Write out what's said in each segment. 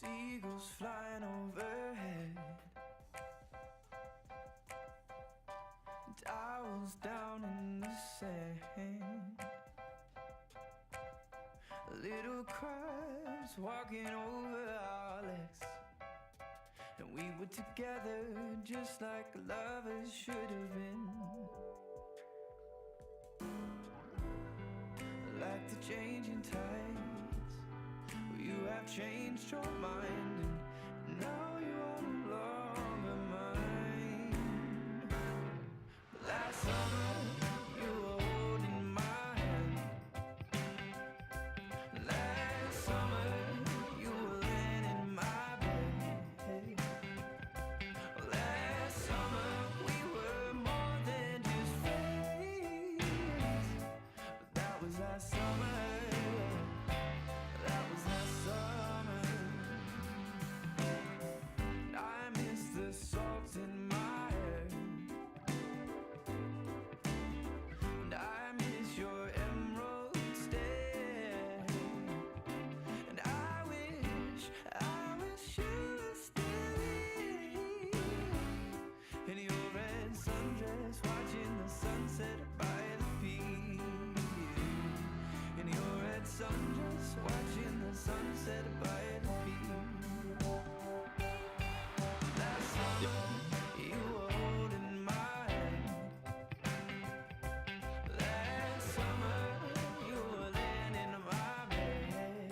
Seagulls flying overhead, and I was down in the sand. Little crabs walking over our legs, and we were together just like lovers should have been. Like the changing tides, you have changed your mind, and now you are no longer mine. Last summer you were holding my hand. Last summer you were laying in my bed. Last summer we were more than just friends. But that was last summer. That was last summer. I miss the salt in my hair, and I miss your emerald stare, and I wish you were still here in your red sundress, watching the sunset by the pier. In your red sundress, watching the sunset by the pier. Last summer, you were holding my hand. Last summer, you were laying in my bed.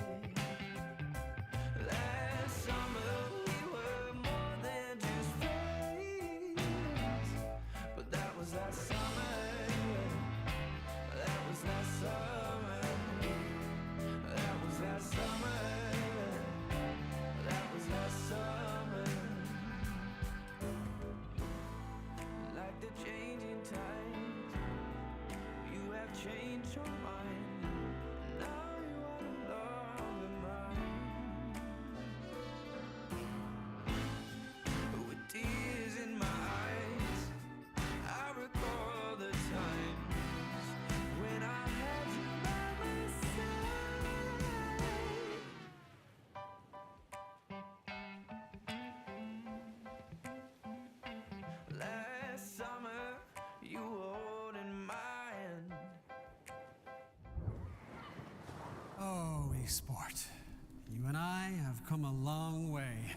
Last summer, we were more than just friends. But that was last summer. That was last summer. That was last summer. That was last summer. Like the changing tides, you have changed your mind. Now you are no longer mine. With tears in my eyes, I recall the times when I had you by my side. Last summer, you were holding my hand. Oh, eSport. You and I have come a long way.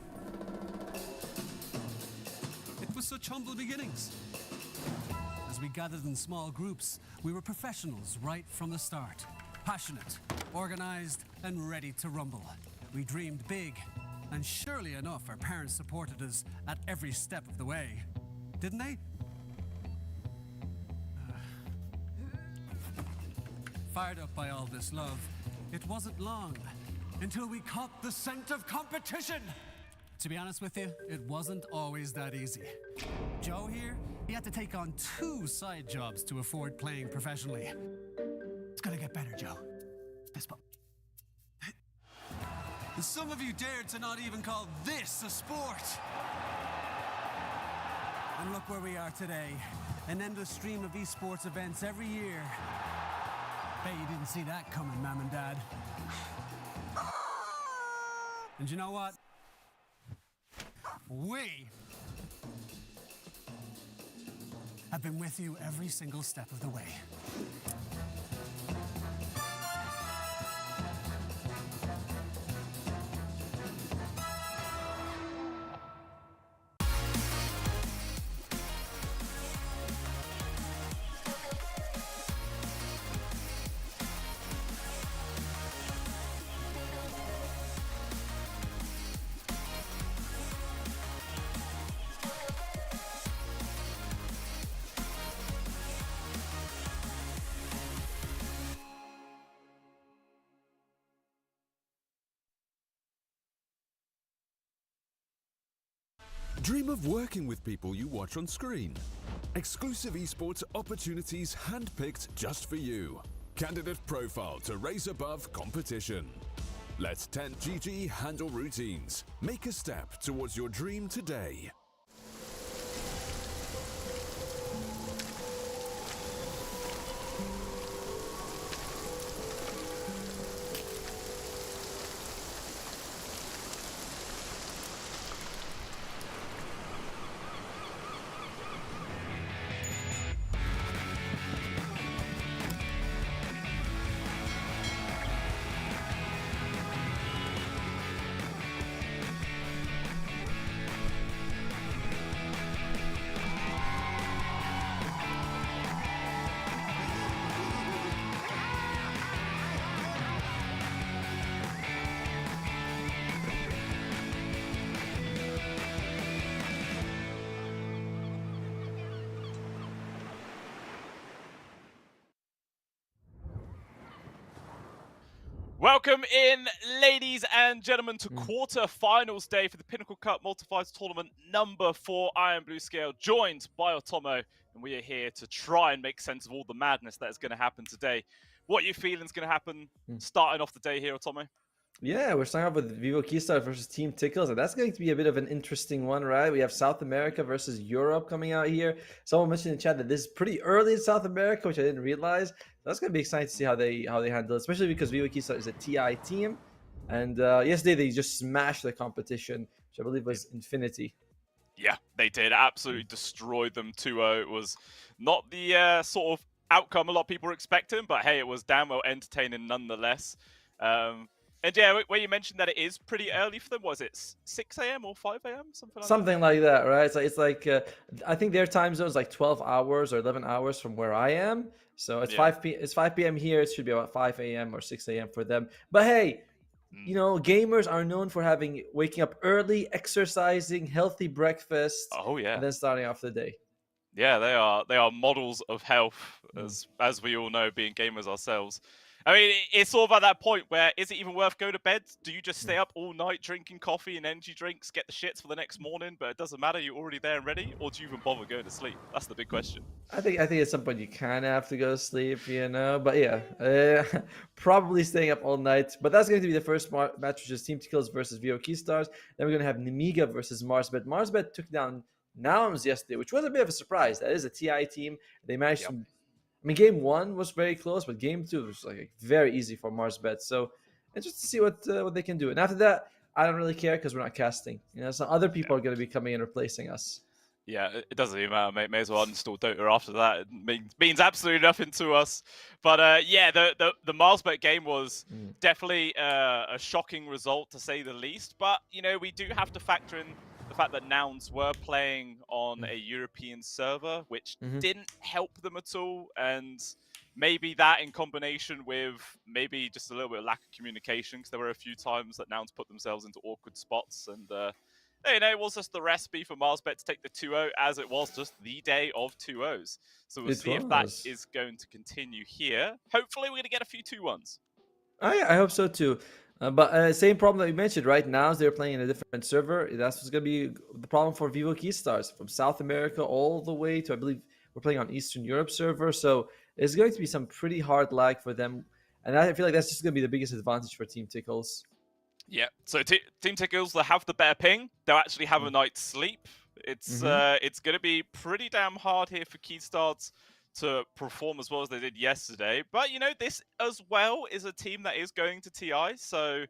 It was such humble beginnings. As we gathered in small groups, we were professionals right from the start. Passionate, organized, and ready to rumble. We dreamed big, and surely enough, our parents supported us at every step of the way. Didn't they? Fired up by all this love, it wasn't long until we caught the scent of competition. To be honest with you, it wasn't always that easy. Joe here, he had to take on 2 side jobs to afford playing professionally. It's gonna get better, Joe. Fist bump. And some of you dared to not even call this a sport. And look where we are today. An endless stream of esports events every year. Bet you didn't see that coming, Mom and Dad. And you know what? We have been with you every single step of the way. Dream of working with people you watch on screen. Exclusive esports opportunities handpicked just for you. Candidate profile to raise above competition. Let 10GG handle routines. Make a step towards your dream today. Welcome in, ladies and gentlemen, to quarter-finals day for the Pinnacle Cup Multipliers Tournament number 4. I am BluScale, joined by Otomo, and we are here to try and make sense of all the madness that is going to happen today. What are you feeling is going to happen starting off the day here, Otomo? Yeah, we're starting off with Vivo Keystars versus Team Tickles, and that's going to be a bit of an interesting one, right? We have South America versus Europe coming out here. Someone mentioned in chat that this is pretty early in South America, which I didn't realize. So that's going to be exciting to see how they handle it, especially because Vivo Keystars is a TI team, and yesterday they just smashed the competition, which I believe was Infinity. Yeah, they did. Absolutely destroyed them 2-0. It was not the sort of outcome a lot of people were expecting, but hey, it was damn well entertaining nonetheless. And yeah, where you mentioned that it is pretty early for them, was it 6 a.m. or 5 a.m.? Something like that, right? It's like I think their time zone is like 12 hours or 11 hours from where I am. So it's 5 p.m. here. It should be about 5 a.m. or 6 a.m. for them. But hey, you know, gamers are known for waking up early, exercising, healthy breakfast. Oh yeah, and then starting off the day. Yeah, they are models of health, as we all know, being gamers ourselves. I mean, it's all about that point where, is it even worth going to bed? Do you just stay up all night drinking coffee and energy drinks, get the shits for the next morning, but it doesn't matter, you're already there and ready? Or do you even bother going to sleep? That's the big question. I think at some point you kind of have to go to sleep, you know? But yeah, probably staying up all night. But that's going to be the first match, which is Team Tickles versus VO Keystars. Then we're going to have Nemiga versus Marsbet. Marsbet took down Nouns yesterday, which was a bit of a surprise. That is a TI team. They managed to... I mean, game 1 was very close, but game 2 was like very easy for Marsbet. So, and just to see what they can do. And after that, I don't really care because we're not casting. You know, some other people are going to be coming and replacing us. Yeah, it doesn't even matter, mate. May as well uninstall Dota after that. It means absolutely nothing to us. But yeah, the Marsbet game was definitely a shocking result, to say the least. But, you know, we do have to factor in the fact that Nouns were playing on a European server, which didn't help them at all. And maybe that in combination with maybe just a little bit of lack of communication, because there were a few times that Nouns put themselves into awkward spots. And, you know, it was just the recipe for Marsbet to take the 2-0, as it was just the day of 2-0s. So we'll see if that is going to continue here. Hopefully we're going to get a few 2-1s. I hope so too. But same problem that you mentioned, right? Now they're playing in a different server. That's what's going to be the problem for Vivo Keystars, from South America all the way to, I believe, we're playing on Eastern Europe server. So it's going to be some pretty hard lag for them. And I feel like that's just going to be the biggest advantage for Team Tickles. Yeah, so Team Tickles, they have the better ping. They'll actually have a night's sleep. It's going to be pretty damn hard here for Keystars to perform as well as they did yesterday. But, you know, this as well is a team that is going to TI, so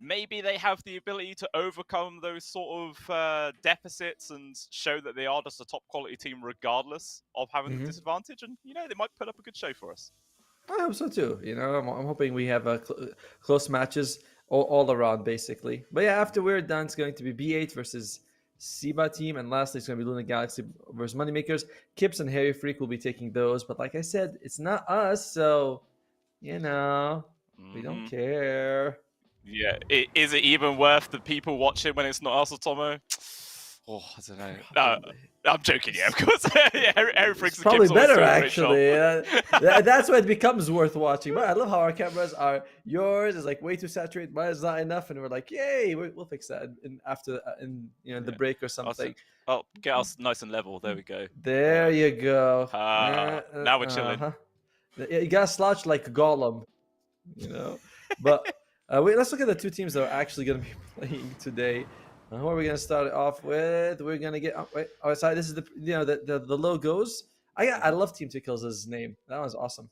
maybe they have the ability to overcome those sort of deficits and show that they are just a top quality team regardless of having the disadvantage. And, you know, they might put up a good show for us. I hope so too. You know, I'm hoping we have close matches all around, basically. But yeah, after we're done, it's going to be B8 versus Siba team, and lastly it's going to be Luna Galaxy versus Moneymakers. Kips and Harry Freak will be taking those, but like I said, it's not us, so you know, we don't care. Yeah, is it even worth the people watching when it's not us, Otomo? Oh, I don't know. Probably. No, I'm joking. Yeah, of course. Yeah, Harry Freak's probably better actually. That's why it becomes worth watching. But I love how our cameras are. Yours is like way too saturated. Mine is not enough, and we're like, yay, we'll fix that after the break or something. Oh, get us nice and level. There we go. There you go. Now we're chilling. Yeah, you gotta slouch like Gollum, you know. But wait, let's look at the two teams that are actually gonna be playing today. Who are we gonna start off with? We're gonna get sorry. This is the logos. I love Team Tickles' name. That was awesome.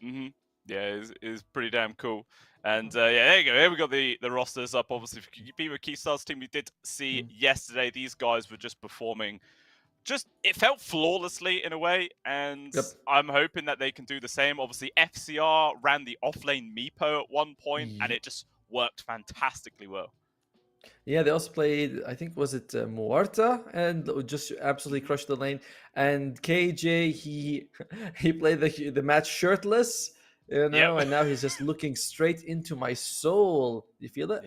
Yeah, it's pretty damn cool. And yeah, there you go. Here we got the rosters up. Obviously, if you be with Keystars team, we did see yesterday these guys were just performing. It felt flawlessly in a way, and I'm hoping that they can do the same. Obviously, FCR ran the offlane Meepo at one point, and it just worked fantastically well. Yeah, they also played, I think, was it Muerta, and just absolutely crushed the lane. And KJ, he played the match shirtless, you know, and now he's just looking straight into my soul. You feel it?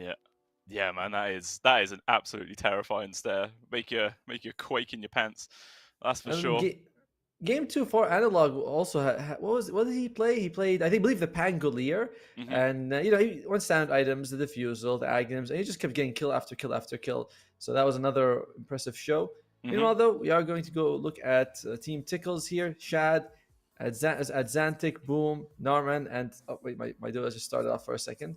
Yeah, man, that is an absolutely terrifying stare. Make you quake in your pants. That's for sure. Game 2 for Analog also what did he play? He played, I believe, the Pangolier, Hmm. and he went standard items, the Diffusal, the Agnums, and he just kept getting kill after kill after kill. So that was another impressive show. Hmm. Meanwhile, though, we are going to go look at Team Tickles here. Shad, at Xantic, Boom, Narman, and oh wait, my duo just started off for a second.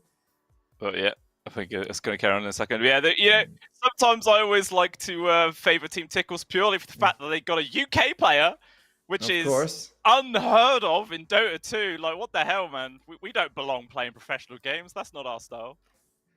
But yeah, I think it's going to carry on in a second. Yeah, sometimes I always like to favor Team Tickles purely for the fact that they got a UK player, which Of is course. unheard of in Dota 2. Like, what the hell, man? We don't belong playing professional games. That's not our style.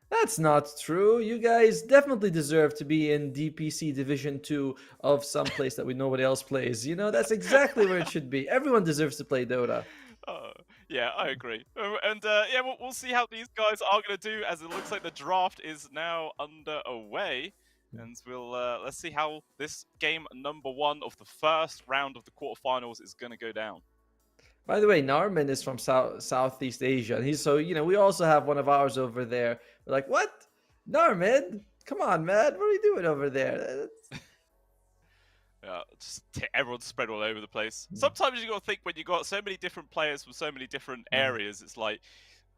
That's not true. You guys definitely deserve to be in DPC Division 2 of some place that nobody else plays. That's exactly where it should be. Everyone deserves to play Dota. Uh, yeah, I agree. And yeah, we'll see how these guys are going to do, as it looks like the draft is now underway. And let's see how this game number 1 of the first round of the quarterfinals is going to go down. By the way, Narman is from Southeast Asia. And we also have one of ours over there. We're like, what? Narman? Come on, man. What are you doing over there? Yeah, just everyone's spread all over the place. Sometimes you got to think, when you got so many different players from so many different areas, it's like,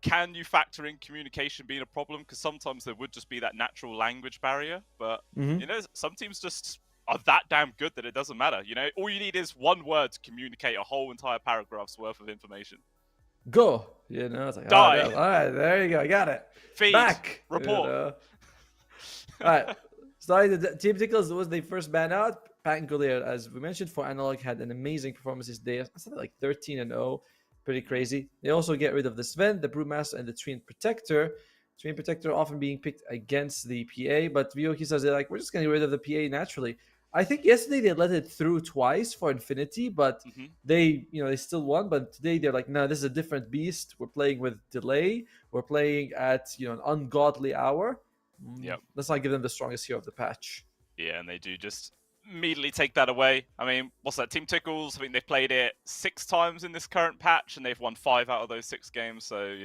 can you factor in communication being a problem? Because sometimes there would just be that natural language barrier. But, some teams just are that damn good that it doesn't matter. All you need is one word to communicate a whole entire paragraph's worth of information. Go. It's like, Die. Oh, no. All right, there you go. I got it. Feed. Back. Report. All right. Starting the Team Tickles was the first ban out. Pangolier, as we mentioned, for Analog, had an amazing performance this day. Something like 13-0. Pretty crazy. They also get rid of the Sven, the Brewmaster, and the Twin Protector. Twin Protector often being picked against the PA, but Vyoki says they're like, we're just going to get rid of the PA naturally. I think yesterday they let it through twice for Infinity, but they still won. But today they're like, no, this is a different beast. We're playing with delay. We're playing at an ungodly hour. Yep. Let's not give them the strongest hero of the patch. Yeah, and they do just immediately take that away. I mean, what's that? Team Tickles, I think they've played it 6 times in this current patch, and they've won 5 out of those 6 games. So,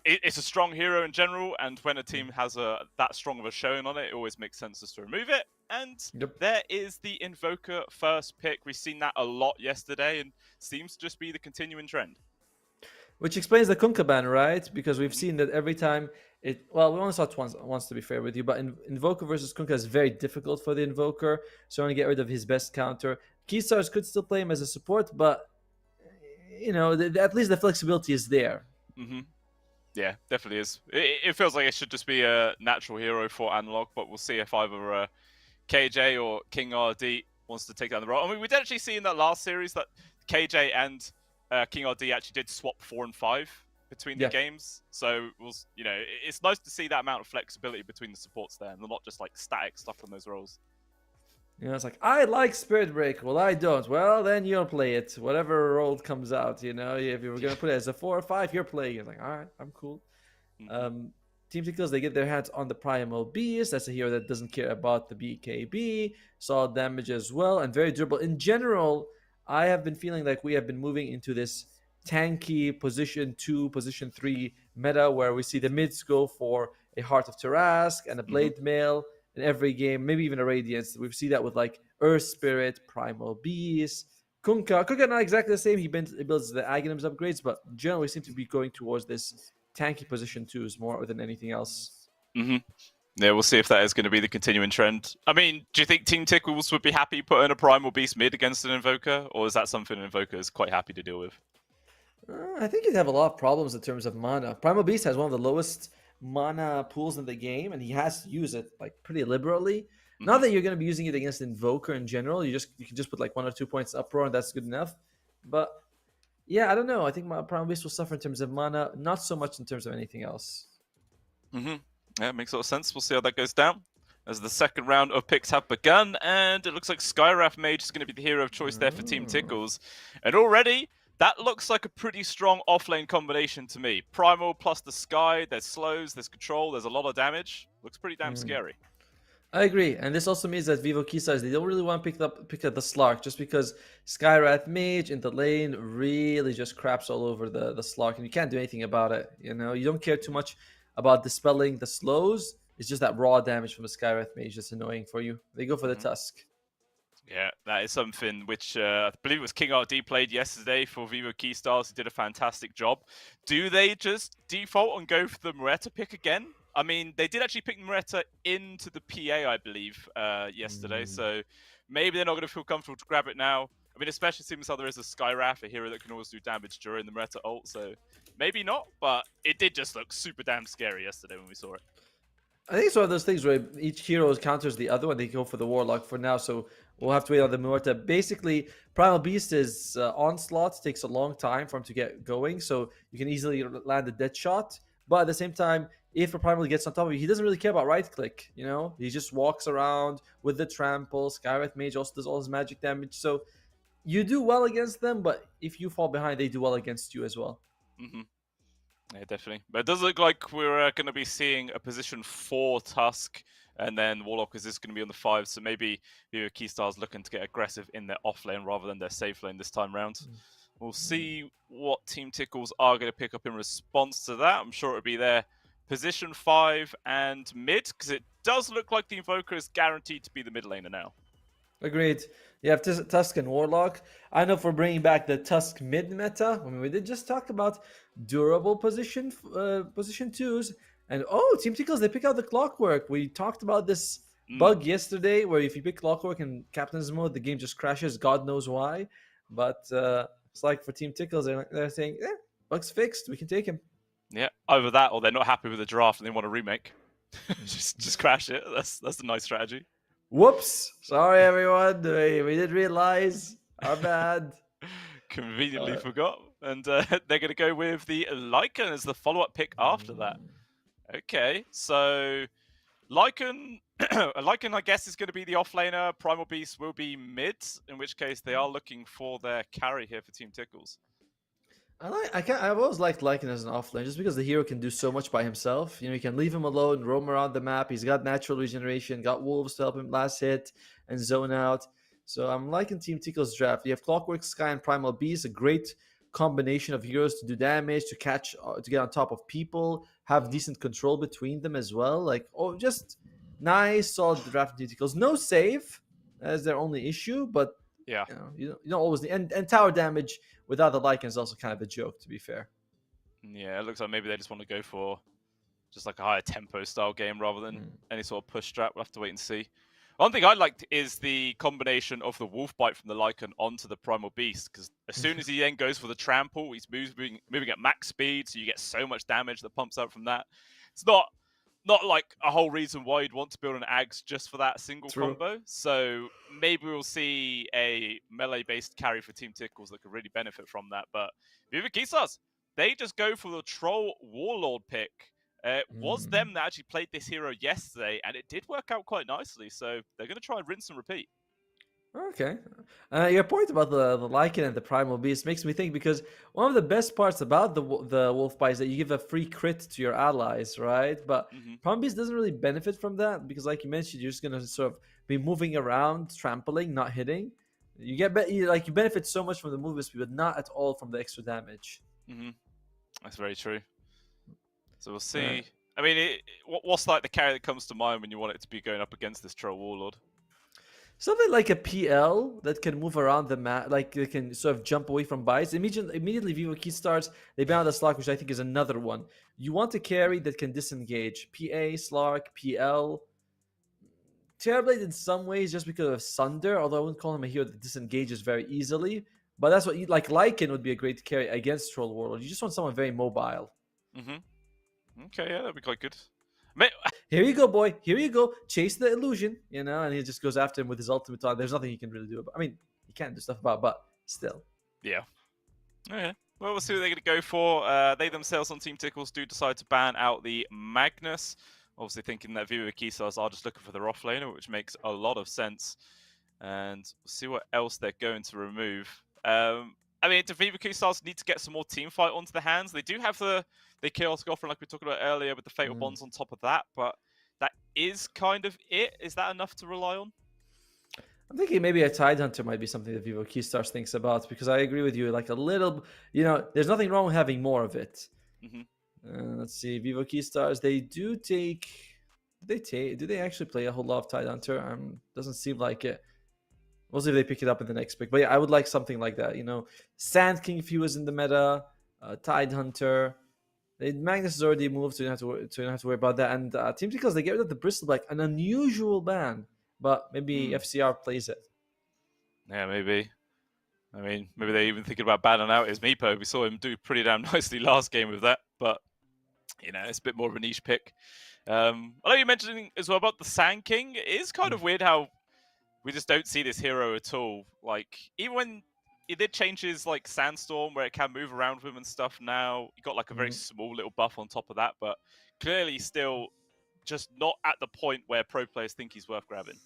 it's a strong hero in general, and when a team has that strong of a showing on it, it always makes sense just to remove it. And there is the Invoker first pick. We've seen that a lot yesterday, and seems to just be the continuing trend. Which explains the Kunkka ban, right? Because we've seen that every time we only saw it once to be fair with you, but Invoker versus Kunkka is very difficult for the Invoker, so I want to get rid of his best counter. Keystars could still play him as a support, but, at least the flexibility is there. Yeah, definitely is. It feels like it should just be a natural hero for Analog, but we'll see if either KJ or King RD wants to take down the role. I mean, we did actually see in that last series that KJ and King RD actually did swap 4 and 5 between the games. So, it's nice to see that amount of flexibility between the supports there, and they're not just like static stuck on those roles. It's like, I like Spirit Break. Well, I don't. Well, then you'll play it. Whatever role comes out, if you were going to put it as a 4 or 5, you're playing it. Like, all right, I'm cool. Team Tickles, they get their hands on the Primal Beast. That's a hero that doesn't care about the BKB. Solid damage as well, and very durable. In general, I have been feeling like we have been moving into this tanky position 2, position 3 meta, where we see the mids go for a Heart of Tarask and a Blade Mail in every game, maybe even a Radiance. We see that with like Earth Spirit, Primal Beast, Kunkka. Kunkka not exactly the same. He builds the Aghanims upgrades, but generally seem to be going towards this tanky position 2s more than anything else. Yeah, we'll see if that is going to be the continuing trend. I mean, do you think Team Tickles would be happy putting a Primal Beast mid against an Invoker, or is that something an Invoker is quite happy to deal with? I think you'd have a lot of problems in terms of mana. Primal Beast has one of the lowest mana pools in the game, and he has to use it like pretty liberally. Not that you're going to be using it against Invoker in general. You can just put like 1 or 2 points uproar, and that's good enough. But yeah, I don't know. I think my Primal Beast will suffer in terms of mana, not so much in terms of anything else. Yeah, it makes a lot of sense. We'll see how that goes down as the second round of picks have begun, and it looks like Skywrath Mage is going to be the hero of choice there for Team Tickles. And already, that looks like a pretty strong offlane combination to me. Primal plus the Sky, there's slows, there's control, there's a lot of damage. Looks pretty damn scary. I agree, and this also means that Vivo Keystars, they don't really want to pick up the Slark, just because Skywrath Mage in the lane really just craps all over the Slark, and you can't do anything about it. You don't care too much about dispelling the slows. It's just that raw damage from the Skywrath Mage that's annoying for you. They go for the Tusk. Yeah, that is something which I believe it was King RD played yesterday for Vivo Keystars. He did a fantastic job. Do they just default and go for the Moretta pick again? I mean, they did actually pick Moretta into the PA, I believe, yesterday. So maybe they're not going to feel comfortable to grab it now. I mean, especially since there is a Skywrath, a hero that can always do damage during the Moretta ult. So maybe not, but it did just look super damn scary yesterday when we saw it. I think it's one of those things where each hero counters the other one. They go for the Warlock for now, so we'll have to wait on the Morta. Basically, Primal Beast is onslaught takes a long time for him to get going, so you can easily land a dead shot. But at the same time, if a Primal gets on top of you, he doesn't really care about right click. You know, he just walks around with the trample. Skywrath Mage also does all his magic damage, so you do well against them. But if you fall behind, they do well against you as well. Mm-hmm. Yeah, definitely. But it does look like we're going to be seeing a position 4 Tusk, and then Warlock is just going to be on the 5. So maybe the Keystars looking to get aggressive in their off lane rather than their safe lane this time round. We'll see what Team Tickles are going to pick up in response to that. I'm sure it'll be their position 5 and mid, because it does look like the Invoker is guaranteed to be the mid laner now. Agreed. You have Tusk and Warlock. I know for bringing back the Tusk mid meta. I mean, we did just talk about durable position twos. And Team Tickles, they pick out the Clockwork. We talked about this bug yesterday where if you pick Clockwork in Captain's mode, the game just crashes. God knows why. But it's like for Team Tickles, they're saying, bug's fixed. We can take him. Yeah, either that or they're not happy with the draft and they want a remake. just crash it. That's a nice strategy. Whoops. Sorry, everyone. We didn't realize. Our bad. Conveniently forgot. And they're going to go with the Lycan as the follow-up pick after that. Okay, so Lycan, I guess, is going to be the offlaner. Primal Beast will be mid, in which case they are looking for their carry here for Team Tickles. I've always liked Lycan as an offlane just because the hero can do so much by himself. You know, you can leave him alone, roam around the map. He's got natural regeneration, got wolves to help him last hit and zone out. So I'm liking Team Tickle's draft. You have Clockwork Sky and Primal Beast, a great combination of heroes to do damage, to catch, to get on top of people, have decent control between them as well. Like, just nice, solid draft Team Tickles. No save as their only issue, but yeah, you don't always need, and tower damage without the Lycan is also kind of a joke, to be fair. Yeah, it looks like maybe they just want to go for just like a higher tempo style game rather than any sort of push strat. We'll have to wait and see. One thing I liked is the combination of the Wolf Bite from the Lycan onto the Primal Beast, because as soon as he then goes for the trample, he's moving at max speed, so you get so much damage that pumps out from that. It's not like a whole reason why you'd want to build an Ags just for that single combo. So maybe we'll see a melee-based carry for Team Tickles that could really benefit from that. But Viva Keystars, they just go for the Troll Warlord pick. It was them that actually played this hero yesterday, and it did work out quite nicely. So they're going to try and rinse and repeat. Okay. Your point about the Lycan and the Primal Beast makes me think, because one of the best parts about the Wolf Bite is that you give a free crit to your allies, right? But Primal Beast doesn't really benefit from that because, like you mentioned, you're just going to sort of be moving around, trampling, not hitting. You benefit so much from the movement speed, but not at all from the extra damage. That's very true. So we'll see. I mean, what's like the carry that comes to mind when you want it to be going up against this Troll Warlord? Something like a PL that can move around the map, like they can sort of jump away from bites. Immediately Vivo Keystars, they ban the Slark, which I think is another one. You want a carry that can disengage. PA, Slark, PL. Terrorblade in some ways just because of Sunder, although I wouldn't call him a hero that disengages very easily. But that's what Lycan would be a great carry against Troll Warlord. You just want someone very mobile. Okay, yeah, that'd be quite good. Here you go, boy. Here you go. Chase the illusion, and he just goes after him with his ultimate on. There's nothing he can really do about. I mean, he can do stuff about, but still. Yeah. Okay. Well, we'll see what they're going to go for. They themselves on Team Tickles do decide to ban out the Magnus. Obviously thinking that Viva Keystars are just looking for their offlaner, which makes a lot of sense. And we'll see what else they're going to remove. I mean, do Viva Keystars need to get some more team fight onto the hands? They do have the Chaos Goffin, like we talked about earlier, with the Fatal Bonds on top of that, but that is kind of it. Is that enough to rely on? I'm thinking maybe a Tidehunter might be something that Vivo Keystars thinks about, because I agree with you. Like a little, there's nothing wrong with having more of it. Let's see, Vivo Keystars, they do take. Do they actually play a whole lot of Tidehunter? Doesn't seem like it. We'll see if they pick it up in the next pick. But yeah, I would like something like that. Sand King if he was in the meta, Tide Hunter. Magnus is already moved, so you don't have to worry about that. And Team Tickles, they get rid of the Bristol Black, an unusual ban, but maybe FCR plays it. Yeah, maybe. I mean, maybe they're even thinking about banning out his Meepo. We saw him do pretty damn nicely last game with that, but it's a bit more of a niche pick. I know you mentioned as well about the Sand King. It is kind of weird how we just don't see this hero at all. Like, even when he did change his like Sandstorm where it can move around with him and stuff now, you got like a very small little buff on top of that, but clearly still just not at the point where pro players think he's worth grabbing.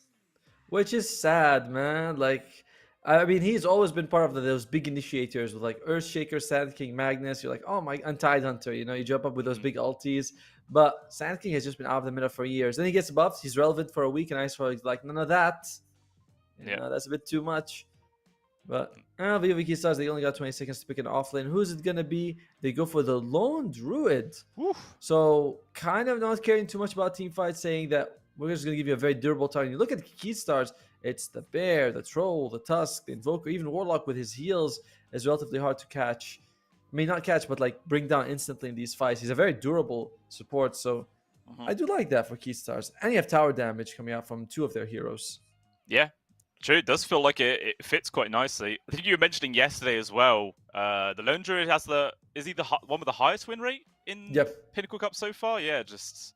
Which is sad, man. Like, I mean, he's always been part of those big initiators with like Earthshaker, Sand King, Magnus. You're like, oh my, and Tide Hunter. You jump up with those big ultis. But Sand King has just been out of the meta for years. Then he gets buffed. He's relevant for a week, and he's like, none of that. That's a bit too much. But VOVK Stars, they only got 20 seconds to pick an offlane. Who's it going to be? They go for the Lone Druid. Oof. So kind of not caring too much about team fight, saying that we're just going to give you a very durable target. You look at Key Stars, it's the Bear, the Troll, the Tusk, the Invoker, even Warlock with his heals is relatively hard to catch. I mean, not catch, but like bring down instantly in these fights. He's a very durable support, so I do like that for Key Stars. And you have tower damage coming out from two of their heroes. Yeah. True, it does feel like it fits quite nicely. I think you were mentioning yesterday as well. The Lone Druid has is he the one with the highest win rate in Pinnacle Cup so far? Yeah, just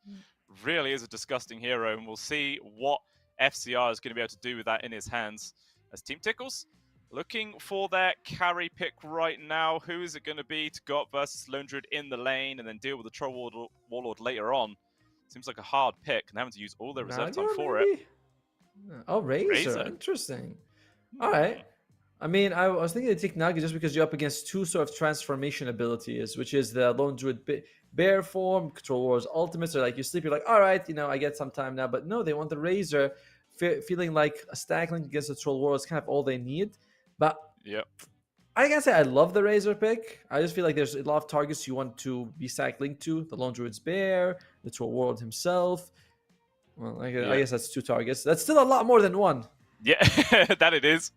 really is a disgusting hero, and we'll see what FCR is going to be able to do with that in his hands. As Team Tickles looking for their carry pick right now. Who is it going to be to go up versus Lone Druid in the lane and then deal with the Troll Warlord later on? Seems like a hard pick, and having to use all their reserve time for it. Oh, Razor. Interesting. All right. I mean, I was thinking to take Naga just because you're up against two sort of transformation abilities, which is the Lone Druid Bear form, Control Wars Ultimates. Or like you sleep, you're like, all right, I get some time now. But no, they want the Razor, feeling like a Stack Link against the Troll War is kind of all they need. But I gotta say, I love the Razor pick. I just feel like there's a lot of targets you want to be Stack Linked to. The Lone Druid's Bear, the Troll World himself. Well, I guess that's two targets. That's still a lot more than one. Yeah, that it is.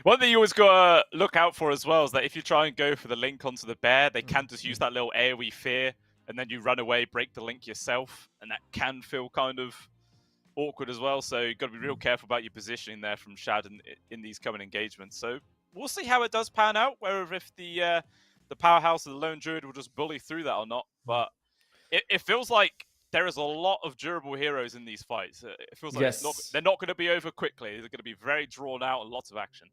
One thing you always got to look out for as well is that if you try and go for the link onto the Bear, they can just use that little AoE fear, and then you run away, break the link yourself, and that can feel kind of awkward as well. So you've got to be real careful about your positioning there from Shad in these coming engagements. So we'll see how it does pan out, whether if the powerhouse of the Lone Druid will just bully through that or not. But it feels like there is a lot of durable heroes in these fights. It feels like they're not going to be over quickly. They're going to be very drawn out and lots of action.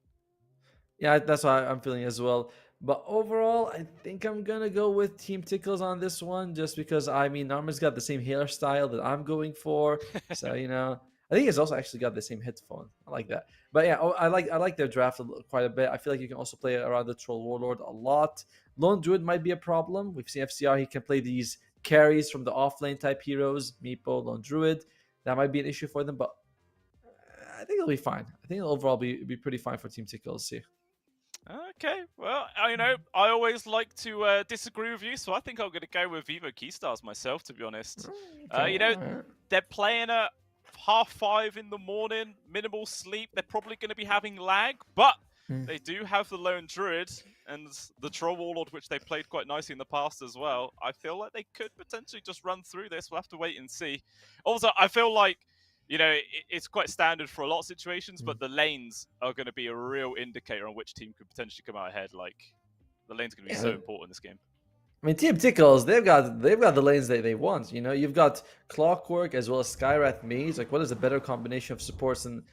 Yeah, that's what I'm feeling as well. But overall, I think I'm going to go with Team Tickles on this one just because, Narmer's got the same hairstyle that I'm going for. So, I think he's also actually got the same headphone. I like that. But yeah, I like their draft quite a bit. I feel like you can also play around the Troll Warlord a lot. Lone Druid might be a problem. We've seen FCR, he can play these carries from the offlane type heroes, Meepo, Lone Druid. That might be an issue for them, but I think it'll be fine. I think it'll overall be pretty fine for Team Tickles. See. Okay, well, I always like to disagree with you, so I think I'm going to go with Vivo Keystars myself, to be honest. They're playing at 5:30 in the morning, minimal sleep. They're probably going to be having lag, but they do have the Lone Druid and the Troll Warlord, which they played quite nicely in the past as well. I feel like they could potentially just run through this. We'll have to wait and see. Also, I feel like, it's quite standard for a lot of situations, but the lanes are going to be a real indicator on which team could potentially come out ahead. Like, the lane's going to be so important in this game. I mean, Team Tickles, they've got the lanes they want. You've got Clockwork as well as Skywrath Mage. Like, what is a better combination of supports than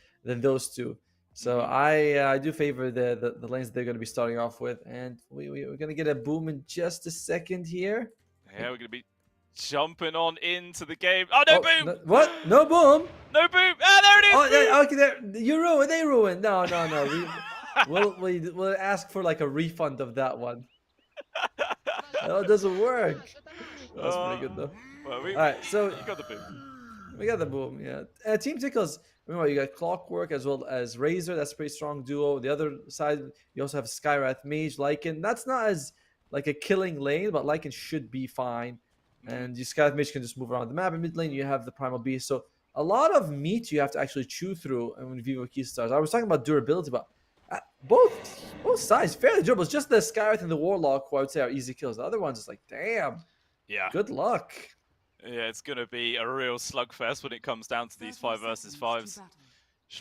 those two? So I do favor the lanes that they're going to be starting off with, and we're going to get a boom in just a second here. Yeah, we're going to be jumping on into the game. Oh, no boom! No, what? No boom? No boom! Ah, there it is! Oh, okay, you ruined. They ruined. No. We'll ask for like a refund of that one. No, it doesn't work. That's pretty good though. Well, all right, so you got the boom. We got the boom, yeah. Team Tickles, remember, you got Clockwork as well as Razor. That's a pretty strong duo. The other side, you also have Skywrath Mage, Lycan. That's not as like a killing lane, but Lycan should be fine. And you Skywrath Mage can just move around the map. In mid lane, you have the Primal Beast. So a lot of meat you have to actually chew through when Vivo Keystars. I was talking about durability, but both sides fairly durable. It's just the Skywrath and the Warlock who I would say are easy kills. The other ones is like, damn, Yeah. good luck. Yeah, it's going to be a real slugfest when it comes down to these 5 versus 5s.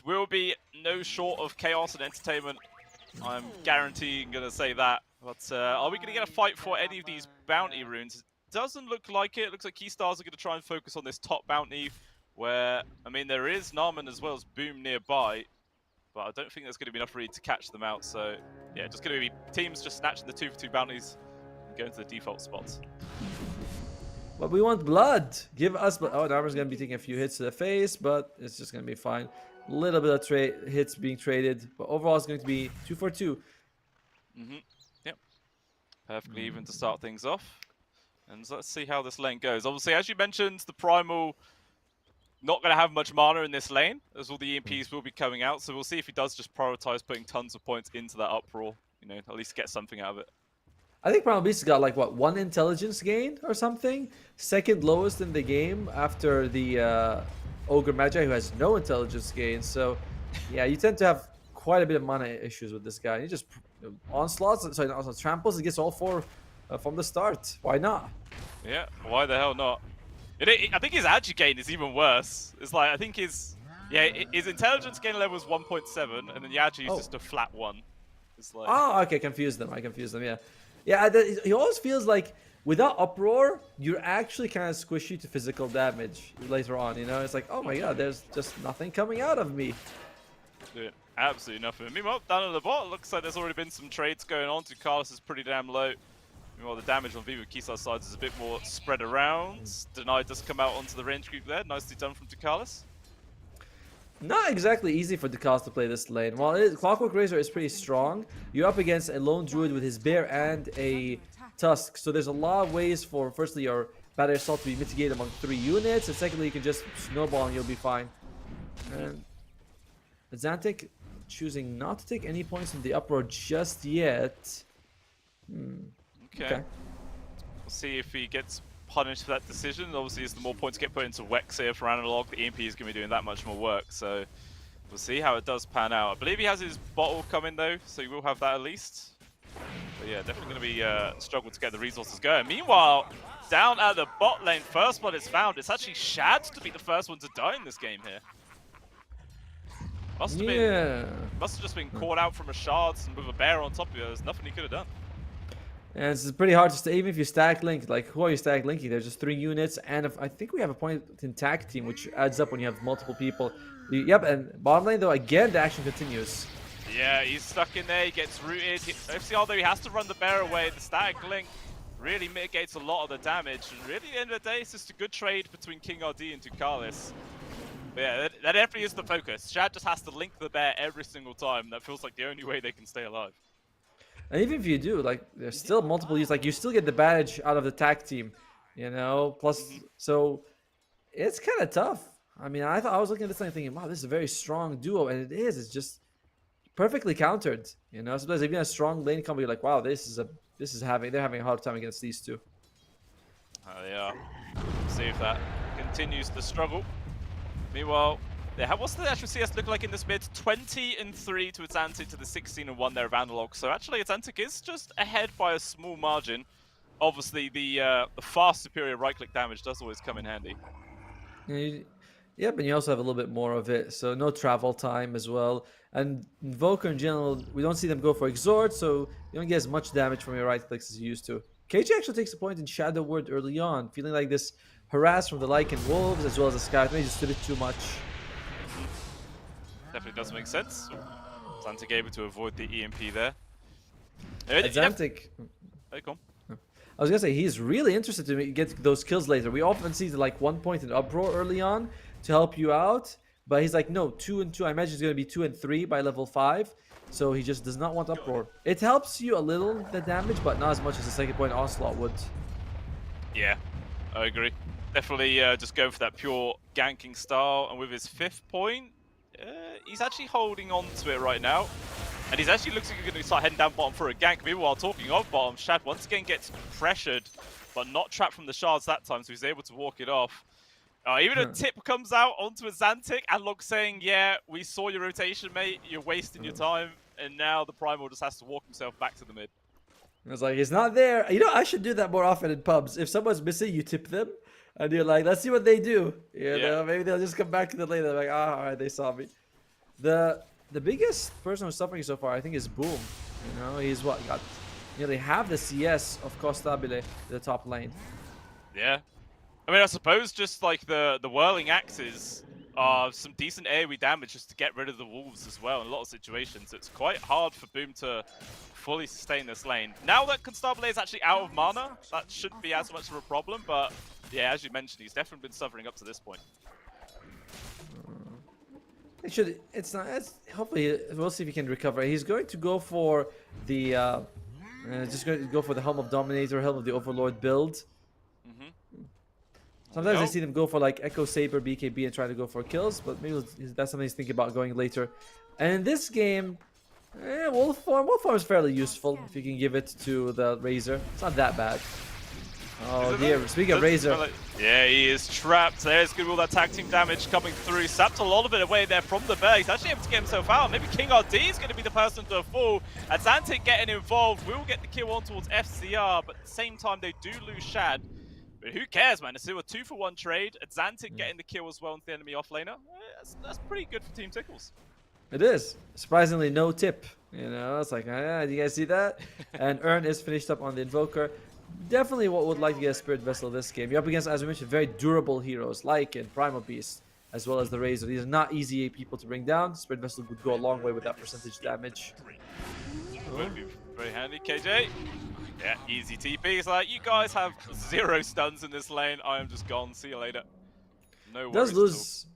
Will be no short of chaos and entertainment. I'm guaranteeing going to say that. But are we going to get a fight for any of these bounty runes? It doesn't look like it. It looks like Keystars are going to try and focus on this top bounty where, I mean, there is Narman as well as Boom nearby. But I don't think there's going to be enough read to catch them out. So, yeah, just going to be teams just snatching the 2 for 2 bounties and going to the default spots. But we want blood. Give us blood. Oh, Narman's going to be taking a few hits to the face, but it's just going to be fine. A little bit of hits being traded, but overall it's going to be 2 for 2. Yep. Perfectly even to start things off. And let's see how this lane goes. Obviously, as you mentioned, the Primal not going to have much mana in this lane, as all the EMPs will be coming out. So we'll see if he does just prioritize putting tons of points into that uproar. You know, at least get something out of it. I think Primal Beast got like, what, 1 intelligence gain or something? Second lowest in the game after the Ogre Magi, who has no intelligence gain. So, yeah, you tend to have quite a bit of mana issues with this guy. He just onslaughts, sorry, not onslaughts, tramples, and gets all 4 from the start. Why not? Yeah, why the hell not? I think his agi gain is even worse. It's like, I think his intelligence gain level is 1.7, and then the agi is just a flat 1. It's like... Oh, okay, confused them. I confused them, yeah. Yeah, he always feels like without Uproar, you're actually kind of squishy to physical damage later on, you know? It's like, oh my god, there's just nothing coming out of me. Dude, absolutely nothing. Meanwhile, down at the bot, looks like there's already been some trades going on. Tickles is pretty damn low. Meanwhile, the damage on Vivo Keystar's side is a bit more spread around. Denied does come out onto the range creep there. Nicely done from Tickles. Not exactly easy for Tickles to play this lane. While Clockwork Razor is pretty strong, you're up against a lone druid with his bear and a tusk. So there's a lot of ways for, firstly, your battery assault to be mitigated among 3 units, and secondly, you can just snowball and you'll be fine. And Xantic choosing not to take any points from the uproar just yet. Okay. We'll see if he gets punished for that decision. Obviously, as the more points get put into Wex here for Analog, the EMP is going to be doing that much more work. So we'll see how it does pan out. I believe he has his bottle coming though, so he will have that at least. But yeah, definitely going to be struggle to get the resources going. Meanwhile, down at the bot lane, first blood is found. It's actually Shad to be the first one to die in this game here. Must have just been caught out from a shards and with a bear on top of you. There's nothing he could have done. And it's pretty hard to stay, even if you stack link. Like, who are you stack linking? There's just 3 units, and I think we have a point in tag team, which adds up when you have multiple people. Yep, and bottom lane though, again the action continues. Yeah, he's stuck in there. He gets rooted. FC, although he has to run the bear away, the static link really mitigates a lot of the damage. And really, at the end of the day, it's just a good trade between King RD and Tickles. But yeah, that definitely is the focus. Shad just has to link the bear every single time. That feels like the only way they can stay alive. And even if you do, like, there's still multiple use. Like, you still get the badge out of the tag team, you know? Plus, so it's kind of tough. I mean, I was looking at this thing thinking, wow, this is a very strong duo, and it is. It's just perfectly countered, you know? Sometimes even a strong lane combo, you're like, wow, they're having a hard time against these two. Yeah. See if that continues the struggle. Meanwhile, yeah, what's the actual CS look like in this mid? 20-3 to Atlantic to the 16-1 there of Analog. So actually, Atlantic is just ahead by a small margin. Obviously, the far superior right-click damage does always come in handy. Yep, and you also have a little bit more of it, so no travel time as well. And Invoker in general, we don't see them go for Exhort, so you don't get as much damage from your right-clicks as you used to. KJ actually takes a point in Shadow Word early on, feeling like this harass from the Lycan Wolves as well as the Sky, maybe just a bit too much. Definitely does make sense. Atlantic able to avoid the EMP there. Atlantic. Hey, go on. I was gonna say he's really interested to get those kills later. We often see like 1 point in uproar early on to help you out, but he's like, no, 2 and 2. I imagine it's gonna be 2 and 3 by level 5. So he just does not want uproar. It helps you a little, the damage, but not as much as the second point onslaught would. Yeah, I agree. Definitely just going for that pure ganking style, and with his 5th point, he's actually holding on to it right now. And he's actually looks like he's going to start heading down bottom for a gank. Meanwhile, talking of bottom, Shad once again gets pressured, but not trapped from the shards that time, so he's able to walk it off. Even a tip comes out onto a Xantic, Analog saying, yeah, we saw your rotation, mate. You're wasting your time. And now the Primal just has to walk himself back to the mid. It's like, he's not there. You know, I should do that more often in pubs. If someone's missing, you tip them. And you're like, let's see what they do. You know, maybe they'll just come back to the lane. They're like, all right, they saw me. The biggest person who's suffering so far, I think, is Boom. You know, he's got nearly half the CS of Costabile, the top lane. Yeah. I mean, I suppose just like the whirling axes are some decent AoE damage just to get rid of the wolves as well in a lot of situations. It's quite hard for Boom to fully sustain this lane. Now that Constabile is actually out of mana, that shouldn't be as much of a problem, but yeah, as you mentioned, he's definitely been suffering up to this point. It's not. Hopefully, we'll see if he can recover. He's going to go for the just going to go for the Helm of Dominator, Helm of the Overlord build. Sometimes I see them go for like Echo Saber, BKB, and try to go for kills, but maybe that's something he's thinking about going later. And in this game, Wolf form is fairly useful if you can give it to the Razor. It's not that bad. Oh dear, speaking of Razor. Yeah, he is trapped. There's good all that tag team damage coming through. Sapped a lot of it away there from the bear. He's actually able to get himself out. Maybe King RD is going to be the person to fall. Xantic getting involved will get the kill on towards FCR, but at the same time they do lose Shad. But who cares, man? It's still a 2-for-1 trade. Xantic getting the kill as well into the enemy offlaner. That's pretty good for Team Tickles. It is. Surprisingly, no tip. You know, it's like, do you guys see that? And Earn is finished up on the Invoker. Definitely what would like to get a Spirit Vessel this game. You're up against, as we mentioned, very durable heroes, like in Primal Beast, as well as the Razor. These are not easy people to bring down. Spirit Vessel would go a long way with that percentage damage. Would be very handy, KJ. Yeah, easy TP. It's like, you guys have 0 stuns in this lane. I am just gone. See you later. No worries.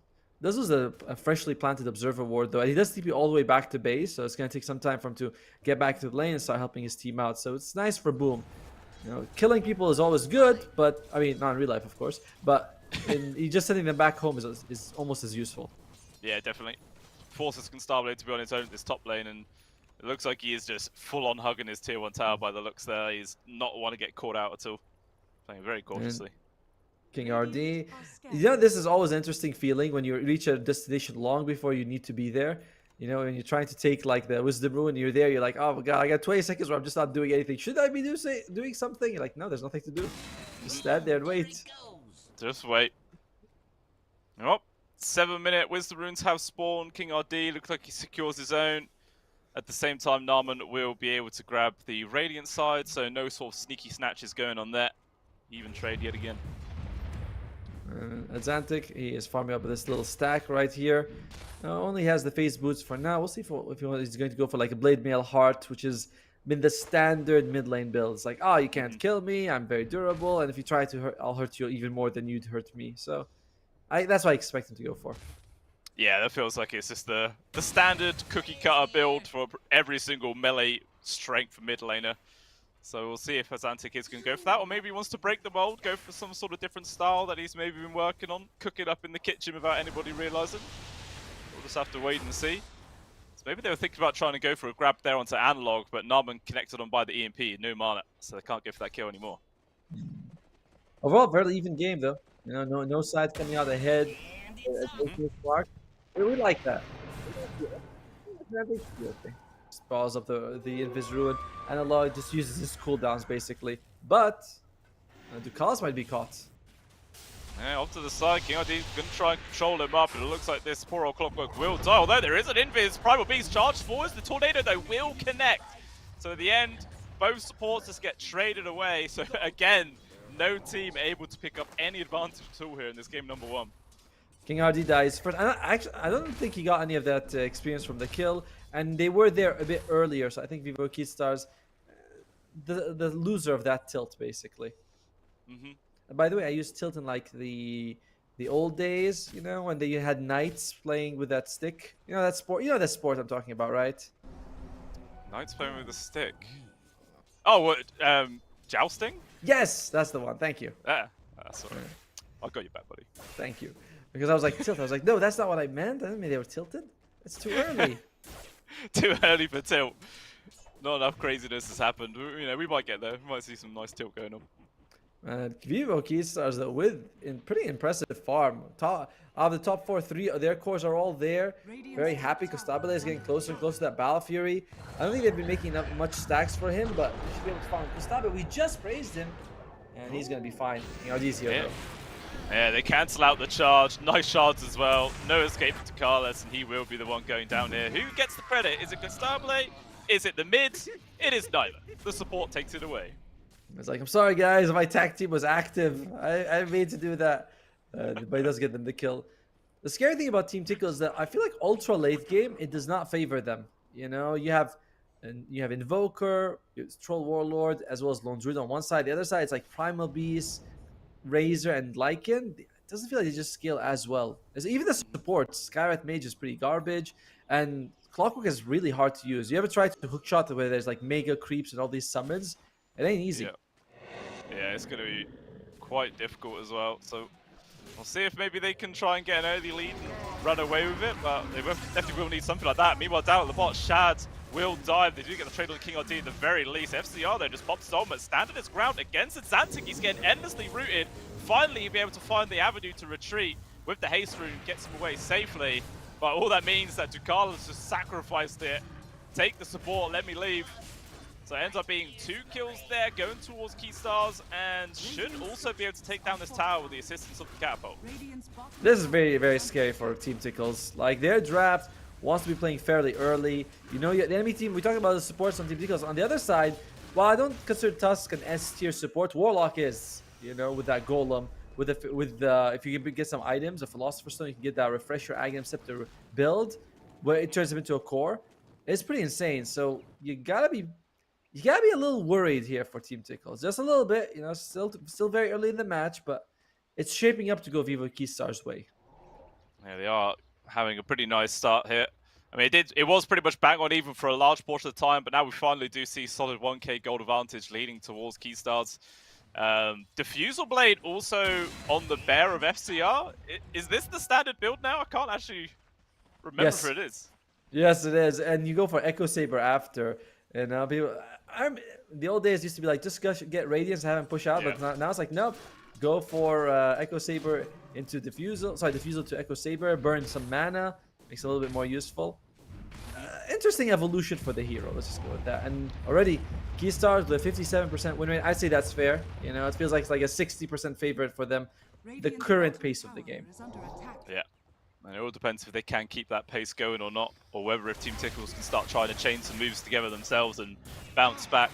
Does lose a freshly planted Observer Ward, though. And he does TP all the way back to base, so it's going to take some time for him to get back to the lane and start helping his team out. So it's nice for Boom. You know, killing people is always good, but I mean, not in real life, of course. But just sending them back home is almost as useful. Yeah, definitely. Forces Constabile to be on his own at this top lane, and it looks like he is just full-on hugging his tier 1 tower by the looks there. He's not want to get caught out at all. Playing very cautiously. King RD. You know, this is always an interesting feeling when you reach a destination long before you need to be there. You know, when you're trying to take like the Wisdom Rune, you're there, you're like, oh my god, I got 20 seconds where I'm just not doing anything. Should I be doing something? You're like, no, there's nothing to do. Just stand there and wait. Just wait. Oh, 7-minute Wisdom Runes have spawned. King RD looks like he secures his own. At the same time, Narman will be able to grab the Radiant side, so no sort of sneaky snatches going on there. Even trade yet again. Xantic, he is farming up this little stack right here. Only has the phase boots for now. We'll see if he's going to go for like a Blade Mail Heart, which has been the standard mid lane build. It's like, oh, you can't kill me, I'm very durable, and if you try to hurt, I'll hurt you even more than you'd hurt me. So that's what I expect him to go for. Yeah, that feels like it's just the standard cookie cutter build for every single melee strength mid laner. So we'll see if Xantic is going to go for that, or maybe he wants to break the mold, go for some sort of different style that he's maybe been working on, cook it up in the kitchen without anybody realizing. We'll just have to wait and see. So maybe they were thinking about trying to go for a grab there onto Analog, but Narman connected on by the EMP, no mana, so they can't go for that kill anymore. Overall, very even game though. You know, no side coming out ahead. We like that. Spawns up the Invis Ruin. Analog just uses his cooldowns basically. But Ducalis might be caught. Yeah, off to the side. King RD going to try and control him up, and it looks like this poor old Clockwork will die. Although there is an Invis. Primal Beast charged forwards. The Tornado, though, will connect. So at the end, both supports just get traded away. So again, no team able to pick up any advantage at all here in this game number 1. King RD dies first. I don't think he got any of that experience from the kill, and they were there a bit earlier. So I think Vivo Keystars, the loser of that tilt, basically. And by the way, I used tilt in like the old days, you know, when they had knights playing with that stick. You know that sport. You know that sport I'm talking about, right? Knights playing with a stick. Oh, what? Jousting? Yes, that's the one. Thank you. That's all right. I got you back, buddy. Thank you. Because I was like tilt. I was like, no, that's not what I meant. I didn't mean they were tilted. It's too early. Too early for tilt. Not enough craziness has happened. You know, we might get there. We might see some nice tilt going on. Vivo Keystars though with pretty impressive farm. Out of the top 4, 3 of their cores are all there. Very happy. Costabile is getting closer and closer to that Battle Fury. I don't think they've been making enough much stacks for him, but he should be able to farm. Costabile, we just praised him, and he's gonna be fine. You know, these here though. Yeah, they cancel out the charge. Nice shards as well. No escape to Carlos, and he will be the one going down here. Who gets the credit? Is it Costabile? Is it the mid? It is neither. The support takes it away. It's like, I'm sorry guys, my tag team was active. I made to do that. But he does get them the kill. The scary thing about Team Tickle is that I feel like ultra late game, it does not favor them. You know, you have Invoker, Troll Warlord, as well as Lone Druid on one side. The other side, it's like Primal Beast, Razor, and Lycan. It doesn't feel like they just scale as well. Even the support, Skyrat Mage is pretty garbage. And Clockwork is really hard to use. You ever tried to hookshot where there's like mega creeps and all these summons? It ain't easy. Yeah, it's going to be quite difficult as well. So we'll see if maybe they can try and get an early lead and run away with it, but they definitely will need something like that. Meanwhile, down at the bot, Shad will dive. They do get the trade on the King RD at the very least. FCR though just pops Otomo, standing its ground against Xantic. He's getting endlessly rooted. Finally, he'll be able to find the avenue to retreat with the haste rune, gets him away safely. But all that means that Ducala's just sacrificed it. Take the support, let me leave. So it ends up being 2 kills there, going towards Keystars, and should also be able to take down this tower with the assistance of the catapult. This is very, very scary for Team Tickles. Like, their draft wants to be playing fairly early. You know, the enemy team, we talked about the supports on Team Tickles. On the other side, while I don't consider Tusk an S-tier support, Warlock is, you know, with that Golem. If you get some items, a Philosopher's Stone, you can get that Refresher Aghanim Scepter build, where it turns him into a core. It's pretty insane. So you gotta be a little worried here for Team Tickles. Just a little bit, you know, still very early in the match, but it's shaping up to go Vivo Keystar's way. Yeah, they are having a pretty nice start here. I mean, it was pretty much bang on even for a large portion of the time, but now we finally do see solid 1k gold advantage leading towards Keystars. Diffusal Blade also on the bear of FCR. Is this the standard build now? I can't actually remember if it is. Yes, it is. And you go for Echo Saber after. And the old days used to be like, just get Radiance and have him push out. Yeah. But now it's like, nope. Go for Echo Saber into Diffusal. Sorry, Diffusal to Echo Saber. Burn some mana. Makes it a little bit more useful. Interesting evolution for the hero. Let's just go with that. And already, Keystars with a 57% win rate. I'd say that's fair. You know, it feels like it's like a 60% favorite for them. The current pace of the game. Yeah. And it all depends if they can keep that pace going or not, or whether if Team Tickles can start trying to chain some moves together themselves and bounce back.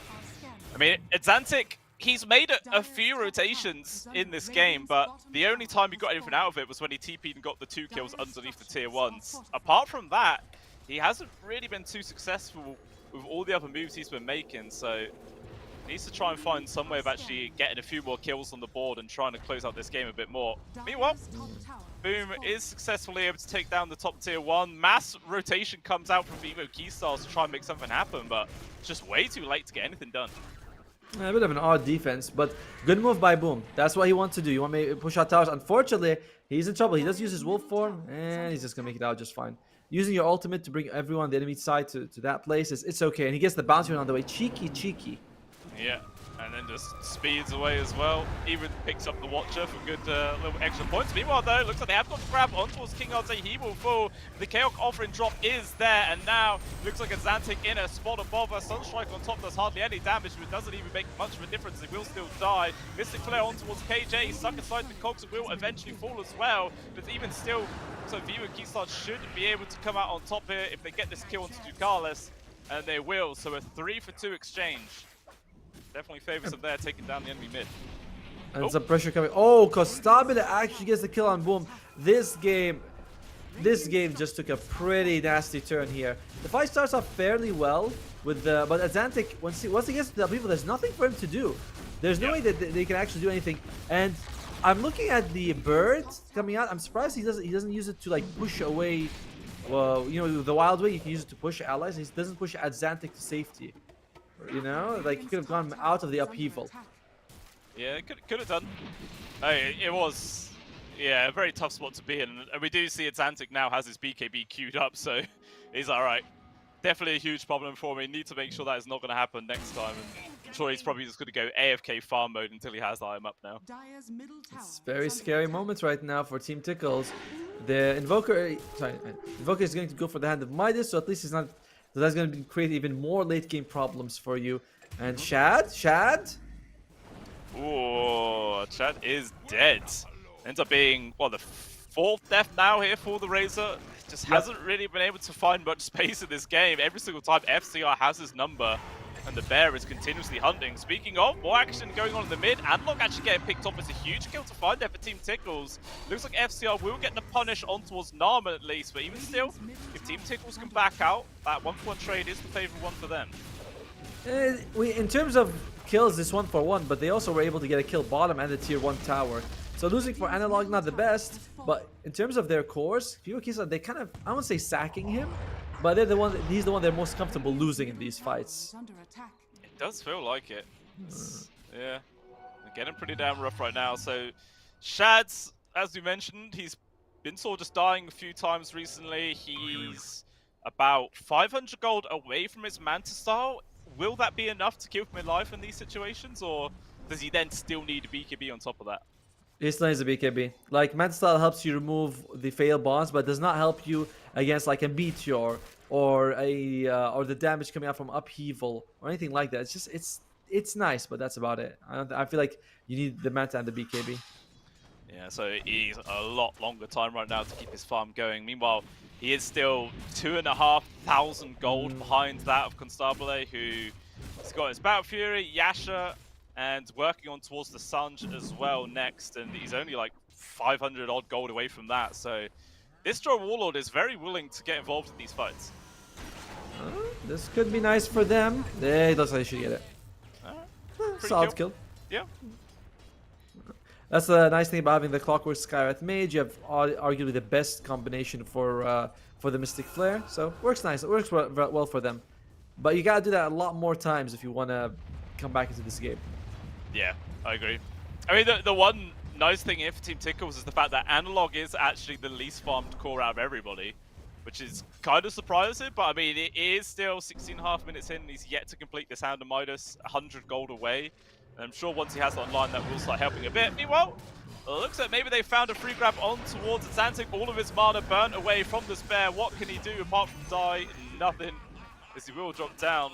I mean, Xantic, he's made a few rotations in this game, but the only time he got anything out of it was when he TP'd and got the 2 kills underneath the tier 1s. Apart from that, he hasn't really been too successful with all the other moves he's been making, so he needs to try and find some way of actually getting a few more kills on the board and trying to close out this game a bit more. Meanwhile, Boom is successfully able to take down the top tier 1. Mass rotation comes out from Vivo Keystars to try and make something happen, but it's just way too late to get anything done. A bit of an odd defense, but good move by Boom. That's what he wants to do. You want me to push out towers. Unfortunately, he's in trouble. He does use his wolf form, and he's just going to make it out just fine. Using your ultimate to bring everyone on the enemy side to that place, it's okay. And he gets the bounty on the way. Cheeky. Yeah, and then just speeds away as well. Even picks up the Watcher for good little extra points. Meanwhile, though, looks like they have got the grab on towards King RD. He will fall. The Chaos offering drop is there, and now looks like a Xantic in a spot above a Sunstrike on top does hardly any damage, but doesn't even make much of a difference. It will still die. Mystic Flare on towards KJ. He's stuck inside the cogs and will eventually fall as well. But even still, so Vivo Keystars should be able to come out on top here if they get this kill onto Ducalis, and they will. So a 3-for-2 exchange. Definitely favors them there, taking down the enemy mid. And some pressure coming. Oh, Costabile actually gets the kill on Boom. This game just took a pretty nasty turn here. The fight starts off fairly well with the, but Xantic, once he gets to the people, there's nothing for him to do. There's no way that they can actually do anything. And I'm looking at the bird coming out. I'm surprised he doesn't use it to like push away. Well, you know, the wild way you can use it to push allies. He doesn't push at Xantic to safety. You know, like he could have gone out of the upheaval. Yeah, could have done. It was, yeah, a very tough spot to be in, and we do see Xantic now has his BKB queued up, so he's all right. Definitely a huge problem for me. Need to make sure that is not going to happen next time. And I'm sure he's probably just going to go AFK farm mode until he has item up now. It's very scary moments right now for Team Tickles. The Invoker, Invoker is going to go for the Hand of Midas, so at least it's not. So that's going to create even more late game problems for you. And Shad. Ooh, Chad is dead. Ends up being, well, the 4th death now here for the Razor. Just hasn't really been able to find much space in this game. Every single time FCR has his number, and the Bear is continuously hunting. Speaking of, more action going on in the mid. Analog actually getting picked up. It's a huge kill to find there for Team Tickles. Looks like FCR will get the punish on towards Narman at least, but even still, if Team Tickles can back out, that 1-for-1 trade is the favorite one for them. In terms of kills, this 1-for-1, but they also were able to get a kill bottom and the tier 1 tower. So losing for Analog, not the best, but in terms of their cores, Kisa, they kind of, I won't say sacking him, but they're the one. He's the one they're most comfortable losing in these fights. It does feel like it. Yeah, they're getting pretty damn rough right now. So Shad's, as we mentioned, he's been sort of just dying a few times recently. He's about 500 gold away from his Manta style. Will that be enough to keep him alive in these situations, or does he then still need a BKB on top of that? He still needs a BKB. Like, Manta style helps you remove the fail bonds, but does not help you against like a meteor or the damage coming out from upheaval or anything like that. It's just it's nice, but that's about it. I feel like you need the Manta and the BKB. Yeah, so he's a lot longer time right now to keep his farm going. Meanwhile, he is still 2,500 gold behind that of Constabile, who's got his Battle Fury, Yasha, and working on towards the Sunj as well next. And he's only like 500 odd gold away from that. So this Draw Warlord is very willing to get involved in these fights. This could be nice for them. It looks like they should get it. Solid kill. Yeah. That's the nice thing about having the Clockwork Skywrath Mage. You have arguably the best combination for the Mystic Flare, so works nice. It works well for them, but you gotta do that a lot more times if you want to come back into this game. Yeah, I agree. I mean, the one nice thing here for Team Tickles is the fact that Analog is actually the least farmed core out of everybody, which is kind of surprising, but I mean, it is still 16.5 minutes in, and he's yet to complete this Hand of Midas, 100 gold away. And I'm sure once he has that online, that will start helping a bit. Meanwhile, it looks like maybe they found a free grab on towards Atlantic. All of his mana burnt away from the Spare. What can he do apart from die? Nothing, as he will drop down.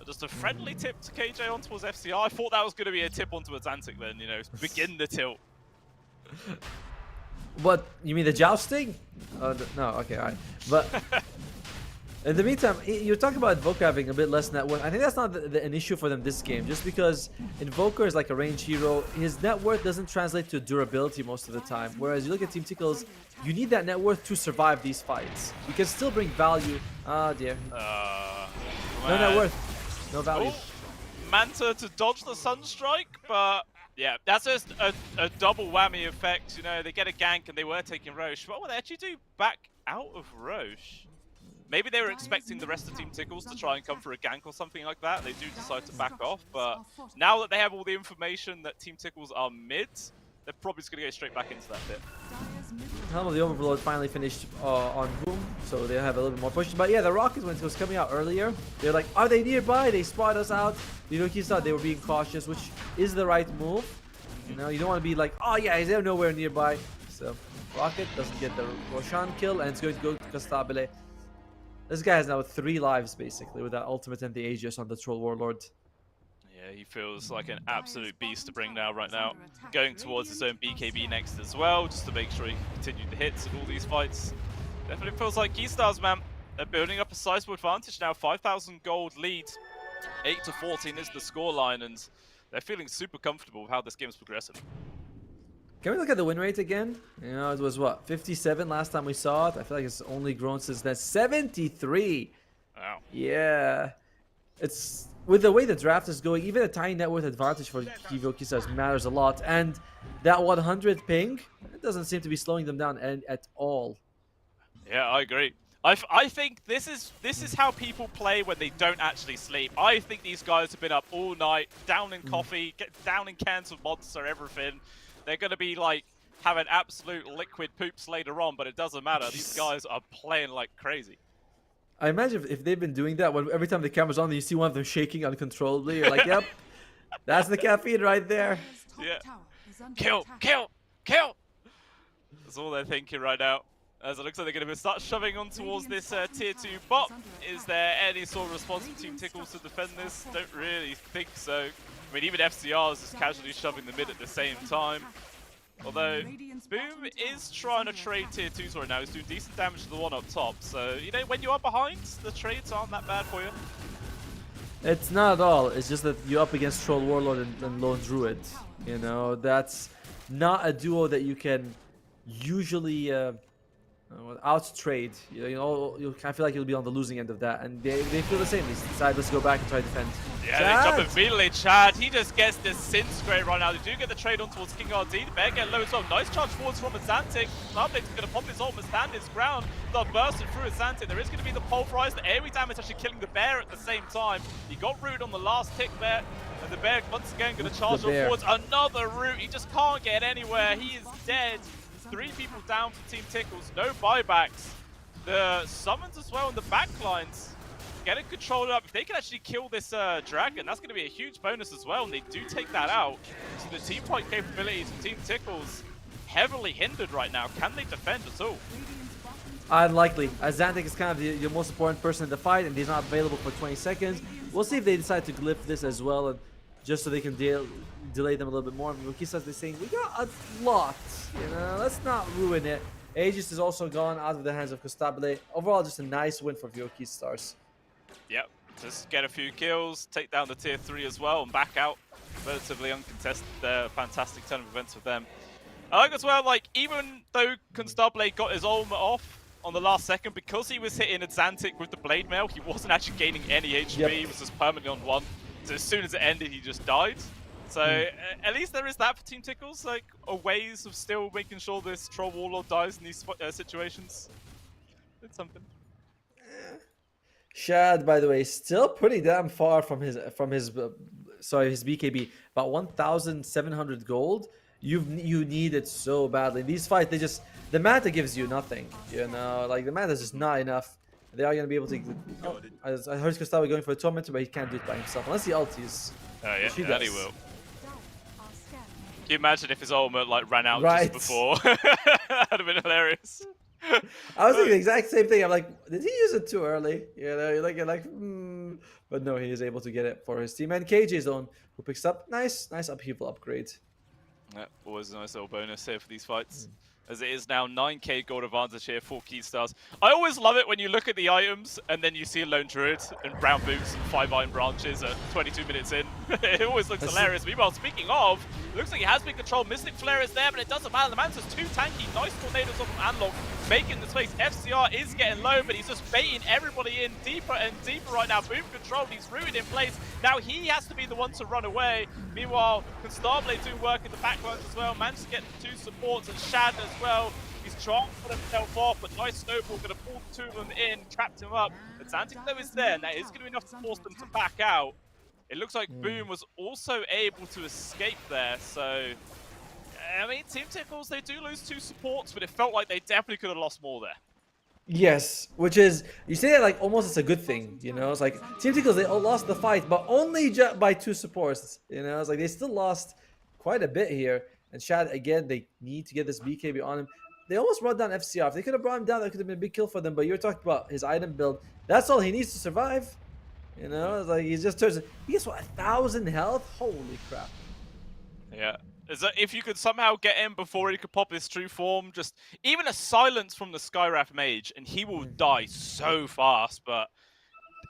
Just a friendly tip to KJ on towards FCR. I thought that was going to be a tip onto Atlantic then, you know, begin the tilt. What, you mean the jousting? No, okay, alright. But in the meantime, you're talking about Invoker having a bit less net worth. I think that's not an issue for them this game, just because Invoker is like a range hero. His net worth doesn't translate to durability most of the time. Whereas you look at Team Tickles, you need that net worth to survive these fights. You can still bring value. Oh dear. No net worth. No value. Oh, Manta to dodge the Sunstrike, but yeah, that's just a double whammy effect. You know, they get a gank and they were taking Roche. What will they actually do back out of Roche? Maybe they were expecting the rest of Team Tickles to try and come for a gank or something like that. They do decide to back off, but now that they have all the information that Team Tickles are mid, they're probably just going to go straight back into that pit. Helm of the Overlord finally finished on Boom, so they have a little bit more push. But yeah, the Rockets, when it was coming out earlier, they're like, are they nearby? They spot us out. You know, thought they were being cautious, which is the right move. You know, you don't want to be like, oh yeah, they're nowhere nearby. So Rocket doesn't get the Roshan kill, and it's going to go to Constabile. This guy has now 3 lives, basically, with that ultimate and the Aegis on the Troll Warlord. Yeah, he feels like an absolute beast to bring now, right now. Going towards his own BKB next as well, just to make sure he can continue the hits in all these fights. Definitely feels like Keystars, man. They're building up a sizable advantage now. 5,000 gold lead. 8-14 is the scoreline, and they're feeling super comfortable with how this game's progressing. Can we look at the win rate again? You know, it was what, 57 last time we saw it? I feel like it's only grown since then. 73! Wow. Yeah. It's, with the way the draft is going, even a tiny net worth advantage for Kivo Kisas matters a lot. And that 100 ping, it doesn't seem to be slowing them down at all. Yeah, I agree. I think this is how people play when they don't actually sleep. I think these guys have been up all night, down in coffee, down in cans of Monster, everything. They're going to be like having absolute liquid poops later on, but it doesn't matter. These guys are playing like crazy. I imagine if they've been doing that, when every time the camera's on, you see one of them shaking uncontrollably. You're like, yep, that's the caffeine right there. Yeah. Kill, kill, kill! That's all they're thinking right now. As it looks like they're going to start shoving on towards this tier 2 bot. Is there any sort of response from Team Tickles to defend this? Don't really think so. I mean, even FCR is just casually shoving the mid at the same time. Although, Boom is trying to trade tier 2s right now. He's doing decent damage to the one up top. So, you know, when you are behind, the trades aren't that bad for you. It's not at all. It's just that you're up against Troll Warlord and Lone Druid. You know, that's not a duo that you can usually out trade. I feel like you'll be on the losing end of that, and they feel the same. They decide, let's go back and try to defend. Yeah, they jump immediately. Chad, he just gets disintegrated right now. They do get the trade on towards King RD. The bear get low as well. Nice charge forwards from Azantic. Starblade's going to pop his ult and stand his ground. Start bursting through Azantic. There is going to be the pulverize. The AoE damage actually killing the bear at the same time. He got rooted on the last tick there. And the bear once again going to charge on forwards. Another root. He just can't get anywhere. He is dead. 3 people down for Team Tickles. No buybacks. The summons as well in the backlines. Getting controlled up. If they can actually kill this dragon, that's going to be a huge bonus as well. And they do take that out. So the team fight capabilities of Team Tickles heavily hindered right now. Can they defend at all? Unlikely. Azantic is kind of the most important person in the fight, and he's not available for 20 seconds. We'll see if they decide to glyph this as well, and just so they can delay them a little bit more. Mukisa is saying, we got a lot, you know, let's not ruin it. Aegis is also gone out of the hands of Constabile. Overall, just a nice win for VOK Stars. Yep, just get a few kills, take down the tier 3 as well, and back out. Relatively uncontested there. Fantastic turn of events with them. I like as well, like, even though Constabile got his ultimate off on the last second, because he was hitting Azantic with the blade mail, he wasn't actually gaining any HP. Yep. He was just permanently on 1. So as soon as it ended, he just died. So at least there is that for Team Tickles, like a ways of still making sure this Troll Warlord dies in these situations. It's something. Shad, by the way, still pretty damn far from his BKB. About 1,700 gold. You need it so badly. In these fights, the meta gives you nothing. You know, like the meta is just not enough. They are going to be able to. Oh, I heard Gustavo going for a tormentor, but he can't do it by himself unless he ulties. Oh yeah, that he will. Can you imagine if his ultimate like ran out just before? That'd have been hilarious. I was thinking the exact same thing. I'm like, did he use it too early? You know, you're like, but no, he is able to get it for his team. And KJ's own, who picks up nice upheaval upgrade. Yeah, always a nice little bonus here for these fights. As it is now 9k gold advantage here for Key Stars. I always love it when you look at the items and then you see a Lone Druid and brown boots and 5 iron branches at 22 minutes in. It always looks hilarious. Meanwhile, speaking of, looks like he has been controlled. Mystic Flare is there, but it doesn't matter. The man's just too tanky. Nice tornadoes off from Anlog, making the space. FCR is getting low, but he's just baiting everybody in deeper and deeper right now. Boom controlled. He's rooted in place. Now he has to be the one to run away. Meanwhile, Constabile doing work in the backlines as well. Managed to get 2 supports and Shad as well. He's trying to put himself off, but nice snowball going to pull the 2 of them in, trapped him up. Azantic though is there, and that is going to be enough to force them to back out. It looks like Boom was also able to escape there, so I mean, Team Tickles, they do lose 2 supports, but it felt like they definitely could have lost more there. Yes, which is, you say that like almost it's a good thing, you know? It's like, Team Tickles, they all lost the fight, but only by 2 supports, you know? It's like they still lost quite a bit here. And Shad, again, they need to get this BKB on him. They almost brought down FCR. If they could have brought him down, that could have been a big kill for them, but you're talking about his item build. That's all he needs to survive. You know, it's like he just turns, he gets what, 1,000 health? Holy crap. Yeah. Is that if you could somehow get him before he could pop his true form, just even a silence from the Skywrath Mage, and he will die so fast, but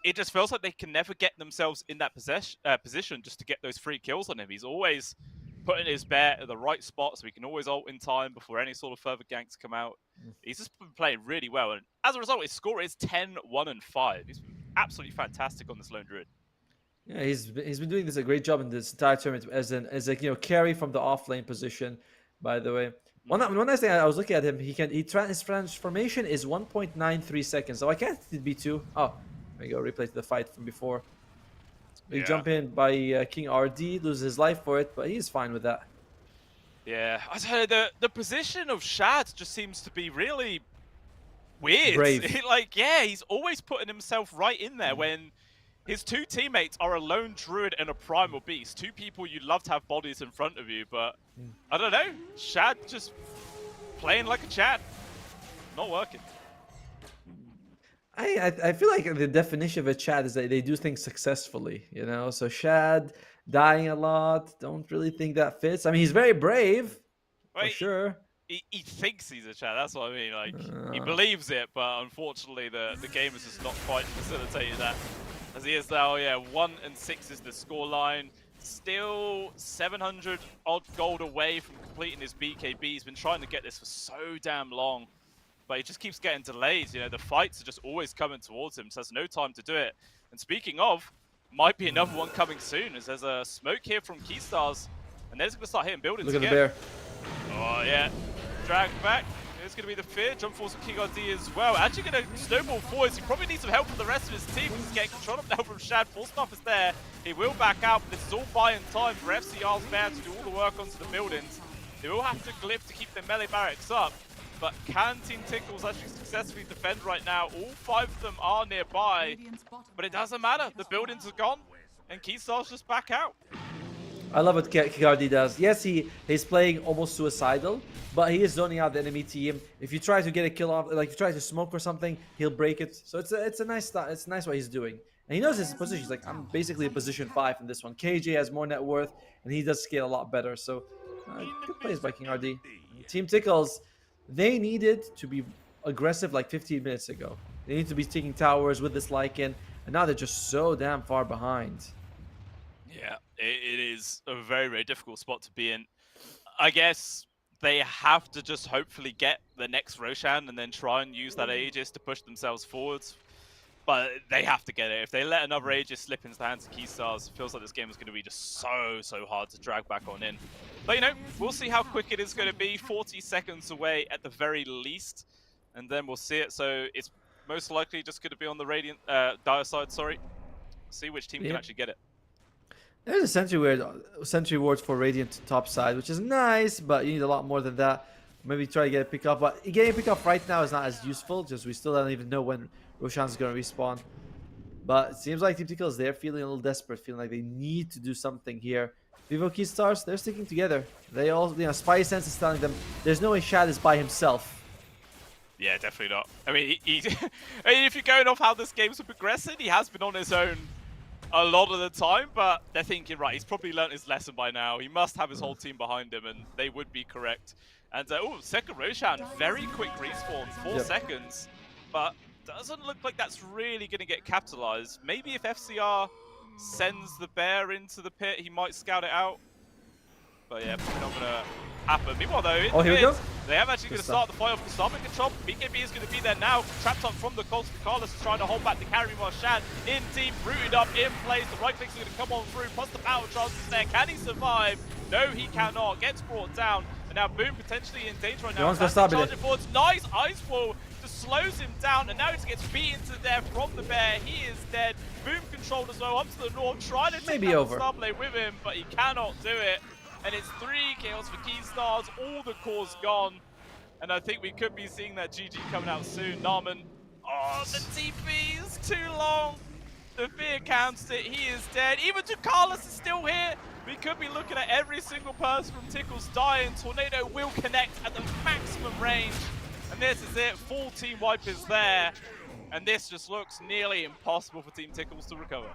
it just feels like they can never get themselves in that position just to get those 3 kills on him. He's always putting his bear at the right spot so he can always ult in time before any sort of further ganks come out. He's just been playing really well, and as a result, his score is 10, 1, and 5. He's been absolutely fantastic on this Lone Druid. Yeah, he's been doing this a great job in this entire tournament as a carry from the off lane position. By the way, one nice thing I was looking at him, his transformation is 1.93 seconds. So I can't it be 2. Oh, there you go. Replay to the fight from before. Big jump in by King RD, loses his life for it, but he's fine with that. Yeah, I tell you, the position of Shad just seems to be really weird. Brave. Like, yeah, he's always putting himself right in there when his two teammates are a lone druid and a primal beast. Two people you'd love to have bodies in front of you, but I don't know. Shad just playing like a Chad. Not working. I feel like the definition of a Chad is that they do things successfully, you know. So Shad dying a lot, don't really think that fits. I mean, he's very brave, for Right? sure. He thinks he's a Chad. That's what I mean. Like he believes it, but unfortunately the game has just not quite facilitated that. As he is now, yeah, 1-6 is the scoreline. Still 700 odd gold away from completing his BKB. He's been trying to get this for so damn long, but he just keeps getting delayed. You know, the fights are just always coming towards him, so there's no time to do it. And speaking of, might be another one coming soon, as there's a smoke here from Keystars, and they're just gonna start hitting buildings Look at again. the bear. Oh yeah, drag back. It's going to be the fear. Jump force from King RD as well. Actually going to snowball forwards. He probably needs some help from the rest of his team. He's getting control of now from Shad. Full stuff is there. He will back out, but this is all buying time for FCR's bear to do all the work onto the buildings. They will have to glyph to keep their melee barracks up, but can Team Tickles actually successfully defend right now? All 5 of them are nearby, but it doesn't matter. The buildings are gone, and Keystars just back out. I love what Kikardi does. Yes, he's playing almost suicidal, but he is zoning out the enemy team. If you try to get a kill off, like if you try to smoke or something, he'll break it. So it's a nice start. It's nice what he's doing, and he knows his position. He's like, I'm basically a position 5 in this one. KJ has more net worth, and he does scale a lot better. So good plays by King RD. Team Tickles, they needed to be aggressive like 15 minutes ago. They need to be taking towers with this Lycan, and now they're just so damn far behind. Yeah, it is a very, very difficult spot to be in. I guess they have to just hopefully get the next Roshan and then try and use that Aegis to push themselves forwards. But they have to get it. If they let another Aegis slip into the hands of Keystars, it feels like this game is going to be just so hard to drag back on in. But, you know, we'll see how quick it is going to be. 40 seconds away at the very least. And then we'll see it. So it's most likely just going to be on the Radiant Dire side, sorry. See which team can actually get it. There's a sentry ward for Radiant top side, which is nice, but you need a lot more than that. Maybe try to get a pick up, but getting a pick up right now is not as useful, just we still don't even know when Roshan's going to respawn. But it seems like Team Tickles, they're feeling a little desperate, feeling like they need to do something here. Vivo Keystars, they're sticking together. They all, you know, Spy Sense is telling them there's no way Shad is by himself. Yeah, definitely not. I mean, I mean, if you're going off how this game's progressing, he has been on his own a lot of the time, but they're thinking, right, he's probably learned his lesson by now. He must have his whole team behind him, and they would be correct. And, oh, second Roshan, very quick respawn, 4 seconds. But doesn't look like that's really going to get capitalized. Maybe if FCR sends the bear into the pit, he might scout it out. But yeah, probably not going to happen. Meanwhile, though, here we go. They have actually going to start the fight off the Starman control. BKB is going to be there now. Trapped up from the Colts. Carlos is trying to hold back the carry while Shad in deep, rooted up, in place. The right clicks are going to come on through. Plus the power charge is there. Can he survive? No, he cannot. Gets brought down. And now Boom potentially in danger right now. Charging forwards. Nice ice wall. Just slows him down. And now he gets beaten to death from the bear. He is dead. Boom controlled as well up to the north. Trying to take out the Starblade with him, but he cannot do it. And it's 3 kills for Keystars, all the cores gone. And I think we could be seeing that GG coming out soon. Narman, oh, the TP is too long. The fear counts it, he is dead. Even Carlos is still here. We could be looking at every single person from Tickles dying. Tornado will connect at the maximum range. And this is it, full team wipe is there. And this just looks nearly impossible for Team Tickles to recover.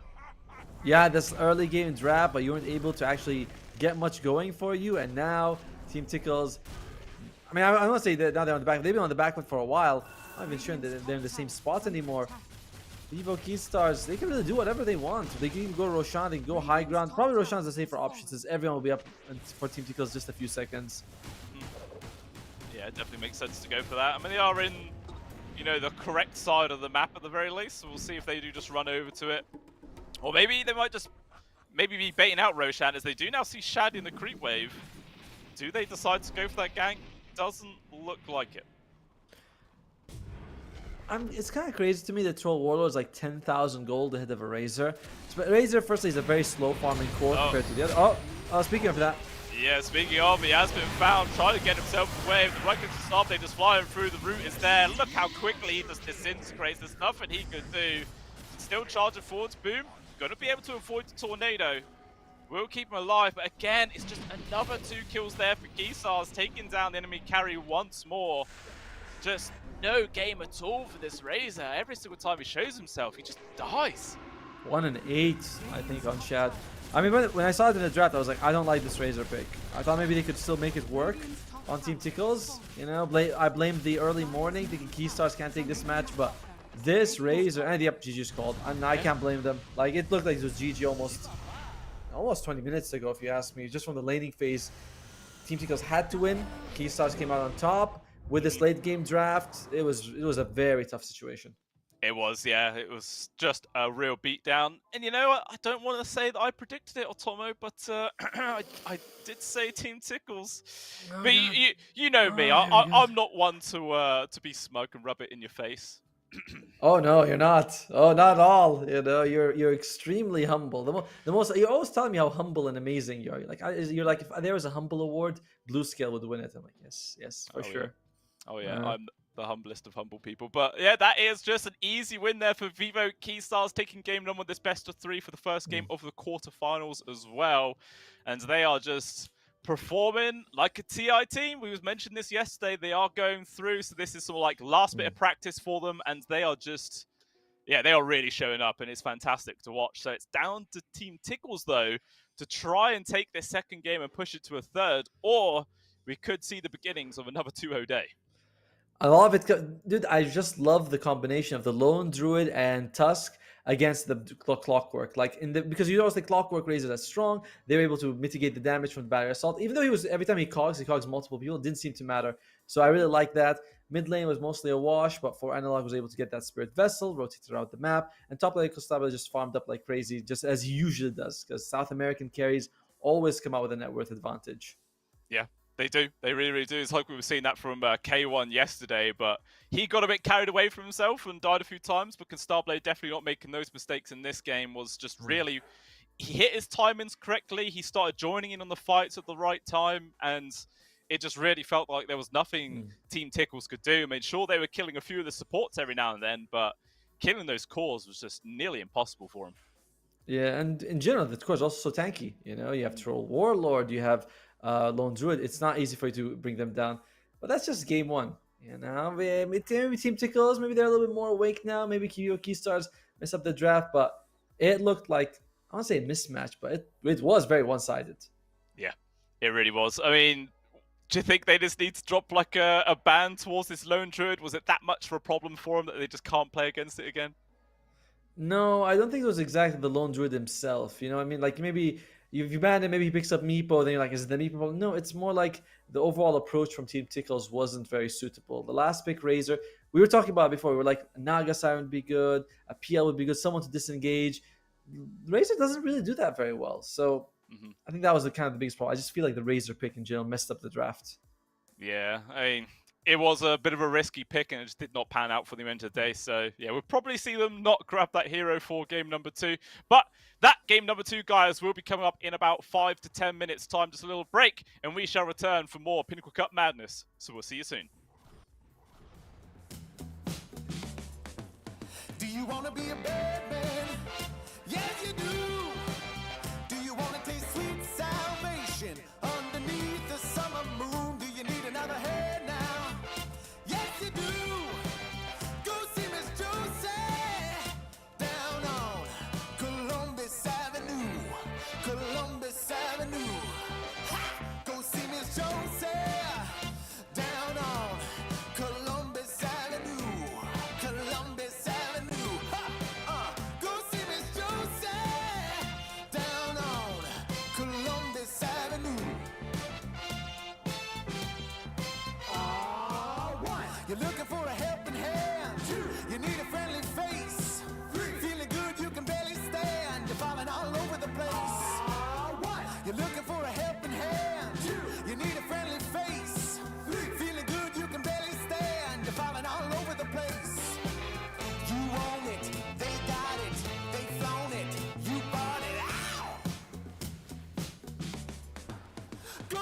Yeah, this early game draft, but you weren't able to actually get much going for you, and now Team Tickles, I mean, I won't say that now they're on the back. They've been on the back foot for a while. I'm not even sure that they're in the same spot anymore. Vivo Keystars, they can really do whatever they want. They can go Roshan, they can go high ground. Probably Roshan's the safer option since everyone will be up for Team Tickles just a few seconds. Yeah, it definitely makes sense to go for that. I mean, they are in, you know, the correct side of the map at the very least, so we'll see if they do just run over to it. Or maybe they might just be baiting out Roshan, as they do now see Shad in the creep wave. Do they decide to go for that gank? Doesn't look like it. It's kind of crazy to me that Troll Warlord is like 10,000 gold ahead of a Razor. Razor, firstly, is a very slow farming core compared to the other. Oh, speaking of that. Yeah, speaking of, he has been found trying to get himself away. The right to stop, they just flying through. The route is there. Look how quickly he just disintegrates. There's nothing he could do. Still charging forwards. Boom. Gonna be able to avoid the tornado. Will keep him alive, but again, it's just another 2 kills there for Gisars, taking down the enemy carry once more. Just no game at all for this Razor. Every single time he shows himself, he just dies. 1 and 8, I think, on Shad. I mean, when I saw it in the draft, I was like, I don't like this Razor pick. I thought maybe they could still make it work on Team Tickles. You know, I blamed the early morning, thinking Keystars can't take this match, but this Razor, and yep, GG's called. And I can't blame them. Like, it looked like it was GG almost 20 minutes ago, if you ask me. Just from the laning phase, Team Tickles had to win. Keystars came out on top. With this late game draft, it was a very tough situation. It was, yeah. It was just a real beatdown. And you know what? I don't want to say that I predicted it, Otomo, but I did say Team Tickles. Oh, but you know me. I'm not one to be smug and rub it in your face. Oh no, you're not. Oh, not at all. You know, you're extremely humble. The most you're always telling me how humble and amazing you are. You're like, if there was a humble award, BluScale would win it. I'm like, yes, for sure. Yeah. Oh yeah, I'm the humblest of humble people. But yeah, that is just an easy win there for Vivo Keystars, taking game number this best of 3 for the first game of the quarterfinals as well. And they are just performing like a TI team. We was mentioned this yesterday. They are going through, so this is sort of like last bit of practice for them, and they are just, yeah, they are really showing up, and it's fantastic to watch. So it's down to Team Tickles though to try and take this second game and push it to a third, or we could see the beginnings of another 2-0 day. I love it, dude. I just love the combination of the Lone Druid and Tusk against the Clockwork. Like because you know the Clockwork Razor that's strong, they're able to mitigate the damage from the Battery Assault. Even though every time he cogs multiple people, it didn't seem to matter. So I really like that. Mid lane was mostly a wash, but for Analog was able to get that Spirit Vessel, rotate around the map, and top lane Costaba just farmed up like crazy, just as he usually does, because South American carries always come out with a net worth advantage. Yeah. They do. They really, really do. It's like we were seeing that from K1 yesterday, but he got a bit carried away from himself and died a few times, but Constabulary definitely not making those mistakes in this game. Was just really, he hit his timings correctly. He started joining in on the fights at the right time, and it just really felt like there was nothing Team Tickles could do. I mean, sure, they were killing a few of the supports every now and then, but killing those cores was just nearly impossible for him. Yeah, and in general, the core is also so tanky. You know, you have Troll Warlord, you have Lone Druid. It's not easy for you to bring them down, but that's just game 1. You know, maybe Team Tickles, maybe they're a little bit more awake now. Maybe Keystars mess up the draft, but it looked like, I won't say a mismatch, but it was very one-sided. Yeah, it really was. I mean, do you think they just need to drop like a ban towards this Lone Druid? Was it that much of a problem for them that they just can't play against it again? No, I don't think it was exactly the Lone Druid himself. You know, I mean, like maybe if you ban him, maybe he picks up Meepo, then you're like, is it the Meepo problem? No, it's more like the overall approach from Team Tickles wasn't very suitable. The last pick, Razor, we were talking about it before. We were like, Naga Siren would be good, a PL would be good, someone to disengage. Razor doesn't really do that very well. So I think that was kind of the biggest problem. I just feel like the Razor pick in general messed up the draft. Yeah, I mean, it was a bit of a risky pick, and it just did not pan out for the end of the day. So, yeah, we'll probably see them not grab that hero for game number 2. But that game number 2, guys, will be coming up in about 5 to 10 minutes' time. Just a little break, and we shall return for more Pinnacle Cup madness. So we'll see you soon. Do you want to be a bad man? Yes, you do. Do you want to taste sweet salvation underneath the summer moon? Do you need another head now? Yes, you do. Go see Miss Josie down on Columbus Avenue. Columbus Avenue. Ha! Go see Miss Josie down on Columbus Avenue. Columbus Avenue. Ha! Go see Miss Josie down on Columbus Avenue. You're looking for a helping hand. You need a friendly face. Feeling good, you can barely stand. You're falling all over the place. You're looking for a helping hand. You need a friendly face. Feeling good, you can barely stand. You're falling all over the place. You own it, they got it, they flown it, you bought it. Ow! Go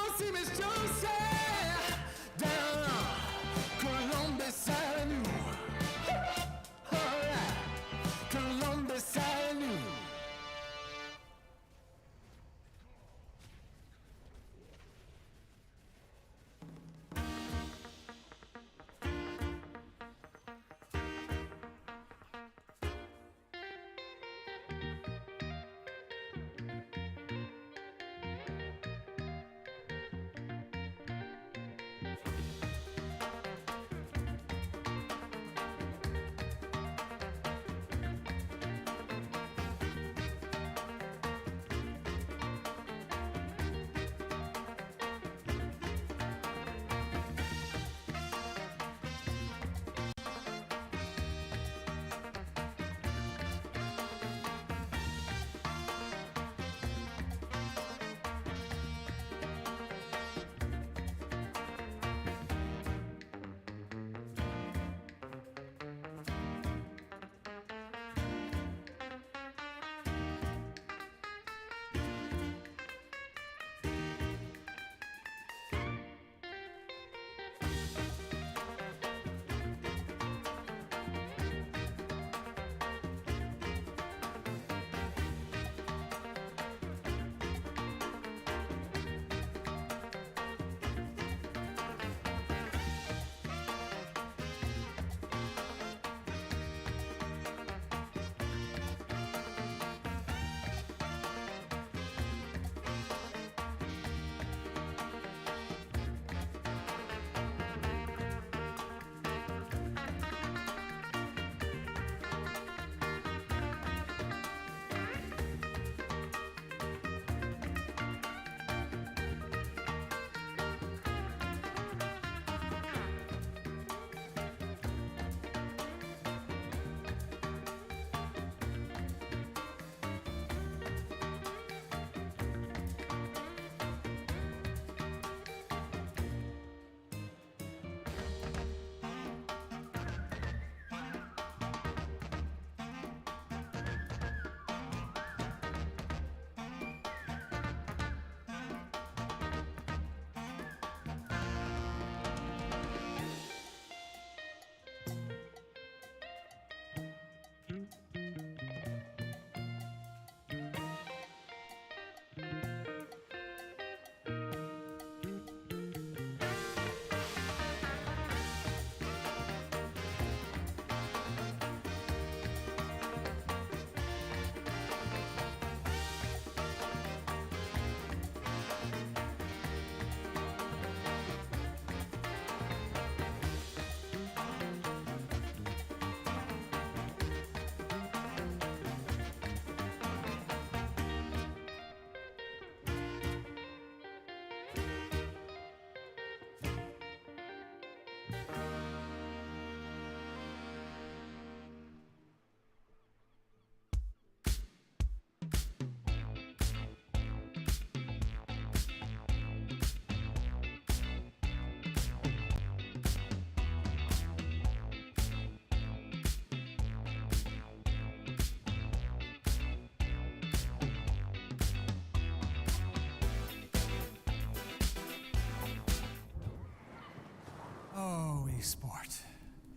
Oh, esport.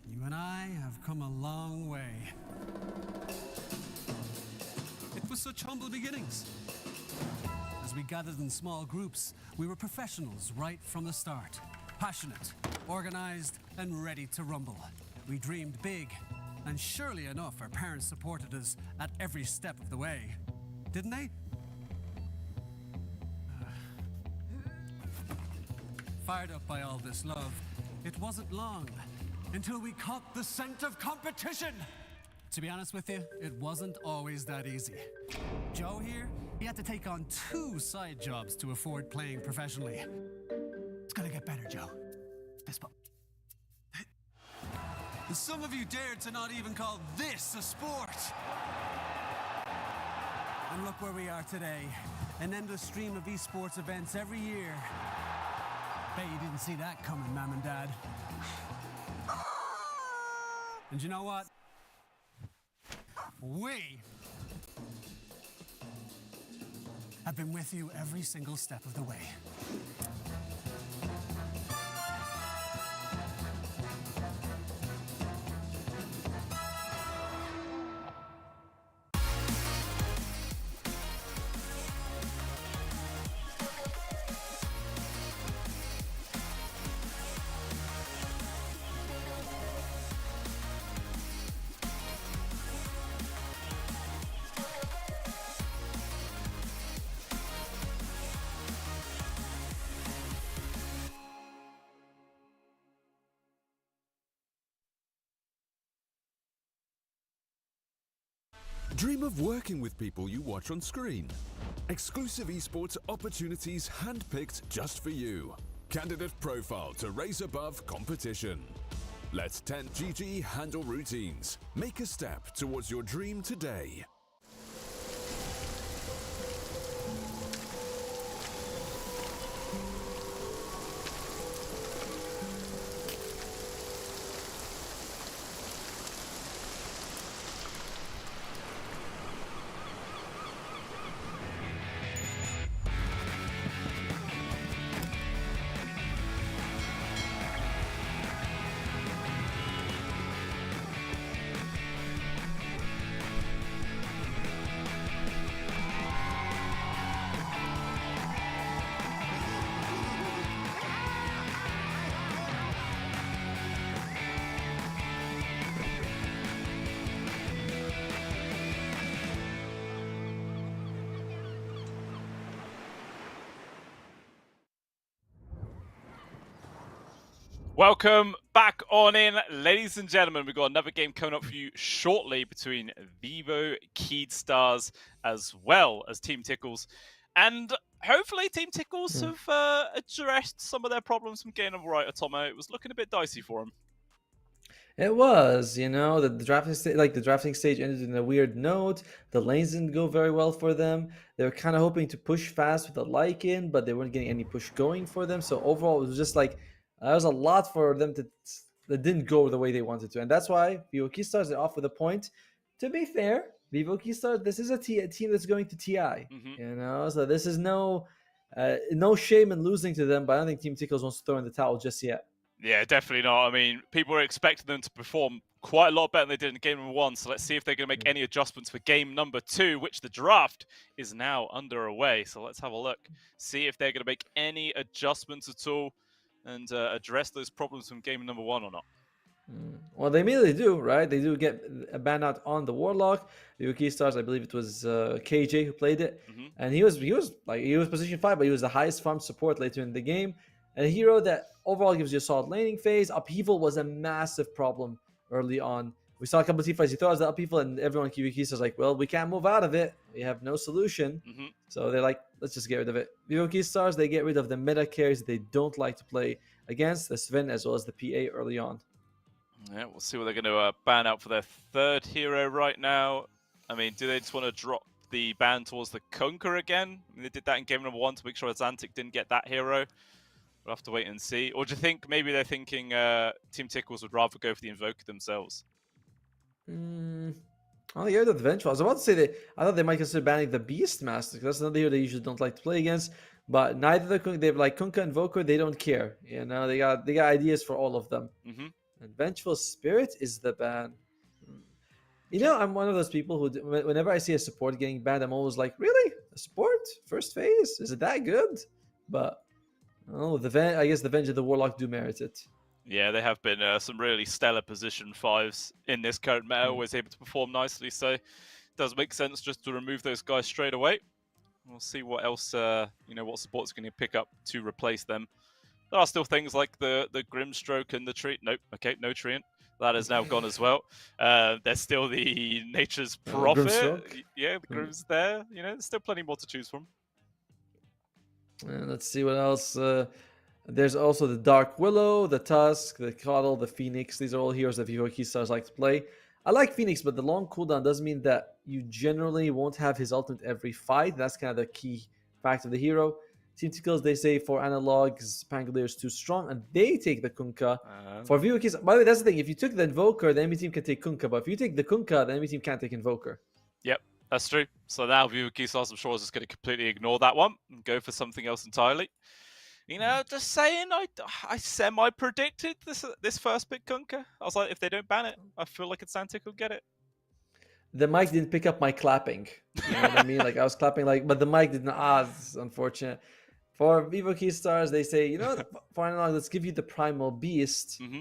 You and I have come a long way. It was such humble beginnings. As we gathered in small groups, we were professionals right from the start. Passionate, organized, and ready to rumble. We dreamed big, and surely enough, our parents supported us at every step of the way. Didn't they? Fired up by all this love, it wasn't long until we caught the scent of competition. To be honest with you, it wasn't always that easy. Joe here, he had to take on 2 side jobs to afford playing professionally. It's gonna get better, Joe. Fist bump. Some of you dared to not even call this a sport. And look where we are today. An endless stream of esports events every year. Bet you didn't see that coming, Mom and Dad. And you know what? We have been with you every single step of the way. Dream of working with people you watch on screen. Exclusive esports opportunities handpicked just for you. Candidate profile to raise above competition. Let 10GG handle routines. Make a step towards your dream today. Welcome back on in, ladies and gentlemen. We've got another game coming up for you shortly between Vivo Keydstars as well as Team Tickles. And hopefully Team Tickles have addressed some of their problems from getting them right, Otomo. It was looking a bit dicey for them. It was, the drafting stage, the drafting stage ended in a weird note. The lanes didn't go very well for them. They were kind of hoping to push fast with the Lycan, but they weren't getting any push going for them. So overall, it was just like there was a lot for them that didn't go the way they wanted to, and that's why Vivo Keystars are off with a point. To be fair, Vivo Keystars, this is a team that's going to TI, so this is no shame in losing to them. But I don't think Team Tickles wants to throw in the towel just yet. Yeah, definitely not. I mean, people were expecting them to perform quite a lot better than they did in game number 1. So let's see if they're going to make any adjustments for game number 2, which the draft is now underway. So let's have a look, see if they're going to make any adjustments at all and address those problems from game number 1 or not. Well, they immediately do, right? They do get a ban out on the Warlock. The Keystars, I believe it was KJ who played it, and he was position 5, but he was the highest farm support later in the game. And a hero that overall gives you a solid laning phase. Upheaval was a massive problem early on. We saw a couple of teamfights. He throws the upheaval, and everyone in Keystars like, well, we can't move out of it. We have no solution. So they're like, let's just get rid of it. Vivo Keystars, they get rid of the meta carries that they don't like to play against, the Sven as well as the PA early on. Yeah, we'll see what they're going to ban out for their 3rd hero right now. I mean, do they just want to drop the ban towards the Conqueror again? I mean, they did that in game number 1 to make sure Azantic didn't get that hero. We'll have to wait and see. Or do you think maybe they're thinking Team Tickles would rather go for the Invoker themselves? Oh, yeah, the Vengeful. I was about to say that I thought they might consider banning the Beastmaster, because that's another hero they usually don't like to play against. But neither they have like Kunkka and Voker, they don't care. You know, they got ideas for all of them. Hmm. And Vengeful Spirit is the ban. Hmm. You know, I'm one of those people who, whenever I see a support getting banned, I'm always like, really? A support? First phase? Is it that good? But, oh, I guess the Venge of the Warlock do merit it. Yeah, they have been some really stellar position 5s in this current meta, Mm. always able to perform nicely. So it does make sense just to remove those guys straight away. We'll see what else, what support's going to pick up to replace them. There are still things like the Grimstroke and the Treant. Nope, okay, no Treant. That is now gone as well. There's still the Nature's Prophet. Grimstroke? Yeah, the Grim's there. You know, there's still plenty more to choose from. And let's see what else. There's also the Dark Willow, the Tusk, the Coddle, the Phoenix. These are all heroes that Vivo Keystars like to play. I like Phoenix, but the long cooldown does mean that you generally won't have his ultimate every fight. That's kind of the key fact of the hero. Team Tickles, they say for analogs, Pangolier is too strong, and they take the Kunkka. For Vivo Keystars, by the way, that's the thing. If you took the Invoker, the enemy team can take Kunkka. But if you take the Kunkka, the enemy team can't take Invoker. Yep, that's true. So now Viewer Keystars, I'm sure, is just going to completely ignore that one and go for something else entirely. You know, just saying, I semi-predicted this first pick Kunkka. I was like, if they don't ban it, I feel like Santic will get it. The mic didn't pick up my clapping. You know what I mean? Like, I was clapping, but the mic didn't. It's unfortunate. For Vivo Keystars, they say, you know, for analog, let's give you the Primal Beast. Mm-hmm.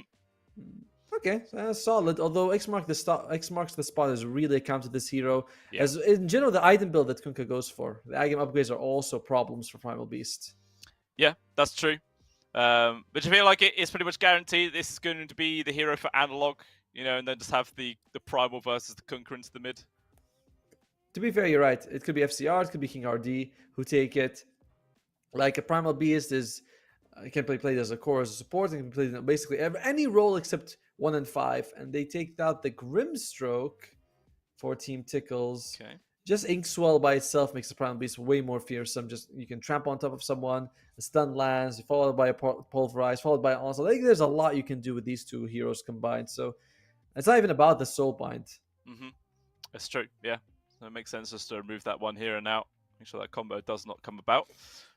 Okay, solid. Although X marks the spot is really a counter to this hero. Yeah. As in general, the item build that Kunkka goes for, the item upgrades are also problems for Primal Beast. Yeah, that's true. But I feel like it's pretty much guaranteed this is going to be the hero for analog, you know, and then just have the Primal versus the Kunkka into the mid. To be fair, you're right. It could be FCR, it could be King RD who take it. Like a Primal Beast is, it can be played as a core, as a support, and can be played in basically any role except 1 and 5. And they take out the Grimstroke for Team Tickles. Okay. Just Inkswell by itself makes the Primal Beast way more fearsome. Just you can trample on top of someone, a stun lands, followed by a pulverize, followed by an onslaught. I think there's a lot you can do with these two heroes combined. So it's not even about the Soulbind. Mm-hmm. That's true. Yeah, so it makes sense just to remove that one here and now. Make sure that combo does not come about.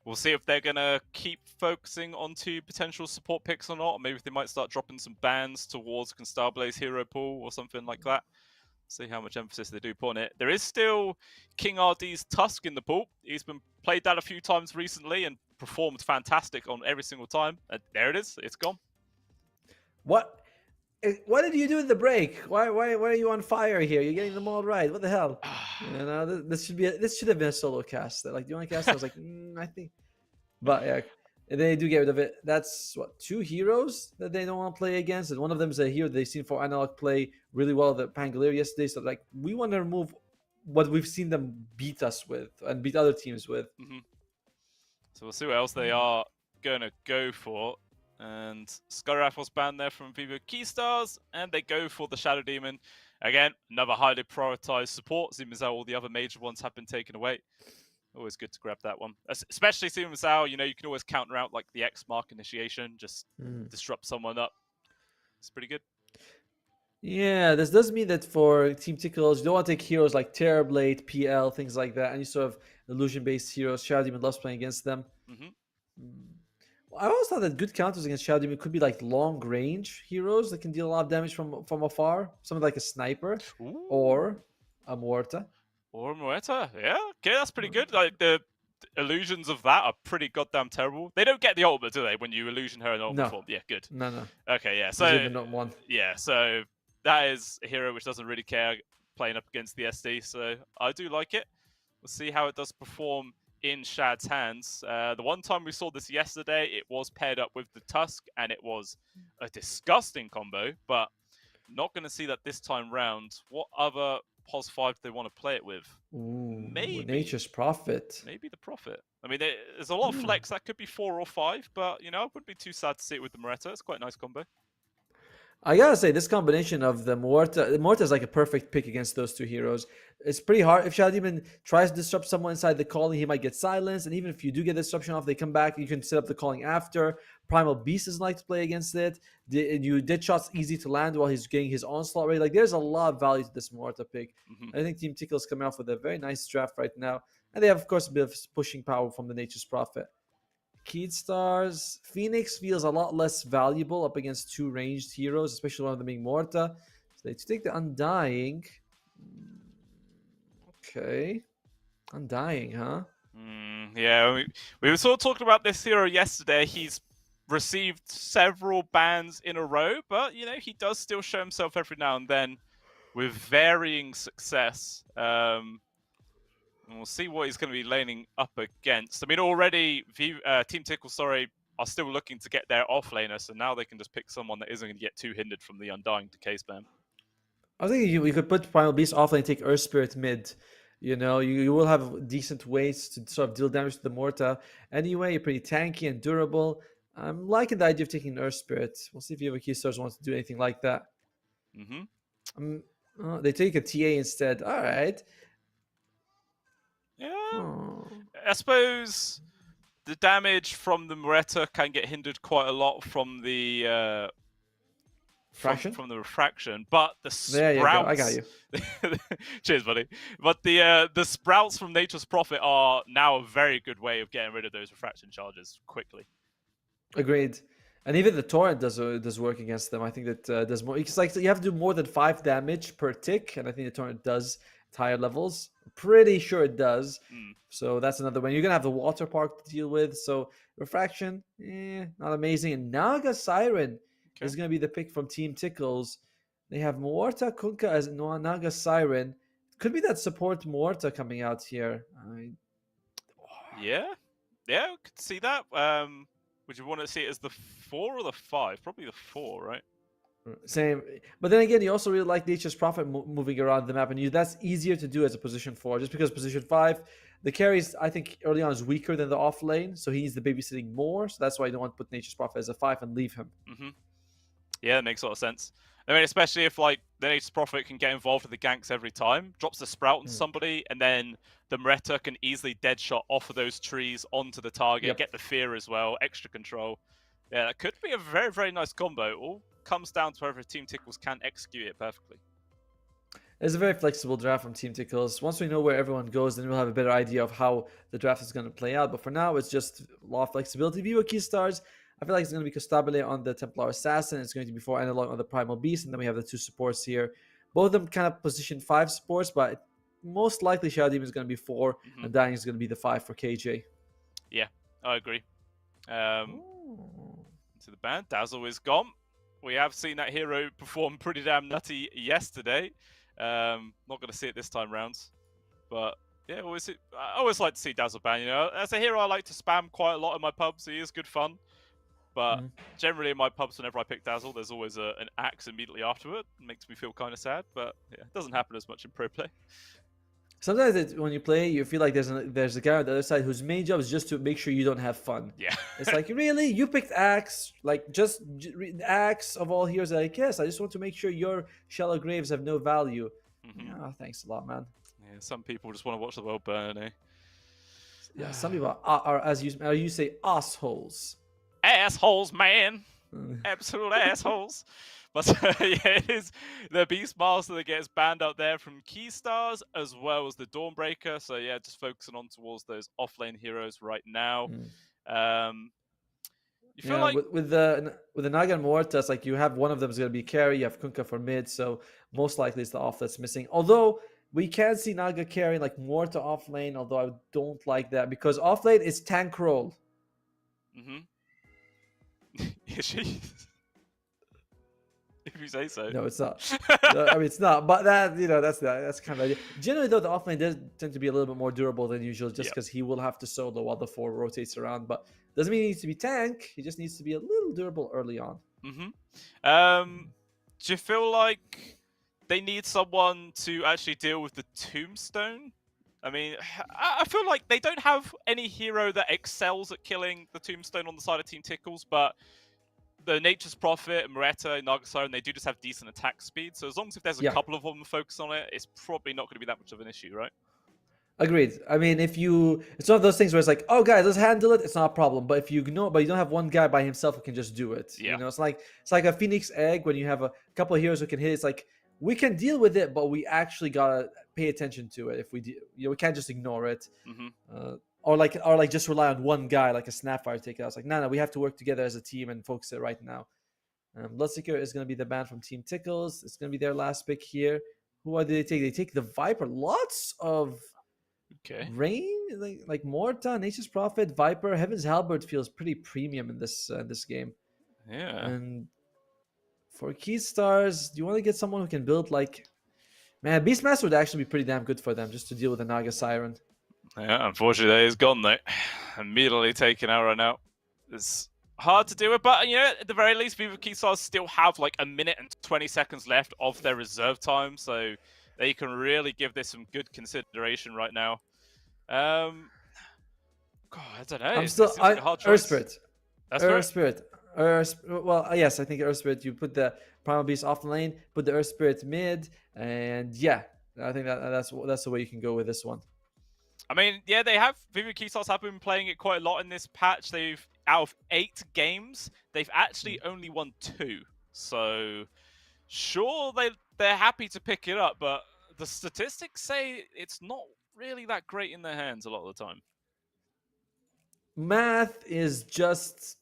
We'll see if they're gonna keep focusing onto potential support picks or not. Or maybe if they might start dropping some bans towards Constable's hero pool or something like that. See how much emphasis they do put on it. There is still King RD's Tusk in the pool. He's been played that a few times recently and performed fantastic on every single time. There it is. It's gone. What did you do in the break? Why are you on fire here? You're getting them all right. What the hell? You know, this should have been a solo cast. Like the only cast I was like, I think. But yeah, they do get rid of it. That's what, 2 heroes that they don't want to play against, and one of them is a hero they've seen for analog play really well, the Pangolier yesterday. So like, we want to remove what we've seen them beat us with and beat other teams with. Mm-hmm. So we'll see what else they are gonna go for. And Skyraf was banned there from Vivo Keystars, and they go for the Shadow Demon. Again, another highly prioritized support, seeing as how all the other major ones have been taken away. Always good to grab that one. Especially seeing as how, you know, you can always counter out like the X mark initiation, just disrupt someone up. It's pretty good. Yeah, this does mean that for Team Tickles, you don't want to take heroes like Terrorblade, PL, things like that, and you sort of illusion-based heroes. Shadow Demon loves playing against them. I always thought that good counters against Shadow Demon could be like long-range heroes that can deal a lot of damage from afar. Something like a Sniper. Ooh. Or a Muerta. Or Muerta, yeah. Okay, that's pretty good. Like, the illusions of that are pretty goddamn terrible. They don't get the ultimate, do they, when you illusion her in ultimate form? Yeah, good. No. Okay, yeah. So, even not one. Yeah, so that is a hero which doesn't really care playing up against the SD, so I do like it. We'll see how it does perform in Shad's hands. The one time we saw this yesterday, it was paired up with the Tusk, and it was a disgusting combo, but not going to see that this time round. What other POS 5 do they want to play it with? Ooh, Maybe Nature's Prophet. Maybe the Prophet. I mean, there's a lot of flex. That could be 4 or 5, but, you know, I wouldn't be too sad to see it with the Moretta. It's quite a nice combo. I gotta say, this combination of the Morta is like a perfect pick against those two heroes. It's pretty hard. If Shalademon tries to disrupt someone inside the calling, he might get silenced. And even if you do get disruption off, they come back. You can set up the calling after. Primal Beast doesn't like to play against it. You did shots easy to land while he's getting his onslaught ready. Like, there's a lot of value to this Morta pick. I think Team Tickles coming off with a very nice draft right now. And they have, of course, a bit of pushing power from the Nature's Prophet. Keyed Stars. Phoenix feels a lot less valuable up against two ranged heroes, especially one of them being Morta. So they take the Undying. Okay. Undying, huh? Yeah, we were sort of talking about this hero yesterday. He's received several bans in a row, but, you know, he does still show himself every now and then with varying success. And we'll see what he's going to be laning up against. I mean, already Team Tickles, are still looking to get their offlaner, so now they can just pick someone that isn't going to get too hindered from the Undying Decay spam. I was thinking you could put Primal Beast offlane and take Earth Spirit mid. You know, you will have decent ways to sort of deal damage to the Morta. Anyway, you're pretty tanky and durable. I'm liking the idea of taking Earth Spirit. We'll see if Vivo Keystars wants to do anything like that. They take a TA instead. All right. Yeah. I suppose the damage from the Moretta can get hindered quite a lot from the Fraction? from the refraction, but the sprouts. There you go. I got you. Cheers, buddy. But the sprouts from Nature's Prophet are now a very good way of getting rid of those refraction charges quickly. Agreed. And even the torrent does work against them. I think that does more. It's like you have to do more than 5 damage per tick, and I think the torrent does at higher levels. Pretty sure it does. So that's another one. You're gonna have the water park to deal with. So refraction, not amazing. And Naga Siren is gonna be the pick from Team Tickles. They have Morta Kunkka as Naga Siren. Could be that support Morta coming out here. Yeah, I could see that. Would you want to see it as the 4 or the 5? Probably the 4, right? Same, but then again, you also really like Nature's Prophet moving around the map, and that's easier to do as a position 4, just because position 5, the carries I think early on is weaker than the off lane, so he needs the babysitting more. So that's why you don't want to put Nature's Prophet as a 5 and leave him. Yeah, that makes a lot of sense. I mean, especially if like the Nature's Prophet can get involved with the ganks every time, drops the sprout on somebody, and then the Moretta can easily deadshot off of those trees onto the target, get the fear as well, extra control. Yeah, that could be a very, very nice combo. It all comes down to whether Team Tickles can execute it perfectly. It's a very flexible draft from Team Tickles. Once we know where everyone goes, then we'll have a better idea of how the draft is going to play out. But for now, it's just a lot of flexibility. Vivo Keystars, I feel like it's going to be Costabile on the Templar Assassin. It's going to be 4 Analog on the Primal Beast. And then we have the 2 supports here. Both of them kind of position 5 supports, but most likely Shadow Demon is going to be 4 and Dying is going to be the 5 for KJ. Yeah, I agree. To the ban, Dazzle is gone. We have seen that hero perform pretty damn nutty yesterday. Not going to see it this time round. But yeah, I always like to see Dazzle ban. You know, as a hero, I like to spam quite a lot in my pubs. He is good fun. But generally in my pubs, whenever I pick Dazzle, there's always an axe immediately afterward. It makes me feel kind of sad, but yeah, it doesn't happen as much in pro play. Sometimes when you play, you feel like there's a guy on the other side whose main job is just to make sure you don't have fun. Yeah. It's like, really? You picked Axe? Like, just Axe of all heroes? Like, yes, I just want to make sure your shallow graves have no value. Oh, thanks a lot, man. Yeah, some people just want to watch the world burn, eh? Yeah, some people are as you say, assholes. Assholes, man. Absolute assholes. But yeah, it is the Beastmaster that gets banned out there from Keystars, as well as the Dawnbreaker. So yeah, just focusing on towards those offlane heroes right now. You feel like with the Naga and Morta, it's like you have one of them is going to be carry, you have Kunkka for mid, so most likely it's the off that's missing. Although we can see Naga carrying like Morta off lane, although I don't like that because off lane is tank roll. Is she? If you say so. No, it's not. I mean, it's not. But that, that's kind of idea. Generally, though, the offlane does tend to be a little bit more durable than usual, just because he will have to solo while the 4 rotates around. But doesn't mean he needs to be tank. He just needs to be a little durable early on. Do you feel like they need someone to actually deal with the tombstone? I mean, I feel like they don't have any hero that excels at killing the tombstone on the side of Team Tickles, but the Nature's Prophet, Mureta, Nagasara, and they do just have decent attack speed. So as long as if there's a Yeah. couple of them focus on it, it's probably not going to be that much of an issue, right? Agreed. I mean, it's one of those things where it's like, oh, guys, let's handle it. It's not a problem. But if you but you don't have one guy by himself who can just do it. Yeah. It's like a Phoenix Egg when you have a couple of heroes who can hit. It's like we can deal with it, but we actually gotta pay attention to it. If we do, we can't just ignore it, or like just rely on one guy like a Snapfire takeout. It's like no, we have to work together as a team and focus it right now. Bloodseeker is going to be the ban from Team Tickles. It's going to be their last pick here. Who do they take? They take the Viper. Lots of Rain, like Morta, Nature's Prophet, Viper, Heaven's Halberd feels pretty premium in this game. Yeah. And for Keystars, do you want to get someone who can build man, Beastmaster would actually be pretty damn good for them just to deal with the Naga Siren. Yeah, unfortunately, he's gone though. Immediately taken out right now. It's hard to do it, but at the very least, Viva Keystars still have like a minute and 20 seconds left of their reserve time, so they can really give this some good consideration right now. God, I don't know. I'm still like a hard choice. Earth Spirit. That's Earth Spirit. Well, yes, I think Earth Spirit. You put the Primal Beast off the lane, put the Earth Spirit mid, and yeah, I think that's the way you can go with this one. I mean, yeah, they have. Viva Keystars have been playing it quite a lot in this patch. They've out of 8 games, they've actually only won 2. So sure, they're happy to pick it up, but the statistics say it's not really that great in their hands a lot of the time. Math is just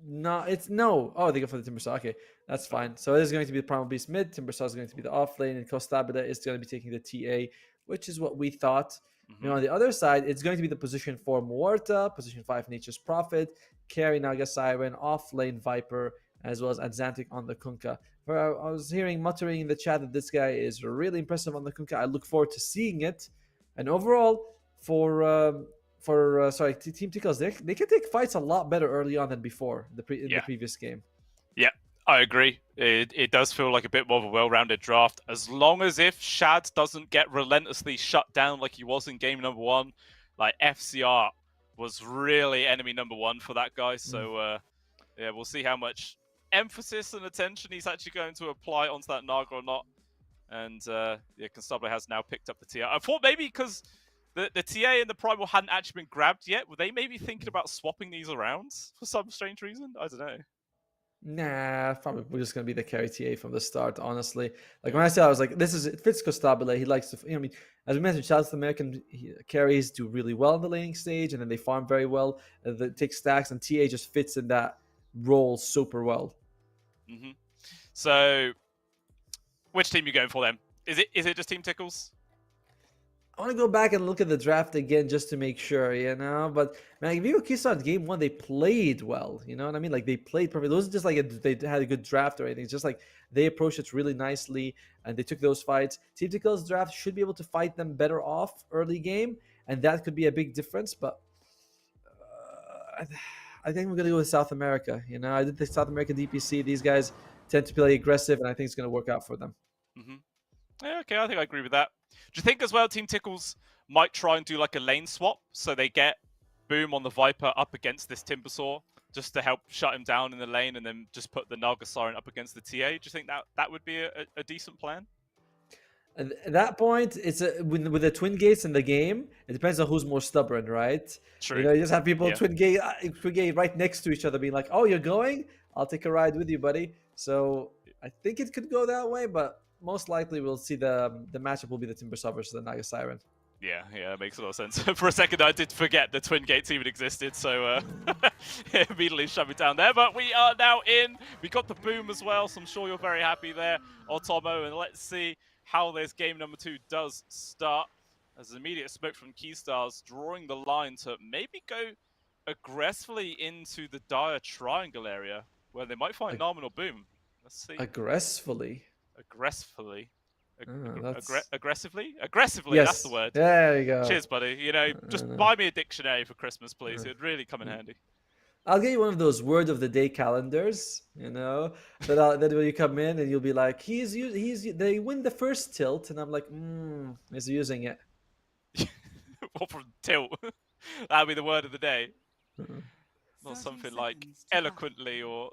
not. It's no. Oh, they go for the Timbersaw. Okay, that's fine. So it is going to be the Primal Beast mid. Timbersaw is going to be the off lane, and Costabile is going to be taking the TA, which is what we thought. On the other side, it's going to be the position 4 Muerta, position 5 Nature's Prophet, carry Naga Siren, off lane Viper, as well as Adxantic on the Kunkka. I was hearing muttering in the chat that this guy is really impressive on the Kunkka. I look forward to seeing it. And overall, for Team Tickles, they can take fights a lot better early on than before in the previous game. Yeah, I agree. It does feel like a bit more of a well-rounded draft. As long as if Shad doesn't get relentlessly shut down like he was in game number 1, like FCR was really enemy number 1 for that guy. So yeah, we'll see how much emphasis and attention he's actually going to apply onto that Naga or not. And Constabler has now picked up the TA. I thought maybe because the TA and the Primal hadn't actually been grabbed yet, were they maybe thinking about swapping these around for some strange reason? I don't know. Nah, probably we're just gonna be the carry TA from the start. Honestly, like when I said, I was like, it fits Costabile. He likes to, I mean, as we mentioned, South American carries do really well in the laning stage, and then they farm very well. They take stacks, and TA just fits in that role super well. So, which team are you going for then? Is it just Team Tickles? I want to go back and look at the draft again just to make sure, But man, Vivo Keystars game 1, they played well. You know what I mean? Like they played perfect. It wasn't just like they had a good draft or anything. It's just like they approached it really nicely and they took those fights. Team Tickles draft should be able to fight them better off early game, and that could be a big difference. But I think we're gonna go with South America. I did the South American DPC. These guys tend to play aggressive, and I think it's gonna work out for them. Yeah, okay, I think I agree with that. Do you think as well Team Tickles might try and do like a lane swap so they get Boom on the Viper up against this Timbersaw just to help shut him down in the lane and then just put the Naga Siren up against the TA? Do you think that would be a decent plan? At that point, it's with the twin gates in the game, it depends on who's more stubborn, right? True. You just have people twin gate right next to each other being like, oh, you're going? I'll take a ride with you, buddy. So I think it could go that way, but most likely we'll see the matchup will be the Timbersaw versus the Naga Siren. Yeah, it makes a lot of sense. For a second, I did forget the Twin Gates even existed, so immediately shut me down there. But we are now in. We got the Boom as well, so I'm sure you're very happy there, Otomo. And let's see how this game number 2 does start. As an immediate smoke from Keystars, drawing the line to maybe go aggressively into the dire triangle area, where they might find Narman or Boom. Let's see. Aggressively? Aggressively? Yes. That's the word. There you go. Cheers, buddy. Just buy me a dictionary for Christmas, please. It'd really come in handy. I'll get you one of those word of the day calendars, that when you come in and you'll be like, they win the first tilt, and I'm like, he's using it. What from tilt? That'd be the word of the day. Not something like eloquently or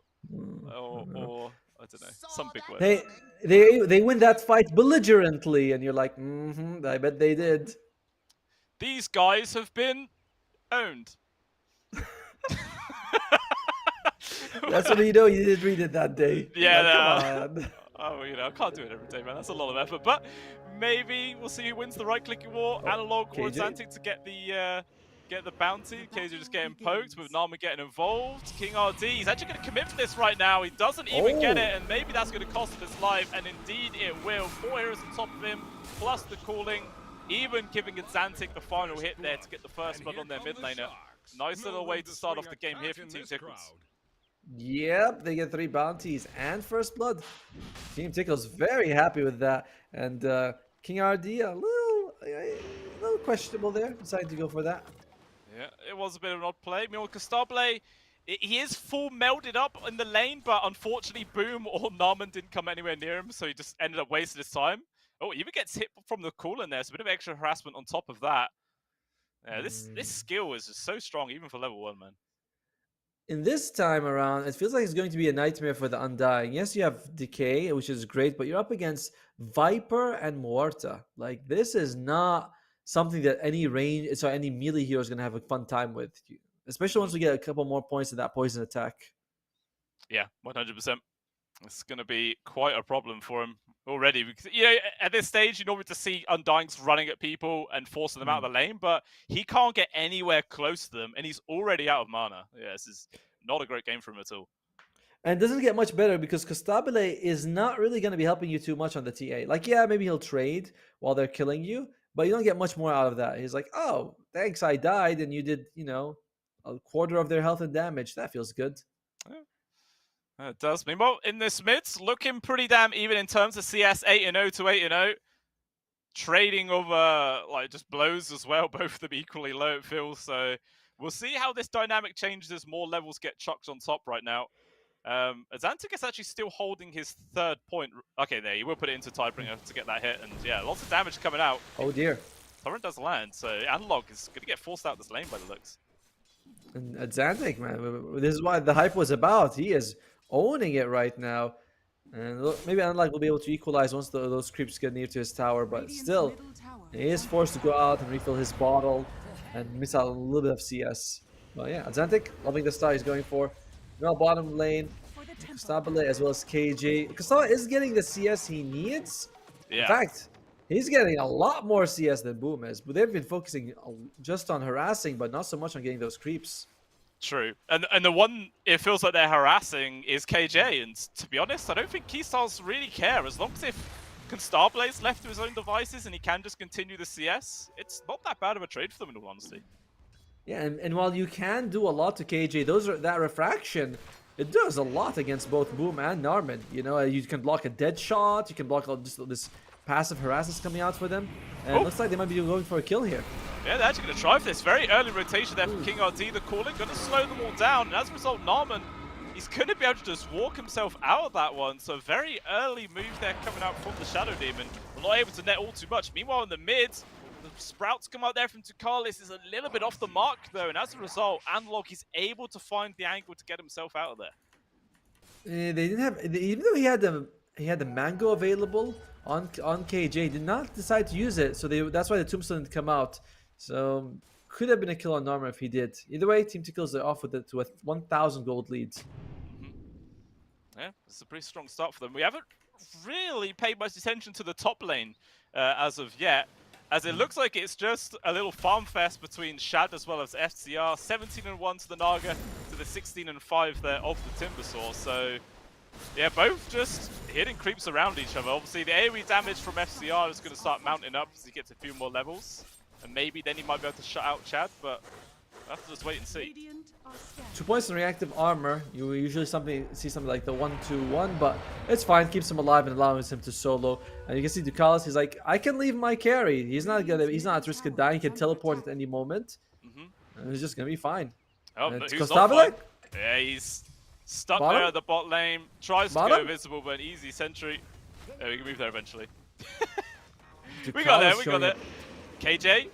or I don't know, some big word. They win that fight belligerently, and you're like, I bet they did. These guys have been owned. That's when you know you didn't read it that day. Yeah, Like, come on. Oh, I can't do it every day, man. That's a lot of effort. But maybe we'll see who wins the right-clicking war, Analog or KJ. Atlantic to get the bounty. KJ just getting poked with Nama getting involved. King RD, he's actually going to commit for this right now. He doesn't even get it, and maybe that's going to cost him his life. And indeed, it will. 4 heroes on top of him, plus the calling, even giving Atlantic the final hit there to get the first blood on their mid laner. Nice little way to start off the game here from Team Tickles. Yep, they get 3 bounties and first blood. Team Tickles very happy with that, and King RD a little questionable there, decided to go for that. Yeah, it was a bit of an odd play. Meanwhile, Costable, he is full melded up in the lane, but unfortunately, Boom or Narman didn't come anywhere near him, so he just ended up wasting his time. Oh, he even gets hit from the cool in there, so a bit of extra harassment on top of that. Yeah, this skill is just so strong, even for level 1, man. In this time around, it feels like it's going to be a nightmare for the Undying. Yes, you have Decay, which is great, but you're up against Viper and Muerta. Like, this is not something that any melee hero is going to have a fun time with. Especially once we get a couple more points in that poison attack. Yeah, 100%. It's going to be quite a problem for him already. Because, you know, at this stage, you normally just see Undyings running at people and forcing them out of the lane, but he can't get anywhere close to them, and he's already out of mana. Yeah, this is not a great game for him at all. And it doesn't get much better because Costabile is not really going to be helping you too much on the TA. Like, yeah, maybe he'll trade while they're killing you, but you don't get much more out of that. He's like, oh, thanks, I died, and you did, a quarter of their health and damage. That feels good. Yeah. It does. Meanwhile, in this mid, looking pretty damn even in terms of CS 8-0 to 8-0. Trading over, just blows as well. Both of them equally low, it feels. So we'll see how this dynamic changes as more levels get chucked on top right now. Azantic is actually still holding his 3rd point. Okay, there, he will put it into Tidebringer to get that hit. And yeah, lots of damage coming out. Oh, dear. Torrent does land, so Analog is going to get forced out this lane by the looks. And Azantic, man, this is what the hype was about. He is owning it right now. And maybe Unlike will be able to equalize once those creeps get near to his tower, but still, he is forced to go out and refill his bottle and miss out on a little bit of CS. But yeah, Azantic, loving the start he's going for. Well, bottom lane, Costabile as well as KJ. Costabile is getting the CS he needs. Yeah. In fact, he's getting a lot more CS than Boom is, but they've been focusing just on harassing, but not so much on getting those creeps. True. And the one it feels like they're harassing is KJ, and to be honest, I don't think Keystars really care. As long as if Constabile is left to his own devices and he can just continue the CS, it's not that bad of a trade for them in all honesty. Yeah, and while you can do a lot to KJ, that refraction, it does a lot against both Boom and Narman. You know, you can block a dead shot, you can block all this passive harassers coming out for them, and it looks like they might be going for a kill here. Yeah, they're actually going to try for this. Very early rotation there from King RD. The calling going to slow them all down. And as a result, Narman, he's going to be able to just walk himself out of that one. So very early move there coming out from the Shadow Demon. Not able to net all too much. Meanwhile, in the mid, the sprouts come out there from Tukalis is a little bit off the mark, though. And as a result, Analog is able to find the angle to get himself out of there. They didn't have, even though he had the mango available on KJ, did not decide to use it. So that's why the tombstone didn't come out. So could have been a kill on Narmer if he did. Either way, Team Tickles are off with it to a 1,000 gold lead. Yeah, it's a pretty strong start for them. We haven't really paid much attention to the top lane as of yet, as it looks like it's just a little farm fest between Shad as well as FCR. 17-1 to the Naga, to the 16-5 there of the Timbersaw. So yeah, both just hitting creeps around each other. Obviously, the AoE damage from FCR is going to start mounting up as he gets a few more levels. And maybe then he might be able to shut out Chad, but we'll have to just wait and see. 2 points in reactive armor. You usually see something like the 1-2-1, but it's fine. Keeps him alive and allows him to solo. And you can see Ducalis, he's like, I can leave my carry. He's not at risk of dying. He can teleport at any moment. And he's just gonna be fine. Oh, but he's not fine. Yeah, he's stuck there at the bot lane. Tries to go visible, but an easy sentry. Yeah, we can move there eventually. we got there. KJ,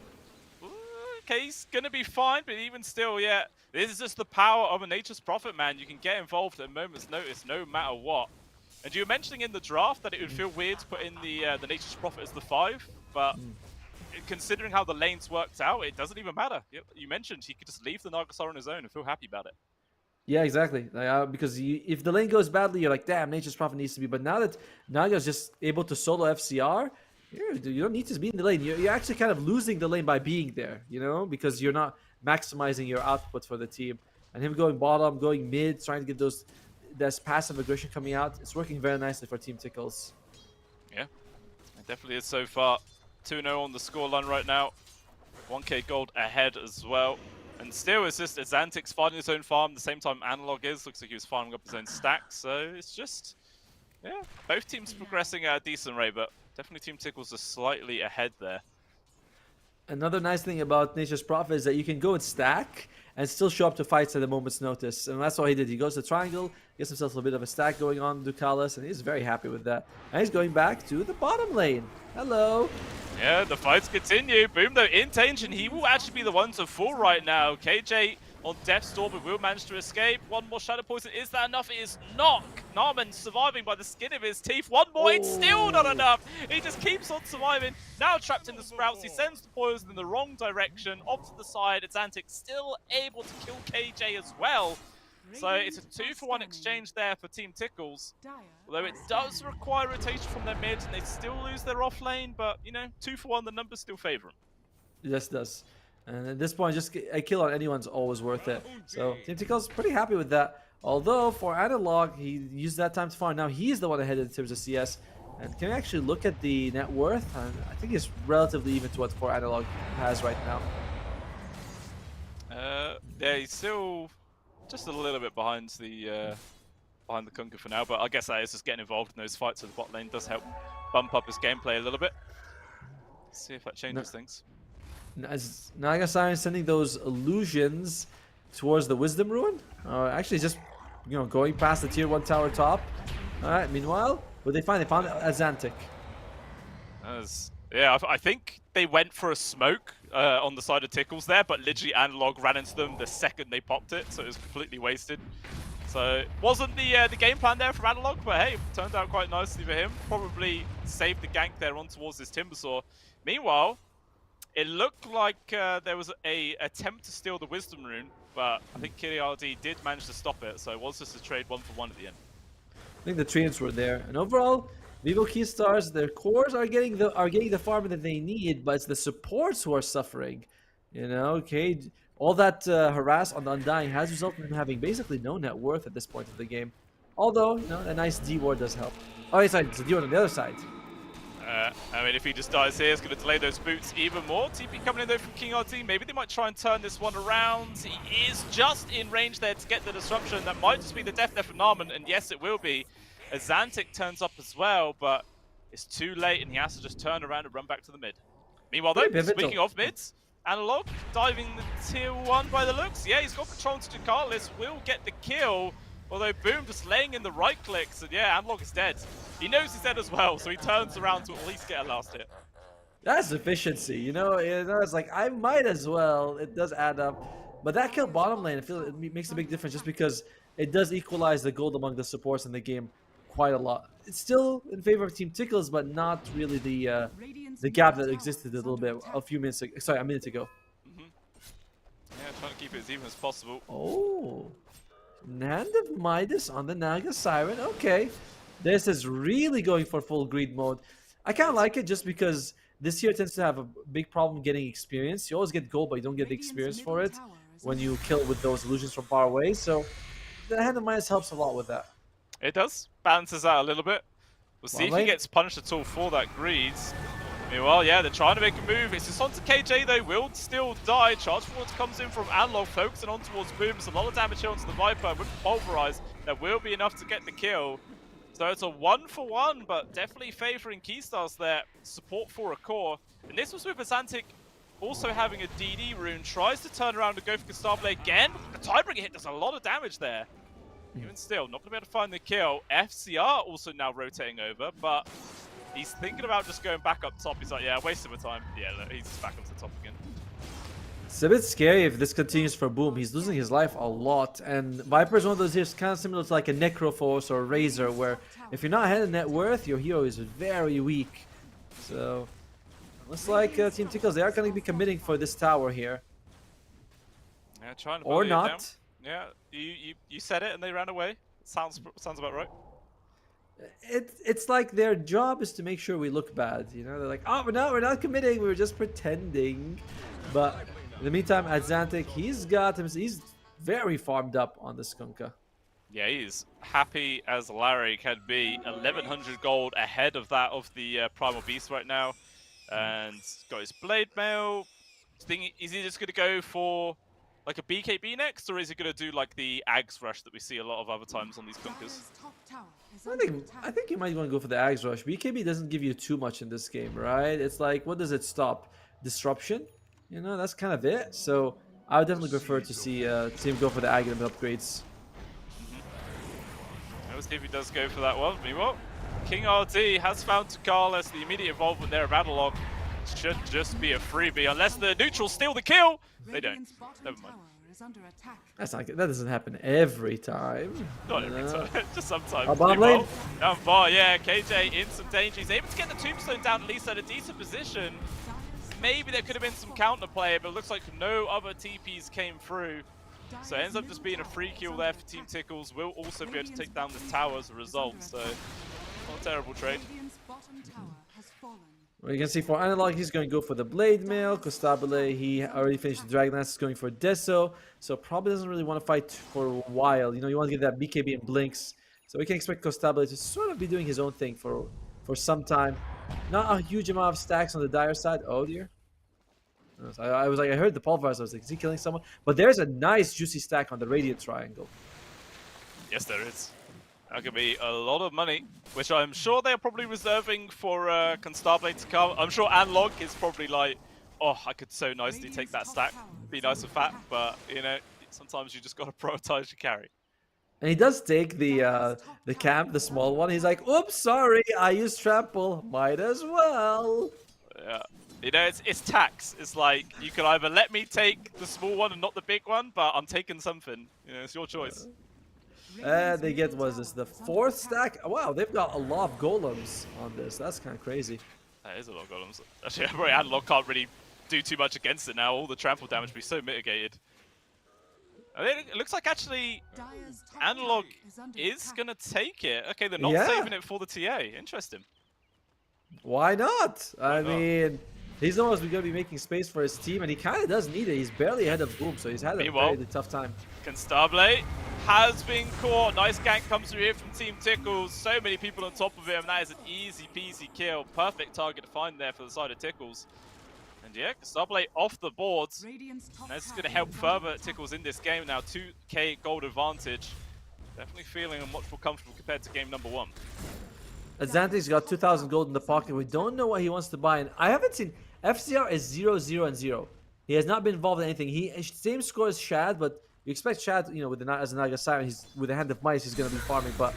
okay, he's gonna be fine, but even still, yeah, This is just the power of a Nature's Prophet, man. You can get involved at a moment's notice, no matter what. And you were mentioning in the draft that it would feel weird to put in the Nature's Prophet as the 5, but considering how the lanes worked out, it doesn't even matter. You mentioned he could just leave the Nagasar on his own and feel happy about it. Yeah, exactly. Because if the lane goes badly, you're like, damn, Nature's Prophet needs to be. But now that Naga's just able to solo FCR, you don't need to be in the lane. You're actually kind of losing the lane by being there, you know, because you're not maximizing your output for the team. And him going bottom, going mid, trying to get this passive aggression coming out, it's working very nicely for Team Tickles. Yeah, it definitely is so far. 2-0 on the scoreline right now. 1k gold ahead as well. And still, it's just Azantic's finding his own farm. At the same time, Analog is. Looks like he was farming up his own stack. So it's just, yeah, both teams progressing at a decent rate, but definitely Team Tickles are slightly ahead there. Another nice thing about Nature's Prophet is that you can go and stack and still show up to fights at a moment's notice. And that's what he did. He goes to triangle, gets himself a bit of a stack going on, Ducalis, and he's very happy with that. And he's going back to the bottom lane. Hello. Yeah, the fights continue. Boom, though, in danger, and he will actually be the one to fall right now. KJ on Death's Door, but will manage to escape. One more Shadow Poison. Is that enough? It is not. Narman surviving by the skin of his teeth. One more. It's still not enough. He just keeps on surviving. Now trapped in the sprouts. He sends the poison in the wrong direction. Off to the side. Azantic still able to kill KJ as well. So it's a 2-for-1 exchange there for Team Tickles. Although it does require rotation from their mid, and they still lose their off lane. But, you know, 2-for-1, the numbers still favor them. Yes, it does. And at this point, just a kill on anyone's always worth it. So Team Tickles pretty happy with that. Although for Analog, he used that time to farm. Now he's the one ahead in terms of CS. And can we actually look at the net worth? And I think it's relatively even to what For Analog has right now. Yeah, he's still just a little bit behind the Kunka for now. But I guess that is just getting involved in those fights at the bot lane does help bump up his gameplay a little bit. Let's see if that changes things. As Nagasai is sending those illusions towards the Wisdom Ruin. Actually, just going past the tier 1 tower top. All right. Meanwhile, what they find? They found Azantic. Yeah, I think they went for a smoke on the side of Tickles there, but literally Analog ran into them the second they popped it, so it was completely wasted. So wasn't the game plan there from Analog, but hey, turned out quite nicely for him. Probably saved the gank there on towards this Timbersaw. Meanwhile, it looked like there was a attempt to steal the Wisdom Rune, but I think Kiriardi did manage to stop it, so it was just a trade 1-for-1 at the end. I think the treants were there, and overall, Vivo Keystars, their cores are getting the farm that they need, but it's the supports who are suffering. You know, okay, all that harass on the Undying has resulted in them having basically no net worth at this point of the game. Although, a nice D ward does help. Oh, sorry, it's a D ward on the other side. I mean, if he just dies here, it's going to delay those boots even more. TP coming in though from King RT. Maybe they might try and turn this one around. He is just in range there to get the disruption. That might just be the death there for Narman, and yes, it will be. Azantic turns up as well, but it's too late, and he has to just turn around and run back to the mid. Meanwhile, though, speaking of mids, Analog diving the tier 1 by the looks. Yeah, he's got control to Ducalis, will get the kill. Although Boom just laying in the right clicks, and yeah, Analog is dead. He knows he's dead as well, so he turns around to at least get a last hit. That's efficiency, it's like, I might as well. It does add up. But that kill bottom lane, I feel it makes a big difference just because it does equalize the gold among the supports in the game quite a lot. It's still in favor of Team Tickles, but not really the gap that existed a little bit a minute ago. Yeah, trying to keep it as even as possible. Oh. Hand of Midas on the Naga Siren. Okay. This is really going for full greed mode. I kind of like it just because this here tends to have a big problem getting experience. You always get gold, but you don't get the experience for it when you kill with those illusions from far away. So the Hand of Midas helps a lot with that. It does. Balances out a little bit. We'll see if he gets punished at all for that greed. Meanwhile, yeah, they're trying to make a move. It's just onto KJ, though. Will still die. Charge forward comes in from Analog, focusing on towards Boom. It's a lot of damage here onto the Viper. With Pulverize, that will be enough to get the kill. So it's a 1-for-1, but definitely favoring Keystars there. Support for a core. And this was with Azantic also having a DD rune. Tries to turn around and go for Gustave again. The Tidebringer hit does a lot of damage there. Even still, not going to be able to find the kill. FCR also now rotating over, but He's thinking about just going back up top. He's like, yeah, wasting my time. Yeah, look, he's just back up to the top again. It's a bit scary if this continues for Boom. He's losing his life a lot. And Viper's one of those heroes kind of similar to like a Necroforce or Razor, where if you're not ahead in net worth, your hero is very weak. So, looks like Team Tickles, they are going to be committing for this tower here. Yeah, trying to Or bully it down. not. Yeah, you said it and they ran away. Sounds about right. It's like their job is to make sure we look bad. You know, they're like, oh, we're not committing. We're just pretending. But in the meantime, Atlantic, he's very farmed up on the Skunka. Yeah, he's happy as Larry can be. 1100 gold ahead of that of the Primal Beast right now. And got his Blade Mail. Is he just going to go for like a BKB next? Or is he going to do like the Ags Rush that we see a lot of other times on these Skunkas? I think you might want to go for the Ags Rush. BKB doesn't give you too much in this game, right? It's like, what does it stop? Disruption? You know, that's kind of it. So I would definitely prefer to see him go for the Aghanim upgrades. Let's see if he does go for that one. Meanwhile, King RD has found Tickles. The immediate involvement there of Analog should just be a freebie. Unless the neutrals steal the kill. They don't. Never mind. That doesn't happen every time. Not every time, just sometimes. Oh, bottom lane. Down far, yeah. KJ in some danger. He's able to get the tombstone down at least at a decent position. Maybe there could have been some counterplay, but it looks like no other TPs came through. So it ends up just being a free kill there for Team Tickles. We'll also be able to take down this tower as a result. So not a terrible trade. Well, you can see for Analog, he's going to go for the Blade Mail. Costabile, he already finished the Dragon Lance, is going for Deso. So probably doesn't really want to fight for a while. You know, you want to get that BKB and Blinks. So we can expect Costabile to sort of be doing his own thing for some time. Not a huge amount of stacks on the Dire side. Oh dear. I was like, I heard the pulverize. I was like, is he killing someone? But there's a nice juicy stack on the Radiant Triangle. Yes, there is. That could be a lot of money, which I'm sure they're probably reserving for Constabulate to come. I'm sure Analog is probably like, oh, I could so nicely take that stack. Be nice and fat, but, you know, sometimes you just got to prioritize your carry. And he does take the camp, the small one. He's like, oops, sorry, I used trample. Might as well. Yeah. You know, it's tax. It's like, you can either let me take the small one and not the big one, but I'm taking something. You know, it's your choice. They get, what is this, the 4th stack? Wow, they've got a lot of golems on this. That's kind of crazy. That is a lot of golems. Actually, probably Analog can't really do too much against it now. All the trample damage will be so mitigated. I think it looks like actually Analog is going to take it. Okay, they're not saving it for the TA. Interesting. Why not? I mean, he's the one who's going to be making space for his team, and he kind of does need it. He's barely ahead of Boom, so he's had a very tough time. Constabulate has been caught. Nice gank comes through here from Team Tickles. So many people on top of him. That is an easy peasy kill. Perfect target to find there for the side of Tickles. And yeah, Constabulate off the boards. This is going to help further Tickles in this game now. 2k gold advantage. Definitely feeling much more comfortable compared to game number 1. Azante's got 2,000 gold in the pocket. We don't know what he wants to buy. And I haven't seen... FCR is 0, 0, and 0. He has not been involved in anything. Same score as Shad, but you expect Shad, you know, with as a Naga Siren, with a hand of mice, he's going to be farming. But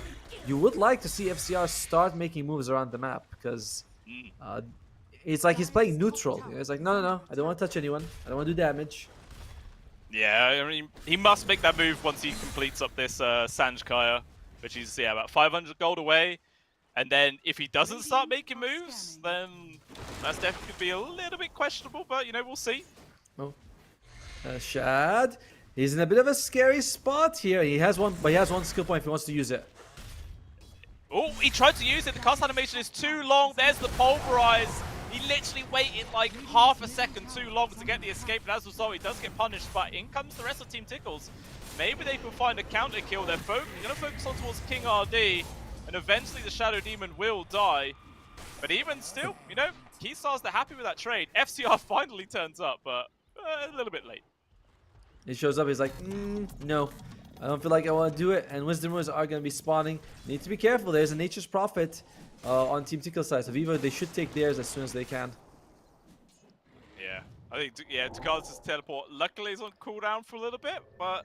you would like to see FCR start making moves around the map, because it's like he's playing neutral. You know, it's like, no, I don't want to touch anyone. I don't want to do damage. Yeah, I mean, he must make that move once he completes up this Sanjkaya, which is, yeah, about 500 gold away. And then if he doesn't start making moves, then that's definitely going to be a little bit questionable, but, you know, we'll see. Oh. Shad, he's in a bit of a scary spot here. He has one, but he has one skill point if he wants to use it. Oh, he tried to use it. The cast animation is too long. There's the pulverize. He literally waited like half a second too long to get the escape, and as a result, he does get punished. But in comes the rest of Team Tickles. Maybe they can find a counter kill. They're going to focus on towards King RD. And eventually the Shadow Demon will die. But even still, you know, Keystars, they're happy with that trade. FCR finally turns up, but a little bit late. He shows up, he's like, no. I don't feel like I want to do it. And Wisdom Runes are going to be spawning. Need to be careful. There's a Nature's Prophet on Team Tickle's side. So Vivo, they should take theirs as soon as they can. Yeah, I think, yeah, Tickles' teleport luckily is on cooldown for a little bit, but...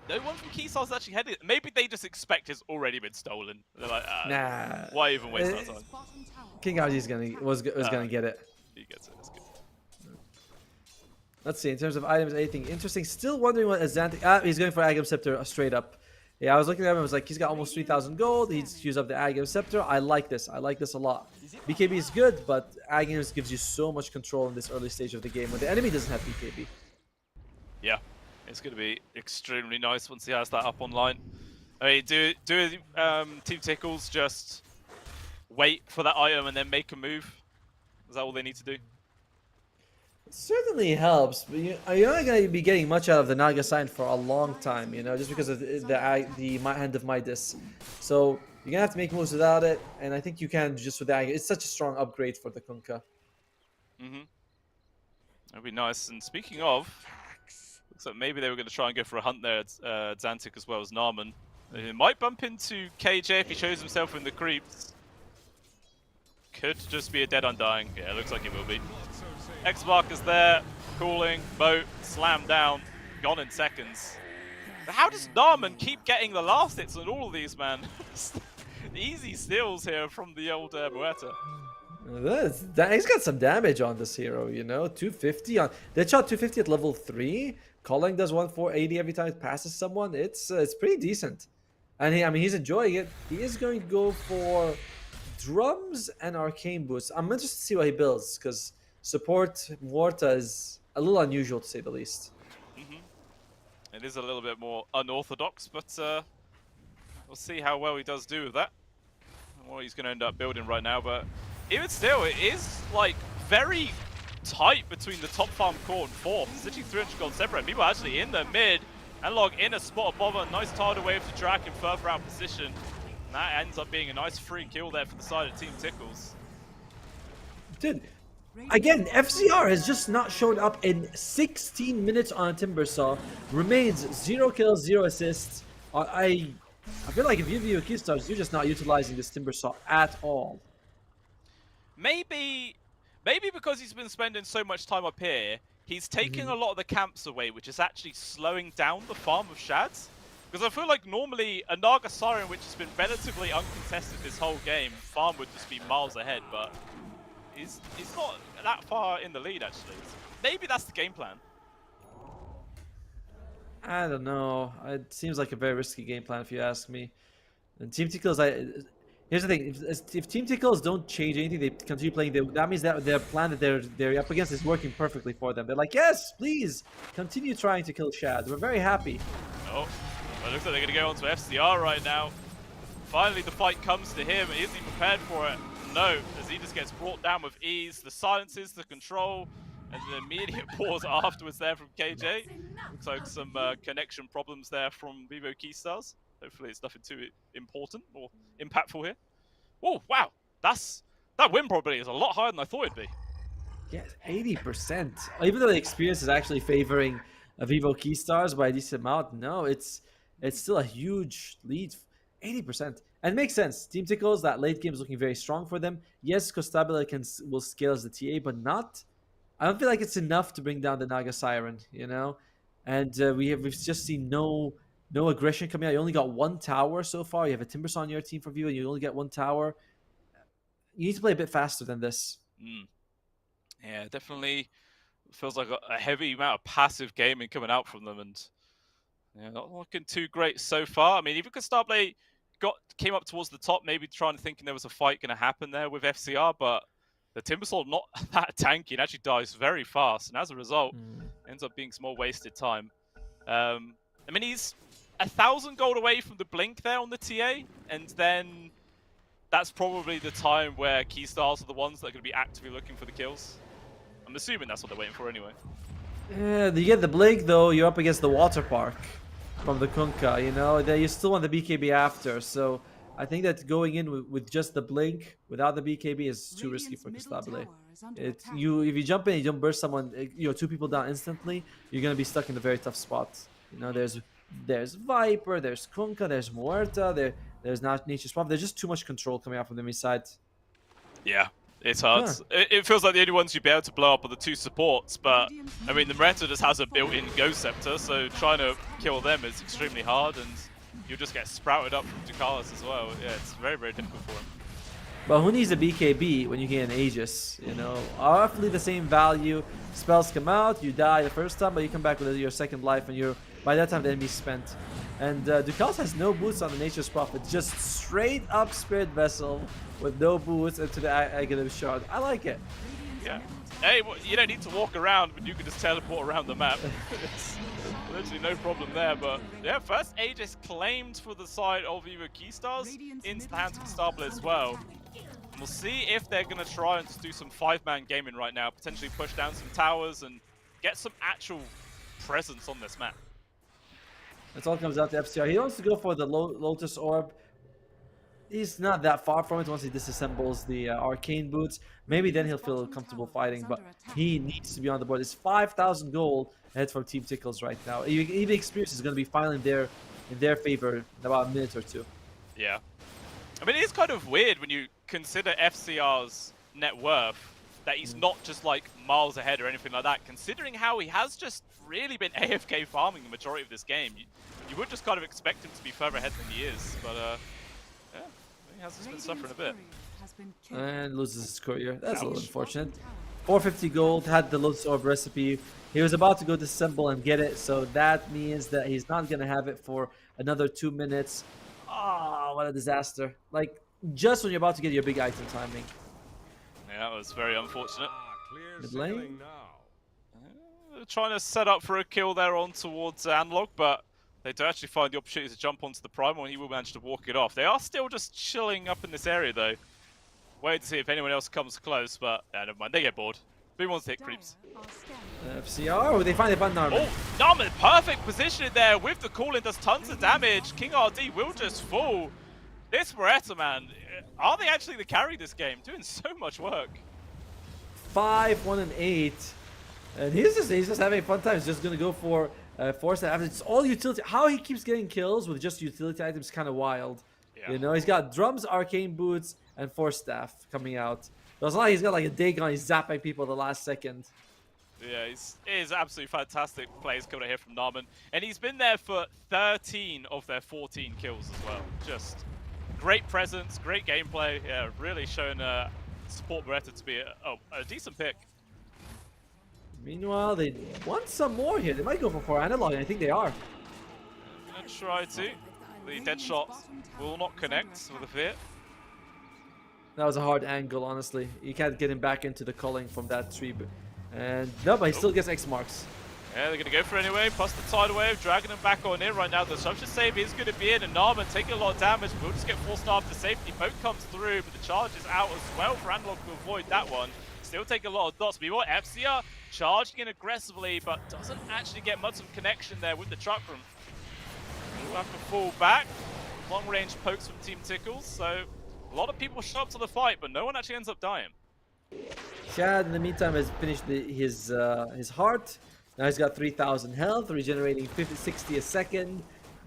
No one from Keystars actually headed it. Maybe they just expect it's already been stolen. They're like, nah. Why even waste our time? King RG was gonna get it. He gets it. That's good. Let's see. In terms of items, anything interesting? Still wondering what Azantic. He's going for Agam Scepter straight up. Yeah, I was looking at him. I was like, he's got almost 3,000 gold. He's used up the Agam Scepter. I like this. I like this a lot. BKB is good, but Agam gives you so much control in this early stage of the game when the enemy doesn't have BKB. Yeah, it's going to be extremely nice once he has that up online. I mean, do Team Tickles just wait for that item and then make a move? Is that all they need to do? It certainly helps, but you're not going to be getting much out of the Naga sign for a long time, you know, just because of the Hand of Midas. So you're going to have to make moves without it, and I think you can just with the Agam. It's such a strong upgrade for the Kunkka. That'd be nice. And speaking of, looks like maybe they were going to try and go for a hunt there at Zantic as well as Narman. He might bump into KJ if he shows himself in the creeps. Could just be a dead undying. Yeah, it looks like it will be. X-Mark is there, cooling, boat, slammed down, gone in seconds. But how does Narman keep getting the last hits on all of these, man? Easy steals here from the old Muerta. He's got some damage on this hero, you know. 250 on. They shot 250 at level 3. Calling does 1480 every time it passes someone. It's pretty decent. And he's enjoying it. He is going to go for drums and arcane boosts. I'm interested to see what he builds because support Muerta is a little unusual to say the least. It is a little bit more unorthodox, but we'll see how well he does do with that and what he's going to end up building right now. But even still, it is like very tight between the top farm core and fourth. It's literally 300 gold separate. People are actually in the mid. Analog in a spot above a nice tidal wave to drag him further out position. And that ends up being a nice free kill there for the side of Team Tickles. Dude, again, FCR has just not shown up in 16 minutes on Timbersaw. Remains 0 kills, 0 assists. I feel like if you view Keystars, you're just not utilizing this Timbersaw at all. Maybe because he's been spending so much time up here, he's taking a lot of the camps away, which is actually slowing down the farm of Shads. Because I feel like normally a Naga Siren, which has been relatively uncontested this whole game, farm would just be miles ahead, but he's not that far in the lead actually. Maybe that's the game plan. I don't know. It seems like a very risky game plan if you ask me. And Team Tickles, here's the thing: if Team Tickles don't change anything, they continue playing. That means that their plan that they're up against is working perfectly for them. They're like, yes, please continue trying to kill Shad. We're very happy. Oh, well, it looks like they're gonna go onto FCR right now. Finally, the fight comes to him. Is he prepared for it? No, as he just gets brought down with ease. The silences, the control, and the immediate pause afterwards there from KJ. Looks like some connection problems there from Vivo Keystars. Hopefully it's nothing too important or impactful here. Oh, wow. That win probability is a lot higher than I thought it'd be. Yeah, 80%. Even though the experience is actually favoring Vivo Keystars by a decent amount, no, it's still a huge lead. 80%. And it makes sense. Team Tickles, that late game is looking very strong for them. Yes, Constabile will scale as the TA, but not. I don't feel like it's enough to bring down the Naga Siren, you know? And we've just seen no aggression coming out. You only got 1 tower so far. You have a Timbersaw on your team for Vivo, and you only get 1 tower. You need to play a bit faster than this. Yeah, definitely feels like a heavy amount of passive gaming coming out from them, and yeah, not looking too great so far. I mean, even Constabile came up towards the top, maybe thinking there was a fight going to happen there with FCR, but the Timbersaw not that tanky and actually dies very fast, and as a result, ends up being some more wasted time. I mean, he's 1,000 gold away from the blink there on the TA, and then that's probably the time where Keystars are the ones that are going to be actively looking for the kills. I'm assuming that's what they're waiting for anyway. Yeah, you get the blink though, you're up against the water park from the Kunkka, you know? You still want the BKB after, so I think that going in with just the blink without the BKB is too risky for Constabile. If you jump in and you don't burst someone, 2 people down instantly, you're gonna be stuck in a very tough spot. You know, there's Viper, there's Kunkka, there's Muerta, there's Nature's Prophet. There's just too much control coming out from the enemy side. Yeah, it's hard. It feels like the only ones you'd be able to blow up are the 2 supports, but I mean, the Muerta just has a built-in Ghost Scepter, so trying to kill them is extremely hard, and you'll just get sprouted up from Ducalis as well. Yeah, it's very, very difficult for him. But who needs a BKB when you get an Aegis? You know, roughly the same value. Spells come out, you die the first time, but you come back with your second life, and you're by that time the enemy's spent. And Ducals has no boots on the Nature's Prophet, just straight up Spirit Vessel with no boots into the Aghanim Shard. I like it. Yeah. Hey, well, you don't need to walk around, but you can just teleport around the map. It's literally no problem there. But yeah, first Aegis claimed for the side of Vivo Keystars into the hands of Starbler as well. And we'll see if they're going to try and just do some 5-man gaming right now, potentially push down some towers and get some actual presence on this map. That's all comes out to FCR. He wants to go for the Lotus Orb. He's not that far from it once he disassembles the arcane boots. Maybe then he'll feel comfortable fighting, but he needs to be on the board. It's 5,000 gold ahead from Team Tickles right now. Even Experience is going to be finally in their favor in about a minute or two. Yeah. I mean, it is kind of weird when you consider FCR's net worth, that he's not just like miles ahead or anything like that, considering how he has just really been AFK farming the majority of this game. You would just kind of expect him to be further ahead than he is, but yeah, he has just been suffering a bit. And loses his courier. That's a little unfortunate. 450 gold, had the Lotus Orb recipe. He was about to go disassemble and get it, so that means that he's not going to have it for another 2 minutes. Oh, what a disaster. Like, just when you're about to get your big item timing. Yeah, that was very unfortunate. Mid lane? Trying to set up for a kill there on towards Analog, but they do actually find the opportunity to jump onto the Primal, and he will manage to walk it off. They are still just chilling up in this area, though. Wait to see if anyone else comes close, but never mind. They get bored. Who wants to hit creeps? FCR, or they find Narman. Oh, Narman, perfect position there with the call-in, does tons of damage. King RD will just fall. This Beretta, man, are they actually the carry this game? Doing so much work. 5, 1, and 8. And he's just having a fun time. He's just going to go for Force Staff. It's all utility. How he keeps getting kills with just utility items is kind of wild. Yeah. You know, he's got Drums, Arcane Boots, and Force Staff coming out. But it's not like he's got like a Dagon, he's zapping people the last second. Yeah, it is absolutely fantastic plays coming out here from Narman. And he's been there for 13 of their 14 kills as well. Just great presence, great gameplay. Yeah, really showing support Beretta to be a decent pick. Meanwhile, they want some more here. They might go for 4 Analog, and I think they are. Gonna try to. The dead shot will not connect with the Fear. That was a hard angle, honestly. You can't get him back into the culling from that tree. And no, but he still gets X marks. Yeah, they're going to go for it anyway. Plus the tidal wave, dragging him back on in right now. The Disruption save is going to be in, and Narman taking a lot of damage. We'll just get forced after safety. Boat comes through, but the charge is out as well for Analog to avoid that one. Still take a lot of dots. Meanwhile, FCR charging in aggressively, but doesn't actually get much of a connection there with the truck room. We'll have to fall back. Long range pokes from Team Tickles, so a lot of people show up to the fight, but no one actually ends up dying. Chad, in the meantime, has finished his heart. Now he's got 3,000 health, regenerating 60 a second,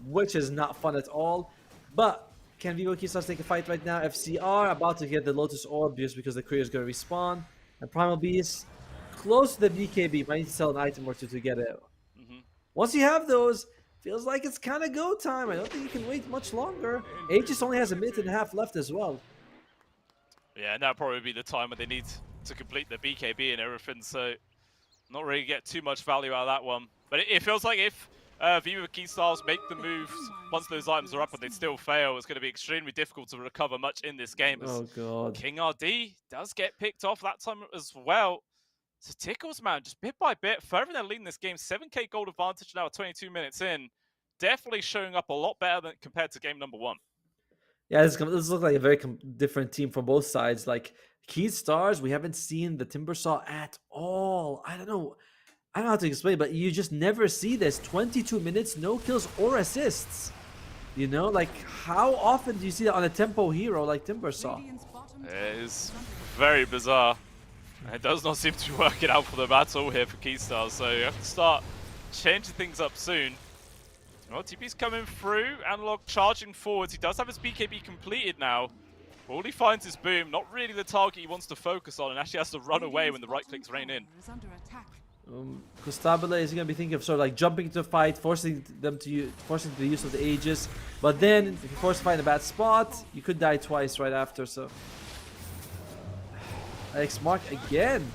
which is not fun at all. But can Vivo Keystars take a fight right now? FCR about to get the Lotus Orb just because the courier is going to respawn. And Primal Beast close to the BKB. Might need to sell an item or two to get it. Once you have those, feels like it's kind of go time. I don't think you can wait much longer. Aegis only has a minute and a half left as well. Yeah, and that'll probably be the time when they need to complete the BKB and everything, so not really get too much value out of that one. But it feels like if Vivo Keystars make the moves once those items are up and they still fail, it's going to be extremely difficult to recover much in this game. Oh god. King RD does get picked off that time as well. So Tickles, man, just bit by bit, further than leading this game. 7k gold advantage now at 22 minutes in. Definitely showing up a lot better than compared to game number 1. Yeah, this looks like a very different team from both sides. Like Keystars, we haven't seen the Timbersaw at all. I don't know how to explain, but you just never see this. 22 minutes, no kills or assists. You know, like how often do you see that on a tempo hero like Timbersaw? It is very bizarre. It does not seem to be working out for them at all here for Keystars, so you have to start changing things up soon. Well, TP's coming through, Analog charging forwards. He does have his BKB completed now. All he finds is Boom, not really the target he wants to focus on, and actually has to run away when the right clicks rain in. Costabile is going to be thinking of sort of like jumping into a fight, forcing the use of the Aegis. But then, if you force to find a bad spot, you could die twice right after, so X-Mark again.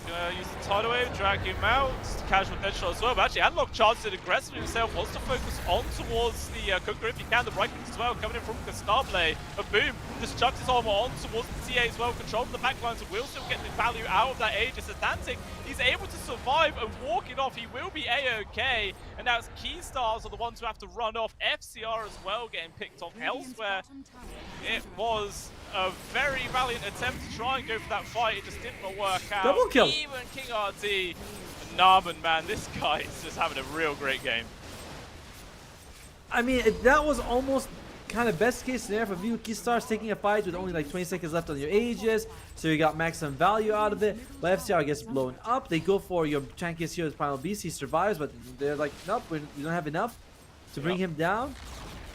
Gonna use the tidal wave, drag him out. Casual dead shot as well. But actually, Analog charges it aggressively himself. Wants to focus on towards the Cooker if he can. The right click as well, coming in from Castable. But boom, just chucks his armor on towards the TA as well. Controlling the backlines and will still get the value out of that Aegis. Atlantic, he's able to survive and walk it off. He will be A-OK. And now it's Keystars are the ones who have to run off. FCR as well getting picked off elsewhere. It was a very valiant attempt to try and go for that fight. It just didn't work out. Double kill. Even King RT, Narman, man, this guy is just having a real great game. I mean, that was almost kind of best case scenario for Vivo Keystars, taking a fight with only like 20 seconds left on your Aegis, so you got maximum value out of it. But FCR gets blown up. They go for your Chankius here with Primal Beast. He survives, but they're like, nope, we don't have enough to bring him down.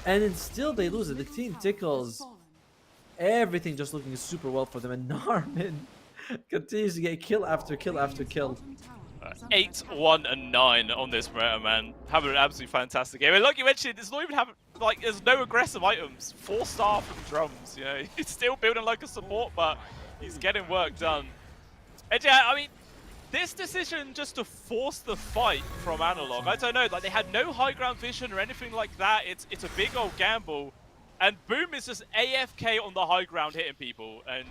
And then still they lose it. The team Tickles, everything just looking super well for them. And Narman continues to get kill after kill after kill. 8, 1, and 9 on this meta, man. Having an absolutely fantastic game. And like you mentioned, it's not even having, like, there's no aggressive items. 4-star from drums, you know. He's still building like a support, but he's getting work done. And yeah, I mean, this decision just to force the fight from Analog, I don't know, like they had no high ground vision or anything like that. It's a big old gamble. And Boom is just AFK on the high ground hitting people, and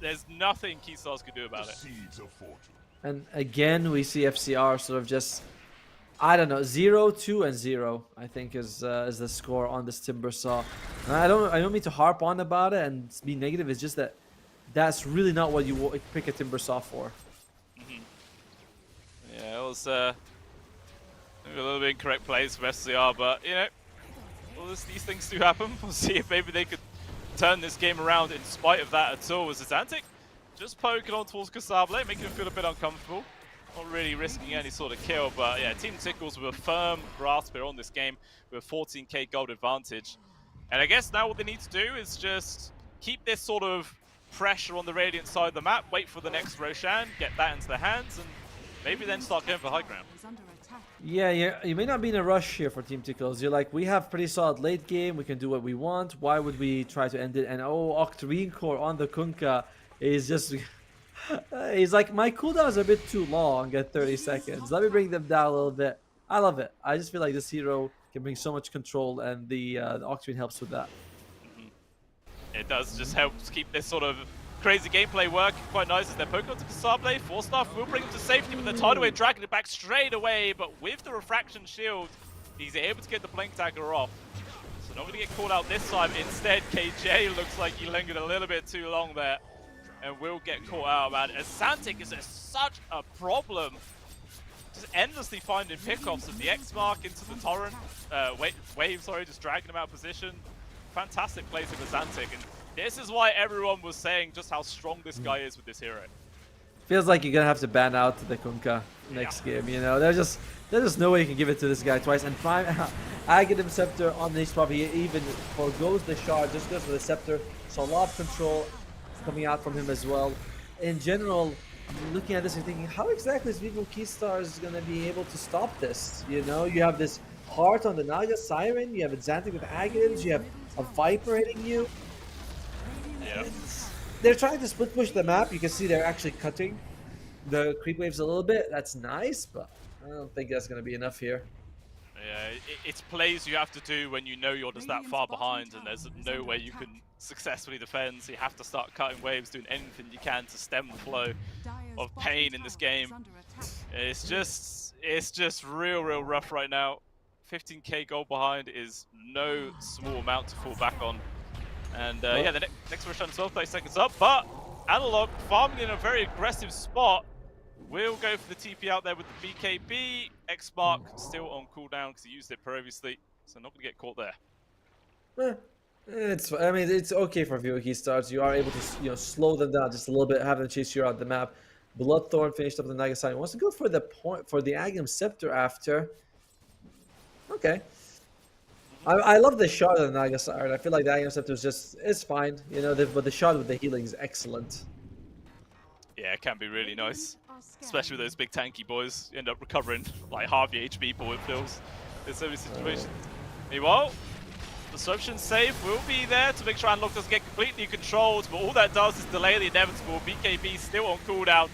there's nothing Keystars can do about it. And again, we see FCR sort of just, I don't know, 0, 2, and 0. I think is the score on this Timbersaw. And I don't mean to harp on about it and be negative. It's just that that's really not what you pick a Timbersaw for. Yeah, it was a little bit incorrect plays from SCR, but you know, well, these things do happen. We'll see if maybe they could turn this game around in spite of that at all. As Atlantic just poking on towards Castable, making him feel a bit uncomfortable. Not really risking any sort of kill, but yeah, Team Tickles with a firm grasp here on this game with a 14k gold advantage. And I guess now what they need to do is just keep this sort of pressure on the Radiant side of the map, wait for the next Roshan, get that into their hands, and maybe then start going for high ground. Yeah, you may not be in a rush here for Team Tickles. You're like, we have pretty solid late game, we can do what we want. Why would we try to end it? And oh, Octarine Core on the Kunkka is just... he's like, my cooldowns are a bit too long at 30 seconds. Let me bring them down a little bit. I love it. I just feel like this hero can bring so much control, and the Octarine helps with that. It does just help keep this sort of crazy gameplay working quite nice as they're poking onto Castable. 4-star will bring him to safety with the tidal wave, dragging it back straight away, but with the refraction shield, he's able to get the blink dagger off. So not going to get called out this time. Instead, KJ looks like he lingered a little bit too long there and will get caught out, man. As Santic is such a problem. Just endlessly finding pickoffs of the X-Mark into the torrent. Wave, sorry, just dragging him out of position. Fantastic placing for Santic, and this is why everyone was saying just how strong this guy is with this hero. Feels like you're gonna have to ban out the Kunkka next game, you know. There's just no way you can give it to this guy twice. And Prime Aghanim Scepter on the swap, he even forgoes the shard, just goes for the Scepter. So a lot of control coming out from him as well. In general, looking at this and thinking, how exactly is Vivo Keystars gonna be able to stop this? You know, you have this Heart on the Naga Siren, you have Xantic with Aghanims, you have a Viper hitting you. Yeah. They're trying to split push the map. You can see they're actually cutting the creep waves a little bit. That's nice, but I don't think that's going to be enough here. Yeah, it's plays you have to do when you know you're just that far behind and there's no way you can successfully defend. So you have to start cutting waves, doing anything you can to stem the flow of pain in this game. It's just real rough right now. 15k gold behind is no small amount to fall back on. And yeah, the next Roshan as well, 30 seconds up, but Analog farming in a very aggressive spot. Will go for the TP out there with the BKB. X-Mark still on cooldown because he used it previously, so not going to get caught there. I mean, it's okay for Vivo Keystars. You are able to, slow them down just a little bit, have them chase you around the map. Bloodthorn finished up the Nagasaki. Wants to go for the Aghanim Scepter after. Okay. I love the shot of the Naga Siren. I feel like the Aghanim Scepter is fine, but the shot with the healing is excellent. Yeah, it can be really nice, especially with those big tanky boys. You end up recovering like half your HP ball, it feels in so many situations. Meanwhile, Disruption save will be there to make sure Unlock doesn't get completely controlled, but all that does is delay the inevitable. BKB still on cooldown.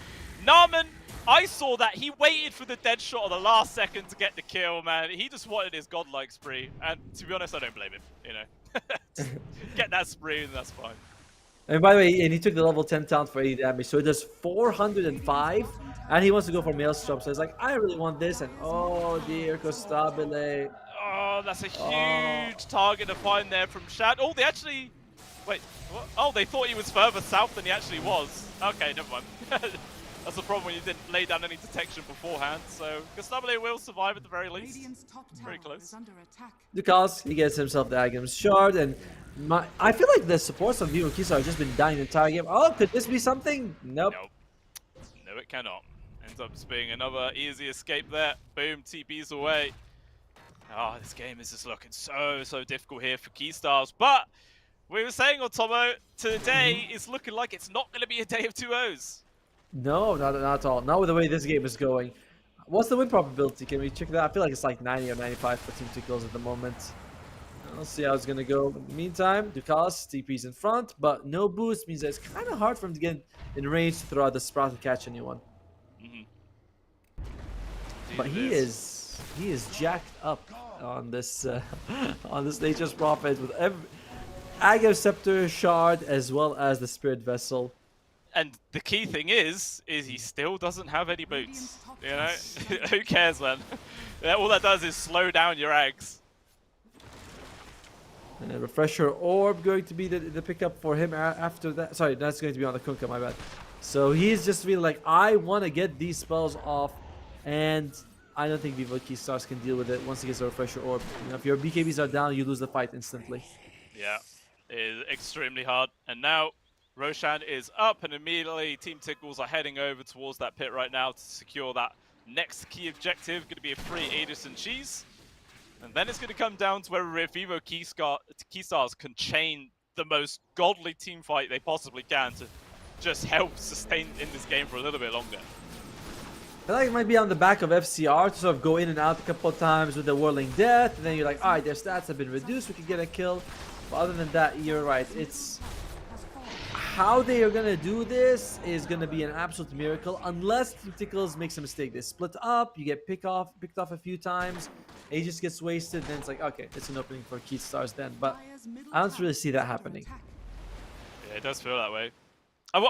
Narman, I saw that. He waited for the dead shot at the last second to get the kill, man. He just wanted his godlike spree, and to be honest, I don't blame him, you know. Just get that spree and that's fine. And by the way, and he took the level 10 talent for 80 damage, so it does 405, and he wants to go for Maelstrom, so he's like, I really want this, and oh dear, Costabile. Oh, that's a huge target to find there from Shad. Oh, they actually... Wait, what? Oh, they thought he was further south than he actually was. Okay, never mind. That's the problem when you didn't lay down any detection beforehand. So, Costabile will survive at the very least. Very close. Because he gets himself the Agham's Shard, and I feel like the supports of Vivo Kisa have just been dying the entire game. Oh, could this be something? Nope. No, it cannot. Ends up just being another easy escape there. Boom, TP's away. Oh, this game is just looking so difficult here for Keystars. But we were saying, Otomo, today is looking like it's not going to be a day of 2-0s. No, not at all. Not with the way this game is going. What's the win probability? Can we check that? I feel like it's like 90 or 95 for Team Tickles at the moment. Let's see how it's going to go. In the meantime, Dukas, TP's in front, but no boost means that it's kind of hard for him to get in range to throw out the Sprout and catch anyone. But he is jacked up on this Nature's Prophet with Aghav Scepter Shard as well as the Spirit Vessel. And the key thing is he still doesn't have any boots. You know, who cares, man? All that does is slow down your Ags. And a Refresher Orb going to be the pickup for him after that. Sorry, that's going to be on the Kunkka, my bad. So he's just feeling like, I want to get these spells off, and I don't think Vivo Keystars can deal with it once he gets a Refresher Orb. You know, if your BKBs are down, you lose the fight instantly. Yeah, it is extremely hard. And now Roshan is up, and immediately Team Tickles are heading over towards that pit right now to secure that next key objective. Going to be a free Aegis and Cheese. And then it's going to come down to whether Vivo Keystars can chain the most godly team fight they possibly can to just help sustain in this game for a little bit longer. I feel like it might be on the back of FCR to sort of go in and out a couple of times with the Whirling Death, and then you're like, alright, their stats have been reduced, we can get a kill. But other than that, you're right. It's how they are going to do this is going to be an absolute miracle, unless Team Tickles makes a mistake. They split up, you get picked off a few times, Aegis gets wasted, then it's like, okay, it's an opening for Keystars then. But I don't really see that happening. Yeah, it does feel that way.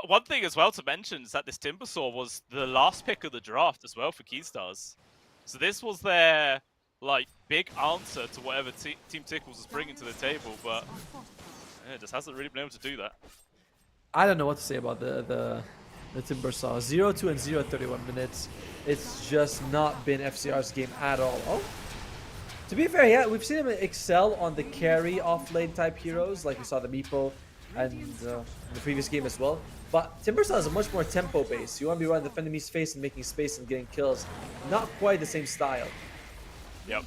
One thing as well to mention is that this Timbersaw was the last pick of the draft as well for Keystars. So this was their like big answer to whatever Team Tickles is bringing to the table, but yeah, it just hasn't really been able to do that. I don't know what to say about the Timbersaw. 0-2 and 0-31 minutes. It's just not been FCR's game at all. Oh, to be fair, yeah, we've seen him excel on the carry off-lane type heroes, like we saw the Meepo and the previous game as well. But Timbersaw is a much more tempo based. You want to be running the enemy's face and making space and getting kills. Not quite the same style. Yep.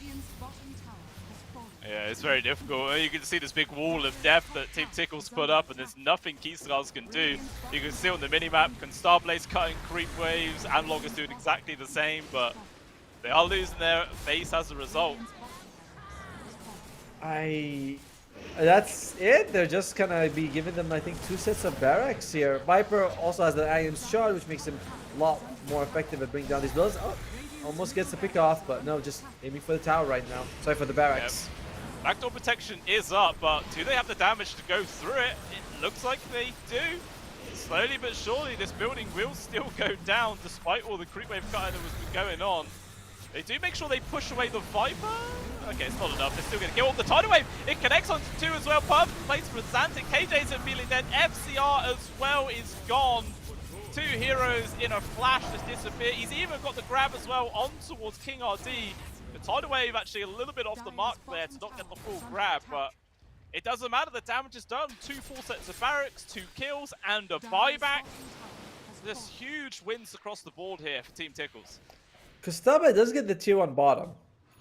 Yeah, it's very difficult. You can see this big wall of death that Team Tickles put up, and there's nothing Keystars can do. You can see on the minimap, Constable's cutting creep waves, Analog is doing exactly the same, but they are losing their base as a result. That's it. They're just gonna be giving them, I think, 2 sets of barracks here. Viper also has the Agham's Shard, which makes him a lot more effective at bringing down these builds. Oh, almost gets the pick off, but no, just aiming for the tower right now. Sorry, for the barracks. Yep. Backdoor protection is up, but do they have the damage to go through it? It looks like they do. Slowly but surely, this building will still go down, despite all the creep wave cutting that was going on. They do make sure they push away the Viper. Okay, it's not enough. They're still going to kill the Tidal Wave. It connects onto 2 as well. Perfect place for Xantic. KJ's immediately dead. FCR as well is gone. 2 heroes in a flash just disappear. He's even got the grab as well on towards King RD. The Tidal Wave actually a little bit off the mark there to not get the full grab, but it doesn't matter. The damage is done. 2 full sets of barracks, 2 kills, and a buyback. There's huge wins across the board here for Team Tickles. Kostaba does get the tier 1 bottom,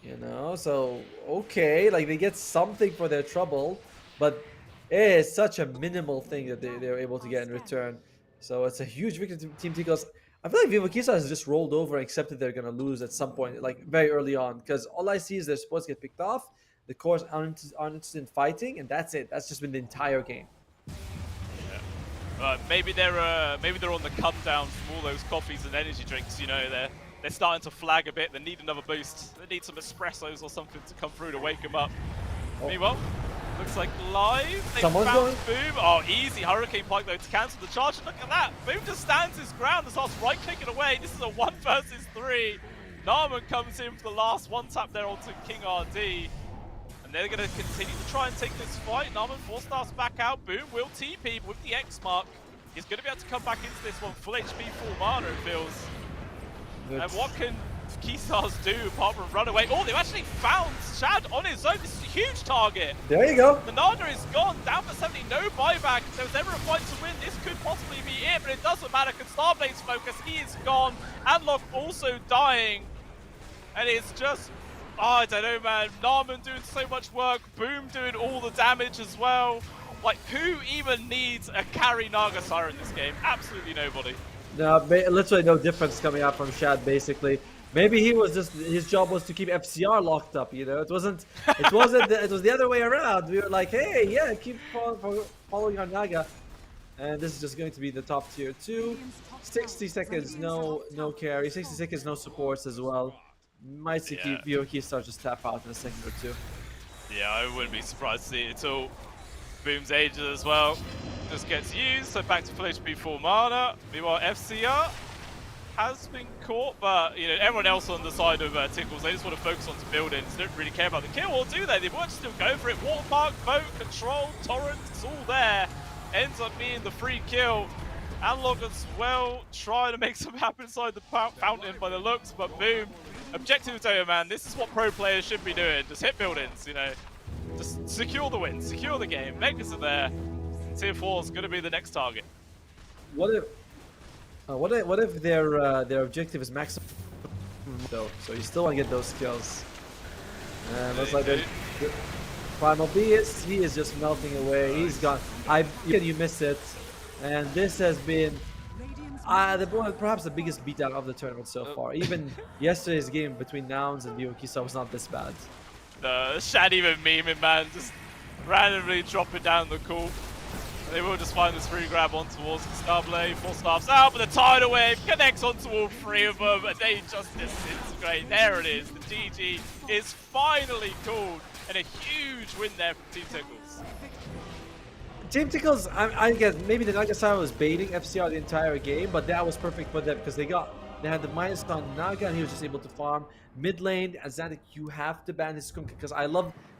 you know, so okay, like they get something for their trouble, but it is such a minimal thing that they're able to get in return. So it's a huge victory to Team Tickles. I feel like Vivo Kisa has just rolled over and accepted they're going to lose at some point, like very early on, because all I see is their supports get picked off, The cores aren't interested in fighting, and that's it. That's just been the entire game. Maybe they're on the come down from all those coffees and energy drinks. You know, they're starting to flag a bit. They need another boost. They need some espressos or something to come through to wake them up. Oh. Meanwhile, looks like live. They Someone's found going. Boom. Oh, easy Hurricane Pike though to cancel the charge. Look at that. Boom just stands his ground and starts right clicking away. This is a 1 versus 3. Narman comes in for the last one tap there onto King RD. And they're going to continue to try and take this fight. Narman 4-stars back out. Boom will TP with the X mark. He's going to be able to come back into this one. Full HP, full mana, it feels. And what can Keystars do apart from run away? Oh, they've actually found Shad on his own. This is a huge target. There you go. The Nana is gone, down for 70, no buyback. If there was ever a fight to win, this could possibly be it, but it doesn't matter because Starblade's focus, he is gone. Anlock also dying. And it's just, I don't know, man. Narman doing so much work, Boom doing all the damage as well. Like, who even needs a carry Nagasara in this game? Absolutely nobody. No, literally no difference coming out from Shad, basically. Maybe he was just, his job was to keep FCR locked up, you know? It was the other way around. We were like, hey, yeah, keep following our Naga. And this is just going to be the top tier 2. 60 seconds, no carry. 60 seconds, no supports as well. Might see VOK start just tap out in a second or two. Yeah, I wouldn't be surprised to see it at all. Boom's ages as well. Just gets used, so back to full HP, full mana. Meanwhile, FCR has been caught, but you know, everyone else on the side of Tickles, they just want to focus on the buildings. They don't really care about the kill, or do they? They want to still go for it. Waterpark, boat, control, torrent, it's all there. Ends up being the free kill. Analog as well, trying to make something happen inside the fountain by the looks, but Boom. Objective though, man, this is what pro players should be doing. Just hit buildings, you know. Just secure the win, secure the game. Makers are there. Tier 4 is going to be the next target. What if their objective is maximum though? So you still want to get those kills. And looks like the Primal Beast, he is just melting away. He's gone. You miss it, and this has been perhaps the biggest beatdown of the tournament so far. Even yesterday's game between Nouns and Vyokisa was not this bad. The Shad even memeing, man, just randomly dropping down the call. They will just find this free grab on towards the Starblade. 4 stars out, but the tidal wave connects onto all 3 of them, and they just disintegrate. There it is. The GG is finally called, and a huge win there from Team Tickles. Team Tickles, I guess maybe the Nagasara was baiting FCR the entire game, but that was perfect for them because they had the minus on Naga, and he was just able to farm. Mid lane, Azantic, you have to ban his Skunk because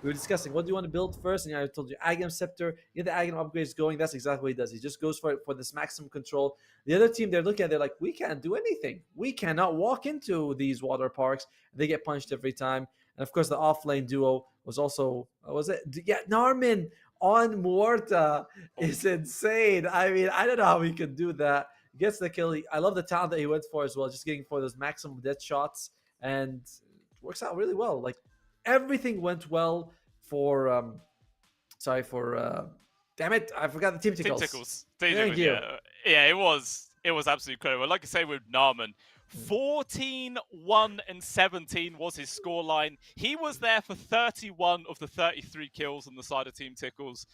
we were discussing what do you want to build first, and I told you Agam Scepter, get the Agam upgrades going. That's exactly what he does. He just goes for this maximum control. The other team, they're looking at it, they're like, we can't do anything. We cannot walk into these water parks. They get punched every time. And of course, the off-lane duo was also, Narman on Morta is insane. I mean, I don't know how he could do that. He gets the kill. I love the talent that he went for as well, just getting for those maximum death shots, and it works out really well. Like, everything went well for damn it, I forgot the Team Tickles. Team Tickles. Thank you. Yeah, it was absolutely incredible. Like I say with Narman, 14, 1, and 17 was his scoreline. He was there for 31 of the 33 kills on the side of Team Tickles.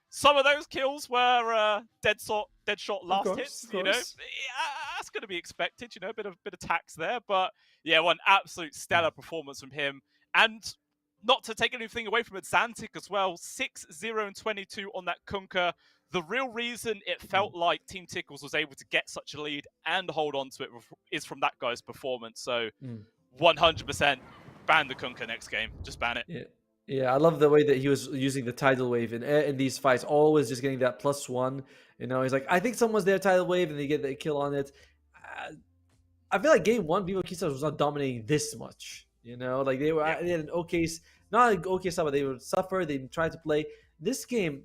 Some of those kills were dead shot last hits. You know, that's going to be expected. You know, a bit of tax there, but yeah, one absolute stellar performance from him. And not to take anything away from Zantic as well, 6-0 and 22 on that Kunkka. The real reason it felt like Team Tickles was able to get such a lead and hold on to it is from that guy's performance. So 100% ban the Kunkka next game. Just ban it. Yeah, I love the way that he was using the tidal wave in these fights, always just getting that +1. You know, he's like, I think someone's there, tidal wave, and they get the kill on it. I feel like game 1, Vivo Keystars was not dominating this much. You know, like they had an okay, not an okay stuff, but they would suffer. They tried to play. This game,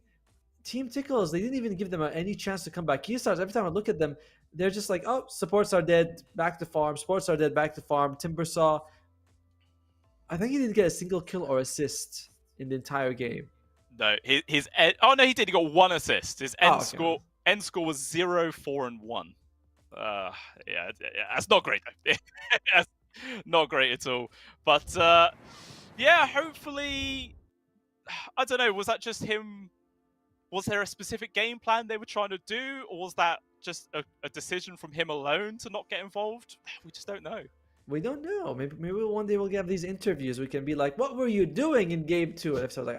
Team Tickles, they didn't even give them any chance to come back. Keystars, every time I look at them, they're just like, oh, supports are dead, back to farm. Supports are dead, back to farm. Timbersaw, I think he didn't get a single kill or assist in the entire game. No, he did. He got 1 assist. His end score was 0, 4, and 1. Yeah, that's not great though. That's not great at all. But yeah, hopefully I don't know, was that just him? Was there a specific game plan they were trying to do, or was that just a decision from him alone to not get involved? We just don't know. We don't know. Maybe one day we'll have these interviews. We can be like, "What were you doing in game 2?" And if so, like,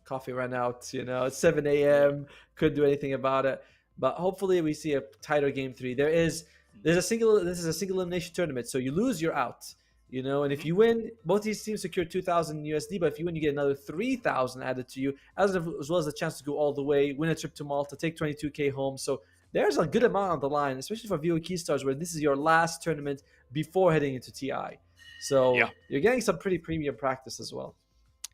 coffee ran out. It's 7 a.m. Couldn't do anything about it. But hopefully, we see a tighter game 3. This is a single elimination tournament, so you lose, you're out. And if you win, both these teams secure 2,000 USD. But if you win, you get another 3,000 added to you, as well as the chance to go all the way, win a trip to Malta, take 22K home. So there's a good amount on the line, especially for VO Keystars, where this is your last tournament before heading into TI. So you're getting some pretty premium practice as well.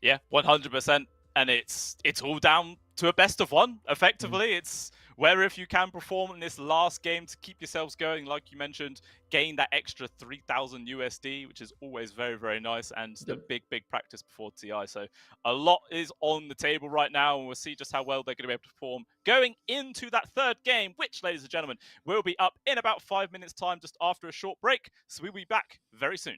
Yeah, 100%. And it's all down to a best of one, effectively. It's where if you can perform in this last game to keep yourselves going, like you mentioned, gain that extra 3,000 USD, which is always very, very nice, and the big practice before TI. So a lot is on the table right now, and we'll see just how well they're going to be able to perform going into that third game, which, ladies and gentlemen, will be up in about 5 minutes' time, just after a short break. So we'll be back very soon.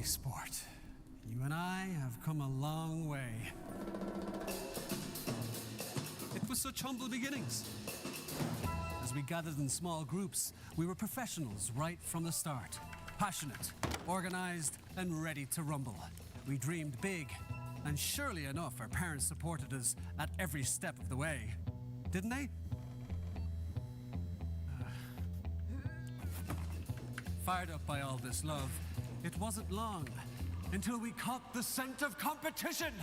Sport. You and I have come a long way. It was such humble beginnings. As we gathered in small groups, we were professionals right from the start. Passionate, organized, and ready to rumble. We dreamed big, and surely enough, our parents supported us at every step of the way. Didn't they? Fired up by all this love, it wasn't long until we caught the scent of competition.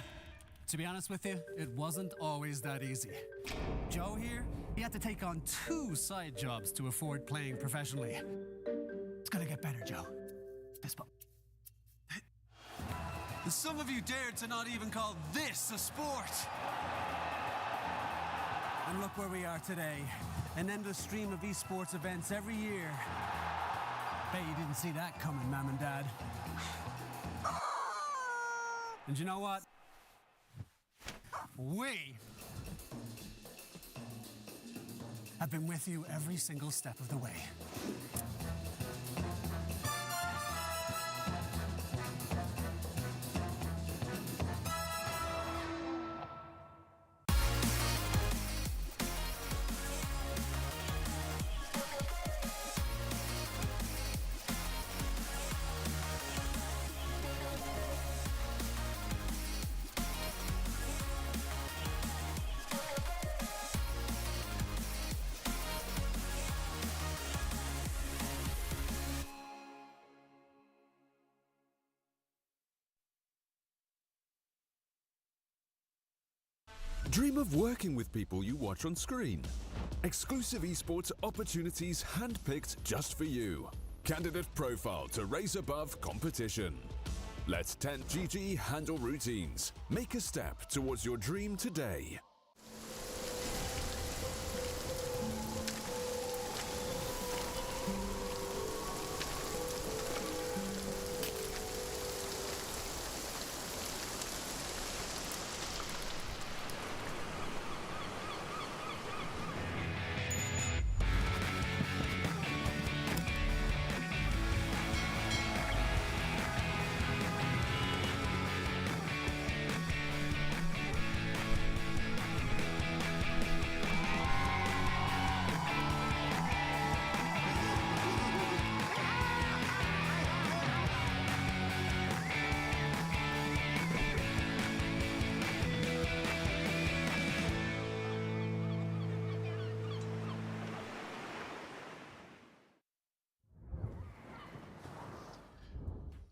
To be honest with you, it wasn't always that easy. Joe here, he had to take on 2 side jobs to afford playing professionally. It's gonna get better, Joe. Fist bump. Some of you dared to not even call this a sport. And look where we are today. An endless stream of esports events every year. Bet you didn't see that coming, Mom and Dad. And you know what? We have been with you every single step of the way. Dream of working with people you watch on screen. Exclusive esports opportunities handpicked just for you. Candidate profile to raise above competition. Let 10GG handle routines. Make a step towards your dream today.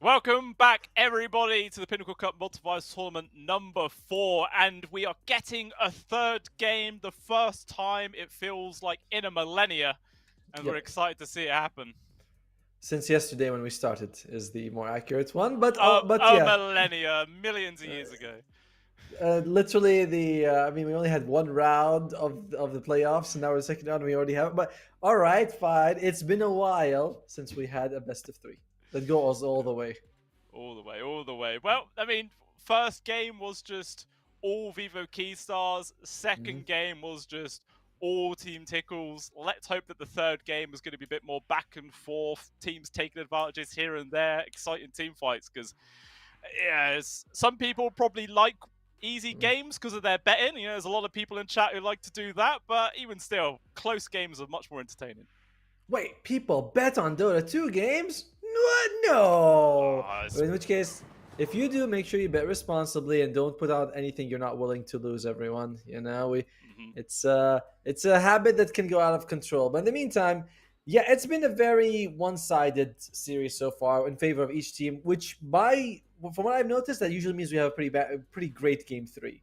Welcome back, everybody, to the Pinnacle Cup Multiverse Tournament number 4, and we are getting a third game, the first time it feels like in a millennia, and we're excited to see it happen. Since yesterday when we started is the more accurate one, but A yeah, millennia, millions of years ago. literally I mean, we only had one round of the playoffs, and now we're the second round. And we already have it, but all right, fine. It's been a while since we had a best of 3. That goes all the way. All the way, all the way. Well, I mean, first game was just all Vivo Keystars. Second game was just all Team Tickles. Let's hope that the third game is going to be a bit more back and forth. Teams taking advantages here and there. Exciting team fights because, yeah, some people probably like easy games because of their betting. You know, there's a lot of people in chat who like to do that. But even still, close games are much more entertaining. Wait, people bet on Dota 2 games? What? No. In which case, if you do, make sure you bet responsibly and don't put out anything you're not willing to lose. Everyone, you know, it's a habit that can go out of control. But in the meantime, yeah, it's been a very one-sided series so far in favor of each team. Which, from what I've noticed, that usually means we have a pretty great game 3.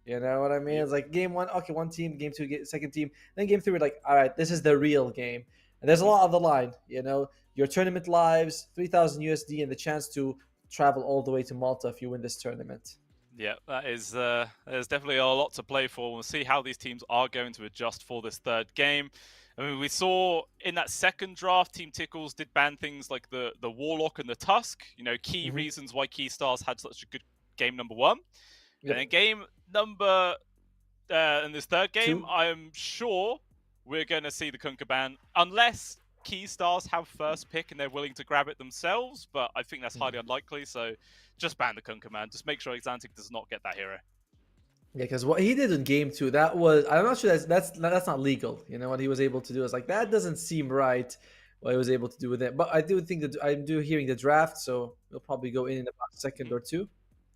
You know what I mean? It's like game 1, okay, one team. Game 2, second team. Then game 3, we're like, all right, this is the real game. And there's a lot on the line, you know, your tournament lives, 3,000 USD, and the chance to travel all the way to Malta if you win this tournament. Yeah, that is there's definitely a lot to play for. We'll see how these teams are going to adjust for this third game. I mean, we saw in that second draft, Team Tickles did ban things like the Warlock and the Tusk. You know, key reasons why Keystars had such a good game number 1. Yep. And in game number in this third game, 2. I'm sure we're going to see the Kunkka ban, unless Keystars have first pick and they're willing to grab it themselves, but I think that's highly unlikely, so just ban the Kunkka, man. Just make sure Xantic does not get that hero. Yeah, because what he did in game 2, that was, I'm not sure that's not legal. You know, what he was able to do is like, that doesn't seem right, what he was able to do with it. But I do think that I'm hearing the draft, so we'll probably go in about a second or 2.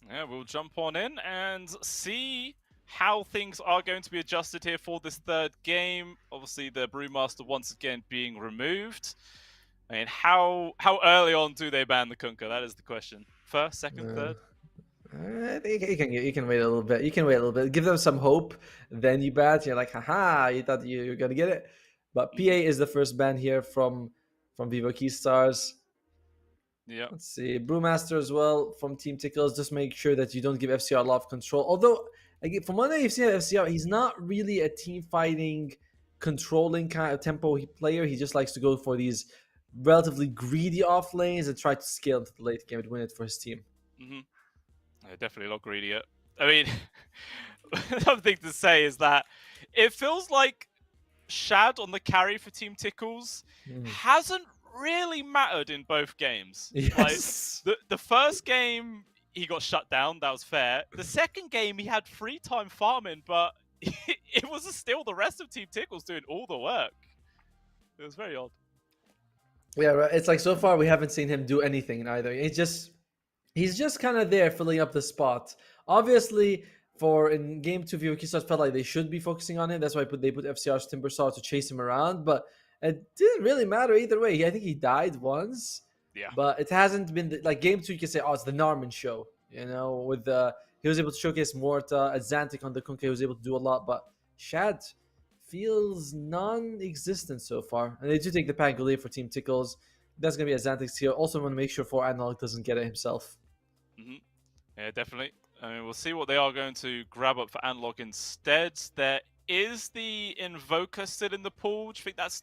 Yeah, we'll jump on in and see how things are going to be adjusted here for this third game. Obviously, the Brewmaster once again being removed. I mean, how early on do they ban the Kunkka? That is the question. First, second, third? I think you can wait a little bit. You can wait a little bit. Give them some hope. Then you ban. You're like, haha, you thought you were going to get it. But PA is the first ban here from Vivo Keystars. Yeah. Let's see. Brewmaster as well from Team Tickles. Just make sure that you don't give FCR a lot of control. Although, again, from what I've seen of FCR, he's not really a team fighting, controlling kind of tempo player. He just likes to go for these relatively greedy off lanes and try to scale into the late game and win it for his team. Yeah, definitely a lot greedier. I mean, another thing to say is that it feels like Shad on the carry for Team Tickles hasn't really mattered in both games. Yes. Like the first game he got shut down, that was fair. The second game he had free time farming, but it was still the rest of Team Tickles doing all the work. It was very odd. Yeah, right. It's like so far we haven't seen him do anything either. He's just kind of there filling up the spot. Obviously, for in game 2, Vivokistas felt like they should be focusing on him. That's why they put FCR's Timbersaw to chase him around. But it didn't really matter either way. I think he died once. Yeah. But it hasn't been like game 2. You can say, oh, it's the Narman show. You know, with he was able to showcase Morta, Azantic on the Kunkka. He was able to do a lot. But Shad feels non-existent so far. And they do take the Pangolier for Team Tickles. That's going to be Azantic's here. Also want to make sure for Analog doesn't get it himself. Yeah, definitely. I mean, we'll see what they are going to grab up for Analog instead. There is the Invoker still in the pool. Do you think that's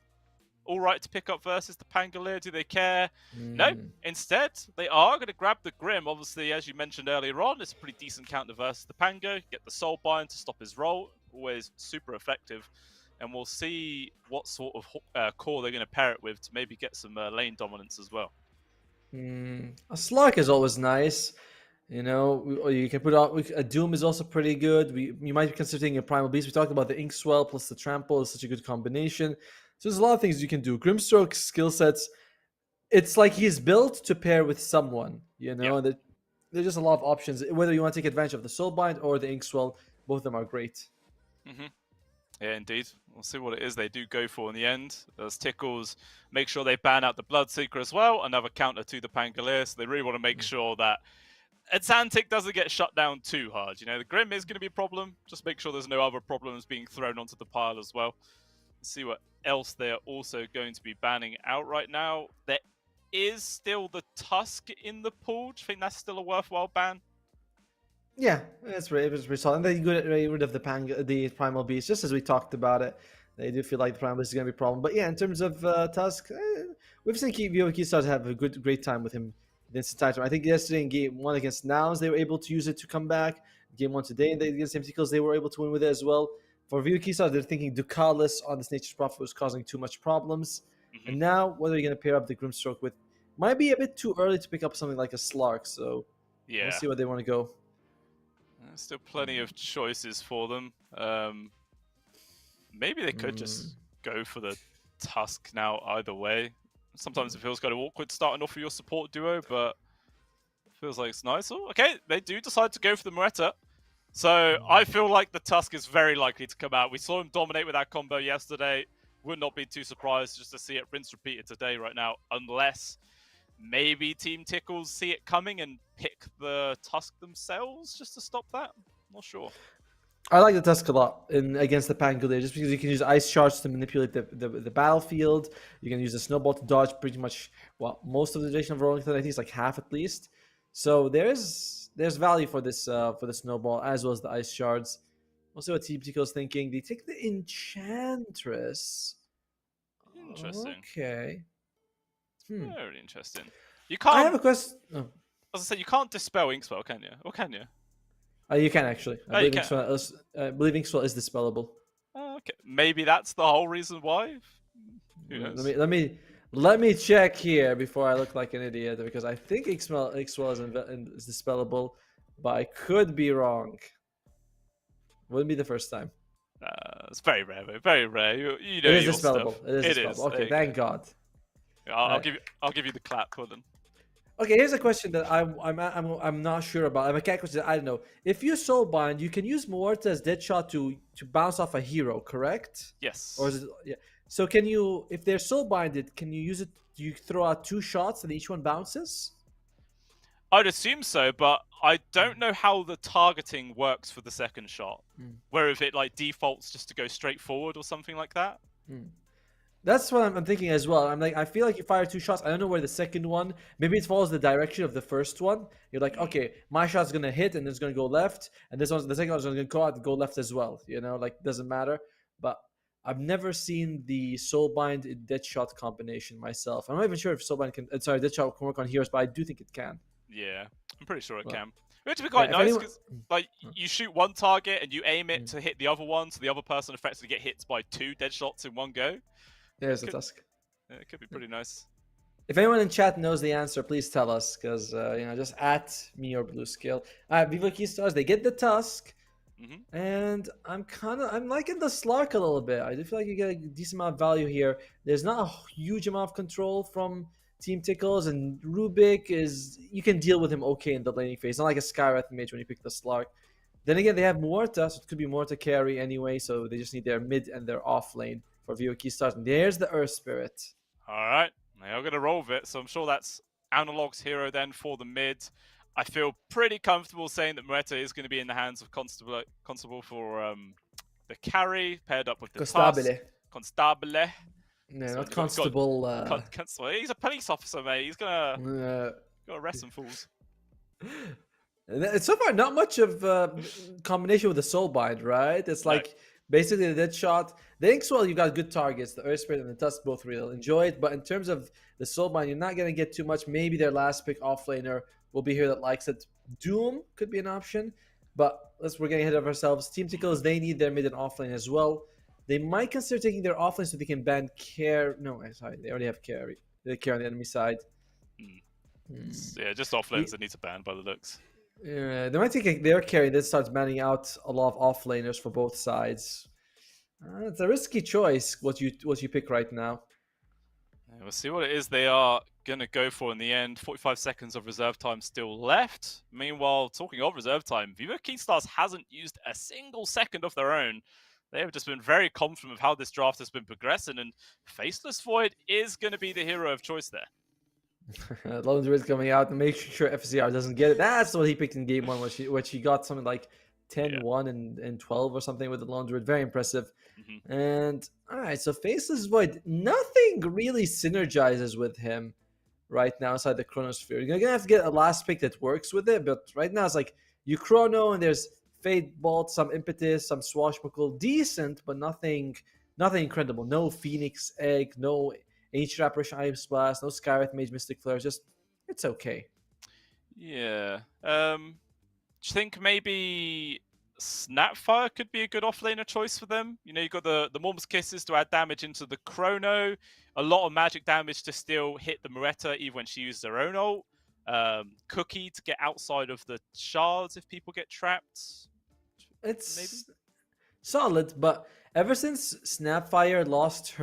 all right to pick up versus the Pangolier? Do they care? No. Instead, they are going to grab the Grim. Obviously, as you mentioned earlier on, it's a pretty decent counter versus the Pango. Get the Soulbind to stop his roll. Always super effective. And we'll see what sort of core they're going to pair it with to maybe get some lane dominance as well. A Slark is always nice. You know, you can put out a Doom is also pretty good. You might be considering a Primal Beast. We talked about the Inkswell plus the Trample is such a good combination. So there's a lot of things you can do. Grimstroke's skill sets, it's like he's built to pair with someone. You know, there's just a lot of options. Whether you want to take advantage of the Soulbind or the Inkswell, both of them are great. Yeah, indeed. We'll see what it is they do go for in the end. As Tickles make sure they ban out the Bloodseeker as well. Another counter to the Pangolier. So they really want to make sure that Azantic doesn't get shut down too hard. You know, the Grim is going to be a problem. Just make sure there's no other problems being thrown onto the pile as well. Let's see what else they're also going to be banning out right now. There is still the Tusk in the pool. Do you think that's still a worthwhile ban? Yeah, it's pretty solid. And they get rid of the Primal Beast, just as we talked about it. They do feel like the Primal Beast is going to be a problem. But yeah, in terms of Tusk, we've seen Keystars have a great time with him this entire time. I think yesterday in game 1 against Nouns, they were able to use it to come back. Game 1 today against Tickles, they were able to win with it as well. For Keystars, they're thinking Ducalis on this Nature's Prophet was causing too much problems. And now, what are you going to pair up the Grimstroke with? Might be a bit too early to pick up something like a Slark, so yeah, we'll see where they want to go. There's still plenty of choices for them. Maybe they could just go for the Tusk now either way. Sometimes it feels kind of awkward starting off with your support duo, but it feels like it's nice. Oh, okay, they do decide to go for the Moretta. So I feel like the Tusk is very likely to come out. We saw him dominate with that combo yesterday. Would not be too surprised just to see it rinse repeated today right now, unless maybe Team Tickles see it coming and pick the Tusk themselves just to stop that. Not sure. I like the Tusk a lot against the Pangolier, just because you can use Ice Shards to manipulate the battlefield. You can use the Snowball to dodge pretty much, well, most of the duration of Rolling Thunder. I think it's like half at least. So there's value for this Snowball as well as the Ice Shards. We'll see what Team Tico is thinking. They take the Enchantress. Interesting. Okay. Very interesting. You can't. I have a question. Oh. As I said, you can't dispel Inkswell, can you? Or can you? You can actually. I believe Inkswell is dispellable. Okay, maybe that's the whole reason why. Who knows? Let me check here before I look like an idiot, because I think Inkswell is dispellable, but I could be wrong. Wouldn't be the first time. It's very rare, though. Very rare. You know it is your dispellable. Stuff. It is dispellable. Okay, thank God. I'll give you the clap for them. Okay, here's a question that I'm not sure about. I'm a cat question that I don't know. If you Soulbind, you can use Morta's Deadshot to bounce off a hero, correct? Yes. Or is it? Yeah. So can you, if they're Soulbinded, can you use it? Do you throw out 2 shots and each one bounces? I'd assume so, but I don't know how the targeting works for the second shot. Where if it like defaults just to go straight forward or something like that. That's what I'm thinking as well. I'm like, I feel like you fire two shots. I don't know where the second one. Maybe it follows the direction of the first one. You're like, Mm. okay, my shot's gonna hit and it's gonna go left, and the second one's gonna go out and go left as well. Like doesn't matter. But I've never seen the Soulbind and Deadshot combination myself. I'm not even sure if Soulbind can. Sorry, Deadshot can work on heroes, but I do think it can. Yeah, I'm pretty sure it But can. Which would be yeah, quite if nice anyone, because, like, you shoot one target and you aim it Mm. to hit the other one, so the other person effectively get hit by 2 dead shots in one go. there's the Could, tusk. it could be pretty nice. If anyone in chat knows the answer, please tell us, because just at me or BluScale. All right, Viva Keystars, they get the tusk, Hmm. and I'm liking the Slark a little bit. I do feel like you get a decent amount of value here. There's not a huge amount of control from Team Tickles, and Rubik you can deal with him okay in the laning phase. Not like a Skywrath mage when you pick the Slark. Then again, they have Morta, so it could be Morta carry anyway. So they just need their mid and their off lane for Viva Keystars. And there's the Earth Spirit. All right, they are going to roll with it, so I'm sure that's Analog's hero then for the mid. I feel pretty comfortable saying that Muerta is going to be in the hands of Constable for the carry, paired up with the Costabile. Tusk. Constabile. No, So not got- Constable. Well, he's a police officer, mate. He's gonna Uh, arrest some fools. It's so far not much of combination with the Soulbind, right? It's No. like basically the Deadshot. The Inkswell, you got good targets. The Earth Spirit and the Tusk both real. Enjoy it. But in terms of the Soulbind, you're not going to get too much. Maybe their last pick offlaner will be here that likes it. Doom could be an option. But we're getting ahead of ourselves. Team Tickles, they need their mid and offlane as well. They might consider taking their offlane so they can ban Care. No, sorry. They already have Carry. They Care on the enemy side. Yeah, just offlanes that need to ban by the looks. Yeah, they might take their carry and then starts banning out a lot of offlaners for both sides. It's a risky choice what you pick right now. Yeah, we'll see what it is they are gonna go for in the end. 45 seconds of reserve time still left. Meanwhile, talking of reserve time, Viva Keystars hasn't used a single second of their own. They have just been very confident of how this draft has been progressing, and Faceless Void is going to be the hero of choice there. Lone Druid coming out and making sure FCR doesn't get it. That's what he picked in game one, which he got something like 10-1 and 12 or something with the Lone Druid. Very impressive. Mm-hmm. And all right, so Faceless Void, nothing really synergizes with him right now inside the Chronosphere. You're gonna have to get a last pick that works with it, but right now it's like you Chrono and there's Fate Bolt, some Impetus, some Swashbuckle, decent, but nothing incredible. No Phoenix Egg, no Ancient Apparition Ice Blast, no Skywrath Mage Mystic Flare. Just it's okay. Yeah. Do you think maybe Snapfire could be a good offlaner choice for them? You know, you've got the Mom's Kisses to add damage into the Chrono, a lot of magic damage to still hit the Muerta even when she uses her own ult. Cookie to get outside of the shards if people get trapped. It's Maybe? solid, but ever since Snapfire lost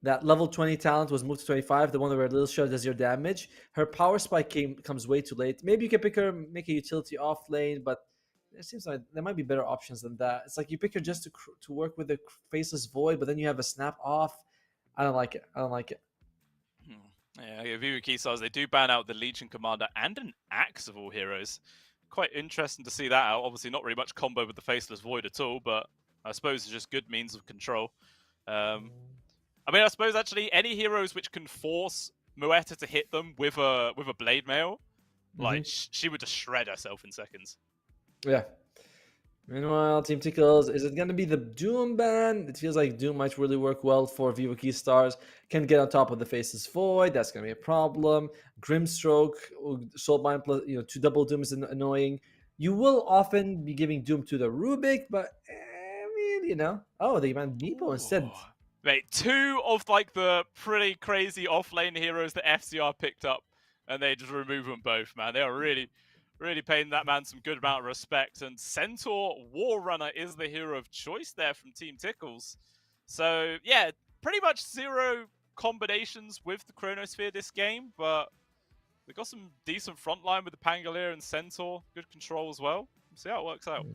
that level 20 talent was moved to 25, the one where Little Shell does your damage, her power spike comes way too late. Maybe you can pick her, make a utility off lane, but it seems like there might be better options than that. It's like you pick her just to work with the Faceless Void, but then you have a snap off. I don't like it. Yeah, Viva Keystars, they do ban out the Legion Commander and an Axe of all heroes. Quite interesting to see that out. Obviously not really much combo with the Faceless Void at all, but I suppose it's just good means of control. I mean, I suppose actually any heroes which can force Muerta to hit them with a blade mail, like she would just shred herself in seconds. Yeah. Meanwhile, Team Tickles, is it going to be the Doom ban? It feels like Doom might really work well for Viva Keystars. Can get on top of the Faceless Void. That's going to be a problem. Grimstroke, Soulbind plus, 2 double Doom is annoying. You will often be giving Doom to the Rubik, but I mean, oh, they banned Meepo instead. Mate, 2 of like the pretty crazy offlane heroes that FCR picked up, and they just remove them both, man. They are really paying that man some good amount of respect. And Centaur Warrunner is the hero of choice there from Team Tickles. So yeah, pretty much 0 combinations with the Chronosphere this game, but they got some decent frontline with the Pangolier and Centaur. Good control as well. We'll see how it works out.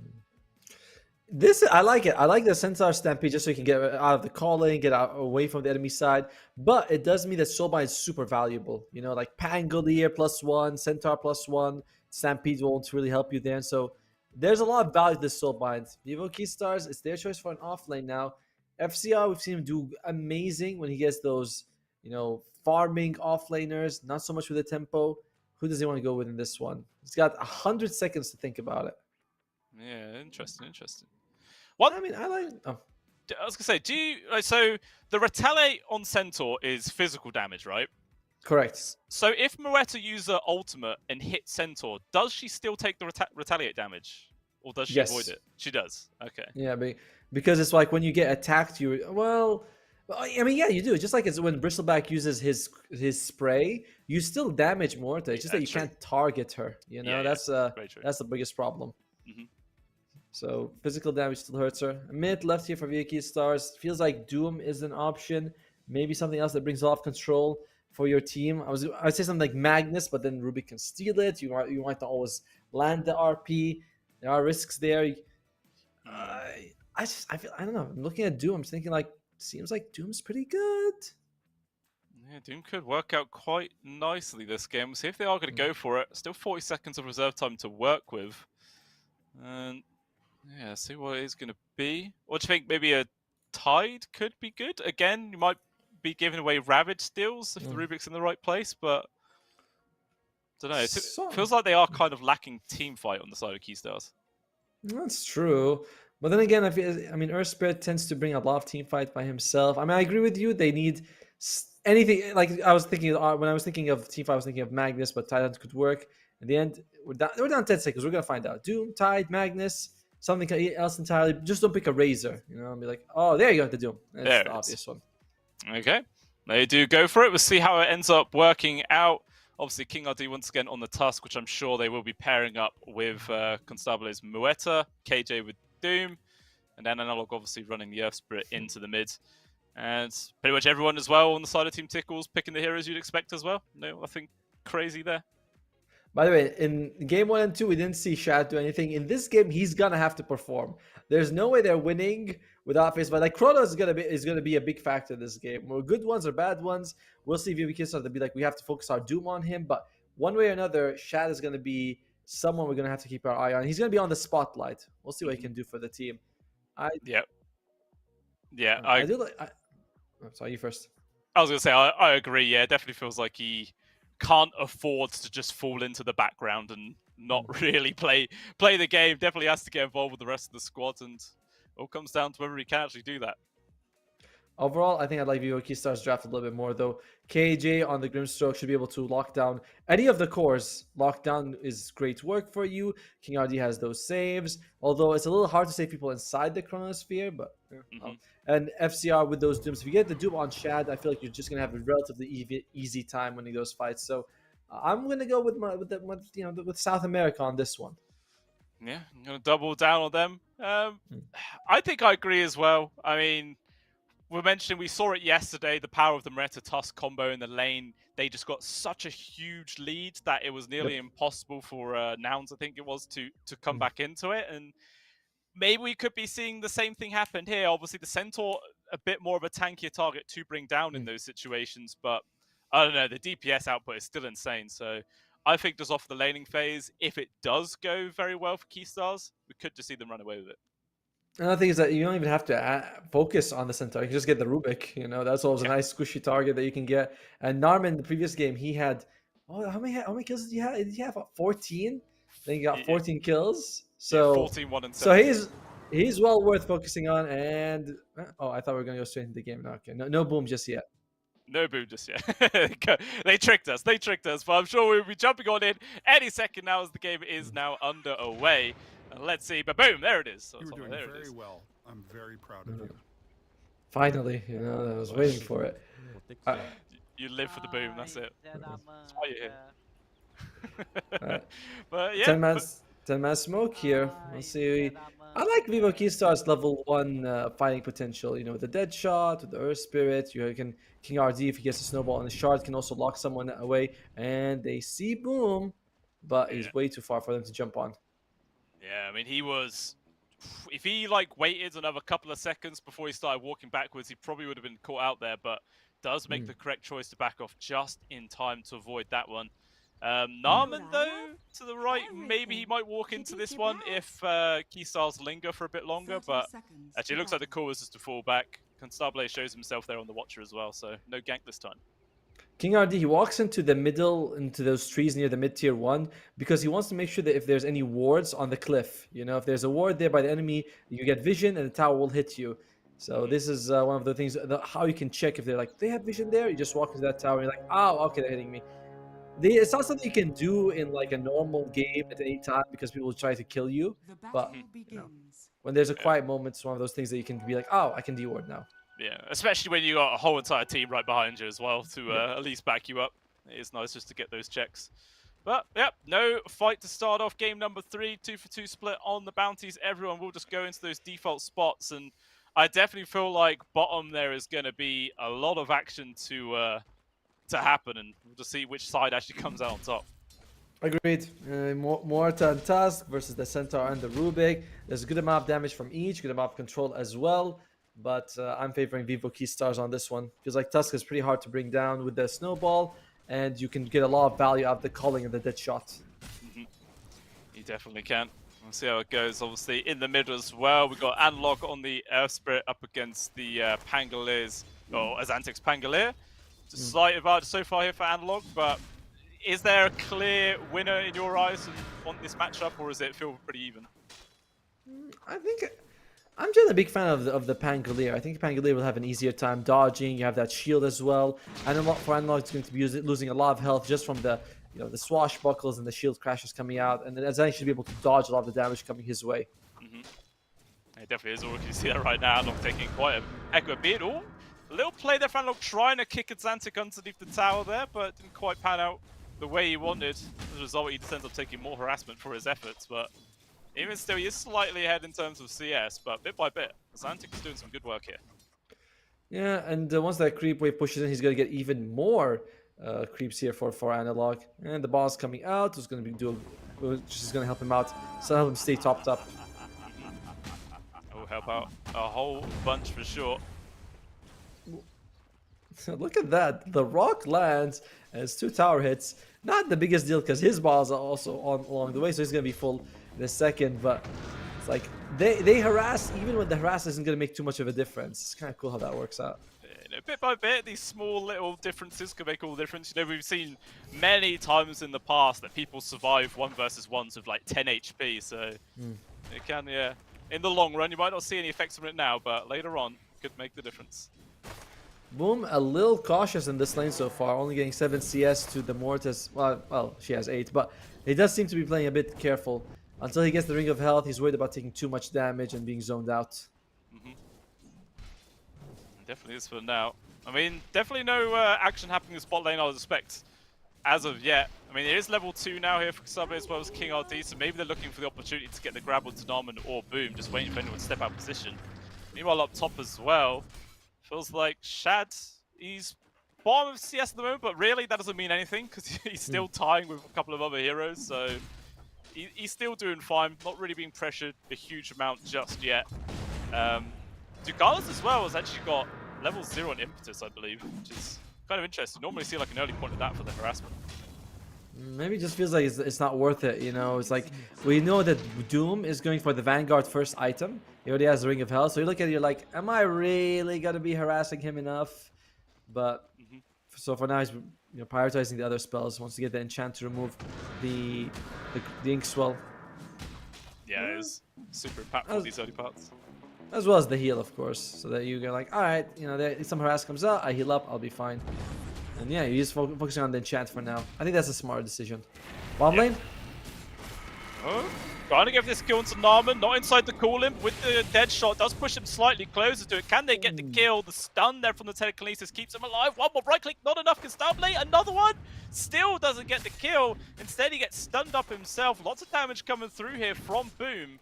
I like it. I like the Centaur Stampede just so you can get out of the calling, get out away from the enemy side. But it does mean that Soulbind is super valuable. Like Pangolier +1, Centaur +1, Stampede won't really help you there. So there's a lot of value to this Soulbind. Vivo Keystars, it's their choice for an offlane now. FCR, we've seen him do amazing when he gets those, farming offlaners, not so much with the tempo. Who does he want to go with in this one? He's got 100 seconds to think about it. Yeah, interesting. I mean, I like. Oh, I was gonna say, do you so the retaliate on Centaur is physical damage, right? correct. So if Mueta uses her ultimate and hits Centaur, does she still take the retaliate damage, or does she avoid Yes. it? She does. Okay. Yeah, because it's like when you get attacked, I mean, yeah, you do. Just like it's when Bristleback uses his spray, you still damage Morta. It's just that you True. can't target her. Yeah, that's very true. that's the biggest problem. Mhm. So physical damage still hurts her. A minute left here for VK Stars. Feels like Doom is an option. Maybe something else that brings off control for your team. I'd say something like Magnus, but then Ruby can steal it. You want to always land the RP. There are risks there. I don't know. I'm looking at Doom. I'm thinking seems like Doom's pretty good. Yeah, Doom could work out quite nicely this game. We'll see if they are going to go for it. Still 40 seconds of reserve time to work with. And yeah, see what it is going to be. What do you think? Maybe a Tide could be good? Again, you might be giving away Ravage steals if the Rubik's in the right place, but I don't know. It feels like they are kind of lacking team fight on the side of Keystars. That's true. But then again, Earth Spirit tends to bring a lot of team fight by himself. I mean, I agree with you. They need anything. Like I was thinking when I was thinking of team fight, I was thinking of Magnus, but Titans could work. In the end, we're down 10 seconds. We're gonna find out. Doom, Tide, Magnus, something else entirely. Just don't pick a Razor. And be like, oh, there you go, the Doom. That's the obvious one. Okay, they do go for it. We'll see how it ends up working out. Obviously, King RD once again on the Tusk, which I'm sure they will be pairing up with Constable's Mueta, KJ with Doom, and then Analog obviously running the Earth Spirit into the mid. And pretty much everyone as well on the side of Team Tickles picking the heroes you'd expect as well. No, nothing crazy there. By the way, in game 1 and 2, we didn't see Shad do anything. In this game, he's gonna have to perform. There's no way they're winning without face. But like Chrono is gonna be a big factor in this game. Or good ones or bad ones. We'll see if VBK start to be like we have to focus our Doom on him. But one way or another, Shad is gonna be someone we're gonna have to keep our eye on. He's gonna be on the spotlight. We'll see what he can do for the team. I do like. Sorry, you first. I was gonna say I agree. Yeah, it definitely feels like he can't afford to just fall into the background and not really play the game. Definitely has to get involved with the rest of the squad, and it all comes down to whether he can actually do that. Overall, I think I'd like Vivo Keystars drafted a little bit more, though. KJ on the Grimstroke should be able to lock down any of the cores. Lockdown is great work for you. King RD has those saves, although it's a little hard to save people inside the Chronosphere, but and FCR with those Dooms. If you get the Doom on Shad, I feel like you're just going to have a relatively easy time winning those fights. So I'm going to go with South America on this one. Yeah, I'm going to double down on them. I think I agree as well. I mean, we saw it yesterday, the power of the Moreta Tusk combo in the lane. They just got such a huge lead that it was nearly impossible for Nouns, I think it was, to come back into it. And maybe we could be seeing the same thing happen here. Obviously, the Centaur, a bit more of a tankier target to bring down in those situations. But I don't know, the DPS output is still insane. So I think just off the laning phase, if it does go very well for Keystars, we could just see them run away with it. Another thing is that you don't even have to focus on the Centaur. You can just get the Rubik. That's always a nice squishy target that you can get. And Narman, the previous game, he had how many kills did he have? Did he have 14? I think he got 14 kills. So 14, 1 and 7. So he's well worth focusing on. And I thought we were gonna go straight into the game. No, okay, no boom just yet. No boom just yet. They tricked us. But I'm sure we'll be jumping on in any second now as the game is now underway. Let's see, but boom, there it is. So you were doing very well. I'm very proud of you. Finally, I was waiting for it. You live for the boom, that's it. That's why you're here. But yeah. 10-man smoke here. Let's see. I like Vivo Keystar's level 1 fighting potential. With the dead shot, with the Earth Spirit, you can King RD if he gets a snowball on the shard can also lock someone away. And they see boom, but he's way too far for them to jump on. Yeah, I mean, if he waited another couple of seconds before he started walking backwards, he probably would have been caught out there, but does make the correct choice to back off just in time to avoid that one. Narman, though, to the right, maybe he might walk into this one if Keystars linger for a bit longer, but actually it looks like the call was just to fall back. Constabule shows himself there on the Watcher as well, so no gank this time. King RD, he walks into the middle, into those trees near the mid-tier 1, because he wants to make sure that if there's any wards on the cliff, you know, if there's a ward there by the enemy, you get vision and the tower will hit you. So this is one of the things, how you can check if they're like, they have vision there, you just walk into that tower and you're like, oh, okay, they're hitting me. It's not something you can do in like a normal game at any time because people will try to kill you, but you know, when there's a quiet moment, it's one of those things that you can be like, oh, I can de-ward now. Yeah, especially when you got a whole entire team right behind you as well to at least back you up. It is nice just to get those checks. But, yep, no fight to start off game number 3. 2-for-2 split on the bounties. Everyone will just go into those default spots. And I definitely feel like bottom there is going to be a lot of action to happen. And we'll just see which side actually comes out on top. Agreed. Morta and Tusk versus the Centaur and the Rubik. There's a good amount of damage from each, good amount of control as well. But I'm favoring Vivo Keystars on this one. Because like Tusk is pretty hard to bring down with the snowball. And you can get a lot of value out of the calling and the dead shot. You definitely can. We'll see how it goes. Obviously, in the middle as well, we've got Analog on the Air Spirit up against the Pangoliers, or Azantix Pangolier. It's a slight advantage so far here for Analog, but is there a clear winner in your eyes on this matchup, or does it feel pretty even? I think I'm just a big fan of the Pangolier. I think Pangolier will have an easier time dodging. You have that shield as well. And for Analog, it's going to be losing a lot of health just from the the swashbuckles and the shield crashes coming out. And then Azai should be able to dodge a lot of the damage coming his way. It definitely is. You see that right now. Analog taking quite a heck of a beat. Oh, a little play there for Analog trying to kick Azantic underneath the tower there, but didn't quite pan out the way he wanted. As a result, he just ends up taking more harassment for his efforts. But even still, he is slightly ahead in terms of CS, but bit by bit, Azantic is doing some good work here. Yeah, and once that creep wave pushes in, he's going to get even more creeps here for Analog. And the boss coming out is going to be which is going to help him out, so help him stay topped up. Will help out a whole bunch for sure. Look at that. The rock lands and it's 2 tower hits. Not the biggest deal because his balls are also on along the way, so he's going to be full in a second. But it's like they harass even when the harass isn't going to make too much of a difference. It's kind of cool how that works out. Bit by bit, these small little differences can make all the difference. We've seen many times in the past that people survive 1 versus 1s with like 10 HP, so it can, in the long run, you might not see any effects from it now, but later on, could make the difference. Boom, a little cautious in this lane so far, only getting 7 CS to the Mortis. Well, she has 8, but he does seem to be playing a bit careful. Until he gets the Ring of Health, he's worried about taking too much damage and being zoned out. Definitely is for now. I mean, definitely no action happening in the spot lane, I would expect, as of yet. I mean, it is level 2 now here for Subway as well as King RD, so maybe they're looking for the opportunity to get the grab onto Narman or Boom, just waiting for anyone to step out of position. Meanwhile, up top as well, feels like Shad, he's bottom of CS at the moment, but really that doesn't mean anything, because he's still tying with a couple of other heroes, so he's still doing fine, not really being pressured a huge amount just yet. Dugalas as well has actually got level 0 on Impetus, I believe, which is kind of interesting. Normally see like an early point of that for the harassment. Maybe it just feels like it's not worth it, It's like, we know that Doom is going for the Vanguard first item. He already has the Ring of Hell, so you look at it, you're like, am I really going to be harassing him enough? But, so for now, he's prioritizing the other spells. Wants to get the enchant to remove the ink swell. Yeah, it is super impactful these early parts. As well as the heal, of course, so that you go like, alright, some harass comes out, I heal up, I'll be fine. And yeah, you're just focusing on the enchant for now. I think that's a smart decision. Bottom lane? Oh, trying to give this kill to Narman, not inside the cool imp with the dead shot, does push him slightly closer to it. Can they get the kill? The stun there from the telekinesis keeps him alive. One more right click, not enough. Constabule, another one, still doesn't get the kill. Instead, he gets stunned up himself. Lots of damage coming through here from Boom.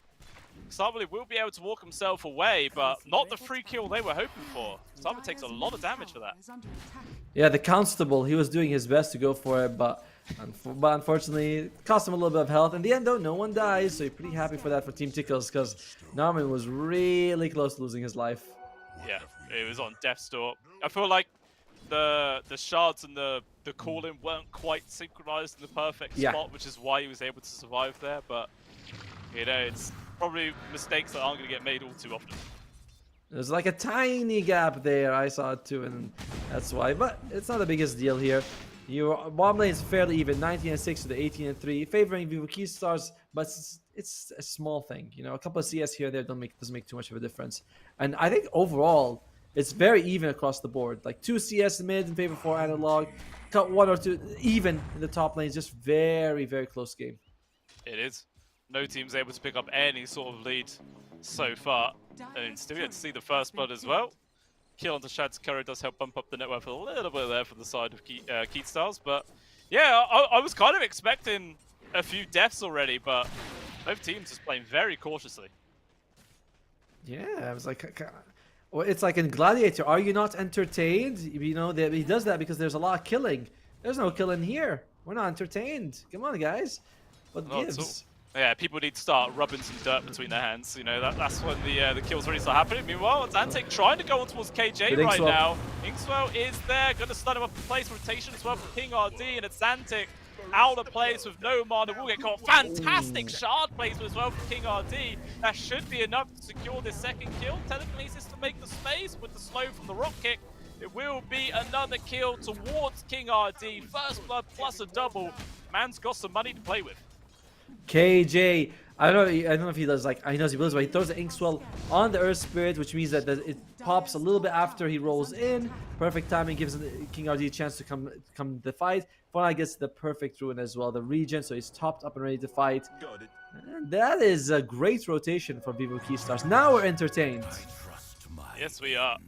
Constabule will be able to walk himself away, but not the free kill they were hoping for. Constabule takes a lot of damage for that. Yeah, the Constable, he was doing his best to go for it, but unfortunately, it cost him a little bit of health. In the end, though, no one dies, so you're pretty happy for that for Team Tickles, because Narman was really close to losing his life. Yeah, it was on death's door. I feel like the shards and the call-in weren't quite synchronized in the perfect spot, which is why he was able to survive there, but it's probably mistakes that aren't going to get made all too often. There's like a tiny gap there. I saw it too, and that's why. But it's not the biggest deal here. Your bottom lane is fairly even, 19-6 to the 18-3, favoring Vivo Keystars, but it's a small thing. You know, a couple of CS here and there doesn't make too much of a difference. And I think overall, it's very even across the board. Like 2 CS mid in favor 4 analog, cut 1 or 2 even in the top lane. It's just very, very close game. It is. No team's able to pick up any sort of lead so far. And still yet to see the first blood as well. Kill onto Shad's Curry does help bump up the net worth a little bit there for the side of Keystars. But yeah, I was kind of expecting a few deaths already, but both teams just playing very cautiously. Yeah, I was like, well, it's like in Gladiator. Are you not entertained? You know, that he does that because there's a lot of killing. There's no killing here. We're not entertained. Come on, guys. What gives? Yeah, people need to start rubbing some dirt between their hands. You know, that's when the kills really start happening. Meanwhile, Zantic trying to go on towards KJ right now. Inkswell is there, going to stun him up in place. Rotation as well for King RD, and it's Zantic out of place with no mana. Will get caught. Fantastic shard placement as well for King RD. That should be enough to secure this second kill. Telekinesis to make the space with the slow from the rock kick. It will be another kill towards King RD. First blood plus a double. Man's got some money to play with. KJ, I don't know if he does, like, he knows he blows, but he throws the Inkswell on the Earth Spirit, which means that it pops a little bit after he rolls in. Perfect timing gives King RD a chance to come to the fight. Finally gets the perfect ruin as well, the regen, so he's topped up and ready to fight. And that is a great rotation for Vivo Keystars. Now we're entertained. Yes, we are.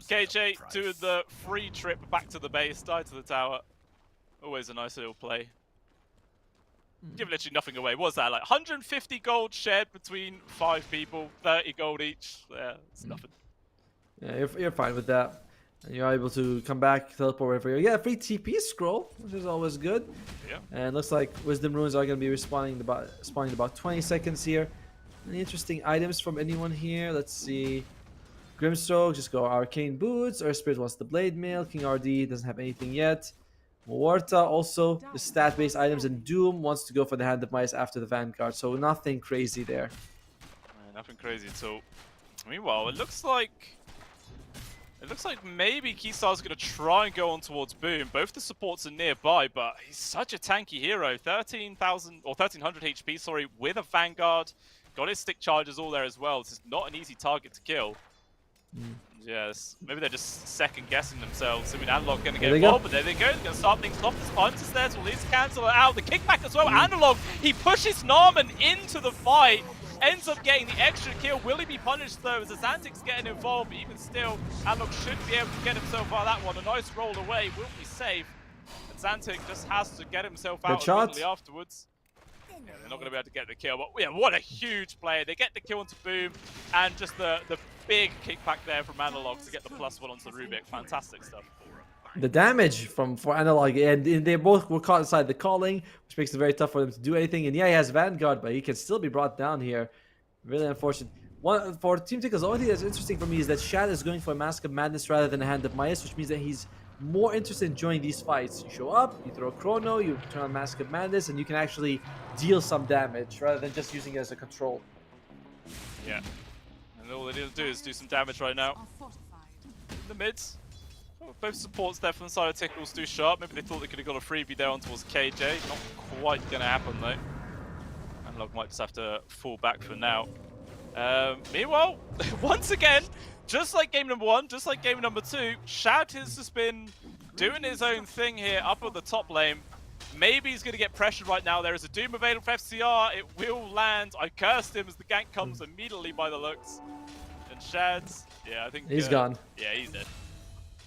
KJ doing the free trip back to the base, died to the tower. Always a nice little play. Give literally nothing away. What's that, like 150 gold shared between 5 people, 30 gold each? Yeah, it's nothing. Yeah, you're fine with that. And you're able to come back, teleport wherever you're. Yeah, free TP scroll, which is always good. Yeah. And looks like Wisdom Runes are going to be spawning about 20 seconds here. Any interesting items from anyone here? Let's see. Grimstroke, just go Arcane Boots. Earth Spirit wants the Blade Mail. King RD doesn't have anything yet. Warta also the stat-based items, and Doom wants to go for the Hand of Mice after the Vanguard, so nothing crazy there. Nothing crazy at all. Meanwhile, it looks like maybe Keystar's going to try and go on towards Boom. Both the supports are nearby, but he's such a tanky hero. 13,000 or 1,300 HP, sorry, with a Vanguard. Got his stick charges all there as well. This is not an easy target to kill. Yes, maybe they're just second guessing themselves. I mean, Analog going to get involved, but there they go. They're going to start things off. The Sponge is there to at least cancel it out. The kickback as well. Analog, he pushes Narman into the fight. Ends up getting the extra kill. Will he be punished though as Zantic's getting involved? But even still, Analog should be able to get himself out of that one. A nice roll away. Will be safe. And Zantic just has to get himself out immediately afterwards. Yeah, they're not going to be able to get the kill, but yeah, what a huge play. They get the kill onto Boom, and just the big kickback there from Analog to get the +1 onto Rubik. Fantastic stuff. The damage for Analog, and they both were caught inside the calling, which makes it very tough for them to do anything. And yeah, he has Vanguard, but he can still be brought down here. Really unfortunate. For Team Tickles, the only thing that's interesting for me is that Shad is going for a Mask of Madness rather than a Hand of Midas, which means that he's more interested in joining these fights. You show up, you throw a Chrono, you turn on Mask of Madness, and you can actually deal some damage rather than just using it as a control. Yeah. And all they need to do is do some damage right now. In the mids. Oh, both supports there from the side of Tickles do sharp. Maybe they thought they could have got a freebie there on towards KJ. Not quite going to happen though. Analog might just have to fall back for now. Meanwhile, once again, just like game number 1, just like game number 2, Shad has just been doing his own thing here up at the top lane. Maybe he's going to get pressured right now. There is a Doom available for FCR. It will land. I cursed him as the gank comes immediately by the looks. And Shad's, yeah, I think... He's gone. Yeah, he's dead.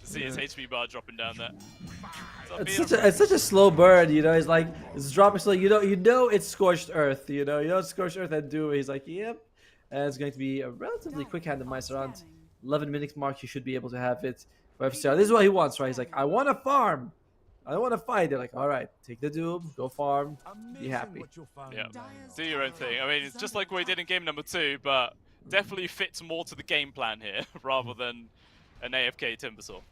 See his HP bar dropping down there. It's such a slow burn, you know. He's like, it's dropping slow. You know it's Scorched Earth, you know. You know it's Scorched Earth and Doom. He's like, yep. And it's going to be a relatively quick Hand of Mice around 11 minutes mark. You should be able to have it for FCR. This is what he wants, right? He's like, I want to farm. I don't want to fight. They're like, all right, take the Doom, go farm, be happy. Yeah, do your own thing. I mean, it's just like what we did in game number 2, but definitely fits more to the game plan here rather than an AFK Timbersaw.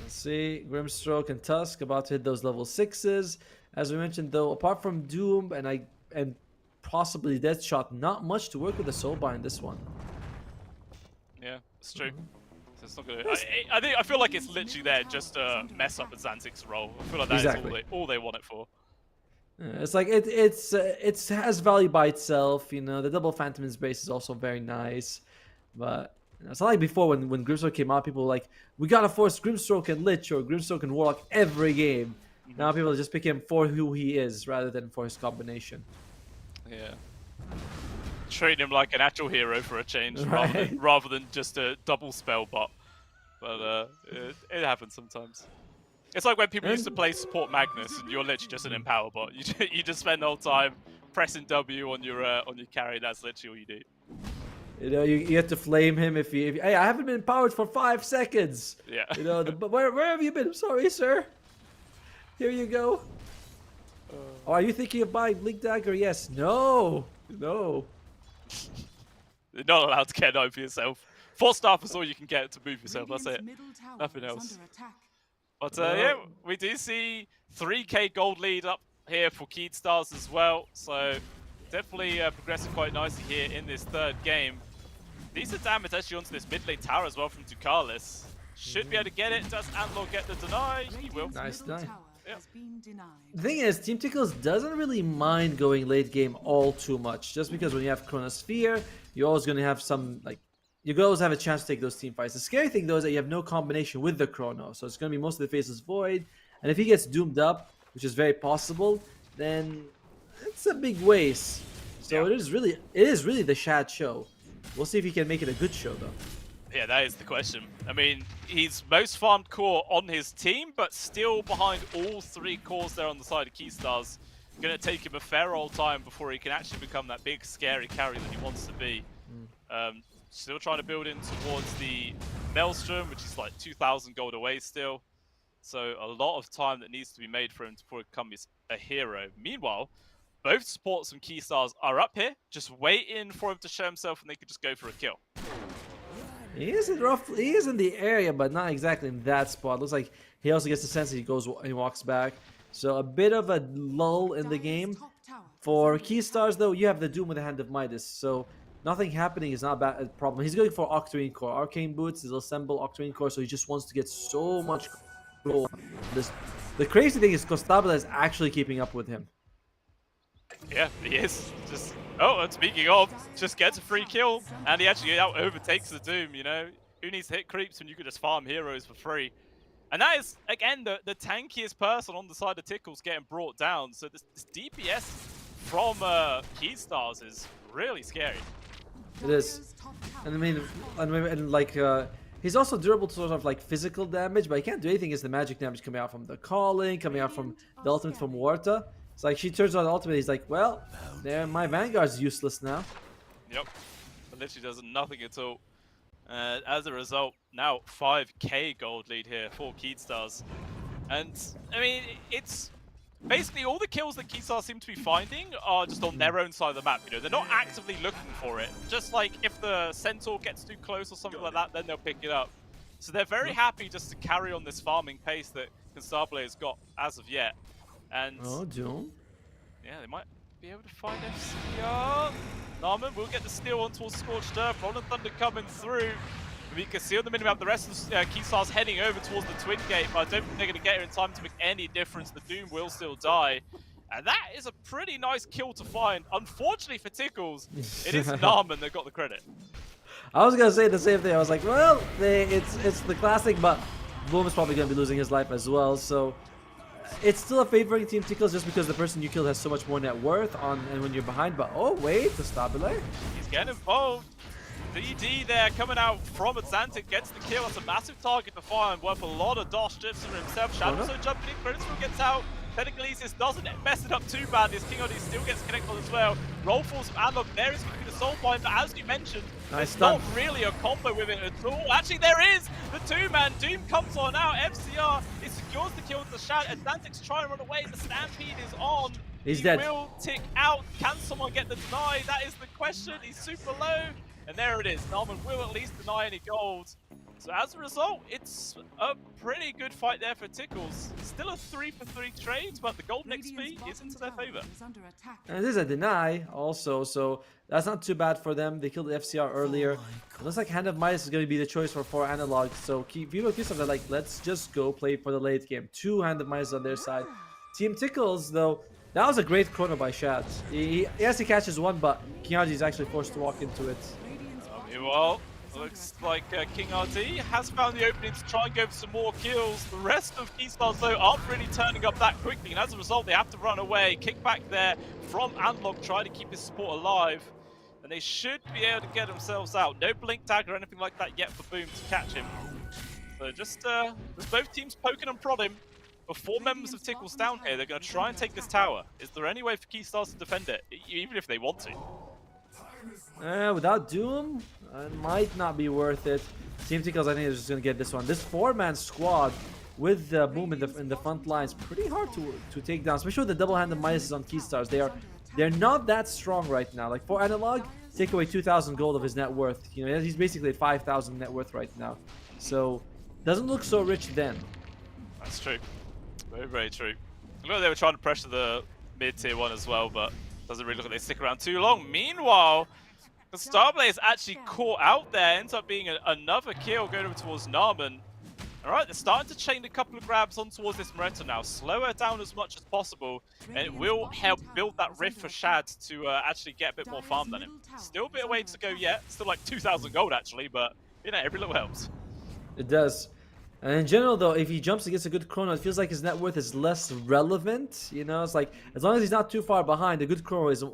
Let's see, Grimstroke and Tusk about to hit those level 6s. As we mentioned, though, apart from Doom and possibly Deathshot, not much to work with the Soulbind in this one. It's true. So it's not gonna. I feel like it's literally there just to mess up Azantic's role. I feel like that is all they want it for. It's like it has value by itself, you know. The double Phantom's base is also very nice, but you know, it's not like before when Grimstroke came out, people were like, we gotta force Grimstroke and Lich or Grimstroke and Warlock every game. Now people just pick him for who he is rather than for his combination. Yeah. Treat him like an actual hero for a change, Right. rather than just a double spell bot. But it happens sometimes. It's like when people used to play support Magnus, and you're literally just an empower bot. You just spend the whole time pressing W on your carry. That's literally all you do. You know, you have to flame him if hey, I haven't been empowered for 5 seconds. Yeah. You know, but where have you been? I'm sorry, sir. Here you go. Oh, are you thinking of buying Blink Dagger? Yes. No. No. You're not allowed to get 9 for yourself. 4 staff is all you can get to move yourself. That's it. Nothing else. But yeah, we do see 3k gold lead up here for Keystars as well. So definitely progressing quite nicely here in this 3rd game. Decent damage actually onto this mid lane tower as well from Ducalis. Should be able to get it. Does Antler get the deny? He will. Nice deny. Yep. The thing is, Team Tickles doesn't really mind going late game all too much, just because when you have Chronosphere, you're always going to have some, like, you always have a chance to take those team fights. The scary thing, though, is that you have no combination with the Chrono, so it's going to be most of the phases void, and if he gets doomed up, which is very possible, then it's a big waste. So it is really the Shad show. We'll see if he can make it a good show, though. Yeah, that is the question. I mean, he's most farmed core on his team, but still behind all 3 cores there on the side of Keystars. Gonna take him a fair old time before he can actually become that big, scary carry that he wants to be. Still trying to build in towards the Maelstrom, which is like 2,000 gold away still. So a lot of time that needs to be made for him to become a hero. Meanwhile, both supports from Keystars are up here, just waiting for him to show himself and they could just go for a kill. He is in the area, but not exactly in that spot. Looks like he also gets the sense that he walks back. So a bit of a lull in the game. For Keystars, though, you have the Doom with the Hand of Midas. So nothing happening is not a problem. He's going for Octarine Core. Arcane Boots, he'll assemble Octarine Core, so he just wants to get so much gold. The crazy thing is Constabula is actually keeping up with him. Yeah, he is. And speaking of, just gets a free kill, and he actually overtakes the Doom, you know? Who needs to hit creeps when you could just farm heroes for free? And that is, again, the tankiest person on the side of Tickles getting brought down. So this DPS from Keystars is really scary. It is. And I mean, he's also durable to sort of like physical damage, but he can't do anything against the magic damage coming out from the calling, coming out from the ultimate from Warta. It's like she turns on the ultimate, he's like, well, my Vanguard's useless now. Yep. It literally does nothing at all. As a result, now 5k gold lead here for Keystars. And, I mean, it's basically all the kills that Keystars seem to be finding are just on their own side of the map. You know, they're not actively looking for it. Just like if the Centaur gets too close or something like that, then they'll pick it up. So they're very happy just to carry on this farming pace that Constabule has got as of yet. And Doom. Yeah, they might be able to find FCR. Narman will get the steal on towards Scorched Earth. Rolling Thunder coming through. We can see on the minimap the rest of the Keystars heading over towards the Twin Gate, but I don't think they're going to get here in time to make any difference. The Doom will still die. And that is a pretty nice kill to find. Unfortunately for Tickles, it is Narman that got the credit. I was going to say the same thing. I was like, well, it's the classic, but Boom is probably going to be losing his life as well. So it's still a favoring Team Tickles just because the person you killed has so much more net worth and when you're behind. But oh wait, the Stabile. He's getting involved. DD there coming out from Atlantic gets the kill. That's a massive target to find. Worth a lot of dosh strips for himself. Shadow also jumping in. Creditsville gets out. Pentaclesis doesn't mess it up too bad. This King Odie still gets connected as well. Roll falls from Adlock. There is going to be the soul point, but as you mentioned, there's not really a combo with it at all. Actually, there is the 2-man. Doom comes on out. FCR, it secures the kill with the Shad. Atlantic's trying to run away. The Stampede is on. He's dead. He will tick out. Can someone get the deny? That is the question. He's super low. And there it is. Narman will at least deny any gold. So as a result, it's a pretty good fight there for Tickles. Still a 3-for-3 trade, but the golden XP is into their favor. And this is a deny also, so that's not too bad for them. They killed the FCR earlier. It looks like Hand of Midas is going to be the choice for 4 Analog. So Vivo Kistars are like, let's just go play for the late game. 2 Hand of Midas on their side. Team Tickles, though, that was a great chrono by Shad. Yes, he catches one, but King RG is actually forced to walk into it. Well, looks like King RD has found the opening to try and go for some more kills. The rest of Keystars, though, aren't really turning up that quickly, and as a result, they have to run away. Kick back there from Analog, trying to keep this support alive. And they should be able to get themselves out. No blink tag or anything like that yet for Boom to catch him. So just both teams poking and prodding. With 4 members of Tickles down here, they're going to try and take this tower. Is there any way for Keystars to defend it, even if they want to? Without Doom, it might not be worth it. Team Tickles, I think, is just going to get this one. This 4-man squad with Boom in the front lines, pretty hard to take down, especially with the double-handed minuses on Keystars. They're not that strong right now. Like, for Analog, take away 2,000 gold of his net worth. You know, he's basically at 5,000 net worth right now. So, doesn't look so rich then. That's true. Very, very true. Look like they were trying to pressure the mid-tier 1 as well, but doesn't really look like they stick around too long. Meanwhile, the Starblaze actually caught out there. Ends up being another kill going over towards Narman. Alright, they're starting to chain a couple of grabs on towards this Moretta now. Slow her down as much as possible, and it will help build that rift for Shad to actually get a bit more farm than him. Still a bit of way to go yet. Still like 2,000 gold actually, but you know, every little helps. It does. And in general, though, if he jumps against a good chrono, it feels like his net worth is less relevant. You know, it's like, as long as he's not too far behind, a good chrono is,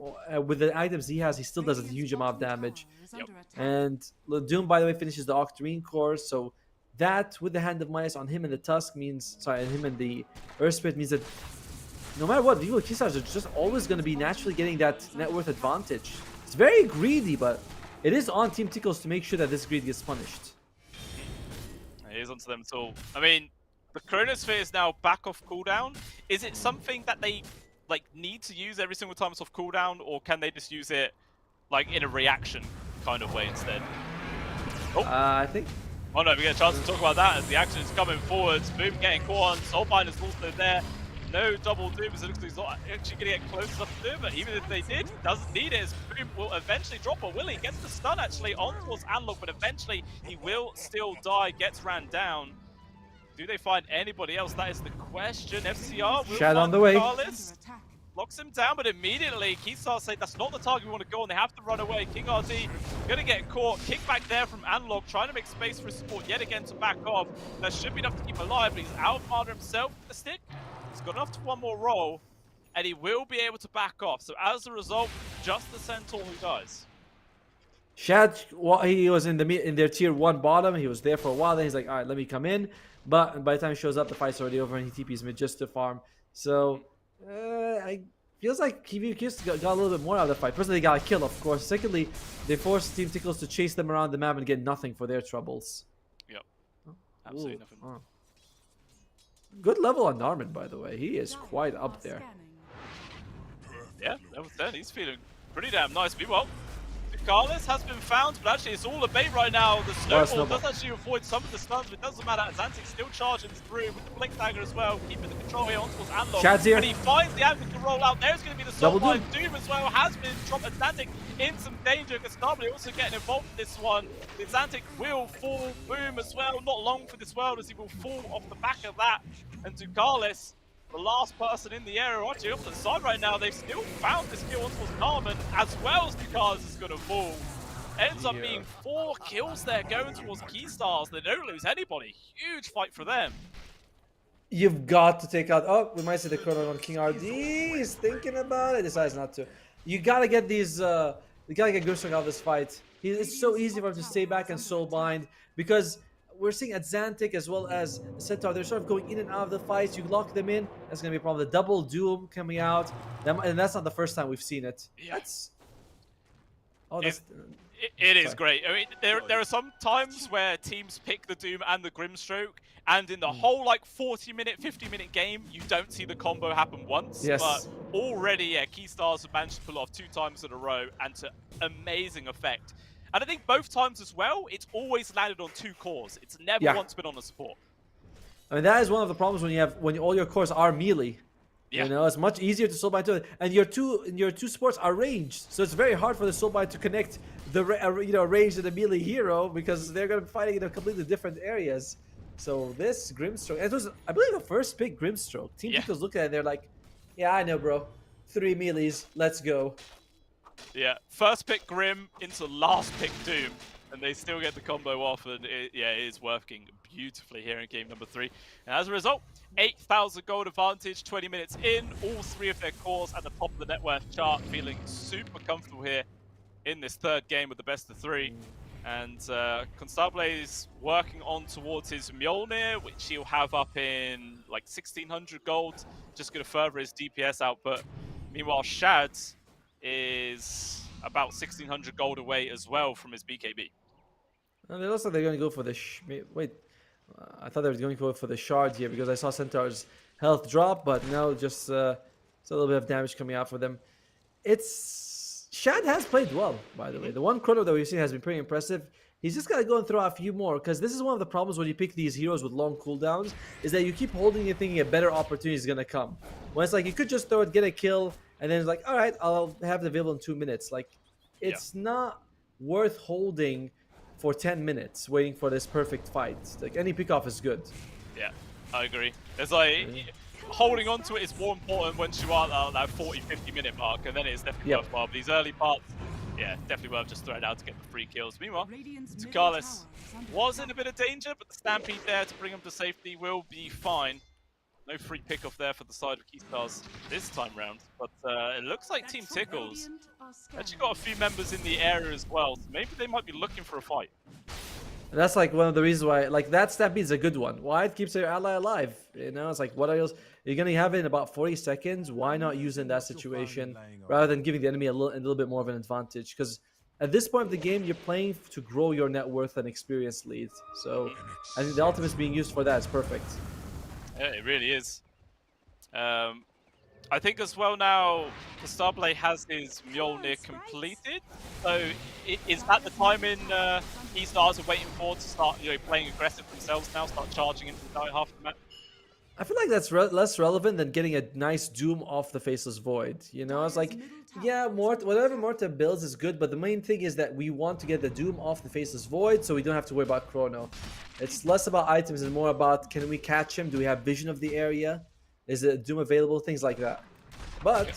with the items he has, he still does a huge amount of damage. Yep. And Doom, by the way, finishes the Octarine core, so that, with the Hand of Midas on him and the Tusk means, sorry, him and the Earth Spirit means that no matter what, Vivo Keystars are just always going to be naturally getting that net worth advantage. It's very greedy, but it is on Team Tickles to make sure that this greed gets punished. It is onto them at all. I mean, the Chronosphere is now back off cooldown. Is it something that they like need to use every single time it's off cooldown, or can they just use it like in a reaction kind of way instead? Oh, I think. Oh no, we get a chance to talk about that as the action is coming forwards. Boom getting caught on. Soulbind is also there. No double Doom, so it looks like he's not actually going to get close enough to do, but even if they did, doesn't need it, as Boom will eventually drop, or will he? Gets the stun actually on towards Analog, but eventually he will still die, gets ran down. Do they find anybody else? That is the question. FCR will Shad find on the way. Carlos. Locks him down, but immediately Keystars say that's not the target we want to go on. They have to run away. King RD gonna get caught. Kick back there from Analog, trying to make space for his support yet again to back off. That should be enough to keep him alive, but he's out of mana himself with the stick. He's got enough to one more roll, and he will be able to back off. So as a result, just the Centaur who dies. Shad, he was in their tier 1 bottom. He was there for a while. Then he's like, all right, let me come in. But by the time he shows up, the fight's already over, and he TPs mid just to farm. So, I feels like KVQ got a little bit more out of the fight. Firstly, they got a kill, of course. Secondly, they forced Team Tickles to chase them around the map and get nothing for their troubles. Yep. Absolutely nothing. Oh. Good level on Narman, by the way. He is quite up there. Yeah, level 10. He's feeling pretty damn nice. Meanwhile, Carlos has been found, but actually it's all a bait right now. The snowball does actually avoid some of the stuns, but it doesn't matter. Zantic's still charging through with the blink dagger as well, keeping the control here on towards Analog. Shad's here. And he finds the avenue to roll out. There's going to be the Soulbind. Doom as well has been dropped. And Zantic in some danger. Gustavo also getting involved in this one. The Zantic will fall. Boom as well. Not long for this world as he will fall off the back of that. And Dugalis, the last person in the area, actually up the side right now. They've still found this kill on towards Narman, as well as Dugalis is going to fall. Ends up being 4 kills there going towards Keystars. They don't lose anybody. Huge fight for them. You've got to take out. Oh, we might see the chrono on King RD. He's thinking about it. Decides not to. You gotta get these. You gotta get Gerstrom out of this fight. It's so easy for him to stay back and soulbind because we're seeing at Zantic as well as Centaur. They're sort of going in and out of the fights. You lock them in. That's gonna be a problem. The double Doom coming out, and that's not the first time we've seen it. Yeah. That's. Oh, that's. It is great. I mean, there are some times where teams pick the Doom and the Grimstroke, and in the whole like 40-minute, 50-minute game, you don't see the combo happen once. Yes. But already, yeah, Keystars have managed to pull off 2 times in a row, and to amazing effect. And I think both times as well, it's always landed on 2 cores. It's never Yeah. once been on a support. I mean, that is one of the problems when all your cores are melee. Yeah. You know, it's much easier to soulbind to it, and your two supports are ranged, so it's very hard for the soulbind to connect the range to the melee hero because they're gonna be fighting in a completely different areas. So this Grimstroke, it was I believe the first pick Grimstroke. Team Tickles look at it and they're like, yeah, I know, bro. 3 melees, let's go. Yeah, first pick Grim into last pick Doom, and they still get the combo off, and it is working beautifully here in game number 3. And as a result, 8,000 gold advantage, 20 minutes in, all 3 of their cores at the top of the net worth chart, feeling super comfortable here in this 3rd game with the best of 3. And Constabule is working on towards his Mjolnir, which he'll have up in like 1,600 gold, just going to further his DPS output. Meanwhile, Shad is about 1,600 gold away as well from his BKB. And it looks like they're going to go for the I thought they were going to go for the shard here because I saw Centaur's health drop, but no, just a little bit of damage coming out for them. Shad has played well, by the way. The one chrono that we've seen has been pretty impressive. He's just got to go and throw out a few more, because this is one of the problems when you pick these heroes with long cooldowns, is that you keep holding and thinking a better opportunity is going to come. When it's like, you could just throw it, get a kill, and then it's like, all right, I'll have it available in 2 minutes. Like, it's not worth holding for 10 minutes, waiting for this perfect fight. Like, any pick-off is good. Yeah, I agree. It's like, holding on to it is more important once you are at that 40-50 minute mark, and then it's definitely worthwhile. But these early parts, yeah, definitely worth just throwing out to get the 3 kills. Meanwhile, Tickles was in a bit of danger, but the Stampede there to bring him to safety will be fine. No free pick-off there for the side of Keystars this time round. But it looks like Team Tickles actually got a few members in the area as well, so maybe they might be looking for a fight. And that's like one of the reasons why, like, that Stampede is a good one. Why? It keeps your ally alive. You know, it's like, what else? You're going to have it in about 40 seconds. Why not use it in that situation rather than giving the enemy a little bit more of an advantage? Because at this point of the game, you're playing to grow your net worth and experience lead. So I think the ultimate is being used for that. It's perfect. Yeah, it really is. I think as well now, Constabule has his Mjolnir completed. So is that the time in Keystars are waiting for to start, playing aggressive themselves now, start charging into the half the map? I feel like that's less relevant than getting a nice Doom off the Faceless Void. You know, it's like, yeah, whatever Morta builds is good, but the main thing is that we want to get the Doom off the Faceless Void so we don't have to worry about Chrono. It's less about items and more about, can we catch him? Do we have vision of the area? Is it Doom available? Things like that. But,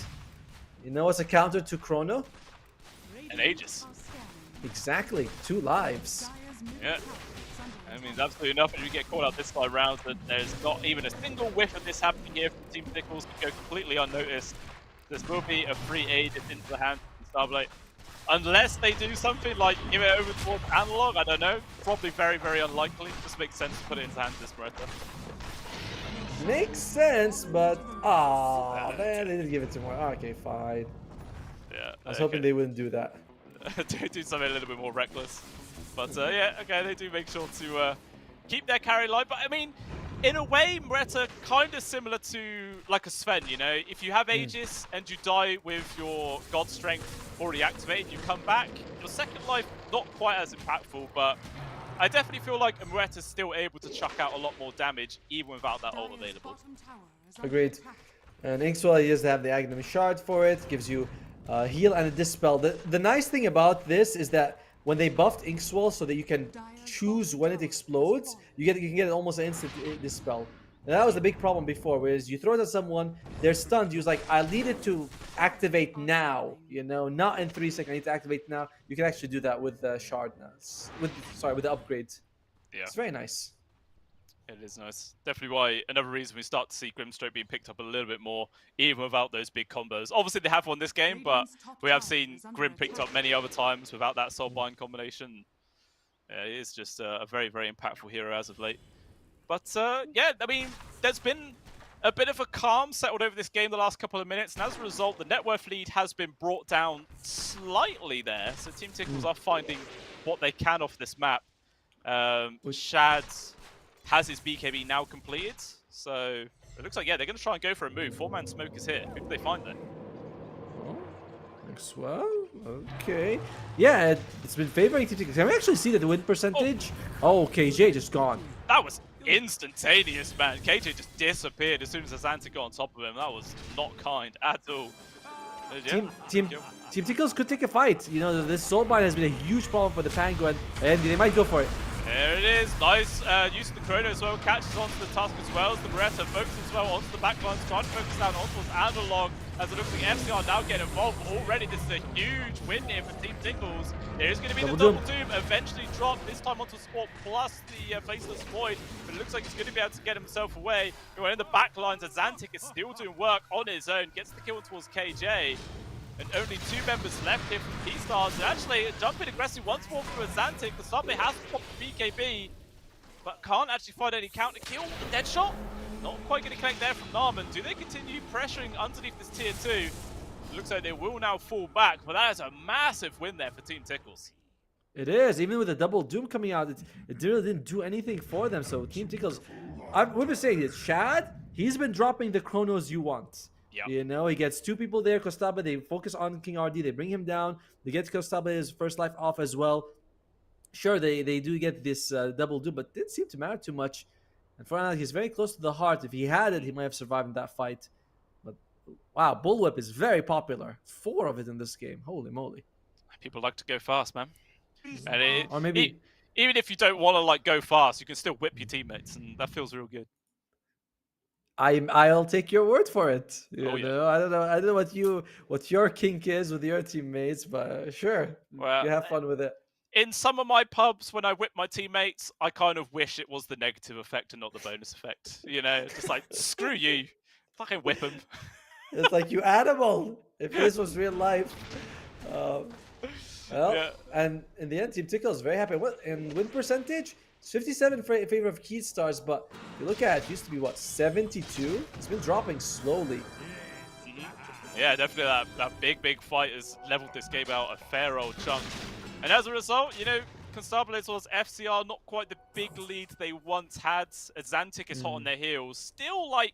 you know what's a counter to Chrono? And Aegis. Exactly. 2 lives. Yeah. I mean, that's absolutely enough. If you get caught out this time round, that there's not even a single whiff of this happening here from Team Tickles to go completely unnoticed. This will be a free aid into the hands of Starblade. Unless they do something like give it over towards Analog, I don't know. Probably very, very unlikely. Just makes sense to put it into the hands of this Moretta. Makes sense, but man, they didn't give it to more. Okay, fine. Yeah. I was hoping they wouldn't do that. do something a little bit more reckless. But yeah, okay, they do make sure to keep their carry line. But I mean, in a way, Moretta kind of similar to like a Sven, you know? If you have Aegis and you die with your God Strength already activated, you come back, your second life not quite as impactful, but I definitely feel like Moretta's still able to chuck out a lot more damage even without that ult available. Agreed. And Inkswell, he does have the Aghanim Shard for it, gives you heal and a Dispel. The nice thing about this is that when they buffed Inkswell so that you can choose when it explodes, you can get almost an instant Dispel. And that was the big problem before, whereas you throw it at someone, they're stunned, you're like, I need it to activate now, you know, not in 3 seconds, I need to activate now. You can actually do that with the Shard now. With the upgrade. Yeah. It's very nice. It is nice. Definitely why another reason we start to see Grimstroke being picked up a little bit more, even without those big combos. Obviously, they have won this game, but we have seen Grim picked up many other times without that Soulbind combination. It is just a very, very impactful hero as of late. But yeah, I mean, there's been a bit of a calm settled over this game the last couple of minutes, and as a result, the net worth lead has been brought down slightly there. So Team Tickles are finding what they can off this map. Shad has his BKB now completed, so it looks like, yeah, they're going to try and go for a move. 4-man smoke is here. Who do they find then? Oh, Inkswell? Okay. Yeah, it's been favoring Team Tickles. Can we actually see the win percentage? Oh, KJ just gone. That was instantaneous, man. KJ just disappeared as soon as Azantic got on top of him. That was not kind at all. Yeah, Team Tickles could take a fight. You know, this Soulbind has been a huge problem for the Penguin, and they might go for it. There it is. Nice use of the Chrono as well. Catches onto the Tusk as well as the Beretta focuses as well onto the backlines. Trying to focus down onto his Analog as it looks like FCR now getting involved. Already, this is a huge win here for Team Tickles. There is going to be the Double Doom eventually dropped, this time onto Sport plus the Faceless Void. But it looks like he's going to be able to get himself away. Going in the backlines, Azantic is still doing work on his own. Gets the kill towards KJ. And only 2 members left here from Keystars. And actually, jumping aggressive once more from Azantic. The Subway has popped the BKB, but can't actually find any counter kill. The dead shot, not quite going to connect there from Narman. Do they continue pressuring underneath this tier 2? It looks like they will now fall back, but that is a massive win there for Team Tickles. It is, even with the double Doom coming out, it really didn't do anything for them. So Team Tickles, we've been saying this, Shad, he's been dropping the chronos you want. Yep. You know, he gets 2 people there, Kostaba, they focus on King RD, they bring him down, they get Kostaba his first life off as well. Sure, they do get this double Doom, but didn't seem to matter too much. And for now, he's very close to the heart. If he had it, he might have survived in that fight. But wow, Bullwhip is very popular. 4 of it in this game. Holy moly. People like to go fast, man. And or maybe even if you don't want to like go fast, you can still whip your teammates, and that feels real good. I'll take your word for it. You Yeah. know, I don't know what your kink is with your teammates, but sure, Well, you have fun with it. In some of my pubs, when I whip my teammates, I kind of wish it was the negative effect and not the bonus effect. You know, just like, screw you. Fucking whip them. It's like, you animal. If this was real life. Well, Yeah. and in the end, Team Tickle is very happy. What in win percentage? It's 57 in favor of Keystars, but if you look at it, used to be what, 72? It's been dropping slowly. Yeah, definitely that big fight has leveled this game out a fair old chunk. And as a result, you know, Constables was FCR, not quite the big lead they once had. Azantic is hot on their heels. Still like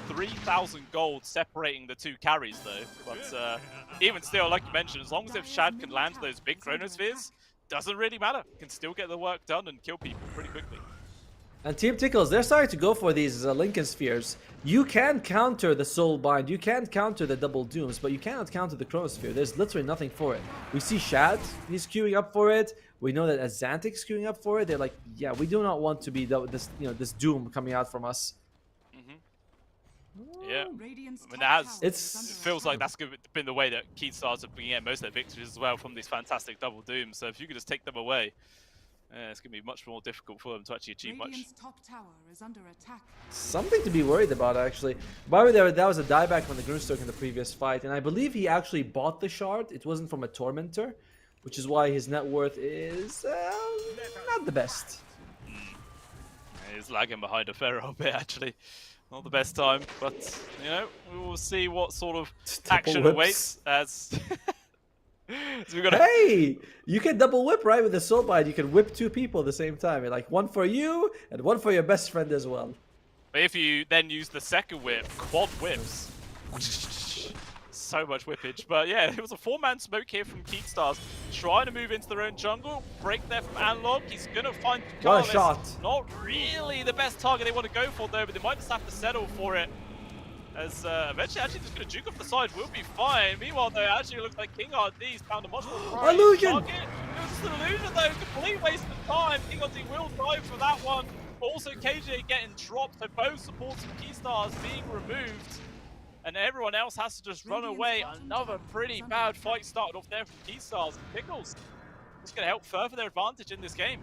3,000 gold separating the 2 carries though. But even still, like you mentioned, as long as if Shad can land those big chronospheres, doesn't really matter. Can still get the work done and kill people pretty quickly. And Team Tickles, they're starting to go for these Lincoln Spheres. You can counter the Soul Bind, you can counter the Double Dooms, but you cannot counter the Chronosphere. There's literally nothing for it. We see Shad, he's queuing up for it. We know that Azantic's queuing up for it. They're like, yeah, we do not want to be this Doom coming out from us. Yeah, I mean, it feels like that's been the way that Keystars have been getting most of their victories as well from these fantastic Double Dooms. So if you could just take them away, it's going to be much more difficult for them to actually achieve much. Top tower is under attack. Something to be worried about, actually. By the way, that was a dieback from the Grunstoke in the previous fight, and I believe he actually bought the shard. It wasn't from a Tormentor, which is why his net worth is not the best. He's lagging behind a fair old bit, actually. Not the best time, but, you know, we will see what sort of action awaits as... Hey! You can double whip, right? With the Soul Bind, you can whip 2 people at the same time. Like, 1 for you, and 1 for your best friend as well. But if you then use the second whip, quad whips. So much whippage. But yeah, it was a 4-man smoke here from Keystars. Trying to move into their own jungle. Break there from Analog. He's going to find What a shot. Not really the best target they want to go for though, but they might just have to settle for it. As eventually actually just going to juke off the side. Will be fine. Meanwhile though, actually looks like King RD's found a much more priority Illusion! target. It was just an illusion though. Complete waste of time. King RD will die for that one. Also KJ getting dropped. So both supports from Keystars being removed. And everyone else has to just run away. Another pretty bad fight started off there from Keystars. Tickles just going to help further their advantage in this game.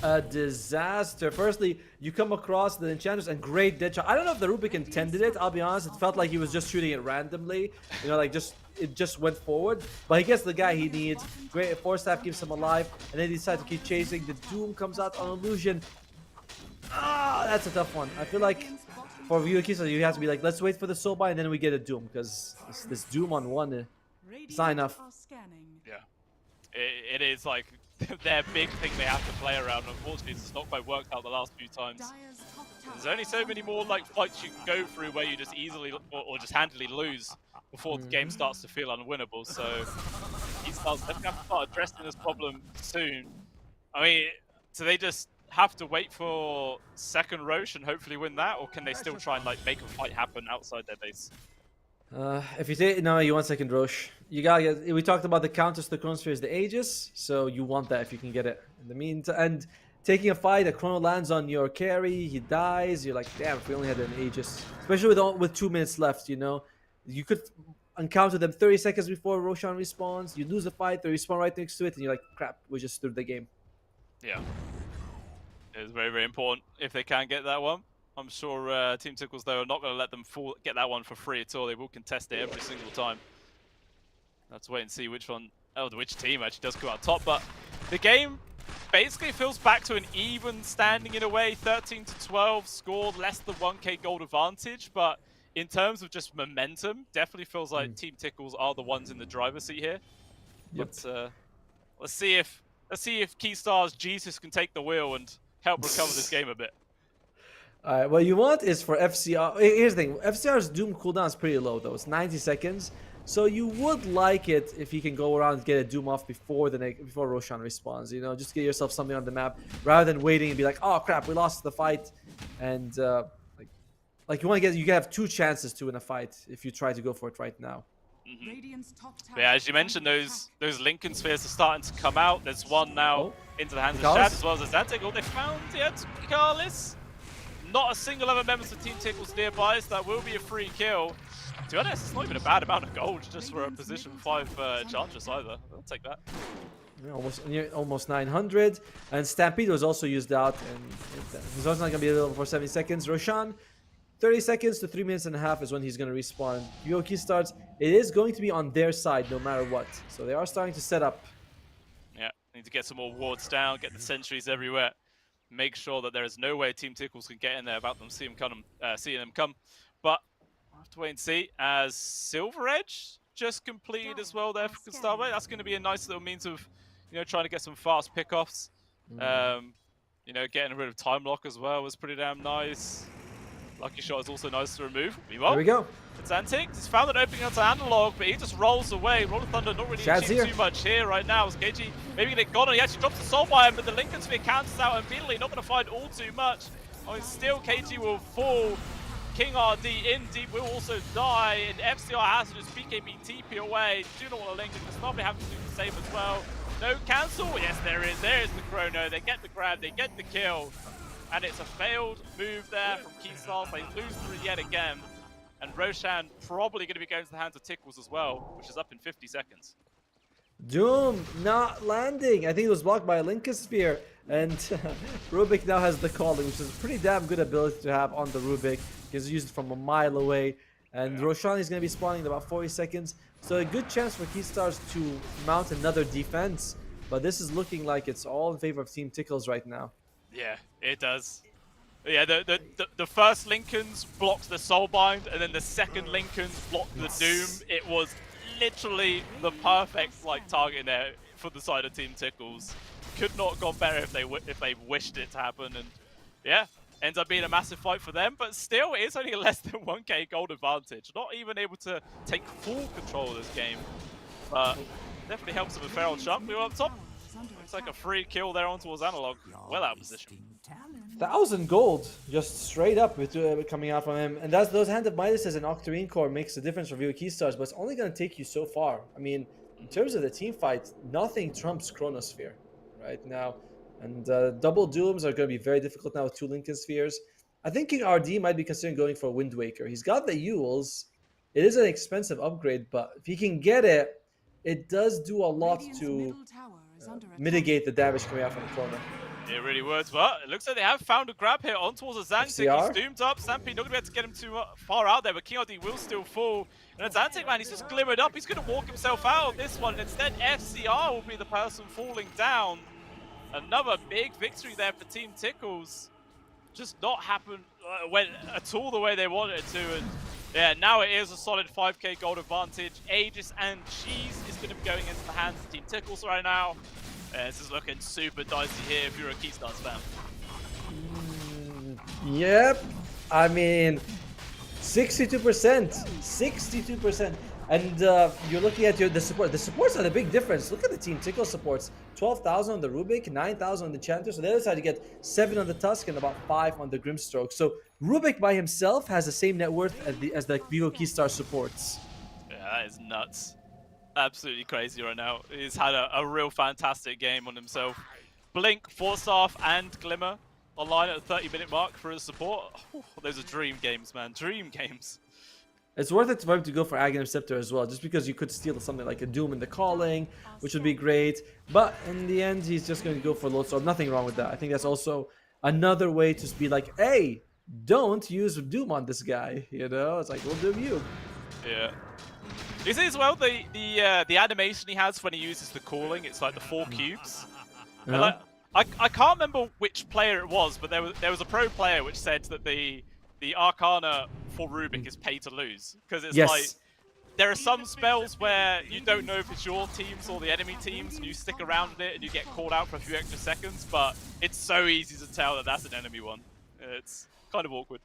A disaster. Firstly, you come across the Enchanters and great dead shot. I don't know if the Rubik intended it, I'll be honest. It felt like he was just shooting it randomly. You know, like it just went forward. But he gets the guy he needs. Great Force Staff keeps him alive. And then he decides to keep chasing. The Doom comes out on Illusion. Ah, that's a tough one. I feel like for Ryukisa, you have to be like, let's wait for the Soul Bind and then we get a Doom. Because this Doom on 1, it's not enough. Yeah. It is like their big thing they have to play around. Unfortunately, it's not quite worked out the last few times. There's only so many more like fights you can go through where you just easily or just handily lose. before the game starts to feel unwinnable. So they're going to have to start addressing this problem soon. I mean, do they just have to wait for second Roche and hopefully win that, or can they still try and like make a fight happen outside their base? If you take no, you want second Roche. You gotta get. We talked about the counters to the Chronosphere is the Aegis, so you want that if you can get it. In the meantime, and taking a fight, a Chrono lands on your carry, he dies. You're like, damn, if we only had an Aegis, especially with 2 minutes left, you know, you could encounter them 30 seconds before Roshan respawns. You lose the fight, they respawn right next to it, and you're like, crap, we just threw the game. Yeah, it's very, very important if they can get that one. I'm sure Team Tickles, though, are not going to let them get that one for free at all. They will contest it every single time. Let's wait and see which team actually does come out top. But the game basically feels back to an even standing in a way. 13-12, scored less than 1k gold advantage. But in terms of just momentum, definitely feels like Team Tickles are the ones in the driver's seat here. Yep. But let's see if Keystar's Jesus can take the wheel and help recover this game a bit. Alright, what you want is for FCR. Here's the thing: FCR's Doom cooldown is pretty low, though. It's 90 seconds, so you would like it if he can go around and get a Doom off before Roshan respawns. You know, just get yourself something on the map rather than waiting and be like, "Oh crap, we lost the fight." And like you want to you have 2 chances to win a fight if you try to go for it right now. Yeah, as you mentioned, those Lincoln spheres are starting to come out. There's one now into the hands of Shad as well as Zantic. Oh, they found Carlis. Not a single other members of Team Tickles nearby, so that will be a free kill. To be honest, it's not even a bad amount of gold just for a position 5 Enchantress either. I'll take that. Yeah, almost 900. And Stampede was also used out, and he's also not going to be available for 70 seconds. Roshan, 30 seconds to 3 minutes and a half is when he's going to respawn. Yoki starts. It is going to be on their side no matter what. So they are starting to set up. Yeah, need to get some more wards down, get the sentries everywhere. Make sure that there is no way Team Tickles can get in there without them seeing them come. But we'll have to wait and see. As Silver Edge just completed as well there for Starway. That's going to be a nice little means of, you know, trying to get some fast pickoffs. You know, getting rid of Time Lock as well was pretty damn nice. Lucky Shot is also nice to remove. Meanwhile, there we go. Zantic has found an opening onto Analog, but he just rolls away. Roller Thunder not really achieving too much here right now. As KG maybe get gone, and he actually drops the Soul Biome, but the Lincoln Sphere counters out immediately. Not going to find all too much. I mean, still KG will fall. King RD in deep will also die, and FCR has to just BKB TP away. Do not want to Lincoln. Snobby having to do the same as well. No cancel. Yes, there is. There is the Chrono. They get the grab. They get the kill. And it's a failed move there from Keystar. They lose through yet again. And Roshan probably going to be going to the hands of Tickles as well, which is up in 50 seconds. Doom not landing. I think it was blocked by a Lincoln Sphere. And Rubik now has the calling, which is a pretty damn good ability to have on the Rubik. He can use it from a mile away. And Roshan is going to be spawning in about 40 seconds. So a good chance for Keystars to mount another defense. But this is looking like it's all in favor of Team Tickles right now. Yeah, it does. Yeah, the first Lincolns blocked the Soulbind, and then the second Lincolns blocked the Doom. It was literally the perfect target there for the side of Team Tickles. Could not have gone better if they wished it to happen, and yeah, ends up being a massive fight for them. But still, it is only a less than 1k gold advantage. Not even able to take full control of this game, but definitely helps them with Feral Chunk. We were up top. Looks like a free kill there on towards Analog. Well out of position. 1,000 gold just straight up with coming out from him, and those Hand of Midas as an Octarine core makes a difference for Vivo Keystars, but it's only going to take you so far. I mean, in terms of the team fight, nothing trumps Chronosphere right now, and double Dooms are going to be very difficult now with 2 Lincoln Spheres. I think King RD might be considering going for Wind Waker. He's got the Yules. It is an expensive upgrade, but if he can get it, it does do a lot to mitigate the damage coming out from the Chrono. It really works, but it looks like they have found a grab here on towards the Zantic. He's doomed up. Stampede not going to be able to get him too far out there, but King RD will still fall. And Zantic, man, he's just glimmered up. He's going to walk himself out of this one. And instead, FCR will be the person falling down. Another big victory there for Team Tickles. Just not happen went at all the way they wanted it to. And yeah, now it is a solid 5k gold advantage. Aegis and Cheese is going to be going into the hands of Team Tickles right now. This is looking super dicey here if you're a Keystars fan. Yep. I mean, 62%. 62%. And you're looking at the support. The supports are the big difference. Look at the Team Tickle supports. 12,000 on the Rubik, 9,000 on the Chanter. So the other side, you get 7 on the Tusk and about 5 on the Grimstroke. So Rubik by himself has the same net worth as the Vigo Keystar supports. Yeah, that is nuts. Absolutely crazy right now. He's had a real fantastic game on himself. Blink, Forstaff, and Glimmer online at the 30-minute mark for his support. Oh, those are dream games, man. Dream games. It's worth it for him to go for Aghanim Scepter as well, just because you could steal something like a Doom in the Calling, which would be great. But in the end, he's just going to go for Lodestorm. Nothing wrong with that. I think that's also another way to be like, hey, don't use Doom on this guy. You know, it's like, we'll Doom you. Yeah. You see as well the animation he has when he uses the Calling. It's like the 4 cubes. And like, I can't remember which player it was, but there was a pro player which said that the Arcana for Rubik is pay to lose, because it's like there are some spells where you don't know if it's your teams or the enemy teams, and you stick around with it and you get called out for a few extra seconds, but it's so easy to tell that that's an enemy one. It's kind of awkward.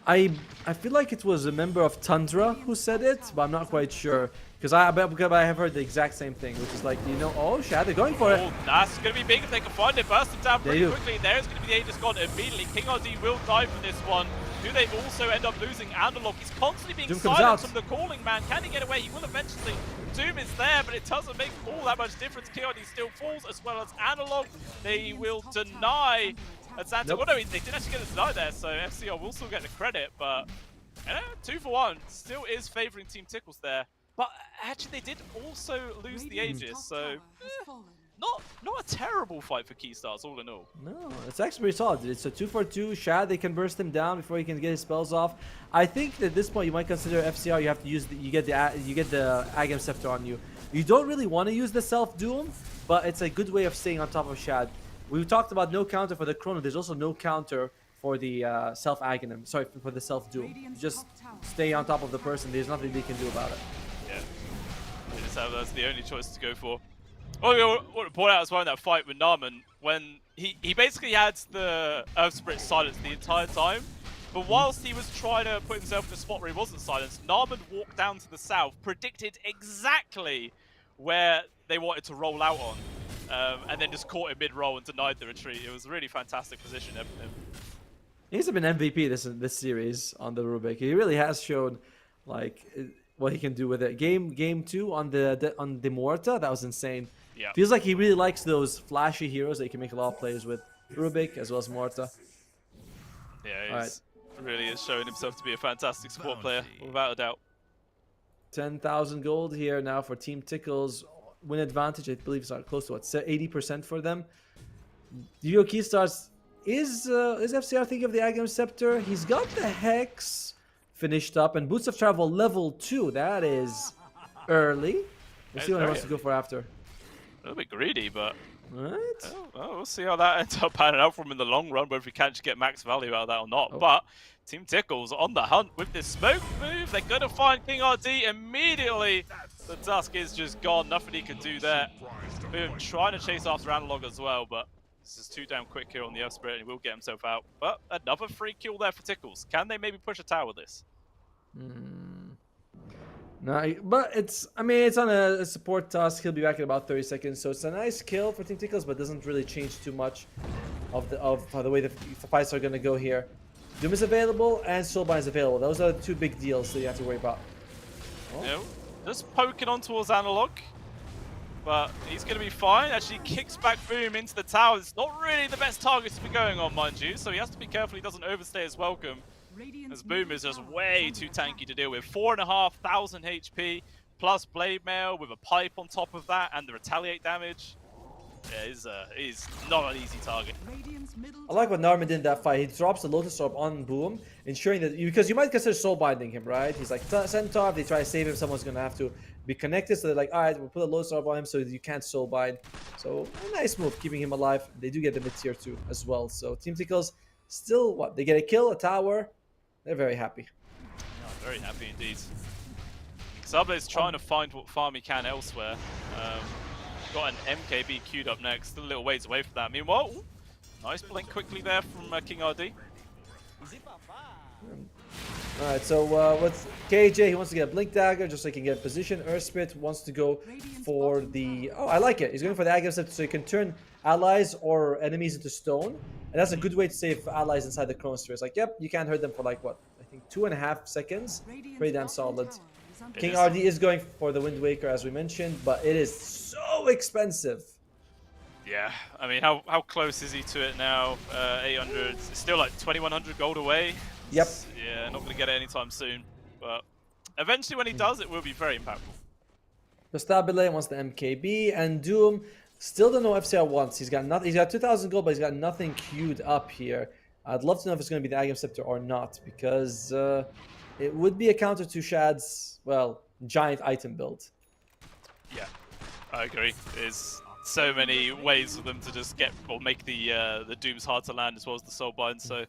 I feel like it was a member of Tundra who said it, but I'm not quite sure. Because I have heard the exact same thing, which is like, you know, oh, Shad, they're going for it. Oh, that's going to be big if they can find it. Burst them down pretty quickly. There's going to be the Aegis God immediately. King RD will die for this one. Do they also end up losing Analog? He's constantly being Doom silenced from the Calling, man. Can he get away? He will eventually. Doom is there, but it doesn't make all that much difference. King RD still falls, as well as Analog. They will deny Santa. Well, no, they didn't actually get a deny there, so FCR will still get the credit, but 2 for 1. Still is favoring Team Tickles there. But actually, they did also lose the Aegis, so not a terrible fight for Keystars, all in all. No, it's actually pretty solid. It's a 2 for 2. Shad, they can burst him down before he can get his spells off. I think that at this point you might consider FCR. You have to use you get the Aghanim Scepter on you. You don't really want to use the self Doom, but it's a good way of staying on top of Shad. We talked about no counter for the Chrono. There's also no counter for the self Aghanim. Sorry, for the self Doom. You just stay on top of the person. There's nothing they can do about it. Yeah, they just have that's the only choice to go for. Oh, I want to point out as well in that fight with Narman, when he basically had the Earth Spirit silenced the entire time, but whilst he was trying to put himself in a spot where he wasn't silenced, Narman walked down to the south, predicted exactly where they wanted to roll out on, and then just caught him mid-roll and denied the retreat. It was a really fantastic position. He's been MVP this series on the Rubik. He really has shown like what he can do with it. Game 2 on the Morta, that was insane. Yeah. Feels like he really likes those flashy heroes that he can make a lot of plays with. Rubik as well as Morta. Yeah, he's really is showing himself to be a fantastic support player, without a doubt. 10,000 gold here now for Team Tickles. Win advantage, I believe, is close to what, 80% for them. Vigo Keystars is FCR thinking of the Aghanim Scepter? He's got the Hex finished up, and Boots of Travel level 2. That is early. We'll see what he wants to go for after. A little bit greedy, but right. We'll see how that ends up panning out for him in the long run, whether he can just get max value out of that or not. But Team Tickles on the hunt with this smoke move. They're going to find King RD immediately. The Dusk is just gone. Nothing he can do there. Boom, trying to chase after Analog as well, but this is too damn quick here on the Earth Spirit, and he will get himself out. But another free kill there for Tickles. Can they maybe push a tower this? No, but it's on a support task. He'll be back in about 30 seconds, so it's a nice kill for Team Tickles, but doesn't really change too much of the way the fights are going to go here. Doom is available and Soulbind is available. Those are the 2 big deals that you have to worry about. Just poking on towards Analog, but he's going to be fine. Actually kicks back Boom into the tower. It's not really the best target to be going on, mind you, so he has to be careful he doesn't overstay his welcome, as Boom is just way too tanky to deal with. 4,500 HP, plus Blade Mail with a pipe on top of that, and the retaliate damage. Yeah, he's not an easy target. I like what Narman did in that fight. He drops the Lotus Orb on Boom, ensuring that because you might consider soul binding him, right? He's like Centaur. If they try to save him, someone's gonna have to be connected. So they're like, all right, we'll put a Lotus Orb on him so that you can't soul bind. So a nice move, keeping him alive. They do get the mid tier 2 as well. So Team Tickles still they get a kill, a tower. They're very happy. Yeah, very happy indeed. Xable is trying to find what farm he can elsewhere. Got an MKB queued up next, still a little ways away from that. Meanwhile, nice blink quickly there from King RD. All right, so what's KJ? He wants to get a Blink Dagger just so he can get position. Earthspit wants to go for the... Oh, I like it. He's going for the Aghanim Scepter so he can turn allies or enemies into stone. And that's a good way to save allies inside the Chronosphere. It's like, yep, you can't hurt them for like, what? I think 2.5 seconds. Pretty damn solid. King RD is going for the Wind Waker, as we mentioned, but it is so expensive. Yeah, I mean, how close is he to it now? 800, it's still like 2,100 gold away. Yep. Yeah, not going to get it anytime soon. But eventually when he does, it will be very impactful. Constabile wants the MKB, and Doom still don't know what FCR wants. He's got nothing. He's got 2,000 gold, but he's got nothing queued up here. I'd love to know if it's going to be the Aghanim Scepter or not, because it would be a counter to Shad's, well, giant item build. Yeah, I agree. There's so many ways for them to just get or make the Dooms hard to land as well as the Soulbind. So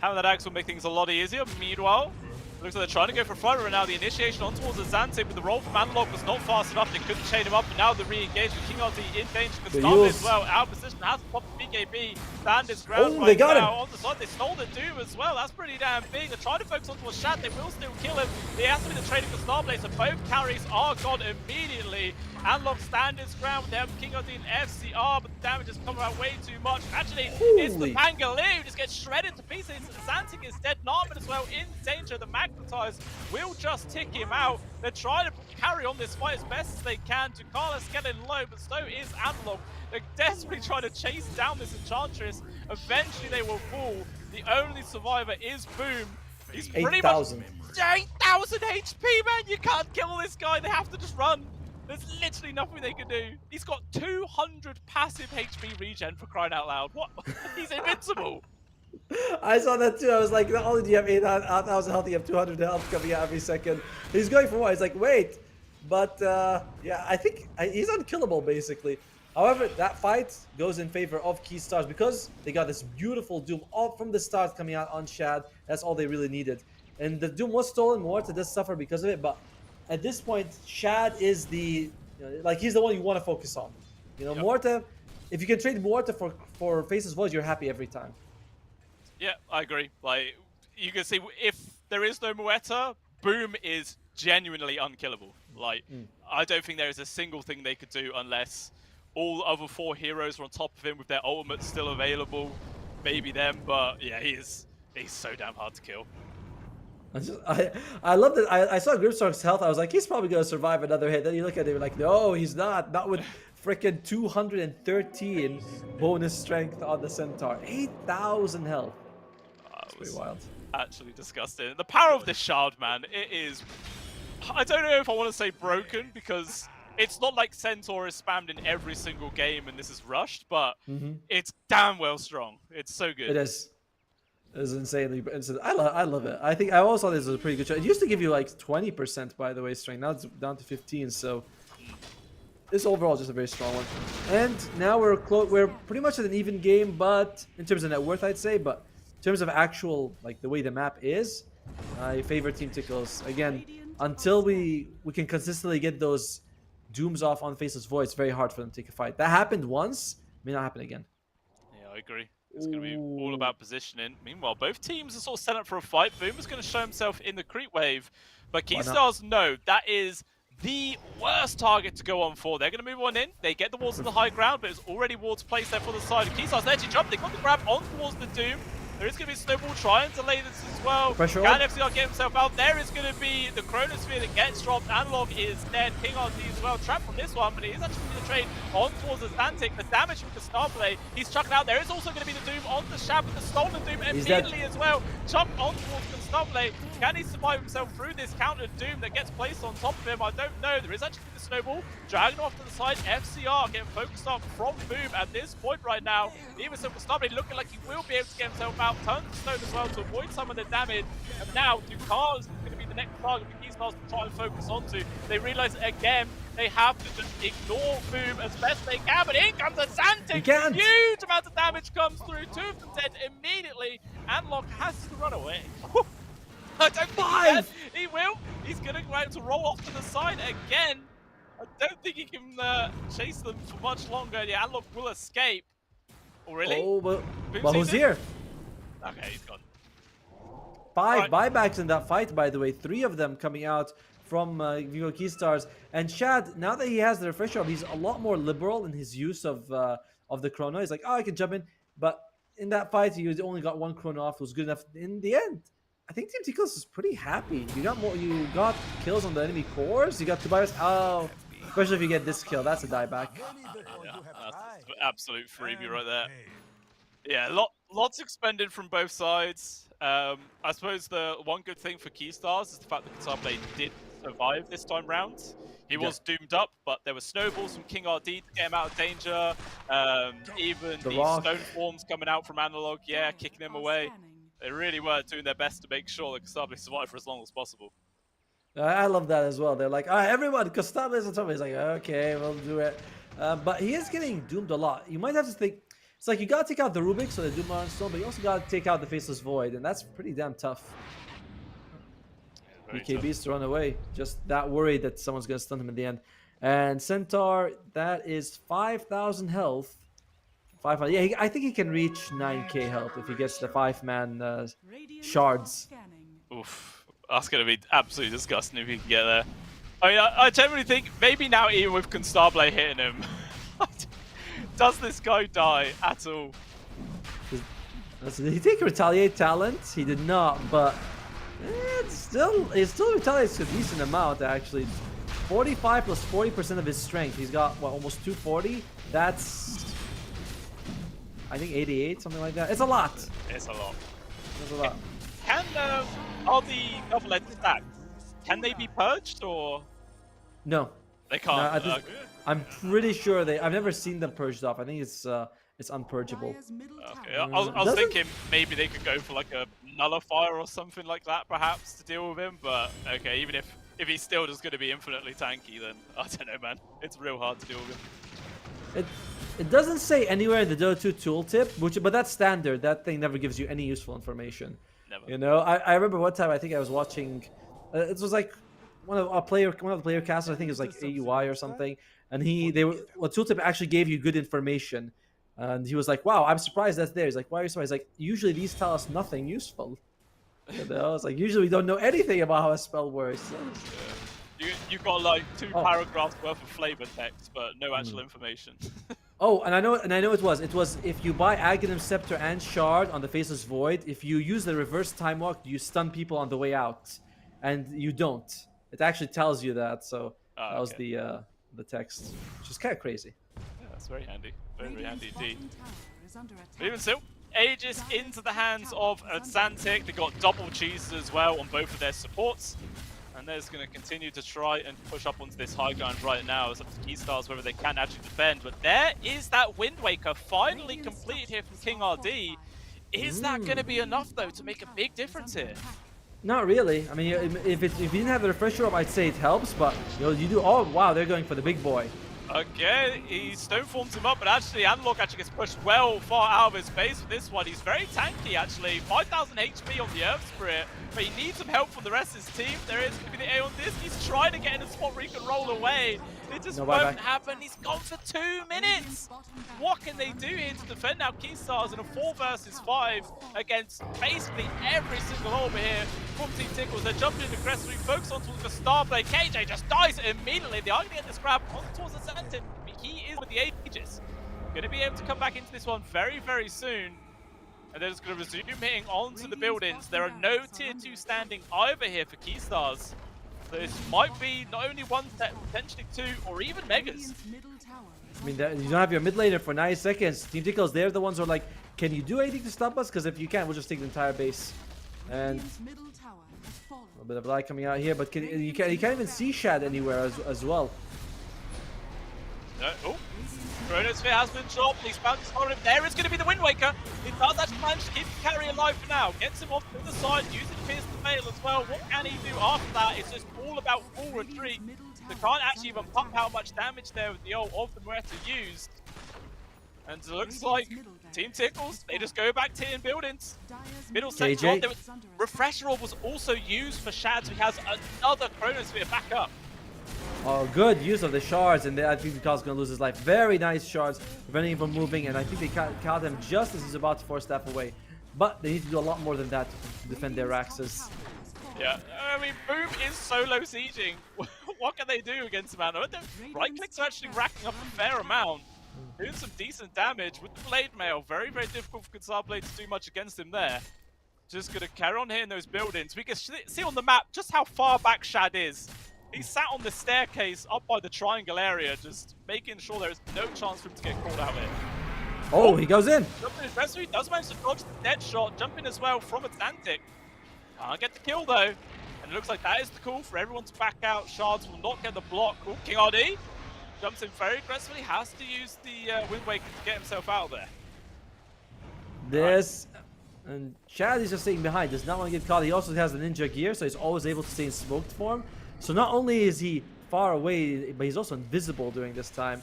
having that axe will make things a lot easier. Meanwhile, it looks like they're trying to go for front right now. The initiation on towards the Xantic, but the roll from Analog was not fast enough. They couldn't chain him up, and now the re-engage with King RT in danger. Constabile as well, out of position, has to pop the BKB. Stand his ground Oh, they got him. on the side. They stole the Doom as well. That's pretty damn big. They're trying to focus on towards Shad. They will still kill him. He has to be the trade of Constabile, so both carries are gone immediately. Analog stand his ground with them, King RT and FCR, but the damage has come out way too much. Actually, it's the Pangolier who just gets shredded to pieces. Xantic is dead. Narman as well in danger. The Magnetize will just tick him out. They're trying to carry on this fight as best as they can. Tukala is getting low, but so is Analog. They're desperately trying to chase down this Enchantress. Eventually they will fall. The only survivor is Boom. He's pretty much 8,000 HP, man. You can't kill this guy. They have to just run. There's literally nothing they can do. He's got 200 passive HP regen, for crying out loud. What? He's invincible. I saw that too. I was like, not only do you have 8,000 health, you have 200 health coming out every second. He's going for what? He's like, wait. But yeah, I think he's unkillable basically. However, that fight goes in favor of Keystars because they got this beautiful Doom all from the start coming out on Shad. That's all they really needed. And the Doom was stolen. Morta does suffer because of it, but at this point, Shad is the, like, he's the one you want to focus on. You know, Morta, if you can trade Morta for Faceless Voice, you're happy every time. Yeah, I agree. Like, you can see if there is no Muerta, Boom is genuinely unkillable. Like, I don't think there is a single thing they could do unless all other 4 heroes are on top of him with their ultimates still available. Maybe them, but yeah, he's so damn hard to kill. I love that. I saw Grimstark's health. I was like, he's probably gonna survive another hit. Then you look at him like, no, he's not. Not with freaking 213 bonus strength on the Centaur. 8,000 health. That's pretty wild. Actually disgusting. The power of this shard, man, it is... I don't know if I want to say broken, because it's not like Centaur is spammed in every single game and this is rushed, but it's damn well strong. It's so good. It is. It's insanely. I love it. I think I always thought this was a pretty good shot. It used to give you like 20%, by the way, strength. Now it's down to 15. So this overall is just a very strong one. And now we're pretty much at an even game, but in terms of net worth, I'd say. But in terms of actual, like the way the map is, I favor Team Tickles again. Until we can consistently get those Dooms off on Faceless Void, it's very hard for them to take a fight. That happened once, may not happen again. Yeah, I agree. It's going to be all about positioning. Meanwhile, both teams are sort of set up for a fight. Boom is going to show himself in the creep wave. But Keystars know that is the worst target to go on for. They're going to move on in. They get the walls to the high ground, but there's already walls placed there for the side. Keystars there to jump. They got the grab on towards the Doom. There is going to be a snowball trying to delay this as well. Pressure Can on. FCR get himself out? There is going to be the Chronosphere that gets dropped. Analog is dead. King RT as well. Trapped from this one, but he is actually going to trade on towards the Xantic. The damage from the Starplay. He's chucked out. There is also going to be the Doom on the Shab with the stolen Doom immediately as well. Chucked on towards the Starplay. Can he survive himself through this counter Doom that gets placed on top of him? I don't know. There is actually the snowball. Dragging off to the side. FCR getting focused on from Boom at this point right now. Even so, for Starplay looking like he will be able to get himself out. Turn the stone as well to avoid some of the damage. And now Ducal is going to be the next target for Keystars to try and focus onto. They realize again they have to just ignore Boom as best they can. But in comes a Xantic. Huge amount of damage comes through. 2 of them dead immediately. Analog has to run away. I don't think he can. He will. He's going to go out to roll off to the side again. I don't think he can chase them for much longer. Yeah, Analog will escape. Oh, really? Oh, but Boom's who's here? Okay, he's gone. 5 buybacks in that fight, by the way. 3 of them coming out from Vivo Keystars. And Shad, now that he has the refresher, he's a lot more liberal in his use of the chrono. He's like, oh, I can jump in. But in that fight, he only got 1 chrono off. It was good enough. In the end, I think Team Tickles is pretty happy. You got kills on the enemy cores. You got 2 buybacks. Oh, especially if you get this kill. That's a dieback. Yeah, that's an absolute freebie right there. Yeah, lots expended from both sides. I suppose the one good thing for Keystars is the fact that Kasable did survive this time round. He was doomed up, but there were snowballs from King RD to get him out of danger. Even the stone forms coming out from Analog, kicking him away. They really were doing their best to make sure that Kasable survived for as long as possible. I love that as well. They're like, everyone, Kasable is on top. He's like, okay, we'll do it. But he is getting doomed a lot. You might have to think, it's like you gotta take out the Rubik, so the Doom on Stone, but you also gotta take out the Faceless Void, and that's pretty damn tough. BKB's to run away. Just that worried that someone's gonna stun him in the end. And Centaur, that is 5,000 health. 500. Yeah, I think he can reach 9k health if he gets the 5-man shards. Oof, that's gonna be absolutely disgusting if he can get there. I mean, I generally think maybe now even with Constabile hitting him, does this guy die at all? Did he take Retaliate talent? He did not, but it still retaliates a decent amount actually. 45 plus 40% of his strength. He's got what, almost 240. That's, I think, 88, something like that. It's a lot. It's a lot. It's a lot. Can are the double-edged stacks? Can they be purged or? No. They can't. No, I'm pretty sure I've never seen them purged off. I think it's unpurgeable. Okay. I was thinking maybe they could go for like a nullifier or something like that, perhaps, to deal with him. But okay, even if he's still just going to be infinitely tanky, then I don't know, man. It's real hard to deal with him. It doesn't say anywhere in the Dota 2 tooltip, but that's standard. That thing never gives you any useful information. Never. You know, I remember one time I think I was watching. It was like one of the player casters. I think it was like AUI or something. And tooltip actually gave you good information. And he was like, "Wow, I'm surprised that's there." He's like, "Why are you surprised?" He's like, "Usually these tell us nothing useful." You know, it's like usually we don't know anything about how a spell works. You got like 2 paragraphs worth of flavor text, but no actual information. Oh, and I know it was if you buy Aghanim Scepter and Shard on the Faceless Void, if you use the reverse time walk, you stun people on the way out, and you don't. It actually tells you that. So that was the text, which is kind of crazy. Yeah, that's very handy. Very, very handy indeed. But even still, Aegis into the hands of Xantic. They got double cheeses as well on both of their supports. And they're just going to continue to try and push up onto this high ground right now. It's up to Keystars whether they can actually defend. But there is that Wind Waker finally completed here from King RD. Is that going to be enough, though, to make a big difference here? Not really. I mean, if you didn't have the refresher up, I'd say it helps. But you do. Oh wow, they're going for the big boy. Okay, he stone forms him up, but actually Analog actually gets pushed well far out of his space for this one. He's very tanky actually, 5,000 HP on the Earth Spirit, but he needs some help from the rest of his team. There is going to be the A on this. He's trying to get in a spot where he can roll away. It just won't happen. He's gone for 2 minutes. What can they do here to defend now Keystars in a 4 versus 5 against basically every single over here from Team Tickles? They're jumping in aggressively, focus on towards the star play. KJ just dies immediately. They are going to get this grab on towards the center. He is with the Aegis. Going to be able to come back into this one very, very soon. And they're just going to resume hitting onto the buildings. There are no tier 2 standing either here for Keystars. So this might be not only 1 set, potentially 2, or even Megas. I mean, you don't have your mid laner for 9 seconds. Team Tickles, they're the ones who are like, can you do anything to stop us? Because if you can't, we'll just take the entire base. And a little bit of light coming out here, but you can't even see Shad anywhere as well. Oh, Chronosphere has been dropped. He's found his him. There is going to be the Wind Waker. He does actually manage to keep the carry alive for now. Gets him off to the side, using Pierce to fail as well. What can he do after that? It's just all about full retreat. They can't actually even pump out much damage there with the ult of the Moretta used. And it looks like Team Tickles, they just go back to in buildings. Middle sector. Refresher Orb was also used for Shad, so he has another Chronosphere back up. Oh, good use of the shards, and I think Mikhail's going to lose his life. Very nice shards, preventing him from moving, and I think they caught him just as he's about to force staff away. But they need to do a lot more than that to defend their axes. Yeah, I mean, Boom is solo sieging. What can they do against Mana? The right clicks are actually racking up a fair amount, doing some decent damage with the Blade Mail. Very, very difficult for Guitar Blade to do much against him there. Just gonna carry on hitting those buildings. We can see on the map just how far back Shad is. He's sat on the staircase up by the triangle area, just making sure there is no chance for him to get caught out here. Oh, he goes in. Jumping his rescue, does manage to dodge the dead shot, jumping as well from Atlantic. Can't get the kill though. And it looks like that is the call for everyone to back out. Shards will not get the block. Oh, King RD jumps in very aggressively, has to use the Wind Waker to get himself out of there. This, and Chad is just staying behind, does not want to get caught. He also has the ninja gear, so he's always able to stay in smoked form. So not only is he far away, but he's also invisible during this time.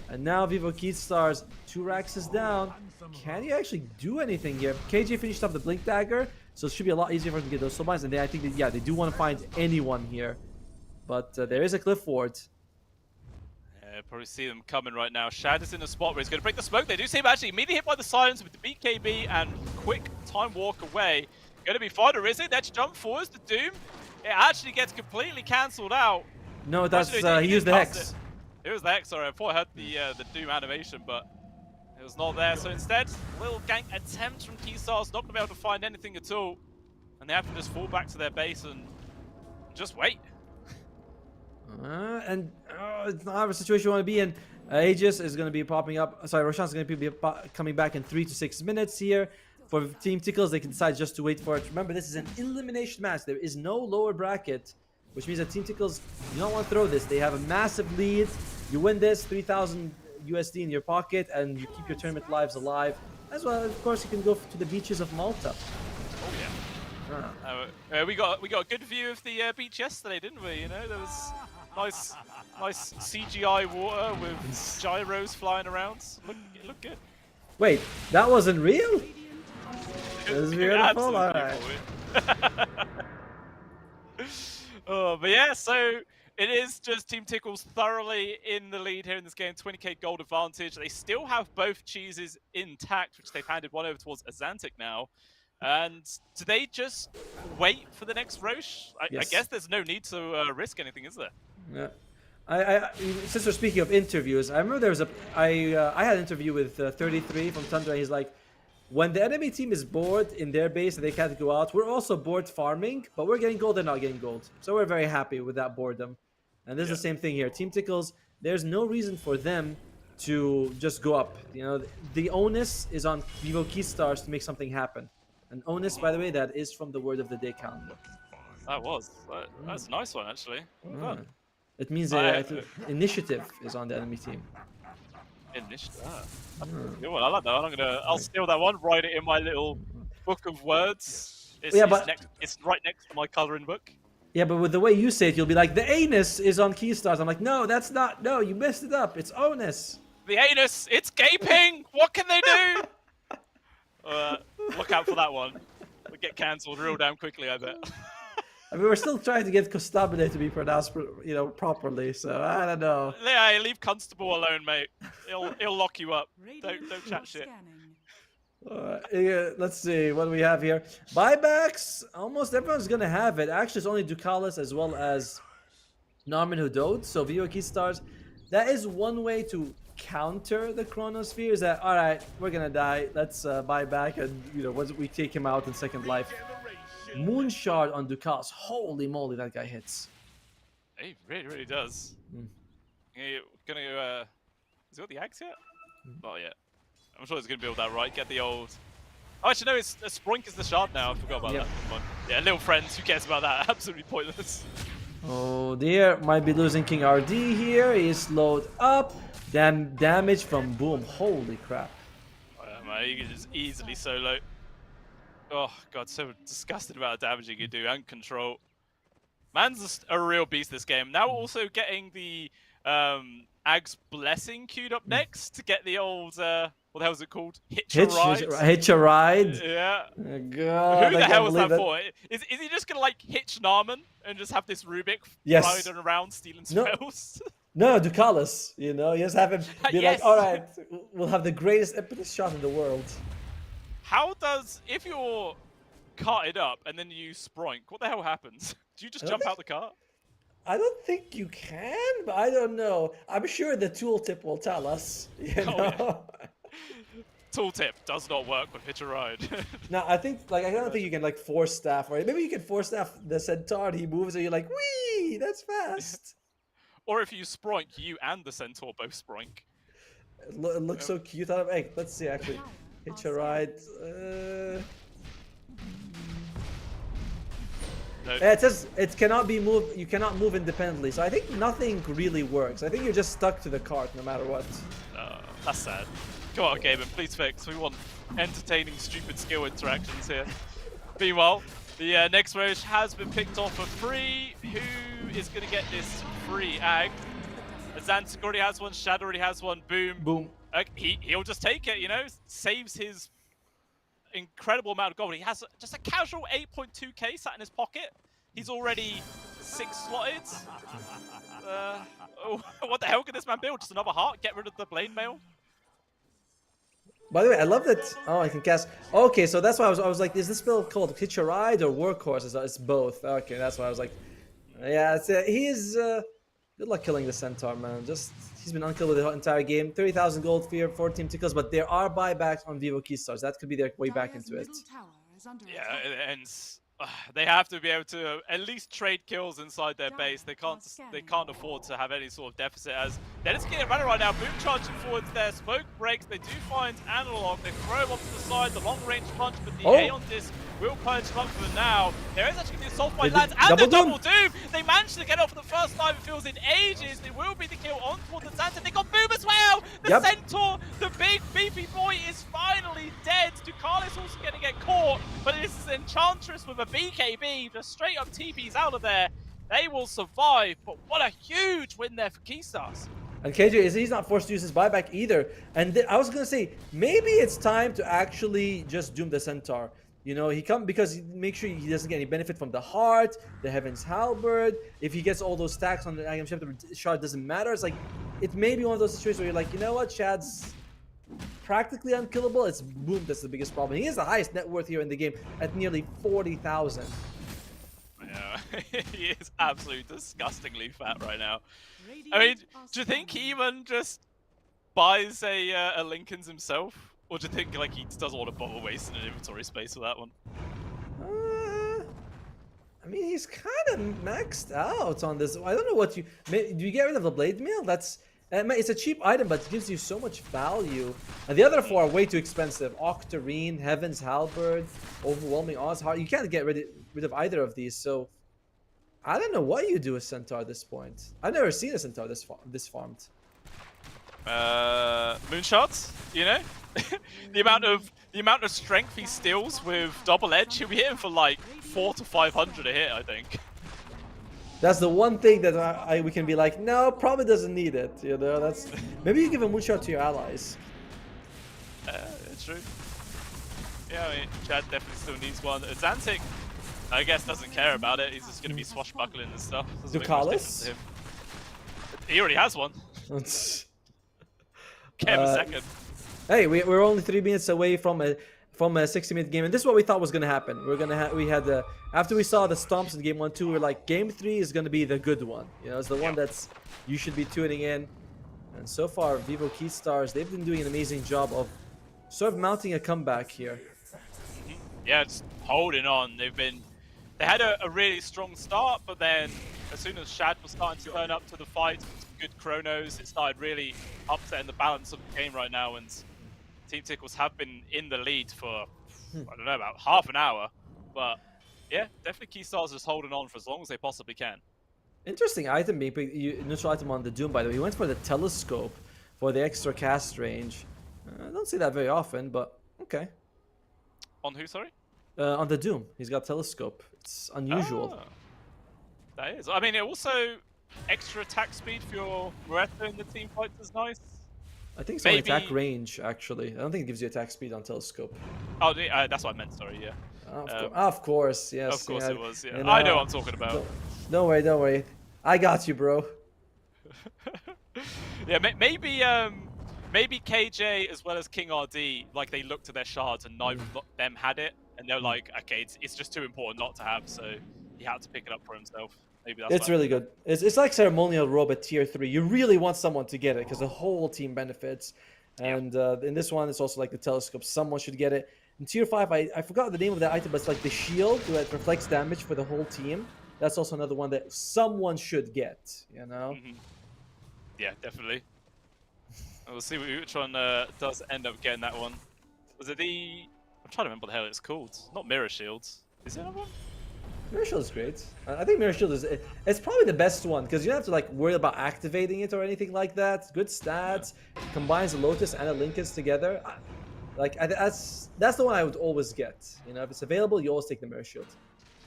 And now Vivo Keystars, 2 racks is down. Can he actually do anything here? KJ finished off the Blink Dagger, so it should be a lot easier for him to get those soul mines. And I think that, yeah, they do want to find anyone here. But there is a cliff ward. Yeah, probably see them coming right now. Shad is in a spot where he's going to break the smoke. They do see him actually immediately hit by the silence with the BKB and quick time walk away. Going to be fine, or is it? Let's jump forwards. The Doom, it actually gets completely cancelled out. No, that's Actually, he used the Hex. It was the Hex, sorry. I thought I heard the Doom animation, but it was not there. So instead, little gank attempt from Keystars, not going to be able to find anything at all. And they have to just fall back to their base and just wait. It's not a situation you want to be in. Aegis is going to be popping up. Sorry, Roshan's going to be coming back in 3 to 6 minutes here. For Team Tickles, they can decide just to wait for it. Remember, this is an elimination match. There is no lower bracket, which means that Team Tickles do not want to throw this. They have a massive lead. You win this, 3,000 USD in your pocket, and you keep your tournament lives alive. As well, of course, you can go to the beaches of Malta. Oh yeah. We got a good view of the beach yesterday, didn't we? You know, there was nice CGI water with gyros flying around. Look good. Wait, that wasn't real? It was beautiful. All right. Oh, but yeah, so it is just Team Tickles thoroughly in the lead here in this game. 20k gold advantage. They still have both cheeses intact, which they've handed one over towards Azantic now. And do they just wait for the next Roche? I guess there's no need to risk anything, is there? Yeah. Since we're speaking of interviews, I remember there was I had an interview with 33 from Tundra. He's like, when the enemy team is bored in their base and they can't go out, we're also bored farming, but we're getting gold, they're not getting gold. So we're very happy with that boredom. And this is the same thing here. Team Tickles, there's no reason for them to just go up. You know, the onus is on Vivo Keystars to make something happen. An onus, by the way, that is from the word of the day calendar. That's a nice one, actually. Well done. It means initiative is on the enemy team. Initiative. Good one. I like that one. I'll steal that one. Write it in my little book of words. It's right next to my coloring book. Yeah, but with the way you say it, you'll be like, the anus is on Keystars. I'm like, no, that's not. No, you messed it up. It's onus. The anus. It's gaping. What can they do? Look out for that one. We'll get cancelled real damn quickly, I bet. I mean, we're still trying to get Constabile to be pronounced, properly. So I don't know. Yeah, leave Constable alone, mate. He'll lock you up. Don't chat shit. Let's see what do we have here. Buybacks. Almost everyone's gonna have it. Actually, it's only Ducalis as well as Norman who don't. So Vivo Keystars. That is one way to counter the Chronosphere. Is that all right? We're gonna die. Let's buy back, and once we take him out in second life. Moonshard on Ducalis. Holy moly, that guy hits. He really does. Is he got the axe yet? Not yet. I'm sure he's gonna build that right. Get the old. Oh, actually, no. It's Sproink is the shard now. I forgot about that. Yeah, little friends. Who cares about that? Absolutely pointless. Oh dear, might be losing King RD here. He's slowed up. Damage from Boom. Holy crap. Man, you can just easily solo. Oh god, so disgusted about the damage you can do and control. Man's just a real beast this game. Now also getting the Ag's Blessing queued up next to get the old what the hell is it called? Hitch a ride. Yeah. Oh, god. Who the hell was that for? Is he just gonna like hitch Narman and just have this Rubik riding around stealing spells? No, Ducalis. You just have him be like, all right, we'll have the greatest impetus shot in the world. how does, if you're carted up and then you use Sproink, what the hell happens? Do you just jump out the cart? I don't think you can, but I don't know. I'm sure the tooltip will tell us. You know? Tooltip does not work with Hitch a Ride. No, I think I don't think you can like force staff, or maybe you can force staff the centaur. He moves, and you're like, wee, that's fast. Or if you use Sproink, you and the centaur both Sproink. It looks so cute. Hey, let's see actually. Hitch a Ride. No. It says it cannot be moved. You cannot move independently. So I think nothing really works. I think you're just stuck to the cart no matter what. That's sad. Come on, Gaben, please fix. We want entertaining, stupid skill interactions here. Meanwhile, the next Roche has been picked off for free. Who is going to get this free ag? Zantic already has one. Shad already has one. Boom. Boom. He'll just take it, you know? Saves his incredible amount of gold. He has just a casual 8.2k sat in his pocket. He's already 6 slotted. What the hell can this man build? Just another heart? Get rid of the blade mail? By the way, I love that. Oh, I can cast. Okay, so that's why I was like, is this build called Hitch a Ride or Workhorse? It's both. Okay, that's why I was like, yeah, he is. Good luck killing the centaur, man. He's been unkilled the entire game. 30,000 gold for 14 tickles, but there are buybacks on Vivo Keystars. That could be their way back into it. Yeah, and they have to be able to at least trade kills inside their base. They can't afford to have any sort of deficit, as they're just getting running right now. Boom charging forwards there. Smoke breaks. They do find Analog. They throw him off to the side. The long range punch, but the Aeon disc will punch him up for now. There is actually the assault by lands and the double doom. They managed to get off for the first time, it feels, in ages. It will be the kill on towards the Xanta. They got Boom as well. The Centaur, the big beefy boy, is finally dead. Ducalis also going to get caught, but this is Enchantress with a BKB, just straight up TPs out of there. They will survive, but what a huge win there for Keystars. And KJ, he's not forced to use his buyback either. And I was gonna say, maybe it's time to actually just doom the centaur. You know, because he make sure he doesn't get any benefit from the heart, the Heaven's Halberd. If he gets all those stacks on the item ship, the shard doesn't matter. It's like, it may be one of those situations where you're like, you know what, Shad's practically unkillable. It's Boom that's the biggest problem. He has the highest net worth here in the game at nearly 40,000. Yeah, he is absolutely disgustingly fat right now. I mean, do you think he even just buys a Lincoln's himself? Or do you think like he doesn't want to bother wasting an inventory space for that one? I mean, he's kind of maxed out on this. I don't know what do you get rid of the blade mail? It's a cheap item, but it gives you so much value. And the other 4 are way too expensive. Octarine, Heaven's Halberd, Overwhelming Odds Heart. You can't get rid of either of these. So I don't know what you do with Centaur at this point. I've never seen a Centaur this farmed. Moonshots, you know? the amount of strength he steals with double edge, he'll be hitting for like 400 to 500 a hit, I think. That's the one thing that we can be like, no, probably doesn't need it. You know, that's maybe you give a moonshot to your allies. It's true. Yeah, I mean, Chad definitely still needs one. Zantic, I guess, doesn't care about it. He's just going to be swashbuckling and stuff. Ducalis? He already has one. Give him a second. Hey, we're only 3 minutes away from a 60-minute game, and this is what we thought was gonna happen. After we saw the stomps in game 1-2, we were like, game 3 is gonna be the good one. You know, it's the one that's you should be tuning in. And so far, Vivo Keystars, they've been doing an amazing job of sort of mounting a comeback here. Yeah, it's holding on. They had a really strong start, but then as soon as Shad was starting to turn up to the fight, good chronos, it started really upsetting the balance of the game right now, and Team Tickles have been in the lead for, I don't know, about half an hour. But yeah, definitely Keystars just holding on for as long as they possibly can. Interesting item being picked, neutral item on the Doom, by the way. He went for the telescope for the extra cast range. I don't see that very often, but okay. On who, sorry? On the Doom. He's got telescope. It's unusual. That is. I mean, it also extra attack speed for your Moretta in the team fights is nice. I think it's on attack range, actually. I don't think it gives you attack speed on telescope. Oh, that's what I meant, sorry, yeah. Of course, yes. Of course it was, yeah. You know, I know what I'm talking about. Don't worry. I got you, bro. Yeah, maybe maybe KJ as well as King RD, like they looked at their shards and neither of them had it, and they're like, okay, it's just too important not to have, so he had to pick it up for himself. Maybe that's It's really good. It's like ceremonial robe at tier 3. You really want someone to get it because the whole team benefits. And in this one, it's also like the telescope. Someone should get it. In tier 5, I forgot the name of that item, but it's like the shield that reflects damage for the whole team. That's also another one that someone should get, you know? Yeah, definitely. We'll see which one does end up getting that one. Was it the... I'm trying to remember what the hell it's called. Not Mirror Shields. Is it another one? Mirror Shield is great. I think Mirror Shield is... It's probably the best one because you don't have to like worry about activating it or anything like that. Good stats. Combines the Lotus and the Linkens together. That's the one I would always get. You know, if it's available, you always take the Mirror Shield.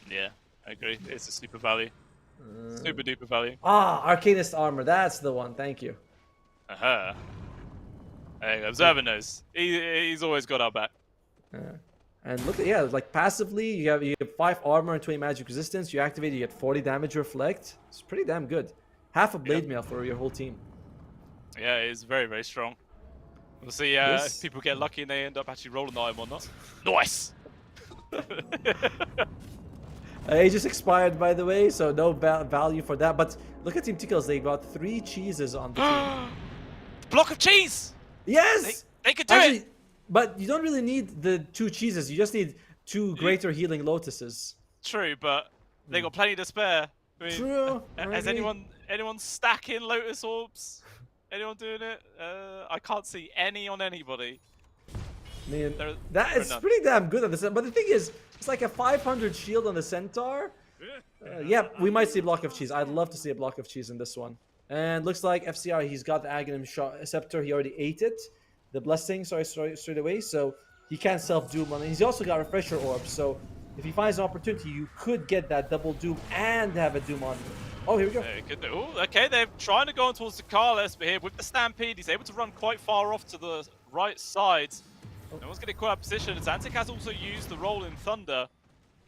Yeah, I agree. It's a super value. Super duper value. Arcanist Armor. That's the one. Thank you. Hey, Observer knows. He's always got our back. And look at like passively, you have 5 armor and 20 magic resistance. You activate, you get 40 damage reflect. It's pretty damn good. Half a blade mail for your whole team. Yeah, it's very, very strong. We'll see if people get lucky and they end up actually rolling the item or not. Nice! It just expired, by the way, so no value for that. But look at Team Tickles. They got 3 cheeses on the team. Block of cheese! Yes! They could do it! But you don't really need the 2 cheeses. You just need 2 greater healing lotuses. True, but they got plenty to spare. I mean, True. Has anyone stacking Lotus Orbs? Anyone doing it? I can't see any on anybody. Man, that is pretty damn good on the Centaur. But the thing is, it's like a 500 shield on the Centaur. Yeah, we might see a block of cheese. I'd love to see a block of cheese in this one. And looks like FCR, he's got the Aghanim Scepter. He already ate it. The Blessing, straight away. So he can't self-doom on it. He's also got Refresher Orbs. So if he finds an opportunity, you could get that double doom and have a doom on you. Oh, here we go. Okay, they're trying to go towards the Carlos, but here with the Stampede, he's able to run quite far off to the right side. No one's going to call out position. Zantic has also used the Rolling Thunder.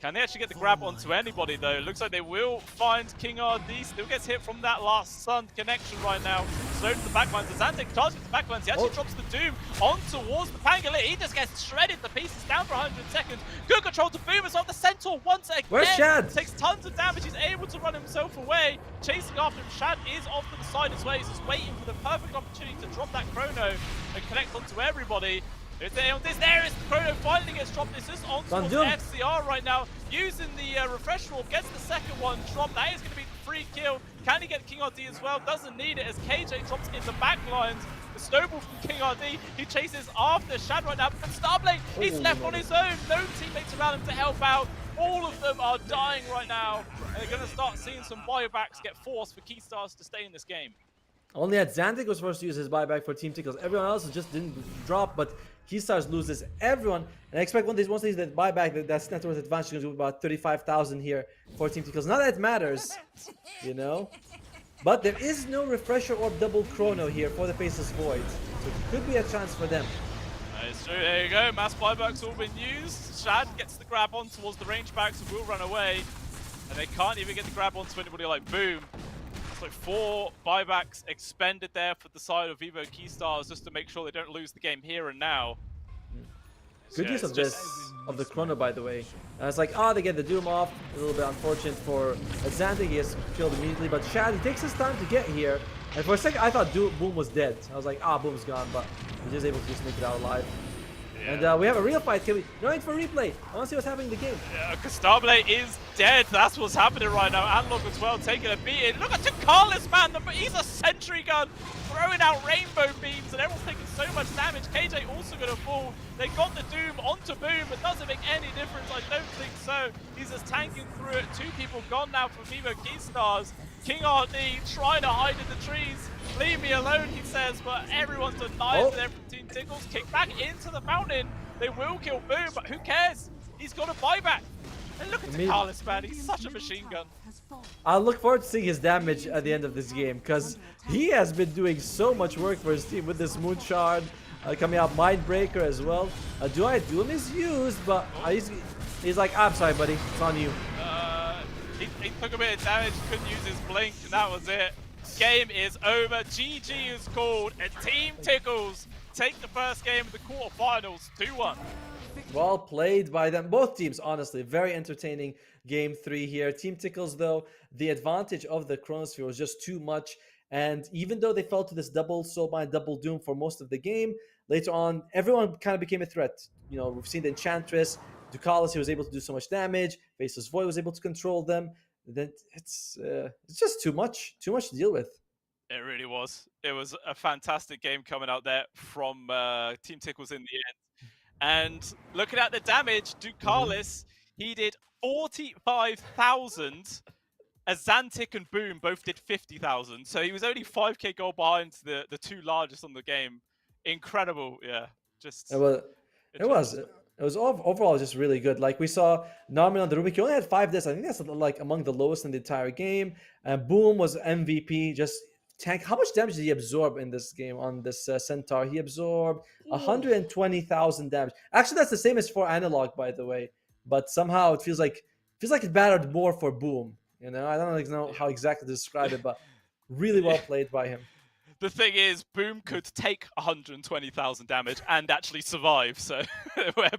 Can they actually get the grab onto anybody, though? It looks like they will find King RD. Still gets hit from that last Sun connection right now. Slow to the backlines. The Zantic charges with the backlines. He actually drops the Doom on towards the Pangolin. He just gets shredded to pieces, down for 100 seconds. Good control to Boomers on the Centaur once again. Where's Shad? Takes tons of damage. He's able to run himself away. Chasing after him. Shad is off to the side as well. He's just waiting for the perfect opportunity to drop that Chrono and connect onto everybody. There is the Chrono finally gets dropped. This is on towards FCR right now. Using the Refresh Orb, gets the second one dropped. That is going to be the free kill. Can he get King RD as well? Doesn't need it as KJ drops in the back lines. The snowball from King RD. He chases after Shad right now. But Starblade, he's left on his own. No teammates around him to help out. All of them are dying right now. And they're going to start seeing some buybacks get forced for Keystars to stay in this game. Only at Zantic was forced to use his buyback for Team Tickles. Everyone else just didn't drop, but Keystars loses everyone. And I expect once they that buyback, that's net worth advantage is going to do about 35,000 here for Team Tickles. Not that it matters, you know. But there is no Refresher or double Chrono here for the Faceless Void. So it could be a chance for them. It's true, there you go. Mass buybacks all been used. Shad gets the grab on towards the range backs and will run away. And they can't even get the grab onto anybody like Boom. So 4 buybacks expended there for the side of Vivo Keystars just to make sure they don't lose the game here and now. Good use of the Chrono, by the way. It's like, they get the Doom off. A little bit unfortunate for Zantic. He gets killed immediately, but Shad, he takes his time to get here. And for a second, I thought Boom was dead. I was like, Boom's gone, but he's just able to just make it out alive. Yeah. And we have a real fight. No need for replay. I want to see what's happening in the game. Yeah, because Starblade is dead. That's what's happening right now. Analog as well, taking a beating. Look at Carlos, man. He's a sentry gun, throwing out rainbow beams, and everyone's taking so much damage. KJ also going to fall. They got the Doom onto Boom. It doesn't make any difference. I don't think so. He's just tanking through it. 2 people gone now for Vivo Keystars. King RD trying to hide in the trees. Leave me alone, he says, but everyone's denied there from Team Tickles. Kick back into the fountain. They will kill Boom, but who cares? He's got a buyback. And look at Carlos, man. He's such a machine gun. I look forward to seeing his damage at the end of this game because he has been doing so much work for his team with this Moon Shard. Coming out Mindbreaker as well. Doom is used, but he's like, I'm sorry, buddy. It's on you. He took a bit of damage, couldn't use his blink, and that was it. game is over. GG is called, and Team Tickles take the first game of the quarterfinals 2-1. Well played by them. Both teams, honestly. Very entertaining game 3 here. Team Tickles, though, the advantage of the Chronosphere was just too much. And even though they fell to this double Soulbind, double Doom for most of the game, later on, everyone kind of became a threat. You know, we've seen the Enchantress, Ducalis, he was able to do so much damage. Faceless Void was able to control them. Then it's just too much to deal with. It really was. It was a fantastic game coming out there from Team Tickles in the end. And looking at the damage, Ducalis, he did 45,000. Azantic and Boom both did 50,000. So he was only 5k gold behind the two largest on the game. Incredible, yeah. Just it was overall just really good. Like we saw Narman on the Rubik, he only had 5 deaths. I think that's like among the lowest in the entire game. Boom was MVP, just tank. How much damage did he absorb in this game on this Centaur? He absorbed 120,000 damage. Actually, that's the same as for Analog, by the way. But somehow it feels like it mattered more for Boom. You know, I don't know how exactly to describe it, but really well played by him. The thing is, Boom could take 120,000 damage and actually survive. So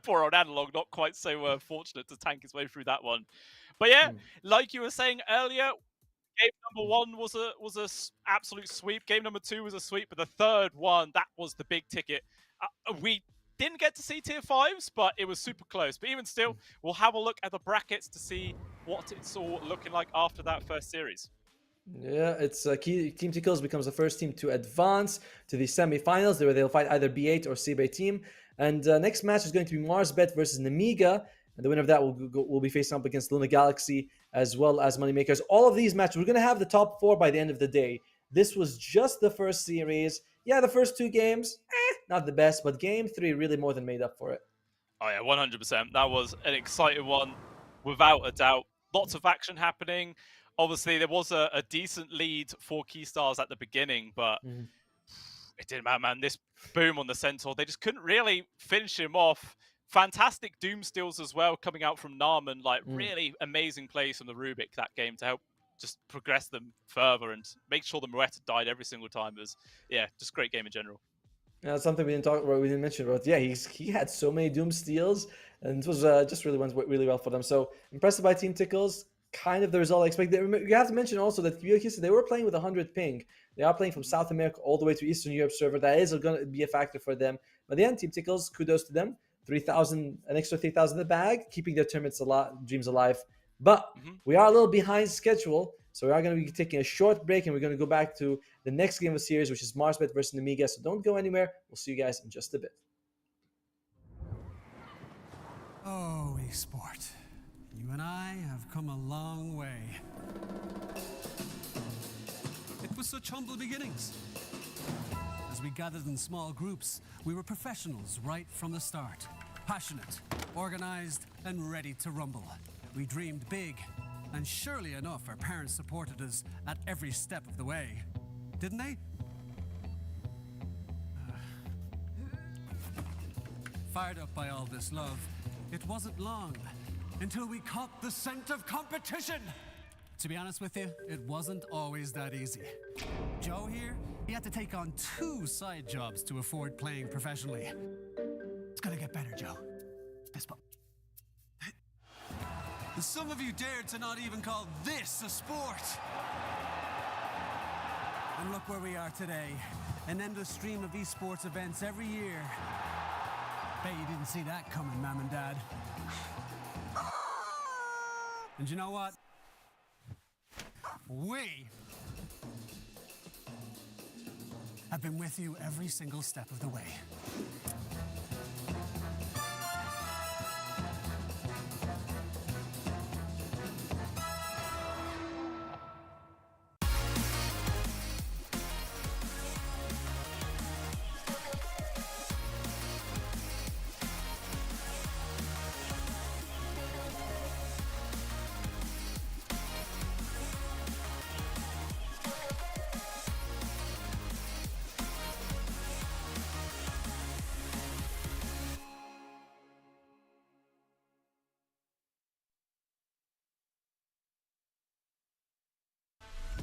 poor old Analog, not quite so fortunate to tank his way through that one. But yeah, like you were saying earlier, game number 1 was a absolute sweep. Game number 2 was a sweep, but the third one, that was the big ticket. We didn't get to see tier 5s, but it was super close. But even still, we'll have a look at the brackets to see what it's all looking like after that first series. Yeah, it's Team Tickles becomes the first team to advance to the semifinals, where they'll fight either B8 or CB team. And next match is going to be MarsBet versus Nemiga. And the winner of that will be facing up against Luna Galaxy as well as Moneymakers. All of these matches, we're going to have the top 4 by the end of the day. This was just the first series. Yeah, the first 2 games, not the best, but game 3 really more than made up for it. Oh yeah, 100%. That was an exciting one, without a doubt. Lots of action happening. Obviously, there was a decent lead for Keystars at the beginning, but it didn't matter, man. This Boom on the Centaur, they just couldn't really finish him off. Fantastic Doom steals as well coming out from Narman. Like, really amazing plays from the Rubik that game to help just progress them further and make sure the Moetta died every single time. It was, yeah, just great game in general. Yeah, that's something we didn't mention about. Yeah, he had so many Doom steals, and it was just really went really well for them. So impressive by Team Tickles. Kind of the result I expected. You have to mention also that they were playing with 100 ping. They are playing from South America all the way to Eastern Europe server. That is going to be a factor for them. But the end, Team Tickles, kudos to them. 3,000, an extra 3,000 in the bag, keeping their tournaments dreams alive. But we are a little behind schedule, so we are going to be taking a short break, and we're going to go back to the next game of the series, which is MarsBet versus Nemiga. So don't go anywhere. We'll see you guys in just a bit. Oh, esport. You and I have come a long way. It was such humble beginnings. As we gathered in small groups, we were professionals right from the start. Passionate, organized, and ready to rumble. We dreamed big, and surely enough, our parents supported us at every step of the way. Didn't they? Fired up by all this love, it wasn't long until we caught the scent of competition. To be honest with you, it wasn't always that easy. Joe here, he had to take on 2 side jobs to afford playing professionally. It's gonna get better, Joe. Some of you dared to not even call this a sport. And look where we are today. An endless stream of esports events every year. Bet you didn't see that coming, Mom and Dad. And you know what? We have been with you every single step of the way.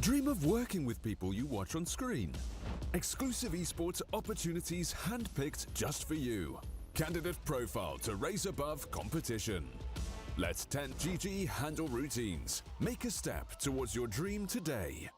Dream of working with people you watch on screen. Exclusive esports opportunities handpicked just for you. Candidate profile to raise above competition. Let 10GG handle routines. Make a step towards your dream today.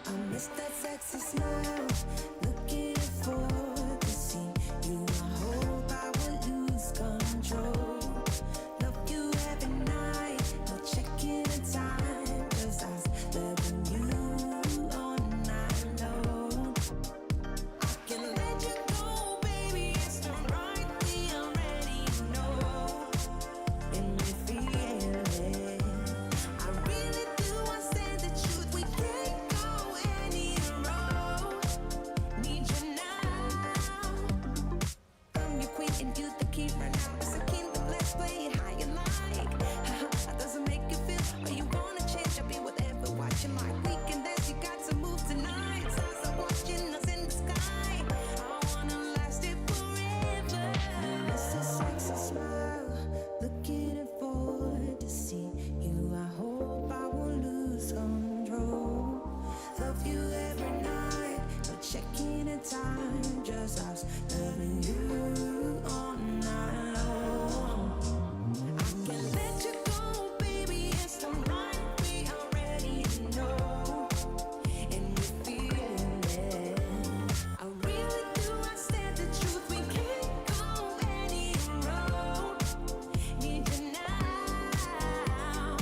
I miss that sexy smile, looking forward to see you. I hope I will lose control. Love you every night, no checking the time, 'cause I was loving you all night long. I can let you go, baby, it's the right thing, I already know. And we feel it. I really do, I said the truth, we can't go any road. Need you now. I'm your queen and you the king right now. It's a kingdom, let's play it how you like. How does it make you feel? Or you wanna change? I'll be whatever, watching like we can dance. You got to move tonight. Stars are watching us in the sky. I wanna last it forever. It's a sexy smile, looking forward to see you. I hope I won't lose control. Love you every night, no checking the time. Just us loving you all night long. I can let you go, baby, it's the right we already know. And we feel it. I really do, I said the truth, we can't go any road. Need you now.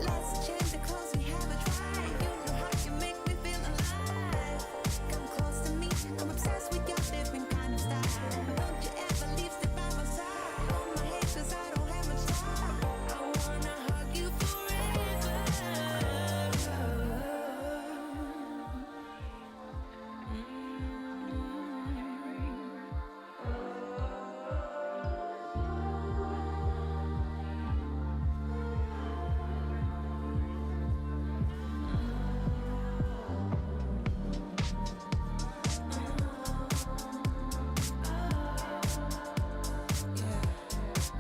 Let's change the clothes we haven't tried. You know how you make me feel alive. Come close to me, I'm obsessed with your different kind of style. Don't you ever leave, step by my side. Hold my hand, 'cause I don't have much time. I wanna hug you forever.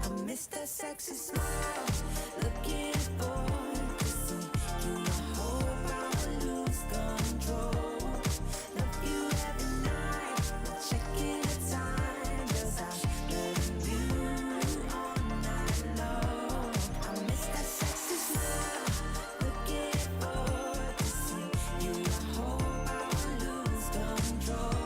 I miss that sexy smile, looking forward to see you. I hope I will lose control. Love you every night, no checking the time, 'cause I love you all night long. I miss that sexy smile, looking forward to see you. I hope I will lose control.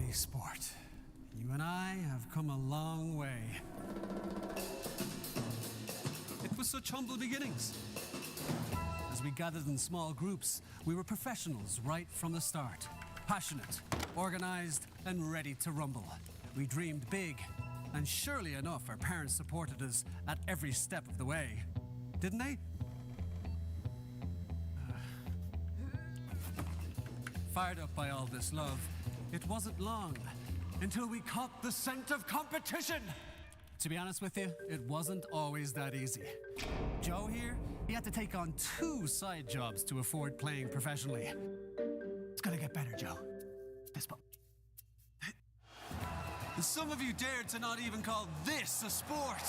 esport. You and I have come a long way. It was such humble beginnings. As we gathered in small groups, we were professionals right from the start. Passionate, organized, and ready to rumble. We dreamed big, and surely enough, our parents supported us at every step of the way. Didn't they? Fired up by all this love, it wasn't long until we caught the scent of competition. To be honest with you, it wasn't always that easy. Joe here, he had to take on 2 side jobs to afford playing professionally. It's gonna get better, Joe. Some of you dared to not even call this a sport.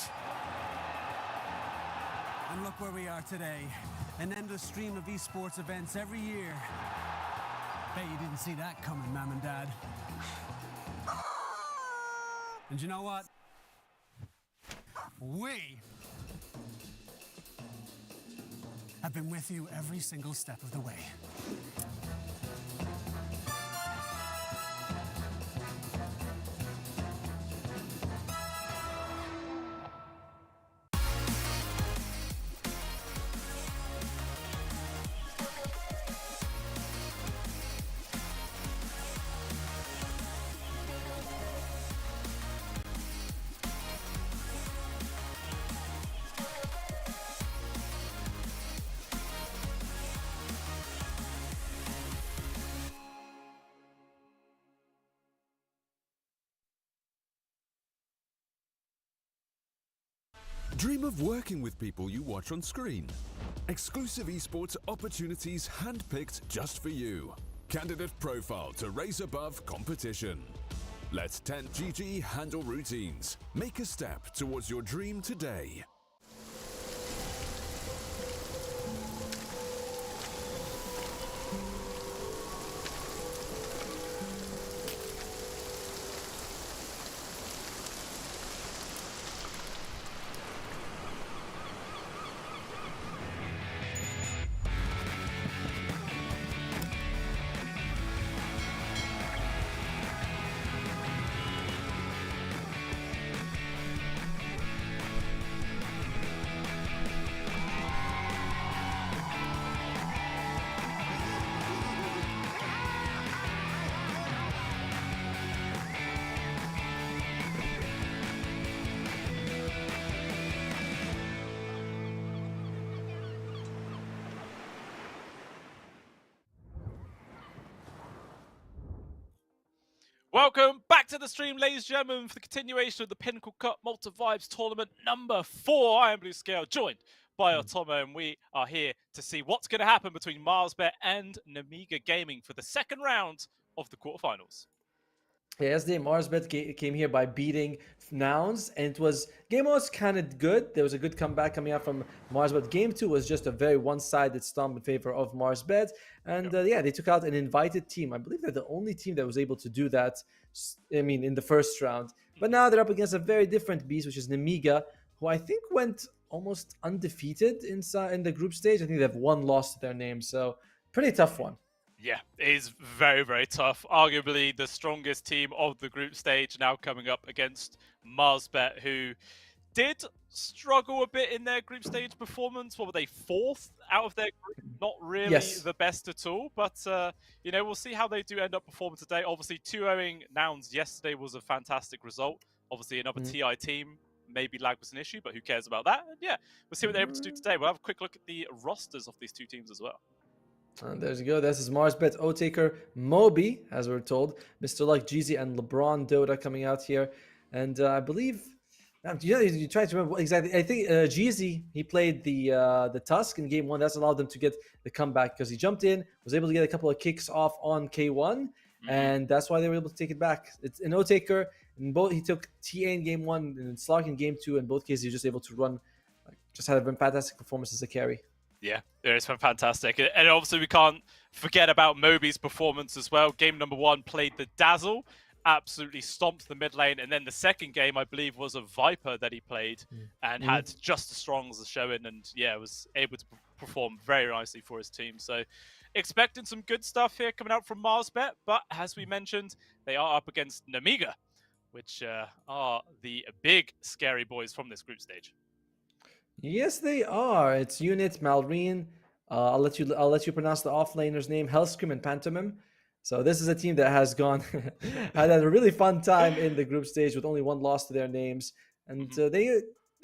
And look where we are today. An endless stream of esports events every year. Bet you didn't see that coming, Mom and Dad. And you know what? We have been with you every single step of the way. Dream of working with people you watch on screen. Exclusive esports opportunities handpicked just for you. Candidate profile to raise above competition. Let 10GG handle routines. Make a step towards your dream today. Welcome back to the stream, ladies and gentlemen, for the continuation of the Pinnacle Cup Malta Vibes Tournament number 4. I am BluScale, joined by Otomo, and we are here to see what's going to happen between Marsbet and Namiga Gaming for the second round of the quarterfinals. Yeah, yesterday Marsbet came here by beating Nouns, and game 1 was kind of good. There was a good comeback coming out from Marsbet. Game 2 was just a very one-sided stomp in favor of Marsbet, and they took out an invited team. I believe they're the only team that was able to do that. I mean, in the first round, but now they're up against a very different beast, which is Namiga, who I think went almost undefeated in the group stage. I think they have 1 loss to their name, so pretty tough one. Yeah, it is very, very tough. Arguably the strongest team of the group stage now coming up against Marsbet, who did struggle a bit in their group stage performance. What were they, 4th out of their group? Not really the best at all, but we'll see how they do end up performing today. Obviously, 2-0ing Nouns yesterday was a fantastic result. Obviously, another TI team. Maybe lag was an issue, but who cares about that? And yeah, we'll see what they're able to do today. We'll have a quick look at the rosters of these 2 teams as well. And there you go. This is Marsbet, Otaker, Moby, as we're told, Mr. Luck, Jeezy, and LeBron Dota coming out here. And I believe, you try to remember exactly. I think Jeezy, he played the Tusk in game 1. That's allowed them to get the comeback because he jumped in, was able to get a couple of kicks off on K1, and that's why they were able to take it back. It's an Otaker. In both, he took TA in game 1 and Slark in game 2. In both cases, he was just able to run, just had a fantastic performance as a carry. Yeah, it is fantastic. And obviously we can't forget about Moby's performance as well. Game number 1 played the Dazzle, absolutely stomped the mid lane. And then the second game, I believe, was a Viper that he played and had just as strong as a showing. And yeah, was able to perform very nicely for his team. So expecting some good stuff here coming out from Marsbet, but as we mentioned, they are up against Namiga, which are the big scary boys from this group stage. Yes, they are. It's Unit, Malrine. I'll let you pronounce the offlaner's name, Hellscream and Pantomime. So this is a team that has gone had a really fun time in the group stage with only one loss to their names, and they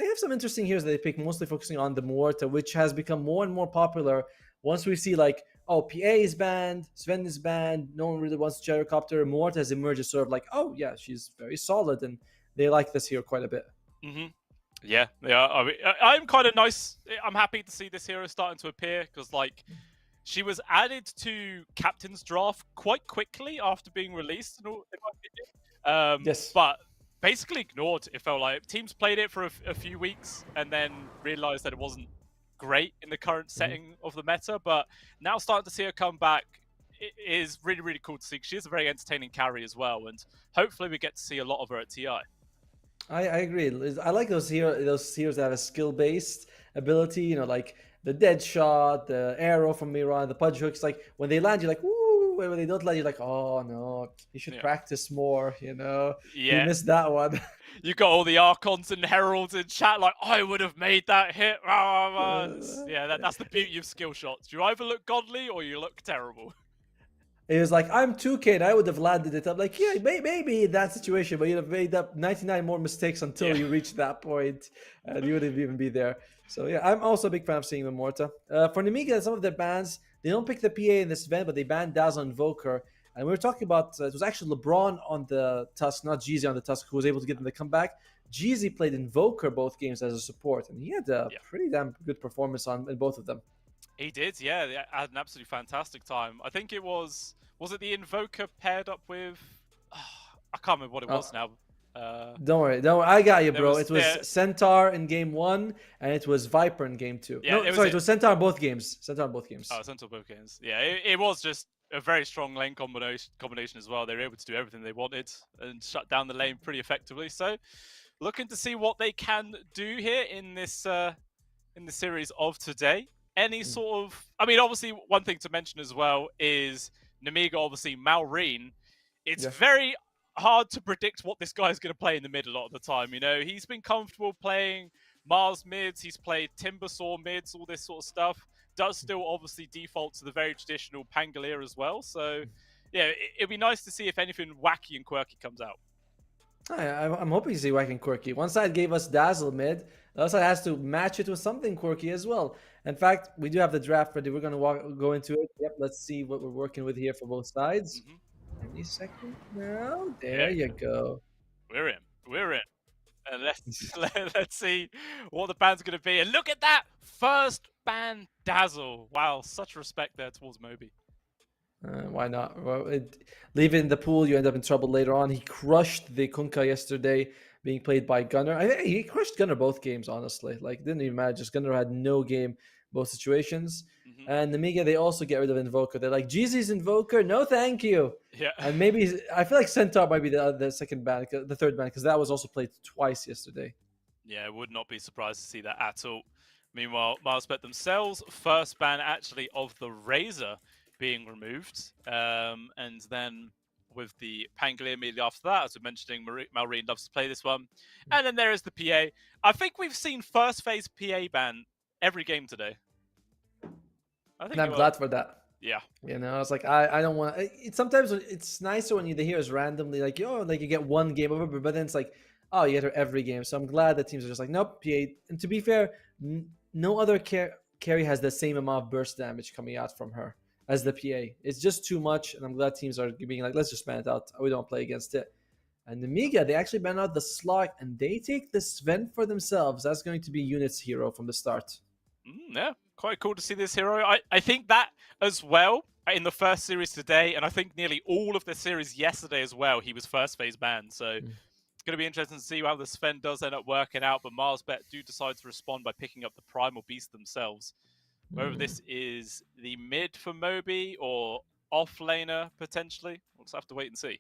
have some interesting heroes that they pick, mostly focusing on the Morta, which has become more and more popular. Once we see like, oh, PA is banned, Sven is banned, no one really wants Gyrocopter. Morta has emerged as sort of like, oh yeah, she's very solid, and they like this hero quite a bit. Yeah, they are. I mean, I'm kind of nice. I'm happy to see this hero starting to appear because, like, she was added to Captain's Draft quite quickly after being released, in my opinion. Yes. But basically ignored. It felt like teams played it for a few weeks and then realized that it wasn't great in the current setting of the meta. But now starting to see her come back is really, really cool to see. She is a very entertaining carry as well, and hopefully we get to see a lot of her at TI. I agree. I like those heroes that have a skill-based ability, you know, like the dead shot, the arrow from Miran, the pudge hooks. Like when they land, you're like, woo! When they don't land, you're like, oh no, you should practice more, you know? Yeah. You missed that one. You got all the Archons and Heralds in chat like, I would have made that hit. Yeah, that's the beauty of skill shots. You either look godly or you look terrible. It was like, I'm 2K and I would have landed it. I'm like, yeah, maybe in that situation, but you'd have made up 99 more mistakes until you reached that point and you wouldn't even be there. So yeah, I'm also a big fan of seeing the Morta. For Namiga, some of their bans, they don't pick the PA in this event, but they banned Dazzle and Invoker. And we were talking about, it was actually LeBron on the Tusk, not Jeezy on the Tusk, who was able to get them to come back. Jeezy played Invoker both games as a support, and he had a pretty damn good performance in both of them. He did, yeah. They had an absolutely fantastic time. I think it was it the Invoker paired up with... I can't remember what it was now. Don't worry. I got you, bro. It was Centaur in game 1, and it was Viper in game 2. Yeah, it was Centaur in both games. Oh, Centaur in both games. Yeah, it was just a very strong lane combination as well. They were able to do everything they wanted and shut down the lane pretty effectively. So, looking to see what they can do here in this in the series of today. Any sort of... I mean, obviously, one thing to mention as well is Namiga, obviously, Malrine. It's very hard to predict what this guy's going to play in the mid a lot of the time. You know, he's been comfortable playing Mars mids. He's played Timbersaw mids, all this sort of stuff. Does still obviously default to the very traditional Pangolier as well. So, yeah, it'd be nice to see if anything wacky and quirky comes out. I'm hoping to see wacky and quirky. One side gave us Dazzle mid. The other side has to match it with something quirky as well. In fact, we do have the draft ready. We're going to go into it. Yep, let's see what we're working with here for both sides. Any second now. There you go. We're in. And let's see what the ban's going to be. And look at that first ban, Dazzle. Wow, such respect there towards Moby. Why not? Well, leave it in the pool, you end up in trouble later on. He crushed the Kunkka yesterday, being played by Gunnar. He crushed Gunnar both games, honestly. Like, didn't even matter. Just Gunnar had no game, both situations. And Namiga, they also get rid of Invoker. They're like, Jeezy's Invoker? No, thank you. Yeah. And maybe, I feel like Centaur might be the second ban, the third ban, because that was also played twice yesterday. Yeah, would not be surprised to see that at all. Meanwhile, Marsbet themselves, first ban actually of the Razor being removed. And then with the Pangolier immediately after that, as we're mentioning, Malrine loves to play this one. And then there is the PA. I think we've seen first phase PA ban every game today. And I'm glad for that. Yeah. You know, it's like, I don't want... Sometimes it's nicer when the heroes randomly, like, like you get one game over, but then it's like, oh, you get her every game. So I'm glad that teams are just like, nope, PA. And to be fair, no other carry has the same amount of burst damage coming out from her as the PA. It's just too much, and I'm glad teams are being like, let's just ban it out. We don't play against it. And the Namiga, they actually ban out the Slog, and they take the Sven for themselves. That's going to be Unit's hero from the start. Yeah, quite cool to see this hero. I think that as well in the first series today, and I think nearly all of the series yesterday as well, he was first phase banned. So it's going to be interesting to see how the Sven does end up working out. But Marsbet do decide to respond by picking up the Primal Beast themselves. Whether this is the mid for Moby or off laner potentially, we'll just have to wait and see.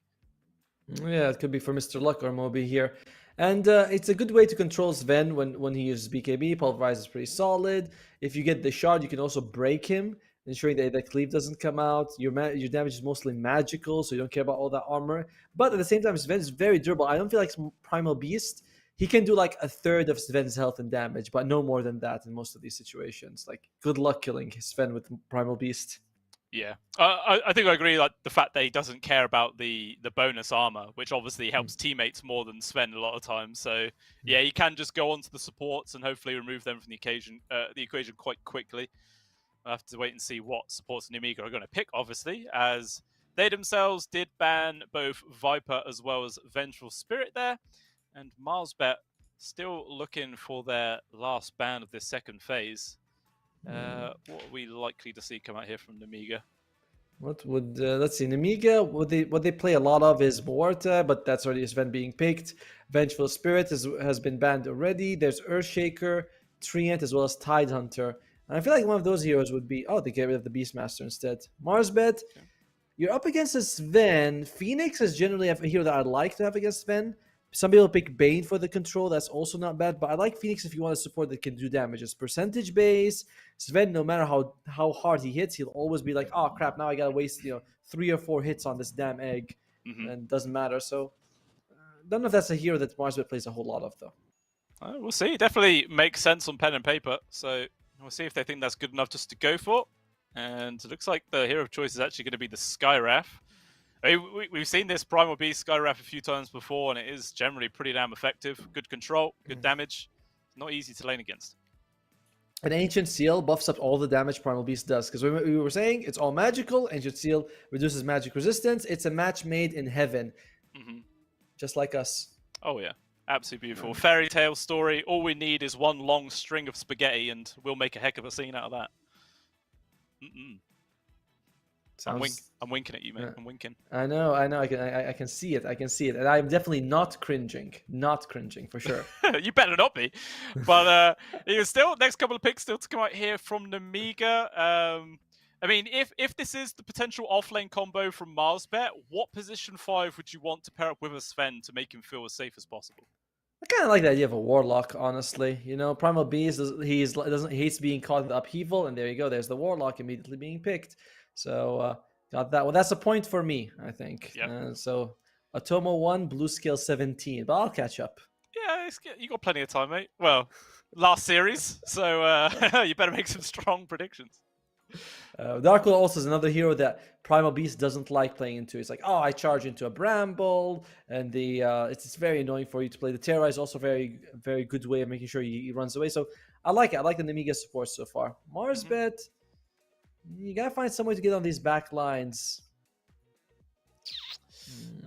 Yeah, it could be for Mr. Luck or Moby here. And it's a good way to control Sven when he uses BKB. Pulverize is pretty solid. If you get the shard, you can also break him. ensuring that the cleave doesn't come out. Your damage is mostly magical, so you don't care about all that armor. But at the same time, Sven is very durable. I don't feel like Primal Beast. He can do like a third of Sven's health and damage, but no more than that in most of these situations. Like, good luck killing Sven with Primal Beast. Yeah, I think I agree. Like the fact that he doesn't care about the bonus armor, which obviously helps teammates more than Sven a lot of times. So yeah, he can just go on to the supports and hopefully remove them from the equation quite quickly. I'll have to wait and see what supports Nemiga are going to pick, obviously, as they themselves did ban both Viper as well as Vengeful Spirit there, and Milesbet still looking for their last ban of this second phase. What are we likely to see come out here from Nemiga? What would let's see, Nemiga? What they play a lot of is Morta, but that's already Sven being picked. Vengeful Spirit has been banned already. There's Earthshaker, Treant, as well as Tidehunter. And I feel like one of those heroes would be they get rid of the Beastmaster instead. Marsbet, you're up against a Sven. Phoenix is generally a hero that I'd like to have against Sven. Some people pick Bane for the control. That's also not bad. But I like Phoenix if you want a support that can do damage. It's percentage base. Sven, no matter how hard he hits, he'll always be like, oh crap, now I gotta waste 3 or 4 hits on this damn egg, and it doesn't matter. So don't know if that's a hero that Marsbet plays a whole lot of though. We'll see. Definitely makes sense on pen and paper. So we'll see if they think that's good enough just to go for. And it looks like the hero of choice is actually going to be the Skywrath. I mean, we've seen this Primal Beast Skywrath a few times before, and it is generally pretty damn effective. Good control, good damage. Not easy to lane against. An Ancient Seal buffs up all the damage Primal Beast does. Because we were saying it's all magical. Ancient Seal reduces magic resistance. It's a match made in heaven. Just like us. Oh, yeah. Absolutely beautiful. Fairy tale story. All we need is one long string of spaghetti, and we'll make a heck of a scene out of that. I'm winking at you, man. I'm winking. I know. I can see it. And I'm definitely not cringing. Not cringing, for sure. You better not be. But still, next couple of picks still to come out here from Nemiga. I mean, if this is the potential offlane combo from Milesbet, what position 5 would you want to pair up with a Sven to make him feel as safe as possible? I kind of like the idea of a Warlock, honestly. Primal Beast, he hates being caught in the upheaval, and there you go. There's the Warlock immediately being picked. So, got that. Well, that's a point for me, I think. Yep. So, Otomo 1, BluScale 17. But I'll catch up. Yeah, you got plenty of time, mate. Well, last series, so you better make some strong predictions. Darkwood also is another hero that Primal Beast doesn't like playing into. It's like, I charge into a Bramble, and it's very annoying for you to play. The Terrorize is also very, very good way of making sure he runs away. So I like it. I like the Nemiga support so far. Marsbet, you gotta find some way to get on these back lines.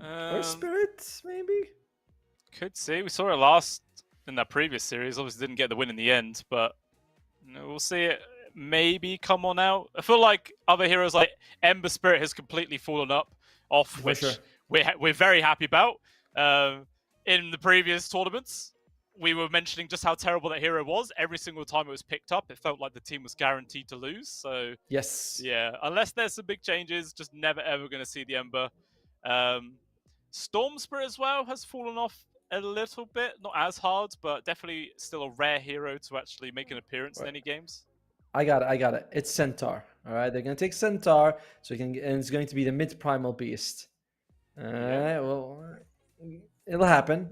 Or Spirit, maybe? Could see. We saw it in that previous series. Obviously didn't get the win in the end, but we'll see it maybe come on out. I feel like other heroes like Ember Spirit has completely fallen off, which we're very happy about. In the previous tournaments, we were mentioning just how terrible that hero was. Every single time it was picked up, it felt like the team was guaranteed to lose. So yes, yeah, unless there's some big changes, just never ever going to see the Ember. Storm Spirit as well has fallen off a little bit, not as hard, but definitely still a rare hero to actually make an appearance in any games. I got it. It's Centaur. All right, they're gonna take Centaur, and it's going to be the mid Primal Beast. All right, well, it'll happen.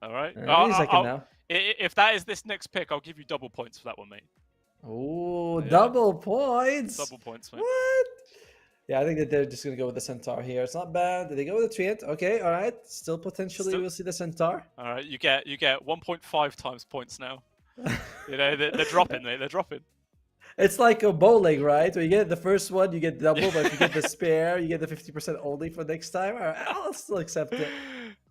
All right. Give me a second now. If that is this next pick, I'll give you double points for that one, mate. Oh, double points! Double points, mate. What? Yeah, I think that they're just gonna go with the Centaur here. It's not bad. Did they go with the Treant? Okay, all right. Still potentially we'll see the Centaur. All right, you get 1.5 times points now. They're dropping, mate. They're dropping. It's like a bowling, right? Where you get the first one, you get double, but if you get the spare, you get the 50% only for next time. All right, I'll still accept it.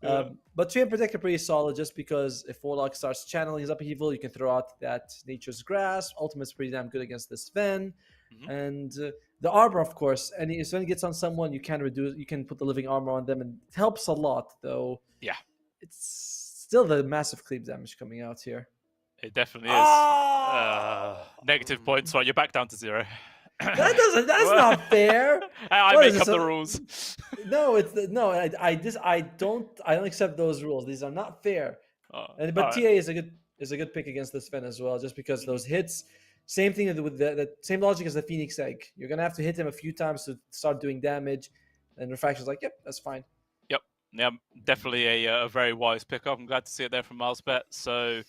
But Treant Protector pretty solid just because if Warlock starts channeling his upheaval, you can throw out that Nature's Grasp. Ultimate's pretty damn good against this Sven. And the armor, of course. And if Sven gets on someone, you can put the living armor on them, and it helps a lot, though. Yeah. It's still the massive cleave damage coming out here. It definitely is. Negative points, right? You're back down to 0. That's not fair. I make up the rules. I don't accept those rules. These are not fair. But TA is a good pick against this Sven as well, just because those hits. Same thing with the same logic as the Phoenix Egg. You're gonna have to hit him a few times to start doing damage, and Refraction's like, yep, that's fine. Yep. Yeah, definitely a very wise pickup. I'm glad to see it there from MilesBet. So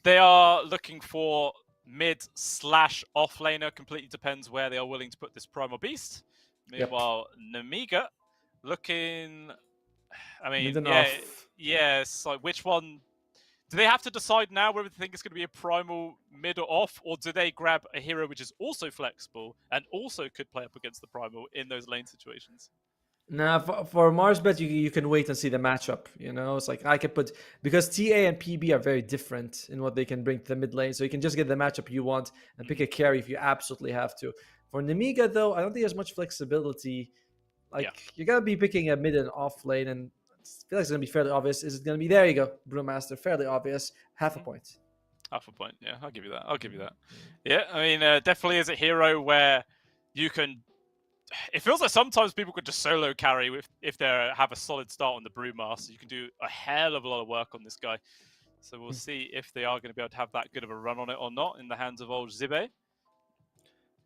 they are looking for mid/off laner. Completely depends where they are willing to put this Primal Beast. Meanwhile, Nemiga looking. I mean, Mid and yeah, off. it's like which one. Do they have to decide now whether they think it's going to be a primal mid or off, or do they grab a hero which is also flexible and also could play up against the primal in those lane situations? Nah, for MarsBet, you can wait and see the matchup. You know, it's like I can put because TA and PB are very different in what they can bring to the mid lane. So you can just get the matchup you want and pick a carry if you absolutely have to. For Nemiga, though, I don't think there's much flexibility. Like you're gonna be picking a mid and off lane, and I feel like it's gonna be fairly obvious. Is it gonna be there? You go, Brewmaster, fairly obvious. Half a point. Half a point, yeah, I'll give you that. Yeah, I mean, definitely is a hero where you can. It feels like sometimes people could just solo carry if they have a solid start on the Brewmaster. You can do a hell of a lot of work on this guy. So we'll see if they are going to be able to have that good of a run on it or not in the hands of old Zibe.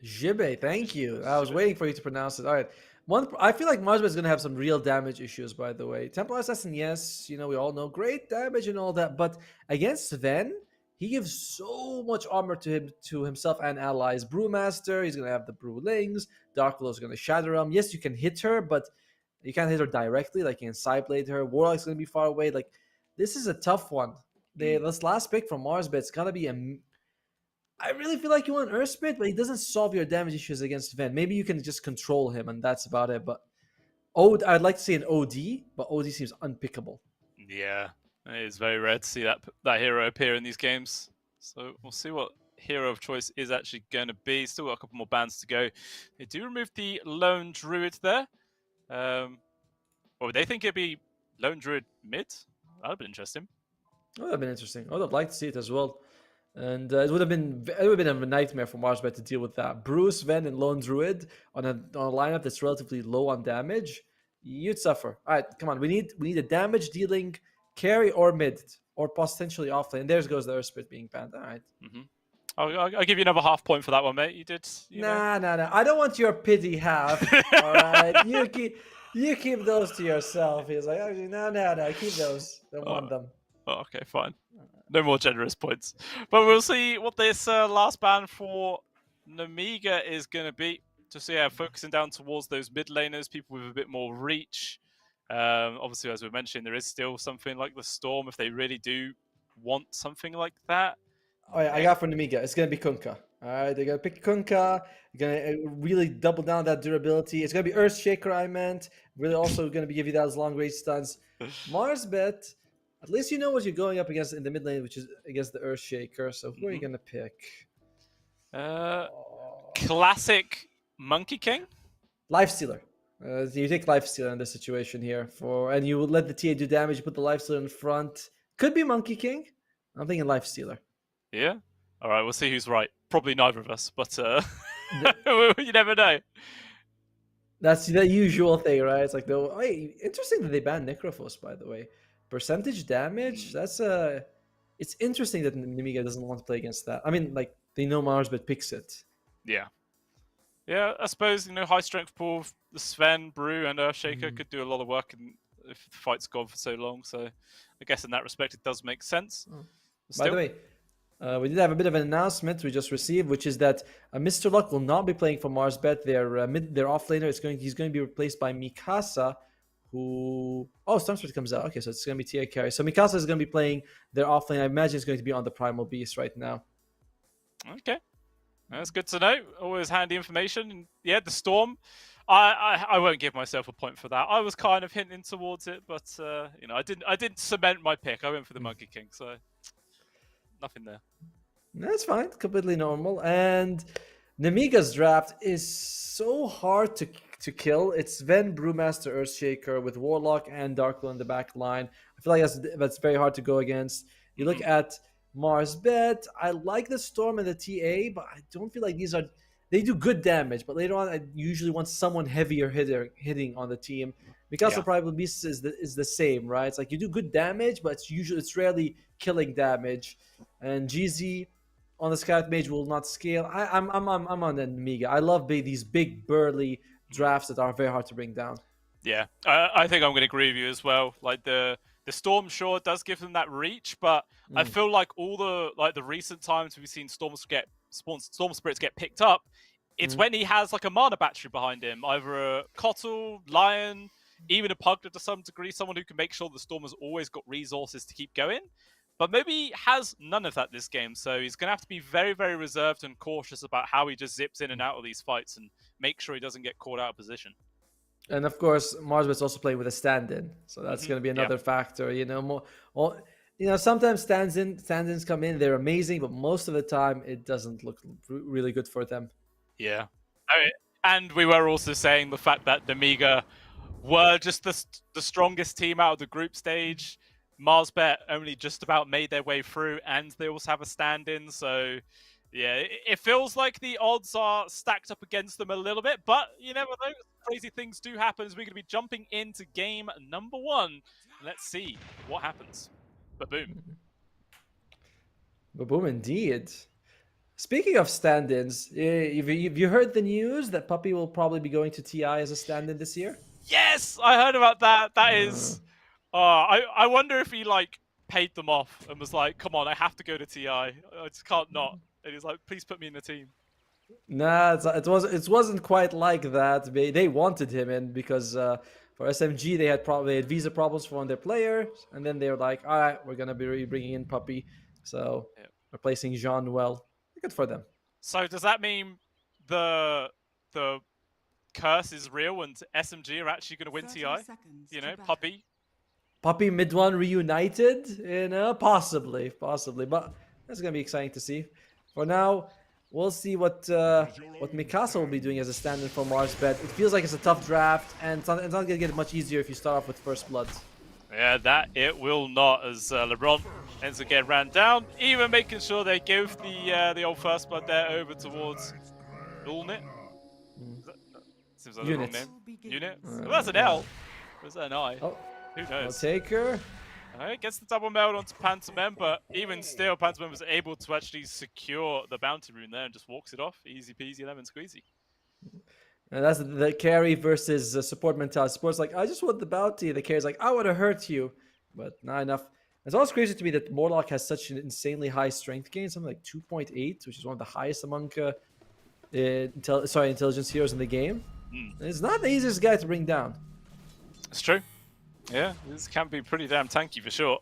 Jibe, thank you. I was waiting for you to pronounce it. All right. I feel like MarsBet is going to have some real damage issues, by the way. Templar Assassin, yes, we all know great damage and all that. But against Sven, he gives so much armor to himself and allies. Brewmaster, he's going to have the Brewlings. Dark Lord is going to shatter him. Yes, you can hit her, but you can't hit her directly. Like you can sideblade her. Warlock's going to be far away. Like this is a tough one. This last pick from MarsBet, it's going to be I really feel like you want Earthspit, but he doesn't solve your damage issues against Ven. Maybe you can just control him, and that's about it. But I'd like to see an OD, but OD seems unpickable. Yeah, it is very rare to see that hero appear in these games. So we'll see what hero of choice is actually going to be. Still got a couple more bans to go. They do remove the Lone Druid there. Or would they think it'd be Lone Druid mid? That would have been interesting. That would have been interesting. I would have liked to see it as well. And it would have been a nightmare for MarsBet to deal with that. Bruce, Ven, and Lone Druid on a lineup that's relatively low on damage. You'd suffer. All right, come on. We need a damage dealing carry or mid or potentially offlane. There goes the Earthspit being banned. All right. Mm-hmm. I'll give you another half point for that one, mate. You did. Nah. I don't want your pity half. All right. You keep those to yourself. He's like, actually, no. Keep those. Don't want them. Oh, okay, fine. No more generous points. But we'll see what this last ban for Nemiga is going to be. Just focusing down towards those mid laners, people with a bit more reach. Obviously, as we mentioned, there is still something like the Storm if they really do want something like that. Oh, yeah, I got for Nemiga. It's going to be Kunkka. All right, they're going to pick Kunkka. They're going to really double down that durability. It's going to be Earthshaker, I meant. Really also going to be give you those long range stuns. MarsBet, at least you know what you're going up against in the mid lane, which is against the Earthshaker. So who are you going to pick? Classic Monkey King? Lifestealer. You take Lifestealer in this situation here. And you let the TA do damage. You put the Lifestealer in front. Could be Monkey King. I'm thinking Lifestealer. Yeah? All right, we'll see who's right. Probably neither of us, but you never know. That's the usual thing, right? It's like, interesting that they banned Necrophos, by the way. Percentage damage? It's interesting that Nemiga doesn't want to play against that. I mean, like, they know MarsBet picks it. Yeah. Yeah, I suppose, high strength pool, the Sven, Brew, and Earthshaker could do a lot of work if the fight's gone for so long. So I guess in that respect, it does make sense. By the way, we did have a bit of an announcement we just received, which is that Mr. Luck will not be playing for MarsBet. Their offlaner he's going to be replaced by Mikasa, who Stormspirit comes out. Okay, so it's going to be TA carry. So Mikasa is going to be playing their offlane. I imagine it's going to be on the Primal Beast right now. Okay, that's good to know. Always handy information. And yeah, the Storm. I won't give myself a point for that. I was kind of hinting towards it, but I didn't cement my pick. I went for the Monkey King, so nothing there. That's fine, completely normal. And Nemiga's draft is so hard to kill. It's Ven, Brewmaster, Earthshaker with Warlock and Darklo in the back line. I feel like that's very hard to go against. You look at MarsBet. I like the Storm and the TA, but I don't feel like they do good damage. But later on, I usually want someone heavier hitting on the team. Because the Primal Beast is the same, right? It's like you do good damage, but it's rarely killing damage. And GZ on the Scout Mage will not scale. I'm on the Amiga. I love these big burly drafts that are very hard to bring down. Yeah, I think I'm going to agree with you as well. Like the Storm sure does give them that reach, but I feel like all the recent times we've seen Storm Spirits get picked up, it's when he has like a mana battery behind him, either a Kotl, Lion, even a Pugler to some degree, someone who can make sure the Storm has always got resources to keep going. But maybe he has none of that this game, so he's going to have to be very, very reserved and cautious about how he just zips in and out of these fights and make sure he doesn't get caught out of position. And of course, Marsbet's also playing with a stand-in, so that's going to be another factor. Sometimes stand-ins come in, they're amazing, but most of the time it doesn't look really good for them. Yeah, and we were also saying the fact that the Amiga were just the strongest team out of the group stage. Marsbet only just about made their way through, and they also have a stand-in, so yeah, it feels like the odds are stacked up against them a little bit, but you never know. Crazy things do happen as we're going to be jumping into game number 1. Let's see what happens. Ba-boom. Ba-boom indeed. Speaking of stand-ins, have you heard the news that Puppy will probably be going to TI as a stand-in this year? Yes, I heard about that. That is... I wonder if he paid them off and was like, come on, I have to go to TI. I just can't not. And he's like, please put me in the team. Nah, it wasn't quite like that. They wanted him in because for SMG they had visa problems for one of their players, and then they were like, all right, we're gonna be bringing in Puppy, so replacing Jean. Well, good for them. So does that mean the curse is real and SMG are actually going to win TI? Puppy mid one reunited, possibly, but that's gonna be exciting to see. For now, we'll see what Mikasa will be doing as a stand-in for Marsbet. It feels like it's a tough draft, and it's not gonna get much easier if you start off with First Blood. Yeah, that it will not, as LeBron ends up getting ran down. Even making sure they give the old First Blood there over towards Ulnit. Seems like the wrong name. Unit? Well, that's an L. Or is that an I? Oh, who knows? I'll take her. Alright, gets the double meld onto Pantomime, but even still, Pantomime was able to actually secure the bounty rune there and just walks it off. Easy peasy, lemon squeezy. And that's the carry versus support mentality. Support's like, I just want the bounty. The carry's like, I want to hurt you. But not enough. It's also crazy to me that Morlock has such an insanely high strength gain, something like 2.8, which is one of the highest among intelligence heroes in the game. It's not the easiest guy to bring down. It's true. Yeah, this can be pretty damn tanky for sure.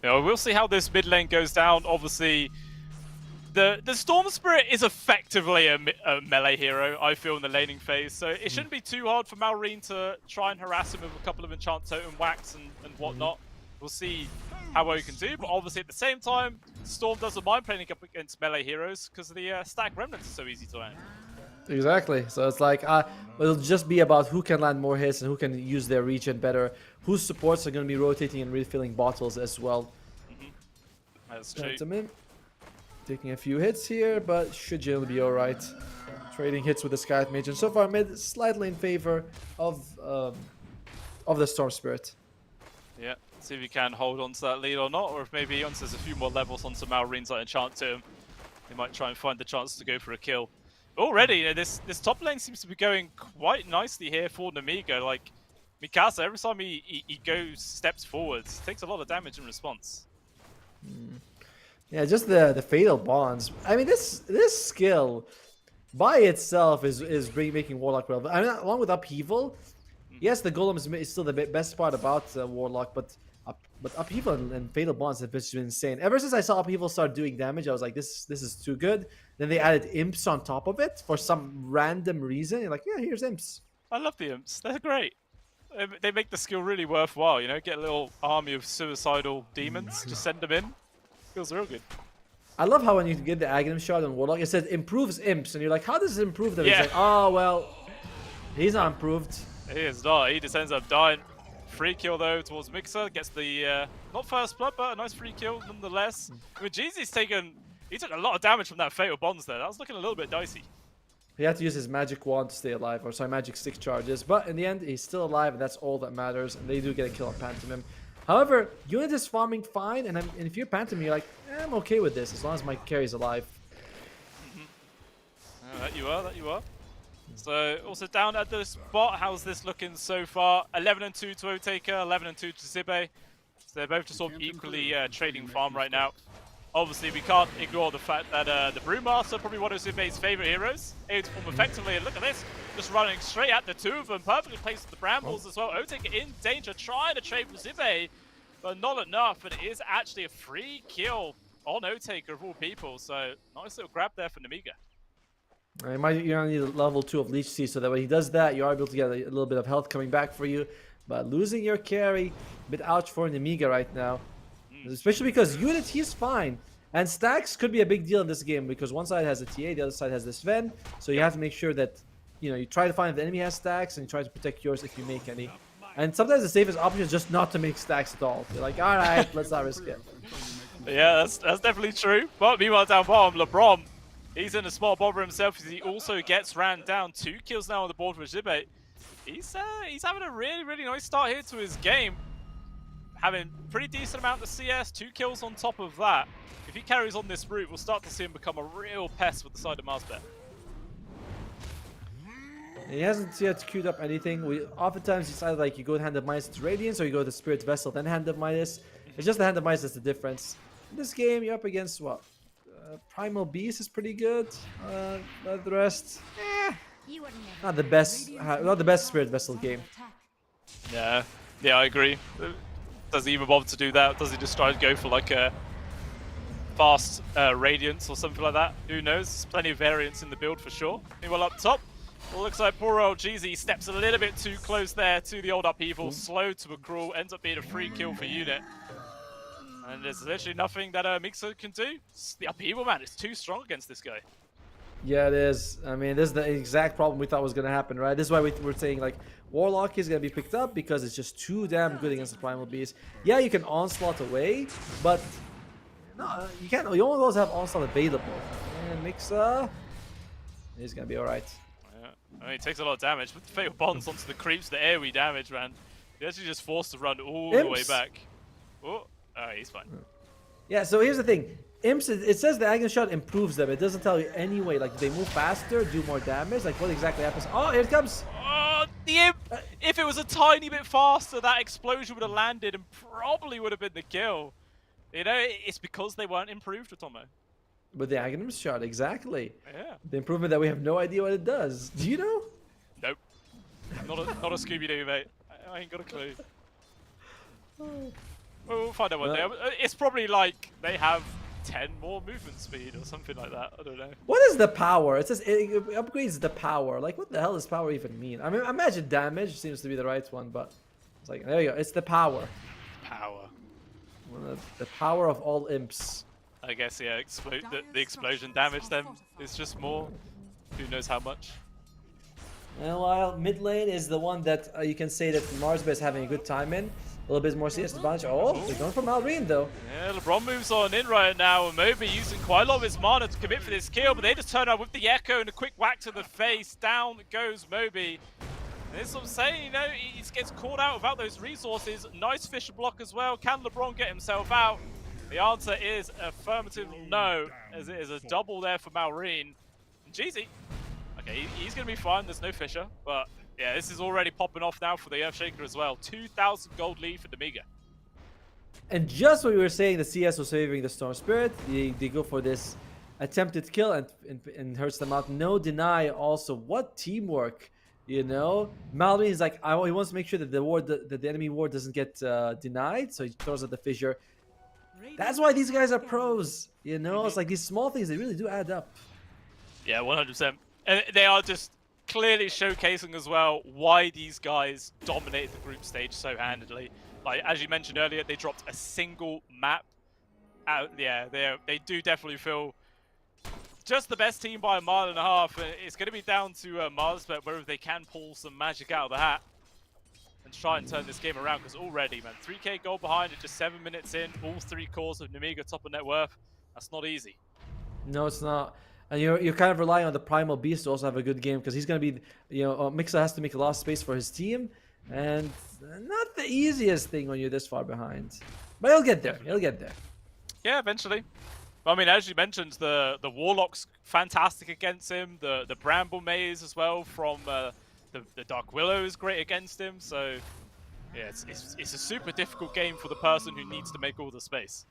We'll see how this mid lane goes down. Obviously, the Storm Spirit is effectively a melee hero, I feel, in the laning phase. So it shouldn't be too hard for Malrine to try and harass him with a couple of enchant totem whacks and whatnot. We'll see how well you can do. But obviously, at the same time, Storm doesn't mind playing up against melee heroes because the stack remnants are so easy to land. Exactly. So it's like, it'll just be about who can land more hits and who can use their regen better. Whose supports are going to be rotating and refilling bottles as well. That's true. Taking a few hits here, but should generally be alright. Trading hits with the Scout Mage, and so far mid slightly in favor of the Storm Spirit. Yeah, see if he can hold on to that lead or not, or if maybe once there's a few more levels onto Malrine's enchant to him, he might try and find the chance to go for a kill. Already, this top lane seems to be going quite nicely here for Namiga. Like, Mikasa, every time he steps forwards, takes a lot of damage in response. Yeah, just the fatal bonds. I mean, this skill by itself is making Warlock relevant. I mean, along with Upheaval, yes, the Golem is still the best part about Warlock, but Upheaval and fatal bonds have been insane. Ever since I saw Upheaval start doing damage, I was like, this is too good. Then they added imps on top of it for some random reason. You're like, yeah, here's imps. I love the imps. They're great. They make the skill really worthwhile, Get a little army of suicidal demons, just send them in. Feels real good. I love how when you get the Aghanim shot on Warlock, it says improves imps, and you're like, how does it improve them? Yeah. It's like, oh, well, he's not improved. He is not. He just ends up dying. Free kill, though, towards Mixer. Gets the, not first blood, but a nice free kill nonetheless. I mean, Jeezy's he took a lot of damage from that fatal bonds there. That was looking a little bit dicey. He had to use his magic wand to stay alive, or sorry, magic stick charges. But in the end, he's still alive, and that's all that matters. And they do get a kill on Pantomime. However, Unit is farming fine, and if you're Phantom, you're like, I'm okay with this as long as my carry's alive. That you are, that you are. So also down at the spot, how's this looking so far? 11-2 to Otaker, 11-2 to Zibe. So they're both just sort of equally trading farm right now. Obviously, we can't ignore the fact that the Brewmaster, probably one of Zibe's favorite heroes, able to perform effectively. And look at this, just running straight at the two of them, perfectly placed with the Brambles as well. Otaker in danger, trying to trade with Zibe, but not enough. And it is actually a free kill on Otaker of all people. So nice little grab there for Nemiga. You're gonna need a level 2 of Leech Seed, so that when he does that, you are able to get a little bit of health coming back for you. But losing your carry, a bit ouch for Nemiga right now. Especially because Unit, he's fine. And stacks could be a big deal in this game, because one side has a TA, the other side has the Sven. So you have to make sure that, you try to find if the enemy has stacks, and you try to protect yours if you make any. And sometimes the safest option is just not to make stacks at all. You're like, alright, let's not risk it. Yeah, that's definitely true. But meanwhile, down bottom, LeBron, he's in a small bother himself as he also gets ran down. 2 kills now on the board for Zibe. He's having a really, really nice start here to his game. Having pretty decent amount of CS, 2 kills on top of that. If he carries on this route, we'll start to see him become a real pest with the side of Marsbet. He hasn't yet queued up anything. We oftentimes decide like you go Hand of Midas to Radiance, or you go to Spirit Vessel then Hand of Midas. It's just the Hand of Midas that's the difference. In this game, you're up against what? Primal Beast is pretty good. The rest, not the best Spirit Vessel game. Yeah, I agree. Does he even bother to do that? Does he just try to go for like a fast Radiance or something like that? Who knows? There's plenty of variance in the build for sure. Meanwhile, up top, well, looks like poor old Jeezy steps a little bit too close there to the old upheaval. Slow to a crawl, ends up being a free kill for Unit. And there's literally nothing that Mixer can do. The upheaval, man, is too strong against this guy. Yeah, it is. I mean, this is the exact problem we thought was going to happen, right? This is why we're saying, like, Warlock is going to be picked up because it's just too damn good against the Primal Beast. Yeah, you can Onslaught away, but no, you can't. You always have Onslaught available. And Mixer, he's going to be alright. Yeah. I mean, he takes a lot of damage, but the Fatal Bonds onto the creeps, the AoE damage, man. He's actually just forced to run all the way back. Oh, he's fine. Yeah, so here's the thing. Imps, it says the Aghanim Shot improves them. It doesn't tell you anyway. Like, they move faster, do more damage. Like, what exactly happens? Oh, here it comes. Oh, the Imp! If it was a tiny bit faster, that explosion would have landed and probably would have been the kill. You know, it's because they weren't improved, Otomo. With the Aghanim Shot, exactly. Yeah. The improvement that we have no idea what it does. Do you know? Nope. Not a Scooby-Doo, mate. I ain't got a clue. We'll find out one day. It's probably like they have 10 more movement speed or something like that. I don't know. What is the power? It says it upgrades the power. Like, what the hell does power even mean? I mean, I imagine damage seems to be the right one, but it's like, there you go. It's the power. Power. Well, the power of all imps. I guess, yeah, the explosion damage then is just more. Who knows how much. And while mid lane is the one that you can say that Marsbet is having a good time in. A little bit more CS advantage. Oh, they're going for Malrine though. Yeah, LeBron moves on in right now, and Moby using quite a lot of his mana to commit for this kill, but they just turn around with the Echo and a quick whack to the face. Down goes Moby. And this is what I'm saying, you know, he gets caught out without those resources. Nice Fisher block as well. Can LeBron get himself out? The answer is affirmative no, as it is a double there for Malrine. And Jeezy, okay, he's going to be fine. There's no Fisher, but yeah, this is already popping off now for the Earthshaker as well. 2,000 gold lead for Nemiga. And just when we were saying the CS was favoring the Storm Spirit, they go for this attempted kill and hurts them out. No deny also. What teamwork, you know? Malrine is like, he wants to make sure that the enemy ward doesn't get denied, so he throws out the fissure. That's why these guys are pros, you know? It's like these small things, they really do add up. Yeah, 100%. And they are just clearly showcasing as well why these guys dominated the group stage so handedly. Like, as you mentioned earlier, they dropped a single map out. Yeah, they do definitely feel just the best team by a mile and a half. And it's going to be down to Marsbet whether they can pull some magic out of the hat and try and turn this game around, because already, man, 3k gold behind it, just 7 minutes in, all 3 cores of Nemiga top of net worth. That's not easy. No, it's not. And you're kind of relying on the Primal Beast to also have a good game, because he's going to be, you know, Mixer has to make a lot of space for his team. and not the easiest thing when you're this far behind. But he'll get there. He'll get there. Yeah, eventually. I mean, as you mentioned, the Warlock's fantastic against him. The Bramble Maze as well from the Dark Willow is great against him. So yeah, it's a super difficult game for the person who needs to make all the space.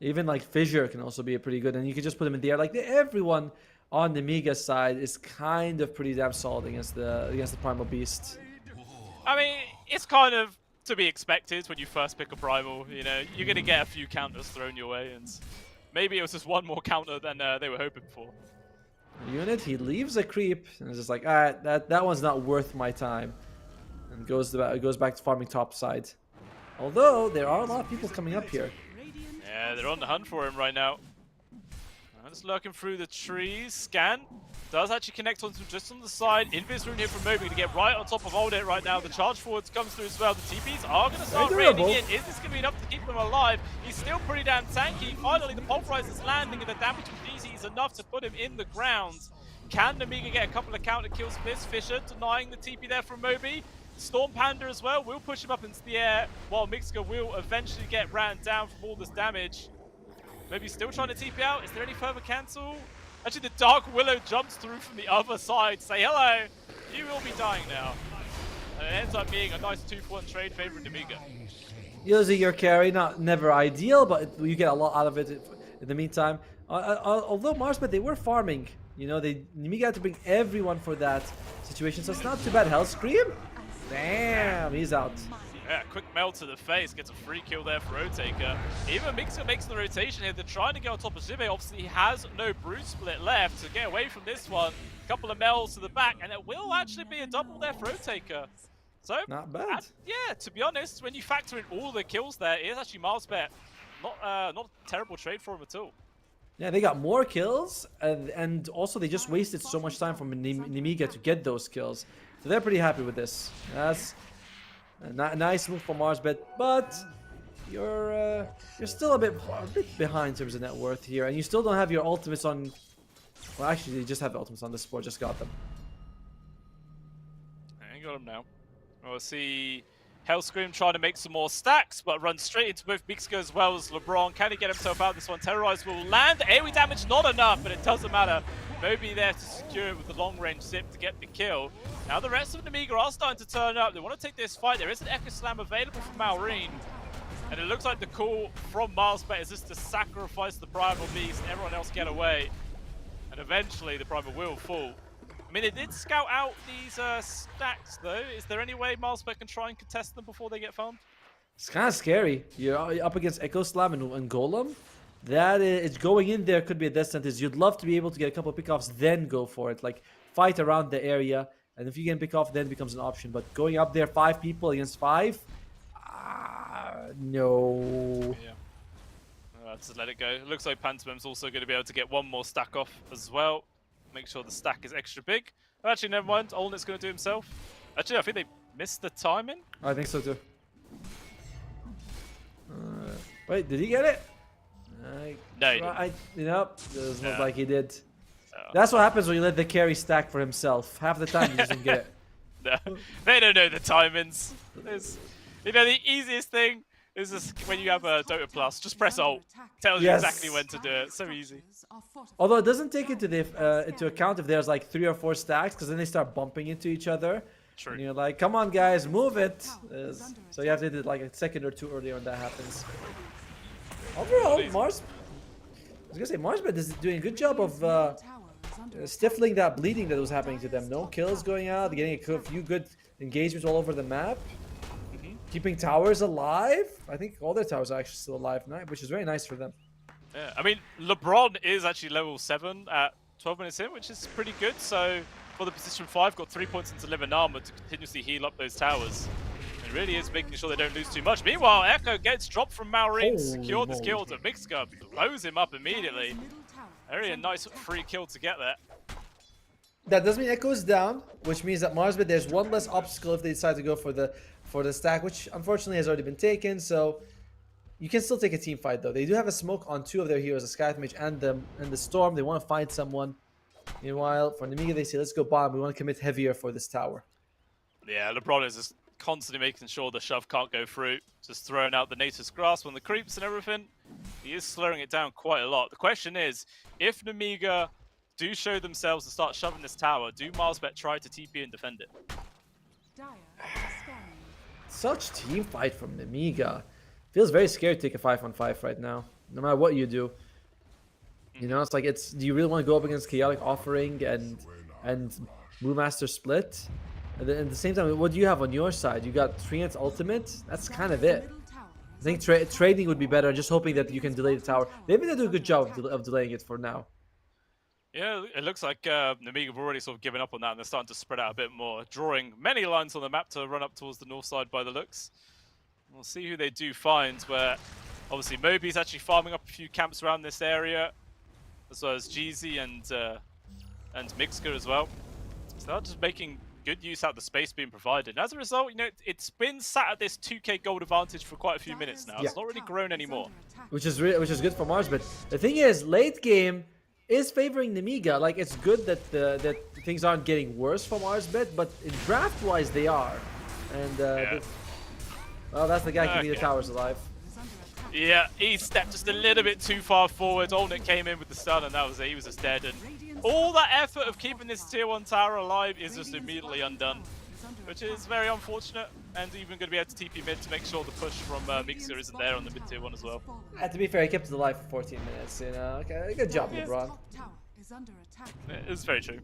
Even like Fissure can also be a pretty good, and you can just put him in the air. Like everyone on the Nemiga side is kind of pretty damn solid against the Primal Beast. I mean, it's kind of to be expected when you first pick a Primal. You know, you're gonna get a few counters thrown your way, and maybe it was just one more counter than they were hoping for. Unit, he leaves a creep, and it's just like, alright, that one's not worth my time, and goes back to farming top side. Although there are a lot of people coming up here. Yeah, they're on the hunt for him right now. Just lurking through the trees. Scan does actually connect onto just on the side. Invis rune here from Moby to get right on top of Oldit right now. The charge forwards comes through as well. The TPs are going to start raining in. Is this going to be enough to keep them alive? He's still pretty damn tanky. Finally, the pulverizer is landing, and the damage from DZ is enough to put him in the ground. Can Nemiga get a couple of counter kills? Miss Fissure denying the TP there from Moby. Storm Panda as well will push him up into the air, while Mixka will eventually get ran down from all this damage. Maybe still trying to TP out. Is there any further cancel? Actually, the Dark Willow jumps through from the other side. Say hello. You will be dying now. And it ends up being a nice 2-for-1 trade favoring Nemiga. Usually your carry, never ideal, but you get a lot out of it in the meantime. Although Marsbet, they were farming. You know, Nemiga had to bring everyone for that situation, so it's not too bad. Hellscream? Damn, he's out. Yeah, quick meld to the face, gets a free kill there for Otaker. Even Mixer makes the rotation here. They're trying to get on top of Zibe. Obviously, he has no Brute Split left to get away from this one. A couple of melds to the back, and it will actually be a double there for Otaker. So, not bad. Yeah, to be honest, when you factor in all the kills there, it is actually Milesbet. Not a terrible trade for him at all. Yeah, they got more kills, and also they just wasted so much time from Nemiga to get those kills. So they're pretty happy with this. That's a nice move for Marsbet, but you're still a bit behind in terms of net worth here, and you still don't have your ultimates on. Well, actually, you just have the ultimates on this board. Just got them. And you got them now. We'll see Hellscream trying to make some more stacks, but runs straight into both Mixka as well as LeBron. Can he get himself out of this one? Terrorize will land. AoE damage not enough, but it doesn't matter. Moby there to secure it with the long-range zip to get the kill. Now the rest of Nemiga are starting to turn up. They want to take this fight. There is an Echo Slam available from Maureen. And it looks like the call from Milesbet is just to sacrifice the Primal Beast and everyone else get away. And eventually the Primal will fall. I mean, they did scout out these stacks though. Is there any way Milesbet can try and contest them before they get farmed? It's kind of scary. You're up against Echo Slam and Golem. That is going in there could be a death sentence. You'd love to be able to get a couple of pickoffs, then go for it. Like fight around the area, and if you can pick off, then it becomes an option. But going up there, 5 people against 5, no. Yeah. Just let it go. It looks like Pantomim's also going to be able to get one more stack off as well. Make sure the stack is extra big. Oh, actually, never mind. Olnit's going to do himself. Actually, I think they missed the timing. I think so too. Wait, did he get it? No, he didn't. Nope, doesn't look like he did. That's what happens when you let the carry stack for himself. Half the time he doesn't get it. No, they don't know the timings. You know, the easiest thing is just when you have a Dota Plus, just press Alt. Tells you exactly when to do it. So easy. Although it doesn't take into account if there's like 3 or 4 stacks, because then they start bumping into each other. True. And you're like, come on guys, move it. So you have to do it like a second or 2 earlier when that happens. Overall, Marsbet is doing a good job of stifling that bleeding that was happening to them. No kills going out, getting a few good engagements all over the map. Keeping towers alive. I think all their towers are actually still alive now, which is very nice for them. Yeah, I mean, LeBron is actually level 7 at 12 minutes in, which is pretty good. So for the position 5, got 3 points into Living Armor to continuously heal up those towers. It really is making sure they don't lose too much. Meanwhile, Echo gets dropped from Maureen to secure this kill to Mixka, blows him up immediately. Very nice free kill to get there. That does mean Echo is down, which means that Marsbet, there's one less obstacle if they decide to go for the stack, which unfortunately has already been taken. So you can still take a team fight though. They do have a smoke on 2 of their heroes, the Skythmage and the Storm. They want to find someone. Meanwhile, for Nemiga, they say, let's go bomb. We want to commit heavier for this tower. Yeah, LeBron is just constantly making sure the shove can't go through, just throwing out the Nature's Grasp on the creeps and everything. He is slowing it down quite a lot. The question is, if Nemiga do show themselves to start shoving this tower, do Marsbet try to TP and defend it? Dire are scanning. Such team fight from Nemiga. Feels very scary to take a 5-on-5 right now, no matter what you do. You know, it's like, do you really want to go up against Chaotic Offering and Brewmaster Split? And then at the same time, what do you have on your side? You got Treant's ultimate? That's kind of it. Middle tower I think trading would be better, just hoping that you can delay the tower. They've been doing a good job of delaying it for now. Yeah, it looks like Nemiga have already sort of given up on that, and they're starting to spread out a bit more, drawing many lines on the map to run up towards the north side by the looks. We'll see who they do find, where obviously Moby's actually farming up a few camps around this area, as well as Jeezy and Mixker as well. So they're just making good use out of the space being provided. And as a result, you know, it's been sat at this 2k gold advantage for quite a few minutes now. It's not really grown anymore. Which is good for Mars, but the thing is, late game is favoring Nemiga. Like, it's good that that things aren't getting worse for Marsbet, but in draft-wise they are. And well, that's the guy keeping the towers alive. Yeah, he stepped just a little bit too far forward. Olnett came in with the stun, and that was it. He was just dead. And all that effort of keeping this tier 1 tower alive is just immediately undone, which is very unfortunate. And even going to be able to TP mid to make sure the push from Mixer isn't there on the mid tier 1 as well. To be fair, he kept it alive for 14 minutes. You know, okay, good job, LeBron. top tower is under attack. It's very true.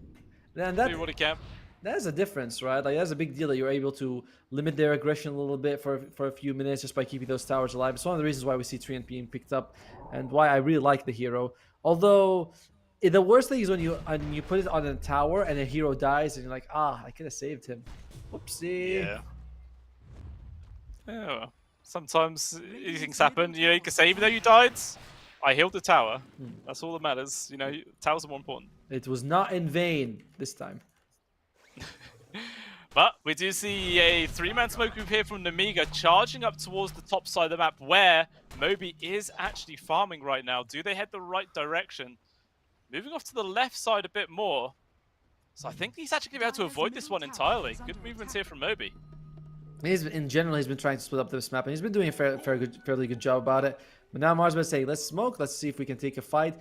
And Do what he can. that is a difference, right? Like, that's a big deal that you're able to limit their aggression a little bit for a few minutes just by keeping those towers alive. It's one of the reasons why we see Treant being picked up and why I really like the hero. Although, the worst thing is when you put it on a tower and a hero dies and you're like, I could have saved him. Whoopsie. Yeah. Yeah, well, sometimes these things happen. You know, you can say, even though you died, I healed the tower. That's all that matters. You know, towers are more important. It was not in vain this time. But we do see a 3-man smoke group here from Nemiga charging up towards the top side of the map where Moby is actually farming right now. Do they head the right direction? Moving off to the left side a bit more. So I think he's actually going to be able to avoid this one entirely. Good movements here from Moby. In general, he's been trying to split up this map, and he's been doing a fairly good job about it. But now Mars will say, let's smoke. Let's see if we can take a fight.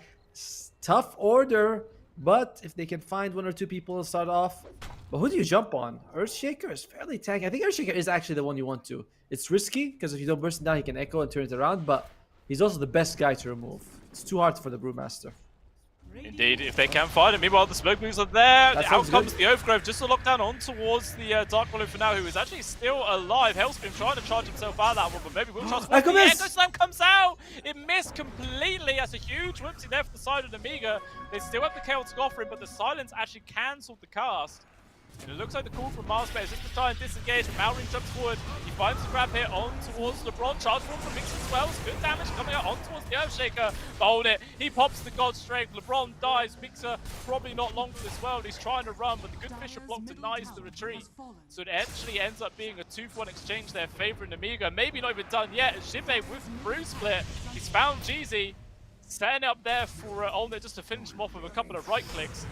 Tough order, but if they can find 1 or 2 people to start off. But who do you jump on? Earthshaker is fairly tanky. I think Earthshaker is actually the one you want to. It's risky, because if you don't burst him down, he can echo and turn it around, but he's also the best guy to remove. It's too hard for the Brewmaster. Indeed, if they can find him. Meanwhile, the smoke moves are there. That Out sounds comes good. the Overgrowth, just to lock down on towards the Dark Wallow for now, who is actually still alive. Hellscream trying to charge himself out of that one, but maybe will trust. Echo The miss! Echo Slam comes out! It missed completely. That's a huge whoopsie there for the side of Nemiga. They still have the Chaotic Offering, but the silence actually cancelled the cast. And it looks like the call from Marsbet is just to try and disengage. Malring jumps forward. He finds the grab here on towards LeBron. Charge forward from Mix as well. Good damage coming out on towards the Earthshaker. Hold it. He pops the God Strength. LeBron dies. Mixer probably not long for this world. He's trying to run, but the good Fisher block denies the retreat. So it actually ends up being a 2-for-1 exchange there favoring Nemiga. Maybe not even done yet. Shibe with the Brew Split. He's found Jeezy. Setting up there for Olnett just to finish him off with a couple of right clicks.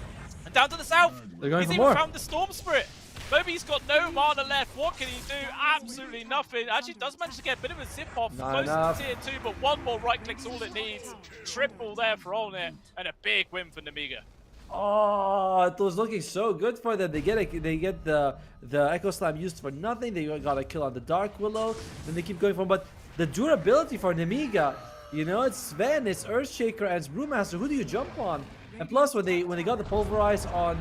And down to the south, They're going he's for even more. found the Storm Spirit. Moby's got no mana left. What can he do? Absolutely nothing. Actually does manage to get a bit of a zip off Not close enough. to tier 2, but one more right click's all it needs. Triple there for Olnett, and a big win for Nemiga. Oh, it was looking so good for them. They get the Echo Slam used for nothing. They got a kill on the Dark Willow. Then they keep going for, but the durability for Nemiga, you know, it's Sven, it's Earthshaker, and it's Brewmaster. Who do you jump on? And plus, when they got the Pulverize on,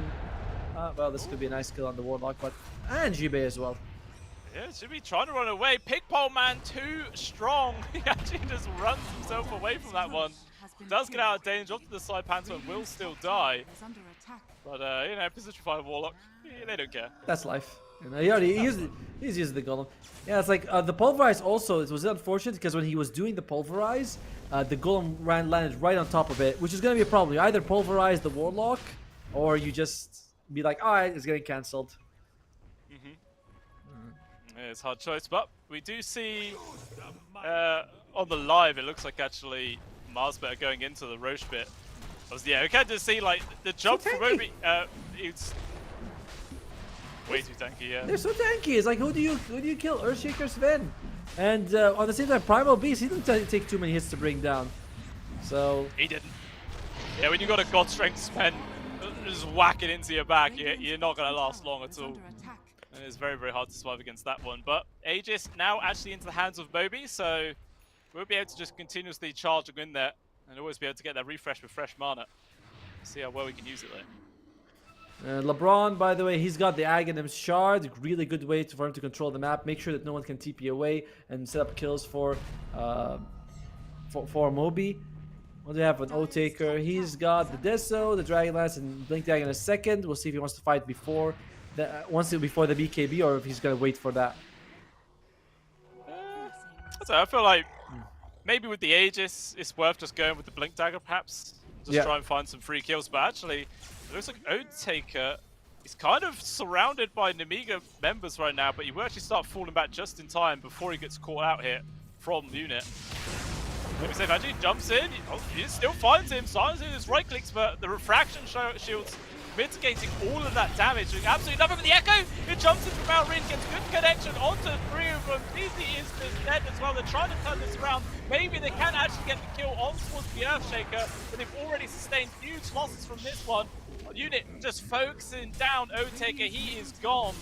well, this could be a nice kill on the Warlock, but and Jibe as well. Yeah, should be trying to run away. Pigpole Man too strong. He actually just runs himself away from that one. Does get out of danger, off to the side, Panther will still die. But, you know, position 5 Warlock, they don't care. That's life. You know, he's using the Golem. Yeah, it's like the Pulverize also, it was unfortunate because when he was doing the Pulverize, the Golem landed right on top of it, which is going to be a problem. You either Pulverize the Warlock, or you just be like, alright, it's getting cancelled. Yeah, it's a hard choice, but we do see on the live, it looks like actually Marsbet are going into the Roche bit. Yeah, we can just see like the jump from Moby. Way too tanky, yeah. They're so tanky. It's like, who do you kill? Earthshaker Sven. And on the same time, Primal Beast, he didn't take too many hits to bring down. So He didn't. Yeah, when you got a God Strength Sven just whacking into your back, you're not going to last long at all. Under attack. And it's very, very hard to survive against that one. But Aegis now actually into the hands of Moby, so we'll be able to just continuously charge in there and always be able to get that refresh with fresh mana. See how well we can use it there. LeBron, by the way, he's got the Aghanim Shard. Really good way for him to control the map. Make sure that no one can TP away and set up kills for Moby. What do we have? An O-Taker. He's got the Deso, the Dragonlance, and Blink Dagger in a second. We'll see if he wants to fight before the BKB or if he's gonna wait for that. So I feel like maybe with the Aegis, it's worth just going with the Blink Dagger, perhaps. Just try and find some free kills. But actually, it looks like O-Taker is kind of surrounded by Nemiga members right now, but he will actually start falling back just in time before he gets caught out here from the unit. Maybe Safe actually jumps in. He still finds him, silences his right clicks, but the refraction shields mitigating all of that damage, doing absolutely nothing. But the Echo, it jumps in from Malrine, gets good connection onto 3 of them. DZ is dead as well. They're trying to turn this around. Maybe they can actually get the kill on towards the Earthshaker, but they've already sustained huge losses from this one. Unit just focusing down O-Taker. He is gone,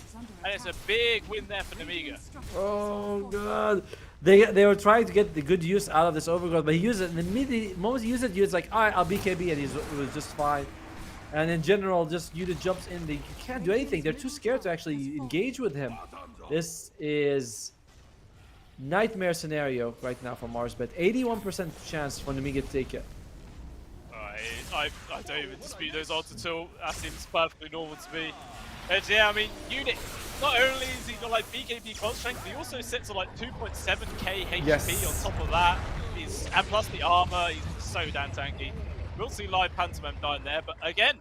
and it's a big win there for Nemiga. Oh god. They were trying to get the good use out of this overgrowth, but he used it, and the moment he used it, he was like, alright, I'll BKB, and it was just fine. And in general, just unit jumps in, you can't do anything. They're too scared to actually engage with him. This is nightmare scenario right now for Marsbet. 81% chance for Nemiga to take it. I don't even dispute those odds at all. That seems perfectly normal to me. And yeah, I mean, unit, not only is he got like BKB con strength, but he also sits at like 2.7k HP on top of that. And plus the armor, he's so damn tanky. We'll see live Pantomime dying there, but again,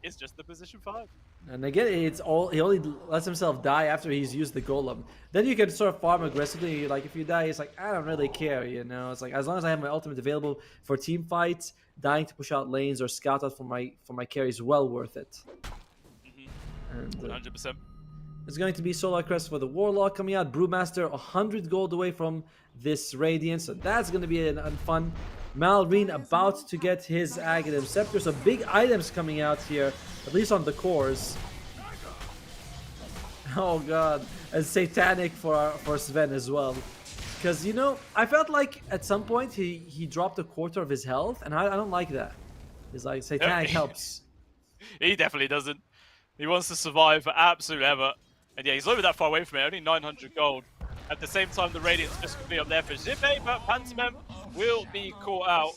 it's just the position 5. And again, he only lets himself die after he's used the golem. Then you can sort of farm aggressively. Like if you die, it's like I don't really care, you know. It's like as long as I have my ultimate available for team fights, dying to push out lanes or scout out for my carry is well worth it. And 100%. it's going to be Solar Crest for the Warlock coming out. Brewmaster 100 gold away from this Radiance, so that's going to be an fun. Malrine about to get his Aghanim Scepter, so big items coming out here, at least on the cores. Oh god, and Satanic for Sven as well. Because, you know, I felt like at some point he dropped a quarter of his health, and I don't like that. It's like Satanic helps. He definitely doesn't. He wants to survive for absolute ever. And yeah, he's not even that far away from it, only 900 gold. At the same time, the Radiance just could be up there for Zippe, but Pantomime will be caught out.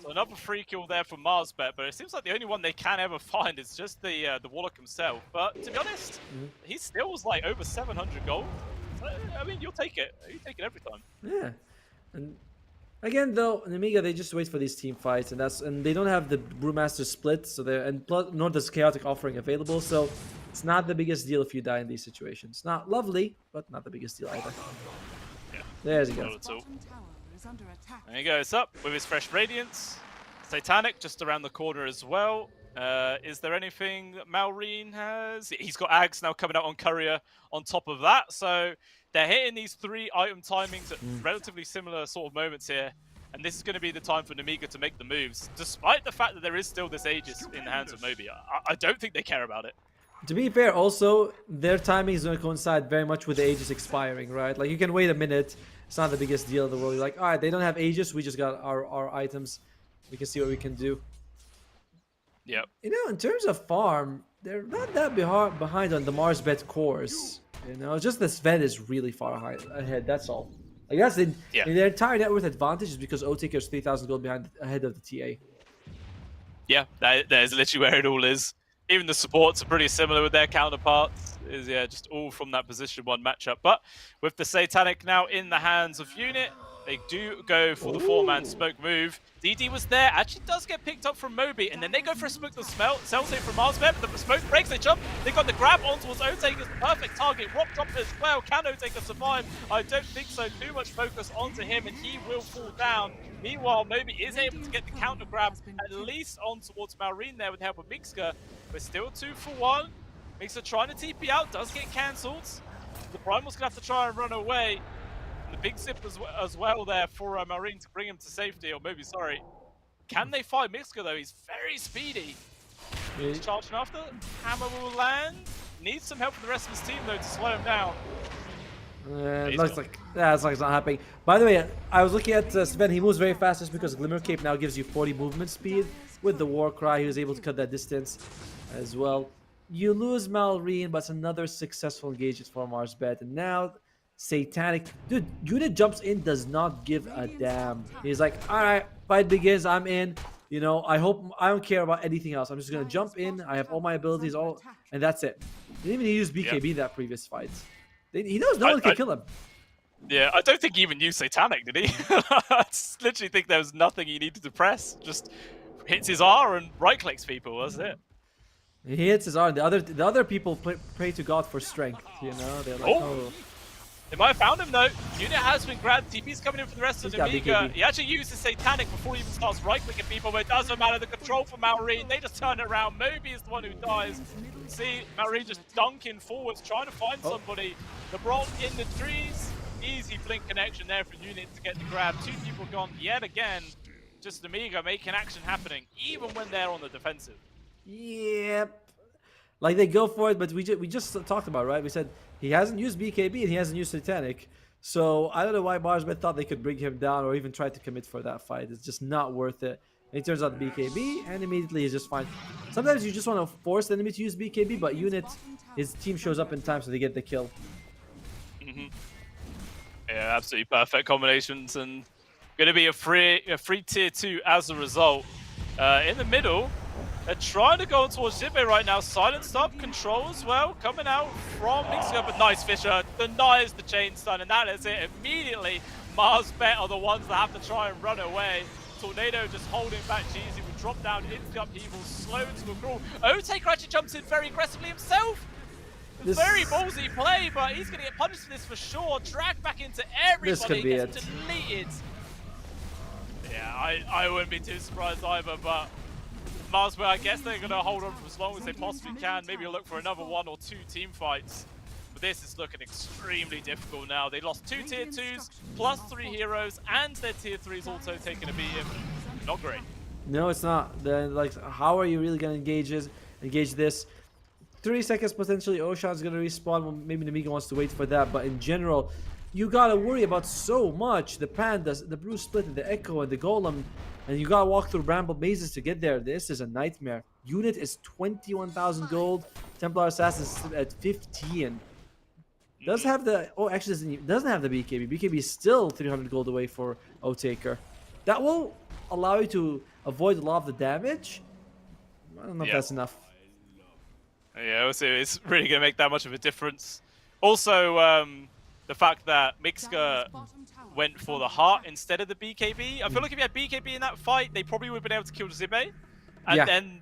So another free kill there from Marsbet, but it seems like the only one they can ever find is just the Warlock himself. But to be honest, he still was like over 700 gold. So, I mean, you'll take it. You take it every time. Yeah. And again, though, in Amiga, they just wait for these team fights, and they don't have the Brewmaster split, so nor does Chaotic Offering available, so it's not the biggest deal if you die in these situations. Not lovely, but not the biggest deal either. Yeah. There you go. Not at all. Bottom tower is under attack. There he goes up with his fresh Radiance. Satanic just around the corner as well. Is there anything Malrine has? He's got Ags now coming out on Courier on top of that. So they're hitting these 3 item timings at relatively similar sort of moments here. And this is going to be the time for Nemiga to make the moves, despite the fact that there is still this Aegis in the hands of Moby. I don't think they care about it. To be fair, also, their timing is going to coincide very much with the Aegis expiring, right? Like, you can wait a minute. It's not the biggest deal in the world. You're like, all right, they don't have Aegis. We just got our items. We can see what we can do. Yep. You know, in terms of farm, they're not that behind on the Marsbet cores. You know, just the Sven is really far ahead. That's all. Like that's their entire net worth advantage is because O-Taker is 3,000 gold ahead of the TA. Yeah, that is literally where it all is. Even the supports are pretty similar with their counterparts. Is just all from that position 1 matchup. But with the Satanic now in the hands of Unit, they do go for the 4-man smoke move. DD was there, actually does get picked up from Moby, and then they go for a smoke the cell save from Marsbet, but the smoke breaks, they jump, they got the grab on towards O-Taker's perfect target, rock drop as well. Can O-Taker survive? I don't think so. Too much focus onto him, and he will fall down. Meanwhile, Moby is able to get the counter grab, at least on towards Malrine there with the help of Mixka. We're still 2 for 1. Mixer trying to TP out, does get cancelled. The Primal's gonna have to try and run away. And the big zip as well there for Marine to bring him to safety, or maybe, sorry. Can they fight Mixer though? He's very speedy. He's charging after. Hammer will land. Needs some help from the rest of his team though to slow him down. It looks like it's not happening. By the way, I was looking at Sven. He moves very fast just because Glimmer Cape now gives you 40 movement speed. With the War Cry, he was able to cut that distance as well. You lose Malrine, but it's another successful engagement for Marsbet. And now, Satanic. Dude, Unit jumps in, does not give a damn. He's like, alright, fight begins, I'm in. You know, I don't care about anything else. I'm just going to jump in. I have all my abilities, and that's it. He didn't even use BKB that previous fight. He knows no one can kill him. Yeah, I don't think he even used Satanic, did he? I just literally think there was nothing he needed to press. Just hits his R and right-clicks people, that's it. He hits his R. The other people pray to God for strength, you know? They're like, oh. They might have found him though. Unit has been grabbed. TP's coming in for the rest of the Amiga. He actually uses Satanic before he even starts right-clicking people, but it doesn't matter. The control for Malrine, they just turn it around. Moby is the one who dies. See, Malrine just dunking forwards, trying to find somebody. The Bron in the trees. Easy blink connection there for Unit to get the grab. 2 people gone yet again. Just Amiga making action happening, even when they're on the defensive. Yep. Like they go for it, but we just talked about it, right? We said he hasn't used BKB and he hasn't used Satanic. So I don't know why Marsbet thought they could bring him down or even try to commit for that fight. It's just not worth it. And it turns out BKB and immediately he's just fine. Sometimes you just want to force the enemy to use BKB, but Unit, his team shows up in time so they get the kill. Yeah, absolutely perfect combinations, and going to be a free tier 2 as a result. In the middle, they're trying to go towards Zippe right now. Silenced up, control as well, coming out from Mixer, but nice Fisher denies the chain stun, and that is it. Immediately, Marsbet are the ones that have to try and run away. Tornado just holding back Jeezy, will drop down into the upheaval, slow to a crawl. Otaker actually jumps in very aggressively himself. Very ballsy play, but he's going to get punished for this for sure. Dragged back into everybody, this could be gets deleted. Yeah, I wouldn't be too surprised either, but Marsbet, I guess they're going to hold on for as long as they possibly can. Maybe look for another 1 or 2 team fights. But this is looking extremely difficult now. They lost 2 tier 2s, plus 3 heroes, and their tier 3s also taking a beating. Not great. No, it's not. Like, how are you really going to engage this? 30 seconds potentially. Oshan's going to respawn. Well, maybe Namiga wants to wait for that, but in general, you gotta worry about so much. The Pandas, the Blue Split, and the Echo, and the Golem, and you gotta walk through Bramble mazes to get there. This is a nightmare. Unit is 21,000 gold. Templar Assassin is at 15. Does have the doesn't have the BKB. BKB is still 300 gold away for Otaker. That will allow you to avoid a lot of the damage. I don't know if that's enough. Yeah, we'll see. It's really going to make that much of a difference. Also, the fact that Mixka went for the heart instead of the BKB. I feel like if you had BKB in that fight, they probably would have been able to kill Zippe. And then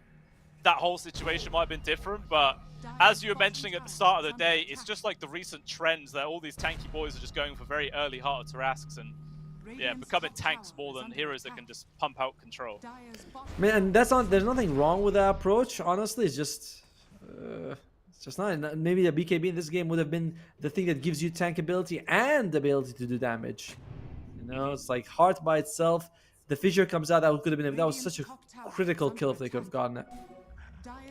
that whole situation might have been different. But as you were mentioning at the start of the day, it's just like the recent trends that all these tanky boys are just going for very early heart of Tarrasques and becoming tanks more than heroes that can just pump out control. Man, there's nothing wrong with that approach. Honestly, it's just not. Maybe a BKB in this game would have been the thing that gives you tank ability and the ability to do damage. You know, it's like heart by itself. The fissure comes out. That could have been. That was such a critical kill if they could have gotten it.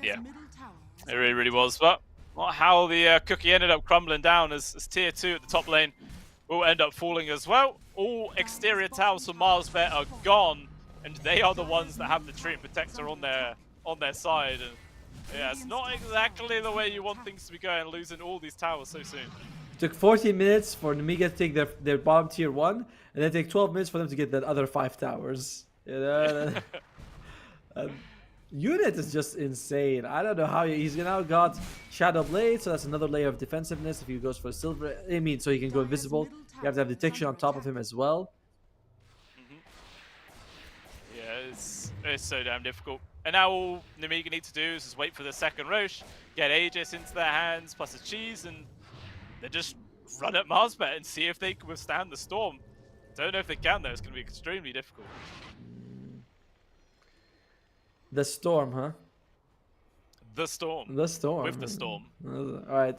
Yeah, it really, really was. But not how the cookie ended up crumbling down as tier 2 at the top lane will end up falling as well. All exterior towers for Marsbet are gone, and they are the ones that have the Treant Protector on their side. And yeah, it's not exactly the way you want things to be going, losing all these towers so soon. It took 14 minutes for Namiga to take their bottom tier 1, and then take 12 minutes for them to get that other 5 towers. You know? Unit is just insane. I don't know how he's now got Shadow Blade, so that's another layer of defensiveness if he goes for silver. I mean, so he can go invisible. You have to have detection on top of him as well. Yeah, it's so damn difficult. And now all Namiga need to do is just wait for the second Roche, get Aegis into their hands, plus a cheese, and they just run at Marsbet and see if they can withstand the storm. Don't know if they can though, it's going to be extremely difficult. The storm, huh? The Storm. The Storm. With the Storm. All right.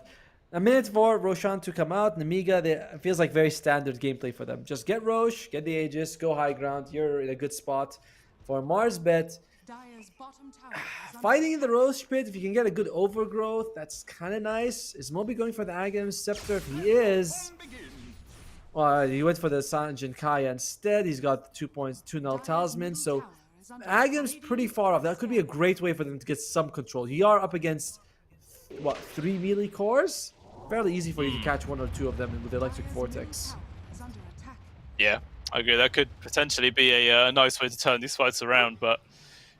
A minute for Roshan to come out. Nemiga, it feels like very standard gameplay for them. Just get Rosh, get the Aegis, go high ground. You're in a good spot. For Marsbet, Dire's bottom tower is under fighting in the Rosh pit, if you can get a good overgrowth, that's kind of nice. Is Moby going for the Aghanim Scepter? If he is, well, he went for the Sanjin Kaya instead. He's got 2 points, 2 null talisman. So Aghanim's pretty far off. That could be a great way for them to get some control. You are up against, what, 3 melee cores? Fairly easy for you to catch 1 or 2 of them with the Electric Vortex. is under attack. Yeah, I agree. That could potentially be a nice way to turn these fights around, but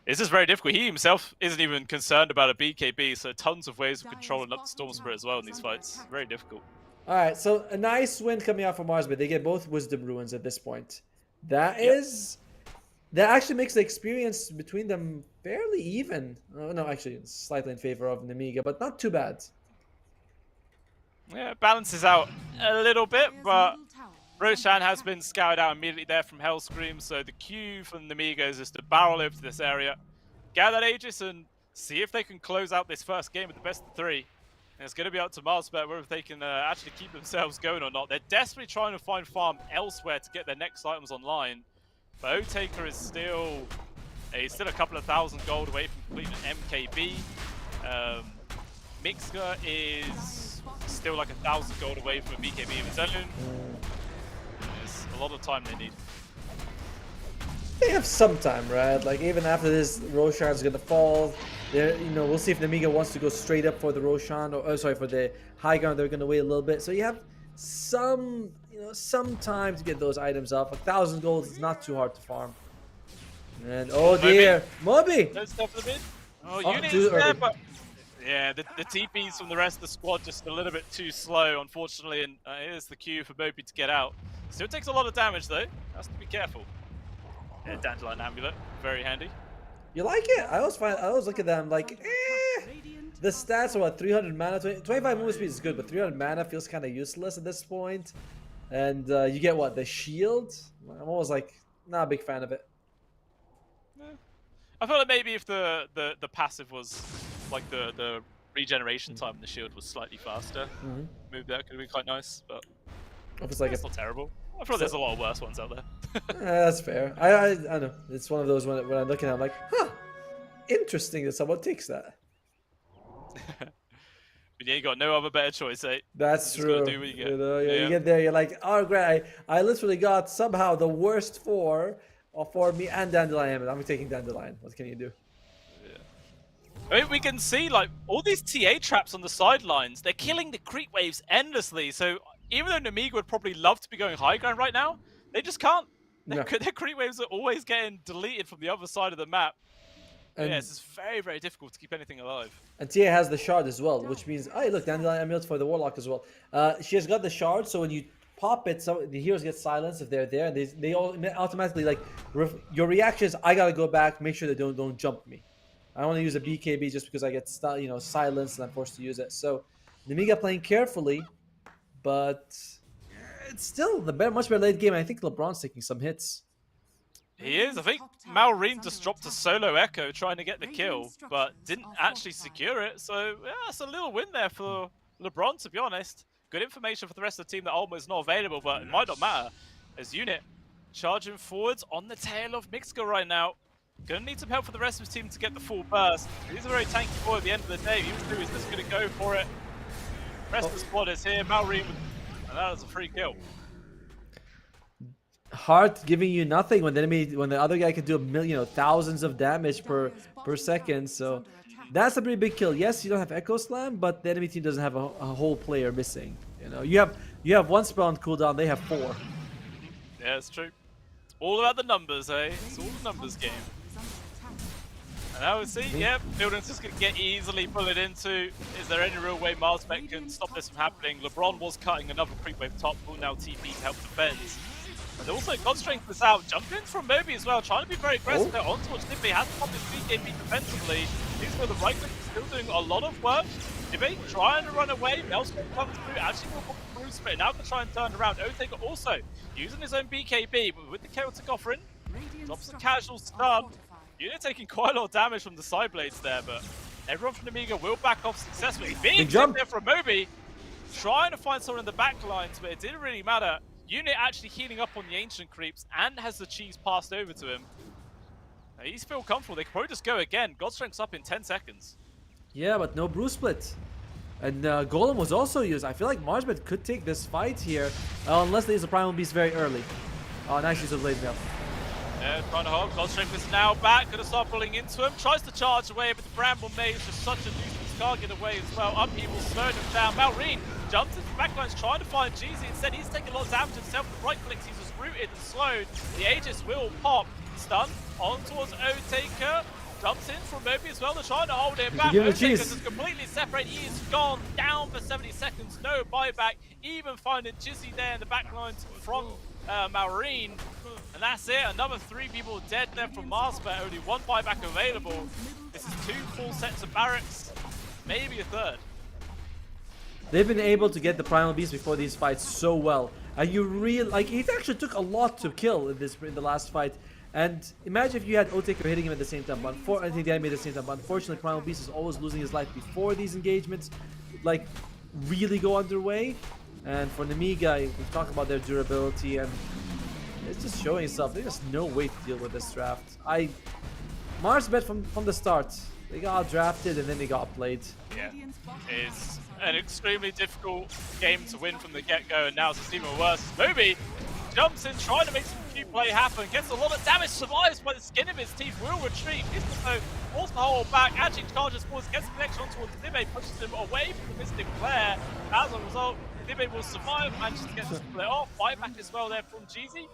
it's just very difficult. He himself isn't even concerned about a BKB, so tons of ways of controlling up the Storm Spirit as well in these fights. Very difficult. All right, so a nice win coming out from Marsbet. They get both Wisdom Ruins at this point. That actually makes the experience between them fairly even. Oh, no, actually, it's slightly in favor of Nemiga, but not too bad. Yeah, it balances out a little bit, Dire's but middle tower is Roshan under has attack. been scouted out immediately there from Hellscream, so the cue from Nemiga is just to barrel over to this area, get that Aegis, and see if they can close out this first game with the best of 3. And it's going to be up to Marsbet whether they can actually keep themselves going or not. They're desperately trying to find farm elsewhere to get their next items online, but Otaker is still a couple of thousand gold away from completing an MKB. Mixer is still like 1,000 gold away from a BKB of its own. There's a lot of time they need. They have some time, right? Like, even after this, Roshan's gonna fall. There, we'll see if Nemiga wants to go straight up for the Roshan, or sorry, for the high ground. They're gonna wait a little bit. So you have some, some time to get those items up. 1,000 gold is not too hard to farm. And oh dear, Moby! No stuff for the mid. Oh, Oh, Unit too is there, early. but yeah, the TPs from the rest of the squad just a little bit too slow, unfortunately, and here's the cue for Moby to get out. Still takes a lot of damage though. Has to be careful. Yeah, Dandelion Amulet, very handy. You like it? I always look at them like, the stats are what, 300 mana, 25 movement speed is good, but 300 mana feels kind of useless at this point. And you get what, the shield? I'm always like, not a big fan of it. I feel like maybe if the passive was like the regeneration time in the shield was slightly faster, move that could be quite nice, but If it's like it's not terrible. I feel like there's a lot of worse ones out there. that's fair. I know. It's one of those when I'm looking at it, I'm like, huh, interesting that someone takes that. But yeah, you got no other better choice, eh? That's You just gotta true. do what you get. You get there, you're like, oh great, I literally got somehow the worst 4 for me and Dandelion. I'm taking Dandelion. What can you do? I mean, we can see like all these TA traps on the sidelines. They're killing the creep waves endlessly. So even though Nemiga would probably love to be going high ground right now, they just can't. Their creep waves are always getting deleted from the other side of the map. And, yeah, it's very, very difficult to keep anything alive. and Tia has the shard as well, which means, hey, look, Dandelion Amulet for the Warlock as well. She has got the shard, so when you pop it, so the heroes get silenced if they're there, and they all automatically like your reaction is, I gotta go back, make sure they don't jump me. I want to use a BKB just because I get silenced and I'm forced to use it. So Nemiga playing carefully, but it's still much better late game. I think LeBron's taking some hits. He is. I think Malrine just dropped a solo echo trying to get the kill, but didn't actually secure it. So yeah, it's a little win there for LeBron, to be honest. Good information for the rest of the team that Olmo is not available, but it might not matter. As Unit charging forwards on the tail of Mixka right now. Gonna need some help for the rest of his team to get the full burst. He's a very tanky boy at the end of the day. He's just gonna go for it. Rest of the squad is here. Malrine, and that was a free kill. Heart giving you nothing when the other guy can do thousands of damage per second. So that's a pretty big kill. Yes, you don't have Echo Slam, but the enemy team doesn't have a whole player missing. You have 1 spell on cooldown. They have 4. Yeah, it's true. All about the numbers, eh? It's all the numbers game. And I would see, yeah, buildings just going to get easily bullied into. Is there any real way Marsbet can stop this from happening? LeBron was cutting another creep wave top, will now TP to help defend. And also, God strength this out. Jump in from Moby as well, trying to be very aggressive. Their Onslaught simply has to pop his BKB defensively. These were the right click still doing a lot of work. Debate trying to run away. Maelstrom comes through, actually will pop the Bruce Split. Now can try and turn around. Otaker also using his own BKB, but with the chaotic offering, drops the casual stun. Unit taking quite a lot of damage from the side blades there, but Everyone from Amiga will back off successfully. Being Big jump there from Moby, trying to find someone in the back lines, but it didn't really matter. Unit actually healing up on the Ancient Creeps and has the cheese passed over to him. Now, he's feel comfortable. They could probably just go again. God Strength's up in 10 seconds. Yeah, but no brew split. And Golem was also used. I feel like Marsbet could take this fight here, unless they use the Primal Beast very early. Oh, nice use of Blade Mail. Yeah, trying to hold. God Strength is now back. Gonna start pulling into him. Tries to charge away, but the Bramble Maze is just such a nuisance. Can't get away as well. Upheaval slowed him down. Malrine jumps into the backlines trying to find Jeezy. Instead, he's taking a lot of damage himself. The right clicks, he's just rooted and slowed. The Aegis will pop. Stun on towards Otaker. Jumps in from Moby as well. They're trying to hold him back. Otaker is completely separate. He is gone down for 70 seconds. No buyback. Even finding Jizzy there in the backlines from Malrine. And that's it. Another 3 people dead there from Marsbet. Only 1 buyback available. This is 2 full sets of barracks. Maybe a 3rd. They've been able to get the Primal Beast before these fights so well. And you really, like, it actually took a lot to kill in the last fight. And imagine if you had Otaker hitting him at the same time. But I think the enemy at the same time. But unfortunately, Primal Beast is always losing his life before these engagements, like, really go underway. And for Nemiga, we talk about their durability, and it's just showing itself. There's just no way to deal with this draft. Marsbet from the start. They got drafted and then they got played. Yeah, it's an extremely difficult game to win from the get-go, and now it's just even worse. Moby jumps in, trying to make some cute play happen, gets a lot of damage, survives by the skin of his teeth, will retreat. Mystico forced the hold back, actually charges forwards, gets the connection on towards Zibe, pushes him away from the Mystic Flare. As a result, Zibe will survive, manages to get the split off. Buyback as well there from Jeezy.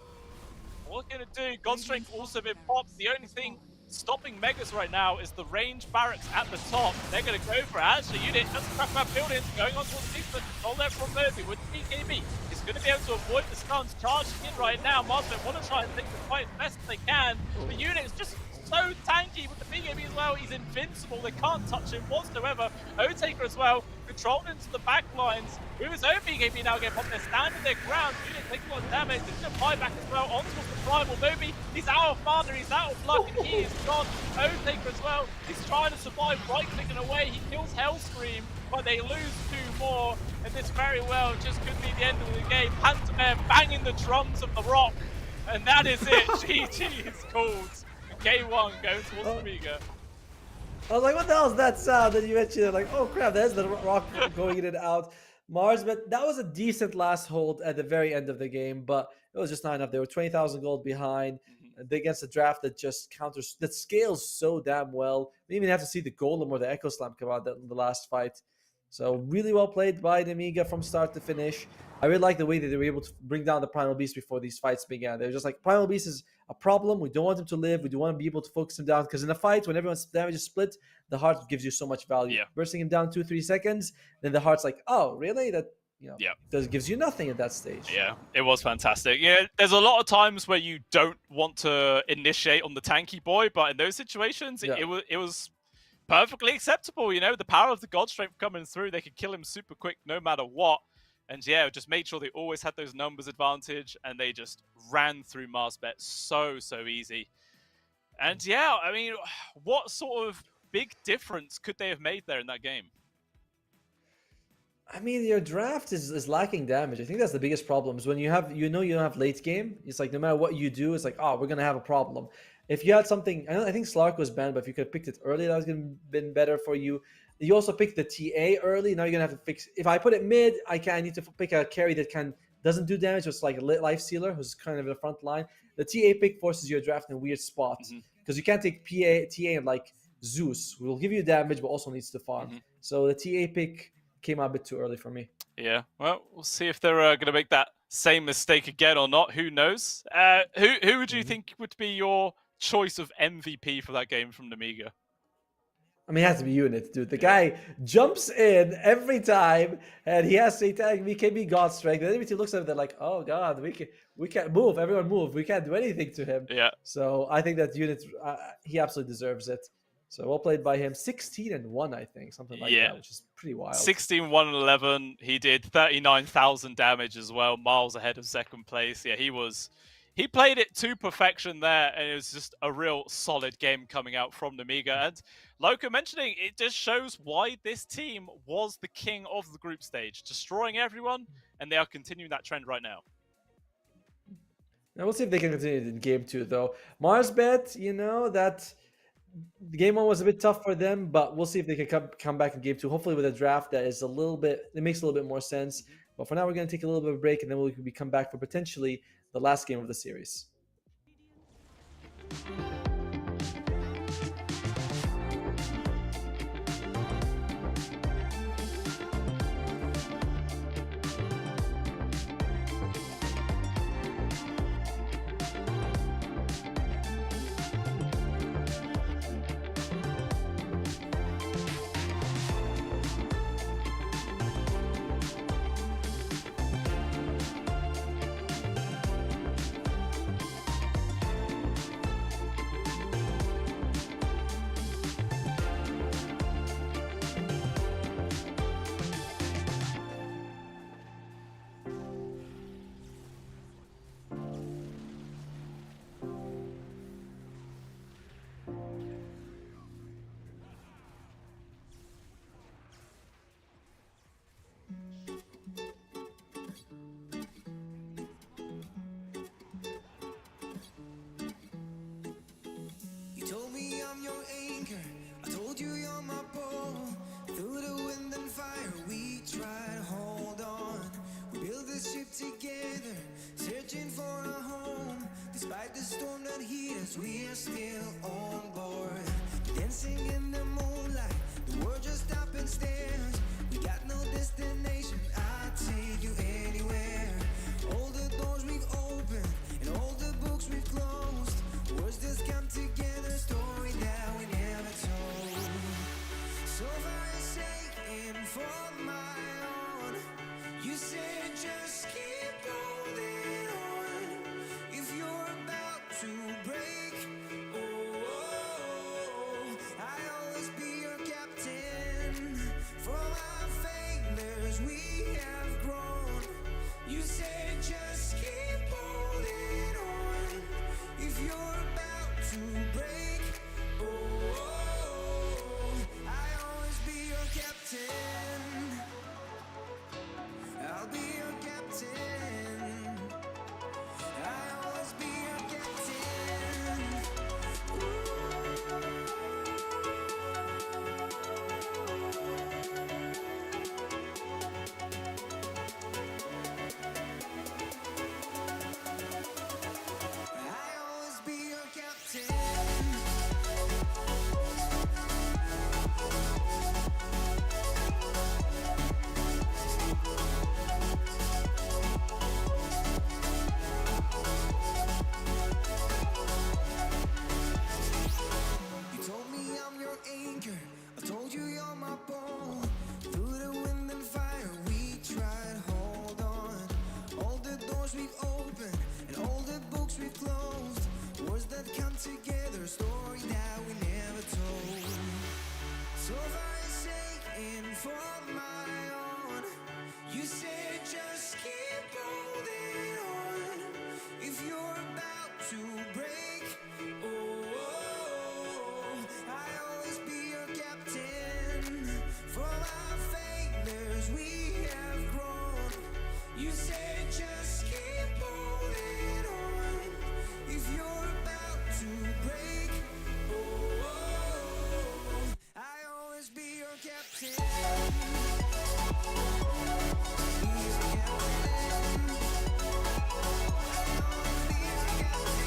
What we're going to do, God Strength also been popped. The only thing stopping Megas right now is the range barracks at the top. They're going to go for it. Actually, Unit just crap out buildings, going on towards the deep control there from Moby with BKB. He's going to be able to avoid the stuns charging in right now. Marsbet want to try and take the fight as best they can. The Unit is just so tanky with the BKB as well. He's invincible. They can't touch him whatsoever. Otaker as well, controlled into the back lines. With his own BKB now getting popped, they're standing their ground. Unit taking a lot of damage. They're going to buy back as well onto the primal. Moby, he's out of mana, he's out of luck, and he is gone. Otaker as well. He's trying to survive, right clicking away. He kills Hellscream, but they lose 2 more. And this very well just could be the end of the game. Pantomime banging the drums of the rock. And that is it. GG is called. Game 1 going towards Amiga. I was like, what the hell is that sound? And you mentioned it, like, oh crap, there's the rock going in and out. Marsbet, that was a decent last hold at the very end of the game, but it was just not enough. They were 20,000 gold behind against a draft that just that scales so damn well. We even have to see the Golem or the Echo Slam come out in the last fight. So really well played by Nemiga from start to finish. I really like the way that they were able to bring down the Primal Beast before these fights began. They were just like, Primal Beast is a problem. We don't want him to live. We do want to be able to focus him down. Because in a fight, when everyone's damage is split, the heart gives you so much value. Yeah. Bursting him down 2-3 seconds, then the heart's like, oh, really? That gives you nothing at that stage. Yeah, it was fantastic. Yeah, there's a lot of times where you don't want to initiate on the tanky boy, but in those situations, it was perfectly acceptable. You know, the power of the God Strength coming through, they could kill him super quick no matter what. And yeah, just made sure they always had those numbers advantage, and they just ran through Marsbet so easy. And yeah, I mean, what sort of big difference could they have made there in that game? I mean, your draft is lacking damage. I think that's the biggest problem. Is when you don't have late game. It's like no matter what you do, it's like, oh, we're gonna have a problem. If you had something, I think Slark was banned, but if you could have picked it early, that was gonna been better for you. You also picked the TA early. Now you're gonna have to fix. If I put it mid, I need to pick a carry that doesn't do damage. It's like a life sealer who's kind of in the front line. The TA pick forces you to draft in a weird spot because you can't take TA and like Zeus, who will give you damage but also needs to farm. So the TA pick came out a bit too early for me. Yeah, well, we'll see if they're going to make that same mistake again or not. Who knows? Who would you think would be your choice of MVP for that game from Nemiga? I mean, it has to be Unit, dude. The guy jumps in every time, and he has Satanic BKB God Strength. And every team looks at him, they're like, "Oh God, we can't move. Everyone move. We can't do anything to him." Yeah. So I think that Unit, he absolutely deserves it. So well played by him. 16-1, I think, something like that, which is pretty wild. 16-1-11. He did 39,000 damage as well, miles ahead of second place. Yeah, he was he played it to perfection there, and it was just a real solid game coming out from Nemiga. And Loka mentioning, it just shows why this team was the king of the group stage, destroying everyone, and they are continuing that trend right now. Now we'll see if they can continue in game 2, though. Marsbet, that game 1 was a bit tough for them, but we'll see if they can come back in game 2. Hopefully with a draft that is it makes a little bit more sense. But for now, we're going to take a little bit of a break, and then we'll come back for potentially the last game of the series. You told me I'm your anchor, I told you you're my pole. Through the wind and fire we try to hold on. We build this ship together, searching for a home. Despite the storm that hit us, we are still on board. Dancing in the moonlight, the world just stop and stares. We got no destination, I'll take you anywhere. All the doors we've opened and all the books we've closed. Words just come together, story that we never told. So far safe for my own. You said just keep holding on. If you're about to break, I'll always be your captain. From our failures we have grown. You said just keep holding on. If you're about to break, I'll always be your captain. I'll be your captain. I'll always be your captain. I'll always be your captain. You told me I'm your anchor, I told you you're my pole. Through the wind and fire we try to hold on. All the doors we've opened and all the books we've closed. Words that come together, a story that we never told. So far safe for my own. You said just keep holding on. If you're about to break, I'll always be your captain. From our failures we have grown. You said just keep holding on. If you're about to break, I'll always be your captain. Be your captain. I'll always be your captain.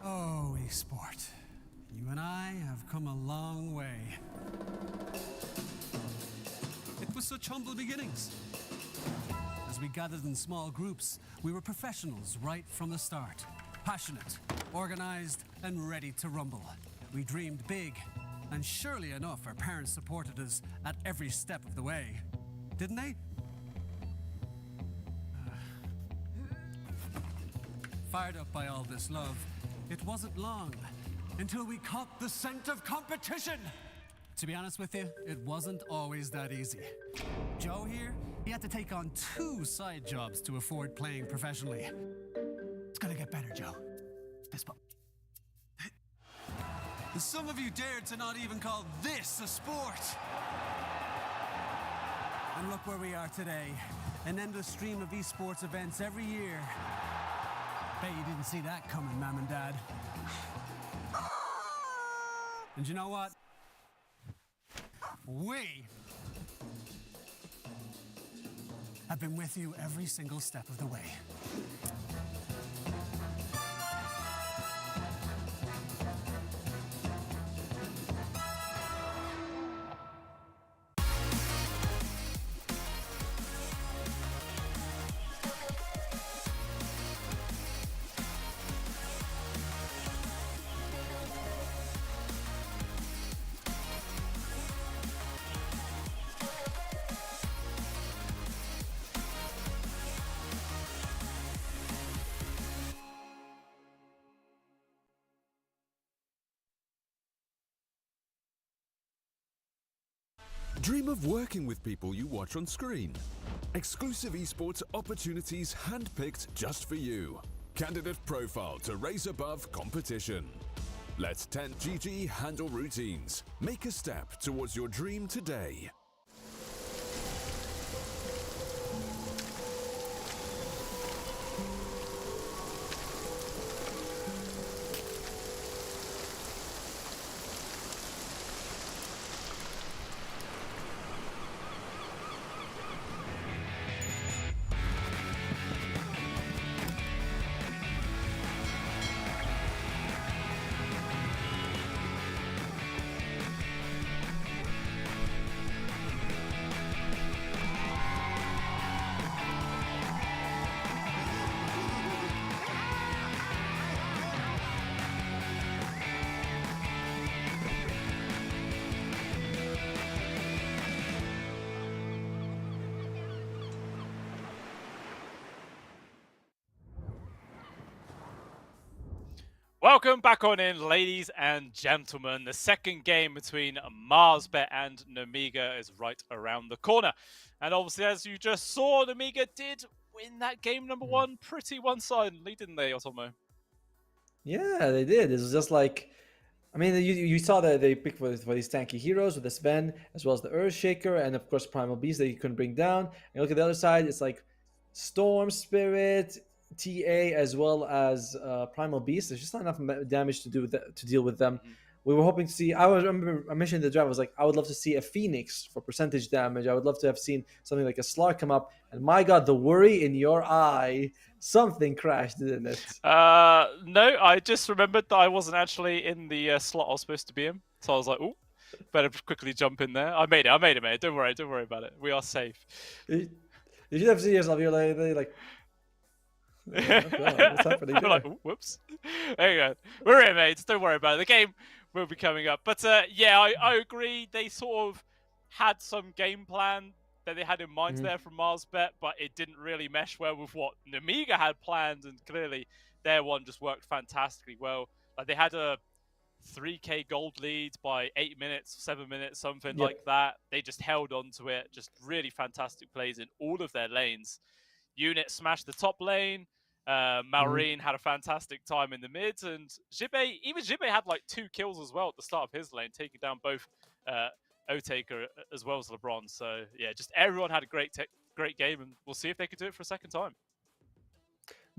Oh, esport. You and I have come a long way. It was such humble beginnings. As As we gathered in small groups, we were professionals right from the start. Passionate, organized, and ready to rumble. We dreamed big, and surely enough, our parents supported us at every step of the way. Didn't they? Fired up by all this love, it wasn't long until we caught the scent of competition. To be honest with you, it wasn't always that easy. Joe here, he had to take on 2 side jobs to afford playing professionally. It's gonna get better, Joe. Fist bump. Some of you dared to not even call this a sport. And look where we are today. An endless stream of esports events every year. Bet you didn't see that coming, Mom and Dad. And you know what? We have been with you every single step of the way. Dream of working with people you watch on screen. Exclusive esports opportunities handpicked just for you. Candidate profile to raise above competition. Let 10GG handle routines. Make a step towards your dream today. Welcome back on in, ladies and gentlemen. The second game between Marsbet and Namiga is right around the corner. And obviously, as you just saw, Namiga did win that game number 1 pretty one-sidedly, didn't they, Otomo? Yeah, they did. It was just like, I mean, you saw that they picked for these tanky heroes with the Sven, as well as the Earthshaker, and of course Primal Beast that you couldn't bring down. And look at the other side, it's like Storm Spirit, TA, as well as Primal Beast. There's just not enough damage to deal with them. We were hoping to see. I remember I mentioned in the draft, I was like, I would love to see a Phoenix for percentage damage. I would love to have seen something like a Slark come up. And my God, the worry in your eye, something crashed, didn't it? No, I just remembered that I wasn't actually in the slot I was supposed to be in. So I was like, oh, better quickly jump in there. I made it, mate. Don't worry about it. We are safe. You should have seen yourself. You're like oh, God, what's happening there? Like, whoops. There you go. We're in, mates. Don't worry about it. The game will be coming up. But yeah, I agree. They sort of had some game plan that they had in mind there from Marsbet, but it didn't really mesh well with what Namiga had planned, and clearly their one just worked fantastically well. Like they had a 3k gold lead by 8 minutes, 7 minutes, something like that. They just held on to it. Just really fantastic plays in all of their lanes. Unit smashed the top lane. Maureen had a fantastic time in the mid, and Jibe had like 2 kills as well at the start of his lane, taking down both Otaker as well as LeBron. So yeah, just everyone had a great game, and we'll see if they could do it for a second time.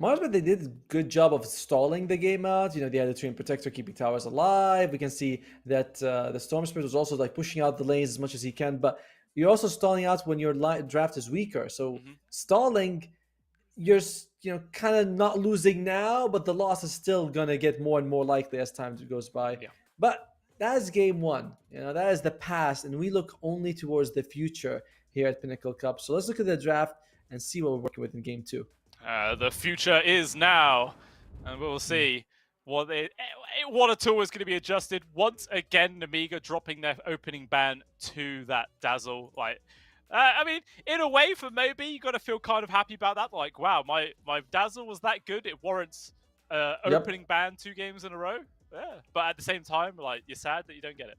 Marsbet, they did a good job of stalling the game out. You know, they had the Treant Protector keeping towers alive. We can see that the Storm Spirit was also like pushing out the lanes as much as he can, but you're also stalling out when your draft is weaker. So stalling, you're kind of not losing now, but the loss is still gonna get more and more likely as time goes by. Yeah. But that is game 1. You know, that is the past, and we look only towards the future here at Pinnacle Cup. So let's look at the draft. and see what we're working with in game 2. The future is now, and we'll see what a tool is going to be adjusted. Once again, Namiga dropping their opening ban to that Dazzle. Like, I mean, in a way, for Moby, you got to feel kind of happy about that. Like, wow, my Dazzle was that good; it warrants opening ban 2 games in a row. Yeah, but at the same time, like, you're sad that you don't get it.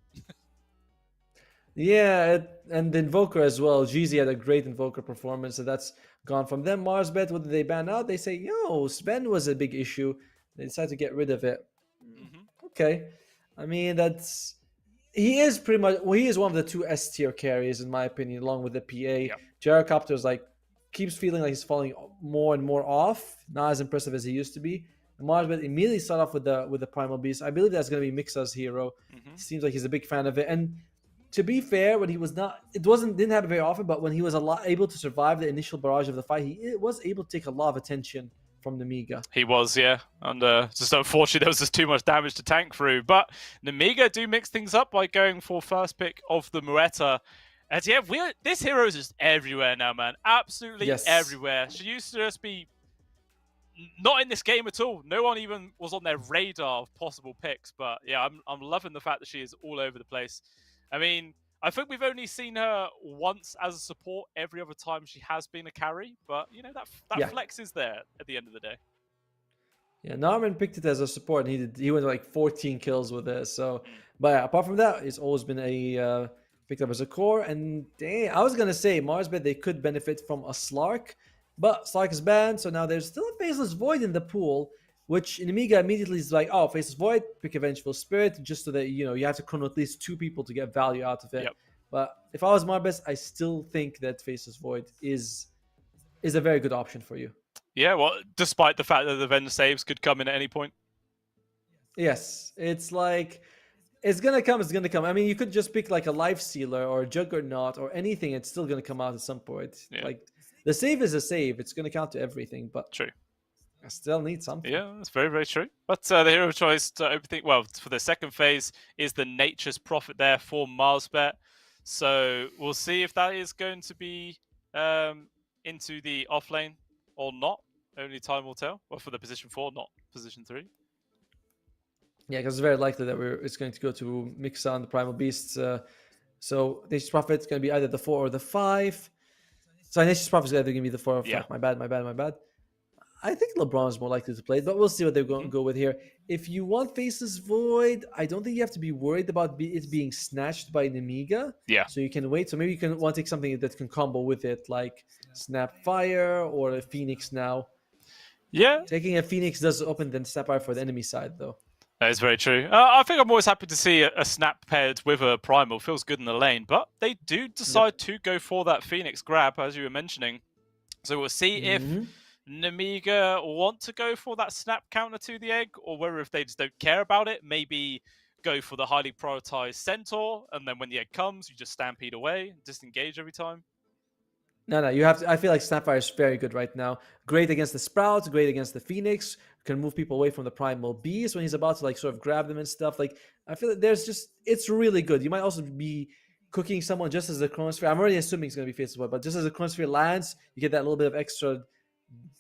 Yeah, and the Invoker as well. Jeezy had a great Invoker performance, so that's gone from them. Marsbet, what did they ban out? They say, yo, Sven was a big issue. They decided to get rid of it. Okay. I mean, he is pretty much, well, he is one of the 2 S tier carries, in my opinion, along with the PA. Yep. Gyrocopter's like, keeps feeling like he's falling more and more off, not as impressive as he used to be. Marsbet immediately started off with the Primal Beast. I believe that's going to be Mixa's hero. Seems like he's a big fan of it. And to be fair, when he was didn't happen very often, but when he was able to survive the initial barrage of the fight, he was able to take a lot of attention from Namiga. He was, yeah. And just unfortunately, there was just too much damage to tank through. But Namiga do mix things up by going for first pick of the Muetta. And yeah, this hero is just everywhere now, man. Absolutely everywhere. She used to just be not in this game at all. No one even was on their radar of possible picks. But yeah, I'm loving the fact that she is all over the place. I mean, I think we've only seen her once as a support every other time she has been a carry, but you know that flex is there at the end of the day. Yeah, Narman picked it as a support, and he went like 14 kills with it. So, but yeah, apart from that, it's always been a picked up as a core. And dang, I was gonna say Marsbet, they could benefit from a Slark, but Slark is banned, so now there's still a Faceless Void in the pool. Which Namiga immediately is like, oh, Faceless Void, pick a Vengeful Spirit, just so that, you have to chrono at least 2 people to get value out of it. Yep. But if I was Marbest, I still think that Faceless Void is a very good option for you. Yeah, well, despite the fact that the Venge saves could come in at any point. Yes, it's like, it's going to come. I mean, you could just pick like a Life Sealer or a Juggernaut or anything. It's still going to come out at some point. Yeah. Like, the save is a save. It's going to count to everything, but... True. I still need something. Yeah, that's very, very true. But the hero of choice to overthink, well, for the second phase is the Nature's Prophet there for Marsbet. So we'll see if that is going to be into the off lane or not. Only time will tell. Well, for the position 4, not position 3. Yeah, because it's very likely that it's going to go to Mixa and the Primal Beasts. So Nature's Prophet is going to be either the 4 or the 5. So Nature's Prophet is either going to be the 4 or 5. My bad. I think LeBron is more likely to play it, but we'll see what they're going to go with here. If you want Faceless Void, I don't think you have to be worried about it being snatched by Namiga. Yeah. So you can wait. So maybe you can want to take something that can combo with it, like Snapfire or a Phoenix now. Yeah. Taking a Phoenix does open the Snapfire for the enemy side, though. That is very true. I think I'm always happy to see a Snap paired with a Primal. Feels good in the lane, but they do decide to go for that Phoenix grab, as you were mentioning. So we'll see if Namiga want to go for that snap counter to the egg, or whether if they just don't care about it, maybe go for the highly prioritized Centaur, and then when the egg comes, you just stampede away, disengage every time. No, you have to. I feel like Snapfire is very good right now. Great against the Sprouts, great against the Phoenix. Can move people away from the Primal Beast when he's about to like sort of grab them and stuff. Like, I feel like it's really good. You might also be cooking someone just as the Chronosphere. I'm already assuming it's going to be Faceless Void, but just as the Chronosphere lands, you get that little bit of extra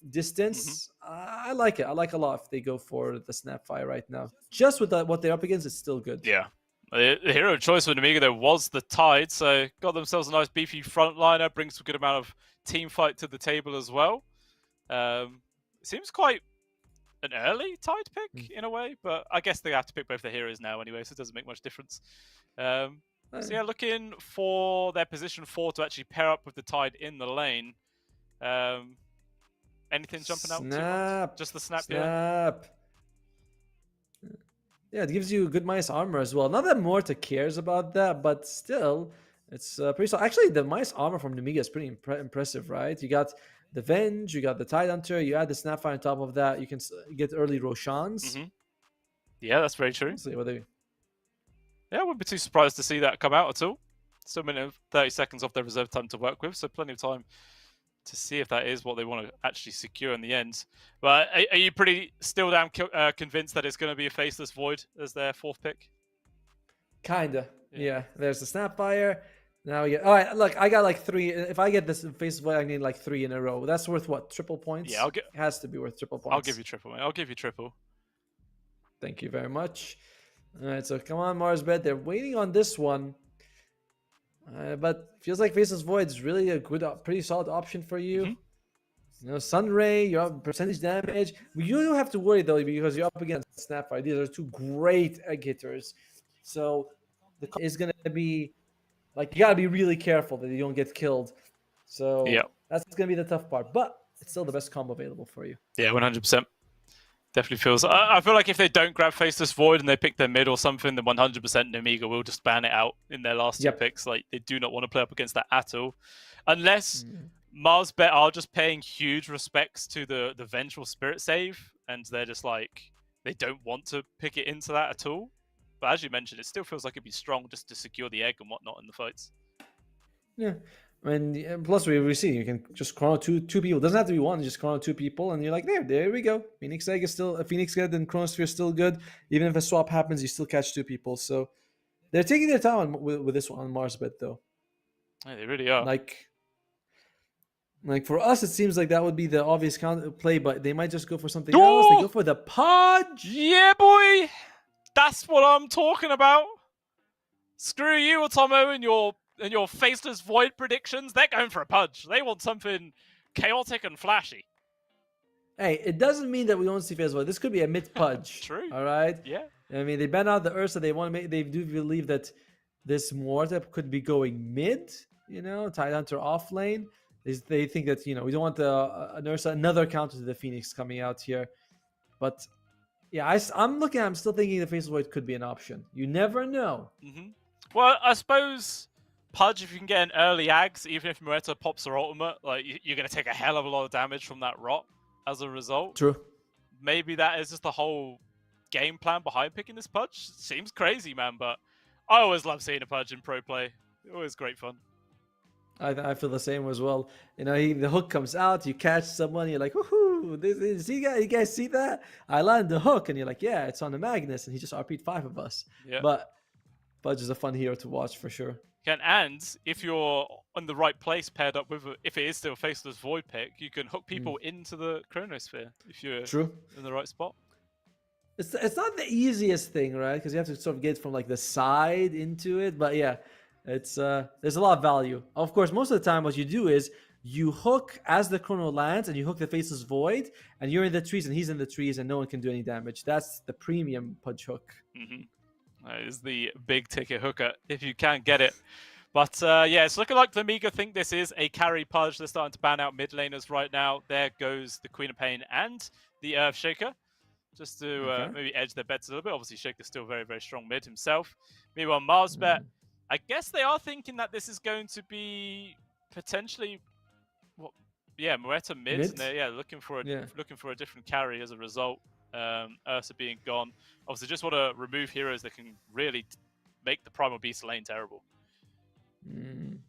distance. I like it. I like a lot if they go for the Snapfire right now. Just with what they're up against, it's still good. Yeah. The hero of choice for Namiga there was the Tide, so got themselves a nice beefy frontliner, brings a good amount of team fight to the table as well. It seems quite an early Tide pick in a way, but I guess they have to pick both the heroes now anyway, so it doesn't make much difference. So yeah, looking for their position 4 to actually pair up with the Tide in the lane. Anything jumping out? Snap. Just the snap. Yeah, it gives you good minus armor as well. Not that Morta cares about that, but still, it's pretty solid. Actually, the minus armor from Namiga is pretty impressive, right? You got the Venge, you got the Tide Hunter, you add the Snapfire on top of that, you can get early Roshans. Yeah, that's very true. Let's see what they... Yeah, I wouldn't be too surprised to see that come out at all. Still a minute and 30 seconds off their reserve time to work with, so plenty of time to see if that is what they want to actually secure in the end. But are you pretty still damn convinced that it's going to be a Faceless Void as their 4th pick? Kinda. Yeah. There's the Snapfire. Now we get. All right, look, I got like 3. If I get this Face Void, I need like 3 in a row. That's worth what? Triple points? Yeah, It has to be worth triple points. I'll give you triple, mate. I'll give you triple. Thank you very much. All right, so come on, Marsbet. They're waiting on this one. But feels like Faceless Void is really a good, pretty solid option for you. Mhm. You know, Sunray, you're up percentage damage. You don't have to worry though because you're up against Snapfire. These are 2 great egg hitters. So the is going to be like, you got to be really careful that you don't get killed. So Yeah. that's going to be the tough part. But it's still the best combo available for you. Yeah, 100%. Definitely feels. I feel like if they don't grab Faceless Void and they pick their mid or something, then 100% Namiga will just ban it out in their last 2 picks. Like, they do not want to play up against that at all. Unless Marsbet are just paying huge respects to the Vengeful Spirit save, and they're just like, they don't want to pick it into that at all. But as you mentioned, it still feels like it'd be strong just to secure the egg and whatnot in the fights. Yeah. And plus, we see you can just chrono two people. It doesn't have to be one. Just chrono 2 people, and you're like, there we go. Phoenix Egg is still Phoenix Egg, and Chronosphere is still good. Even if a swap happens, you still catch 2 people. So they're taking their time with this one on Marsbet, though. Yeah, they really are. Like for us, it seems like that would be the obvious counter play, but they might just go for something else. They go for the Podge. Yeah, boy. That's what I'm talking about. Screw you, Otomo, and your Faceless Void predictions. They're going for a Pudge. They want something chaotic and flashy. Hey, it doesn't mean that we won't see Faceless Void. This could be a mid Pudge. True. All right. Yeah. I mean, they banned out the Ursa. They want to make. They do believe that this Morta could be going mid. You know, tied onto off lane. They think that, you know, we don't want an Ursa, another counter to the Phoenix coming out here. But yeah, I'm still thinking the Faceless Void could be an option. You never know. Mm-hmm. Well, I suppose Pudge, if you can get an early Ags, even if Moreta pops her ultimate, like, you're going to take a hell of a lot of damage from that rot as a result. True. Maybe that is just the whole game plan behind picking this Pudge. Seems crazy, man, but I always love seeing a Pudge in pro play. Always great fun. I feel the same as well. You know, the hook comes out, you catch someone, you're like, woohoo! You guys see that? I land the hook, and you're like, yeah, it's on the Magnus, and he just RP'd 5 of us. Yeah. But Pudge is a fun hero to watch for sure. And if you're in the right place paired up with, if it is still a Faceless Void pick, you can hook people into the Chronosphere if you're in the right spot. It's not the easiest thing, right? Because you have to sort of get from like the side into it. But yeah, it's there's a lot of value. Of course, most of the time what you do is you hook as the Chrono lands, and you hook the Faceless Void, and you're in the trees and he's in the trees, and no one can do any damage. That's the premium Pudge hook. Mm-hmm. That is the big ticket hooker if you can get it. But yeah, it's looking like the Amiga think this is a carry Pudge. They're starting to ban out mid laners right now. There goes the Queen of Pain and the Earthshaker, just to maybe edge their bets a little bit. Obviously, Shaker's still very, very strong mid himself. Meanwhile, Marsbet, I guess they are thinking that this is going to be potentially, Moreta mid? And they're looking for a different carry as a result. Ursa being gone. Obviously, just want to remove heroes that can really make the Primal Beast lane terrible. And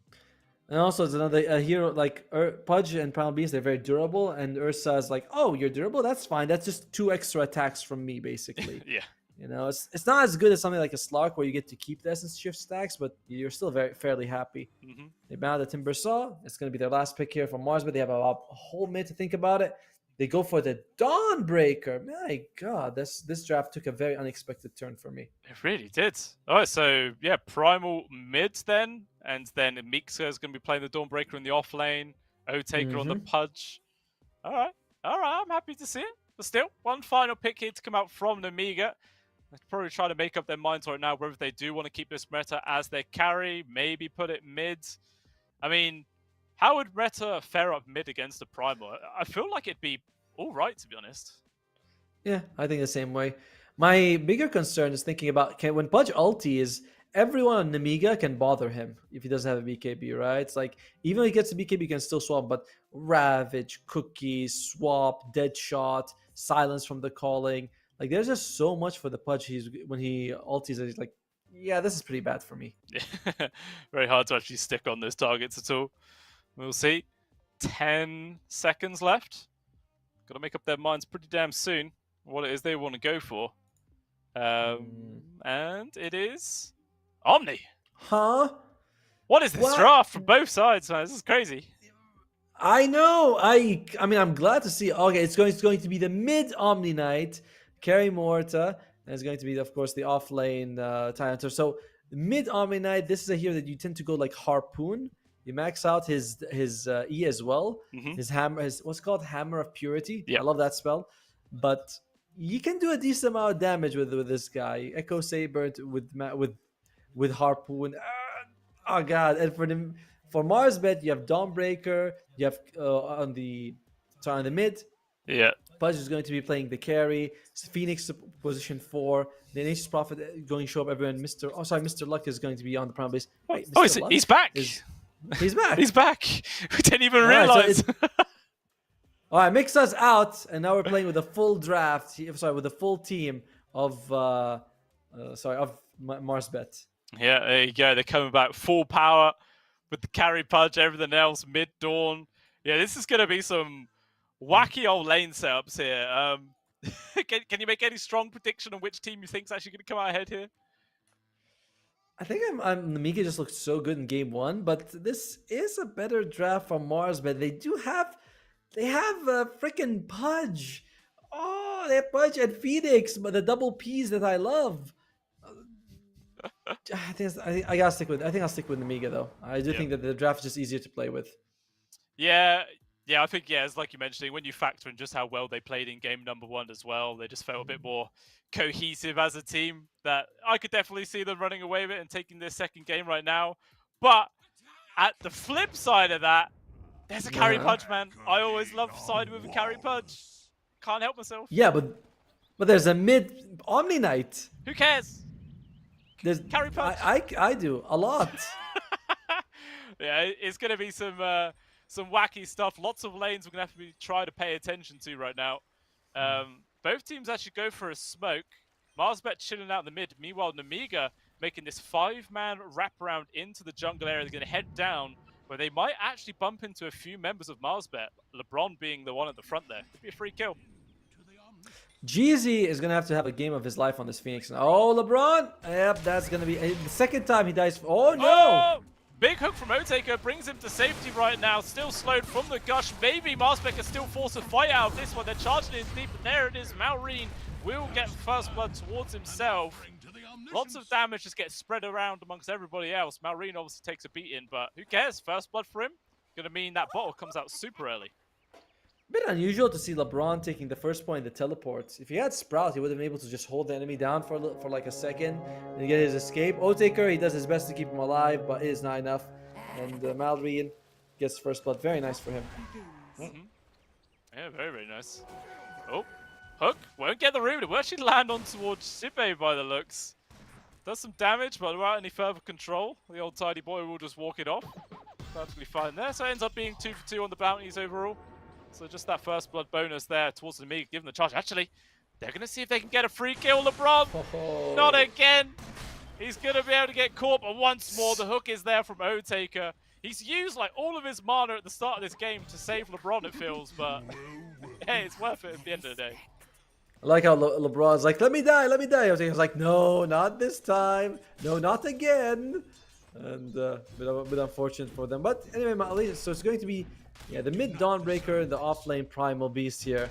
also, it's another hero like Pudge and Primal Beast. They're very durable, and Ursa is like, "Oh, you're durable. That's fine. That's just 2 extra attacks from me, basically." Yeah. You know, it's not as good as something like a Slark where you get to keep the Essence Shift stacks, but you're still fairly happy. Mm-hmm. They ban the Timber Saw. It's going to be their last pick here from Mars, but they have a whole minute to think about it. They go for the Dawnbreaker. My God, this draft took a very unexpected turn for me. It really did. All right, so yeah, Primal mid then, and then Mixa is going to be playing the Dawnbreaker in the off lane. Otaker on the Pudge. All right, I'm happy to see it. But still, one final pick here to come out from the Amiga. They're probably trying to make up their minds right now whether they do want to keep this meta as their carry, maybe put it mid. I mean, how would Meta fare up mid against a Primal? I feel like it'd be all right, to be honest. Yeah, I think the same way. My bigger concern is thinking about when Pudge ulti is everyone on Namiga can bother him if he doesn't have a BKB, right? It's like even if he gets a BKB, he can still swap, but Ravage, Cookie, Swap, Deadshot, Silence from the Calling. Like there's just so much for the Pudge. When he ultis, he's like, yeah, this is pretty bad for me. Very hard to actually stick on those targets at all. We'll see. 10 seconds left. Got to make up their minds pretty damn soon what it is they want to go for. And it is Omni. Huh? What is this What? draft from both sides, man? This is crazy. I know. I mean, I'm glad to see. Okay, it's going to be the mid Omni Knight, carry Morta, and it's going to be, of course, the off lane Tyranitar. So mid Omni Knight, this is a hero that you tend to go like Harpoon. You max out his E as well. Mhm. His hammer, his what's called Hammer of Purity. Yeah. I love that spell, but you can do a decent amount of damage with this guy. Echo Saber with Harpoon. Oh god! And for Marsbet, you have Dawnbreaker. You have on the mid. Yeah. Pudge is going to be playing the carry. Phoenix position 4. The Nature's Prophet going to show up everyone. Mr. Luck is going to be on the prime base. Wait, Oh, Mr. Luck he's back. He's back. He's back. We didn't even Alright, so realize. All right, mix us out, and now we're playing with a full draft. Sorry, with a full team of Marsbet. Yeah, there you go. They're coming back full power with the carry Pudge, everything else mid dawn. Yeah, this is going to be some wacky old lane setups here. Can you make any strong prediction on which team you think is actually going to come out ahead here? I think Namiga just looked so good in game 1, but this is a better draft from Marsbet. They have freaking Pudge. Oh, they have Pudge and Phoenix, but the double P's that I love. I gotta stick with. I think I'll stick with Namiga though. I do think that the draft is just easier to play with. Yeah, I think it's like you mentioned, when you factor in just how well they played in game number 1 as well, they just felt a bit more cohesive as a team. That I could definitely see them running away with it and taking their second game right now. But at the flip side of that, there's a carry Pudge, man. I always love siding with a carry Pudge. Can't help myself. Yeah, but there's a mid Omni Knight. Who cares? There's Carry Pudge. I do a lot. Yeah, it's going to be some wacky stuff. Lots of lanes we're going to have to try to pay attention to right now. Both teams actually go for a smoke. Marsbet chilling out in the mid. Meanwhile, Namiga making this 5-man wraparound into the jungle area. They're going to head down, where they might actually bump into a few members of Marsbet. LeBron being the one at the front there. Could be a free kill. Jeezy is going to have a game of his life on this Phoenix. Oh, LeBron. Yep, that's going to be the second time he dies. Oh, no. Oh! Big hook from Otaker brings him to safety right now. Still slowed from the gush. Maybe Marsbet can still force a fight out of this one. They're charging in deep, and there it is. Malrine will get first blood towards himself. Lots of damage just gets spread around amongst everybody else. Malrine obviously takes a beating, but who cares? First blood for him. Gonna mean that bottle comes out super early. Bit unusual to see LeBron taking the first point in the teleports. If he had Sprout, he would have been able to just hold the enemy down for like a second and get his escape. Otaker, he does his best to keep him alive, but it is not enough. And Malrine gets first blood. Very nice for him. Yeah, very, very nice. Oh, hook won't get the rune. It will actually land on towards Sipe by the looks. Does some damage, but without any further control. The old tidy boy will just walk it off. Perfectly fine there. So it ends up being 2 for 2 on the bounties overall. So just that first blood bonus there towards the Namiga, giving the charge. Actually, they're going to see if they can get a free kill. LeBron, not again. He's going to be able to get caught, but once more, the hook is there from Otaker. He's used like all of his mana at the start of this game to save LeBron, it feels, but hey, it's worth it at the end of the day. I like how LeBron's like, let me die. Otaker's like, no, not this time. No, not again. And a bit unfortunate for them. But anyway, at least, so it's going to be the mid Dawnbreaker, the off-lane Primal Beast here.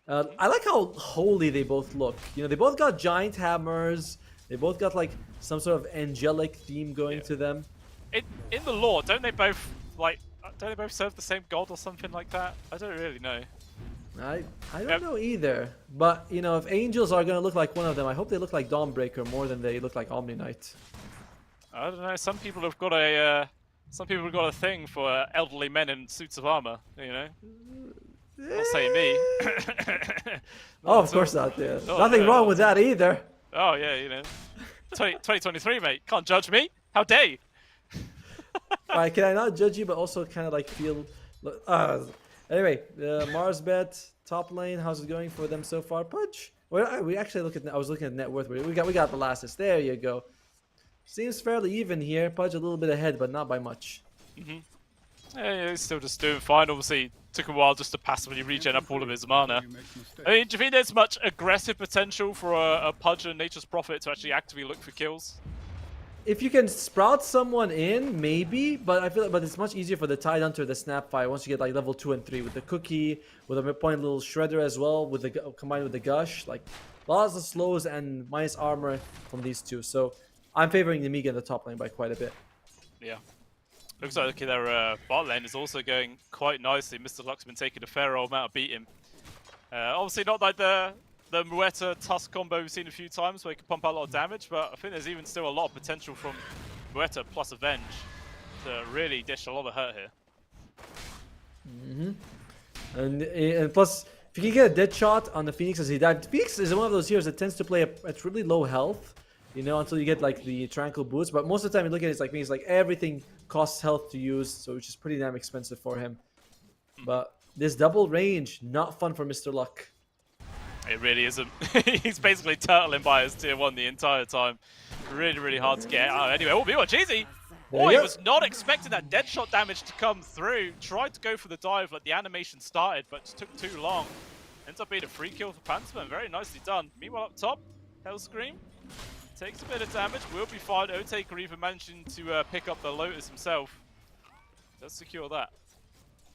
I like how holy they both look. You know, they both got giant hammers. They both got like some sort of angelic theme going to them. In the lore, don't they both serve the same god or something like that? I don't really know. I don't know either. But you know, if angels are gonna look like one of them, I hope they look like Dawnbreaker more than they look like Omni Knight. I don't know. Some people have got a thing for elderly men in suits of armor. You know, not saying me. Oh, of course not. Yeah, Oh, nothing yeah. wrong with that either. Oh yeah, you know, 2023, mate. Can't judge me. How dare you? Alright, can I not judge you, but also kind of like feel? Anyway, Marsbet top lane. How's it going for them so far? Pudge. Well, we actually look at. I was looking at net worth. We got the lastest. There you go. Seems fairly even here. Pudge a little bit ahead, but not by much. Yeah, he's still just doing fine. Obviously, took a while just to passively regen up all of his mana. I mean, do you think there's much aggressive potential for a Pudge and Nature's Prophet to actually actively look for kills? if you can sprout someone in, maybe, but I feel like, but it's much easier for the Tidehunter, the Snapfire, once you get like level 2 and 3 with the Cookie, with a midpoint little Shredder as well, with the combined with the Gush, like lots of slows and minus armor from these two. So I'm favoring Nemiga in the top lane by quite a bit. Yeah. Looks like their bot lane is also going quite nicely. Mr. Luck's been taking a fair old amount of beating. Obviously not like the Mueta Tusk combo we've seen a few times where he can pump out a lot of damage, but I think there's even still a lot of potential from Mueta plus Avenge to really dish a lot of hurt here. And plus, if you can get a dead shot on the Phoenix as he died, Phoenix is one of those heroes that tends to play at really low health, you know, until you get like the Tranquil boots. But most of the time you look at it, it's like Phoenix, like everything costs health to use, so which is pretty damn expensive for him. But this double range, not fun for Mr. Luck. It really isn't. He's basically turtling by his tier 1 the entire time. Really, really hard to get out. Anyway, oh, Miwa Cheesy! Boy, he was not expecting that dead shot damage to come through. Tried to go for the dive, like the animation started, but just took too long. Ends up being a free kill for Pantsman. Very nicely done. Meanwhile, up top, Hellscream takes a bit of damage. Will be fine. Otaker even managing to pick up the Lotus himself. Let's secure that.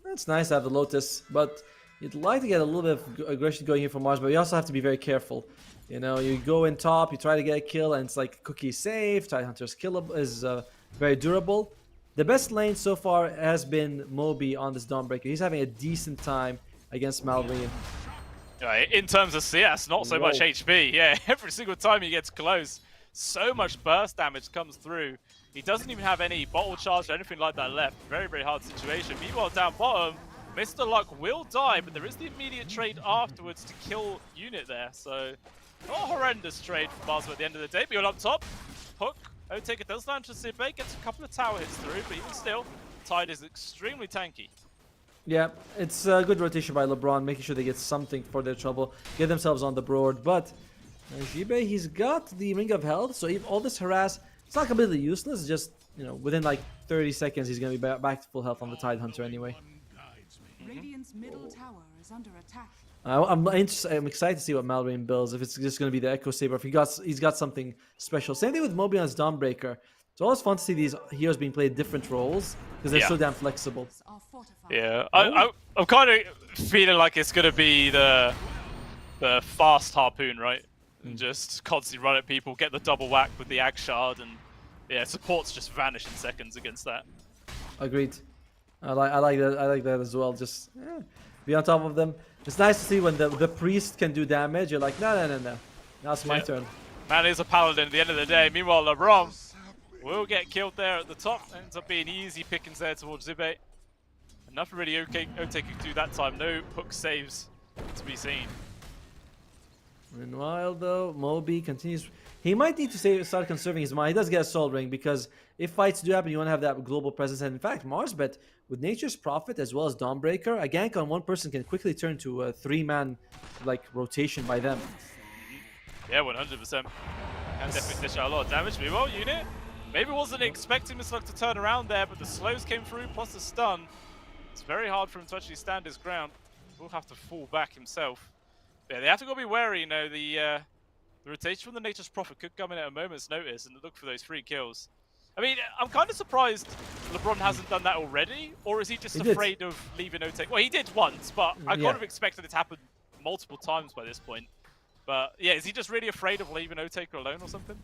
It's nice to have the Lotus, but you'd like to get a little bit of aggression going here from Mars, but you also have to be very careful. You know, you go in top, you try to get a kill, and it's like Cookie safe. Tidehunter's kill is very durable. The best lane so far has been Moby on this Dawnbreaker. He's having a decent time against Malrine. In terms of CS, not so much HP. Yeah, every single time he gets close, so much burst damage comes through. He doesn't even have any bottle charge or anything like that left. Very, very hard situation. Meanwhile, down bottom, Mr. Luck will die, but there is the immediate trade afterwards to kill unit there. So, not a horrendous trade for Basel at the end of the day. But up top, Hook, Otaker does land to Sibbe, gets a couple of tower hits through, but even still, Tide is extremely tanky. Yeah, it's a good rotation by LeBron, making sure they get something for their trouble, get themselves on the board. But Jibe, he's got the Ring of Health, so if all this harass, it's not completely useless. It's just, you know, within like 30 seconds, he's going to be back to full health on the Tidehunter anyway. Radiant's middle tower is under attack. I'm excited to see what Malrine builds. If it's just going to be the Echo Saber, if he's got something special. Same thing with Moby on his Dawnbreaker. It's always fun to see these heroes being played different roles because they're so damn flexible. Yeah, I'm kind of feeling like it's going to be the fast Harpoon, right? And just constantly run at people, get the double whack with the Ag Shard, and yeah, supports just vanish in seconds against that. Agreed. I like that. I like that as well. Just be on top of them. It's nice to see when the priest can do damage. You're like, no. Now it's my turn. Man is a paladin at the end of the day. Meanwhile, LeBron will get killed there at the top. Ends up being easy pickings there towards Zibe. Nothing really Otaker can do that time. No hook saves to be seen. Meanwhile, though, Moby continues. He might need to start conserving his mana. He does get a Soul Ring because if fights do happen, you want to have that global presence. And in fact, Marsbet, with Nature's Prophet as well as Dawnbreaker, a gank on one person can quickly turn to a 3-man like rotation by them. Yeah, 100%. Can definitely dish out a lot of damage. Meanwhile, unit maybe wasn't expecting Mr. Luck to turn around there, but the slows came through plus the stun. It's very hard for him to actually stand his ground. He'll have to fall back himself. But yeah, they have to go be wary, you know, the rotation from the Nature's Prophet could come in at a moment's notice and look for those 3 kills. I mean, I'm kind of surprised LeBron hasn't done that already, or is he just afraid of leaving Otaker? Well, he did once, but I kind of expected it to happen multiple times by this point. But yeah, is he just really afraid of leaving Otaker alone or something?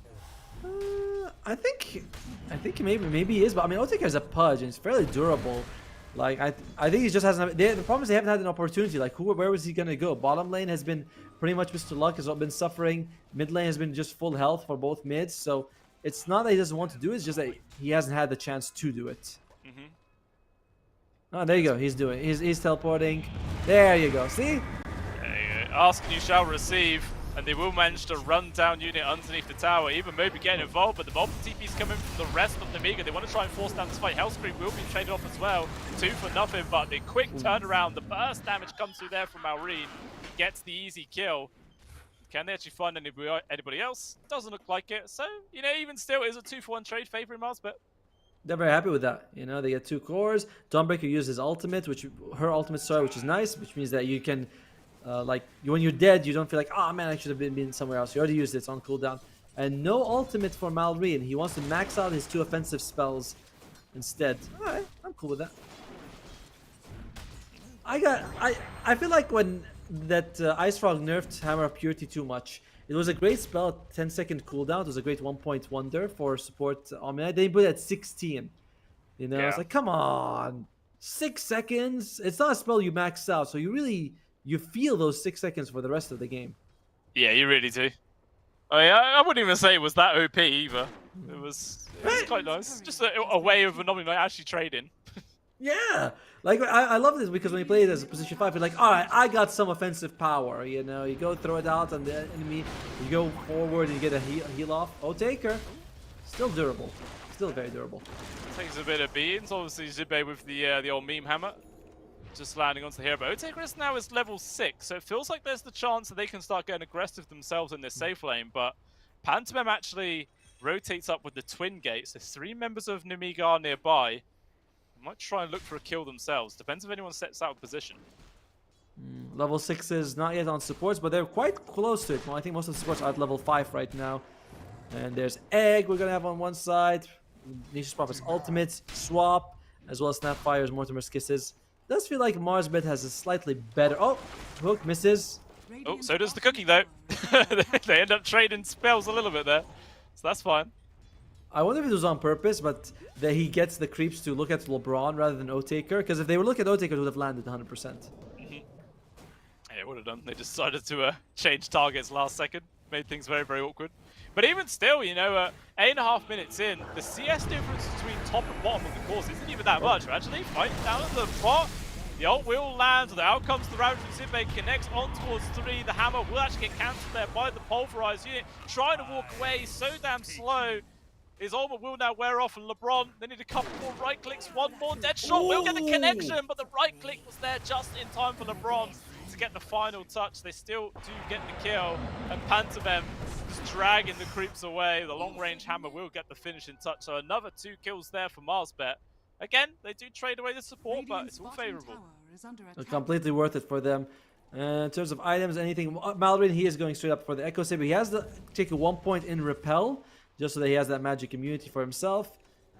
I think maybe he is, but I mean, Otaker is a pudge and it's fairly durable. Like I think he just hasn't. The problem is they haven't had an opportunity. Like where was he gonna go? Bottom lane has been pretty much Mr. Luck has been suffering. Mid lane has been just full health for both mids. So it's not that he doesn't want to do it. It's just that he hasn't had the chance to do it. Oh, there you go. He's doing. He's teleporting. There you go. See? There you go. Ask and you shall receive. And they will manage to run down unit underneath the tower. Even Moby getting involved, but the multiple TP's coming from the rest of the Nemiga. They want to try and force down this fight. Hellscream will be traded off as well. 2 for nothing, but the quick turnaround, the burst damage comes through there from Malrine. Gets the easy kill. Can they actually find anybody else? Doesn't look like it. So, you know, even still, it is a 2-for-1 trade favoring Mars, but they're very happy with that. You know, they get 2 cores. Dawnbreaker uses his ultimate, which is nice, which means that you can. Like when you're dead, you don't feel like, oh man, I should have been somewhere else. You already used it, it's on cooldown. And no ultimate for Malrine. He wants to max out his 2 offensive spells instead. Alright, I'm cool with that. I feel like when that Ice Frog nerfed Hammer of Purity too much, it was a great spell, 10-second cooldown. It was a great 1-point wonder for support Omni. They put it at 16. You know, it's like, come on. 6 seconds? It's not a spell you max out, so you feel those 6 seconds for the rest of the game. Yeah, you really do. I wouldn't even say it was that OP either. It was quite nice. Just a way of not actually trading. Yeah, like I love this because when you play it as a position 5, you're like, all right, I got some offensive power. You know, you go throw it out on the enemy, you go forward and you get a heal off. Oh, Taker, still durable, still very durable. Takes a bit of beatings. Obviously, Zibe with the old meme hammer, just landing onto the hero. But Otaker now is level 6, so it feels like there's the chance that they can start getting aggressive themselves in this safe lane. But Pantomime actually rotates up with the twin gates. There's 3 members of Nemiga are nearby. Might try and look for a kill themselves. Depends if anyone sets out of position. Level 6 is not yet on supports, but they're quite close to it. Well, I think most of the supports are at level 5 right now. And there's Egg we're going to have on one side. Nature's Prophet's ultimate, Swap, as well as Snapfire's Mortimer's Kisses. Does feel like Marsbet has a slightly better... Oh, Hook misses. Oh, so does the Cookie though. They end up trading spells a little bit there. So that's fine. I wonder if it was on purpose, but that he gets the creeps to look at LeBron rather than Otaker. Because if they were looking at Otaker, it would have landed 100%. Yeah, it would have done. They decided to change targets last second. Made things very, very awkward. But even still, you know, 8.5 minutes in, the CS difference between top and bottom of the course isn't even that much. Actually, fighting down at the bot. The ult will land. The outcomes the round from Zibe connects on towards 3. The hammer will actually get cancelled there by the pulverized unit. Trying to walk away, so damn slow. His armor will now wear off, and LeBron, they need a couple more right clicks, one more dead shot, will get the connection, but the right click was there just in time for LeBron to get the final touch. They still do get the kill, and Pantomime just dragging the creeps away. The long-range hammer will get the finishing touch, so another 2 kills there for Marsbet. Again, they do trade away the support, but it's all favorable. Completely worth it for them. In terms of items, anything, Malrine, he is going straight up for the Echo Saber. He has to take a 1 point in Repel, just so that he has that magic immunity for himself.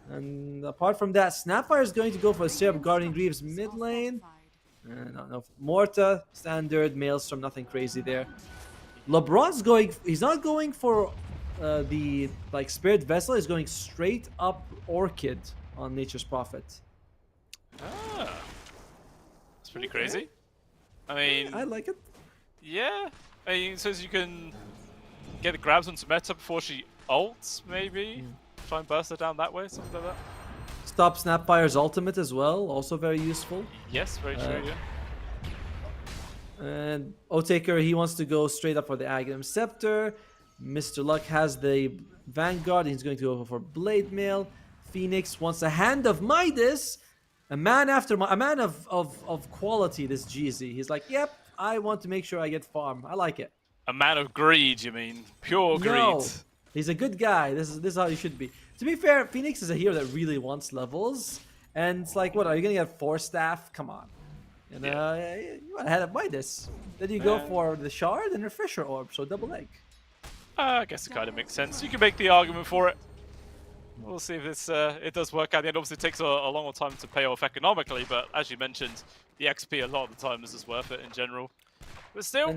And apart from that, Snapfire is going to go for a straight up Guardian Greaves mid lane. No, Morta, standard, Maelstrom, nothing crazy there. LeBron's going, he's not going for the Spirit Vessel, he's going straight up Orchid on Nature's Prophet. Ah, that's pretty crazy. I mean, I like it. Yeah, I mean, it says you can get the grabs onto Meta before she ults, maybe? Try and burst her down that way, something like that. Stop Snapfire's ultimate as well, also very useful. Yes, very true, yeah. And Otaker, he wants to go straight up for the Aghanim Scepter. Mr. Luck has the Vanguard, he's going to go for Blade Mail. Phoenix wants a Hand of Midas. A man of quality, this GZ. He's like, yep, I want to make sure I get farm. I like it. A man of greed, you mean? Pure greed. No, he's a good guy. This is how he should be. To be fair, Phoenix is a hero that really wants levels. And it's like, what, are you going to get 4 staff? Come on. And you want to have Midas. Then you go for the Shard and Refresher Orb, so double egg. I guess it kind of makes sense. You can make the argument for it. We'll see if this it does work out. It obviously takes a longer time to pay off economically, but as you mentioned, the XP a lot of the time is just worth it in general. But still,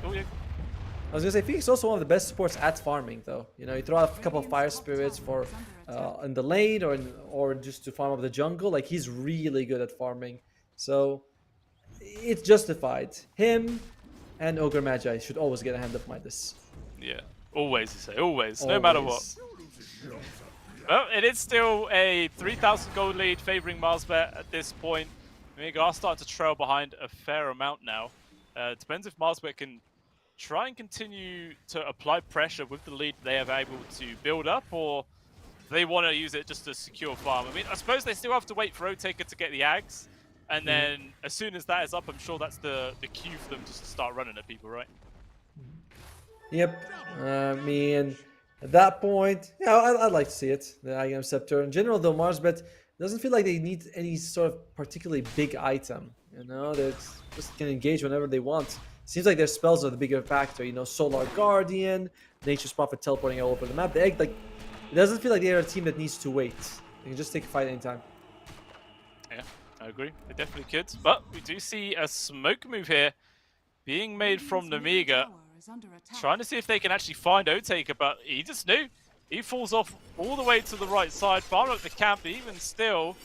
oh, yeah. I was gonna say Phoenix is also one of the best supports at farming, though. You know, you throw out a couple of Fire Spirits for in the lane or just to farm up the jungle. Like, he's really good at farming, so it's justified. Him and Ogre Magi should always get a Hand of Midas. Yeah, always, you say, always, no matter what. Well, it is still a 3,000 gold lead favoring Marsbet at this point. Nemiga are starting to trail behind a fair amount now. Depends if Marsbet can try and continue to apply pressure with the lead they have able to build up, or they want to use it just to secure farm. I mean, I suppose they still have to wait for Otaker to get the Ags, and then as soon as that is up, I'm sure that's the cue for them just to start running at people, right? Yep. I mean, at that point, yeah, I'd like to see it. The Aghanim Scepter. In general, though, Marsbet doesn't feel like they need any sort of particularly big item. You know, they just can engage whenever they want. seems like their spells are the bigger factor. You know, Solar Guardian, Nature's Prophet teleporting all over the map. The egg, like, it doesn't feel like they're a team that needs to wait. They can just take a fight anytime. Yeah, I agree. They definitely could. But we do see a smoke move here being made from Nemiga, trying to see if they can actually find Otaker, but he just knew. He falls off all the way to the right side, far up the camp, but even still,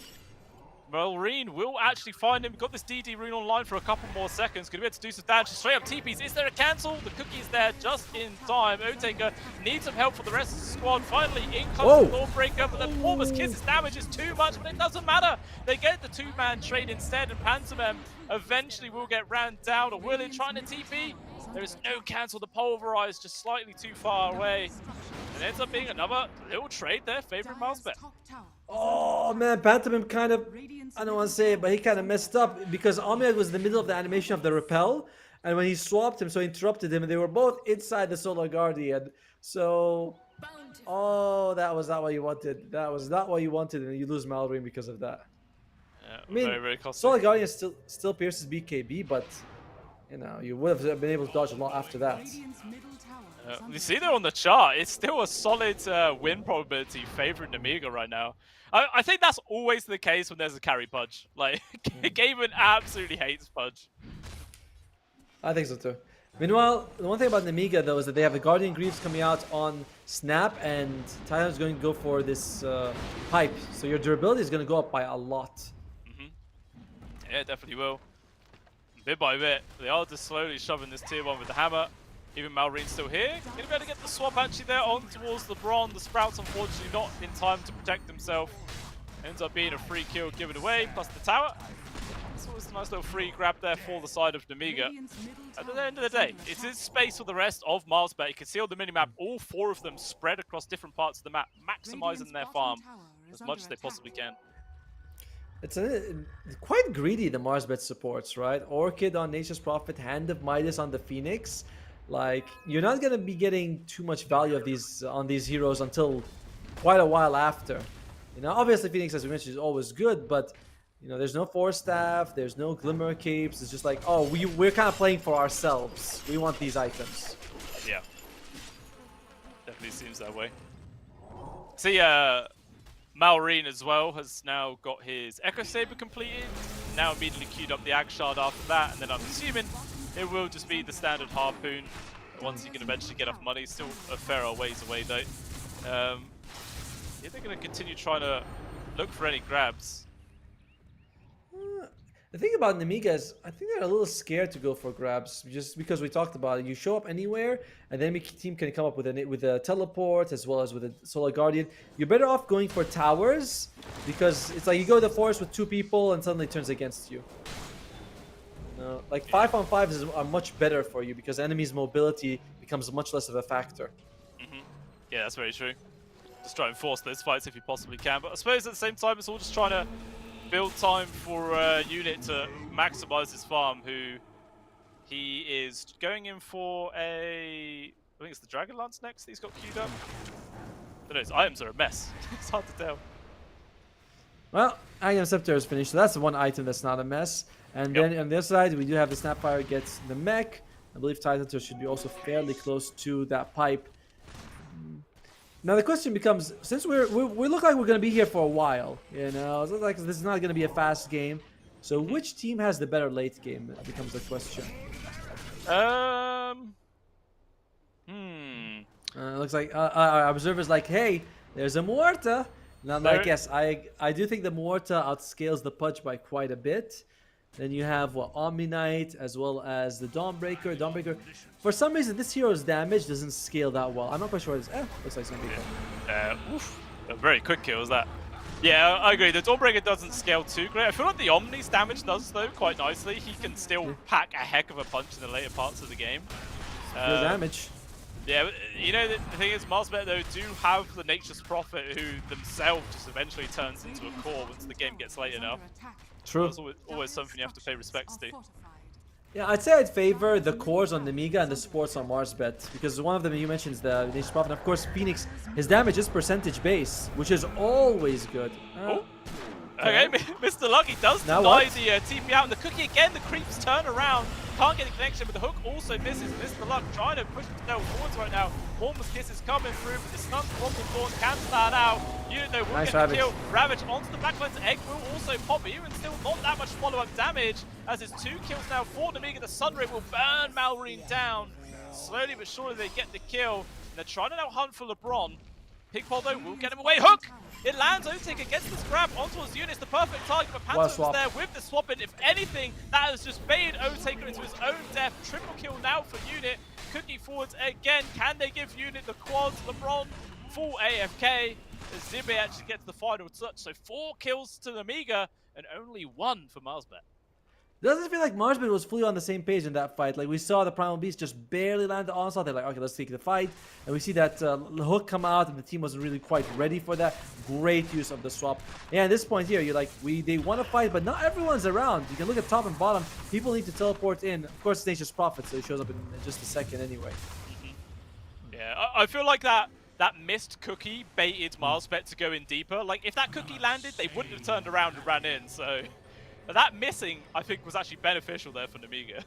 Malrine will actually find him. Got this DD rune online for a couple more seconds. Could be able to do some damage. Straight up TPs. Is there a cancel? The cookie is there just in time. Otaker needs some help for the rest of the squad. Finally, in comes the Thornbreaker, but then Formus Kiss's damage is too much, but it doesn't matter. They get the two-man trade instead, and Pantomime eventually will get ran down. Or will it trying to TP? There is no cancel. The pulverize just slightly too far away. And it ends up being another little trade there, favoring Malsbet. Oh man, Pantomime kind of, I don't want to say it, but he kind of messed up because Omniad was in the middle of the animation of the repel, and when he swapped him, so he interrupted him, and they were both inside the Solar Guardian. So, that was not what you wanted. That was not what you wanted, and you lose Malrine because of that. Yeah, I mean, very, very costly. Solar Guardian still pierces BKB, but you know, you would have been able to dodge a lot after that. You see there on the chart, it's still a solid win probability favoring Nemiga right now. I think that's always the case when there's a carry Pudge. Like, Gaben absolutely hates Pudge. I think so too. Meanwhile, the one thing about Nemiga though is that they have the Guardian Greaves coming out on Snap, and Titan's going to go for this pipe. So your durability is going to go up by a lot. Yeah, it definitely will. Bit by bit, they are just slowly shoving this tier 1 with the hammer. Even Malrine's still here. Gonna be able to get the swap actually there on towards the Bron. The Sprouts unfortunately not in time to protect himself. Ends up being a free kill given away, plus the tower. It's always a nice little free grab there for the side of Nemiga. At the end of the day, it is space for the rest of Malsbet. You can see on the minimap, all 4 of them spread across different parts of the map, maximizing their farm as much as they possibly can. It's quite greedy, the Marsbet supports, right? Orchid on Nature's Prophet, Hand of Midas on the Phoenix. Like, you're not going to be getting too much value of these on these heroes until quite a while after. You know, obviously Phoenix, as we mentioned, is always good, but you know, there's no Force Staff, there's no Glimmer Capes. It's just like, oh, we're kind of playing for ourselves. We want these items. Yeah. Definitely seems that way. See, Malrine as well has now got his Echo Saber completed. Now immediately queued up the Ag Shard after that, and then I'm assuming it will just be the standard Harpoon once you can eventually get off money. Still a fair ways away though. Yeah, they're going to continue trying to look for any grabs. The thing about Nemiga is, I think they're a little scared to go for grabs, just because we talked about it. You show up anywhere, and the enemy team can come up with a teleport as well as with a Solar Guardian. You're better off going for towers, because it's like you go to the forest with 2 people, and suddenly it turns against you. Like 5-on-5s are much better for you, because enemy's mobility becomes much less of a factor. Yeah, that's very true. Just try and force those fights if you possibly can, but I suppose at the same time, it's all just trying to build time for Unit to maximize his farm, who he is going in for I think it's the Dragon Lance next that he's got queued up. I don't know, his items are a mess. It's hard to tell. Well, Aghanim Scepter is finished, so that's the one item that's not a mess. And then on the other side, we do have the Snapfire gets the mech. I believe Titanter should be also fairly close to that pipe. Now the question becomes, since we look like we're going to be here for a while, you know, it looks like this is not going to be a fast game. So which team has the better late game? That becomes the question. Looks like our observer's like, hey, there's a Muerta. And I'm like, yes, I do think the Muerta outscales the Pudge by quite a bit. Then you have Omni Knight as well as the Dawnbreaker. Dawnbreaker, for some reason, this hero's damage doesn't scale that well. I'm not quite sure what it is. Looks like something. A very quick kill is that. Yeah, I agree. The Dawnbreaker doesn't scale too great. I feel like the Omni's damage does, though, quite nicely. He can still pack a heck of a punch in the later parts of the game. Real damage. Yeah, you know, the thing is, Malsbet, though, do have the Nature's Prophet, who themselves just eventually turns into a core once the game gets late enough. True. That's always something you have to pay respects to. Yeah, I'd say I'd favor the cores on Nemiga and the supports on Marsbet, because one of them you mentioned is the Nature's Prophet. And of course, Phoenix, his damage is percentage base, which is always good. Okay, Mr. Lucky does Now deny what? the TP out, and the cookie again, the creeps turn around. Can't get the connection, but the hook also misses. Mr. Luck trying to push himself forwards right now. Mormon's Kiss is coming through, but the stun from the Thorn cancels that out. Unit though will Nice get the Ravage. kill. Ravage onto the backline's egg will also pop, but even still not that much follow-up damage, as it's 2 kills now for Namiga. The Sunray will burn Malrine down. Slowly but surely they get the kill, and they're trying to now hunt for LeBron. Pigpole though will get him away. Hook! It lands. Otaker gets the grab onto his unit. It's the perfect target, but Panther was there with the swap. And if anything, that has just baited Otaker into his own death. Triple kill now for Unit. Cookie forwards again. Can they give Unit the quads? LeBron full AFK. As Zibe actually gets the final touch. So 4 kills to the Amiga and only 1 for Marsbet. Doesn't it feel like Marsbet was fully on the same page in that fight? Like, we saw the Primal Beast just barely land the onslaught. They're like, okay, let's take the fight. And we see that hook come out, and the team wasn't really quite ready for that. Great use of the swap. Yeah, at this point here, you're like, they want to fight, but not everyone's around. You can look at top and bottom. People need to teleport in. Of course, it's Nature's Prophet, so he shows up in just a second anyway. Yeah, I feel like that missed cookie baited Marsbet to go in deeper. Like, if that cookie landed, they wouldn't have turned around and ran in, so... But that missing, I think, was actually beneficial there for Namiga.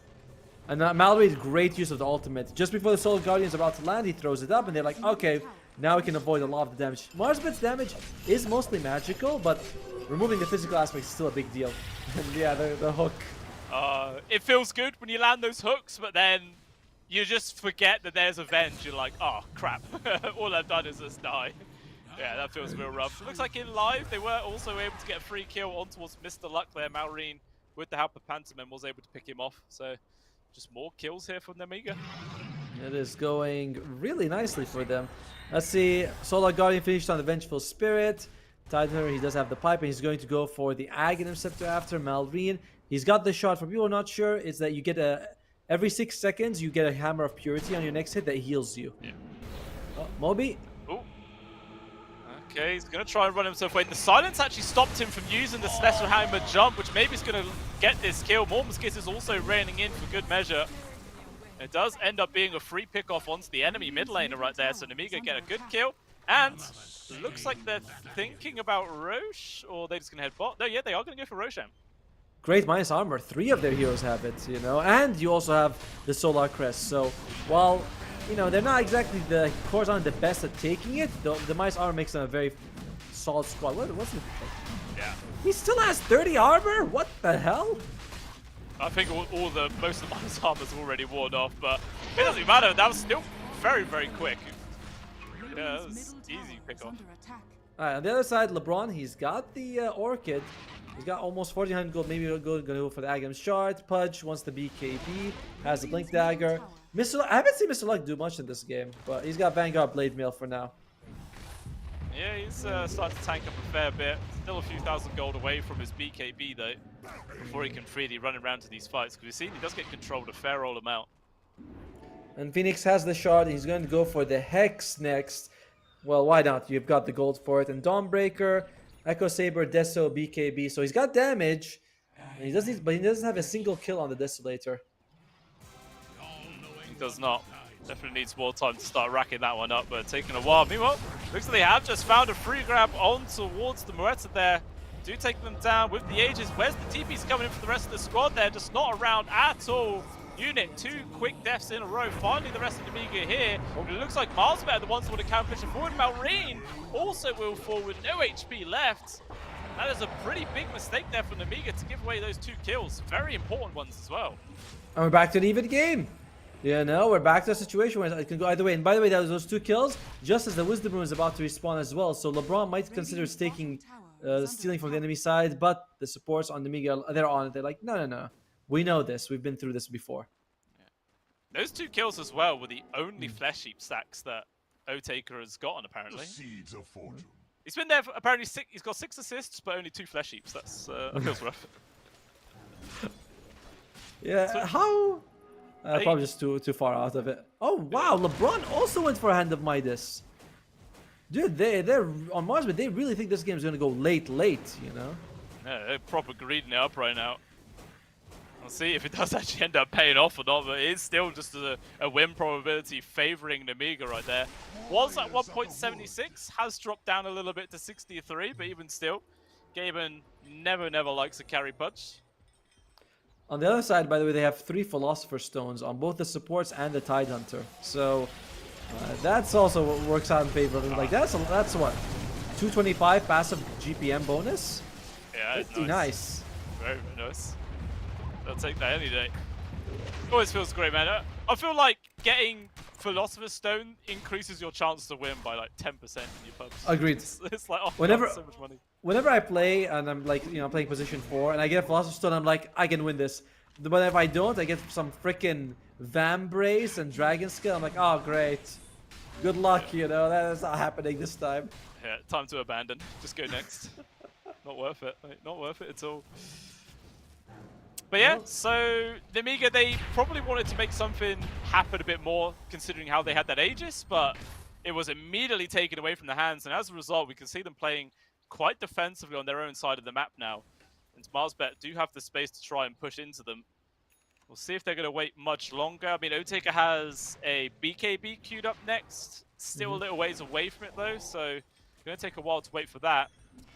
And Mallory's great use of the ultimate. Just before the Soul Guardian is about to land, he throws it up, and they're like, okay, now we can avoid a lot of the damage. Marsbet's damage is mostly magical, but removing the physical aspect is still a big deal. And yeah, the hook. It feels good when you land those hooks, but then you just forget that there's Avenge. You're like, oh, crap. All I've done is just die. Yeah, that feels real rough. Looks like in live, they were also able to get a free kill on towards Mr. Luck there. Malrine, with the help of Pantomime, was able to pick him off. So, just more kills here from Namiga. It is going really nicely for them. Let's see. Solar Guardian finished on the Vengeful Spirit. Titanor, he does have the pipe, and he's going to go for the Aghanim Scepter after Malrine. He's got the shot. For people who are not sure, it's that you get every 6 seconds, you get a Hammer of Purity on your next hit that heals you. Yeah. Oh, Moby. Okay, he's going to try and run himself away. The silence actually stopped him from using the Celestial Hammer jump, which maybe is going to get this kill. Mormon's Kiss is also raining in for good measure. It does end up being a free pick-off onto the enemy mid laner right there, so Namiga get a good kill. And looks like they're thinking about Roche, or they're just going to head bot. No, yeah, they are going to go for Roshan. Great minus armor. 3 of their heroes have it, you know. And you also have the Solar Crest. So, while... you know, they're not exactly the cores aren't the best at taking it. The minus armor makes them a very solid squad. What's it? Yeah. He still has 30 armor? What the hell? I think most of the minus armor's already worn off, but it doesn't matter. That was still very, very quick. Yeah, that was easy pick off. Alright, on the other side, LeBron, he's got the Orchid. He's got almost 1,400 gold. Maybe he'll go for the Aghanim Shard. Pudge wants the BKB. Has the Blink Dagger. I haven't seen Mr. Luck do much in this game, but he's got Vanguard Blade Mail for now. Yeah, he's starting to tank up a fair bit. Still a few thousand gold away from his BKB though, before he can freely run around to these fights. Because we've seen he does get controlled a fair old amount. And Phoenix has the shard. He's going to go for the Hex next. Well, why not? You've got the gold for it. And Dawnbreaker, Echo Saber, Deso, BKB. So he's got damage. And but he doesn't have a single kill on the Desolator. He does not. Definitely needs more time to start racking that one up, but taking a while. Meanwhile, looks like they have just found a free grab on towards the Moretta there. Do take them down with the Aegis. Where's the TP's coming in for the rest of the squad there? Just not around at all. Unit, 2 quick deaths in a row. Finally, the rest of the Amiga here. But it looks like Marsbet are the ones who want to counter push forward. Malrine also will forward. No HP left. That is a pretty big mistake there from the Amiga to give away those 2 kills. Very important ones as well. And we're back to an even game. You know, we're back to a situation where it can go either way. And by the way, those 2 kills, just as the Wisdom Rune is about to respawn as well. So LeBron might consider stealing from the enemy side, but the supports on the Amiga, they're on it. They're like, no. We know this. We've been through this before. Yeah. Those 2 kills as well were the only Flesh Heap stacks that Otaker has gotten, apparently. The seeds of fortune. He's been there for apparently he's got 6 assists, but only 2 Flesh Heaps. That feels rough. Yeah, So, how? Probably just too far out of it. Oh, wow. LeBron also went for a Hand of Midas. Dude, they're on Mars, but they really think this game is going to go late, you know? Yeah, they're proper greeding it up right now. We'll see if it does actually end up paying off or not, but it is still just a win probability favoring Namiga right there. Was at 1.76, has dropped down a little bit to 63, but even still, Gaben never likes a carry punch. On the other side, by the way, they have 3 Philosopher's Stones on both the supports and the Tide Hunter. So that's also what works out in favor of them. Like that's what 225 passive GPM bonus. Yeah, Pretty nice. Very nice. I'll take that any day. Always feels great, man. I feel like getting Philosopher's Stone increases your chance to win by like 10% in your pubs. Agreed. It's like, oh, Whenever- God, so much money. Whenever I play and I'm like, playing position 4 and I get a Philosopher's Stone, I'm like, I can win this. But if I don't, I get some freaking Vambrace and Dragon Skill. I'm like, oh, great. Good luck, That's not happening this time. Yeah, time to abandon. Just go next. Not worth it. Mate. Not worth it at all. But yeah, so the Amiga, they probably wanted to make something happen a bit more, considering how they had that Aegis, but it was immediately taken away from the hands, and as a result, we can see them playing quite defensively on their own side of the map now. And Marsbet do have the space to try and push into them. We'll see if they're going to wait much longer. I mean, Otaker has a BKB queued up next. Still a little ways away from it, though, so it's going to take a while to wait for that.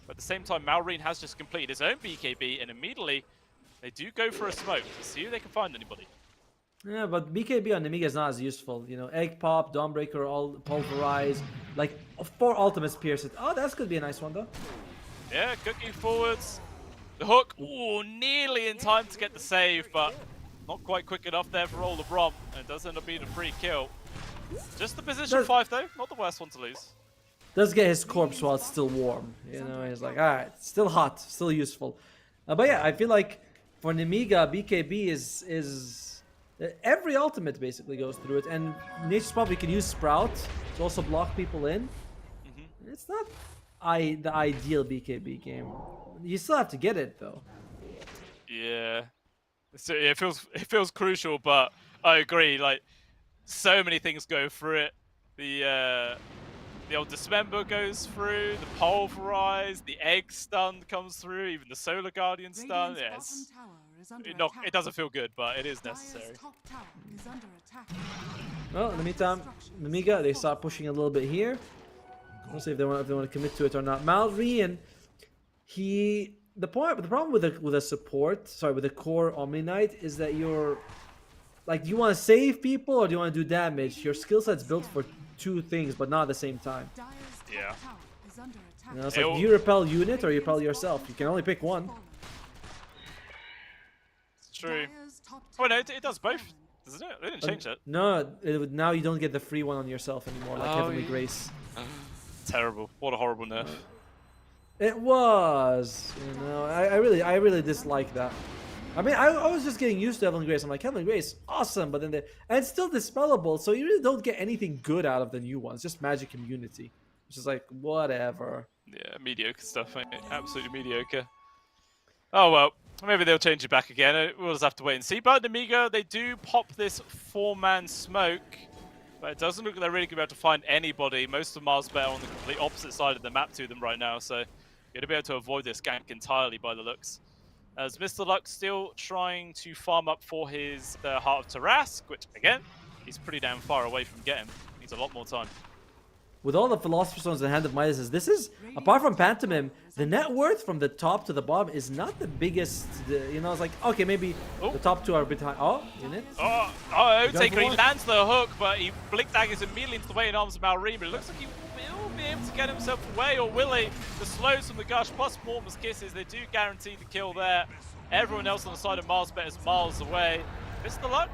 But at the same time, Malrine has just completed his own BKB, and immediately they do go for a smoke to see if they can find anybody. Yeah, but BKB on Amiga is not as useful. Egg Pop, Dawnbreaker, all Pulverize. Like, 4 ultimates pierce it. Oh, that's going to be a nice one, though. Yeah, cooking forwards. The hook, ooh, nearly in time to get the save, but not quite quick enough there for Old LeBron. And it does end up being a free kill. Just the position 5, though. Not the worst one to lose. Does get his corpse while it's still warm. He's like, alright, still hot, still useful. But yeah, I feel like for an Amiga, BKB is every ultimate basically goes through it, and Nature's Probably can use Sprout to also block people in. It's not the ideal BKB game. You still have to get it though. Yeah, so it feels crucial, but I agree. Like, so many things go through it. The old Dismember goes through, the Pulverize, the Egg Stun comes through, even the Solar Guardian Stun. Yes, it doesn't feel good, but it is necessary. Well, in the meantime, Amiga, they start pushing a little bit here. We'll see if they want to commit to it or not. Malrian, the problem with the core Omni Knight is that you're like, do you want to save people or do you want to do damage? Your skill set's built for 2 things, but not at the same time. Yeah. It's like, do you repel unit or you repel yourself? You can only pick one. It's true. Oh no, it does both, doesn't it? They didn't change it. No, now you don't get the free one on yourself anymore, like Heavenly Grace. Terrible. What a horrible nerf. It was, I really dislike that. I mean, I was just getting used to Heavenly Grace. I'm like, Heavenly Grace, awesome, but then and it's still dispellable, so you really don't get anything good out of the new ones. Just magic immunity, which is like, whatever. Yeah, mediocre stuff, mate. Absolutely mediocre. Oh well, maybe they'll change it back again. We'll just have to wait and see. But Amiga, they do pop this 4-man smoke, but it doesn't look like they're really going to be able to find anybody. Most of Marsbet are on the complete opposite side of the map to them right now, so you're going to be able to avoid this gank entirely by the looks. As Mr. Luck still trying to farm up for his Heart of Tarask, which, again, he's pretty damn far away from getting. Needs a lot more time. With all the Philosopher's Stones in the Hand of Midas, this is, apart from Pantomime, the net worth from the top to the bottom is not the biggest. It's like, okay, maybe the top 2 are a bit high. Oh, unit. Oh, Otaker, he lands the hook, but he blink daggers immediately into the way in arms of Malrine, but it looks like he will be able to get himself away, or will he? The slows from the Gush plus Mortimer's Kisses, they do guarantee the kill there. Everyone else on the side of Marsbet is miles away. Mr. Luck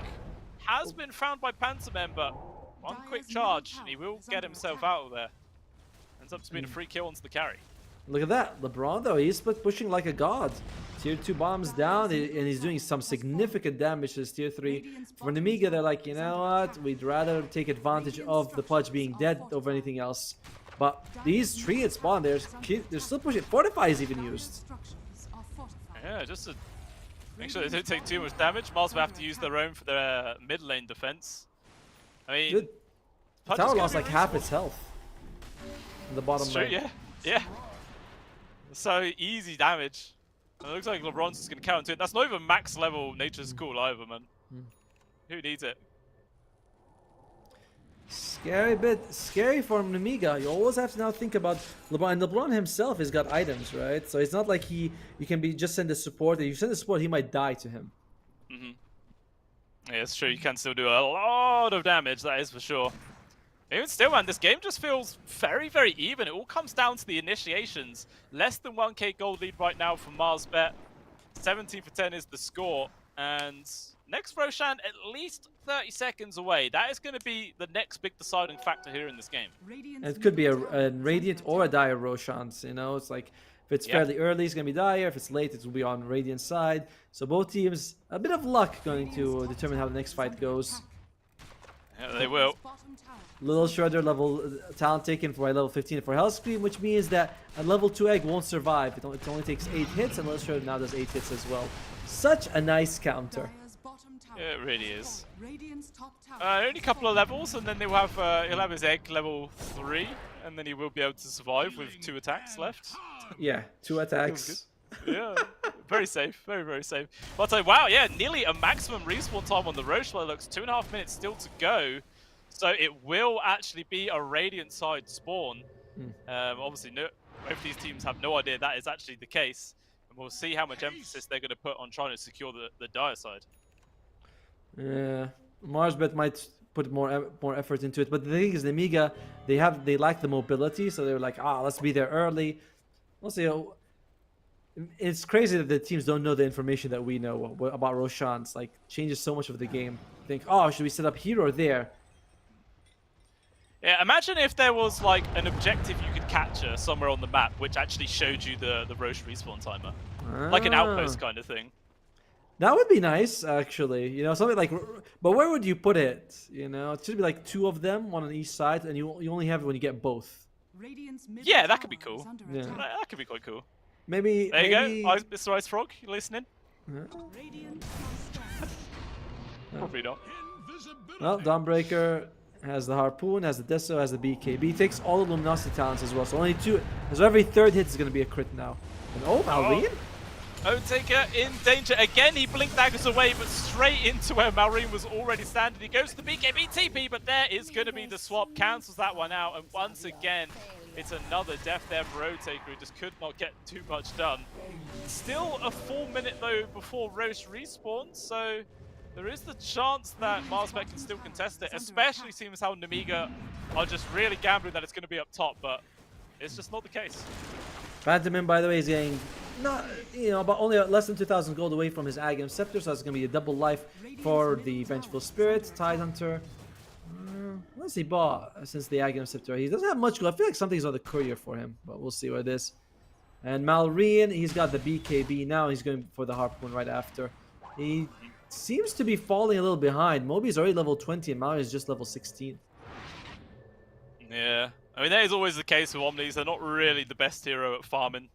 has been found by Pantomime, but one quick charge, and he will get himself out of there. Ends up to being a free kill onto the carry. Look at that. LeBron, though, he's pushing like a god. Tier 2 bombs down, and he's doing some significant damage to his Tier 3. For an Amiga, they're like, you know what? We'd rather take advantage of the Pudge being dead over anything else. But these 3 at spawn, they're still pushing. Fortify is even used. Yeah, just to make sure they don't take too much damage. Mars will have to use their own for their mid lane defense. I mean, Dude, the tower lost like half its health in the bottom lane. True, yeah. So easy damage. And it looks like LeBron's just going to counter it. That's not even max level Nature's Cool either, man. Who needs it? Scary for Nemiga. You always have to now think about LeBron. And LeBron himself has got items, right? So it's not like you can be just send the support. If you send the support, he might die to him. Yeah, it's true. You can still do a lot of damage, that is for sure. Even still, man, this game just feels very, very even. It all comes down to the initiations. Less than 1k gold lead right now for MarsBet. 17 for 10 is the score. And next Roshan, at least 30 seconds away. That is going to be the next big deciding factor here in this game. It could be a Radiant or a Dire Roshan's, you know? It's like, if it's fairly early, it's going to be Dire. If it's late, it will be on Radiant side. So both teams, a bit of luck going to determine how the next fight goes. Yeah, they will. Little Shredder level talent taken for level 15 for Hell Scream, which means that a level 2 egg won't survive. It only takes 8 hits, and Little Shredder now does 8 hits as well. Such a nice counter. Yeah, it really is. Only a couple of levels, and then he'll have his egg level 3, and then he will be able to survive with 2 attacks left. Yeah, 2 attacks. Yeah, very safe, very, very safe. But wow, yeah, nearly a maximum respawn time on the Roche. It looks 2.5 minutes still to go. So it will actually be a Radiant side spawn. Obviously, both these teams have no idea that is actually the case. And we'll see how much emphasis they're going to put on trying to secure the Dire side. Yeah, MarsBet might put more effort into it. But the thing is, the Amiga, they lack the mobility. So they were like, let's be there early. Also, it's crazy that the teams don't know the information that we know about Roshan. It's like, changes so much of the game. Think, should we set up here or there? Yeah, imagine if there was like an objective you could capture somewhere on the map which actually showed you the Roche respawn timer. Like an outpost kind of thing. That would be nice, actually. You know, something like... But where would you put it? You know, it should be like 2 of them, 1 on each side, and you only have it when you get both. Yeah, that could be cool. Yeah. That could be quite cool. Maybe... There you go, Mr. Ice Frog, you listening? Probably not. Well, Dawnbreaker has the Harpoon, has the Deso, has the BKB. Takes all the Luminosity talents as well, so only 2. So every 3rd hit is going to be a crit now. And Malrine? Otaker in danger again. He blinked daggers away, but straight into where Malrine was already standing. He goes to the BKB TP, but there is going to be the swap. Cancels that one out, and once again, it's another death there for Otaker, who just could not get too much done. Still a full minute though before Roche respawns, so there is the chance that MarsBet can still contest it, especially seems how Nemiga are just really gambling that it's going to be up top, but it's just not the case. Phantomin, by the way, is getting about only less than 2,000 gold away from his Aghanim Scepter, so that's going to be a double life for the Vengeful Spirit. Tidehunter, let's see, bought since the Aghanim Scepter. He doesn't have much gold. I feel like something's on the courier for him, but we'll see what it is. And Malrine, he's got the BKB now. He's going for the Harpoon right after. He seems to be falling a little behind. Moby's already level 20 and Malrine is just level 16. Yeah. I mean, that is always the case with Omnis. They're not really the best hero at farming,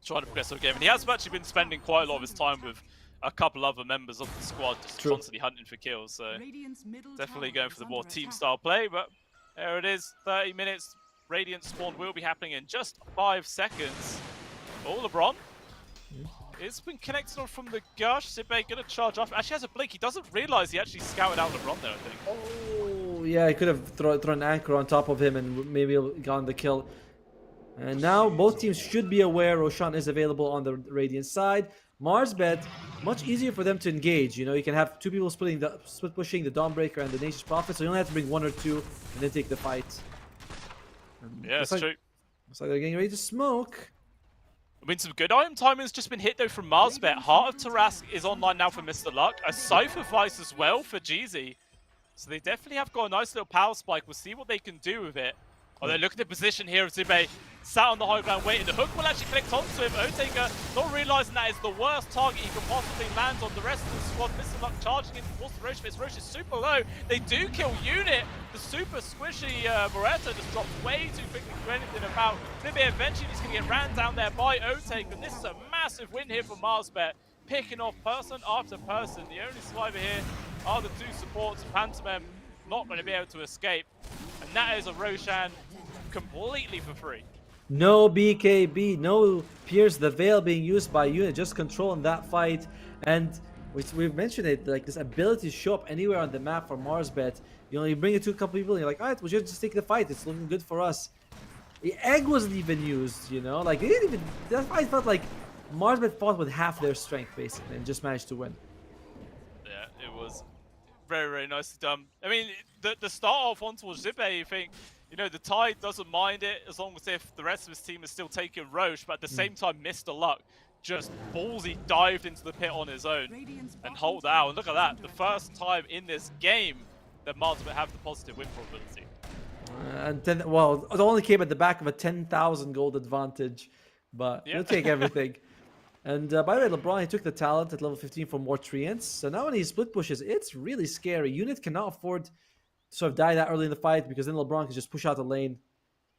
trying to progress the game. And he has actually been spending quite a lot of his time with a couple other members of the squad, just constantly hunting for kills. So definitely going for the more team-style play. But there it is, 30 minutes. Radiant spawn will be happening in just 5 seconds. Oh, LeBron. It's been connected on from the Gush. Sibbe gonna charge off. Actually has a blink. He doesn't realize he actually scouted out LeBron there, I think. Oh, yeah, he could have thrown an anchor on top of him and maybe gotten the kill. And now both teams should be aware Roshan is available on the Radiant side. MarsBet, much easier for them to engage. You know, you can have 2 people split pushing the Dawnbreaker and the Nature's Prophet, so you only have to bring 1 or 2 and then take the fight. Yeah, it's true. Looks like they're getting ready to smoke. I mean, some good item timing has just been hit though from MarsBet. Heart of Tarask is online now for Mr. Luck. A Cypher Vice as well for Jeezy. So they definitely have got a nice little power spike. We'll see what they can do with it. Oh, they look at the position here of Zibbe. Sat on the high ground waiting. The hook will actually click onto him. Otaker not realizing that is the worst target he can possibly land on. The rest of the squad, Mr. Luck charging in towards the Roche. Roche is super low. They do kill Unit. The super squishy Beretta just drops way too quickly to do anything about. Zibbe eventually just going to get ran down there by Otaker. And this is a massive win here for MarsBet. Picking off person after person. The only survivor here are the 2 supports. Pantomime not going to be able to escape. And that is a Roshan completely for free. No BKB, no Pierce the Veil being used by Unit, just controlling that fight. And we've mentioned it, like this ability to show up anywhere on the map for Marsbet. You know, you bring it to a couple people, and you're like, all right, we should just take the fight. It's looking good for us. The egg wasn't even used, you know, like they didn't even. That's why I felt like Marsbet fought with half their strength basically and just managed to win. Yeah, it was very, very nicely done. I mean, the start off on towards Zippe, you think, you know, the Tide doesn't mind it as long as if the rest of his team is still taking Roche, but at the same time, Mr. Luck just ballsy dived into the pit on his own and hold out. And look at that, the first time in this game that Malta would have the positive win probability. And then, well, it only came at the back of a 10,000 gold advantage, but Yeah. you'll take everything. And by the way, LeBron, he took the talent at level 15 for more treants. So now when he split pushes, it's really scary. Unit cannot afford to sort of die that early in the fight because then LeBron can just push out the lane.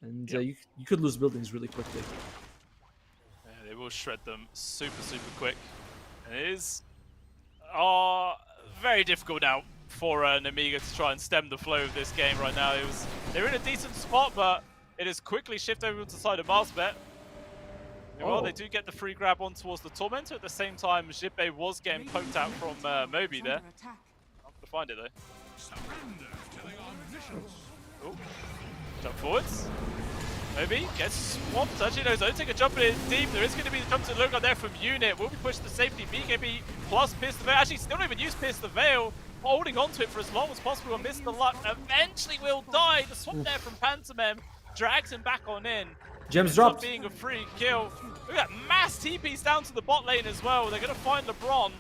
And you could lose buildings really quickly. Yeah, they will shred them super, super quick. And it is very difficult now for Namiga to try and stem the flow of this game right now. They're in a decent spot, but it has quickly shifted over to the side of Marsbet. Well, they do get the free grab on towards the Tormentor. At the same time, Zippe was getting poked out from Moby there. I'm going to find it though. Oh, jump forwards. Moby gets swamped. Actually, no, don't take a jump in deep. There is going to be the jump to look on there from Unit. Will be pushed to safety. BKB plus Pierce the Veil. Actually, still not even use Pierce the Veil. Holding on to it for as long as possible. And Mr. Luck eventually will die. The swap there from Pantomime drags him back on in. Gems Ends dropped. up being a free kill. Look at that mass TPs down to the bot lane as well. They're going to find LeBron.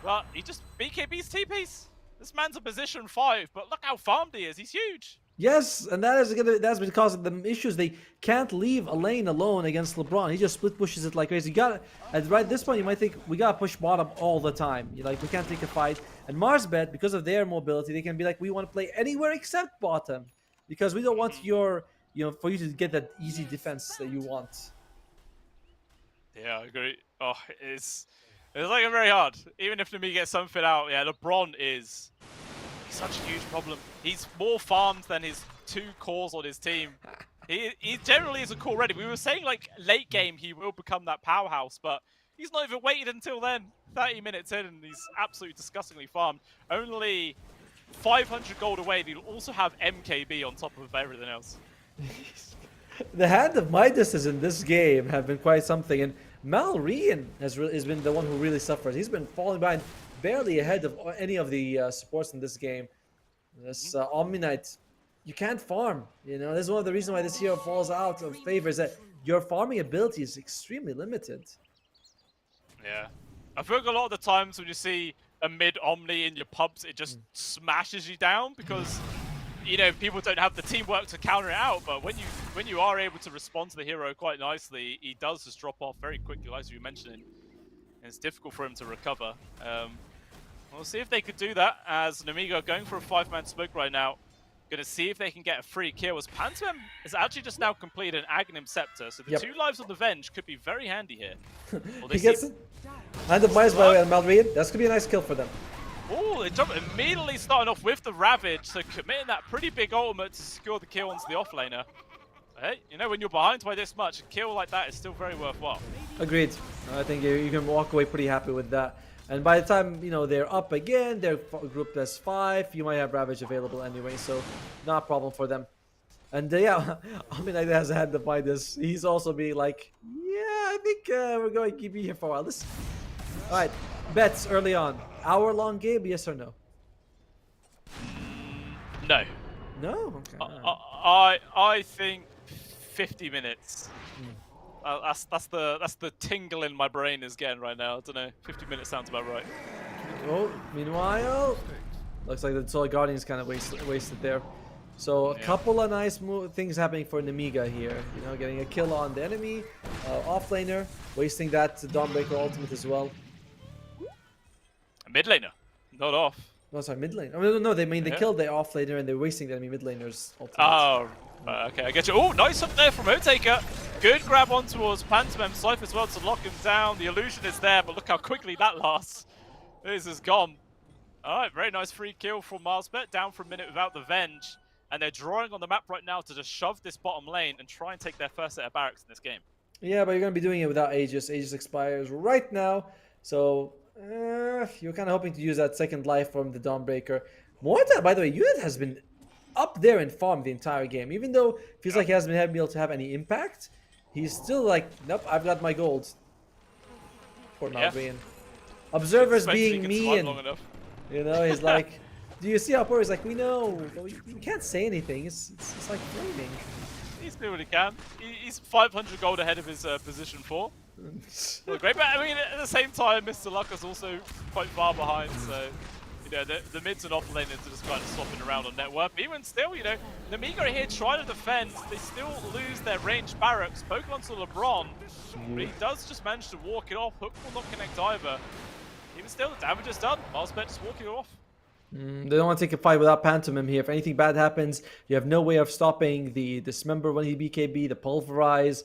But he just BKB's TPs. This man's a position 5, but look how farmed he is. He's huge. Yes, and that's because of the issues. They can't leave a lane alone against LeBron. He just split pushes it like crazy. You got at right this point, you might think we gotta push bottom all the time. You're like, we can't take a fight. And Marsbet, because of their mobility, they can be like, we want to play anywhere except bottom because we don't want for you to get that easy defense that you want. Yeah, I agree. Oh, it's like very hard. Even if Nami gets something out, yeah, LeBron is such a huge problem. He's more farmed than his 2 cores on his team. He generally is a core ready. We were saying like late game he will become that powerhouse, but he's not even waited until then. 30 minutes in and he's absolutely disgustingly farmed. Only 500 gold away. He'll also have MKB on top of everything else. The hand of Midas in this game have been quite something, and Malrian has been the one who really suffers. He's been falling behind, barely ahead of any of the supports in this game. This Omni Knight, you can't farm. You know, this is one of the reasons why this hero falls out of favor, is that your farming ability is extremely limited. Yeah, I feel like a lot of the times when you see a mid Omni in your pubs, it just smashes you down because, you know, people don't have the teamwork to counter it out. But when you are able to respond to the hero quite nicely, he does just drop off very quickly, as you mentioned. And it's difficult for him to recover. We'll see if they could do that, as Namiga are going for a 5-man smoke right now. Going to see if they can get a free kill, as Pantomime has actually just now completed an Aghanim Scepter, so the 2 lives on the Venge could be very handy here. He gets it. Hand of Midas by the way on Malrian. That's going to be a nice kill for them. Oh, they jump immediately starting off with the Ravage, so committing that pretty big ultimate to secure the kill onto the offlaner. Hey, you know, when you're behind by this much, a kill like that is still very worthwhile. Agreed. I think you can walk away pretty happy with that. And by the time, you know, they're up again, they're grouped as 5, you might have Ravage available anyway, so not a problem for them. And yeah, I mean, I has had to buy this. He's also being like, yeah, I think we're going to keep you here for a while. All right, bets early on. Hour-long game, yes or no? No. No? Okay. I think 50 minutes. That's the tingle in my brain is getting right now. I don't know. 50 minutes sounds about right. Oh, meanwhile, looks like the Solar Guardian's kind of wasted there. So a couple of nice things happening for Namiga here. You know, getting a kill on the enemy, offlaner, wasting that Dawnbreaker ultimate as well. A mid laner, not off. No, sorry, mid lane. Oh, no, they killed the offlaner and they're wasting the enemy mid laner's ultimate. Oh, okay, I get you. Oh, nice up there from Otaker. Good grab on towards Pantomime's life as well to lock him down. The illusion is there, but look how quickly that lasts. This is gone. All right, very nice free kill from Marsbet, down for a minute without the Venge. And they're drawing on the map right now to just shove this bottom lane and try and take their first set of barracks in this game. Yeah, but you're going to be doing it without Aegis. Aegis expires right now. So You're kind of hoping to use that second life from the Dawnbreaker. Malta, by the way, unit has been up there in farm the entire game. Even though it feels like he hasn't been able to have any impact, he's still like, nope, I've got my gold. Poor Malbrian. Observers being mean. You know, he's like, do you see how poor he's like, we know, but we can't say anything. It's like flaming. He's doing what he can. He's 500 gold ahead of his position 4. Well, great, but I mean, at the same time, Mr. Luck is also quite far behind, so you know the mids and off laners are just kind of swapping around on net worth. But even still, you know, Nemiga here trying to defend. They still lose their ranged barracks. Pokemon's to LeBron, but he does just manage to walk it off. Hook will not connect either. Even still, the damage is done. Malsbet just walking it off. They don't want to take a fight without Pantomime here. If anything bad happens, you have no way of stopping the Dismember when he BKB, the Pulverize.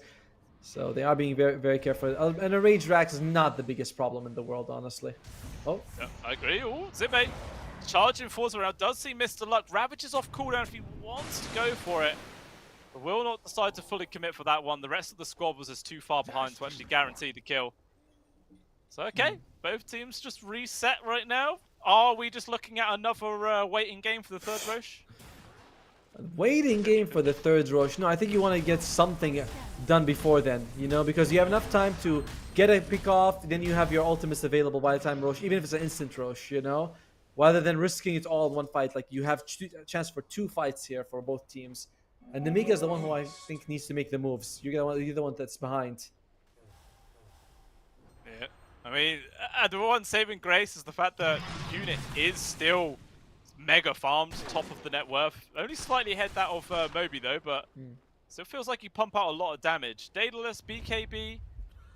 So they are being very, very careful. And a Rage Rax is not the biggest problem in the world, honestly. Oh. Yeah, I agree. Oh, Zippe charging forwards around. Does see Mr. Luck. Ravages off cooldown if he wants to go for it. But will not decide to fully commit for that one. The rest of the squad was just too far behind to actually guarantee the kill. So, okay. Both teams just reset right now. Are we just looking at another waiting game for the third Roche? Waiting game for the third Roche. No, I think you want to get something done before then, you know, because you have enough time to get a pick off, then you have your ultimates available by the time Roche, even if it's an instant Roche, you know, rather than risking it all in one fight. Like, you have a chance for 2 fights here for both teams. And Nemiga is the one who I think needs to make the moves. You're the one that's behind. Yeah. I mean, the one saving grace is the fact that unit is still mega farmed, top of the net worth. Only slightly ahead that of Moby though, but still feels like you pump out a lot of damage. Daedalus, BKB,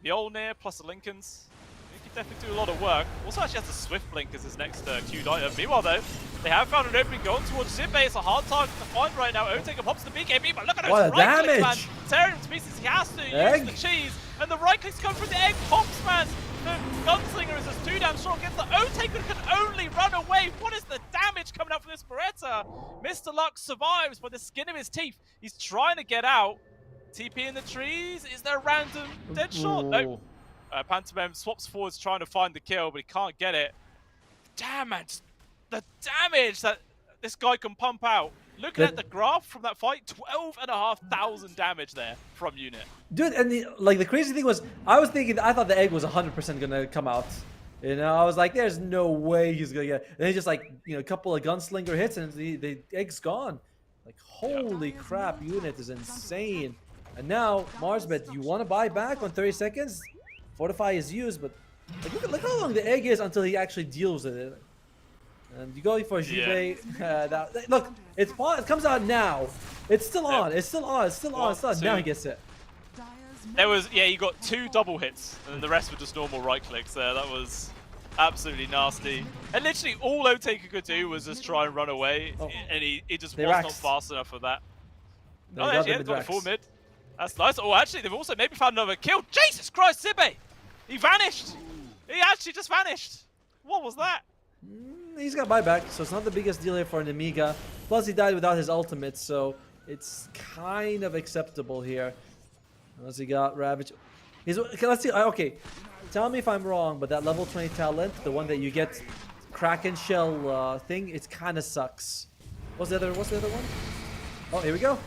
the Olnir plus the Lincolns. You can definitely do a lot of work. Also actually has a Swift Blink as his next queued item. Meanwhile though, they have found an opening going towards Zippe. It's a hard target to find right now. Otaker pops the BKB, but look at those right clicks, man. Tearing him to pieces, he has to use the cheese. And the right clicks come from the egg pops, man. The Gunslinger is just too damn strong against the Otaker can only run away. What is the damage coming out from this Beretta? Mr. Luck survives by the skin of his teeth. He's trying to get out. TP in the trees. Is there a random dead shot? No. Pantomime swaps forwards trying to find the kill, but he can't get it. Damn, man. The damage that this guy can pump out. Looking at the graph from that fight, 12,500 damage there from unit. Dude, and the crazy thing was, I thought the egg was 100% gonna come out. You know, I was like, there's no way he's gonna get it. And he just like, you know, a couple of gunslinger hits and the egg's gone. Like, holy crap, unit is insane. And now, Marsbet, you want to buy back on 30 seconds? Fortify is used, but like, look how long the egg is until he actually deals with it. And you go for Jive. Look, it comes out now. It's still on. It's still on. It's still on. It's still on. Now he gets it. There was, yeah, you got 2 double hits, and the rest were just normal right clicks there. That was absolutely nasty. And literally all Otaker could do was just try and run away, and he just was not fast enough for that. Oh, actually, they've got the full mid. That's nice. Oh, actually, they've also maybe found another kill. Jesus Christ, Zippe! He vanished! He actually just vanished! What was that? He's got buyback, so it's not the biggest deal here for Nemiga. Plus, he died without his ultimate, so it's kind of acceptable here. Unless he got Ravage. Okay, let's see. Okay, tell me if I'm wrong, but that level 20 talent, the one that you get Kraken Shell thing, it kind of sucks. What's the other one? Oh, here we go.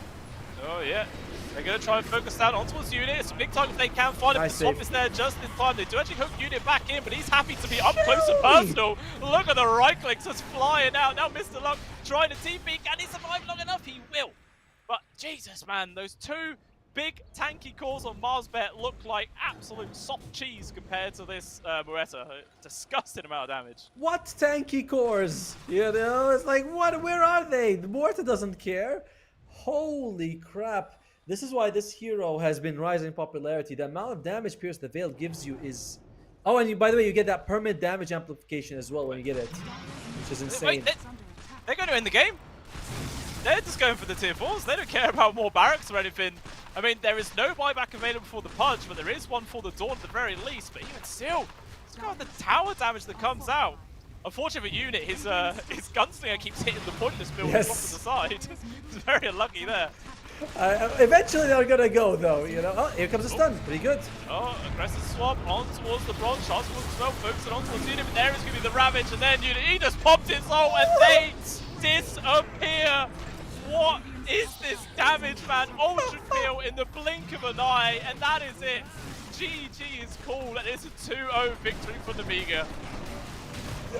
Oh, yeah. They're going to try and focus that onto his unit. It's a big target if they can find him. The swap is there just in time. They do actually hook unit back in, but he's happy to be up close and personal. Look at the right clicks just flying out. Now Mr. Luck trying to TP. Can he survive long enough? He will. But Jesus, man, those 2 big tanky cores on Marsbet look like absolute soft cheese compared to this Beretta. Disgusting amount of damage. What tanky cores? You know, it's like, what? Where are they? The Morta doesn't care. Holy crap. This is why this hero has been rising in popularity. The amount of damage Pierce the Veil gives you is... Oh, and by the way, you get that permanent damage amplification as well when you get it, which is insane. Wait, they're going to end the game. They're just going for the tier 4s. They don't care about more barracks or anything. I mean, there is no buyback available for the Pudge, but there is one for the Dawn at the very least. But even still, look at the tower damage that comes out. Unfortunately for unit, his gunslinger keeps hitting the pointless build off to the side. He's very unlucky there. Eventually they're gonna go though, you know. Oh, here comes a stun. Pretty good. Oh, aggressive swap on towards the bronze. Shots towards the 12, focusing on towards Unit, but there is going to be the Ravage, and then Unit, he just popped his ult, and they disappear. What is this damage, man? Ultra kill in the blink of an eye, and that is it. GG is cool, and it's a 2-0 victory for Nemiga.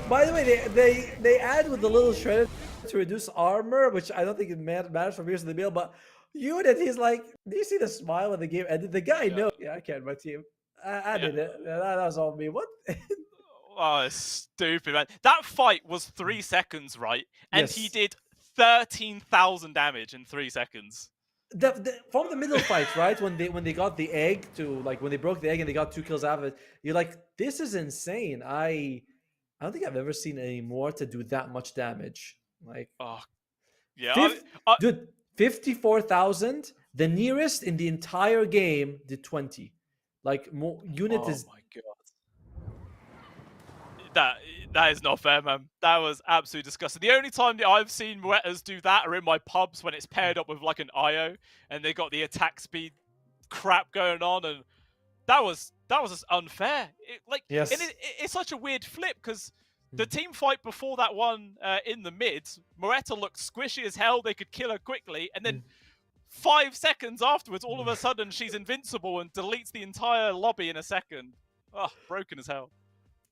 By the way, they add with the little shredder to reduce armor, which I don't think it matters from years of the meal, but Unit, he's like, do you see the smile when the game ended? The guy knows. Yeah, I can't, my team. I did it. That was all me. What? Oh, it's stupid, man. That fight was 3 seconds, right? And Yes. he did 13,000 damage in 3 seconds. From the middle fight, right? When they got the egg to, like, when they broke the egg and they got 2 kills out of it, you're like, this is insane. I don't think I've ever seen any more to do that much damage. Like, Oh, yeah. dude, 54,000. The nearest in the entire game did 20. Like, Unit is. Oh my god. That is not fair, man. That was absolutely disgusting. The only time that I've seen Muertas do that are in my pubs when it's paired up with like an IO and they got the attack speed crap going on, and that was just unfair. Yes. And it's such a weird flip because the team fight before that one in the mid, Muerta looked squishy as hell. They could kill her quickly, and then 5 seconds afterwards, all of a sudden she's invincible and deletes the entire lobby in a second. Oh, broken as hell.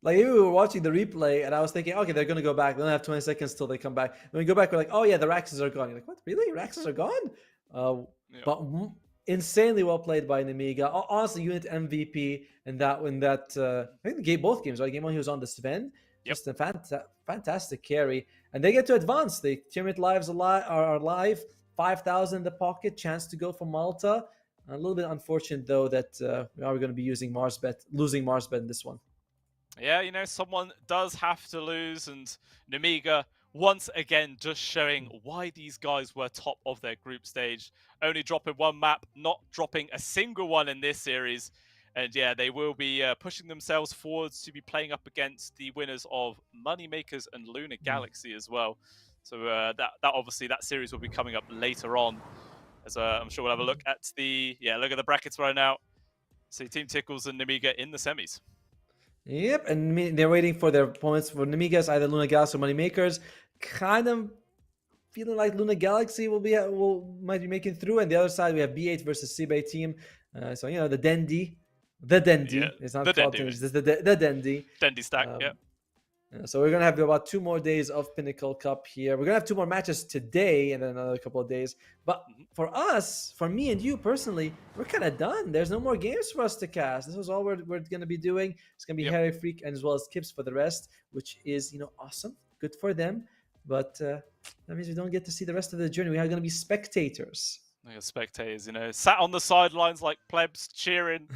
Like, we were watching the replay, and I was thinking, okay, they're going to go back. They only have 20 seconds till they come back. When we go back, we're like, oh, yeah, the Raxes are gone. You're like, what? Really? Raxes are gone? But insanely well played by Nemiga. Honestly, Unit MVP in that. I think both games, right? Game 1, he was on the Sven. Just a fantastic carry. And they get to advance. The teammate lives are alive. 5,000 in the pocket. Chance to go for Malta. A little bit unfortunate, though, that we are going to be losing Marsbet in this one. Yeah, you know, someone does have to lose, and Nemiga once again just showing why these guys were top of their group stage. Only dropping one map, not dropping a single one in this series. And yeah, they will be pushing themselves forwards to be playing up against the winners of Moneymakers and Lunar Galaxy as well. So that obviously that series will be coming up later on. As I'm sure we'll have a look at look at the brackets right now. See Team Tickles and Nemiga in the semis. Yep, and they're waiting for their opponents. For Nemigas, either Luna Galaxy or Moneymakers. Kind of feeling like Luna Galaxy might be making through. And the other side, we have B8 versus Sibe team. So, you know, the Dendy. Yeah, it's not the called Dendy. it's just the Dendy. Dendy stack, So we're going to have about 2 more days of Pinnacle Cup here. We're going to have 2 more matches today and then another couple of days. But for us, for me and you personally, we're kind of done. There's no more games for us to cast. This is all we're going to be doing. It's going to be Harry Freak and as well as Kips for the rest, which is, you know, awesome. Good for them. But that means we don't get to see the rest of the journey. We are going to be spectators. Like spectators, you know, sat on the sidelines like plebs cheering.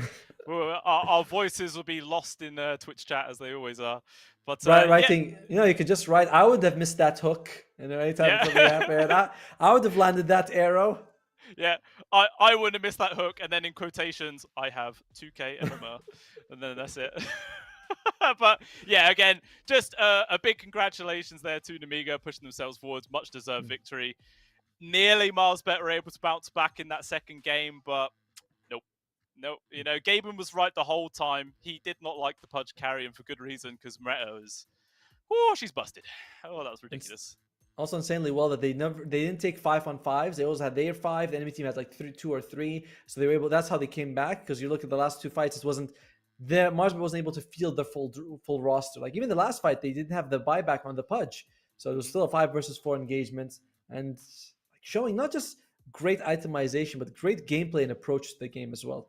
Our voices will be lost in Twitch chat as they always are. But writing, you know, you could just write. I would have missed that hook. You know, anytime something happened, I would have landed that arrow. Yeah, I wouldn't have missed that hook. And then in quotations, I have 2K MMR, and then that's it. But yeah, again, just a big congratulations there to Nemiga pushing themselves forwards. Much deserved victory. Nearly Marsbet were able to bounce back in that second game, but nope. You know, Gaben was right the whole time. He did not like the Pudge carry, and for good reason, because Moretta was, she's busted. Oh, that was ridiculous. Also insanely well that they didn't take 5-on-5s. They always had their 5. The enemy team had like 2 or 3, so they were able. That's how they came back. Because you look at the last 2 fights, it wasn't there. Marsbet wasn't able to field the full roster. Like even the last fight, they didn't have the buyback on the Pudge, so it was still a 5 versus 4 engagement and showing not just great itemization, but great gameplay and approach to the game as well.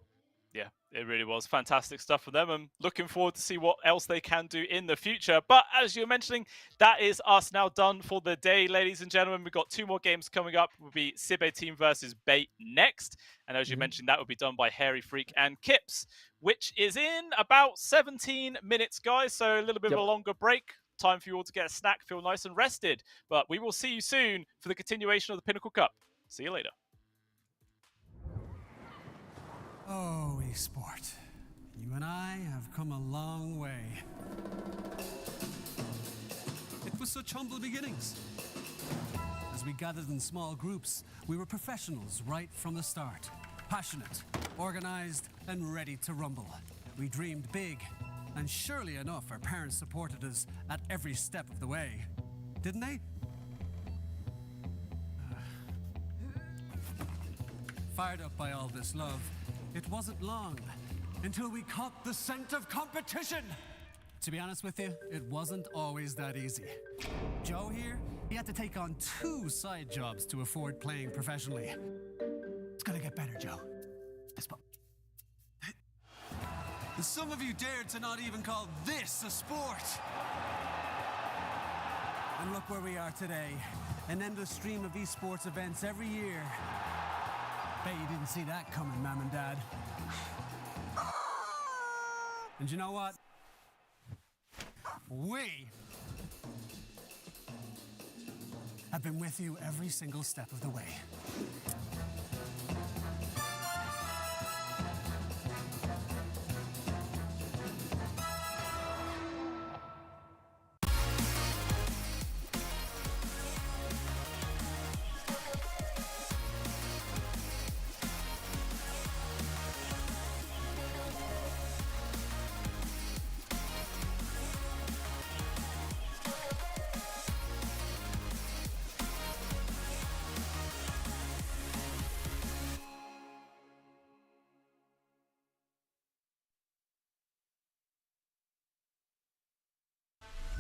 Yeah, it really was fantastic stuff for them. I'm looking forward to see what else they can do in the future. But as you're mentioning, that is us now done for the day, ladies and gentlemen. We've got 2 more games coming up. It will be Sibe team versus Bait next. And as you mentioned, that will be done by Hairy Freak and Kips, which is in about 17 minutes, guys. So a little bit of a longer break. Time for you all to get a snack, feel nice and rested. But we will see you soon for the continuation of the Pinnacle Cup. See you later. Oh, esport. You and I have come a long way. It was such humble beginnings. As we we gathered in small groups, we were professionals right from the start. Passionate, organized, and ready to rumble. We dreamed big, and surely enough, our parents supported us at every step of the way. Didn't they? Fired up by all this love, it wasn't long until we caught the scent of competition. To be honest with you, it wasn't always that easy. Joe here, he had to take on 2 side jobs to afford playing professionally. It's gonna get better, Joe. Some of you dared to not even call this a sport. And look where we are today. An endless stream of esports events every year. Bet you didn't see that coming, Mom and Dad. And you know what? We have been with you every single step of the way.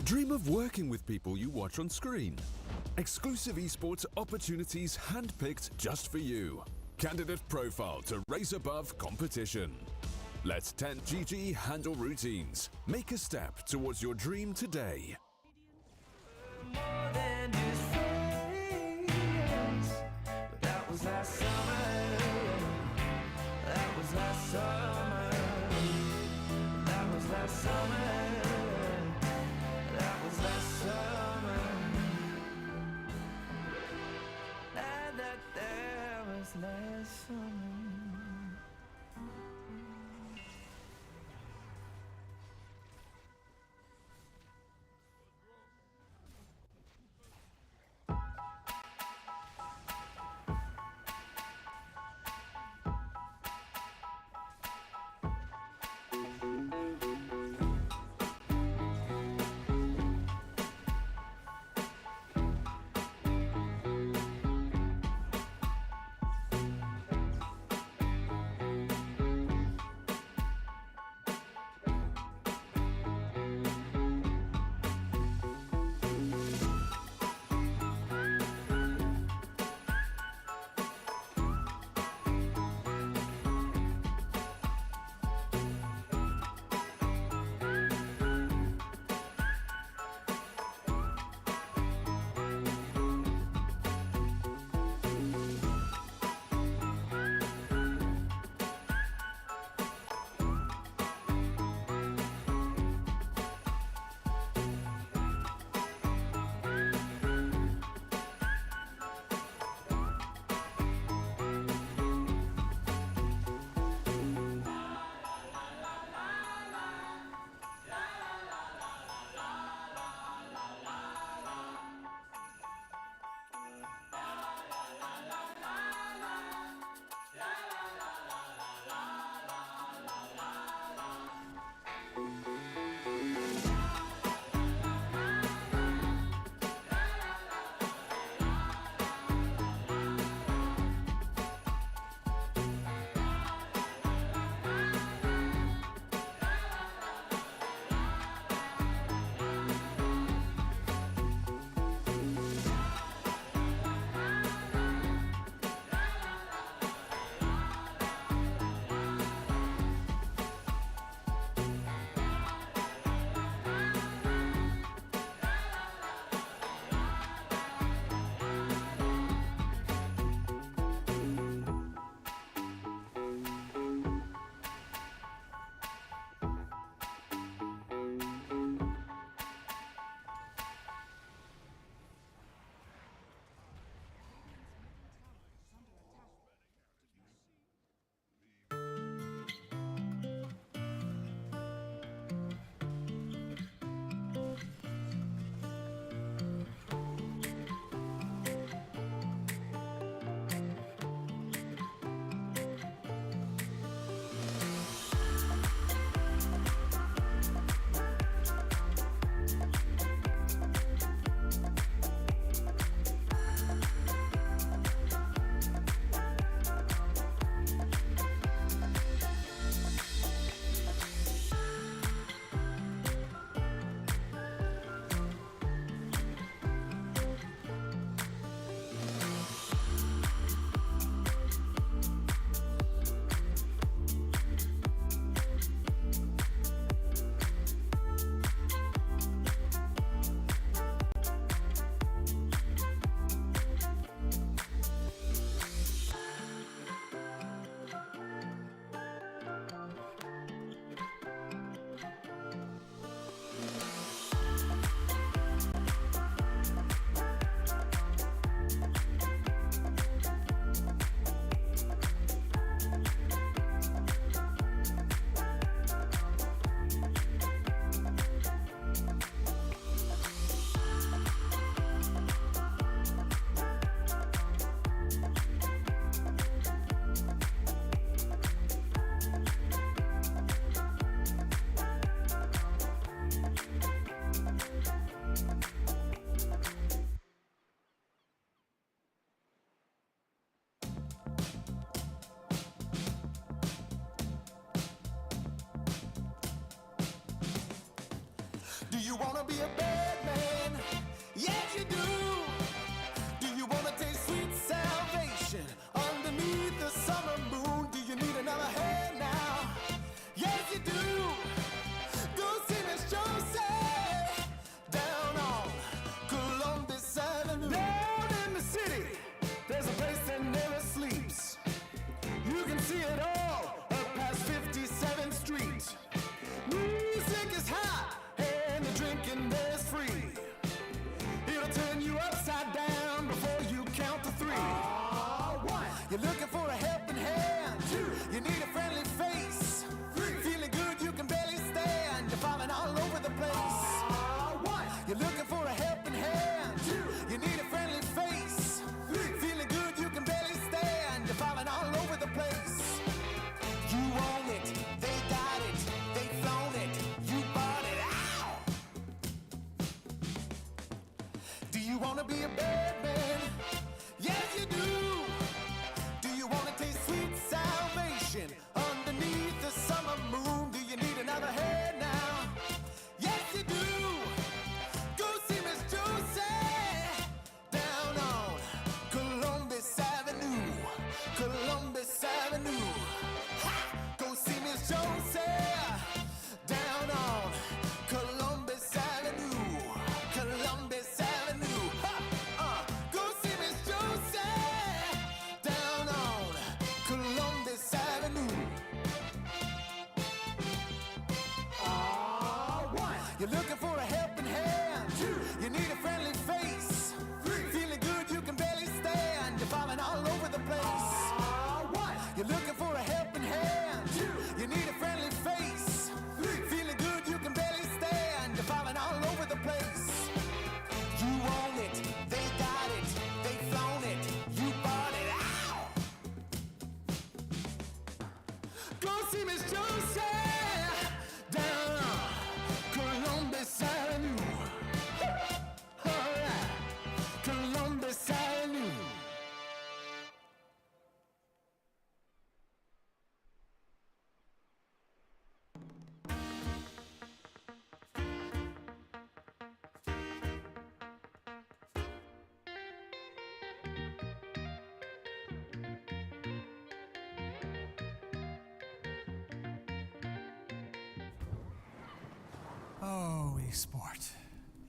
Dream of working with people you watch on screen. Exclusive esports opportunities handpicked just for you. Candidate profile to raise above competition. Let 10GG handle routines. Make a step towards your dream today. More than just friends. But that was last summer. That was last summer. That was last summer. That was last summer. And that there was last summer. you wanna be a bad man? Yes, you do. Do you wanna taste sweet salvation underneath the summer moon? Do you need another hand now? Yes, you do. Go see Miss Josie down on Columbus Avenue. Down in the city, there's a place that never sleeps. You can see it all up past 57th Street. Music is hot and the drinking there's free. It'll turn you upside down before you count to three. One, you're looking for a helping hand. Two, you need a friendly face. Three, feeling good you can barely stand. You're falling all over the place. One, you're looking for a helping hand. Two, you need a friendly face. Three, feeling good you can barely stand. You're falling all over the place. You own it, they got it, they flown it, you bought it. Ow! Do you wanna be a bad man? Yes, you do. Do you wanna taste sweet salvation underneath the summer moon? Do you need another head now? Yes, you do. Go see Miss Josie down on Columbus Avenue. Columbus Avenue. Ha! Go see Miss Josie down on Columbus Avenue. Columbus Avenue. Ha! Go see Miss Josie down on Columbus Avenue. One, you're looking for a helping hand. Two, you need a friendly face. Three, feeling good you can barely stand. You're falling all over the place. One, you're looking for a helping hand. Two, you need a friendly face. Three, feeling good you can barely stand. You're falling all over the place. You own it, they got it, they flown it, you bought it. Ow! Go see Miss Josie down on Columbus Avenue. All right, Columbus Avenue. Oh, esport.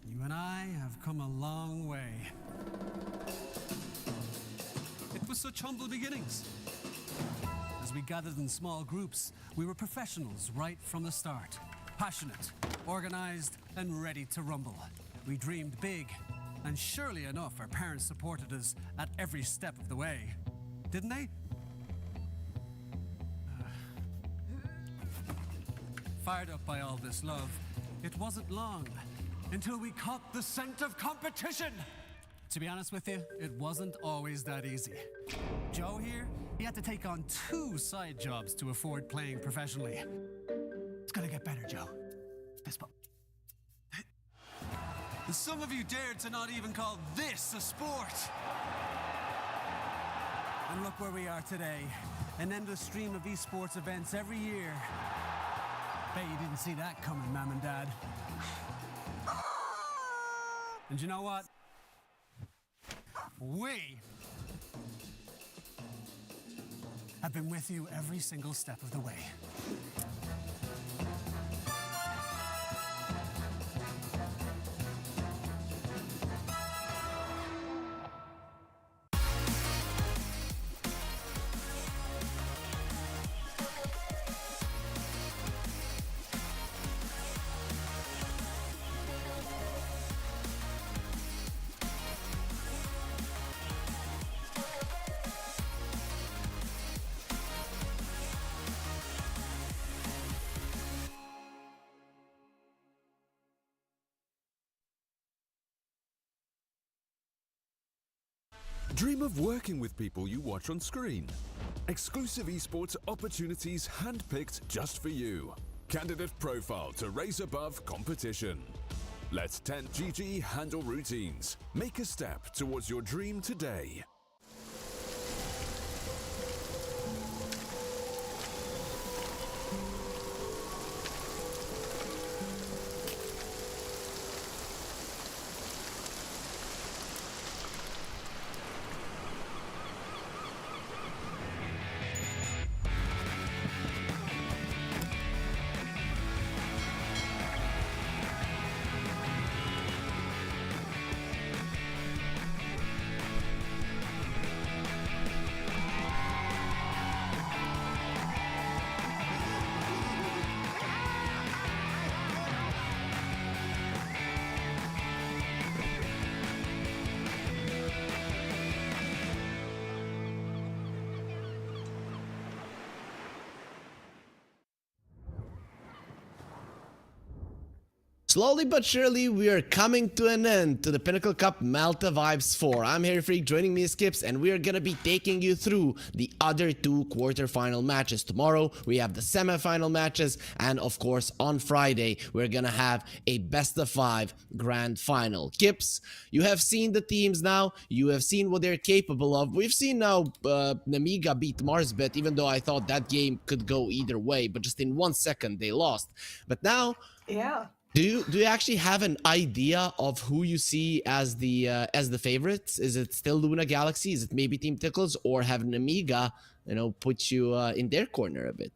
You and I have come a long way. It was such humble beginnings. As we gathered in small groups, we were professionals right from the start. Passionate, organized, and ready to rumble. We dreamed big, and surely enough, our parents supported us at every step of the way. Didn't they? Fired up by all this love, it wasn't long until we caught the scent of competition. To be honest with you, it wasn't always that easy. Joe here, he had to take on 2 side jobs to afford playing professionally. It's gonna get better, Joe. Fist bump. And some of you dared to not even call this a sport. And look where we are today. An endless stream of esports events every year. Bet you didn't see that coming, Mom and Dad. And you know what? We have been with you every single step of the way. Dream of working with people you watch on screen. Exclusive esports opportunities handpicked just for you. Candidate profile to raise above competition. Let 10GG handle routines. Make a step towards your dream today. Slowly but surely, we are coming to an end to the Pinnacle Cup Malta Vibes 4. I'm Harry Freak, joining me is Skips, and we are going to be taking you through the other two quarterfinal matches. Tomorrow, we have the semifinal matches, and of course, on Friday, we're going to have a best-of-5 grand final. Skips, you have seen the teams now. You have seen what they're capable of. We've seen now Nemiga beat Marsbet, even though I thought that game could go either way, but just in 1 second, they lost. But now... Yeah. Do you actually have an idea of who you see as the favorites? Is it still Luna Galaxy? Is it maybe Team Tickles, or have Nemiga, put you in their corner a bit?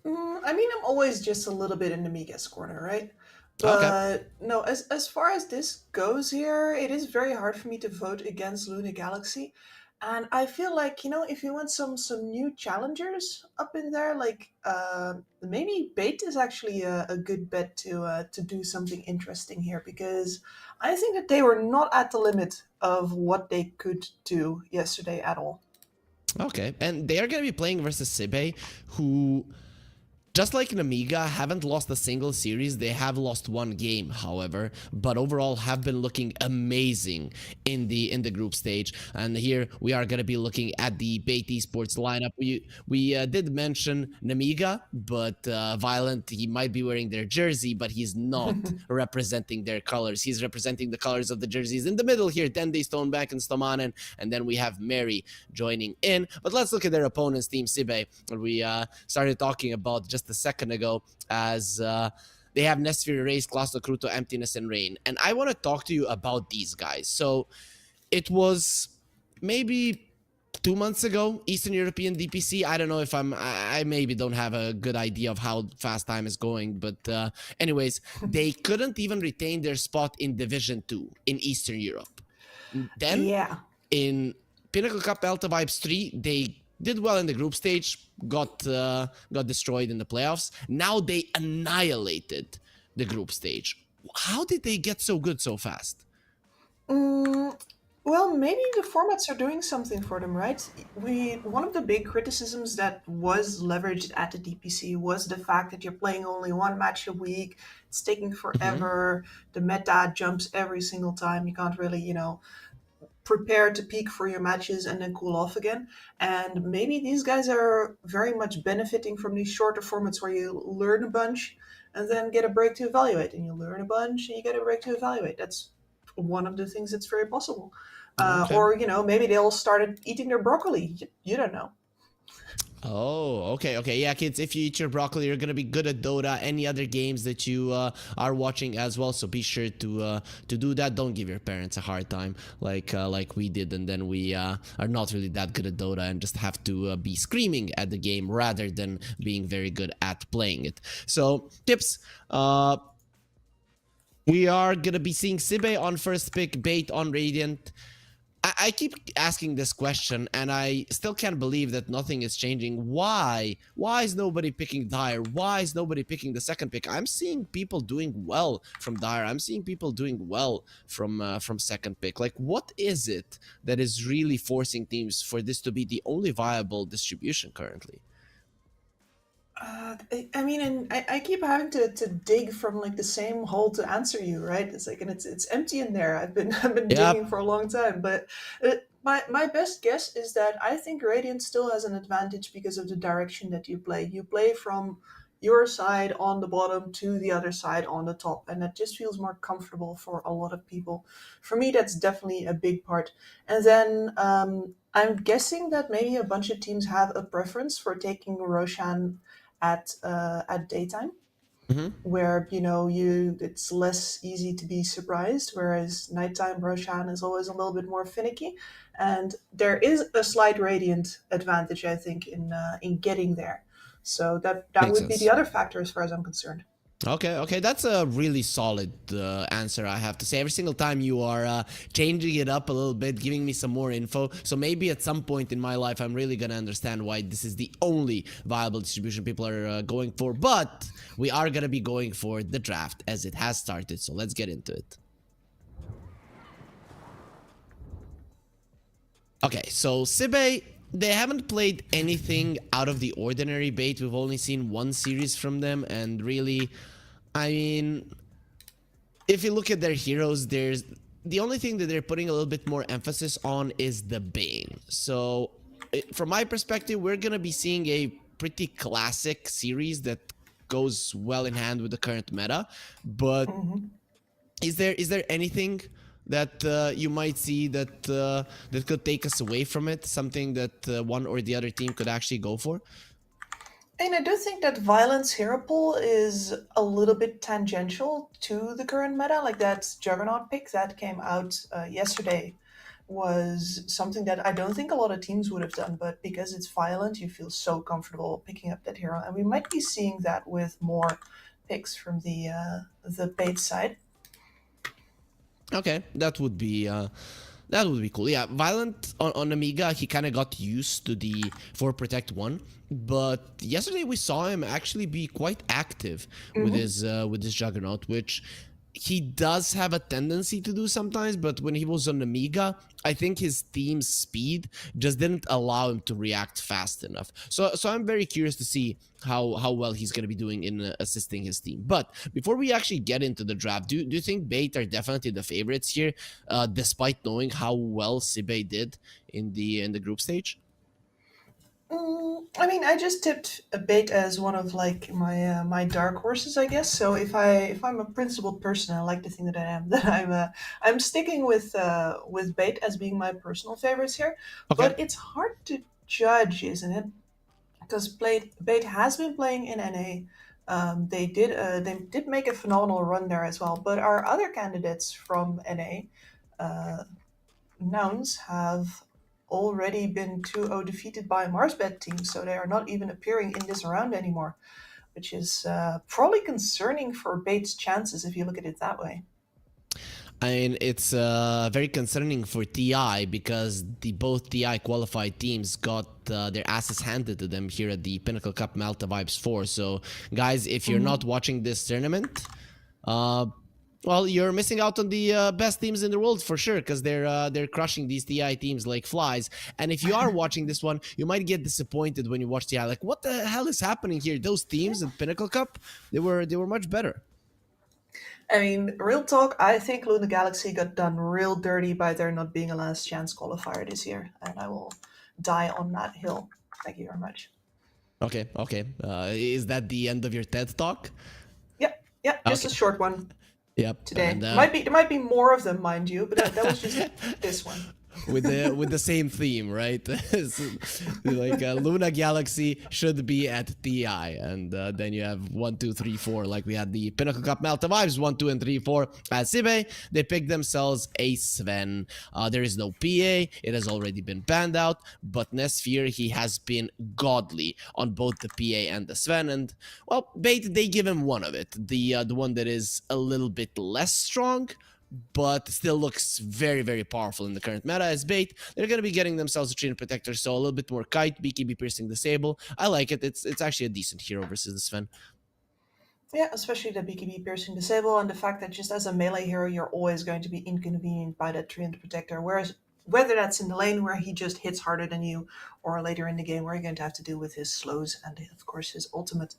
I mean, I'm always just a little bit in Nemiga's corner, right? Okay. But no, as far as this goes here, it is very hard for me to vote against Luna Galaxy. And I feel like, if you want some new challengers up in there, like maybe Bait is actually a good bet to do something interesting here, because I think that they were not at the limit of what they could do yesterday at all. Okay, and they are going to be playing versus Sibe, who... Just like Nemiga, haven't lost a single series. They have lost one game, however, but overall have been looking amazing in the group stage. And here we are going to be looking at the Bait Esports lineup. We did mention Nemiga, but Violent, he might be wearing their jersey, but he's not representing their colors. He's representing the colors of the jerseys. In the middle here, Dende, Stonebank, and Stomanen, and then we have Mary joining in. But let's look at their opponents, Team Sibe. We started talking about just a second ago, as they have Nesphere, Race, Classo, Cruto, Emptiness, and Rain. And I want to talk to you about these guys. So it was maybe 2 months ago, Eastern European DPC. I don't know if I maybe don't have a good idea of how fast time is going, but anyways, they couldn't even retain their spot in Division 2 in Eastern Europe. Then in Pinnacle Cup Malta Vibes 3, they did well in the group stage, got destroyed in the playoffs. Now they annihilated the group stage. How did they get so good so fast? Well, maybe the formats are doing something for them, right? One of the big criticisms that was leveraged at the DPC was the fact that you're playing only one match a week. It's taking forever. The meta jumps every single time. You can't really, prepare to peak for your matches and then cool off again. And maybe these guys are very much benefiting from these shorter formats where you learn a bunch and then get a break to evaluate, and you learn a bunch and you get a break to evaluate. That's one of the things that's very possible. Or maybe they all started eating their broccoli. You don't know. Oh, okay. Yeah, kids, if you eat your broccoli, you're going to be good at Dota, any other games that you are watching as well. So be sure to do that. Don't give your parents a hard time like we did. And then we are not really that good at Dota and just have to be screaming at the game rather than being very good at playing it. So tips, we are going to be seeing Sibe on first pick, Bait on Radiant. I keep asking this question, and I still can't believe that nothing is changing. Why? Why is nobody picking Dire? Why is nobody picking the second pick? I'm seeing people doing well from Dire. I'm seeing people doing well from second pick. Like, what is it that is really forcing teams for this to be the only viable distribution currently? I mean, and I keep having to dig from like the same hole to answer you, right? It's like, and it's empty in there. I've been digging for a long time, but my best guess is that I think Radiant still has an advantage because of the direction that you play. You play from your side on the bottom to the other side on the top, and that just feels more comfortable for a lot of people. For me, that's definitely a big part. And then I'm guessing that maybe a bunch of teams have a preference for taking Roshan at daytime, where it's less easy to be surprised, whereas nighttime Roshan is always a little bit more finicky, and there is a slight Radiant advantage, I think, in getting there. So that would be the other factor as far as I'm concerned. Okay, that's a really solid answer, I have to say. Every single time you are changing it up a little bit, giving me some more info. So maybe at some point in my life, I'm really going to understand why this is the only viable distribution people are going for. But we are going to be going for the draft as it has started. So let's get into it. Okay, so Sibe, they haven't played anything out of the ordinary, Bait. We've only seen one series from them, and really, I mean, if you look at their heroes, there's the only thing that they're putting a little bit more emphasis on is the Bane. So, from my perspective, we're gonna be seeing a pretty classic series that goes well in hand with the current meta. But is there anything that you might see that that could take us away from it? Something that one or the other team could actually go for? And I do think that Violence Hero Pool is a little bit tangential to the current meta. Like that Juggernaut pick that came out yesterday was something that I don't think a lot of teams would have done, but because it's violent, you feel so comfortable picking up that hero. And we might be seeing that with more picks from the bait side. Okay, that would be cool. Yeah, Violent on Amiga, he kind of got used to the 4 Protect 1, but yesterday we saw him actually be quite active with his Juggernaut, which he does have a tendency to do sometimes, but when he was on Amiga, I think his team's speed just didn't allow him to react fast enough. So I'm very curious to see how well he's going to be doing in assisting his team. But before we actually get into the draft, do you think Bait are definitely the favorites here, despite knowing how well Sibe did in the group stage? I mean, I just tipped a bait as one of like my dark horses, I guess. So if I'm a principled person, I like to think that I am. That I'm sticking with bait as being my personal favorites here. Okay. But it's hard to judge, isn't it? Because bait has been playing in NA. They did make a phenomenal run there as well. But our other candidates from NA, Nouns, have already been 2-0 defeated by a Marsbed team, so they are not even appearing in this round anymore, which is probably concerning for Bates' chances if you look at it that way. I mean, it's very concerning for TI because both TI qualified teams got their asses handed to them here at the Pinnacle Cup Malta Vibes 4. So, guys, if you're not watching this tournament, well, you're missing out on the best teams in the world for sure, because they're crushing these TI teams like flies. And if you are watching this one, you might get disappointed when you watch TI. Like, what the hell is happening here? Those teams in Pinnacle Cup, they were much better. I mean, real talk, I think Luna Galaxy got done real dirty by there not being a last chance qualifier this year, and I will die on that hill. Thank you very much. Okay. Is that the end of your TED talk? Yeah, just a short one. Yep. Today And, there might be more of them, mind you, but that was just this one. With the same theme, right? Like Luna Galaxy should be at TI, and then you have 1, 2, 3, 4. Like we had the Pinnacle Cup Malta Vibes 1, 2, and 3, 4 at Sibe. They picked themselves a Sven. There is no PA. It has already been banned out. But Nesfear, he has been godly on both the PA and the Sven. And well, Bait, they give him one of it. The one that is a little bit less strong, but still looks very, very powerful in the current meta as Bait. They're going to be getting themselves a Treant Protector, so a little bit more Kite, BKB Piercing Disable. I like it. It's actually a decent hero versus the Sven. Yeah, especially the BKB Piercing Disable and the fact that just as a melee hero, you're always going to be inconvenienced by that Treant Protector. Whereas, whether that's in the lane where he just hits harder than you, or later in the game where you're going to have to deal with his slows and, of course, his ultimate.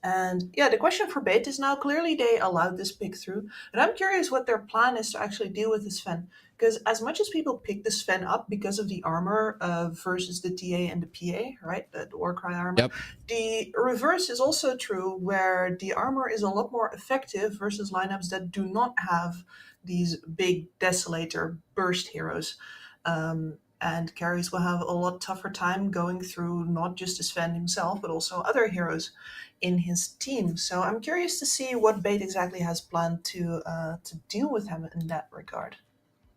And yeah, the question for Bait is now clearly they allowed this pick through, and I'm curious what their plan is to actually deal with the Sven. Because as much as people pick the Sven up because of the armor versus the TA and the PA, right, the Warcry armor, Yep. The reverse is also true, where the armor is a lot more effective versus lineups that do not have these big Desolator burst heroes. And carries will have a lot tougher time going through not just the Sven himself, but also other heroes in his team. So I'm curious to see what Bait exactly has planned to deal with him in that regard.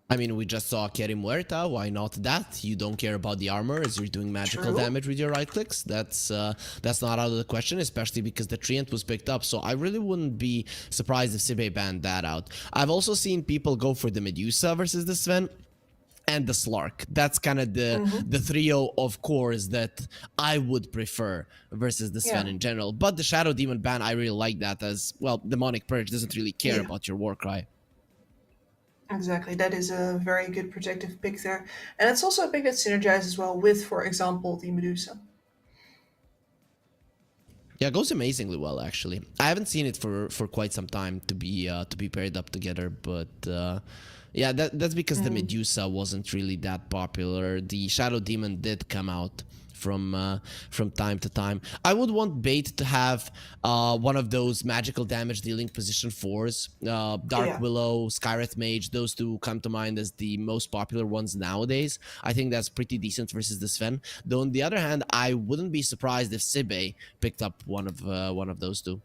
I mean, we just saw Kerry Muerta. Why not that? You don't care about the armor as you're doing magical True. damage with your right clicks. That's not out of the question, especially because the Treant was picked up. So I really wouldn't be surprised if Sibe banned that out. I've also seen people go for the Medusa versus the Sven and the Slark. That's kind of the trio of cores that I would prefer versus the Sven in general. But the Shadow Demon ban, I really like that as, well, Demonic Purge doesn't really care about your Warcry. Exactly, that is a very good protective pick there. And it's also a pick that synergizes well with, for example, the Medusa. Yeah, it goes amazingly well actually. I haven't seen it for quite some time to be paired up together, but yeah, that's because the Medusa wasn't really that popular. The Shadow Demon did come out from time to time. I would want Bait to have one of those magical damage dealing position 4s. Dark Yeah. Willow, Skywrath Mage, those two come to mind as the most popular ones nowadays. I think that's pretty decent versus the Sven. Though on the other hand, I wouldn't be surprised if Sibe picked up one of those two.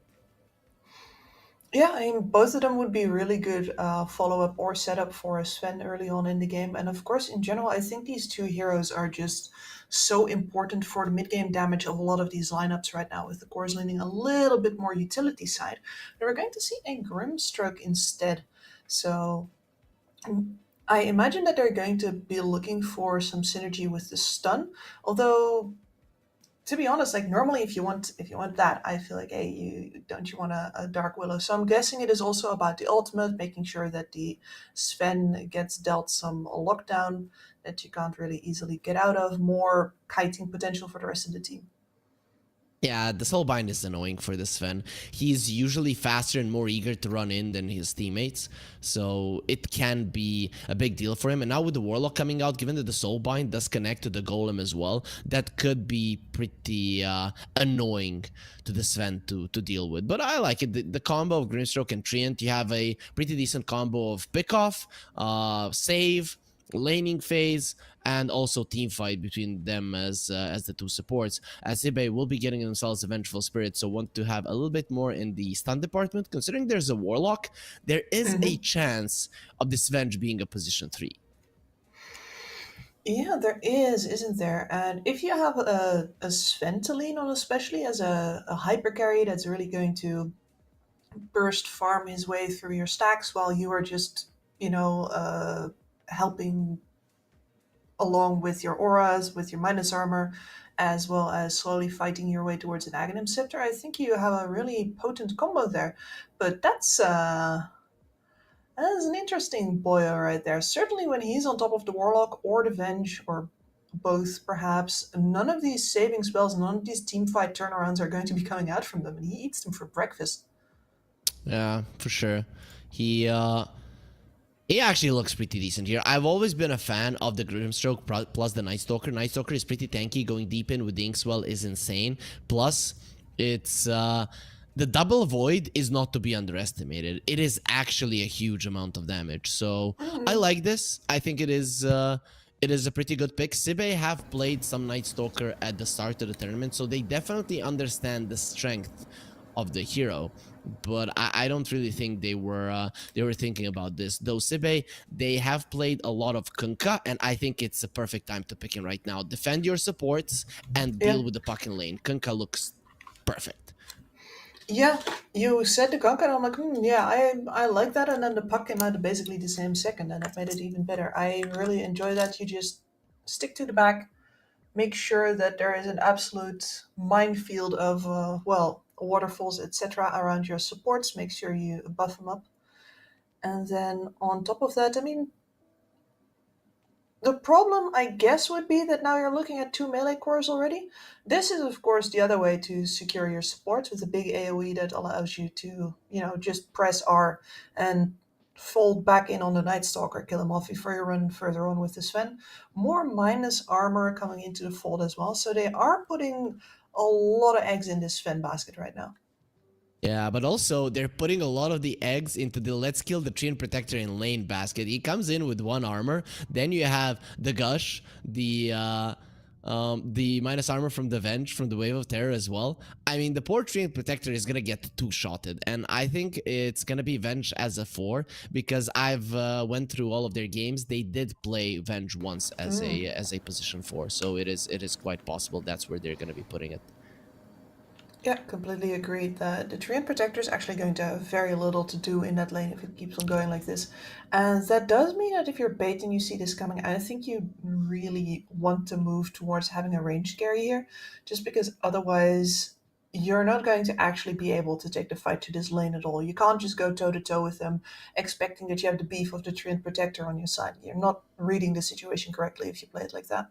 Yeah, I mean, both of them would be really good follow-up or setup for a Sven early on in the game. And of course, in general, I think these two heroes are just so important for the mid-game damage of a lot of these lineups right now, with the cores leaning a little bit more utility side. And we're going to see a Grimstroke instead. So I imagine that they're going to be looking for some synergy with the stun, although to be honest, like normally if you want that, I feel like, hey, you want a Dark Willow. So I'm guessing it is also about the ultimate, making sure that the Sven gets dealt some lockdown that you can't really easily get out of, more kiting potential for the rest of the team. Yeah, the Soulbind is annoying for this Sven. He's usually faster and more eager to run in than his teammates, so it can be a big deal for him. And now with the Warlock coming out, given that the Soulbind does connect to the Golem as well, that could be pretty annoying to the Sven to deal with. But I like it. The combo of Grimstroke and Treant, you have a pretty decent combo of pick-off, save, laning phase, and also team fight between them as the two supports. As Ibe will be getting themselves a Vengeful Spirit, so want to have a little bit more in the stun department. Considering there's a Warlock, there is a chance of this Venge being a position 3. Yeah, there is, isn't there? And if you have a Sven to lean on, especially as a hyper carry that's really going to burst farm his way through your stacks while you are just, helping along with your auras, with your minus armor, as well as slowly fighting your way towards an Aghanim Scepter, I think you have a really potent combo there. But that's an interesting boyo right there. Certainly when he's on top of the Warlock or the Venge, or both perhaps, none of these saving spells, none of these teamfight turnarounds are going to be coming out from them, and he eats them for breakfast. Yeah, for sure. He actually looks pretty decent here. I've always been a fan of the Grimstroke plus the Night Stalker. Night Stalker is pretty tanky. Going deep in with the Inkswell is insane. Plus, it's the double void is not to be underestimated. It is actually a huge amount of damage. So I like this. I think it is a pretty good pick. Sibe have played some Night Stalker at the start of the tournament, so they definitely understand the strength of the hero. But I don't really think they were thinking about this. Though Sibe, they have played a lot of Kunkka, and I think it's a perfect time to pick him right now. Defend your supports and deal with the puck in lane. Kunkka looks perfect. Yeah, you said the Kunkka, and I'm like, yeah, I like that, and then the puck came out basically the same second, and it made it even better. I really enjoy that. You just stick to the back, make sure that there is an absolute minefield of, waterfalls, etc. around your supports. Make sure you buff them up. And then on top of that, I mean, the problem, I guess, would be that now you're looking at 2 melee cores already. This is, of course, the other way to secure your support with a big AoE that allows you to, just press R and fold back in on the Night Stalker, kill him off before you run further on with the Sven. More minus armor coming into the fold as well. So they are putting a lot of eggs in this Sven basket right now. Yeah, but also they're putting a lot of the eggs into the let's kill the Treant Protector in lane basket. He comes in with 1 armor. Then you have the Gush, the minus armor from the Venge, from the Wave of Terror as well. I mean, the poor Treant Protector is gonna get 2-shotted, and I think it's gonna be Venge as a 4 because I've went through all of their games. They did play Venge once as a position 4, so it is quite possible that's where they're gonna be putting it. Yeah, completely agreed. The Treant Protector is actually going to have very little to do in that lane if it keeps on going like this. And that does mean that if you're bait and you see this coming, I think you really want to move towards having a range carry here, just because otherwise you're not going to actually be able to take the fight to this lane at all. You can't just go toe-to-toe with them expecting that you have the beef of the Treant Protector on your side. You're not reading the situation correctly if you play it like that.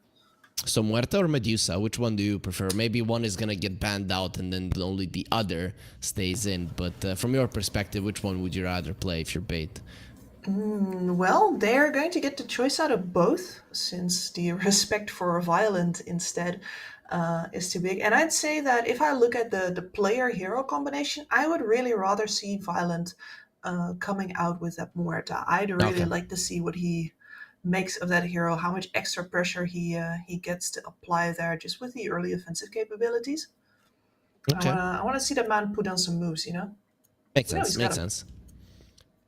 So Muerta or Medusa, which one do you prefer? Maybe one is gonna get banned out and then only the other stays in. But from your perspective, which one would you rather play if you're bait? Well, they're going to get the choice out of both, since the respect for violent instead is too big. And I'd say that if I look at the player hero combination, I would really rather see violent coming out with that Muerta. I'd really Okay. like to see what he makes of that hero, how much extra pressure he gets to apply there just with the early offensive capabilities. Okay. I wanna see that man put on some moves, you know? Makes You know sense. he's got Makes 'em. sense.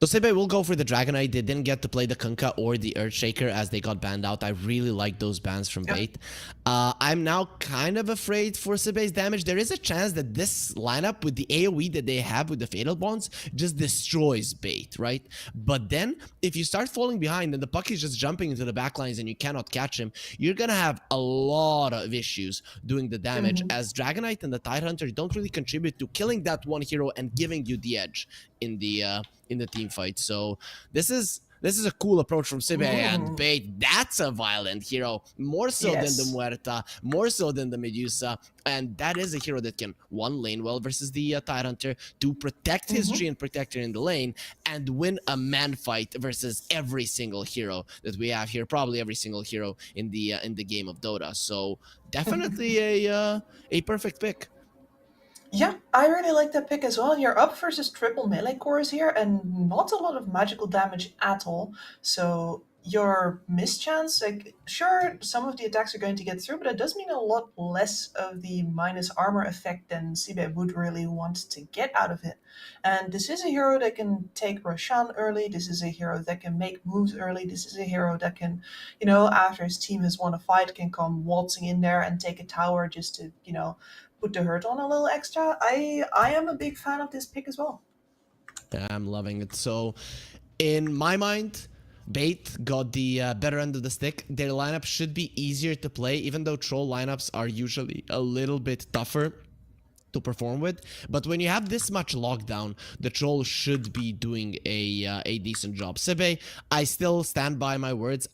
So Sebe will go for the Dragonite. They didn't get to play the Kunkka or the Earthshaker as they got banned out. I really like those bans from Yeah. bait. I'm now kind of afraid for Sebe's damage. There is a chance that this lineup with the AoE that they have with the Fatal Bonds just destroys bait, right? But then if you start falling behind and the puck is just jumping into the backlines and you cannot catch him, you're gonna have a lot of issues doing the damage as Dragonite and the Tidehunter don't really contribute to killing that one hero and giving you the edge in the team fight. So this is a cool approach from Sibe and bait. That's a violent hero, more so than the Yes. Muerta, more so than the Medusa, and that is a hero that can one lane well versus the Tidehunter, to protect his tree and protect her in the lane, and win a man fight versus every single hero that we have here, probably every single hero in the game of Dota. So definitely a perfect pick. Yeah, I really like that pick as well. You're up versus triple melee cores here, and not a lot of magical damage at all. So your mischance, like, sure, some of the attacks are going to get through, but it does mean a lot less of the minus armor effect than Sibe would really want to get out of it. And this is a hero that can take Roshan early. This is a hero that can make moves early. This is a hero that can, after his team has won a fight, can come waltzing in there and take a tower just to, put the hurt on a little extra. I am a big fan of this pick as well. I'm loving it. So, in my mind, bait got the better end of the stick. Their lineup should be easier to play, even though troll lineups are usually a little bit tougher to perform with. But when you have this much lockdown, the troll should be doing a decent job. Sebe, I still stand by my words.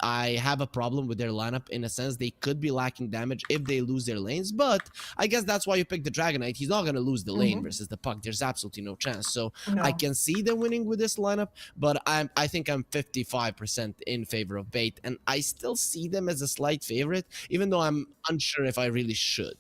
I have a problem with their lineup in a sense. They could be lacking damage if they lose their lanes, but I guess that's why you pick the Dragonite. He's not going to lose the lane versus the puck. There's absolutely no chance. So No. I can see them winning with this lineup, but I think I'm 55% in favor of bait, and I still see them as a slight favorite, even though I'm unsure if I really should.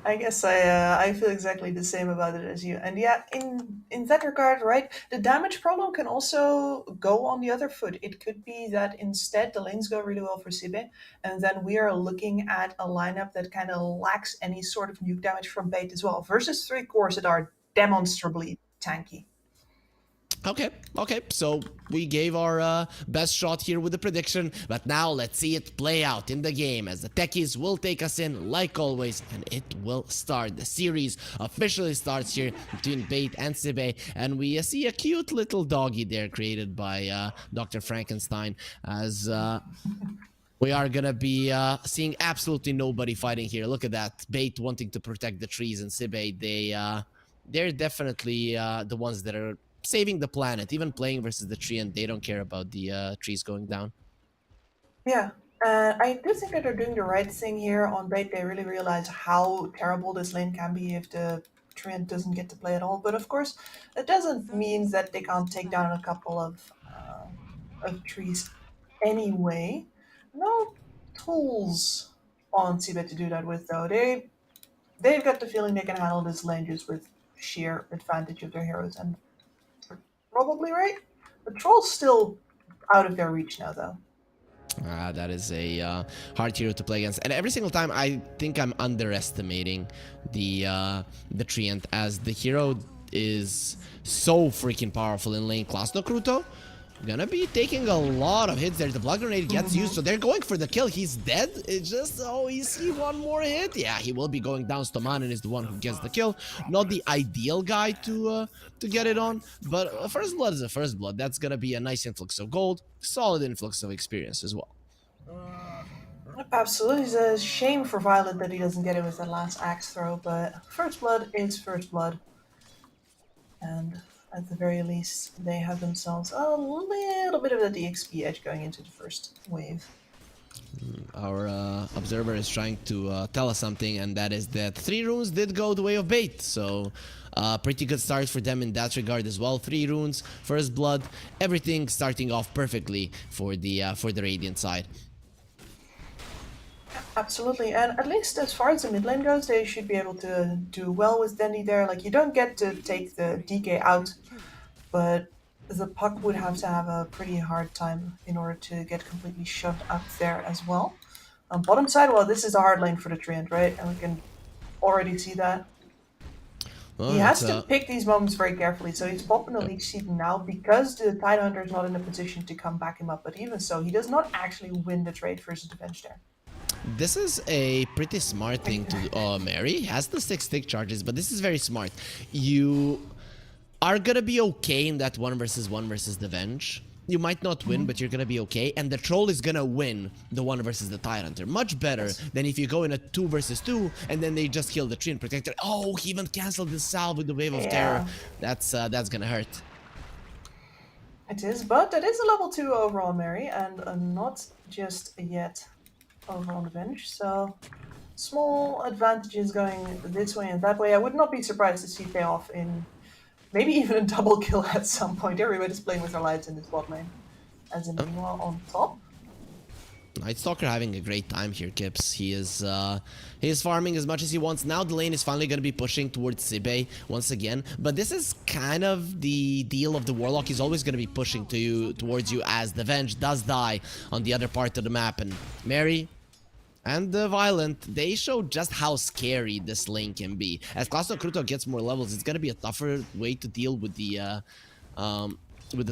I guess I feel exactly the same about it as you. And yeah, in that regard, right, the damage problem can also go on the other foot. It could be that instead the lanes go really well for Sibe, and then we are looking at a lineup that kind of lacks any sort of nuke damage from bait as well, versus three cores that are demonstrably tanky. Okay, so we gave our best shot here with the prediction, but now let's see it play out in the game as the techies will take us in like always, and it will start. The series officially starts here between Bait and Sibe, and we see a cute little doggy there created by Dr. Frankenstein, as we are gonna be seeing absolutely nobody fighting here. Look at that, Bait wanting to protect the trees, and Sibe, they're definitely the ones that are saving the planet, even playing versus the tree, and they don't care about the trees going down. Yeah, I do think that they're doing the right thing here on bait. They really realize how terrible this lane can be if the Treant doesn't get to play at all. But of course, it doesn't mean that they can't take down a couple of trees anyway. No tools on Seabed to do that with, though. They've got the feeling they can handle this lane just with sheer advantage of their heroes, and probably right. The troll's still out of their reach now, though. That is a hard hero to play against, and every single time I think I'm underestimating the Treant, as the hero is so freaking powerful in lane class. No, Kruto gonna be taking a lot of hits there. The blood grenade gets used, so they're going for the kill. He's dead. It's just, oh, is he one more hit? Yeah, he will be going down. Stomanen is the one who gets the kill. Not the ideal guy to get it on, but first blood is a first blood. That's gonna be a nice influx of gold, solid influx of experience as well. Absolutely, it's a shame for Violet that he doesn't get it with that last axe throw, but first blood is first blood, and at the very least, they have themselves a little bit of a DXP edge going into the first wave. Our observer is trying to tell us something, and that is that 3 runes did go the way of bait. So pretty good start for them in that regard as well. 3 runes, first blood, everything starting off perfectly for the Radiant side. Absolutely, and at least as far as the mid lane goes, they should be able to do well with Dendy there. Like, you don't get to take the DK out, but the puck would have to have a pretty hard time in order to get completely shoved up there as well. On bottom side, well, this is a hard lane for the Treant, right? And we can already see that. Well, he has to pick these moments very carefully, so he's popping the leech seed now because the Tidehunter is not in a position to come back him up. But even so, he does not actually win the trade versus the bench there. This is a pretty smart thing to Mary. He has the 6 stick charges, but this is very smart. You are gonna be okay in that 1 versus 1 versus the Venge. You might not win, but you're gonna be okay. And the Troll is gonna win the 1 versus the Tidehunter. Much better than if you go in a 2 versus 2 and then they just kill the Treant Protector. Oh, he even canceled the salve with the Wave of Terror. That's gonna hurt. It is, but it is a level 2 overall, Mary, and not just yet over on the bench, so small advantages going this way and that way. I would not be surprised to see payoff in maybe even a double kill at some point. Everybody's playing with their lives in this bot lane. As in meanwhile on top. Night Stalker having a great time here, Kips. He is farming as much as he wants. Now the lane is finally going to be pushing towards Sibe once again. But this is kind of the deal of the Warlock. He's always going to be pushing towards you as the Venge does die on the other part of the map. And Mary and the Violent, they show just how scary this lane can be. As Classo Kruto gets more levels, it's going to be a tougher way to deal with the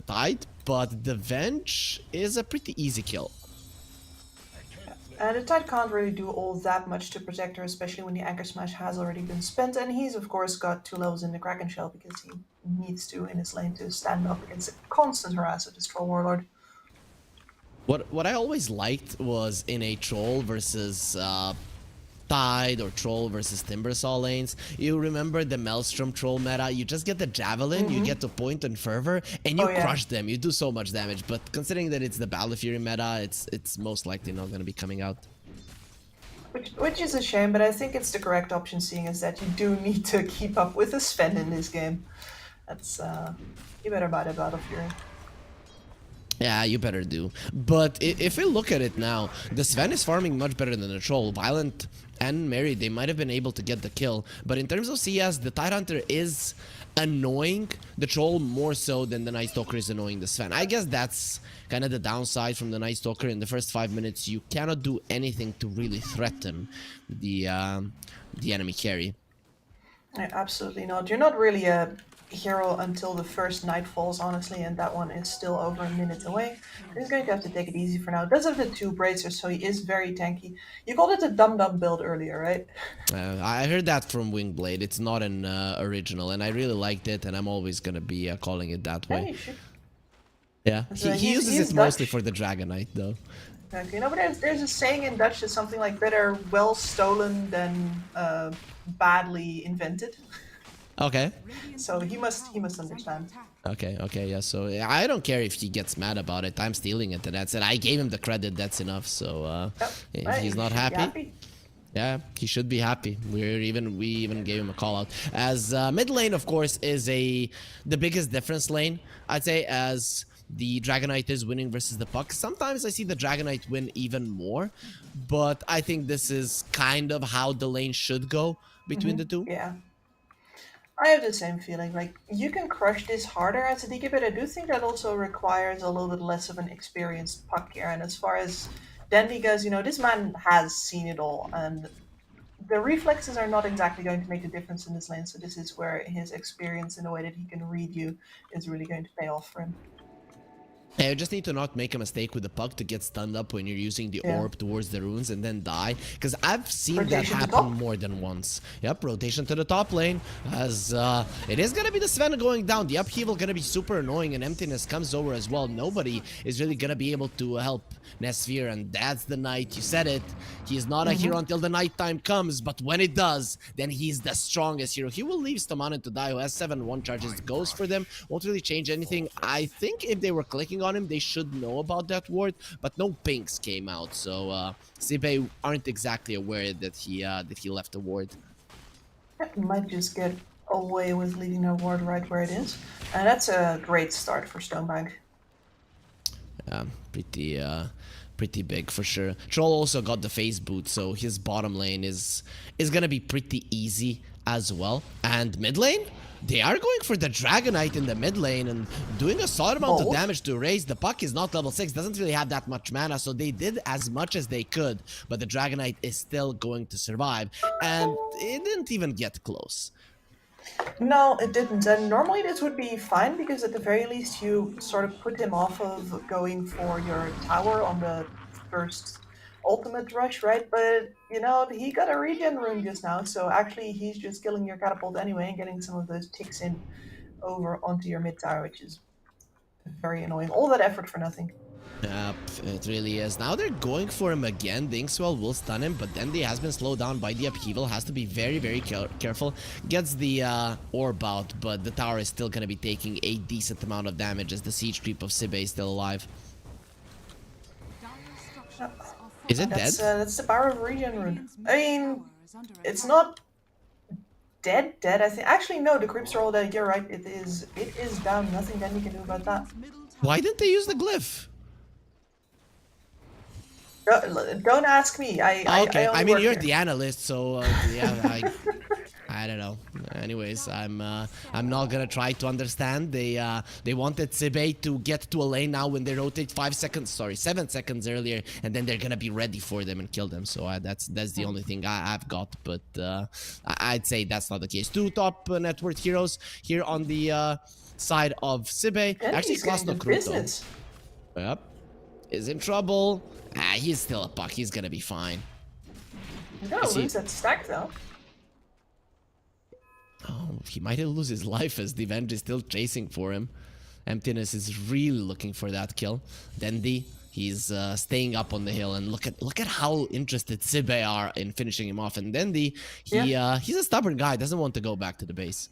Tide. But the Venge is a pretty easy kill. The Tide can't really do all that much to protect her, especially when the Anchor Smash has already been spent, and he's of course got 2 levels in the Kraken Shell because he needs to in his lane to stand up against the constant harass of this Troll Warlord. What I always liked was in a Troll versus Tide or Troll versus Timbersaw lanes. You remember the Maelstrom Troll meta? You just get the Javelin, you get to point and Fervor, and you crush them. You do so much damage. But considering that it's the Battle Fury meta, it's most likely not going to be coming out. Which is a shame, but I think it's the correct option, seeing as that you do need to keep up with the Sven in this game. That's you better buy the Battle Fury. Yeah, you better do. But if we look at it now, the Sven is farming much better than the Troll. Violent and Mary, they might have been able to get the kill. But in terms of CS, the Tidehunter is annoying the Troll more so than the Night Stalker is annoying the Sven. I guess that's kind of the downside from the Night Stalker. In the first 5 minutes, you cannot do anything to really threaten the enemy carry. Absolutely not. You're not really a hero until the first night falls, honestly, and that one is still over a minute away. He's going to have to take it easy for now. Does have the 2 bracers, so he is very tanky. You called it a dum-dum build earlier, right? I heard that from Wingblade. It's not an original, and I really liked it, and I'm always going to be calling it that way. Yeah, he uses it mostly for the Dragonite, though. Okay, no, but there's a saying in Dutch that's something like better well stolen than badly invented. Okay. So he must understand. Okay, yeah, so I don't care if he gets mad about it. I'm stealing it, and that's it. I gave him the credit, that's enough. So if he's not happy, yeah, he should be happy. We even gave him a call out. As mid lane, of course, is the biggest difference lane, I'd say, as the Dragonite is winning versus the puck. Sometimes I see the Dragonite win even more, but I think this is kind of how the lane should go between the two. Yeah. I have the same feeling. Like, you can crush this harder as a DK, but I do think that also requires a little bit less of an experienced puck here. And as far as Dandy goes, you know, this man has seen it all, and the reflexes are not exactly going to make the difference in this lane. So this is where his experience in the way that he can read you is really going to pay off for him. Yeah, you just need to not make a mistake with the puck to get stunned up when you're using the orb towards the runes and then die. Because I've seen rotation that happen more than once. Yep, rotation to the top lane. As it is going to be the Sven going down. The upheaval going to be super annoying, and emptiness comes over as well. Nobody is really going to be able to help Nesfir, and that's the night. You said it. He is not a hero until the nighttime comes, but when it does, then he's the strongest hero. He will leave Stamanen to die, who has 7 1 charges. Goes for them. Won't really change anything. I think if they were clicking working on him, they should know about that ward, but no pinks came out, so Sibe aren't exactly aware that he left the ward. He might just get away with leaving a ward right where it is. And that's a great start for Stonebank. Pretty big for sure. Troll also got the phase boot, so his bottom lane is gonna be pretty easy as well. And mid lane, they are going for the Dragonite in the mid lane and doing a solid amount of damage to Raze. The puck is not level 6, doesn't really have that much mana, so they did as much as they could, but the Dragonite is still going to survive, and it didn't even get close. No, it didn't. And normally this would be fine because at the very least you sort of put him off of going for your tower on the first ultimate rush, right? But, you know, he got a regen rune just now, so actually he's just killing your catapult anyway and getting some of those ticks in over onto your mid tower, which is very annoying. All that effort for nothing. Yep, it really is. Now they're going for him again. The Inkswell will stun him, but then he has been slowed down by the upheaval. Has to be very, very careful. Gets the orb out, but the tower is still going to be taking a decent amount of damage as the siege creep of Sibe is still alive. Is it dead? That's the power of regen rune. I mean, it's not dead. I think. Actually, no. The creeps are all dead. You're right. It is down. Nothing then you can do about that. Why didn't they use the glyph? Don't ask me. I mean, you're the analyst, so yeah, I don't know. Anyways, I'm not gonna try to understand. They wanted Sibe to get to a lane now when they rotate 7 seconds earlier, and then they're gonna be ready for them and kill them. So that's the only thing I've got. But I'd say that's not the case. 2 top net worth heroes here on the side of Sibe. Actually, Klasno Kruto. Yep, is in trouble. He's still a puck. He's gonna be fine. You're gonna lose that stack though. Oh, he might lose his life as the Venge is still chasing for him. Emptiness is really looking for that kill. Dendi, he's staying up on the hill, and look at how interested Sibe are in finishing him off. And Dendi, he's a stubborn guy. Doesn't want to go back to the base.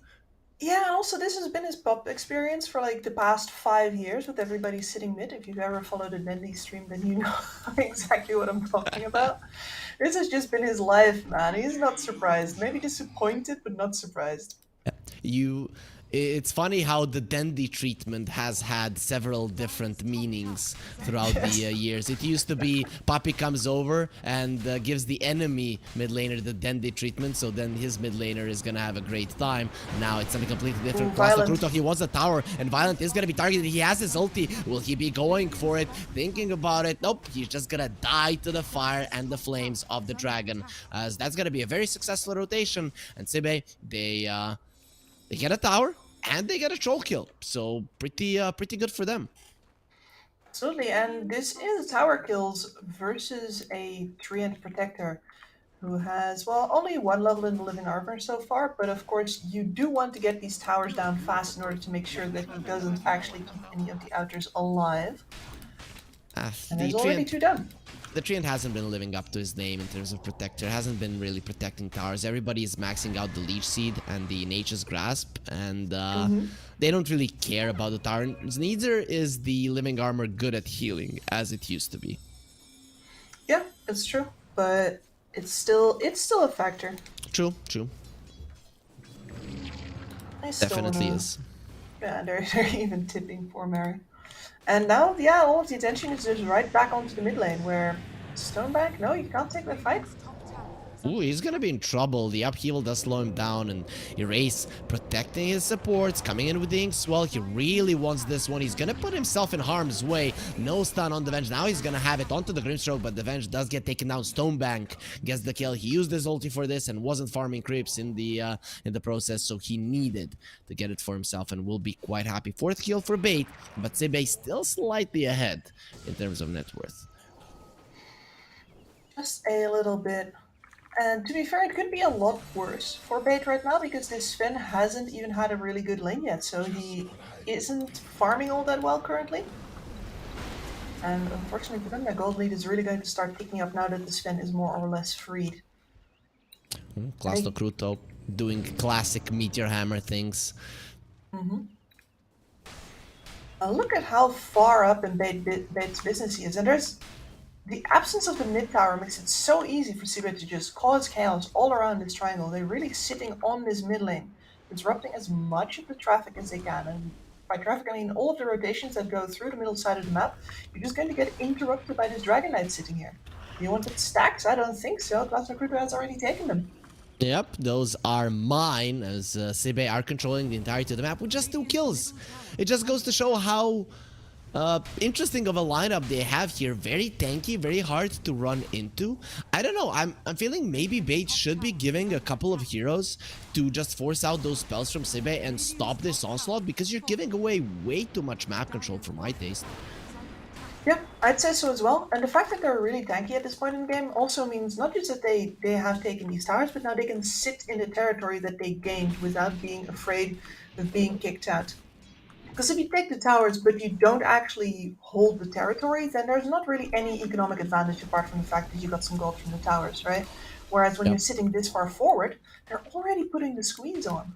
Yeah, and also this has been his pop experience for like the past 5 years with everybody sitting mid. If you've ever followed a Dendi stream, then you know exactly what I'm talking about. This has just been his life, man. He's not surprised. Maybe disappointed, but not surprised. It's funny how the Dendi treatment has had several different meanings throughout the years. It used to be Papi comes over and gives the enemy mid laner the Dendi treatment, so then his mid laner is gonna have a great time. Now it's something completely different. Kruto, he wants a tower, and Violent is gonna be targeted. He has his ulti. Will he be going for it? Thinking about it? Nope. He's just gonna die to the fire and the flames of the dragon. As that's gonna be a very successful rotation. And Sibe, they get a tower, and they get a troll kill. So pretty good for them. Absolutely, and this is tower kills versus a Treant Protector who has, well, only 1 level in the living armor so far, but of course you do want to get these towers down fast in order to make sure that he doesn't actually keep any of the outers alive. And there's already 2 done. The Treant hasn't been living up to his name in terms of protector. Hasn't been really protecting towers. Everybody is maxing out the Leech Seed and the Nature's Grasp, and they don't really care about the towers. Neither is the living armor good at healing as it used to be. Yeah, it's true, but it's still a factor. True. Definitely is. Yeah, they're even tipping for Mary. And now, yeah, all of the attention is just right back onto the mid lane, where Stonebank, no, you can't take the fight. Ooh, he's gonna be in trouble. The upheaval does slow him down, and Erase protecting his supports, coming in with the Inkswell. He really wants this one. He's gonna put himself in harm's way. No stun on the Venge. Now he's gonna have it onto the Grimstroke, but the Venge does get taken down. Stonebank gets the kill. He used his ulti for this and wasn't farming creeps in the process, so he needed to get it for himself and will be quite happy. 4th kill for Bait, but Sibe still slightly ahead in terms of net worth. Just a little bit. And to be fair, it could be a lot worse for Bait right now because this Sven hasn't even had a really good lane yet, so he isn't farming all that well currently. And unfortunately for them, their gold lead is really going to start picking up now that the Sven is more or less freed. Klasno Kruto doing classic Meteor Hammer things. Look at how far up in Bait's business he is, and there's the absence of the mid tower makes it so easy for Sibir to just cause chaos all around this triangle. They're really sitting on this mid lane, disrupting as much of the traffic as they can. And by traffic, I mean all of the rotations that go through the middle side of the map. You're just going to get interrupted by this Dragon Knight sitting here. Do you want the stacks? I don't think so. Glass Recruiter has already taken them. Yep, those are mine, as Sibe are controlling the entirety of the map with just 2 kills. It just goes to show how interesting of a lineup they have here. Very tanky, very hard to run into. I don't know, I'm feeling maybe Bait should be giving a couple of heroes to just force out those spells from Sibe and stop this onslaught, because you're giving away way too much map control for my taste. Yeah, I'd say so as well. And the fact that they're really tanky at this point in the game also means not just that they have taken these towers, but now they can sit in the territory that they gained without being afraid of being kicked out. Because if you take the towers but you don't actually hold the territory, then there's not really any economic advantage apart from the fact that you got some gold from the towers, right? Whereas when you're sitting this far forward, they're already putting the squeeze on.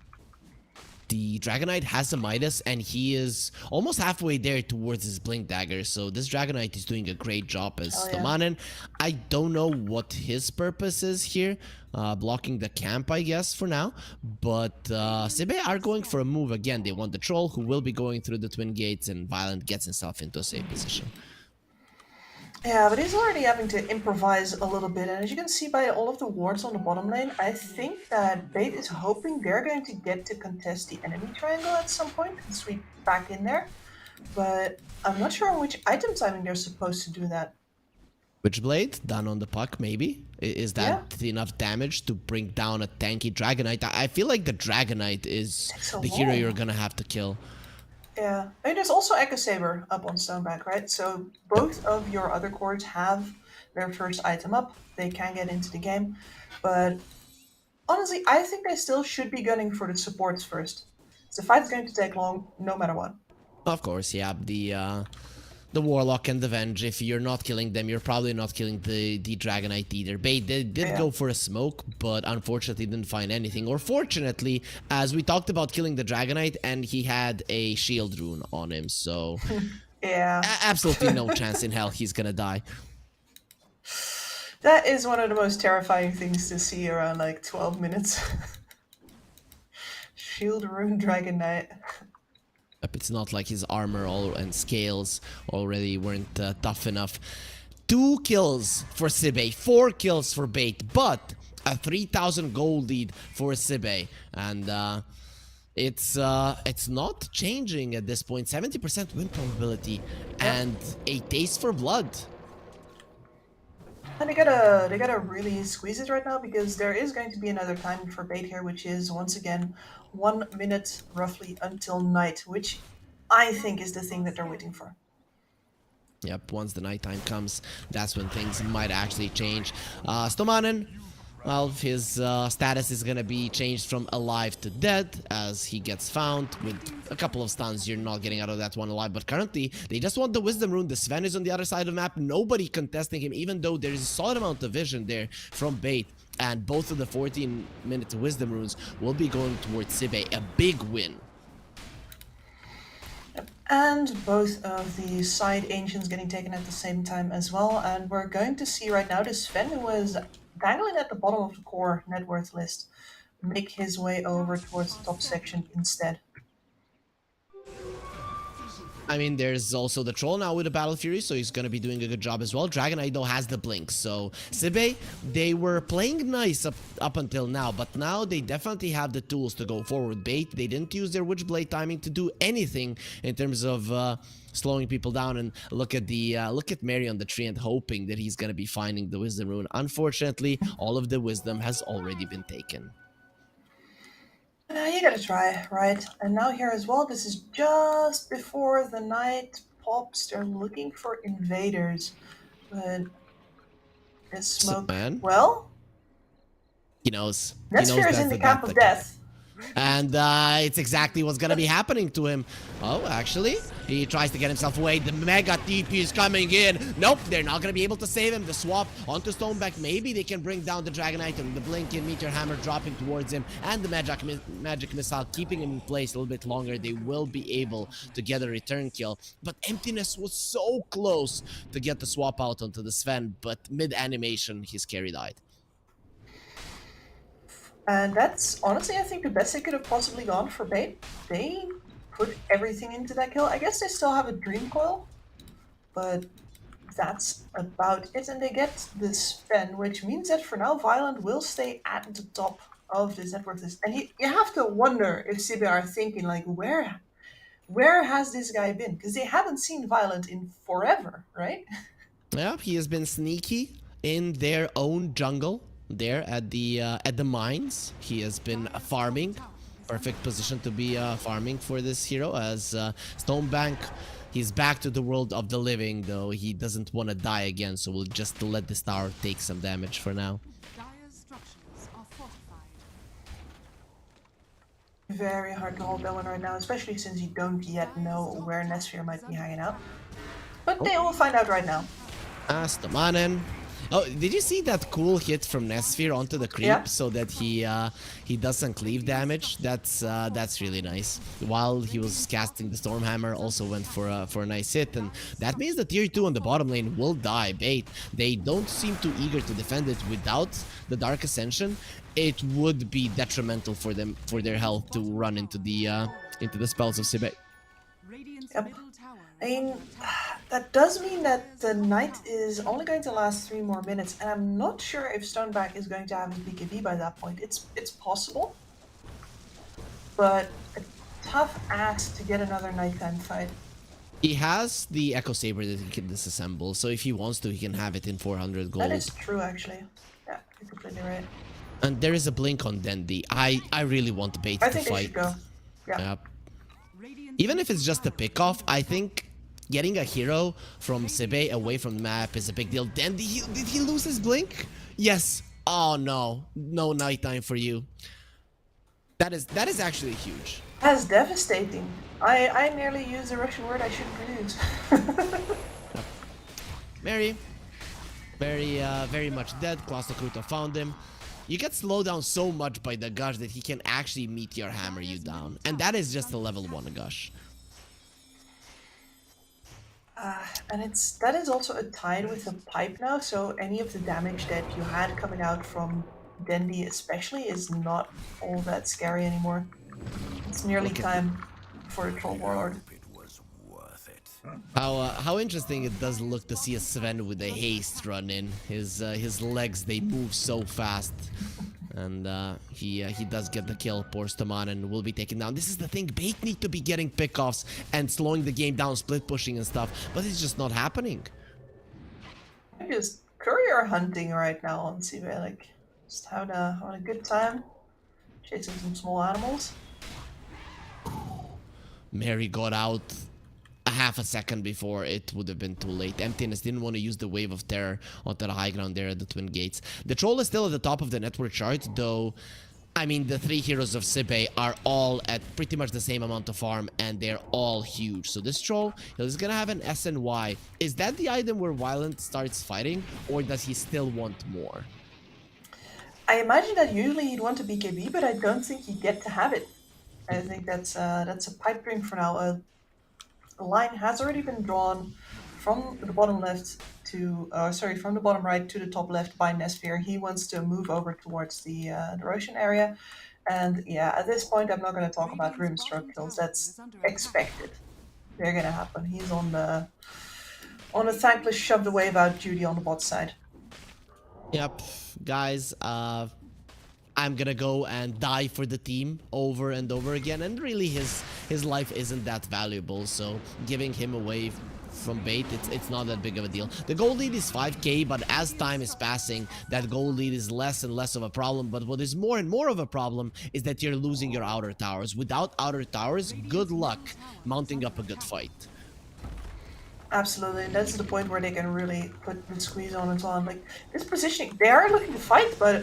The Dragon Knight has a Midas, and he is almost halfway there towards his Blink Dagger. So this Dragon Knight is doing a great job as Stomanen. I don't know what his purpose is here. Blocking the camp, I guess, for now. But Sibe are going for a move again. They want the Troll, who will be going through the Twin Gates, and Violent gets himself into a safe position. Yeah, but he's already having to improvise a little bit, and as you can see by all of the wards on the bottom lane, I think that Bait is hoping they're going to get to contest the enemy triangle at some point and sweep back in there, but I'm not sure on which item timing they're supposed to do that. Witchblade done on the puck, maybe? Is that enough damage to bring down a tanky Dragon Knight? I feel like the Dragon Knight is the hero you're gonna have to kill. Yeah, I mean, there's also Echo Saber up on Stoneback, right? So both of your other cores have their first item up. They can get into the game, but honestly, I think they still should be gunning for the supports first. So the fight's going to take long, no matter what. Of course, yeah. The Warlock and the Venge, if you're not killing them, you're probably not killing the Dragon Knight either. Bait did go for a smoke, but unfortunately didn't find anything. Or fortunately, as we talked about killing the Dragon Knight, and he had a shield rune on him, so... yeah. Absolutely no chance in hell he's gonna die. That is one of the most terrifying things to see around like 12 minutes. Shield rune Dragon Knight. It's not like his armor and scales already weren't tough enough. 2 kills for Sibe, 4 kills for Bait, but a 3,000 gold lead for Sibe. And it's not changing at this point. 70% win probability and a taste for blood. And they gotta really squeeze it right now, because there is going to be another time for Bait here, which is once again 1 minute roughly until night, which I think is the thing that they're waiting for. Yep, once the nighttime comes, that's when things might actually change. Stomanen, well, his status is gonna be changed from alive to dead as he gets found. With a couple of stuns, you're not getting out of that one alive. But currently, they just want the Wisdom Rune. The Sven is on the other side of the map. Nobody contesting him, even though there is a solid amount of vision there from Bait. And both of the 14-minute Wisdom Runes will be going towards Sibe. A big win. And both of the side ancients getting taken at the same time as well. And we're going to see right now this Sven, who was dangling at the bottom of the core net worth list, make his way over towards the top section instead. I mean, there's also the Troll now with the Battle Fury, so he's going to be doing a good job as well. Dragon Knight, though, has the Blink. So, Sibe, they were playing nice up until now, but now they definitely have the tools to go forward. Bait, they didn't use their Witchblade timing to do anything in terms of slowing people down. And look at Mary on the tree and hoping that he's going to be finding the Wisdom Rune. Unfortunately, all of the Wisdom has already been taken. You gotta try, right? And now here as well, this is just before the night pops. They're looking for invaders. But this smoke... Man? Well? He knows. Netsphere is in the camp of death. And it's exactly what's gonna be happening to him. Oh, actually, he tries to get himself away. The Mega TP is coming in. Nope, they're not gonna be able to save him. The swap onto Stoneback. Maybe they can bring down the Dragonite, and the Blink and Meteor Hammer dropping towards him, and the Magic Missile keeping him in place a little bit longer. They will be able to get a return kill. But Emptiness was so close to get the swap out onto the Sven, but mid-animation, his carry died. And that's honestly, I think, the best they could have possibly gone for bait. They put everything into that kill. I guess they still have a Dream Coil, but that's about it. And they get this Sven, which means that for now, Violent will stay at the top of this network list. And you have to wonder if CB are thinking, like, where has this guy been? Because they haven't seen Violent in forever, right? Yeah, he has been sneaky in their own jungle. There at the mines, he has been farming. Perfect position to be farming for this hero, as Stonebank, he's back to the world of the living, though he doesn't want to die again, so we'll just let this tower take some damage for now. Dire's structures are fortified. Very hard to hold that one right now, especially since you don't yet know where Nesphere might be hanging out. But they will find out right now. Stomanen. Oh, did you see that cool hit from Nesphere onto the creep, Yeah. so that he does some cleave damage? That's really nice. While he was casting the Stormhammer, also went for a nice hit, and that means the tier 2 on the bottom lane will die. Bait. They don't seem too eager to defend it without the Dark Ascension. It would be detrimental for them, for their health, to run into the spells of Sibe. Radiant's Yep. middle tower I is mean, under attack. that does mean that the night is only going to last 3 more minutes, and I'm not sure if Stoneback is going to have his BKB by that point. It's possible, but a tough ask to get another nighttime fight. He has the Echo Saber that he can disassemble, so if he wants to, he can have it in 400 gold. That is true, actually. Yeah, you're completely right. And there is a blink on Dendi. I really want Bait I to think they fight. should go. Yeah. Yep. Radiant's Even if it's just a pick-off, I think getting a hero from Sibe away from the map is a big deal. Dendi, did he lose his blink? Yes. Oh no. No nighttime for you. That is actually huge. That's devastating. I nearly used a Russian word I shouldn't use. Very much dead. Klausakruta found him. You get slowed down so much by the Gush that he can actually Meteor Hammer you down. And that is just a level 1 Gush. And that is also a tide with the pipe now, so any of the damage that you had coming out from Dendi especially is not all that scary anymore. It's nearly time for a Troll Warlord. How interesting it does look to see a Sven with a haste run in. His legs, they move so fast. And he does get the kill. Poor Stoman, and will be taken down. This is the thing. Bait need to be getting pickoffs and slowing the game down, split pushing and stuff. But it's just not happening. Just courier hunting right now on CB, like just having a good time, chasing some small animals. Mary got out a half a second before it would have been too late. Emptiness didn't want to use the wave of terror onto the high ground there at the Twin Gates. The troll is still at the top of the network chart, though. I mean, the 3 heroes of Sibe are all at pretty much the same amount of farm, and they're all huge. So this troll is gonna have an SNY. Is that the item where Violent starts fighting, or does he still want more? I imagine that usually he'd want a BKB, but I don't think you get to have it. I think that's a pipe dream for now. A line has already been drawn from the bottom left to, from the bottom right to the top left by Nesphere. He wants to move over towards the Roshan area, and yeah, at this point I'm not going to talk about Rimstroke kills. That's expected. They're going to happen. He's on the thankless shove the wave out duty on the bot side. Yep, guys, I'm gonna go and die for the team over and over again, and really his life isn't that valuable, so giving him away from Bait, it's not that big of a deal. The gold lead is 5k, but as time is passing, that gold lead is less and less of a problem. But what is more and more of a problem is that you're losing your outer towers. Without outer towers, good luck mounting up a good fight. Absolutely, and that's the point where they can really put the squeeze on and so on. Like, this positioning, they are looking to fight, but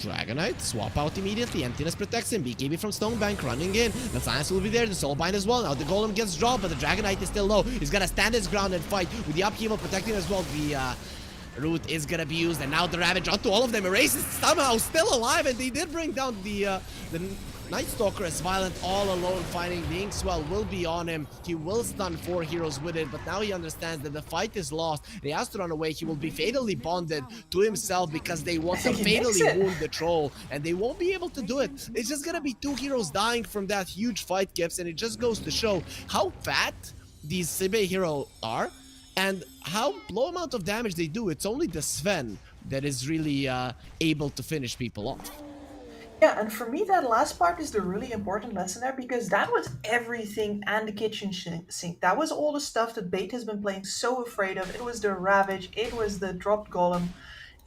Dragonite, swap out immediately. Emptiness protects him. BKB from Stonebank running in. The Science will be there. The Soulbind as well. Now the Golem gets dropped, but the Dragonite is still low. He's gonna stand his ground and fight with the upheaval protecting as well. The Root is gonna be used, and now the Ravage onto all of them. Erase is somehow still alive, and they did bring down the Night Stalker as Violent all alone fighting. The Inkswell will be on him. He will stun 4 heroes with it, but now he understands that the fight is lost. He has to run away. He will be fatally bonded to himself because they want to fatally wound the troll, and they won't be able to do it. It's just gonna be 2 heroes dying from that huge fight, Gibbs, and it just goes to show how fat these Sibe heroes are and how low amount of damage they do. It's only the Sven that is really able to finish people off. Yeah, and for me, that last part is the really important lesson there, because that was everything and the kitchen sink. That was all the stuff that Bait has been playing so afraid of. It was the Ravage, it was the dropped Golem,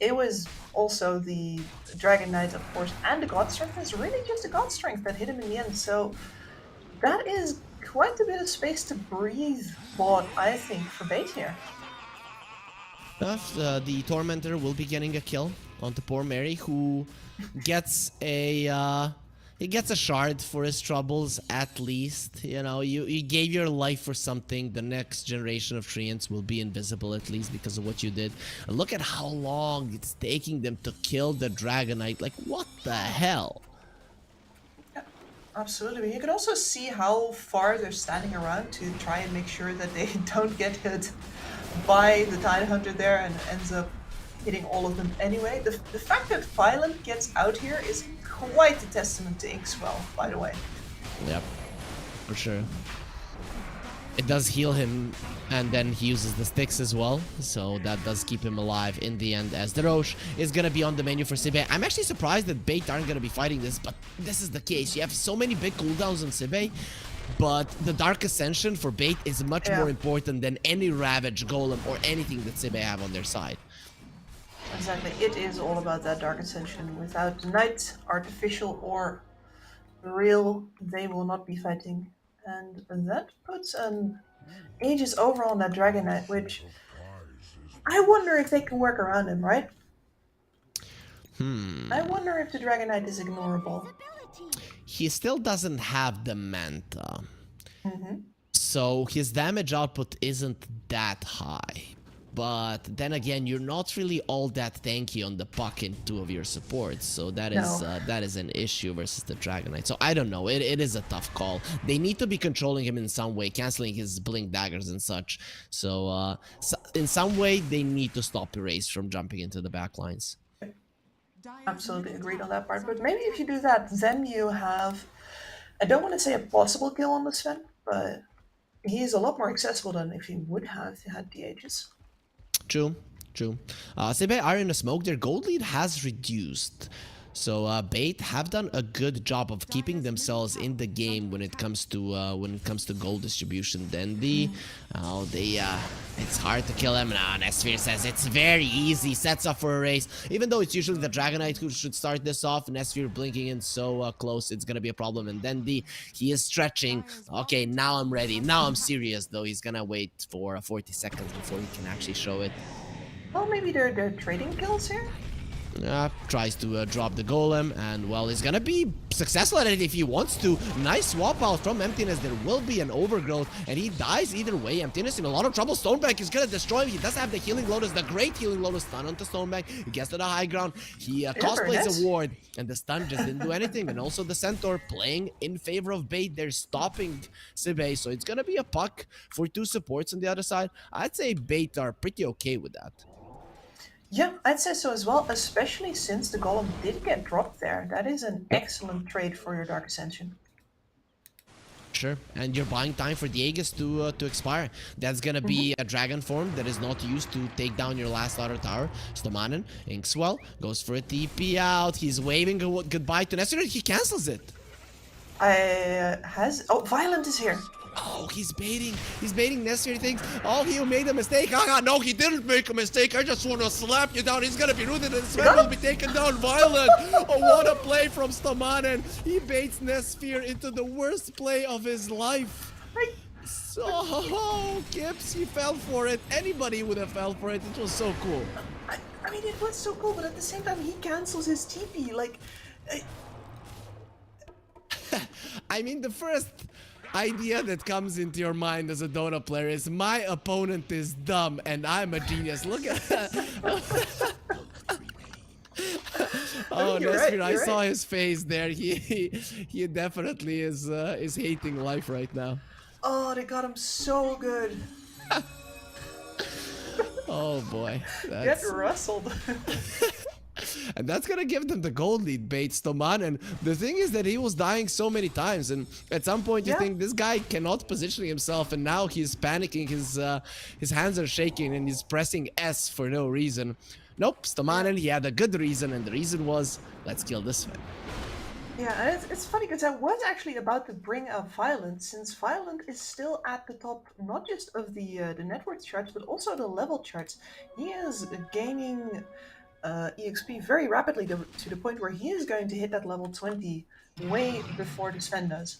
it was also the Dragon Knight, of course, and the God Strength. It's really just the God Strength that hit him in the end. So that is quite a bit of space to breathe, what I think, for Bait here. The Tormentor will be getting a kill onto poor Mary, who gets a shard for his troubles at least. You know, you gave your life for something. The next generation of Treants will be invisible at least because of what you did. And look at how long it's taking them to kill the Dragonite. Like, what the hell? Yeah, absolutely. But you can also see how far they're standing around to try and make sure that they don't get hit by the Tidehunter there and ends up hitting all of them anyway. The fact that Violent gets out here is quite a testament to Inkswell, by the way. Yep, for sure. It does heal him, and then he uses the sticks as well, so that does keep him alive in the end, as the Roche is gonna be on the menu for Sibe. I'm actually surprised that Bait aren't gonna be fighting this, but this is the case. You have so many big cooldowns on Sibe, but the Dark Ascension for Bait is much more important than any Ravage, Golem, or anything that Sibe have on their side. Exactly, it is all about that Dark Ascension. Without the Knight, artificial or real, they will not be fighting. And that puts an Aegis over on that Dragon Knight, which I wonder if they can work around him, right? I wonder if the Dragon Knight is ignorable. He still doesn't have the Manta. So his damage output isn't that high. But then again, you're not really all that tanky on the puck in 2 of your supports, so that is an issue versus the Dragon Knight. So I don't know, it is a tough call. They need to be controlling him in some way, canceling his blink daggers and such. So, in some way, they need to stop Erase from jumping into the backlines. Absolutely agreed on that part, but maybe if you do that, then you have, I don't want to say a possible kill on the Sven, but he is a lot more accessible than if he would have had the Aegis. True. Sibe are in a smoke. Their gold lead has reduced. So Bait have done a good job of keeping themselves in the game when it comes to gold distribution. Then it's hard to kill him. Now Nesphere says it's very easy. Sets up for a race. Even though it's usually the Dragonite who should start this off. Nesphere blinking in so close, it's gonna be a problem. And then he is stretching. Okay, now I'm ready. Now I'm serious. Though he's gonna wait for 40 seconds before he can actually show it. Well, maybe they're trading kills here. Tries to drop the Golem, and well, he's gonna be successful at it if he wants to. Nice swap out from Emptiness. There will be an overgrowth, and he dies either way. Emptiness in a lot of trouble. Stonebank is gonna destroy him. He does have the Healing Lotus, the great Healing Lotus stun onto Stonebank. He gets to the high ground. He cosplays a ward, and the stun just didn't do anything. And also the Centaur playing in favor of Bait. They're stopping Sibe, so it's gonna be a puck for 2 supports on the other side. I'd say Bait are pretty okay with that. Yeah, I'd say so as well, especially since the Golem did get dropped there. That is an excellent trade for your Dark Ascension. Sure, and you're buying time for the Aegis to expire. That's gonna be a dragon form that is not used to take down your last outer tower. Stomanen, Inkswell, goes for a TP out. He's waving goodbye to Nestor. He cancels it. Oh, Violent is here. Oh, he's baiting. He's baiting necessary things. Oh, he made a mistake. No, he didn't make a mistake. I just want to slap you down. He's going to be rooted and Sven will be taken down. Violent. Oh, what a play from Stomanen. He baits Nesphere into the worst play of his life. So, Gibbs, he fell for it. Anybody would have fell for it. It was so cool. I mean, it was so cool, but at the same time, he cancels his TP. Like, I mean, the first idea that comes into your mind as a Dota player is my opponent is dumb and I'm a genius. Look at that. Oh, you're Nesfir, right, I saw his face there. He definitely is hating life right now. oh, they got him so good. Oh boy. Get rustled. And that's gonna give them the gold lead, Bates, Toman. And the thing is that he was dying so many times, and at some point you think this guy cannot position himself, and now he's panicking, his hands are shaking, and he's pressing S for no reason. Nope, Stomanen, he had a good reason, and the reason was, let's kill this man. Yeah, and it's funny because I was actually about to bring up Violent, since Violent is still at the top, not just of the network charts, but also the level charts. He is gaining EXP very rapidly to the point where he is going to hit that level 20 way before the Sven does.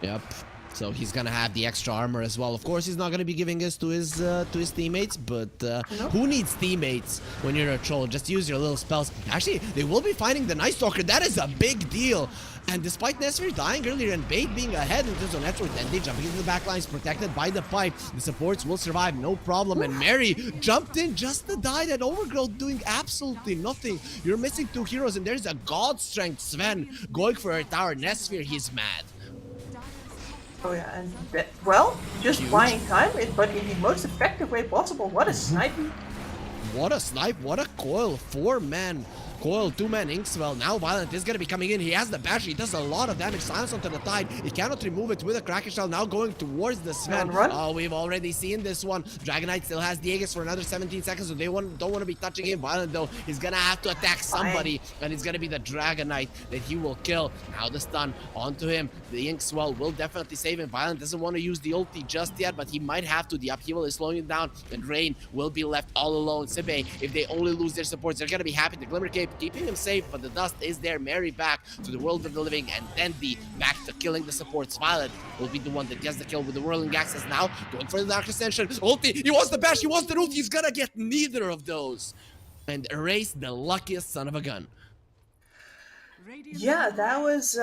Yep. So he's gonna have the extra armor as well. Of course, he's not gonna be giving this to his teammates, but who needs teammates when you're a troll? Just use your little spells. Actually, they will be finding the Night Stalker. That is a big deal. And despite Nesfir dying earlier and Bait being ahead in terms of network, then they jumping into the backlines, protected by the pipe. The supports will survive, no problem. And Mary jumped in just to die. That Overgrowth doing absolutely nothing. You're missing two heroes, and there's a God Strength Sven going for her tower. Nesfir, he's mad. Oh yeah, and well, just buying time, but in the most effective way possible. What a snipe! What a snipe, what a coil. 4-man coil, 2-man Inkswell. Now Violent is gonna be coming in. He has the bash, he does a lot of damage. Silence onto the tide. He cannot remove it with a Kraken Shell. Now going towards the Sven. Oh, we've already seen this one. Dragonite still has the Aegis for another 17 seconds, so they don't want to be touching him. Violent though, he's gonna have to attack somebody, and it's gonna be the Dragonite that he will kill. Now the stun onto him. The Inkswell will definitely save him. Violent doesn't want to use the ulti just yet, but he might have to. The upheaval is slowing him down, and Rain will be left all alone. Sibe, if they only lose their supports, they're gonna be happy. The Glimmer Cape keeping him safe, but the dust is there. Mary back to the world of the living, and Dendi back to killing the supports. Violet will be the one that gets the kill with the Whirling Axis now, going for the Dark Ascension. Ulti, he wants the bash, he wants the root, he's gonna get neither of those. And erase the luckiest son of a gun. Yeah, that was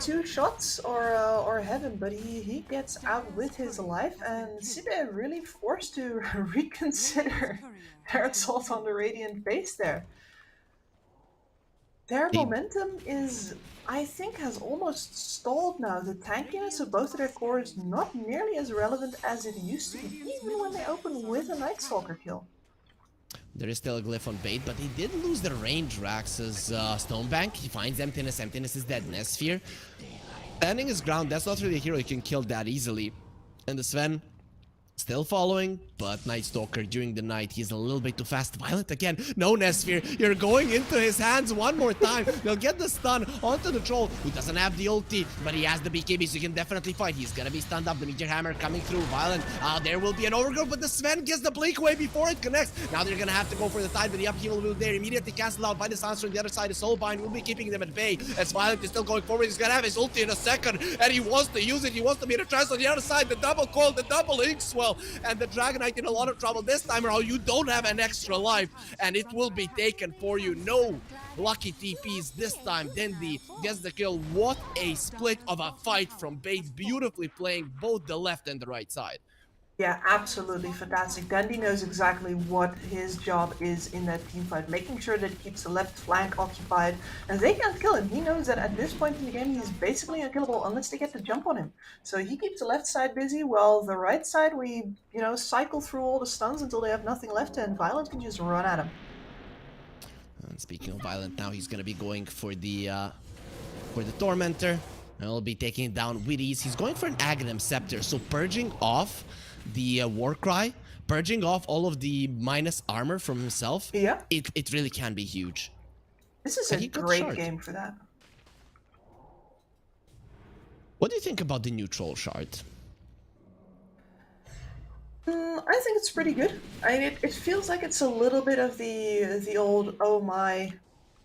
2 shots or heaven, but he gets out with his life, and Sibe really forced to reconsider their assault on the Radiant base there. Their momentum is, I think, has almost stalled now. The tankiness of both of their cores not nearly as relevant as it used to be, even when they open with a Night Stalker kill. There is still a glyph on Bait, but he did lose the range. Rax's Stonebank. He finds Emptiness. Emptiness is dead. Nesfir standing his ground. That's not really a hero he can kill that easily. And the Sven still following, but Night Stalker during the night, he's a little bit too fast. Violent again. No, Nesfir, you're going into his hands one more time. They'll get the stun onto the troll, who doesn't have the ulti, but he has the BKB, so he can definitely fight. He's gonna be stunned up. The Meteor Hammer coming through. Violent. There will be an Overgrowth, but the Sven gets the blink away before it connects. Now they're gonna have to go for the tide, but the upheaval will be there. Immediately cancelled out by the Silencer on the other side. The Soulbind will be keeping them at bay. As Violent is still going forward, he's gonna have his ulti in a second, and he wants to use it. He wants to be the trance on the other side. The double coil, the double Inkswell, and the Dragonite in a lot of trouble. This time around, you don't have an extra life, and it will be taken for you. No lucky TPs this time. Dendi gets the kill. What a split of a fight from Bait, beautifully playing both the left and the right side. Yeah, absolutely fantastic. Dendi knows exactly what his job is in that team fight, making sure that he keeps the left flank occupied, and they can't kill him. He knows that at this point in the game, he's basically unkillable unless they get the jump on him. So he keeps the left side busy, while the right side, we, cycle through all the stuns until they have nothing left, and Violent can just run at him. And speaking of Violent, now he's gonna be going for the Tormentor. And he'll be taking it down with ease. He's going for an Aghanim Scepter, so purging off the Warcry, purging off all of the minus armor from himself. Yeah, it really can be huge. This is a great game for that. What do you think about the neutral shard? I think it's pretty good. I mean, it feels like it's a little bit of the old, oh my,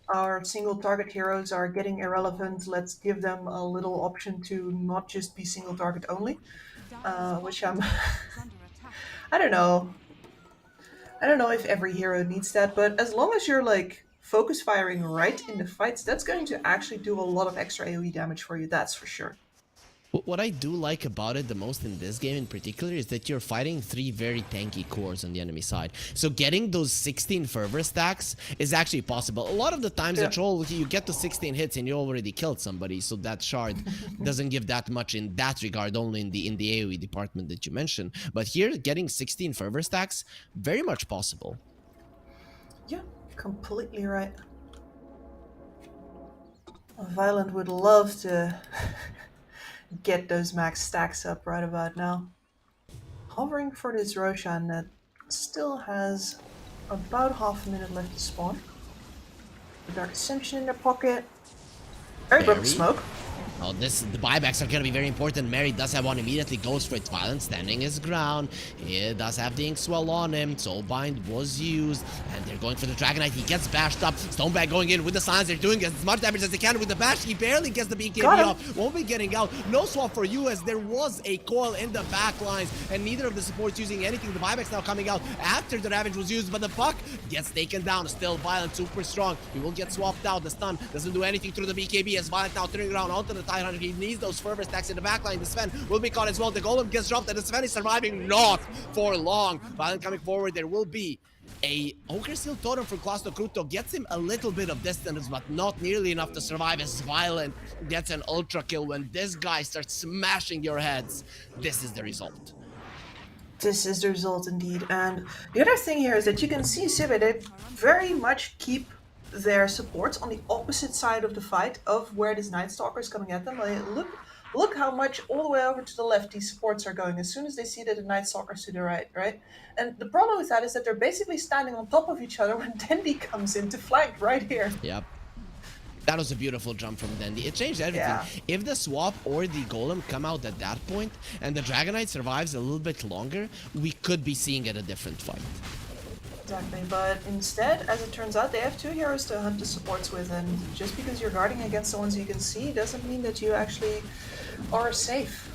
our single target heroes are getting irrelevant, let's give them a little option to not just be single target only, which I'm I don't know. I don't know if every hero needs that, but as long as you're like focus firing right in the fights, that's going to actually do a lot of extra AoE damage for you, that's for sure. What I do like about it the most in this game in particular is that you're fighting 3 very tanky cores on the enemy side. So getting those 16 fervor stacks is actually possible. A lot of the times a troll, you get to 16 hits and you already killed somebody, so that shard doesn't give that much in that regard, only in the AoE department that you mentioned. But here, getting 16 fervor stacks, very much possible. Yeah, completely right. Violent would love to get those max stacks up right about now. Hovering for this Roshan that still has about half a minute left to spawn. The Dark Ascension in their pocket. Very broken smoke. Oh, the buybacks are going to be very important. Mary does have one, immediately goes for it. Violent standing his ground. He does have the Inkswell on him. Soulbind was used. And they're going for the Dragonite. He gets bashed up. Stonebag going in with the silence. They're doing as much damage as they can with the bash. He barely gets the BKB off. Won't be getting out. No swap for you as there was a coil in the back lines. And neither of the supports using anything. The buyback's now coming out after the Ravage was used. But the puck gets taken down. Still Violent, super strong. He will get swapped out. The stun doesn't do anything through the BKB as Violent now turning around onto the Tidehunter. He needs those fervor stacks in the backline. The Sven will be caught as well. The Golem gets dropped and the Sven is surviving not for long. Violent coming forward. There will be a Ogre Seal Totem for Klasno Kruto. Gets him a little bit of distance, but not nearly enough to survive as Violent gets an ultra kill. When this guy starts smashing your heads, this is the result. This is the result indeed. And the other thing here is that you can see Sibbe, they very much keep their supports on the opposite side of the fight of where this Night Stalker is coming at them. Like, look how much all the way over to the left these supports are going as soon as they see that the Night Stalker's to the right? And the problem with that is that they're basically standing on top of each other when Dendi comes in to flank right here. Yep. That was a beautiful jump from Dendi. It changed everything. Yeah. If the swap or the Golem come out at that point and the Dragonite survives a little bit longer, we could be seeing it a different fight. Exactly, but instead, as it turns out, they have 2 heroes to hunt the supports with, and just because you're guarding against the ones you can see doesn't mean that you actually are safe.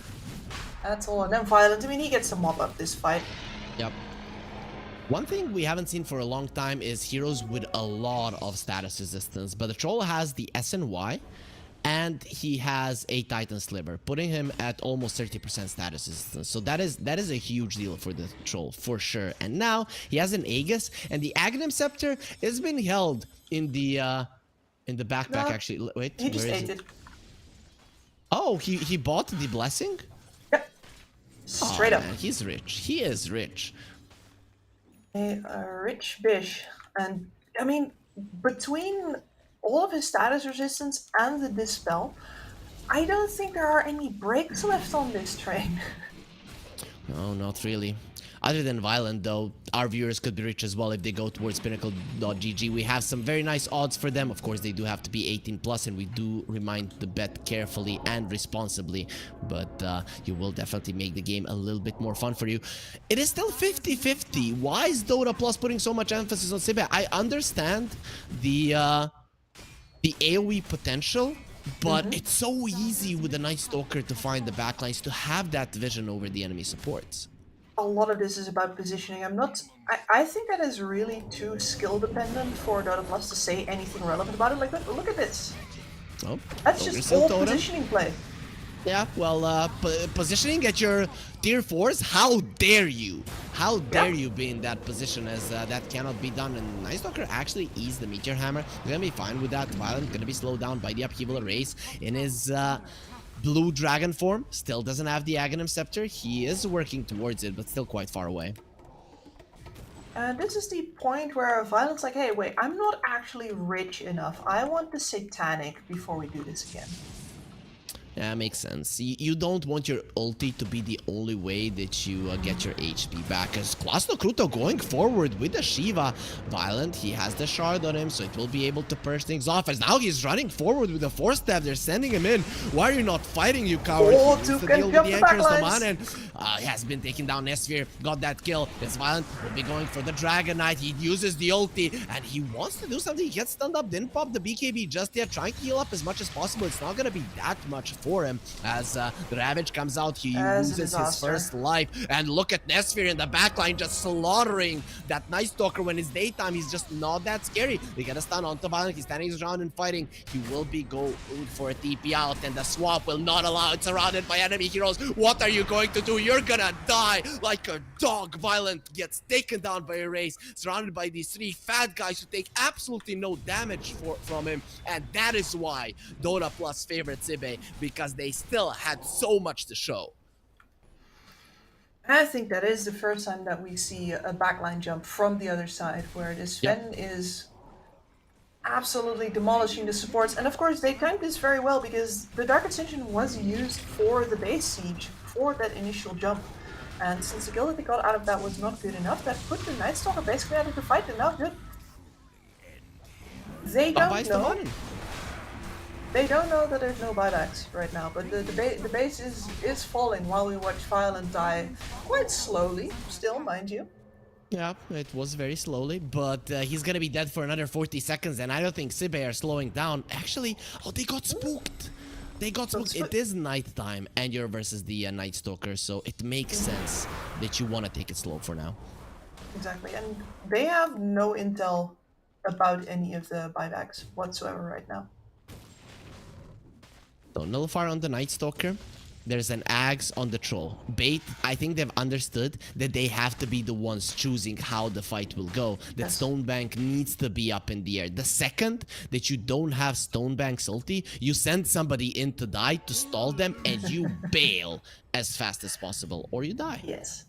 That's all. And then Violent, I mean, he gets to mop up this fight. Yep. One thing we haven't seen for a long time is heroes with a lot of status resistance, but the Troll has the SNY, and he has a Titan Sliver, putting him at almost 30% status resistance. So that is a huge deal for the Troll, for sure. And now he has an Aegis, and the Aghanim Scepter has been held in the backpack. No, actually, wait, he just ate it. Oh, he bought the Blessing? Yep. Straight up. Man, he's rich. He is rich. A rich bish. And, I mean, between all of his status resistance and the Dispel, I don't think there are any breaks left on this train. No, not really. Other than Violent, though, our viewers could be rich as well if they go towards Pinnacle.gg. We have some very nice odds for them. Of course, they do have to be 18+, and we do remind to bet carefully and responsibly. But you will definitely make the game a little bit more fun for you. It is still 50-50. Why is Dota Plus putting so much emphasis on Sibbe? I understand the AoE potential, but it's so easy with a Night Stalker to find the backlines, to have that vision over the enemy supports. A lot of this is about positioning. I think that is really too skill dependent for Dota Plus to say anything relevant about it. Like, look at this. Oh, that's just all positioning play. Yeah, well, positioning at your tier 4s, how dare you? How dare you be in that position, as that cannot be done. And Night Stalker actually eased the Meteor Hammer. He's gonna be fine with that. Violent gonna be slowed down by the upheaval erase in his blue dragon form. Still doesn't have the Aghanim Scepter. He is working towards it, but still quite far away. And this is the point where Violent's like, hey, wait, I'm not actually rich enough. I want the Satanic before we do this again. Yeah, makes sense. You don't want your ulti to be the only way that you get your HP back. As Klasno Kruto going forward with the Shiva. Violent, he has the shard on him, so it will be able to purge things off. As now he's running forward with the Force Staff. They're sending him in. Why are you not fighting, you coward? Oh, to deal with the backlines. And he has been taking down Nesphere. Got that kill. This Violent will be going for the Dragonite. He uses the ulti, and he wants to do something. He gets stunned up, didn't pop the BKB just yet. Trying to heal up as much as possible. It's not going to be that much for him as the Ravage comes out. He As a loses his disaster. first life. And look at Nesfir in the backline just slaughtering that Night Stalker. When it's daytime, he's just not that scary. They get a stun onto Violent. He's standing his ground and fighting. He will be going for a TP out, and the swap will not allow it. Surrounded by enemy heroes. What are you going to do? You're gonna die like a dog. Violent gets taken down by a race, surrounded by these three fat guys who take absolutely no damage from him. And that is why Dota Plus favorite Sibe, because they still had so much to show. I think that is the first time that we see a backline jump from the other side, where the Sven is absolutely demolishing the supports. And of course, they timed this very well because the Dark Ascension was used for the base siege, for that initial jump. And since the kill that they got out of that was not good enough, that put the Night Stalker basically out of the fight, and now good. They don't know. They don't know that there's no buybacks right now, but the base is falling while we watch Violent die quite slowly, still, mind you. Yeah, it was very slowly, but he's gonna be dead for another 40 seconds, and I don't think Sibe are slowing down. Actually, oh, they got spooked. They got spooked. It is nighttime, and you're versus the Night Stalker, so it makes sense that you want to take it slow for now. Exactly, and they have no intel about any of the buybacks whatsoever right now. So Nullifier on the Night Stalker. There's an Axe on the Troll. Bait, I think they've understood that they have to be the ones choosing how the fight will go. That Stonebank needs to be up in the air. The second that you don't have Stonebank's ulti, you send somebody in to die to stall them, and you bail as fast as possible, or you die. Yes.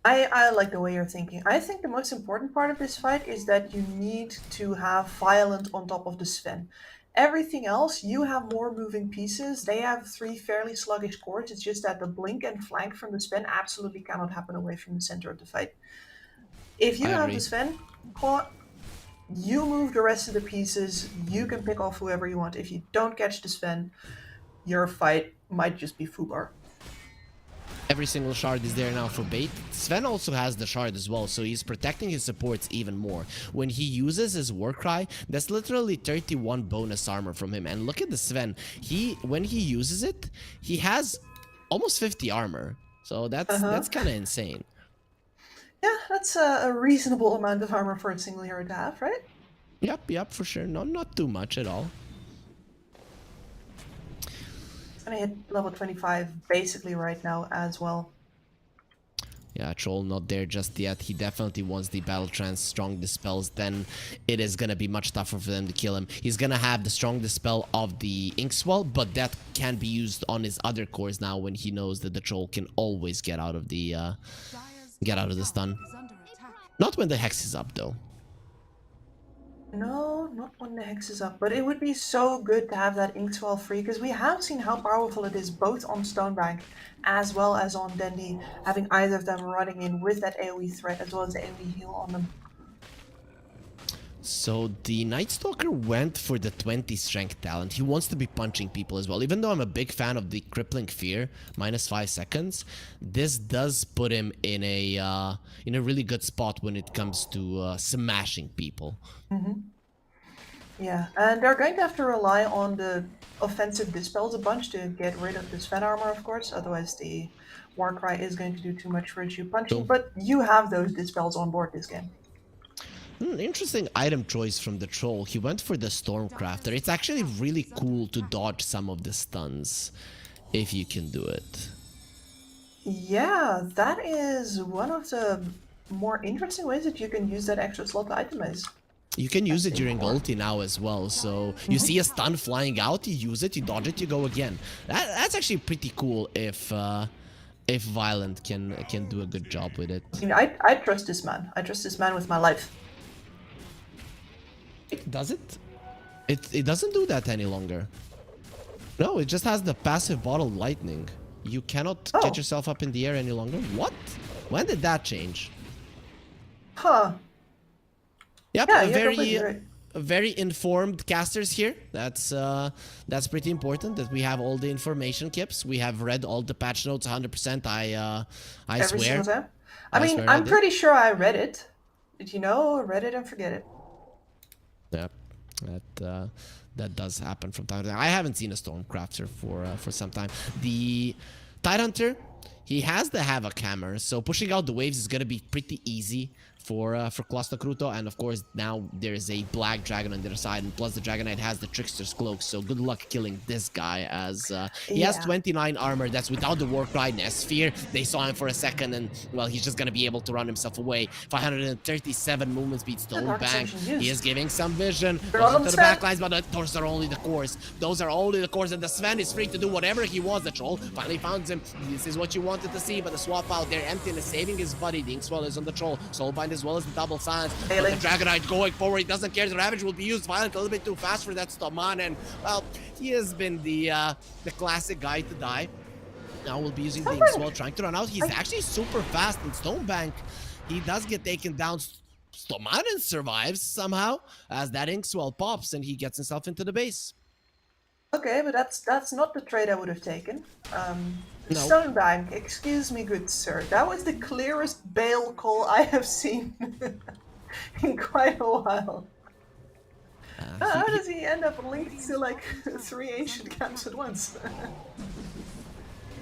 I like the way you're thinking. I think the most important part of this fight is that you need to have Violent on top of the Sven. Everything else, you have more moving pieces. They have three fairly sluggish cores. It's just that the blink and flank from the Sven absolutely cannot happen away from the center of the fight. If you have the Sven caught, you move the rest of the pieces. You can pick off whoever you want. If you don't catch the Sven, your fight might just be foobar. Every single shard is there now for Bait. Sven also has the shard as well, so he's protecting his supports even more. When he uses his Warcry, that's literally 31 bonus armor from him. And look at the Sven. When he uses it, he has almost 50 armor. So that's kind of insane. Yeah, that's a reasonable amount of armor for a single hero to have, right? Yep, for sure. No, not too much at all. I hit level 25 basically right now as well. Yeah, Troll not there just yet. He definitely wants the Battle Trance Strong Dispels. Then it is going to be much tougher for them to kill him. He's going to have the Strong Dispel of the Inkswell, but that can be used on his other cores now when he knows that the Troll can always get out of the stun. Not when the Hex is up though. No, not when the Hex is up, but it would be so good to have that Inkswell free, because we have seen how powerful it is both on Stonebank as well as on Dendi, having either of them running in with that AoE threat as well as the AoE heal on them. So the Night Stalker went for the 20 strength talent. He wants to be punching people as well. Even though I'm a big fan of the Crippling Fear, -5 seconds, this does put him in a really good spot when it comes to smashing people. Yeah, and they're going to have to rely on the offensive dispels a bunch to get rid of the Sven armor, of course. Otherwise, the Warcry is going to do too much for you punching. But you have those dispels on board this game. Interesting item choice from the Troll. He went for the Stormcrafter. It's actually really cool to dodge some of the stuns if you can do it. Yeah, that is one of the more interesting ways that you can use that extra slot to itemize. You can use it during ulti now as well. So you see a stun flying out, you use it, you dodge it, you go again. That's actually pretty cool if Violent can do a good job with it. I mean, I trust this man. I trust this man with my life. Does it? It doesn't do that any longer. No, it just has the passive bottle lightning. You cannot get yourself up in the air any longer. What? When did that change? Huh. Yep, Yeah, very informed casters here. That's pretty important that we have all the information, Kips. We have read all the patch notes 100%. I Every swear. single time. I mean, I'm pretty sure I read it. Did you know? Read it and forget it. Yep. That does happen from time to time. I haven't seen a Stormcrafter for some time. The Tidehunter, he has the Havoc Hammer, so pushing out the waves is gonna be pretty easy for Klosta Kruto, and of course now there is a Black Dragon on the other side, and plus the Dragonite has the Trickster's Cloak, so good luck killing this guy, as he has 29 armor. That's without the Warcry Sphere. They saw him for a second, and well, he's just gonna be able to run himself away. 537 movement speed, Stone Bank. He is giving some vision. Goes into the backlines, but those are only the cores. Those are only the cores, and the Sven is free to do whatever he wants. The Troll finally found him. This is what you wanted to see, but the swap out there, Emptiness saving his buddy. The Inkswell is on the Troll. Soulbind as well as the double silence. But the Dragonite going forward, he doesn't care. The Ravage will be used. Violent a little bit too fast for that Stoman, and well, he has been the classic guy to die. Now we'll be using the Inkswell, trying to run out. He's actually super fast in Stonebank. He does get taken down. Stomanen survives somehow as that Inkswell pops and he gets himself into the base. Okay, but that's not the trade I would have taken. No. Stonebank, excuse me, good sir. That was the clearest bail call I have seen in quite a while. How does he end up linked to like 3 ancient camps at once?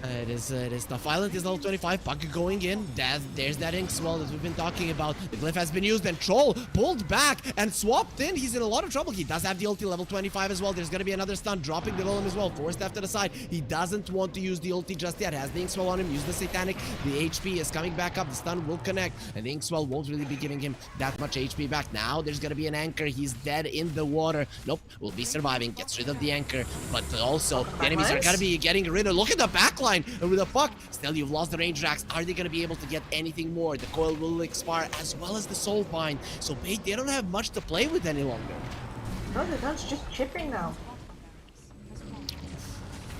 It is the Violent is level 25, Puck going in. There's that Inkswell that we've been talking about. The Glyph has been used, and Troll pulled back and swapped in. He's in a lot of trouble. He does have the ulti level 25 as well. There's going to be another stun dropping the golem as well. Forced after the side. He doesn't want to use the ulti just yet. Has the Inkswell on him. Use the Satanic. The HP is coming back up. The stun will connect, and the Inkswell won't really be giving him that much HP back. Now there's going to be an anchor. He's dead in the water. Nope, will be surviving. Gets rid of the anchor, but also the enemies are going to be getting rid of. Look at the backline. And with a Puck, still you've lost the range racks. Are they going to be able to get anything more? The coil will expire as well as the soul bind. So they don't have much to play with any longer. No, they're not just chipping now.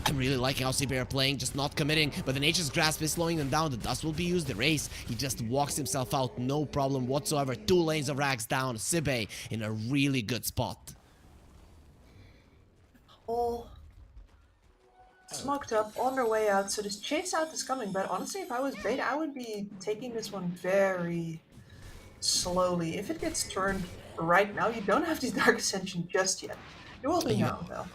I'm really liking how CB are playing, just not committing, but the Nature's Grasp is slowing them down. The Dust will be used. The Race, he just walks himself out, no problem whatsoever. 2 lanes of racks down. Sibe in a really good spot. All smoked up on their way out, so this chase out is coming, but honestly, if I was Beta, I would be taking this one very slowly. If it gets turned right now, you don't have this Dark Ascension just yet. It will be now, though.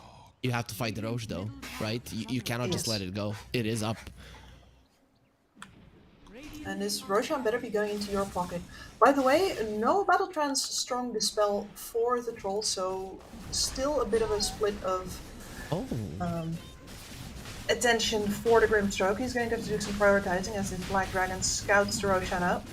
You have to fight the Roche, though, right? You cannot just let it go. It is up. And this Roshan better be going into your pocket. By the way, no Battle Trance Strong Dispel for the Troll, so still a bit of a split of attention for the Grimstroke. He's going to have to do some prioritizing as this Black Dragon scouts the Roshan out.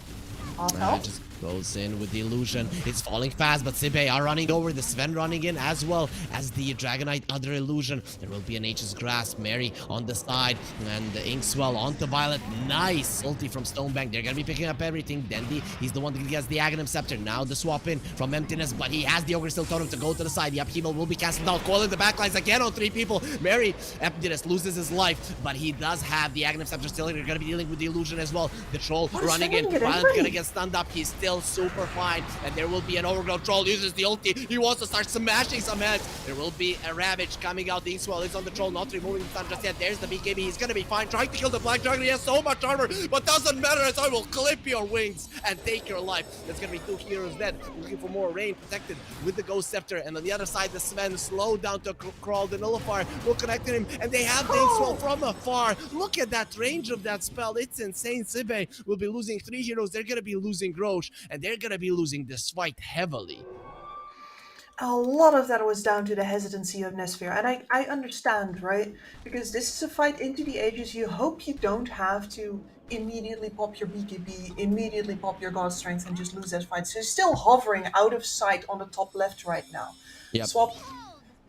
Half health. Just goes in with the illusion. It's falling fast, but Sibe are running over. The Sven running in as well as the Dragonite other illusion. There will be a Nature's Grasp. Mary on the side and the Inkswell onto Violet. Nice ulti from Stonebank. They're gonna be picking up everything. Dendi, he's the one that gets the Aghanim Scepter. Now the swap in from Emptiness, but he has the Ogre Still Totem to go to the side. The upheaval will be casted down. Coil in the backlines again on 3 people. Mary, Emptiness loses his life, but he does have the Aghanim Scepter still. They're gonna be dealing with the illusion as well. The Troll running in. Violet's gonna get stunned up. He's still super fine, and there will be an Overgrowth. Troll uses the ulti. He wants to start smashing some heads. There will be a Ravage coming out. The Inkswell is on the Troll, not removing the stun just yet. There's the BKB. He's gonna be fine. Trying to kill the Black Dragon. He has so much armor, but doesn't matter as I will clip your wings and take your life. There's gonna be 2 heroes dead. Looking for more rain, protected with the Ghost Scepter. And on the other side, the Sven slowed down to crawl. The Nullifier will connect to him, and they have the Inkswell from afar. Look at that range of that spell. It's insane. Sibe will be losing 3 heroes. They're gonna be losing Roche, and they're gonna be losing this fight heavily. A lot of that was down to the hesitancy of Nesphir, and I understand, right? Because this is a fight into the ages. You hope you don't have to immediately pop your BKB, immediately pop your God Strength, and just lose that fight. So you're still hovering out of sight on the top left right now. Yep. Swap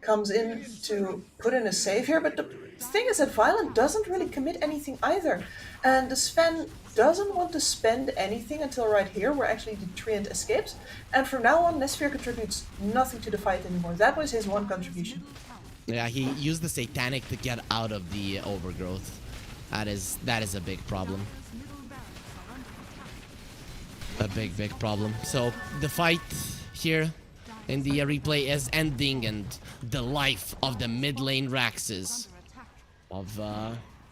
comes in to put in a save here, but the thing is that Violent doesn't really commit anything either. And the Sven doesn't want to spend anything until right here, where actually the Treant escapes. And from now on, Nesphir contributes nothing to the fight anymore. That was his one contribution. Yeah, he used the Satanic to get out of the Overgrowth. That is a big problem. A big problem. So the fight here in the replay is ending, and the life of the mid lane Raxes of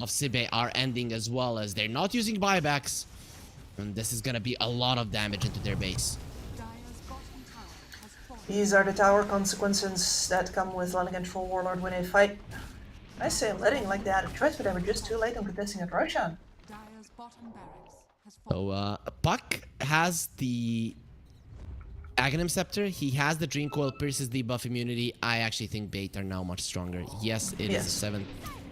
Sibe are ending as well, as they're not using buybacks, and this is gonna be a lot of damage into their base. These are the tower consequences that come with letting in full Warlord when they fight. I say letting like they had a choice, but they were just too late on contesting at Roshan. Dire's bottom barracks has fallen. So Puck has the Aghanim Scepter. He has the Dream Coil, pierces debuff immunity. I actually think Bait are now much stronger. Yes, it is a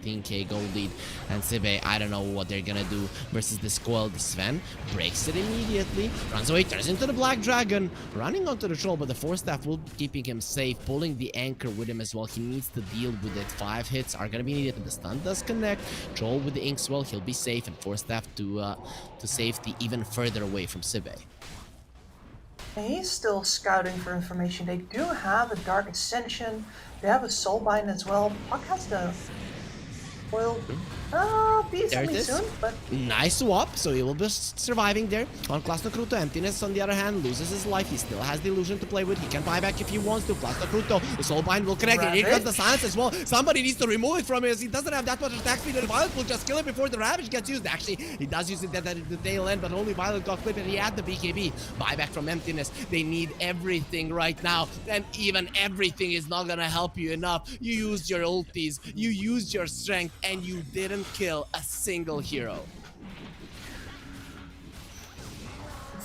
17k gold lead. And Sibe, I don't know what they're gonna do versus this coil. The Sven breaks it immediately, runs away, turns into the Black Dragon, running onto the Troll, but the Force Staff will be keeping him safe, pulling the Anchor with him as well. He needs to deal with it. 5 hits are gonna be needed, and the stun does connect. Troll with the Inkswell, he'll be safe, and Force Staff to safety even further away from Sibe. He's still scouting for information. They do have a Dark Ascension. They have a Soulbind as well. Puck has the foil decently soon, but nice swap, so he will be surviving there. On Klasno Kruto, Emptiness on the other hand loses his life. He still has the illusion to play with. He can buy back if he wants to. Klasno Kruto, the Soulbind will connect, and here comes the silence as well. Somebody needs to remove it from him as he doesn't have that much attack speed, and Violet will just kill it before the Ravage gets used. Actually, he does use it at the tail end, but only Violet got clipped, and he had the BKB. Buyback from Emptiness. They need everything right now, and even everything is not gonna help you enough. You used your ultis, you used your strength, and you didn't kill a single hero.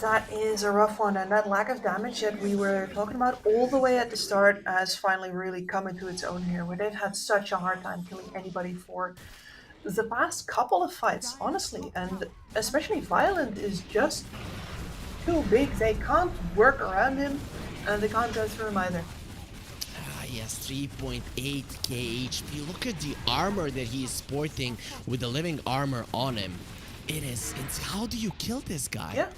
that is a rough one, and that lack of damage that we were talking about all the way at the start has finally really come into its own here, where they've had such a hard time killing anybody for the past couple of fights, honestly, and especially Violent is just too big. They can't work around him, and they can't go through him either. Yes, 3.8k HP. Look at the armor that he is sporting with the living armor on him. It's how do you kill this guy? Yeah.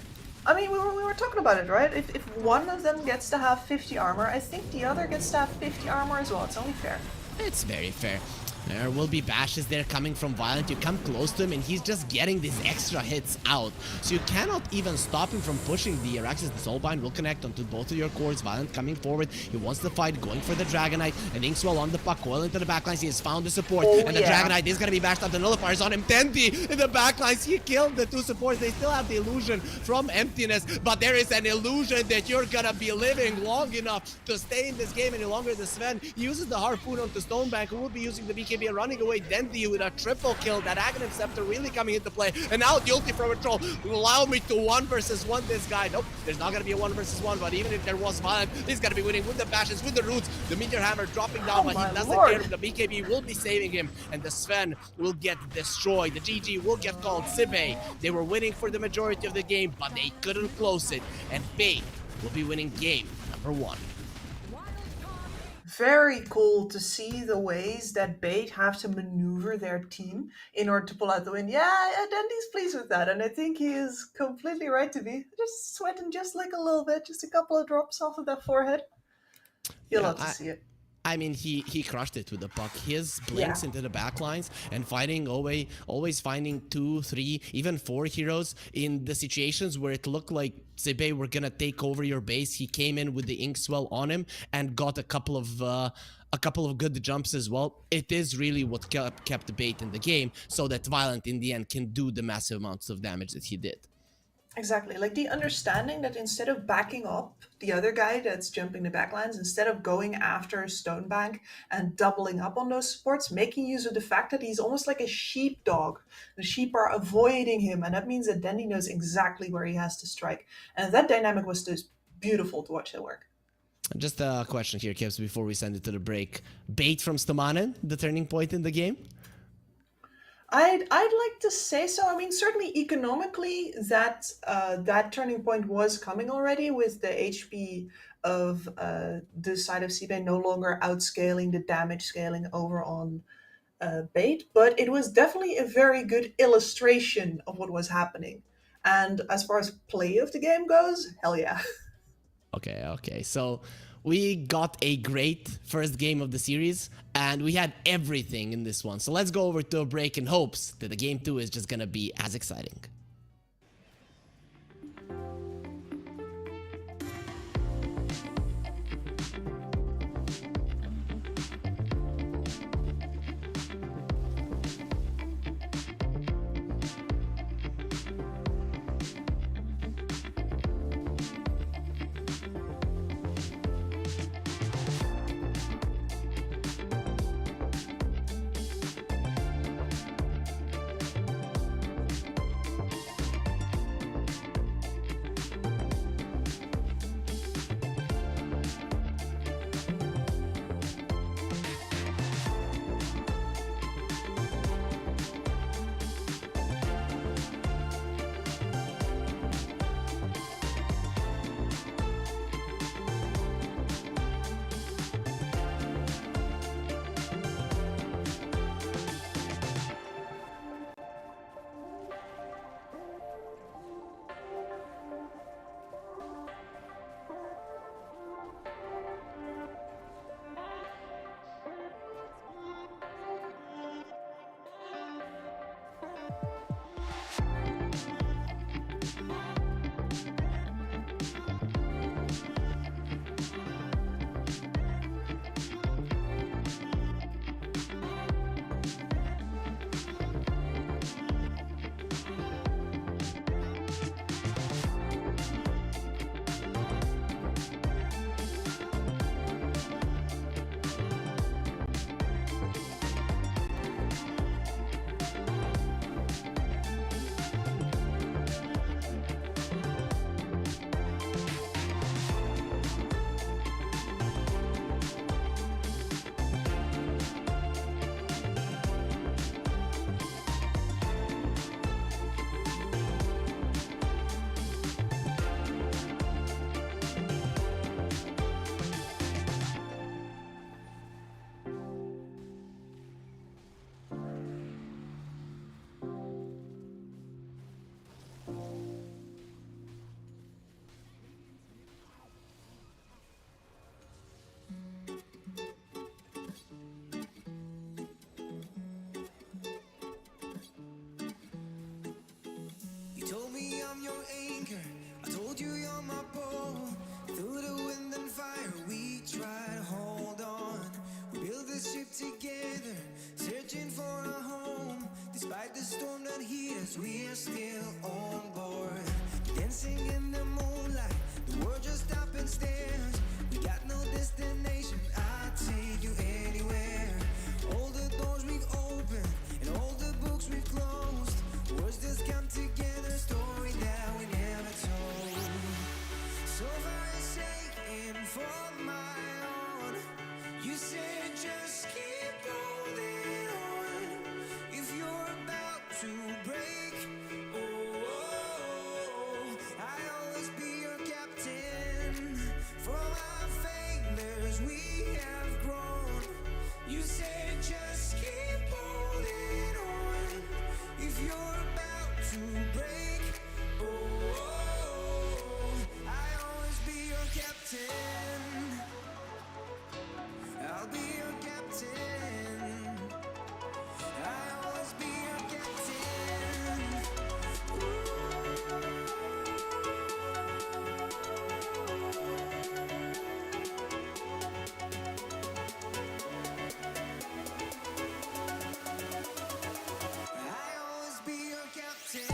I mean, we were talking about it, right? If one of them gets to have 50 armor, I think the other gets to have 50 armor as well. It's only fair. It's very fair. There will be bashes there coming from Violent. You come close to him and he's just getting these extra hits out. So you cannot even stop him from pushing the Araxis. The Soulbind will connect onto both of your cores. Violent coming forward. He wants the fight, going for the Dragonite. And Inkswell on the puck, coil into the backlines. He has found the support. And the Dragonite is going to be bashed up. The Nullifiers on him. Tendi in the backlines. He killed the two supports. They still have the illusion from Emptiness. But there is an illusion that you're going to be living long enough to stay in this game any longer. The Sven uses the Harpoon onto Stonebank, who will be using the BKB and running away. Dendi with a triple kill. That Aghanim Scepter really coming into play. And now the ulti from a Troll will allow me to 1 versus 1 this guy. Nope, there's not going to be a 1 versus 1, but even if there was Violent, he's going to be winning with the bashes, with the roots. The Meteor Hammer dropping down, but he doesn't care. The BKB will be saving him, and the Sven will get destroyed. The GG will get called. Sibe, they were winning for the majority of the game, but they couldn't close it. And Bait will be winning game number 1. Very cool to see the ways that Bait have to maneuver their team in order to pull out the win. Yeah, Dendi's pleased with that, and I think he is completely right to be. Just sweating just like a little bit, just a couple of drops off of that forehead. You'll love to see it. I mean, he crushed it with the puck. His blinks into the backlines and fighting always finding 2, 3, even 4 heroes in the situations where it looked like Sibe were gonna take over your base. He came in with the Inkswell on him and got a couple of good jumps as well. It is really what kept the Bait in the game, so that Violent in the end can do the massive amounts of damage that he did. Exactly, like the understanding that instead of backing up the other guy that's jumping the backlines, instead of going after Stonebank and doubling up on those supports, making use of the fact that he's almost like a sheepdog. The sheep are avoiding him, and that means that Dendi knows exactly where he has to strike. And that dynamic was just beautiful to watch it work. Just a question here, Kips, before we send it to the break. Bait from Stomanen, the turning point in the game? I'd like to say so. I mean, certainly economically, that turning point was coming already with the HP of the side of Sibe no longer outscaling the damage scaling over on Bait, but it was definitely a very good illustration of what was happening. And as far as play of the game goes, hell yeah. Okay. So we got a great first game of the series, and we had everything in this one. So let's go over to a break in hopes that the game 2 is just gonna be as exciting. told you you're my bow. Through the wind and fire, we try to hold on. We build this ship together, searching for a home. Despite the storm that hit us, we are still on board. Dancing in the moonlight, the world just stops and stares. We got no destination, I'll take you anywhere. All the doors we've opened and all the books we've closed. Words just come together, story that we never told. So far saying for my own, you said just keep holding on. If you're about to break, I'll always be your captain. From our failures we have grown. You said just keep holding on. If you're about to break, I'll always be your captain. I'll be your captain. I'll always be your captain. I'll always be your captain.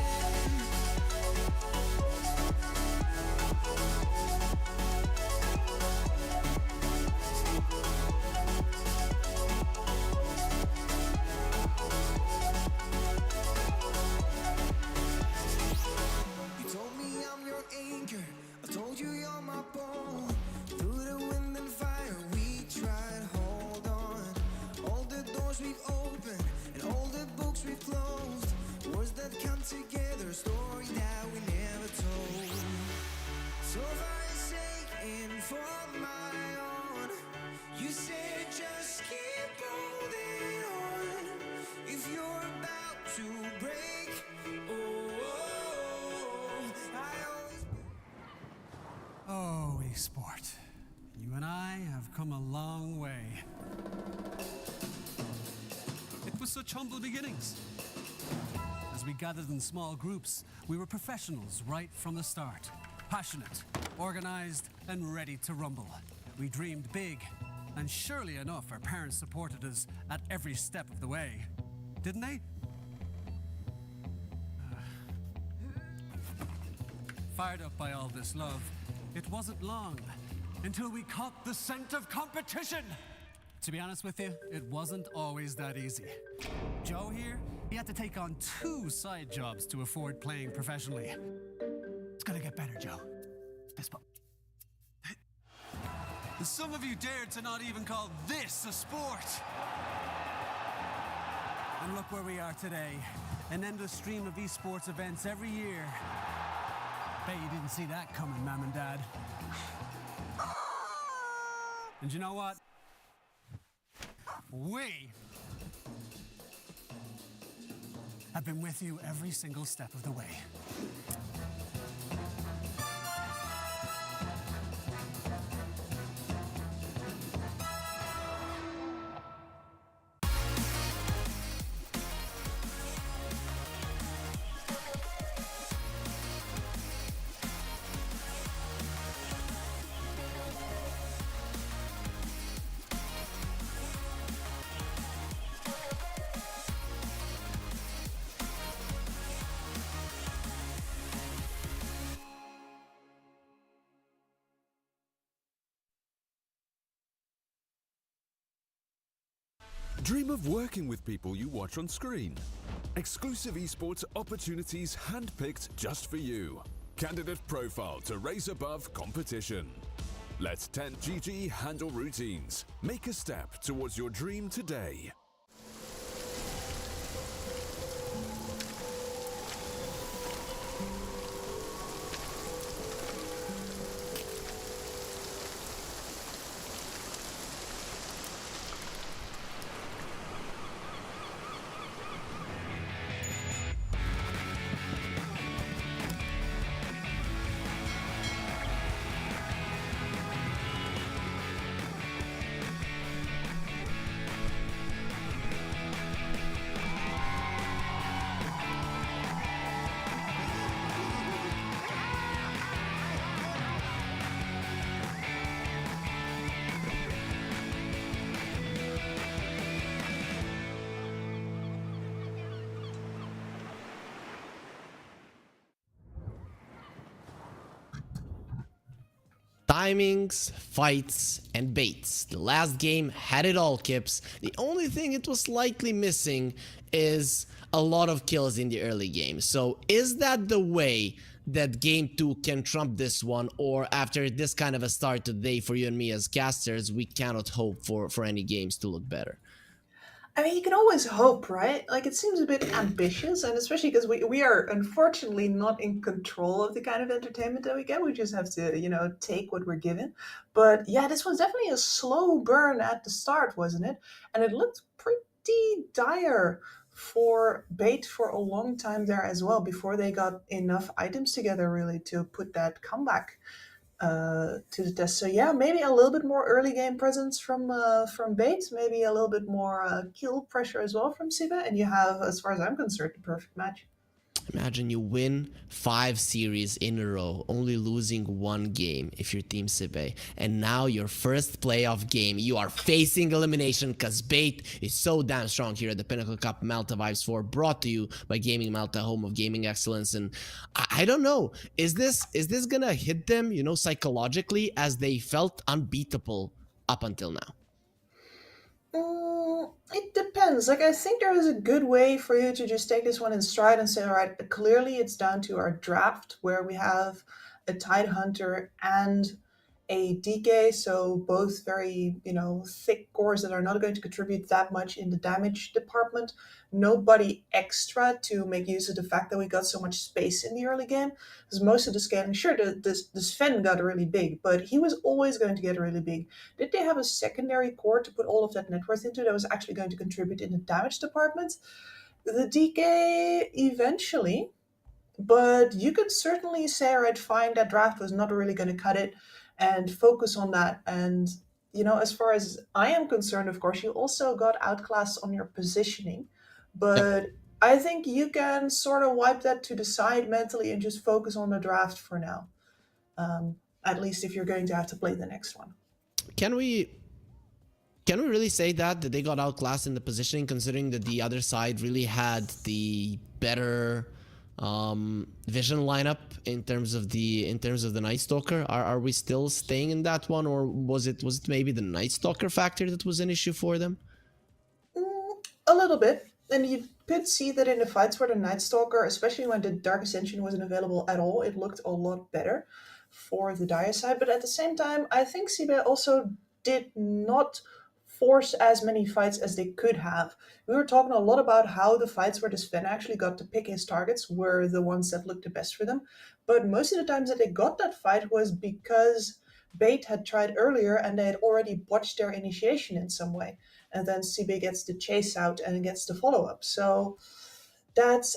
You told me I'm your anchor. I told you you're my bow. Through the wind and fire, we try to hold on. All the doors we've opened and all the books we've closed. Words that come together, story that we never told. So far saying for my own, you said just keep holding on. If you're about to break, I always. Oh, esport. You and I have come a long way. It was such humble beginnings. As we gathered in small groups, we were professionals right from the start. Passionate, organized, and ready to rumble. We dreamed big, and surely enough, our parents supported us at every step of the way. Didn't they? Fired up by all this love, it wasn't long until we caught the scent of competition. To be honest with you, it wasn't always that easy. Joe here, he had to take on 2 side jobs to afford playing professionally. It's gonna get better, Joe. Fist bump. And some of you dared to not even call this a sport. And look where we are today. An endless stream of esports events every year. Bet you didn't see that coming, Mom and Dad. And you know what? We have been with you every single step of the way. Dream of working with people you watch on screen. Exclusive esports opportunities handpicked just for you. Candidate profile to raise above competition. Let 10GG handle routines. Make a step towards your dream today. Timings, fights, and baits. The last game had it all, Kips. The only thing it was slightly missing is a lot of kills in the early game. So is that the way that game 2 can trump this one, or after this kind of a start today for you and me as casters, we cannot hope for any games to look better? I mean, you can always hope, right? Like, it seems a bit ambitious, and especially because we are unfortunately not in control of the kind of entertainment that we get. We just have to, take what we're given. But yeah, this was definitely a slow burn at the start, wasn't it? And it looked pretty dire for bait for a long time there as well, before they got enough items together really to put that comeback to the test. So yeah, maybe a little bit more early game presence from Bates, maybe a little bit more kill pressure as well from Siva, and you have, as far as I'm concerned, the perfect match. Imagine you win 5 series in a row, only losing 1 game if you're Team Sibe. And now your first playoff game, you are facing elimination because Bait is so damn strong here at the Pinnacle Cup Malta Vibes 4, brought to you by Gaming Malta, home of gaming excellence. And I don't know, is this gonna hit them, psychologically, as they felt unbeatable up until now? It depends. Like, I think there is a good way for you to just take this one in stride and say, all right, clearly it's down to our draft where we have a Tide Hunter and a DK, so both very, thick cores that are not going to contribute that much in the damage department. Nobody extra to make use of the fact that we got so much space in the early game. Because most of the scaling, sure, the Sven got really big, but he was always going to get really big. Did they have a secondary core to put all of that net worth into that was actually going to contribute in the damage department? The DK eventually, but you could certainly say, all right, fine, that draft was not really going to cut it, and focus on that. And, as far as I am concerned, of course, you also got outclassed on your positioning, but I think you can sort of wipe that to the side mentally and just focus on the draft for now. At least if you're going to have to play the next one. Can we really say that they got outclassed in the positioning, considering that the other side really had the better vision lineup in terms of the Night Stalker? Are we still staying in that one, or was it maybe the Night Stalker factor that was an issue for them? A little bit. And you could see that in the fights where the Night Stalker, especially when the Dark Ascension wasn't available at all, it looked a lot better for the Dire side. But at the same time, I think Sibe also did not force as many fights as they could have. We were talking a lot about how the fights where the Sven actually got to pick his targets were the ones that looked the best for them. But most of the times that they got that fight was because Bait had tried earlier and they had already botched their initiation in some way. And then CB gets the chase out and gets the follow-up. So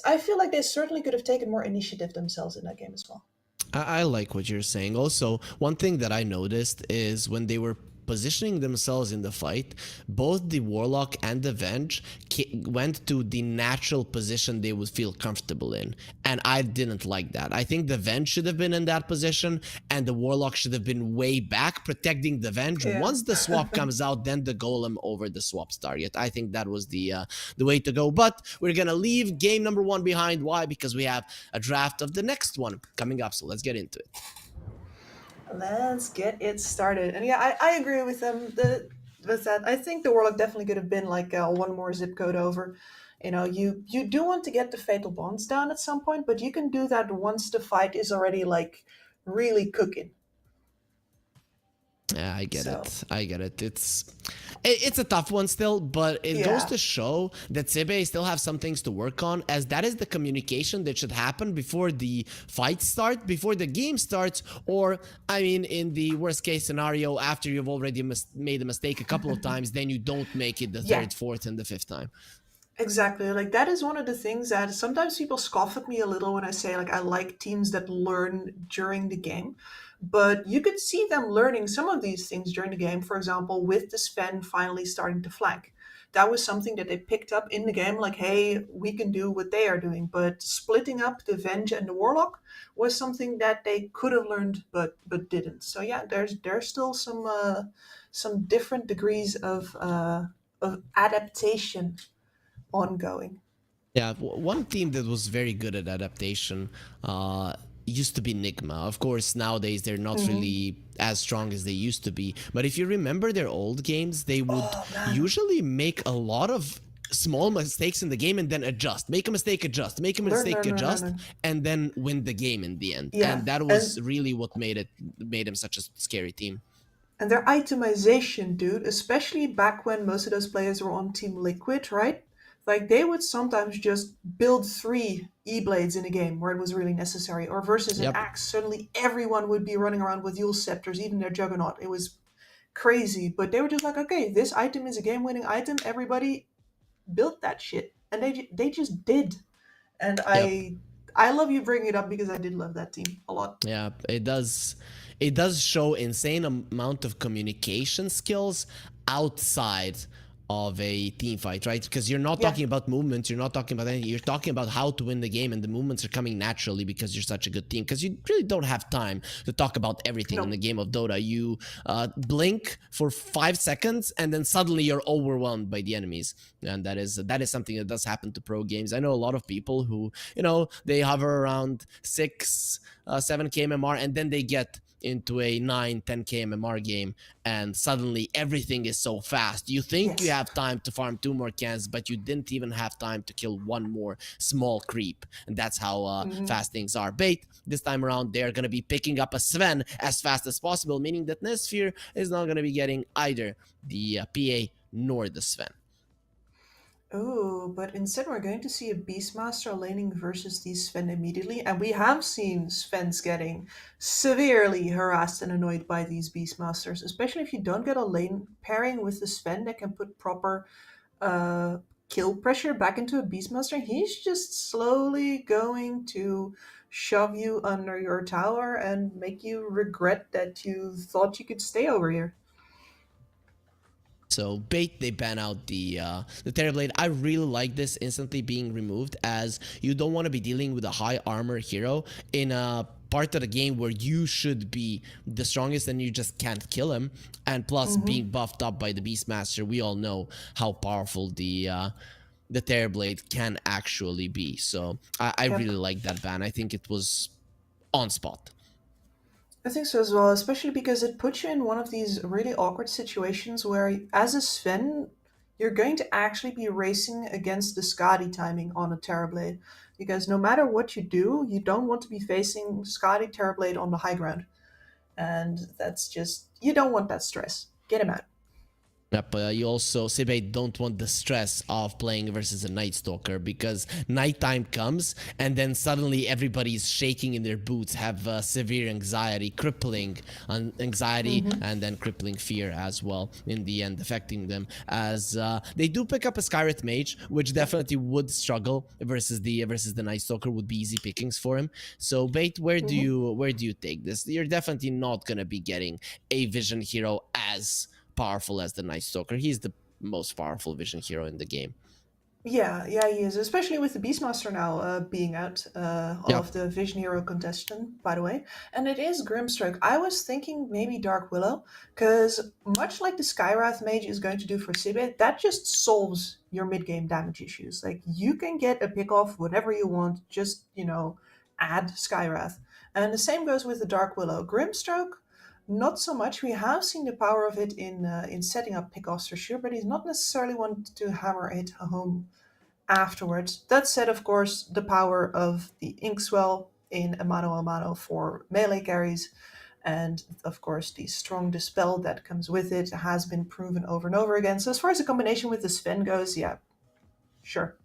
I feel like they certainly could have taken more initiative themselves in that game as well. I like what you're saying. Also, one thing that I noticed is when they were positioning themselves in the fight, both the Warlock and the Venge went to the natural position they would feel comfortable in, and I didn't like that. I think the Venge should have been in that position and the Warlock should have been way back protecting the Venge. Yeah. Once the swap comes out, then the Golem over the swap's target. I think that was the way to go, but we're gonna leave game number 1 behind. Why? Because we have a draft of the next one coming up, so let's get into it. Let's get it started. And yeah, I agree with them with that. I think the Warlock definitely could have been like one more zip code over. You do want to get the Fatal Bonds down at some point, but you can do that once the fight is already like really cooking. Yeah, I get it. It's a tough one still, but it goes to show that Sibe still have some things to work on, as that is the communication that should happen before the fight start, before the game starts, or I mean, in the worst case scenario, after you've already made a mistake a couple of times, then you don't make it the third, fourth, and the fifth time. Exactly. Like, that is one of the things that sometimes people scoff at me a little when I say, like, I like teams that learn during the game. But you could see them learning some of these things during the game, for example, with the Sven finally starting to flank. That was something that they picked up in the game, like, hey, we can do what they are doing. But splitting up the Venge and the Warlock was something that they could have learned but didn't. So yeah, there's still some different degrees of adaptation ongoing. Yeah, one team that was very good at adaptation used to be Nigma. Of course, nowadays they're not really as strong as they used to be. But if you remember their old games, they would usually make a lot of small mistakes in the game and then adjust. Make a mistake, adjust. Make a mistake, adjust, and then win the game in the end. Yeah, And that was really what made them such a scary team. And their itemization, dude, especially back when most of those players were on Team Liquid, right? Like they would sometimes just build 3 E-blades in a game where it was really necessary, or versus an axe. Suddenly everyone would be running around with Yule scepters, even their Juggernaut. It was crazy, but they were just like, okay, this item is a game-winning item. Everybody built that shit, and they just did. And I love you bringing it up because I did love that team a lot. Yeah, it does. It does show insane amount of communication skills outside of a team fight, right? Because you're not talking about movements, you're not talking about anything, you're talking about how to win the game, and the movements are coming naturally because you're such a good team. Because you really don't have time to talk about everything in the game of Dota. You blink for 5 seconds, and then suddenly you're overwhelmed by the enemies, and that is something that does happen to pro games. I know a lot of people who, they hover around 6, 7k MMR, and then they get into a 9, 10k MMR game, and suddenly everything is so fast. You think you have time to farm 2 more cans, but you didn't even have time to kill 1 more small creep. And that's how fast things are. Bait, this time around, they're going to be picking up a Sven as fast as possible, meaning that Nesphere is not going to be getting either the PA nor the Sven. Oh, but instead we're going to see a Beastmaster laning versus the Sven immediately, and we have seen Svens getting severely harassed and annoyed by these Beastmasters, especially if you don't get a lane pairing with the Sven that can put proper kill pressure back into a Beastmaster. He's just slowly going to shove you under your tower and make you regret that you thought you could stay over here. So Bait, they ban out the Terrorblade. I really like this instantly being removed, as you don't want to be dealing with a high armor hero in a part of the game where you should be the strongest and you just can't kill him. And plus being buffed up by the Beastmaster, we all know how powerful the Terrorblade can actually be. So I really like that ban. I think it was on spot. I think so as well, especially because it puts you in one of these really awkward situations where, as a Sven, you're going to actually be racing against the Skadi timing on a Terrorblade. Because no matter what you do, you don't want to be facing Skadi Terrorblade on the high ground. And that's just, you don't want that stress. Get him out. Yep, you also, Sibate, don't want the stress of playing versus a Night Stalker, because nighttime comes and then suddenly everybody's shaking in their boots, have severe anxiety, crippling anxiety, and then crippling fear as well, in the end affecting them, as they do pick up a Skywrath Mage, which definitely would struggle versus the Night Stalker, would be easy pickings for him. So Bait, where do you take this? You're definitely not going to be getting a Vision hero as powerful as the Night Stalker. He's the most powerful Vision hero in the game. Yeah, he is, especially with the Beastmaster now being out of the Vision Hero contestant, by the way. And it is Grimstroke. I was thinking maybe Dark Willow, because much like the Skywrath Mage is going to do for Sibet, that just solves your mid-game damage issues. Like, you can get a pick-off whenever you want, just, add Skywrath. And the same goes with the Dark Willow. Grimstroke, not so much. We have seen the power of it in setting up pickoffs for sure, but he's not necessarily one to hammer it home afterwards. That said, of course, the power of the Inkswell in a mano for melee carries, and of course the strong dispel that comes with it has been proven over and over again. So as far as the combination with the Sven goes, yeah, sure.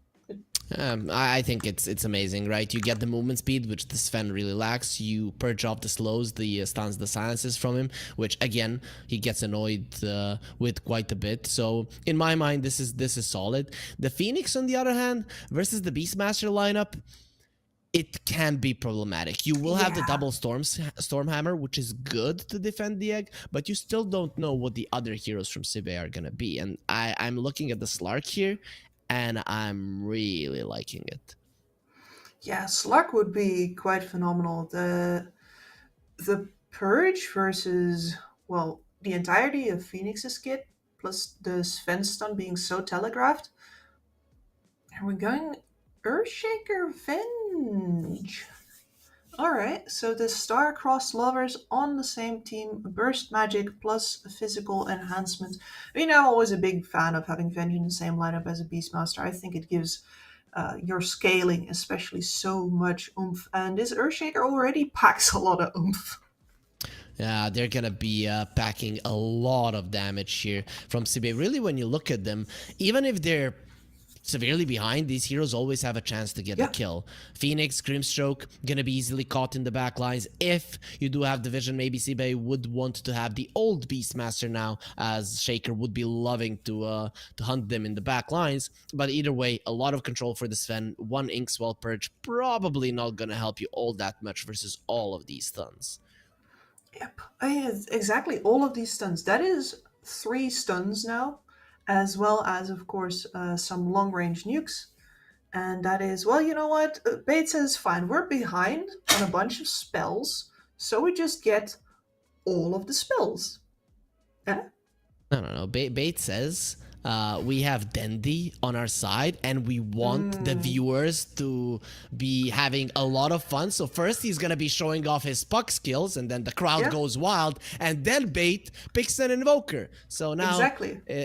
I think it's amazing, right? You get the movement speed, which the Sven really lacks. You purge off the slows, the stuns, the silences from him, which again he gets annoyed with quite a bit. So in my mind, this is solid. The Phoenix, on the other hand, versus the Beastmaster lineup, it can be problematic. You will have the double Stormhammer, which is good to defend the egg, but you still don't know what the other heroes from Sibe are gonna be. And I'm looking at the Slark here, and I'm really liking it. Yeah, Slark would be quite phenomenal. The Purge versus, well, the entirety of Phoenix's kit, plus the Sven stun being so telegraphed. And we're going Earthshaker Venge. All right, so the star-crossed lovers on the same team, burst magic plus a physical enhancement. I mean, I'm always a big fan of having Venge in the same lineup as a Beastmaster. I think it gives your scaling especially so much oomph, and this Earthshaker already packs a lot of oomph. Yeah, they're gonna be packing a lot of damage here from CB. Really, when you look at them, even if they're severely behind, these heroes always have a chance to get a kill. Phoenix, Grimstroke, gonna be easily caught in the back lines. If you do have division, maybe Sibe would want to have the old Beastmaster now, as Shaker would be loving to hunt them in the back lines. But either way, a lot of control for the Sven. One Inkswell Purge probably not gonna help you all that much versus all of these stuns. Yep, exactly. All of these stuns. That is 3 stuns now, as well as, of course, some long-range nukes. And that is, well, you know what? Bait says, fine, we're behind on a bunch of spells, so we just get all of the spells. Yeah? No. Bait says we have Dendi on our side and we want the viewers to be having a lot of fun. So first he's going to be showing off his puck skills and then the crowd goes wild. And then Bait picks an Invoker. So now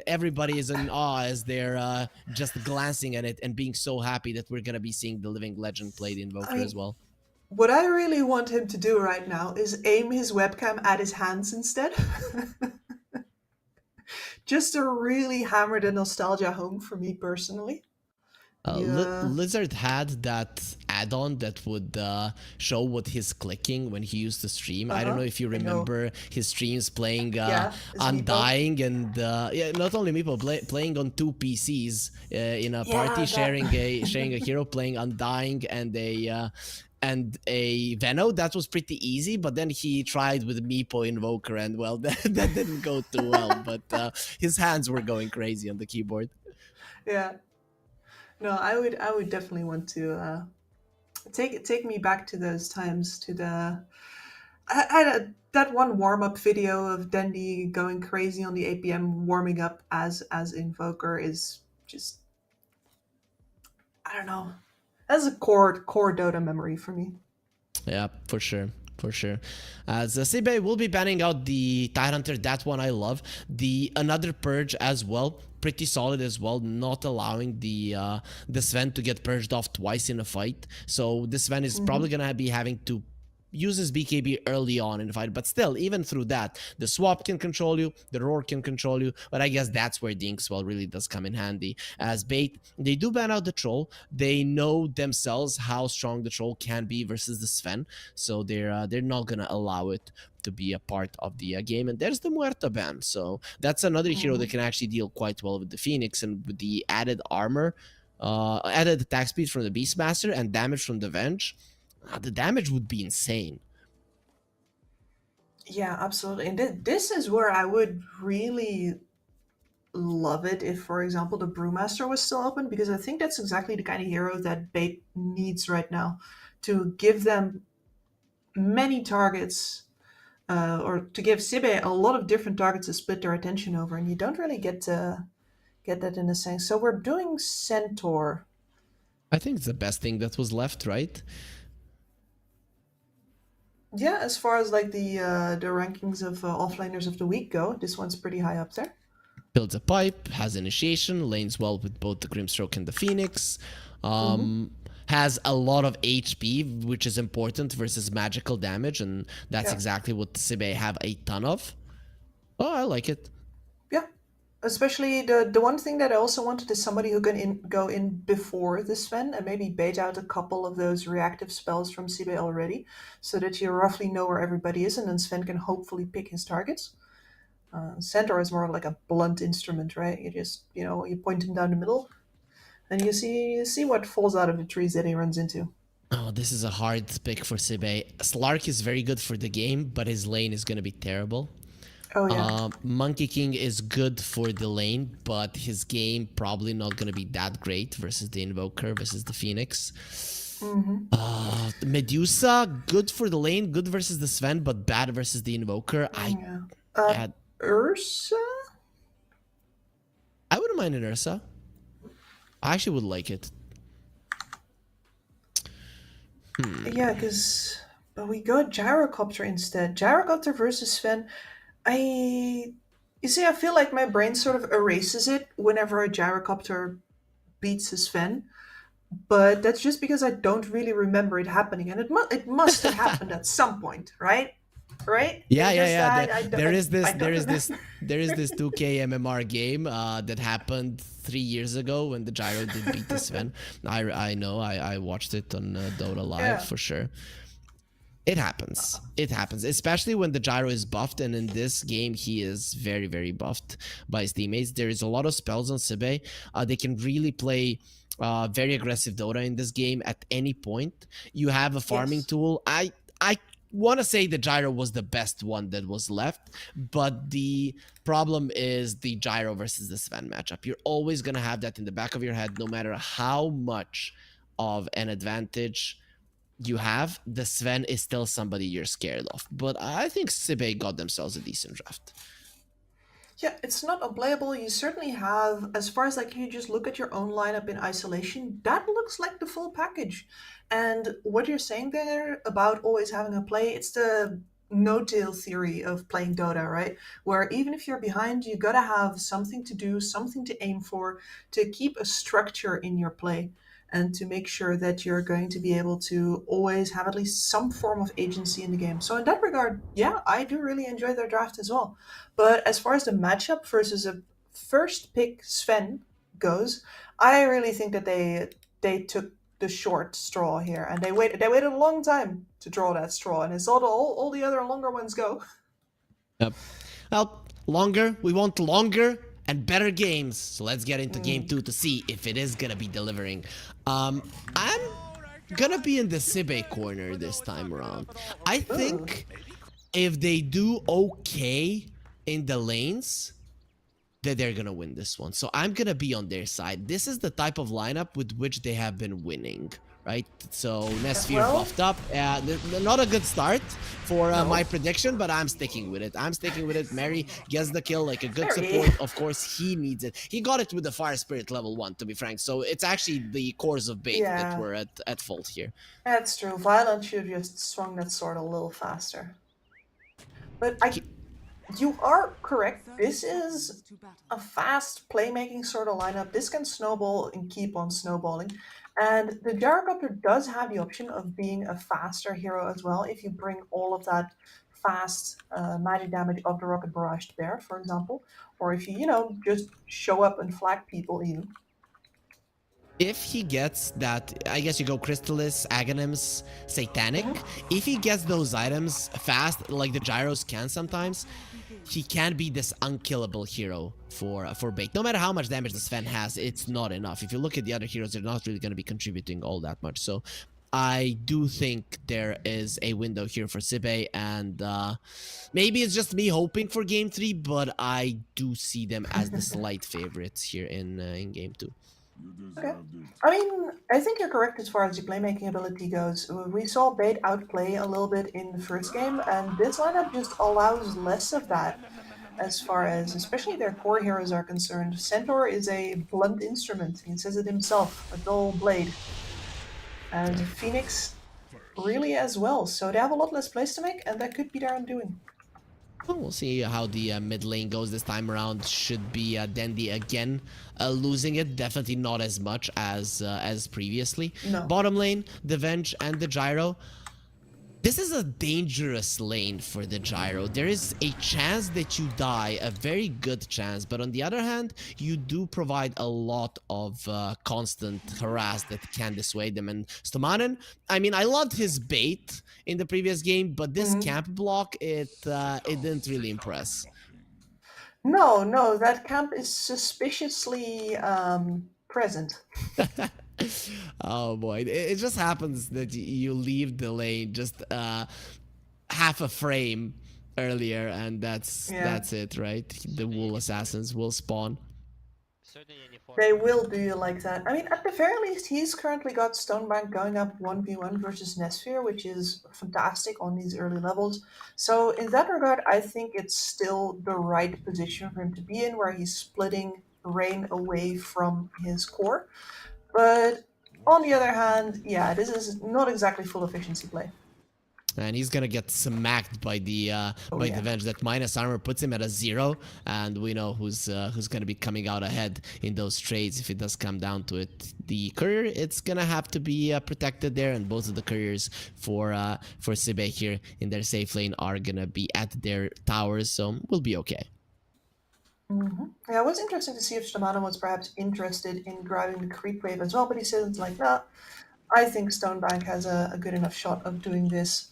everybody is in awe as they're just glancing at it and being so happy that we're going to be seeing the Living Legend play the Invoker as well. What I really want him to do right now is aim his webcam at his hands instead. Just to really hammer the nostalgia home for me personally. Lizard had that add-on that would show what he's clicking when he used to stream. I don't know if you remember his streams playing Undying and not only Meeple, playing on 2 PCs in a party, sharing a hero, playing Undying and a Veno. That was pretty easy, but then he tried with Meepo Invoker and well, that didn't go too well, but his hands were going crazy on the keyboard. Yeah. No, I would definitely want to take me back to those times, to the that one warm-up video of Dendi going crazy on the APM warming up as Invoker is just, I don't know. That's a core Dota memory for me. Yeah, for sure. As Sibe will be banning out the Tidehunter, that one I love. Another Purge as well, pretty solid as well, not allowing the Sven to get purged off twice in a fight. So this Sven is probably gonna be having to uses BKB early on in the fight, but still, even through that, the swap can control you, the roar can control you, but I guess that's where the Inkswell really does come in handy. As Bait, they do ban out the Troll, they know themselves how strong the Troll can be versus the Sven, so they're not gonna allow it to be a part of the game. And there's the Muerta ban, so that's another hero that can actually deal quite well with the Phoenix, and with the added armor, added attack speed from the Beastmaster and damage from the Venge, the damage would be insane. Yeah, absolutely. And this is where I would really love it if, for example, the Brewmaster was still open, because I think that's exactly the kind of hero that Bait needs right now, to give them many targets, or to give Sibe a lot of different targets to split their attention over, and you don't really get that in a sense. So we're doing Centaur. I think it's the best thing that was left, right? Yeah, as far as like the rankings of offlaners of the week go, this one's pretty high up there. Builds a pipe, has initiation, lanes well with both the Grimstroke and the Phoenix. Has a lot of HP, which is important versus magical damage, and that's exactly what Sibe have a ton of. Oh, I like it. Yeah, especially the one thing that I also wanted is somebody who can go in before the Sven and maybe bait out a couple of those reactive spells from Sibe already, so that you roughly know where everybody is, and then Sven can hopefully pick his targets. Centaur is more of like a blunt instrument, right? You just, you point him down the middle, and you see what falls out of the trees that he runs into. Oh, this is a hard pick for Sibe. Slark is very good for the game, but his lane is going to be terrible. Oh, yeah. Monkey King is good for the lane, but his game probably not going to be that great versus the Invoker, versus the Phoenix. Medusa, good for the lane, good versus the Sven, but bad versus the Invoker. Ursa? I wouldn't mind an Ursa. I actually would like it. Yeah, because But we go Gyrocopter instead. Gyrocopter versus Sven. You see, I feel like my brain sort of erases it whenever a Gyrocopter beats a Sven. But that's just because I don't really remember it happening, and it must have happened at some point, right? Right? Yeah, It's yeah, just yeah. that I don't, There is this, I don't remember. there is this 2K MMR game that happened 3 years ago when the Gyro did beat the Sven. I know. I watched it on Dota Live Yeah. for sure. It happens. It happens, especially when the Gyro is buffed, and in this game he is very, very buffed by his teammates. There is a lot of spells on Sibe. They can really play very aggressive Dota in this game at any point. You have a farming Yes. tool. I want to say the Gyro was the best one that was left, but the problem is the Gyro versus the Sven matchup. You're always going to have that in the back of your head, no matter how much of an advantage you have. The Sven is still somebody you're scared of. But I think Sibe got themselves a decent draft. Yeah, it's not unplayable. You certainly have, as far as like you just look at your own lineup in isolation, that looks like the full package. And what you're saying there about always having a play, it's the no-tail theory of playing Dota, right? Where even if you're behind, you gotta have something to do, something to aim for, to keep a structure in your play, and to make sure that you're going to be able to always have at least some form of agency in the game. So in that regard, yeah, I do really enjoy their draft as well. But as far as the matchup versus a first pick Sven goes, I really think that they took the short straw here, and they waited a long time to draw that straw, and it's all the other longer ones go. Yep. Well, longer. We want longer and better games. So let's get into game 2 to see if it is gonna be delivering. I'm gonna be in the Sibe corner this time around. I think if they do okay in the lanes, that they're gonna win this one. So I'm gonna be on their side. This is the type of lineup with which they have been winning, right? So Nesphere Well- buffed up. Not a good start for my prediction, but I'm sticking with it. I'm sticking with it. Mary gets the kill like a good Mary. support. Of course, he needs it. He got it with the Fire Spirit level 1, to be frank. So it's actually the cores of Bait that Yeah. were at fault here. That's true. Violent should have just swung that sword a little faster. But you are correct. This is a fast playmaking sort of lineup. This can snowball and keep on snowballing. And the Gyrocopter does have the option of being a faster hero as well if you bring all of that fast magic damage of the Rocket Barrage to bear, for example. Or if you just show up and flag people even. If he gets that, I guess you go Crystallis, Aghanims, Satanic. If he gets those items fast, like the Gyros can sometimes, he can be this unkillable hero for Bait. No matter how much damage the Sven has, it's not enough. If you look at the other heroes, they're not really going to be contributing all that much. So I do think there is a window here for Sibe, and maybe it's just me hoping for game 3, but I do see them as the slight favorites here in game 2. Okay. I mean, I think you're correct as far as the playmaking ability goes. We saw Bait outplay a little bit in the first game, and this lineup just allows less of that as far as especially their core heroes are concerned. Centaur is a blunt instrument. He says it himself, a dull blade. And Phoenix really as well. So they have a lot less plays to make, and that could be their undoing. Well, we'll see how the mid lane goes this time around. Should be Dandy again losing it. Definitely not as much as previously. No. Bottom lane, the Venge and the Gyro. This is a dangerous lane for the Gyro. There is a chance that you die, a very good chance. But on the other hand, you do provide a lot of constant harass that can dissuade them. And Stomanen, I mean, I loved his bait in the previous game, but this camp block, it didn't really impress. No, that camp is suspiciously present. Oh boy, it just happens that you leave the lane just half a frame earlier, and that's it, right? The wool assassins will spawn. They will do you like that. I mean, at the very least, he's currently got Stonebank going up 1v1 versus Nesphere, which is fantastic on these early levels. So in that regard, I think it's still the right position for him to be in, where he's splitting Rain away from his core. But on the other hand, yeah, this is not exactly full efficiency play. And he's gonna get smacked by the Venge. That minus armor puts him at a 0, and we know who's gonna be coming out ahead in those trades if it does come down to it. The courier, it's gonna have to be protected there, and both of the couriers for Sibe here in their safe lane are gonna be at their towers, so we'll be okay. Yeah, it was interesting to see if Shimano was perhaps interested in grabbing the creep wave as well, but he said like, nah, I think Stonebank has a good enough shot of doing this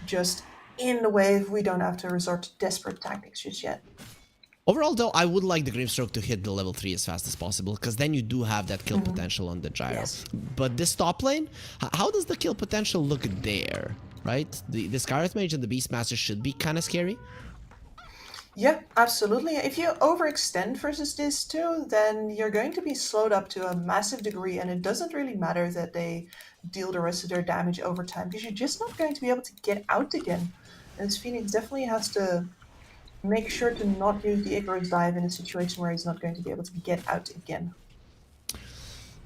just in the wave. We don't have to resort to desperate tactics just yet. Overall, though, I would like the Grimstroke to hit the level 3 as fast as possible, because then you do have that kill potential on the gyro. Yes. But this top lane, how does the kill potential look there, right? The Scarlet Mage and the Beastmaster should be kind of scary. Yeah, absolutely. If you overextend versus this too, then you're going to be slowed up to a massive degree, and it doesn't really matter that they deal the rest of their damage over time, because you're just not going to be able to get out again. And this Phoenix definitely has to make sure to not use the Icarus dive in a situation where he's not going to be able to get out again.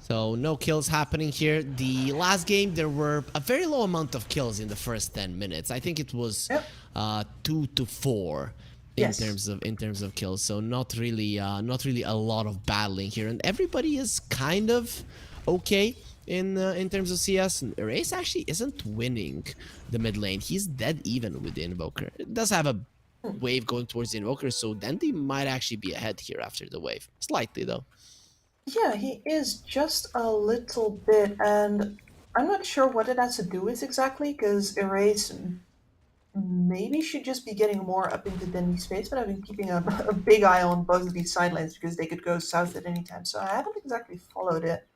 So no kills happening here. The last game, there were a very low amount of kills in the first 10 minutes. I think it was 2 to 4. In terms of kills, so not really a lot of battling here, and everybody is kind of okay in terms of CS. And Erase actually isn't winning the mid lane; he's dead even with the Invoker. It does have a wave going towards the Invoker, so Dandy might actually be ahead here after the wave, slightly though. Yeah, he is just a little bit, and I'm not sure what it has to do with exactly, because Erase maybe should just be getting more up into Dendy's space, but I've been keeping a big eye on both of these side lanes because they could go south at any time, so I haven't exactly followed it.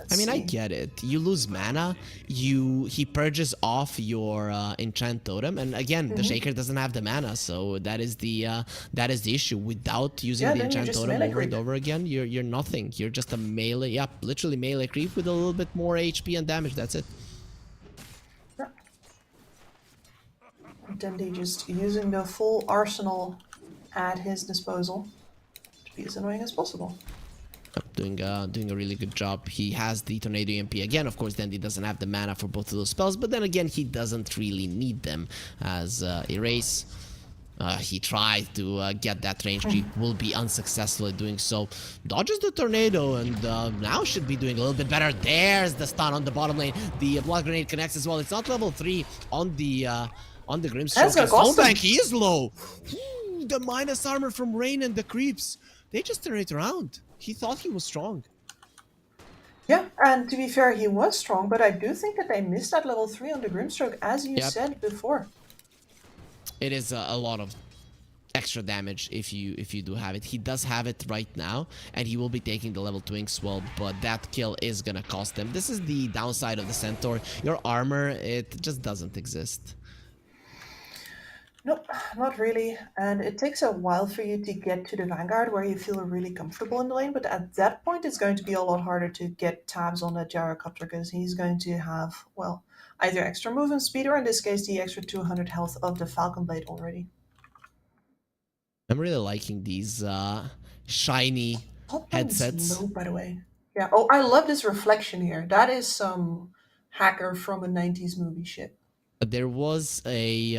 Let's see. I get it. You lose mana, he purges off your enchant totem, and again, the Shaker doesn't have the mana, so that is the issue. Without using the enchant totem over and over again, you're nothing. You're just a melee, literally melee creep with a little bit more HP and damage. That's it. Dendy just using the full arsenal at his disposal to be as annoying as possible. Doing a really good job. He has the Tornado EMP again. Of course, Dandy doesn't have the mana for both of those spells, but then again, he doesn't really need them as Erase. He tried to get that range creep, will be unsuccessful at doing so. Dodges the Tornado, and now should be doing a little bit better. There's the stun on the bottom lane. The Blood Grenade connects as well. It's not level 3 on the Grimstroke. Stonebank, he is low. Ooh, the minus armor from Rain and the creeps. They just turn it around. He thought he was strong. Yeah, and to be fair, he was strong, but I do think that they missed that level 3 on the Grimstroke, as you said before. It is a lot of extra damage if you do have it. He does have it right now, and he will be taking the level 2 Inkswell, but that kill is gonna cost him. This is the downside of the Centaur. Your armor, it just doesn't exist. Nope, not really. And it takes a while for you to get to the Vanguard where you feel really comfortable in the lane, but at that point it's going to be a lot harder to get tabs on that Gyrocopter because he's going to have, well, either extra movement speed or in this case the extra 200 health of the Falcon Blade already. I'm really liking these shiny headsets. Low, by the way. Yeah, oh, I love this reflection here. That is some hacker from a 90s movie shit. There was a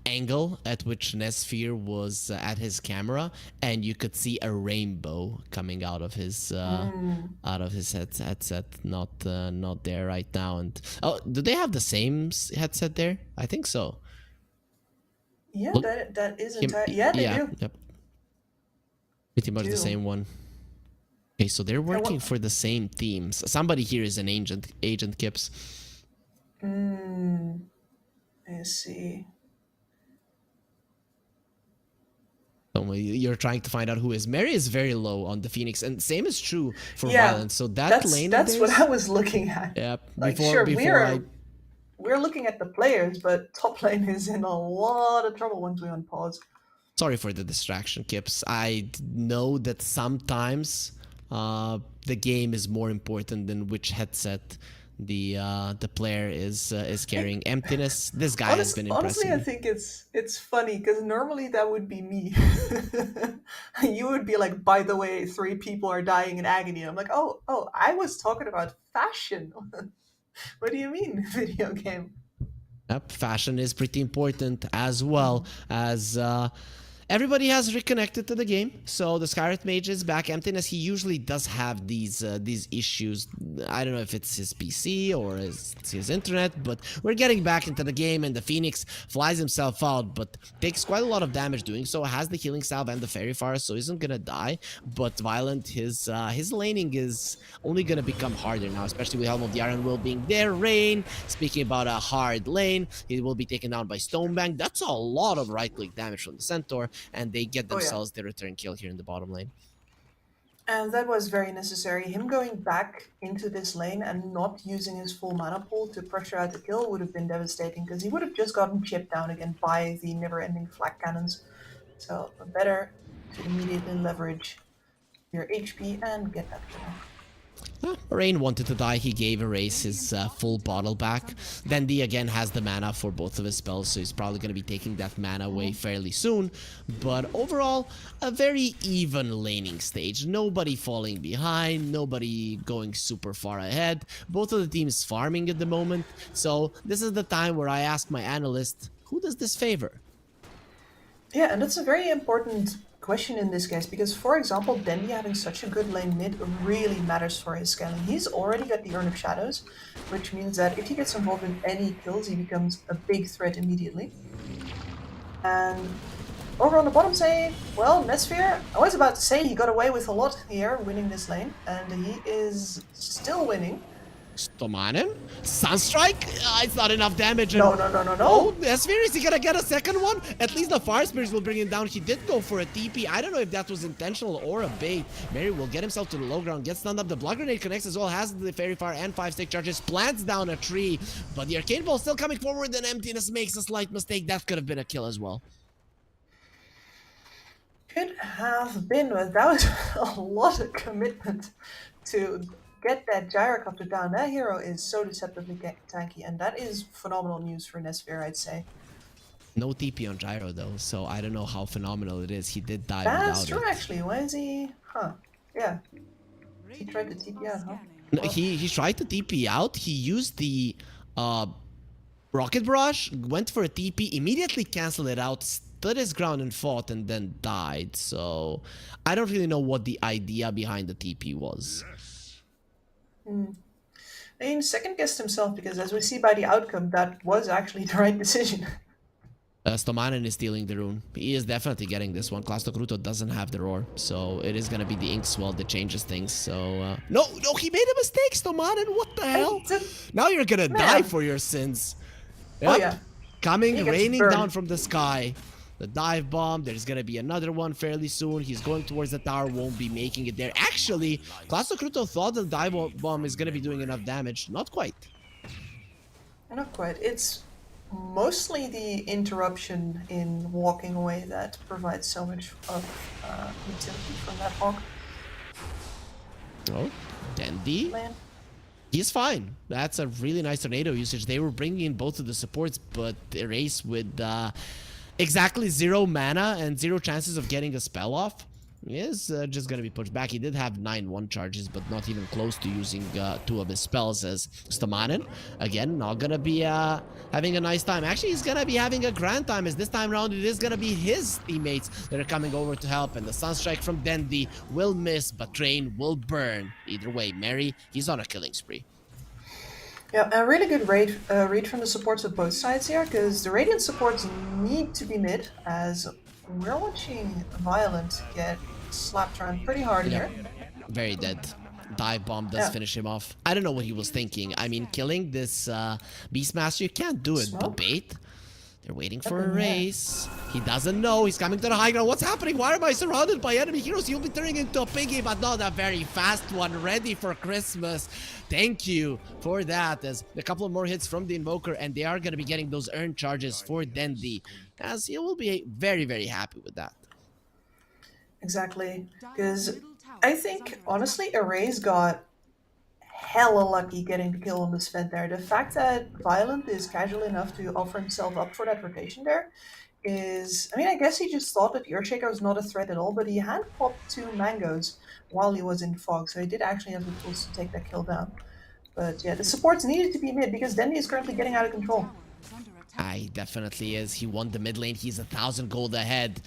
angle at which Nesfear was at his camera, and you could see a rainbow coming out of his headset. Not there right now. And oh, do they have the same headset there? I think so. Yeah, that is entirely. Yeah, they do. Yep. Pretty much the same one. Okay, so they're working for the same teams. Somebody here is an agent Kips. I see. So you're trying to find out who is. Mary is very low on the Phoenix, and same is true for Violence. So that's what I was looking at. Yep. Like, we're looking at the players, but top lane is in a lot of trouble once we unpause. Sorry for the distraction, Kips. I know that sometimes the game is more important than which headset the player is carrying. Emptiness. This guy has been impressive. Honestly, I think it's funny because normally that would be me. You would be like, by the way, 3 people are dying in agony. I'm like, oh, I was talking about fashion. What do you mean, video game? Yep, fashion is pretty important as well as everybody has reconnected to the game. So the Skyrit Mage is back. Emptiness, he usually does have these issues. I don't know if it's his PC or it's his internet, but we're getting back into the game, and the Phoenix flies himself out, but takes quite a lot of damage doing so. Has the healing salve and the fairy fire, so isn't gonna die. But Violent, his laning is only gonna become harder now, especially with Helm of the Iron Will being there. Rain, speaking about a hard lane, he will be taken down by Stonebank. That's a lot of right-click damage from the Centaur, and they get themselves the return kill here in the bottom lane. And that was very necessary. Him going back into this lane and not using his full mana pool to pressure out the kill would have been devastating, because he would have just gotten chipped down again by the never-ending flak cannons. So better to immediately leverage your HP and get that kill. Rain wanted to die, he gave Erase his full bottle back. Dendi again has the mana for both of his spells, so he's probably going to be taking that mana away fairly soon. But overall, a very even laning stage. Nobody falling behind, nobody going super far ahead. Both of the teams farming at the moment. So this is the time where I ask my analyst, who does this favor? Yeah, and that's a very important question in this case, because, for example, Dendi having such a good lane mid really matters for his scaling. He's already got the Urn of Shadows, which means that if he gets involved in any kills, he becomes a big threat immediately. And over on the bottom side, well, Netsphere, I was about to say he got away with a lot here, winning this lane, and he is still winning. Stomanen? Sunstrike? It's not enough damage. No. Oh, Netsphere, is he gonna get a second one? At least the Fire Spirits will bring him down. He did go for a TP. I don't know if that was intentional or a bait. Mary will get himself to the low ground, gets stunned up. The Blood Grenade connects as well, has the Fairy Fire and 5 stick charges, plants down a tree. But the Arcane Ball still coming forward, and Emptiness makes a slight mistake. That could have been a kill as well. Could have been, but that was a lot of commitment to get that Gyrocopter down. That hero is so deceptively tanky, and that is phenomenal news for Netsphere, I'd say. No TP on Gyro though, so I don't know how phenomenal it is. He did die That's without true, it. actually. Why is he? Huh? Yeah. He tried to TP out, huh? No, he tried to TP out. He used the Rocket Barrage, went for a TP, immediately canceled it out, stood his ground and fought, and then died. So I don't really know what the idea behind the TP was. I mean, second guessed himself, because as we see by the outcome, that was actually the right decision. Stomanen is stealing the rune. He is definitely getting this one. Clasto Cruto doesn't have the roar, so it is going to be the Inkswell that changes things. So, no, he made a mistake, Stomanen. What the hell? Now you're going to die for your sins. Yep. Oh, yeah. Coming, raining down from the sky. The dive bomb, there's gonna be another one fairly soon. He's going towards the tower, won't be making it there. Actually, Clasto Cruto thought the dive bomb is gonna be doing enough damage. Not quite. Not quite. It's mostly the interruption in walking away that provides so much of utility from that hawk. Oh, Dendi. Land. He's fine. That's a really nice tornado usage. They were bringing in both of the supports, but Erase with exactly 0 mana and 0 chances of getting a spell off is just gonna be pushed back. He did have 9-1 charges, but not even close to using 2 of his spells. As Stomanen, again, not gonna be having a nice time. Actually, he's gonna be having a grand time, as this time around it is gonna be his teammates that are coming over to help, and the Sunstrike from Dendi will miss, but Train will burn. Either way, Mary, he's on a killing spree. Yeah, a really good read from the supports of both sides here, because the Radiant supports need to be mid, as we're watching Violent get slapped around pretty hard here. Very dead. Dive bomb does finish him off. I don't know what he was thinking. I mean, killing this Beastmaster, you can't do it, but bait. They're waiting for a race. He doesn't know. He's coming to the high ground. What's happening? Why am I surrounded by enemy heroes? He'll be turning into a piggy, but not a very fast one. Ready for Christmas. Thank you for that. There's a couple of more hits from the Invoker, and they are going to be getting those earned charges for Dendi, as he will be very, very happy with that. Exactly. Because I think, honestly, Erase got hella lucky getting the kill on the Sven there. The fact that Violent is casual enough to offer himself up for that rotation there is... I mean, I guess he just thought that the Earthshaker was not a threat at all, but he had popped 2 mangoes while he was in fog, so he did actually have the tools to take that kill down. But yeah, the supports needed to be mid, because Dendi is currently getting out of control. attack. Definitely is. He won the mid lane. He's 1,000 gold ahead.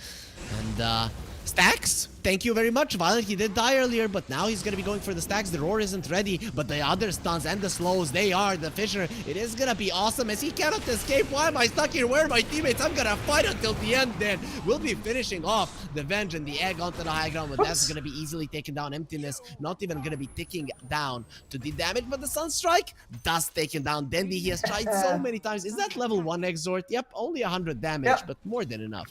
And stacks, thank you very much. Violent, he did die earlier, but now he's going to be going for the stacks. The roar isn't ready, but the other stuns and the slows, they are. The Fissure, it is going to be awesome as he cannot escape. Why am I stuck here? Where are my teammates? I'm going to fight until the end then. We'll be finishing off the Venge and the Egg onto the high ground, but that's going to be easily taken down. Emptiness, not even going to be ticking down to the damage, but the Sunstrike does take him down. Dendi, he has tried so many times. Is that level 1 Exort? Yep, only 100 damage, but more than enough.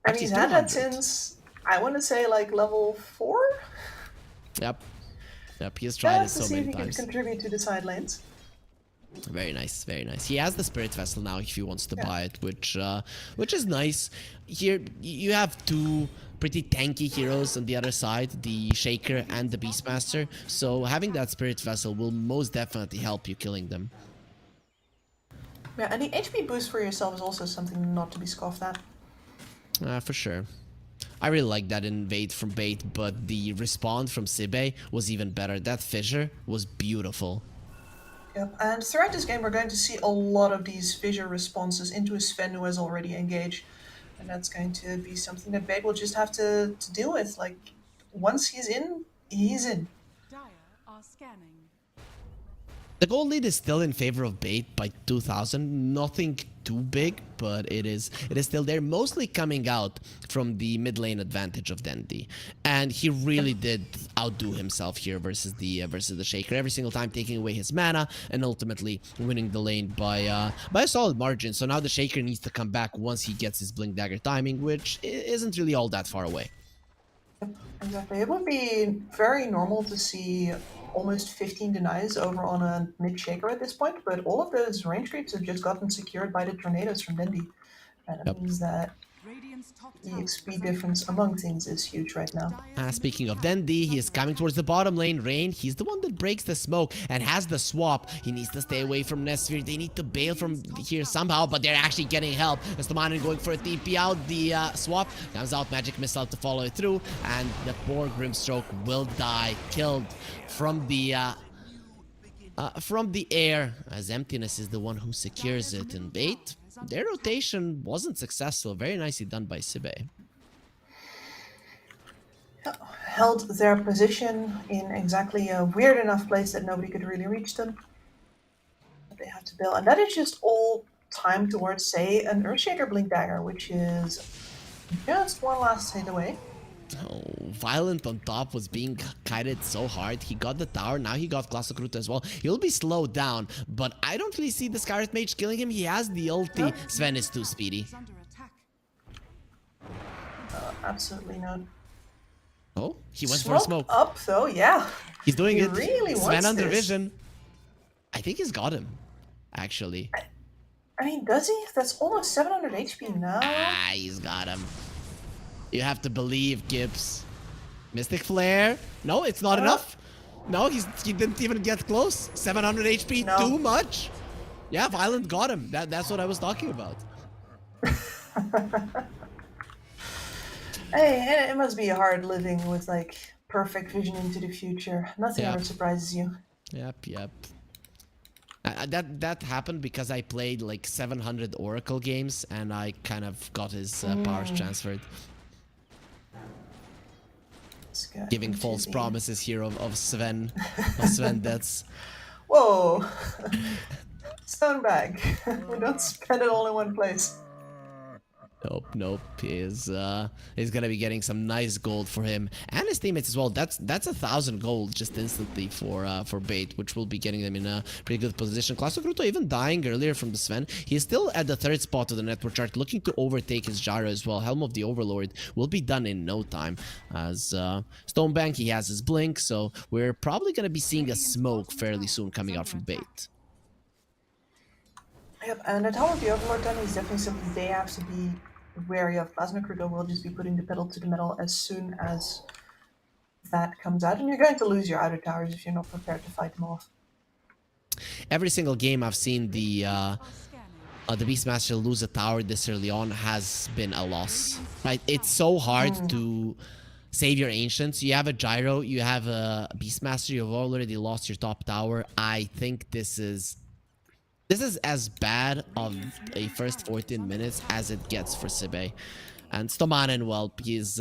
And he's had that since, I want to say, like level 4? Yep. Yep, he has tried it so many times. To see if he can contribute to the side lanes. Very nice, very nice. He has the Spirit Vessel now if he wants to buy it, which is nice. Here, you have two pretty tanky heroes on the other side, the Shaker and the Beastmaster. So having that Spirit Vessel will most definitely help you killing them. Yeah, and the HP boost for yourself is also something not to be scoffed at. For sure. I really like that invade from Bait, but the respawn from Sibe was even better. That Fissure was beautiful. Yep, and throughout this game we're going to see a lot of these Fissure responses into a Sven who has already engaged. And that's going to be something that Bait will just have to deal with. Like, once he's in, he's in. Dire are scanning. The gold lead is still in favor of Bait by 2,000. Nothing too big, but it is still there. Mostly coming out from the mid lane advantage of Dendi, and he really did outdo himself here versus the Shaker. Every single time taking away his mana and ultimately winning the lane by a solid margin. So now the Shaker needs to come back once he gets his Blink Dagger timing, which isn't really all that far away. Exactly. It would be very normal to see almost 15 denies over on a mid-Shaker at this point, but all of those range creeps have just gotten secured by the tornadoes from Dendi. And it means that the XP difference among things is huge right now. Speaking of Dendi, he is coming towards the bottom lane. Rain, he's the one that breaks the smoke and has the swap. He needs to stay away from Nesphere. They need to bail from here somehow, but they're actually getting help. As the Manan going for a TP out, the swap comes out, Magic Missile to follow it through, and the poor Grimstroke will die, killed from the air, as Emptiness is the one who secures it. And Bait, their rotation wasn't successful. Very nicely done by Sibe. Held their position in exactly a weird enough place that nobody could really reach them. They have to bail, and that is just all time towards, say, an Earthshaker Blink Dagger, which is just one last hit away. Oh, Violent on top was being kited so hard. He got the tower, now he got Glassokruta as well. He'll be slowed down, but I don't really see the Scarlet Mage killing him. He has the ulti. Sven is too speedy. Absolutely not. Oh, he went for a smoke. Up though, yeah. He's doing it. Really Sven under this. vision. I think he's got him, actually. I mean, does he? That's almost 700 HP now. He's got him. You have to believe, Gibbs. Mystic Flare. No, it's not enough. No, he didn't even get close. 700 HP, too much. Yeah, Violent got him. That's what I was talking about. Hey, it must be hard living with like perfect vision into the future. Nothing ever surprises you. Yep. That happened because I played like 700 Oracle games and I kind of got his powers transferred. Giving false promises here of Sven. Sven deaths. Whoa! Stone bag. We don't spend it all in one place. Nope. He's gonna be getting some nice gold for him and his teammates as well. That's 1,000 gold just instantly for Bait, which will be getting them in a pretty good position. Glassokruta even dying earlier from the Sven. He's still at the 3rd spot of the network chart, looking to overtake his gyro as well. Helm of the Overlord will be done in no time. As Stonebank, he has his blink, so we're probably gonna be seeing a smoke fairly soon coming out from Bait. Yep, and at Helm of the Overlord then is definitely something they have to be wary of. Plasmacruto will just be putting the pedal to the metal as soon as that comes out, and you're going to lose your outer towers if you're not prepared to fight them off. Every single game I've seen the Beastmaster lose a tower this early on has been a loss. Right? It's so hard to save your Ancients. You have a Gyro, you have a Beastmaster, you've already lost your top tower. I think this is This is as bad of a first 14 minutes as it gets for Sibe. And Stomanen, well, he's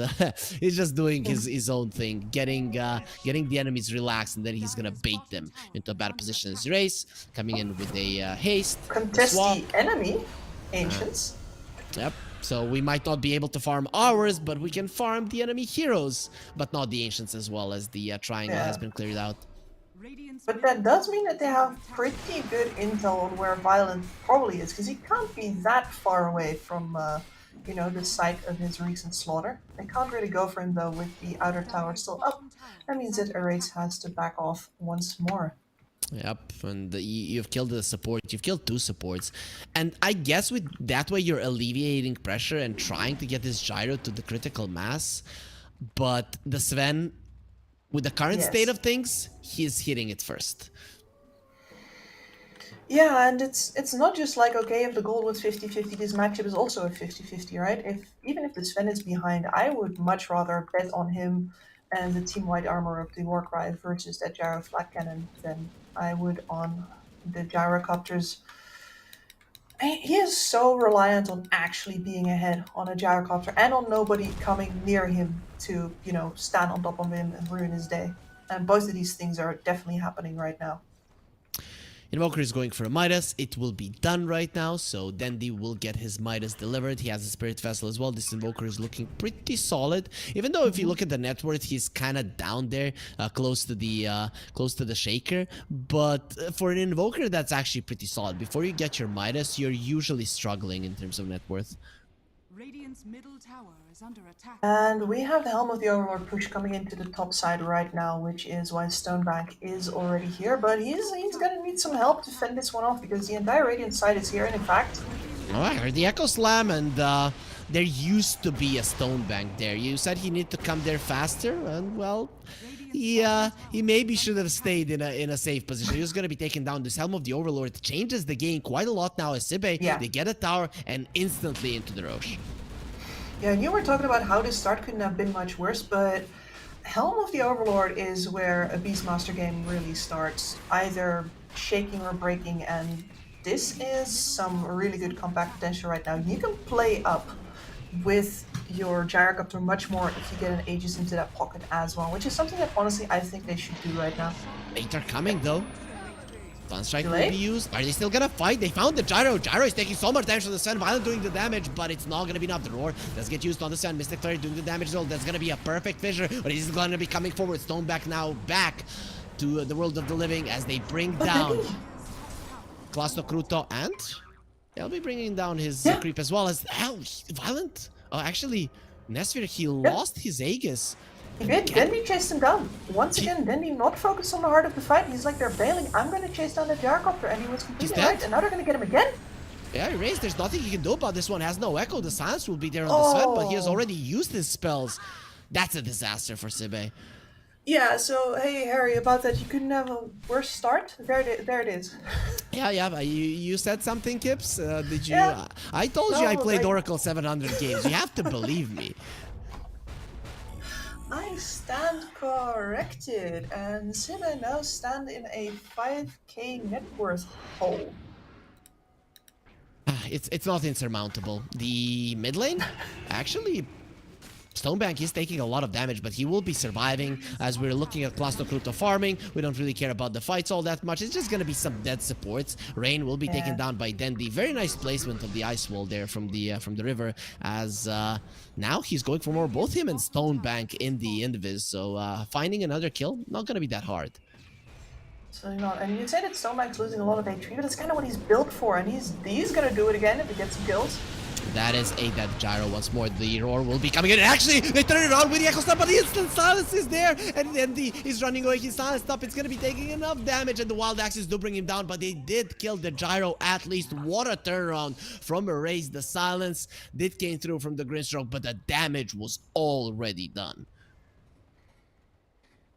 he's just doing his own thing, getting the enemies relaxed, and then he's gonna bait them into a bad position as race, coming in with a haste, Contest swap. the enemy, Ancients. Yep. So we might not be able to farm ours, but we can farm the enemy heroes, but not the ancients as well, as the triangle has been cleared out. But that does mean that they have pretty good intel on where Violent probably is, because he can't be that far away from, you know, the site of his recent slaughter. They can't really go for him, though, with the outer tower still up. That means that Erase has to back off once more. Yep, and you've killed the support. You've killed 2 supports. And I guess with that way you're alleviating pressure and trying to get this gyro to the critical mass. But the Sven, with the current state of things, he's hitting it first. Yeah, and it's not just like, okay, if the gold was 50-50, this matchup is also a 50-50, right? Even if the Sven is behind, I would much rather bet on him and the team white armor of the Warcry versus that gyro flat cannon than I would on the gyrocopters. He is so reliant on actually being ahead on a gyrocopter and on nobody coming near him to, you know, stand on top of him and ruin his day. And both of these things are definitely happening right now. Invoker is going for a Midas. It will be done right now, so Dendi will get his Midas delivered. He has a Spirit Vessel as well. This Invoker is looking pretty solid, even though if you look at the net worth, he's kind of down there, close to the Shaker. But for an Invoker, that's actually pretty solid. Before you get your Midas, you're usually struggling in terms of net worth. Radiant's middle tower is under attack. And we have the Helm of the Overlord push coming into the top side right now, which is why Stonebank is already here. But he's gonna need some help to fend this one off, because the entire Radiant side is here, and in fact... Oh, I heard the Echo Slam, and there used to be a Stonebank there. You said he needed to come there faster, and well... He maybe should have stayed in a safe position. He was going to be taken down. This Helm of the Overlord changes the game quite a lot now as Sibe. They get a tower and instantly into the Roche. Yeah, and you were talking about how this start couldn't have been much worse, but Helm of the Overlord is where a Beastmaster game really starts, either shaking or breaking, and this is some really good comeback potential right now. You can play up with your gyrocopter much more if you get an Aegis into that pocket as well, which is something that honestly I think they should do right now. Late are coming though. Sunstrike will be used. Are they still gonna fight? They found the gyro. Gyro is taking so much damage from the Sun. Violent doing the damage, but it's not gonna be enough. The roar does get used on the Sun. Mystic Flurry doing the damage as well. That's gonna be a perfect fissure, but he's gonna be coming forward. Stoneback now back to the world of the living as they bring down Klasto Kruto, and they'll be bringing down his creep as well as Violent. Oh, actually, Nesfir, he lost his Aegis. He did. Dendi chased him down. Once again, Dendi not focused on the heart of the fight. He's like, they're bailing. I'm going to chase down the gyrocopter. And he was completely right. And now they're going to get him again. Yeah, Erase, there's nothing you can do about this one. Has no echo. The silence will be there on the Sven, but he has already used his spells. That's a disaster for Sibe. Yeah, so, hey, Harry, about that, you couldn't have a worse start? There it is. Yeah, you said something, Kips? Did you? Yeah. I told you I played Oracle 700 games. You have to believe me. I stand corrected, and Sibe now stand in a 5k net worth hole. It's not insurmountable. The mid lane, actually, Stonebank is taking a lot of damage, but he will be surviving as we're looking at Klasto Kruto farming. We don't really care about the fights all that much. It's just going to be some dead supports. Rain will be taken down by Dendi. Very nice placement of the ice wall there from the river, as now he's going for more. Both him and Stonebank in the Invis. So finding another kill, not going to be that hard. So and you'd say that Stonebank's losing a lot of HP, but it's kind of what he's built for, and he's going to do it again if he gets some kills. That is a dead gyro once more. The roar will be coming in. And actually, they turn it around with the Echo Snap, but the instant silence is there. And Dendi is running away. He's silenced up. It's going to be taking enough damage. And the Wild Axes do bring him down. But they did kill the gyro at least. What a turnaround from Erase. The silence did came through from the Grinstroke, but the damage was already done.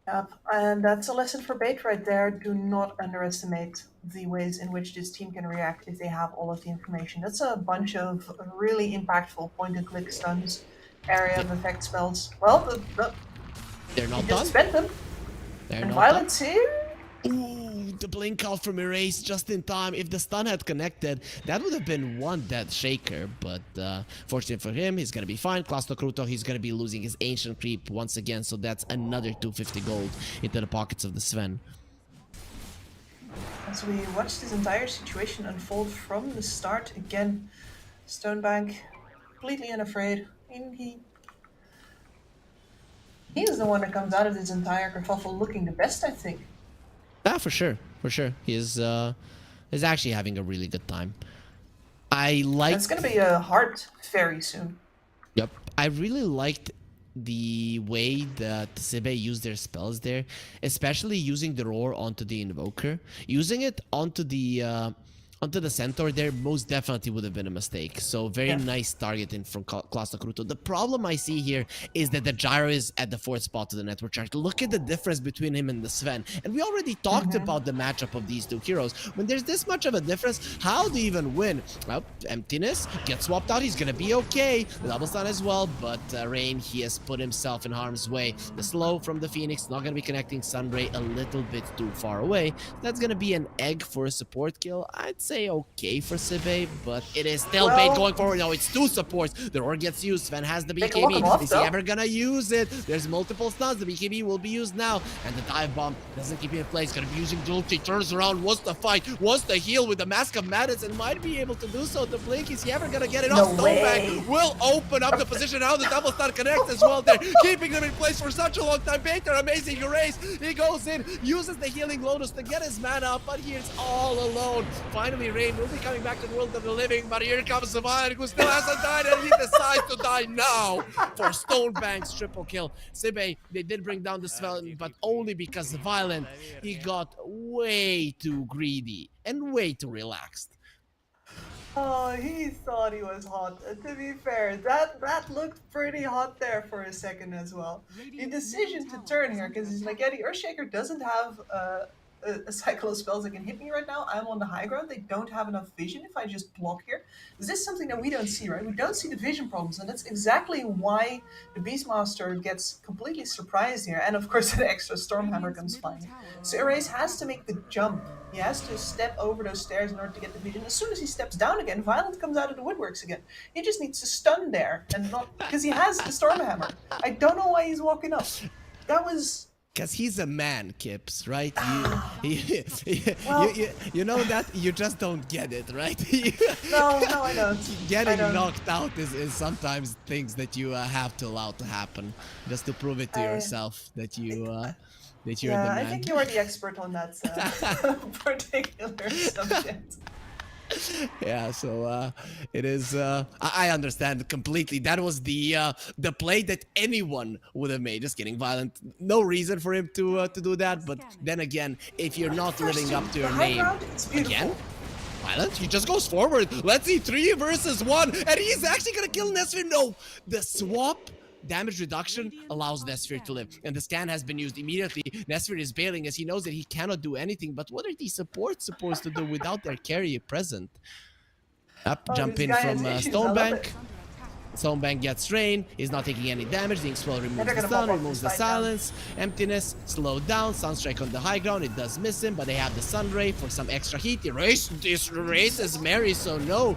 Yep, and that's a lesson for Bait right there. Do not underestimate the ways in which this team can react if they have all of the information. That's a bunch of really impactful point-and-click stuns, area of effect spells. Well, they're not you done. just spent them. They're and not Violence done. here? Ooh, the blink out from Erase just in time. If the stun had connected, that would have been one dead shaker. But fortunate for him, he's going to be fine. Klasto Kruto, he's going to be losing his Ancient Creep once again. So that's another 250 gold into the pockets of the Sven. As we watch this entire situation unfold from the start, again, Stonebank completely unafraid. I mean, he's the one that comes out of this entire kerfuffle looking the best, I think. Yeah, for sure. For sure. He's actually having a really good time. I like... It's going to be a heart very soon. Yep. I really liked the way that Sibe used their spells there, especially using the roar onto the invoker. Using it onto the centaur there most definitely would have been a mistake. So very nice targeting from Klasto Kruto. The problem I see here is that the gyro is at the 4th spot of the network chart. Look at the difference between him and the Sven. And we already talked about the matchup of these two heroes. When there's this much of a difference, how do you even win? Well, Emptiness gets swapped out. He's gonna be okay. The double stun as well, but Rain, he has put himself in harm's way. The slow from the Phoenix not gonna be connecting Sunray a little bit too far away. That's gonna be an egg for a support kill. I'd say okay for Sibe, but it is still bait going forward. No, it's 2 supports. The roar gets used. Sven has the BKB. Is he ever gonna use it? There's multiple stuns. The BKB will be used now. And the dive bomb doesn't keep him in place. Gonna be using Jolty. Turns around, wants to fight, wants to heal with the Mask of Madness, and might be able to do so. The blink, is he ever gonna get it off? Stonebank will open up the position now. The double stun connects as well there, keeping them in place for such a long time. Baiter, amazing erase. He goes in, uses the healing Lotus to get his mana up, but he's all alone. Finally, Rain will be coming back to the world of the living, but here comes Savannah, who still hasn't died, and he decides to die now for Stonebank's triple kill. Sibe, they did bring down the Sven, but only because Violent, he got way too greedy and way too relaxed. Oh, he thought he was hot. To be fair, that looked pretty hot there for a second as well. The decision to turn here, because he's like, yeah, the Earthshaker doesn't have a cycle of spells that can hit me right now. I'm on the high ground. They don't have enough vision if I just block here. Is this something that we don't see, right? We don't see the vision problems, and that's exactly why the Beastmaster gets completely surprised here. And of course, the extra Stormhammer comes flying. So Erase has to make the jump. He has to step over those stairs in order to get the vision. As soon as he steps down again, Violent comes out of the woodworks again. He just needs to stun there, and not because he has the Stormhammer. I don't know why he's walking up. That was... Because he's a man, Kips, right? You know that? You just don't get it, right? No, I don't. Getting knocked out is sometimes things that you have to allow to happen, just to prove it to yourself that you're the man. I think you are the expert on that particular subject. Yeah, so it is. I understand completely. That was the play that anyone would have made. Just kidding, Violent. No reason for him to do that. But then again, if you're not living up to your name, again, Violent, he just goes forward. Let's see, 3 versus 1, and he's actually gonna kill Nesfir. No, the swap. Damage reduction allows Nesfir to live, and the scan has been used immediately. Nesfir is bailing as he knows that he cannot do anything, but what are these supports supposed to do without their carry present? Jump in from Stonebank. Stonebank gets Rain, he's not taking any damage. The Inkswell removes the stun, removes the silence. Emptiness, slowed down. Sunstrike on the high ground, it does miss him, but they have the Sunray for some extra heat. This race is Mary, so no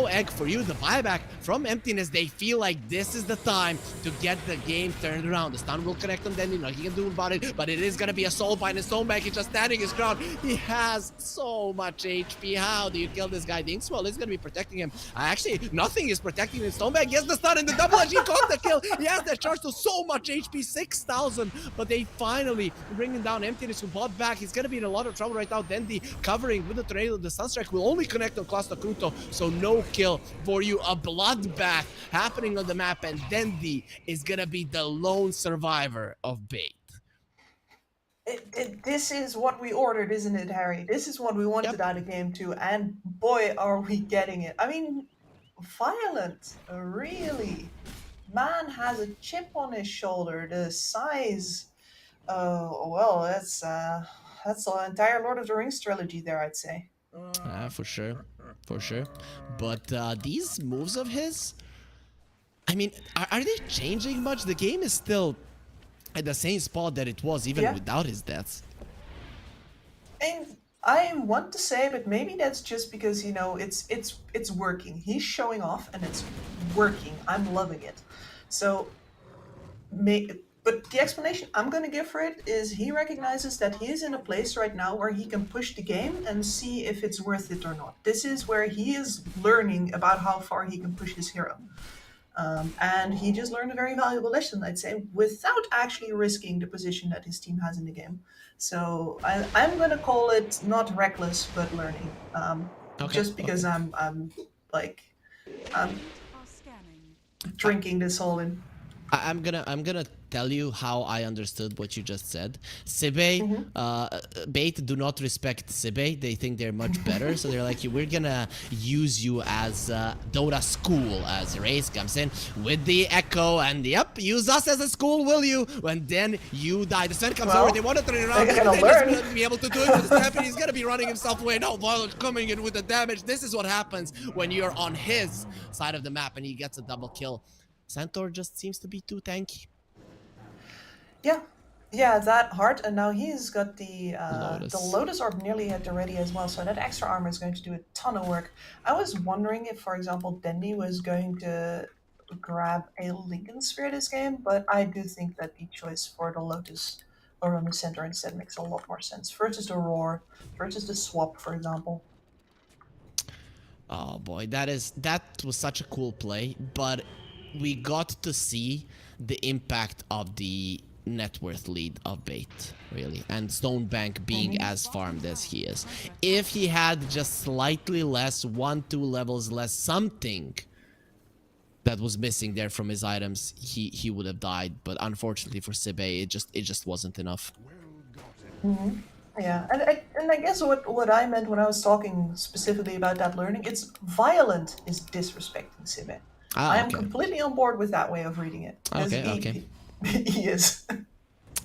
egg for you. The buyback from Emptiness, they feel like this is the time to get the game turned around. The stun will connect on them, you know, he can do about it, but it is gonna be a soul bind, and Stonebank is just standing his ground. He has so much HP. How do you kill this guy? The Inkswell is gonna be protecting him. Actually, nothing is protecting him. Stonebank gets the stun and the double edge. He got the kill. He has that charge to so much HP, 6,000, but they finally bring him down. Emptiness who bought back. He's gonna be in a lot of trouble right now. Then the covering with the tornado, the Sunstrike will only connect on Klasto Kruto, so no kill for you. A bloodbath happening on the map, and Dendi is gonna be the lone survivor of Bait. This is what we ordered, isn't it, Harry? This is what we wanted out of game 2, and boy, are we getting it. I mean, Violent, really. Man has a chip on his shoulder. The size, well, that's the entire Lord of the Rings trilogy there, I'd say. For sure. But these moves of his, I mean, are they changing much? The game is still at the same spot that it was even without his deaths. And I want to say, but maybe that's just because it's working. He's showing off, and it's working. I'm loving it. So, but the explanation I'm going to give for it is he recognizes that he is in a place right now where he can push the game and see if it's worth it or not. This is where he is learning about how far he can push his hero. And he just learned a very valuable lesson, I'd say, without actually risking the position that his team has in the game. So I'm going to call it not reckless, but learning. Just because I'm drinking this all in. I'm gonna tell you how I understood what you just said. Sibe, Bait do not respect Sibe. They think they're much better, so they're like, we're gonna use you as Dota school, as Race comes in with the Echo, and yep, use us as a school, will you? When then you die. The Sven comes over, they want to turn it around, they're they're gonna just gonna be able to do it with the Stampede. He's gonna be running himself away. No, Violet coming in with the damage. This is what happens when you're on his side of the map and he gets a double kill. Centaur just seems to be too tanky. Yeah, that hard, and now he's got the Lotus. Lotus Orb nearly at the ready as well, so that extra armor is going to do a ton of work. I was wondering if, for example, Dendi was going to grab a Lincoln Sphere this game, but I do think that the choice for the Lotus around the center instead makes a lot more sense. Versus the Roar, versus the Swap, for example. Oh boy, that was such a cool play, but we got to see the impact of the net worth lead of Bait, really, and Stonebank being as farmed as he is. If he had just slightly less, 1-2 levels less, something that was missing there from his items, he would have died. But unfortunately for Sibe, it just wasn't enough. Yeah, and I guess what I meant when I was talking specifically about that learning, it's Violent is disrespecting Sibe. I am completely on board with that way of reading it. He is.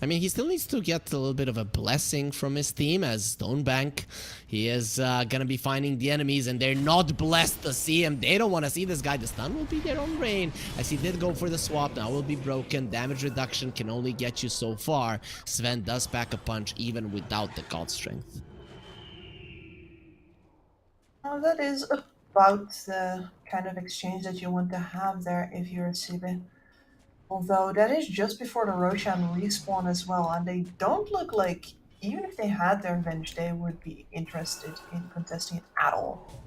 I mean, he still needs to get a little bit of a blessing from his team as Stonebank. He is gonna be finding the enemies, and they're not blessed to see him. They don't want to see this guy. The stun will be their own rain, as he did go for the swap. Now will be broken. Damage reduction can only get you so far. Sven does pack a punch even without the God Strength. Now that is about the kind of exchange that you want to have there if you're a Sibe. Although that is just before the Roshan respawn as well, and they don't look like, even if they had their revenge, they would be interested in contesting it at all.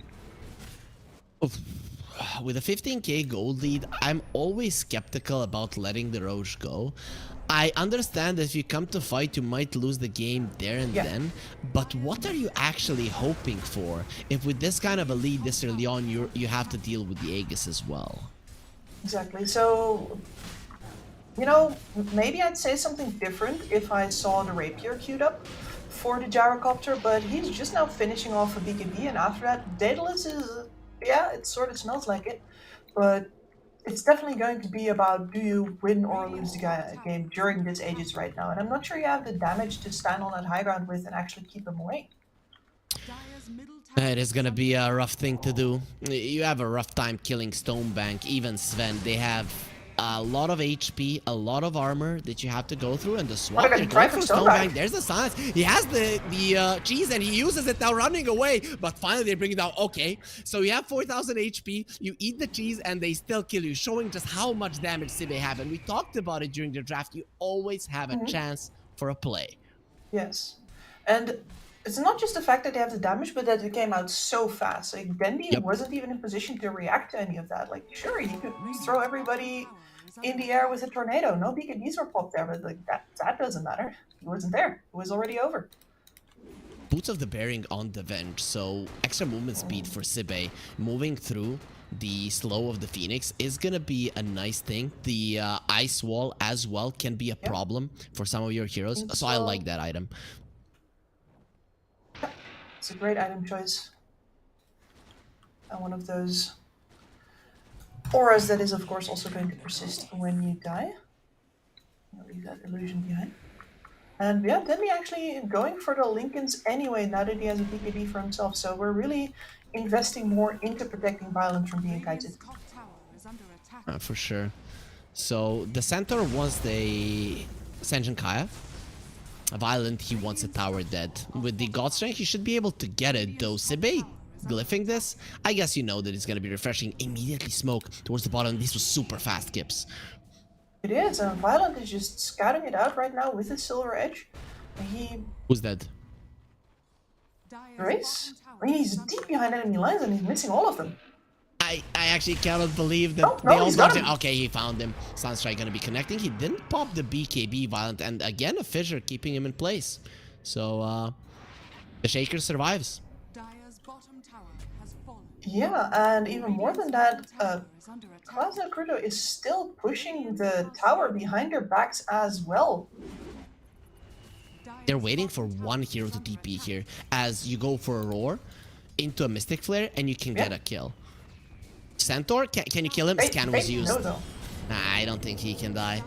With a 15k gold lead, I'm always skeptical about letting the Roche go. I understand that if you come to fight, you might lose the game there and then, but what are you actually hoping for if with this kind of a lead this early on, you have to deal with the Aegis as well? Exactly, so, you know, maybe I'd say something different if I saw the Rapier queued up for the Gyrocopter, but he's just now finishing off a BKB, and after that, Daedalus is, yeah, it sort of smells like it, but it's definitely going to be about do you win or lose the game during this Aegis right now, and I'm not sure you have the damage to stand on that high ground with and actually keep him away. It is gonna be a rough thing to do. You have a rough time killing Stonebank, even Sven. They have a lot of HP, a lot of armor that you have to go through, and the swap you're going for Stonebank. There's the silence. He has the cheese, and he uses it now running away, but finally they bring it down. Okay, so you have 4,000 HP, you eat the cheese, and they still kill you, showing just how much damage Sibe have. And we talked about it during the draft. You always have a chance for a play. Yes, and it's not just the fact that they have the damage, but that it came out so fast. Like, Dendi wasn't even in position to react to any of that. Like, sure, you could throw everybody in the air with a tornado. No BKBs were popped there, but like that doesn't matter. He wasn't there. It was already over. Boots of the Bearing on the Venge, so extra movement speed for Sibe. Moving through the slow of the Phoenix is gonna be a nice thing. The ice wall as well can be a problem for some of your heroes, so I like that item. It's a great item choice. And one of those auras that is, of course, also going to persist when you die. I'll leave that illusion behind. And yeah, Dendi actually going for the Lincolns anyway, now that he has a BKB for himself. So we're really investing more into protecting Violent from being kited. For sure. So the center was the Senjin Kaya. Violent, he wants a tower dead. With the God Strength, he should be able to get it, though. Sibe glyphing this, I guess you know that it's going to be refreshing. Immediately smoke towards the bottom. This was super fast, Kips. It is. Violent is just scouting it out right now with his Silver Edge. Who's dead? Race? I mean, he's deep behind enemy lines and he's missing all of them. I actually cannot believe that they all got him. Okay, he found him. Sunstrike gonna be connecting. He didn't pop the BKB Violent, and again a fissure keeping him in place. So the Shaker survives. Yeah, and even more than that, Cloud and Crudo is still pushing the tower behind their backs as well. They're waiting for one hero to TP here, as you go for a roar into a Mystic Flare, and you can get a kill. Centaur, can you kill him? Scan was used. No. Nah, I don't think he can die.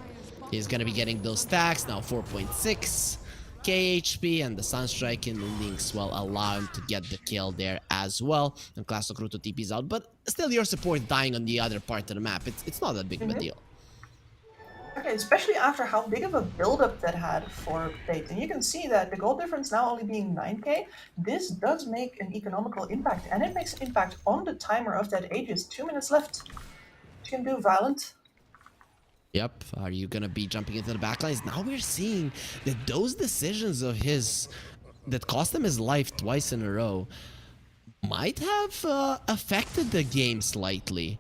He's gonna be getting those stacks now. 4.6 KHP, and the Sunstrike in the links will allow him to get the kill there as well. And Clash of Cruto TP's out, but still your support dying on the other part of the map. It's not that big of a deal. Okay, especially after how big of a build-up that had for Bait. And you can see that the gold difference now only being 9k, this does make an economical impact. And it makes an impact on the timer of that Aegis. 2 minutes left. You can do Violent. Yep, are you gonna be jumping into the backlines? Now we're seeing that those decisions of his that cost him his life twice in a row might have affected the game slightly.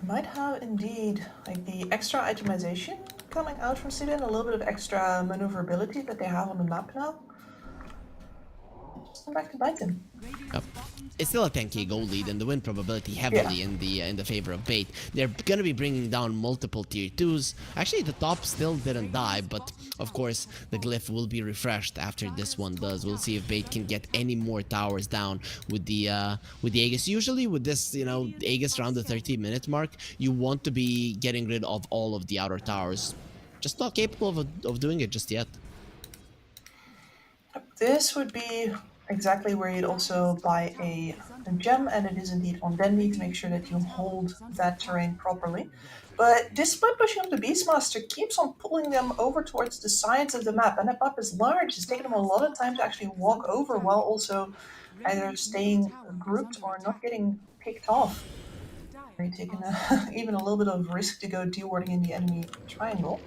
Might have indeed, like the extra itemization coming out from Sidon, a little bit of extra maneuverability that they have on the map now. Just come back to bite them. Yep. It's still a 10k goal lead, and the win probability heavily in the favor of Bait. They're gonna be bringing down multiple tier 2s. Actually, the top still didn't die, but of course the glyph will be refreshed after this one does. We'll see if Bait can get any more towers down with the Aegis. Usually with this, you know, Aegis around the 30-minute mark, you want to be getting rid of all of the outer towers. Just not capable of doing it just yet. This would be exactly where you'd also buy a gem, and it is indeed on Dendy to make sure that you hold that terrain properly. But despite pushing up the Beastmaster, keeps on pulling them over towards the sides of the map, and that map is large. It's taken them a lot of time to actually walk over while also either staying grouped or not getting picked off. They're taking even a little bit of risk to go dewarding in the enemy triangle.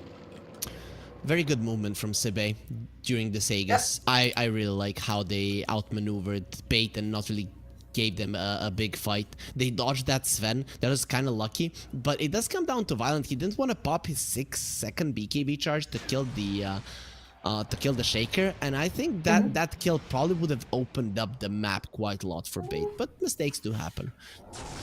Very good movement from Sibe during this Aegis. I really like how they outmaneuvered Bait and not really gave them a big fight. They dodged that Sven. That was kind of lucky, but it does come down to Violent. He didn't want to pop his 6-second BKB charge to kill the Shaker, and I think that that kill probably would have opened up the map quite a lot for Bait, but mistakes do happen.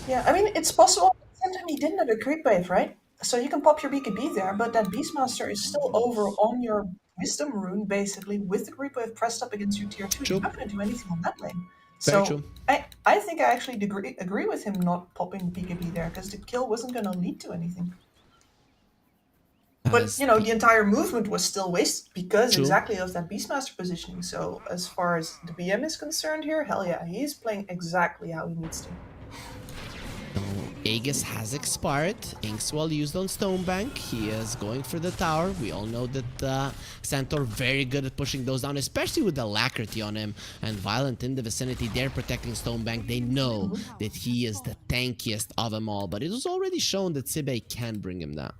Yeah, I mean, it's possible. At the same time, he didn't have a creep wave, right? So you can pop your BKB there, but that Beastmaster is still over on your Wisdom rune, basically, with the creep wave pressed up against your tier 2. You're not going to do anything on that lane. Very So true. I think I actually agree with him not popping BKB there, because the kill wasn't going to lead to anything. But, you know, the entire movement was still wasted because exactly of that Beastmaster positioning. So as far as the BM is concerned here, hell yeah, he's playing exactly how he needs to. Aegis has expired. Inkswell used on Stonebank. He is going for the tower. We all know that Centaur very good at pushing those down, especially with the Alacrity on him. And Violent in the vicinity, they're protecting Stonebank. They know that he is the tankiest of them all, but it was already shown that Sibe can bring him down.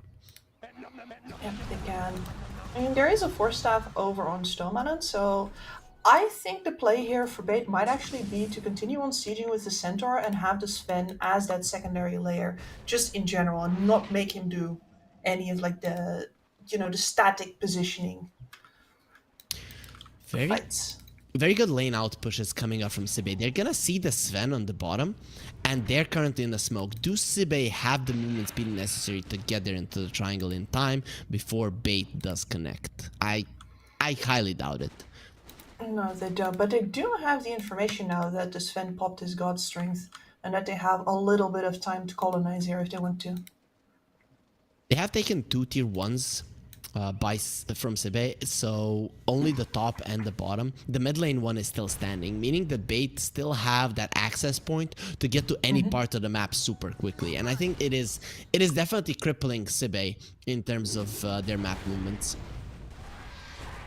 Yeah, they can. I mean, there is a Force Staff over on Stoneman, so I think the play here for Bait might actually be to continue on sieging with the Centaur and have the Sven as that secondary layer, just in general, and not make him do any of like the, you know, the static positioning fights. Very good lane out pushes coming up from Sibe. They're gonna see the Sven on the bottom, and they're currently in the smoke. Do Sibe have the movement speed necessary to get there into the triangle in time before Bait does connect? I highly doubt it. No, they don't. But they do have the information now that the Sven popped his God Strength, and that they have a little bit of time to colonize here if they want to. They have taken 2 tier 1s from Sibe, so only the top and the bottom. The mid lane one is still standing, meaning that Bait still have that access point to get to any part of the map super quickly. And I think it is definitely crippling Sibe in terms of their map movements.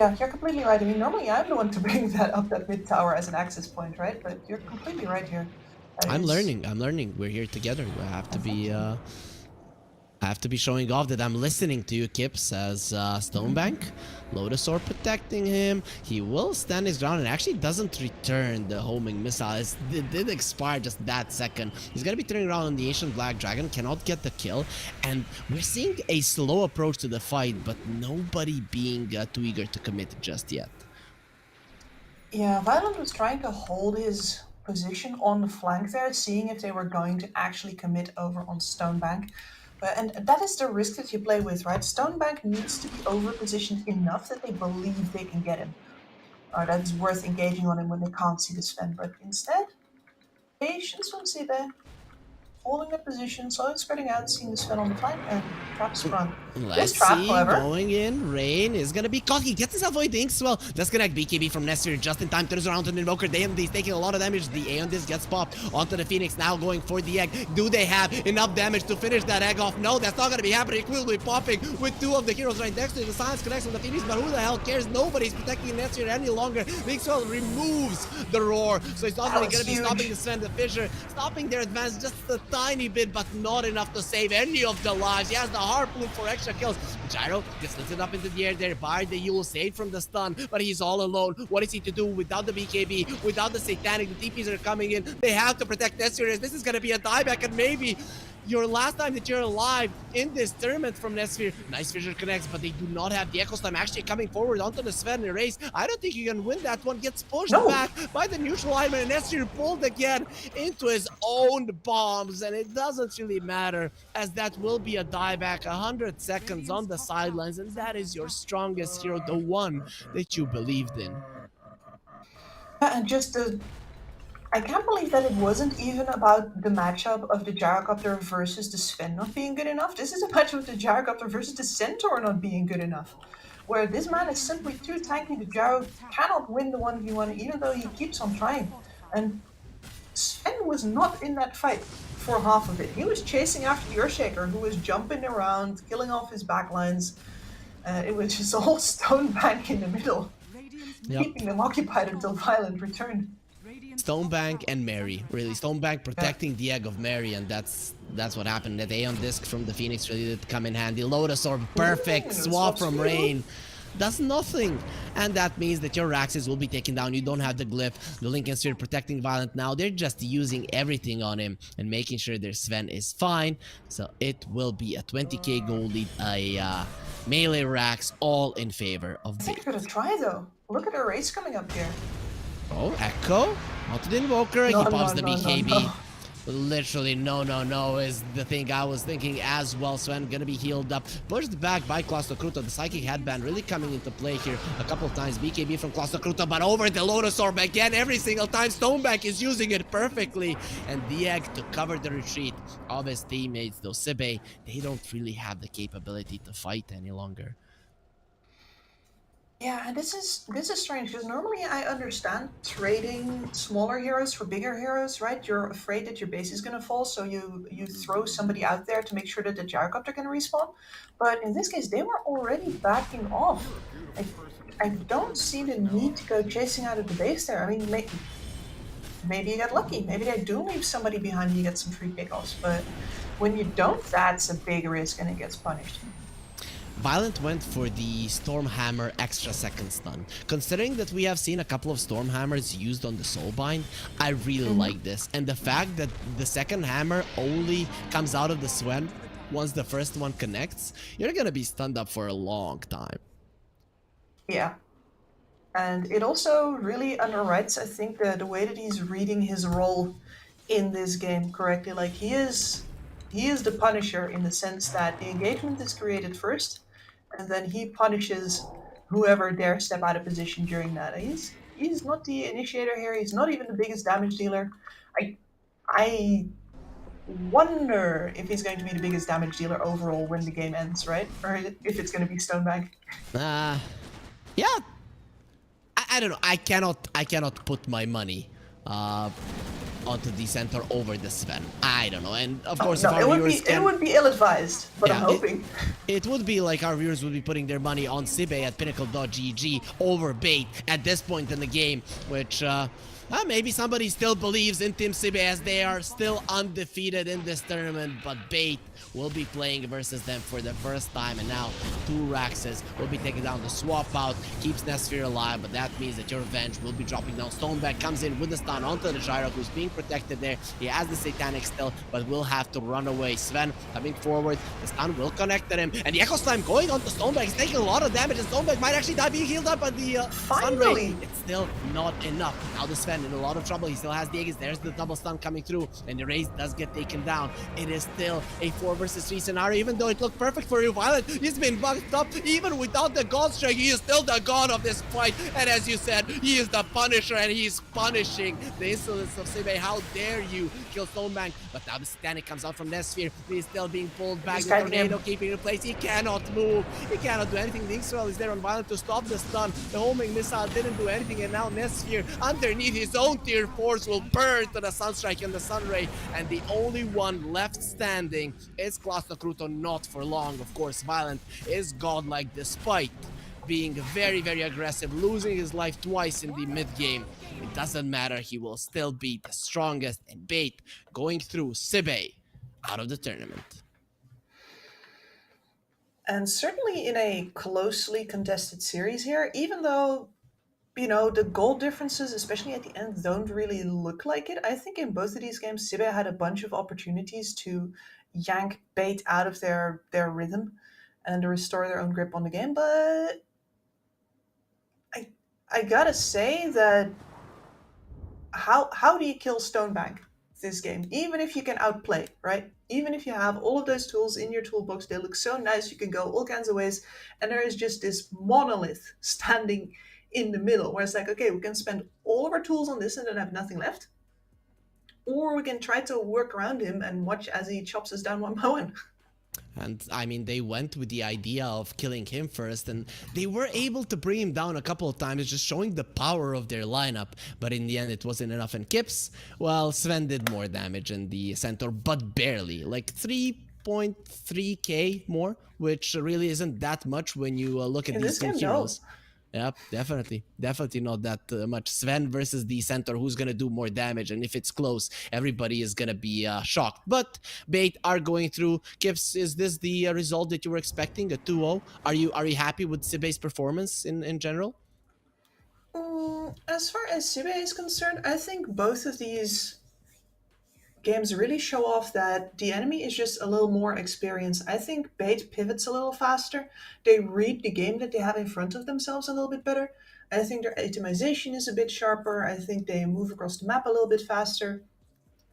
Yeah, you're completely right. I mean, normally I'm the one to bring that mid tower as an access point, right? But you're completely right here. I'm learning. We're here together. I have to be showing off that I'm listening to you, Kips, as Stonebank. Lotus Orb protecting him. He will stand his ground and actually doesn't return the homing missile. It did expire just that second. He's going to be turning around on the Ancient Black Dragon. Cannot get the kill. And we're seeing a slow approach to the fight, but nobody being too eager to commit just yet. Yeah, Violent was trying to hold his position on the flank there, seeing if they were going to actually commit over on Stonebank. And that is the risk that you play with, right? Stonebank needs to be over-positioned enough that they believe they can get him. Or that it's worth engaging on him when they can't see the Sven. But instead, patience from Sibe, holding their position, slowly spreading out, seeing the Sven on the flank, and traps front. Let's see, going in, Rain is gonna be caught. He gets himself away, thinks, well, disconnect BKB from Nestor just in time, turns around to the Invoker. He's taking a lot of damage. The A on this gets popped onto the Phoenix, now going for the egg. Do they have enough damage to finish that egg off? No, that's not gonna be happening. It will be popping with two of the heroes right next to it. The Silence connects on the Phoenix, but who the hell cares? Nobody's protecting Nestor any longer. BluScale removes the roar, so it's not really gonna be stopping the Sven, the Fisher, stopping their advance just a tiny bit, but not enough to save any of the lives. He has the Harpoon for extra kills. Gyro gets lifted up into the air there by the Yule, saved from the stun, but he's all alone. What is he to do without the BKB, without the Satanic? The TPs are coming in. They have to protect Nestor. This is going to be a dieback, and maybe your last time that you're alive in this tournament from Nestor. Nice Fisher connects, but they do not have the Echo Slam actually coming forward onto the Sven race. I don't think you can win that one. Gets pushed back by the neutral item, and Nestor pulled again into his own bombs, and it doesn't really matter, as that will be a dieback. 100 seconds on the sidelines, and that is your strongest hero, the one that you believed in. And just I can't believe that it wasn't even about the matchup of the Gyrocopter versus the Sven not being good enough. This is a matchup of the Gyrocopter versus the Centaur not being good enough. Where this man is simply too tanky, the Gyro cannot win the 1v1 even though he keeps on trying. And Sven was not in that fight for half of it. He was chasing after the Earthshaker, who was jumping around, killing off his backlines. It was just all Stonebank in the middle, keeping them occupied until Violent returned. Stonebank and Mary, really. Stonebank protecting the egg of Mary, and that's what happened. That Aeon Disc from the Phoenix really did come in handy. Lotus Orb, perfect swap from Rain. Does nothing, and that means that your Raxes will be taken down. You don't have the glyph. The Lincoln Sphere protecting Violent now. They're just using everything on him and making sure their Sven is fine. So it will be a 20k gold lead, a melee Rax, all in favor of Bait. I think we're gonna try though. Look at our race coming up here. Oh, Echo? Onto the Invoker. He pops the BKB. Literally, no is the thing I was thinking as well. Sven gonna be healed up. Pushed back by Klostokruta. The Psychic Headband really coming into play here a couple of times. BKB from Klostokruta, but over the Lotus Orb again every single time. Stonebank is using it perfectly. And the egg to cover the retreat of his teammates. Though Sibe, they don't really have the capability to fight any longer. Yeah, and this is strange because normally I understand trading smaller heroes for bigger heroes, right? You're afraid that your base is gonna fall, so you throw somebody out there to make sure that the Gyrocopter can respawn. But in this case, they were already backing off. I don't see the need to go chasing out of the base there. I mean, maybe you get lucky. Maybe they do leave somebody behind and you get some free pickoffs. But when you don't, that's a big risk and it gets punished. Violent went for the Stormhammer extra second stun. Considering that we have seen a couple of Stormhammers used on the Soulbind, I really like this. And the fact that the second hammer only comes out of the Sven once the first one connects, you're gonna be stunned up for a long time. Yeah. And it also really underwrites, I think, the way that he's reading his role in this game correctly. Like, he is the Punisher in the sense that the engagement is created first, and then he punishes whoever dares step out of position during that. He's not the initiator here. He's not even the biggest damage dealer. I wonder if he's going to be the biggest damage dealer overall when the game ends, right? Or if it's going to be Stonebank. Yeah. I don't know. I cannot put my money onto the center over the Sven. I don't know. And of course, if our viewers it would be ill-advised, but Yeah, I'm hoping. It would be like our viewers would be putting their money on Sibe at Pinnacle.gg over Bait at this point in the game, which maybe somebody still believes in Team Sibe as they are still undefeated in this tournament, but Bait will be playing versus them for the first time, and now 2 Raxes will be taking down the swap out, keeps Nesphere alive, but that means that your Revenge will be dropping down. Stoneback comes in with the stun onto the Gyro, who's being protected there. He has the Satanic still, but will have to run away. Sven coming forward, the stun will connect at him, and the Echo Slime going onto Stoneback. He's taking a lot of damage, and Stoneback might actually die being healed up by the Sunray. It's still not enough. Now the Sven in a lot of trouble. He still has the Aegis. There's the double stun coming through, and the Raze does get taken down. It is still a 4 versus 3 scenario, even though it looked perfect for you, Violent. He's been bugged up. Even without the God Strike, he is still the god of this fight. And as you said, he is the Punisher, and he's punishing the insolence of Sibe. How dare you kill Stonebank? But now the Satanic comes out from Nesphere. He's still being pulled back. The Tornado keeping in place. He cannot move. He cannot do anything. The Inxwell is there on Violent to stop the stun. The homing missile didn't do anything, and now Nesphere, underneath his own tier 4s, will burn to the Sunstrike and the Sunray. And the only one left standing is Klasno Kruto, not for long. Of course, Violent is godlike despite being very, very aggressive, losing his life twice in the mid-game. It doesn't matter, he will still be the strongest, and Bait going through Sibe out of the tournament. And certainly in a closely contested series here, even though, you know, the goal differences, especially at the end, don't really look like it. I think in both of these games, Sibe had a bunch of opportunities to yank Bait out of their rhythm and to restore their own grip on the game, but I gotta say that how do you kill Stonebank this game? Even if you can outplay, right? Even if you have all of those tools in your toolbox, they look so nice, you can go all kinds of ways, and there is just this monolith standing in the middle where it's like, okay, we can spend all of our tools on this and then have nothing left, or we can try to work around him and watch as he chops us down one by one. And I mean, they went with the idea of killing him first, and they were able to bring him down a couple of times, just showing the power of their lineup. But in the end, it wasn't enough. And Kips, well, Sven did more damage in the center, but barely. Like 3.3k more, which really isn't that much when you look at these two heroes. Yep, definitely not that much. Sven versus the center, who's gonna do more damage, and if it's close, everybody is gonna be shocked. But Bait are going through. Kips, is this the result that you were expecting, a 2-0? Are you happy with Sibe's performance in general? As far as Sibe is concerned, I think both of these games really show off that the enemy is just a little more experienced. I think Bait pivots a little faster. They read the game that they have in front of themselves a little bit better. I think their itemization is a bit sharper. I think they move across the map a little bit faster.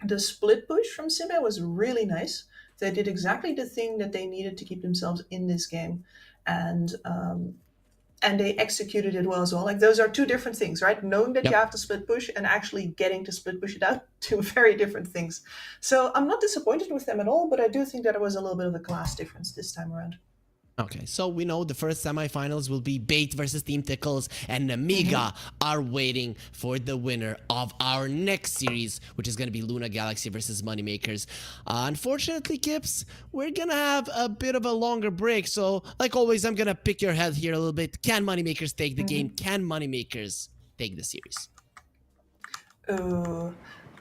The split push from Sibe was really nice. They did exactly the thing that they needed to keep themselves in this game. And they executed it well as well. Like, those are two different things, right? Knowing that you have to split push and actually getting to split push it out, two very different things. So I'm not disappointed with them at all, but I do think that it was a little bit of a class difference this time around. Okay, so we know the first semifinals will be Bait versus Team Tickles, and Amiga are waiting for the winner of our next series, which is going to be Luna Galaxy versus Moneymakers. Unfortunately, Kips, we're going to have a bit of a longer break, so like always, I'm going to pick your head here a little bit. Can Moneymakers take the game? Can Moneymakers take the series?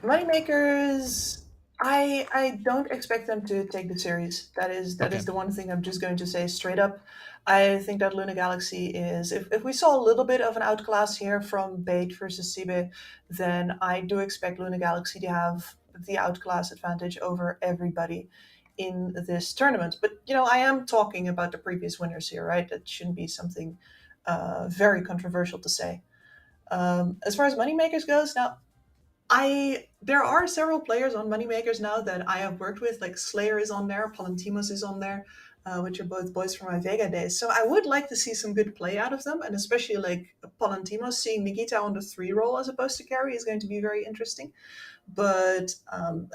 Moneymakers... I don't expect them to take the series. That is the one thing I'm just going to say straight up. I think that Luna Galaxy is... If we saw a little bit of an outclass here from Bait versus Sibe, then I do expect Luna Galaxy to have the outclass advantage over everybody in this tournament. But, you know, I am talking about the previous winners here, right? That shouldn't be something very controversial to say. As far as Moneymakers goes, now, there are several players on Moneymakers now that I have worked with, like Slayer is on there, Palantimos is on there. which are both boys from my Vega days. So I would like to see some good play out of them, and especially like Palantimos, seeing Nikita on the 3 role as opposed to carry is going to be very interesting. But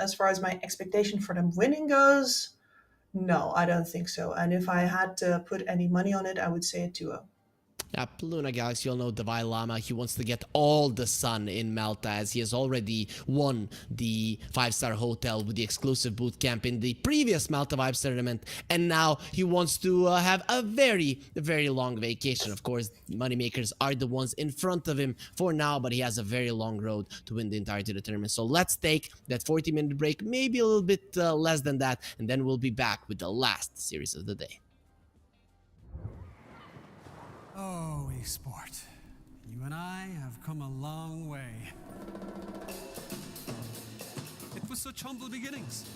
as far as my expectation for them winning goes, no, I don't think so. And if I had to put any money on it, I would say a 2-0. Yeah, Luna Galaxy, you'll know Davai Lama. He wants to get all the sun in Malta, as he has already won the 5-star hotel with the exclusive boot camp in the previous Malta Vibes tournament, and now he wants to have a very, very long vacation. Of course, moneymakers are the ones in front of him for now, but he has a very long road to win the entirety of the tournament. So let's take that 40-minute break, maybe a little bit less than that, and then we'll be back with the last series of the day. Oh, esport. You and I have come a long way. It was such humble beginnings.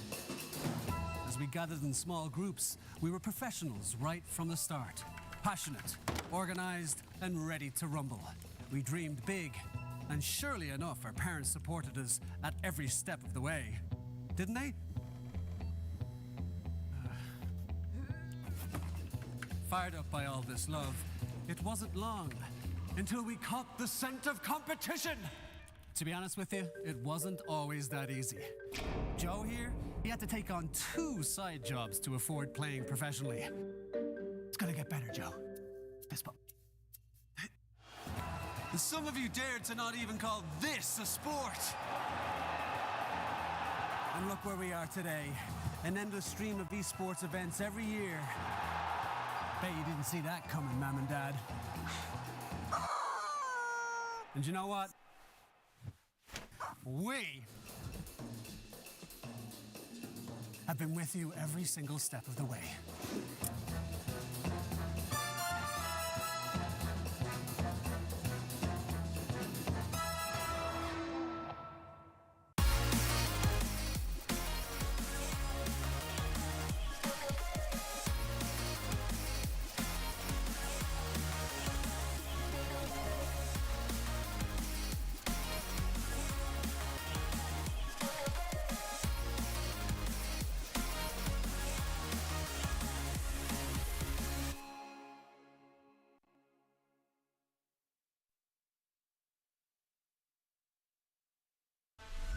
As we gathered in small groups, we were professionals right from the start. Passionate, organized, and ready to rumble. We dreamed big, and surely enough, our parents supported us at every step of the way. Didn't they? Fired up by all this love, it wasn't long until we caught the scent of competition. To be honest with you, it wasn't always that easy. Joe here, he had to take on 2 side jobs to afford playing professionally. It's gonna get better, Joe. Fist bump. And some of you dared to not even call this a sport. And look where we are today. An endless stream of esports events every year. Bet you didn't see that coming, Mom and Dad. And you know what? We have been with you every single step of the way.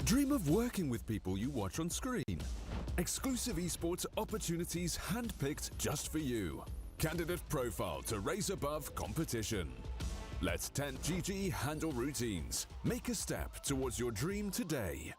Dream of working with people you watch on screen. Exclusive esports opportunities handpicked just for you. Candidate profile to raise above competition. Let 10GG handle routines. Make a step towards your dream today.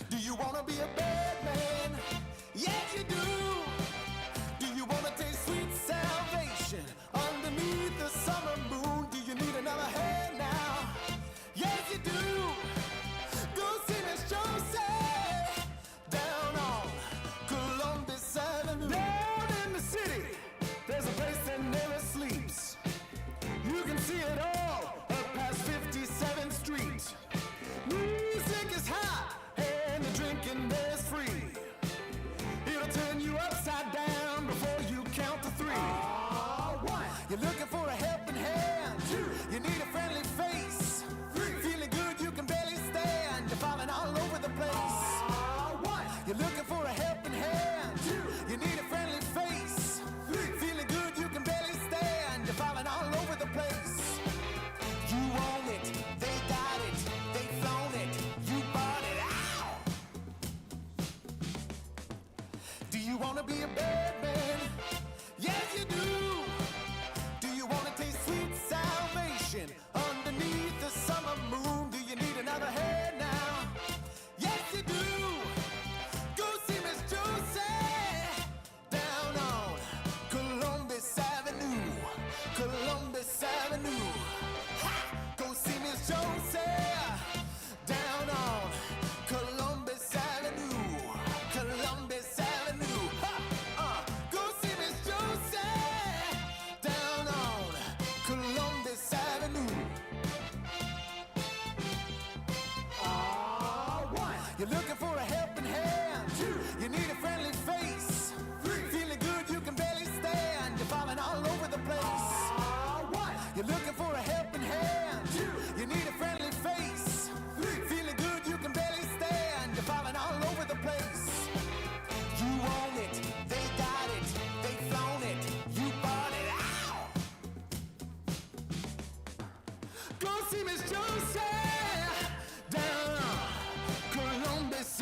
Do you wanna be a bad man? Yes, you do. Do you wanna taste sweet salvation underneath the summer moon? Do you need another hand now? Yes, you do. You're looking for a helping hand. 2, you need a friendly face. 3, feeling good, you can barely stand. You're falling all over the place. 1, you're looking for a helping hand. 2, you need a friendly face. 3, feeling good, you can barely stand. You're falling all over the place. You own it, they got it, they flown it, you bought it. Ow! Do you wanna be a bad man? Yes, you do. Do you wanna taste sweet salvation underneath the summer moon? Do you need another head now? Yes, you do. Go see Miss Josie down on Columbus Avenue. Columbus Avenue. Ha! Go see Miss Josie down on Columbus Avenue. Columbus Avenue. Ha! Go see Miss Josie down on Columbus Avenue. 1, you're looking for a helping hand. 2, you need a friendly face. 3, feeling good, you can barely stand. You're falling all over the place. 1, you're looking for a helping hand. 2, you need a friendly face. 3, feeling good, you can barely stand. You're falling all over the place. You own it, they got it, they flown it, you bought it. Ow! Go see Miss Josie down on Columbus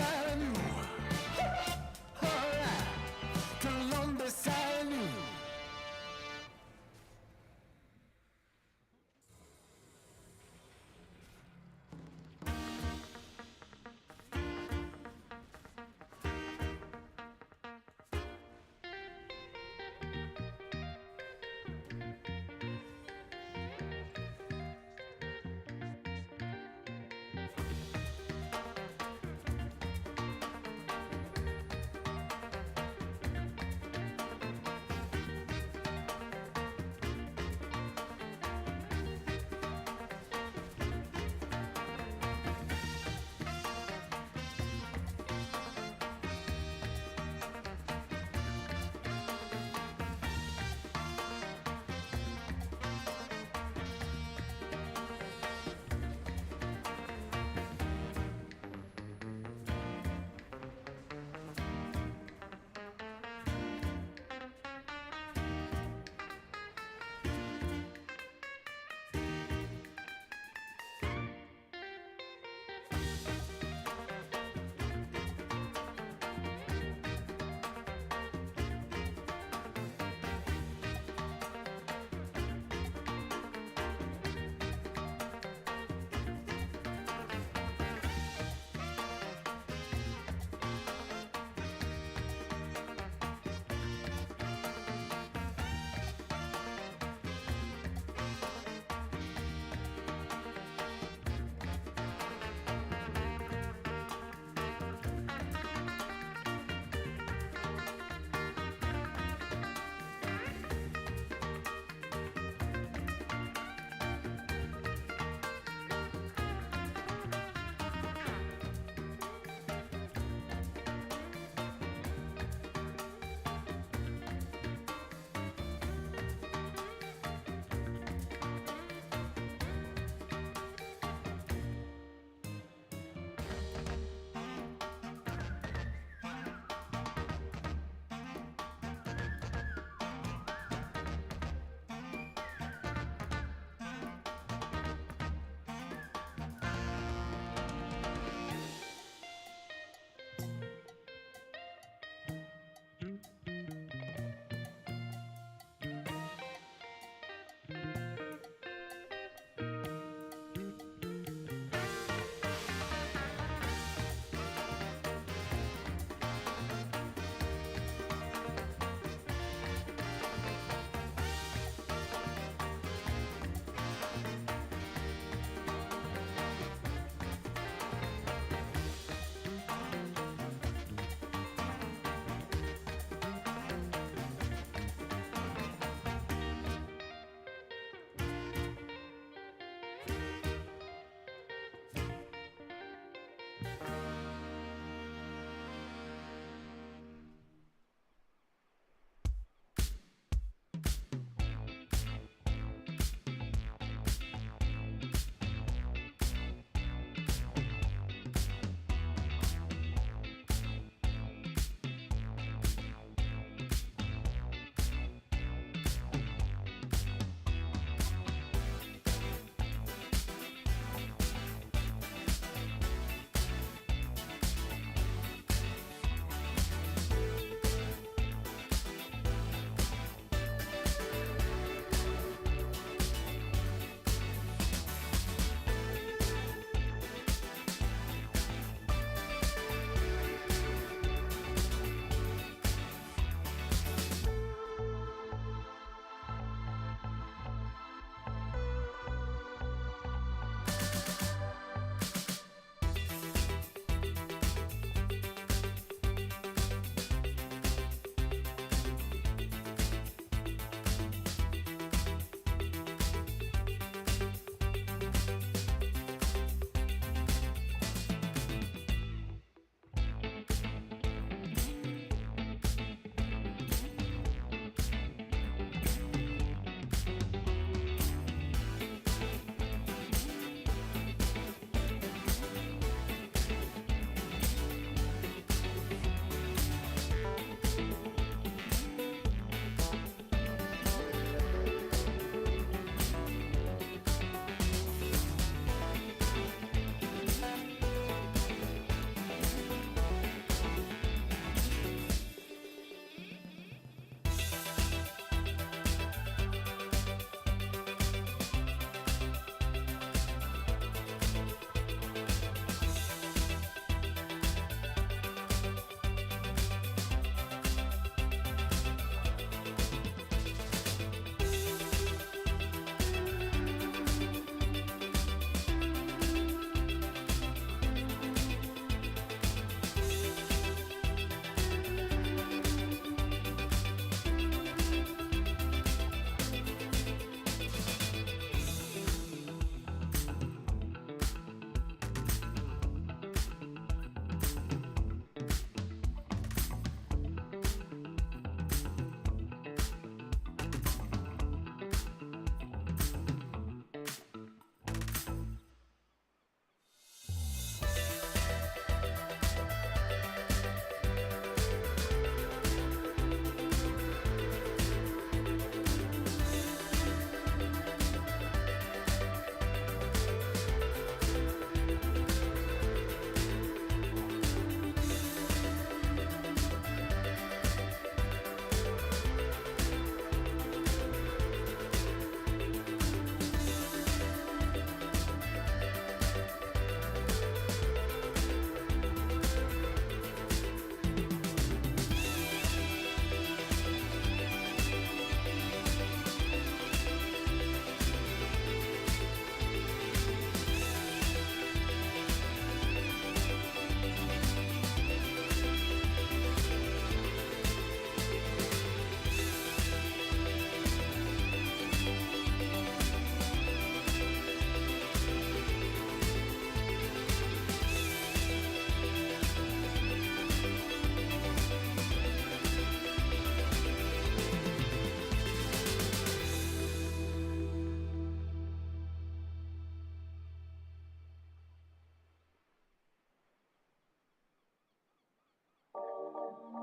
I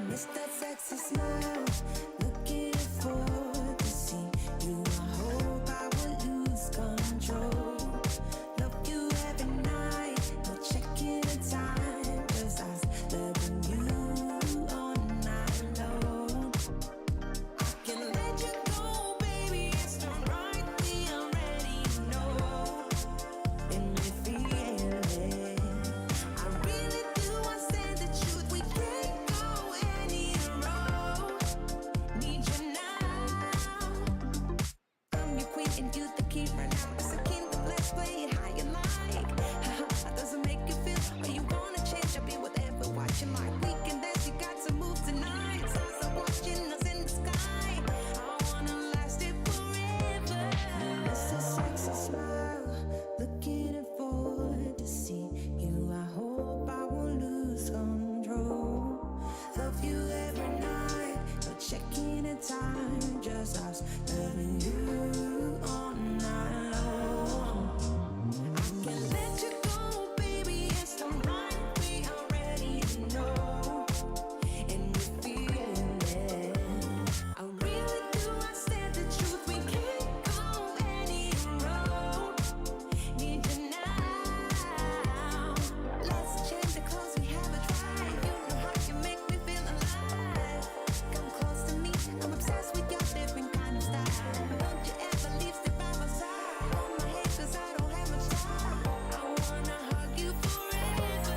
miss that sexy smile, looking forward to see you. I hope I will lose control. Love you every night, no checking the time, 'cause I was loving you all night long. I can let you go, baby, it's the right thing, I already know. And we feel it. I really do, I say the truth, we can't go any road. Need you now. I'm your queen and you the king right now. It's a kingdom, let's play it how you like. How does it make you feel? Or you wanna change? I'll be whatever, watching like we can dance. You got to move tonight. Stars are watching us in the sky. I wanna last it forever. It's a sexy smile, looking forward to see you. I hope I won't lose control. Love you every night, no checking the time. Just us loving you all night long. I can let you go, baby. It's the right we already know. And we feel it. I really do, I said the truth. We can't go any road. Need you now. Let's change the clothes we have a try. You know how you make me feel alive. Come close to me, I'm obsessed with your different kind of style. Don't you ever leave, step by my side. Hold my hand, 'cause I don't have much time. I wanna hug you forever.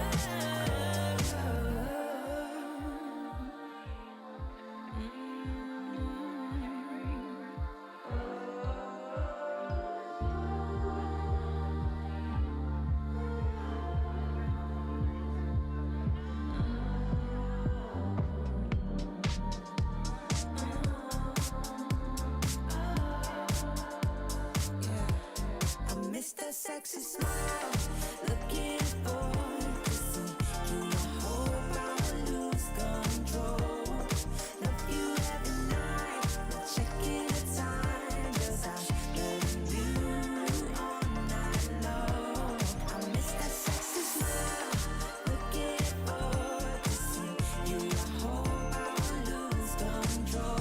I miss that sexy smile, looking forward to see you. I hope I will lose control. Love you every night, not checking the time, 'cause I love you all night long. I miss that sexy smile, looking forward to see you. I hope I will lose control.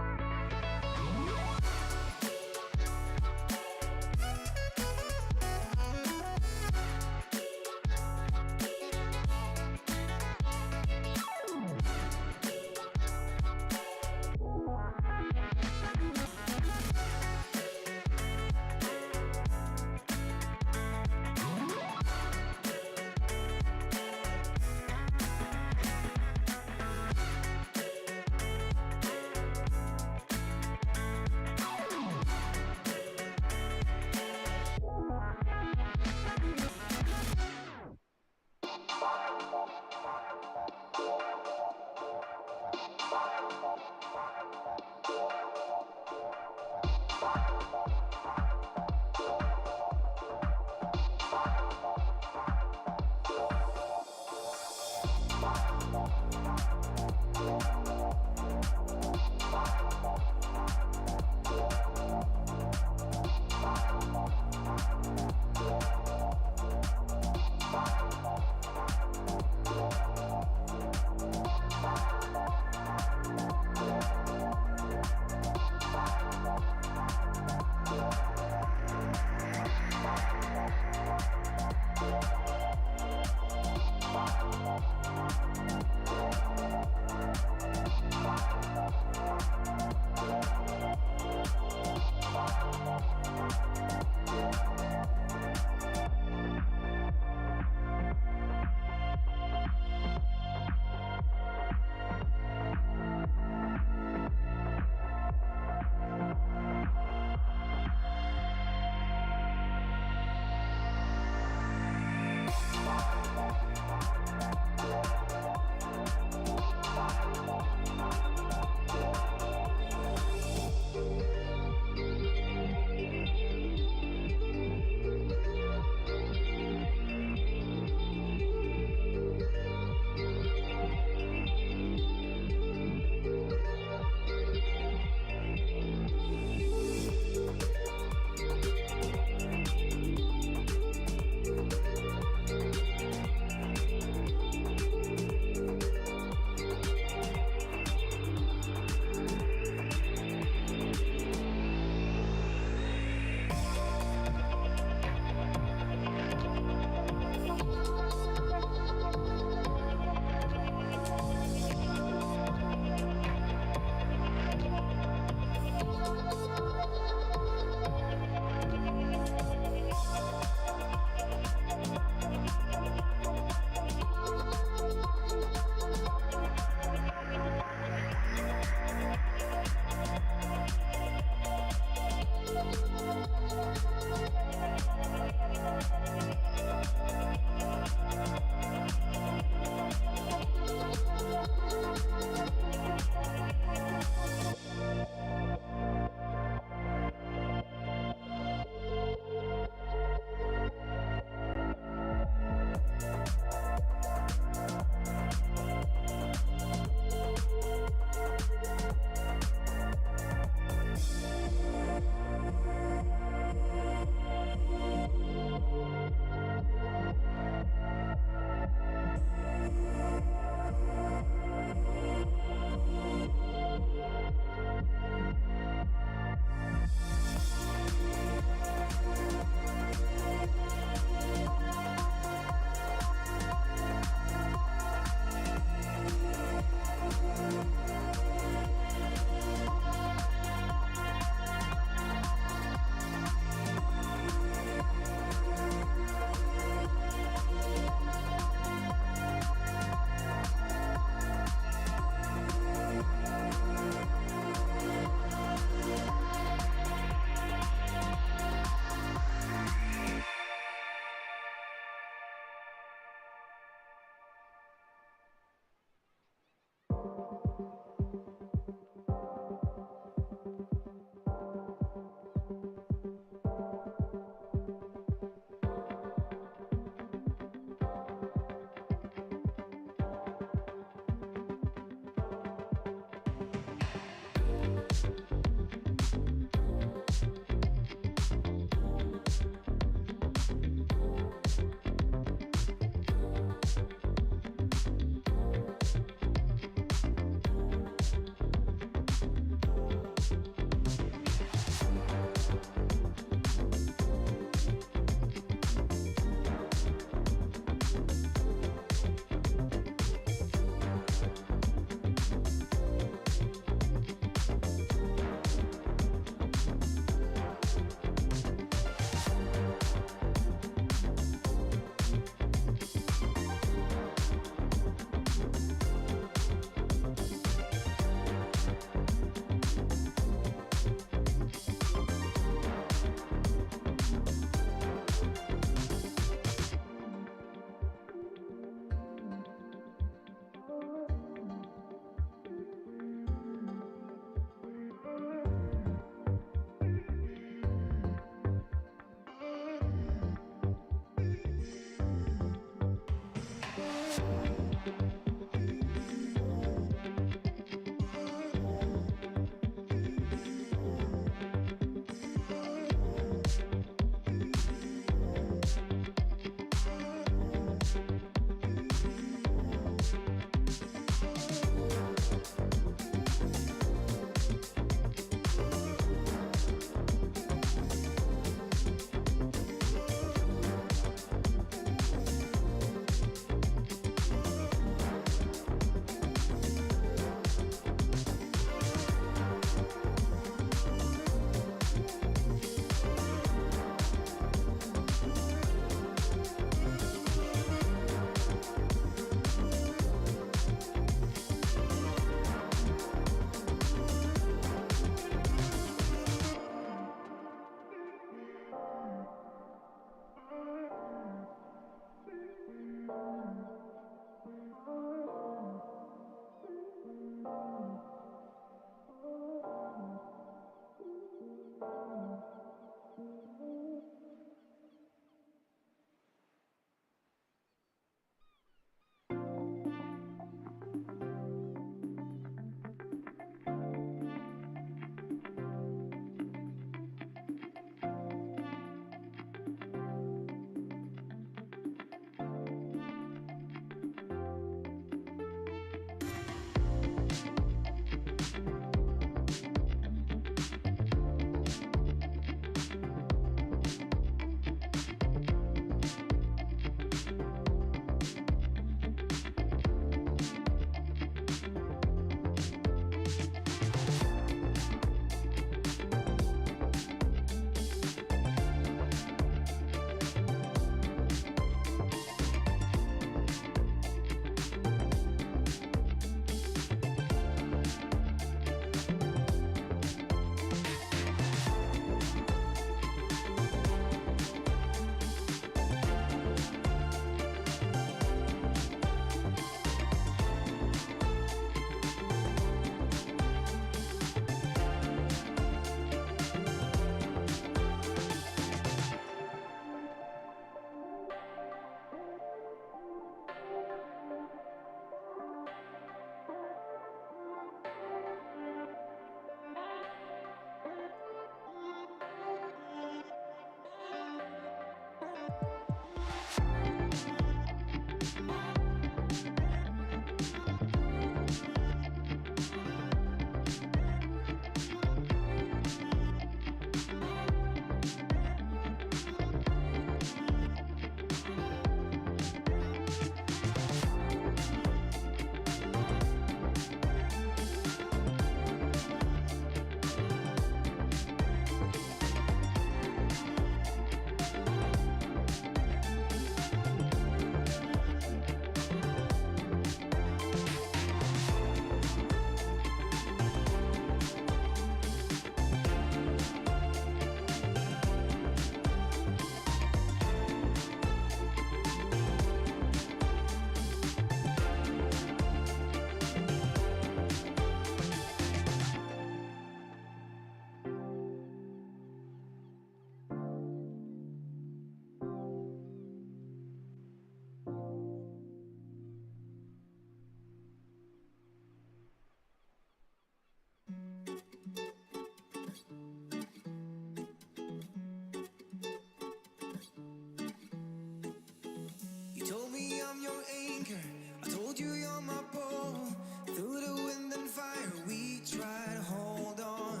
You told me I'm your anchor. I told you you're my pole. Through the wind and fire, we try to hold on.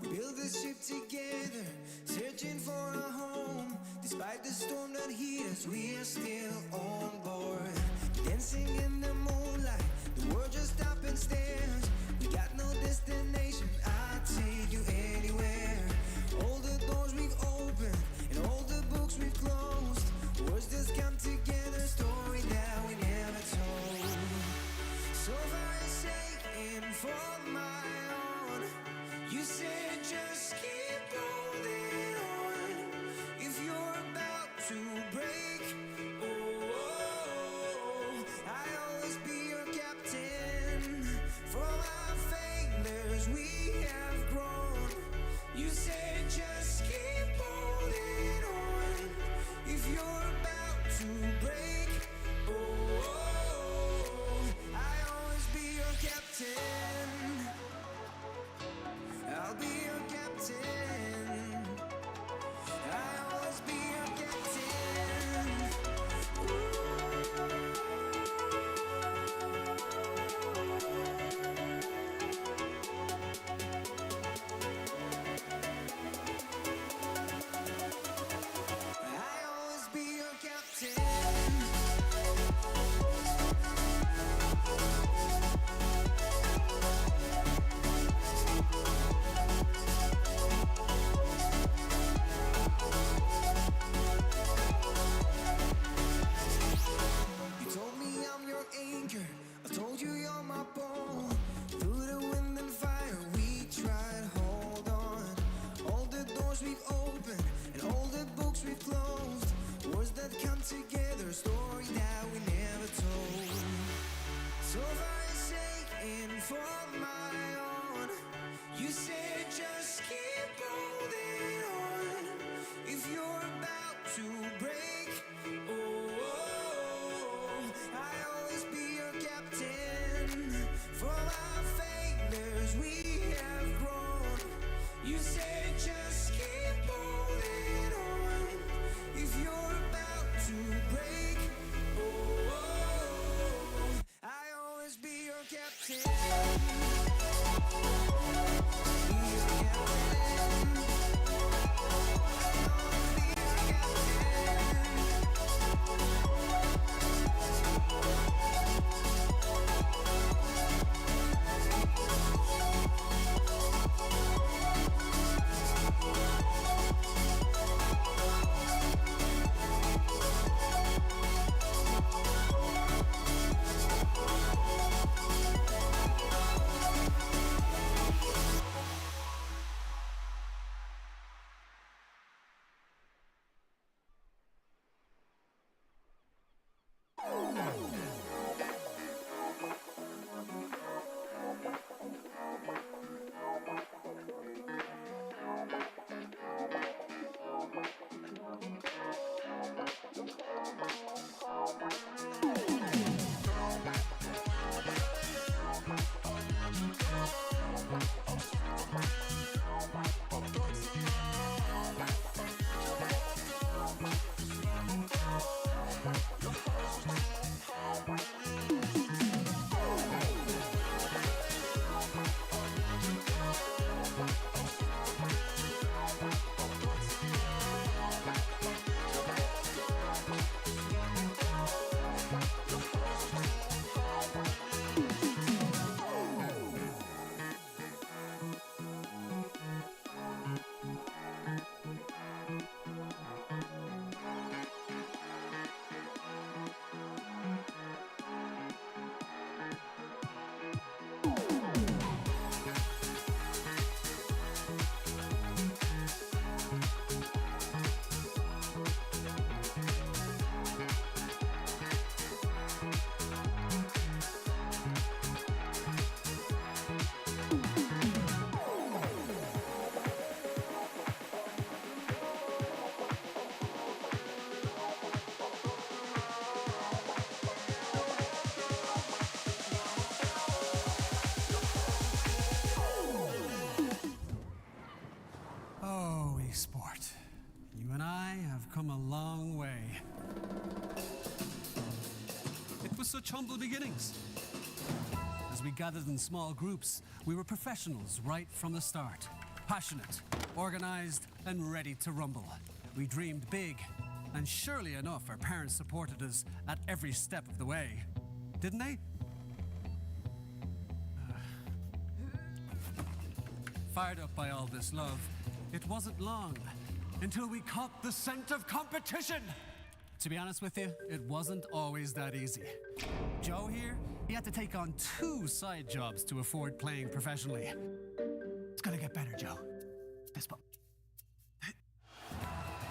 We build this ship together, searching for a home. Despite the storm that hit us, we're still on board. Dancing in the moonlight, the world just stopped and stares. We got no destination, I'll take you anywhere. All the doors we've opened and all the books we've closed. Words just come together, story that we never told. So far saying for my own. You said just keep holding on. If you're about to break, oh, I'll always be your captain. From our failures we have grown. You said just keep holding on. If you're about to break, oh, I'll always be your captain. I'll be your captain. I'll always be your captain. I'll always be your captain. You told me I'm your anchor. I told you you're my pole. Through the wind and fire, we try to hold on. All the doors we've opened and all the books we've closed. Words that come together, a story that we never told. So far saying for my own. You said just keep holding on. If you're about to break, oh, I'll always be your captain. From our failures we have grown. You said just keep holding on. If you're about to break, oh, I'll always be your captain. Be your captain. I'll always be your captain. Sport. You and I have come a long way. such humble beginnings. As we gathered in small groups, we were professionals right from the start. Passionate, organized, and ready to rumble. We dreamed big, and surely enough, our parents supported us at every step of the way. Didn't they? Fired up by all this love, it wasn't long until we caught the scent of competition. To be honest with you, it wasn't always that easy. Joe here, he had to take on 2 side jobs to afford playing professionally. It's gonna get better, Joe. Fist bump.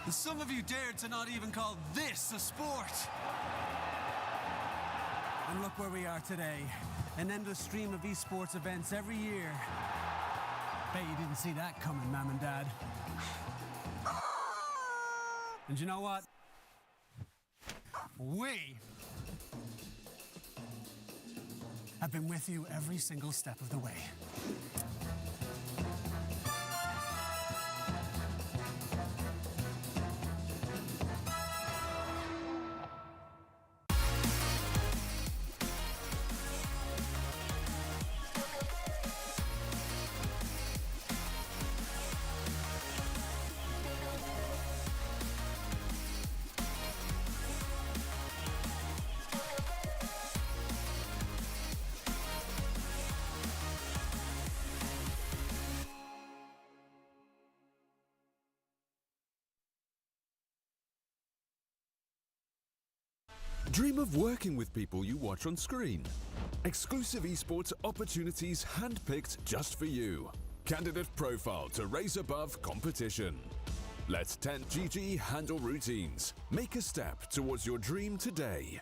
Some of you dared to not even call this a sport. And look where we are today. An endless stream of esports events every year. Bet you didn't see that coming, Mom and Dad. And you know what? We have been with you every single step of the way. Dream of working with people you watch on screen. Exclusive esports opportunities handpicked just for you. Candidate profile to raise above competition. Let 10GG handle routines. Make a step towards your dream today.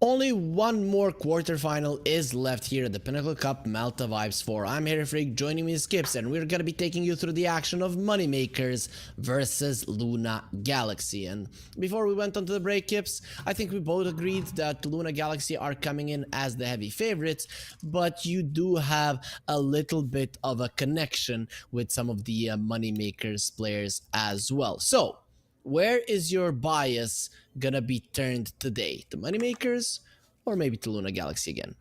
Only one more quarterfinal is left here at the Pinnacle Cup Malta Vibes 4. I'm Freak, joining me is Skips, and we're gonna be taking you through the action of Moneymakers versus Luna Galaxy. And before we went on to the break, Kips, I think we both agreed that Luna Galaxy are coming in as the heavy favorites, but you do have a little bit of a connection with some of the Moneymakers players as well. So, where is your bias gonna be turned today? The Moneymakers or maybe to Luna Galaxy again?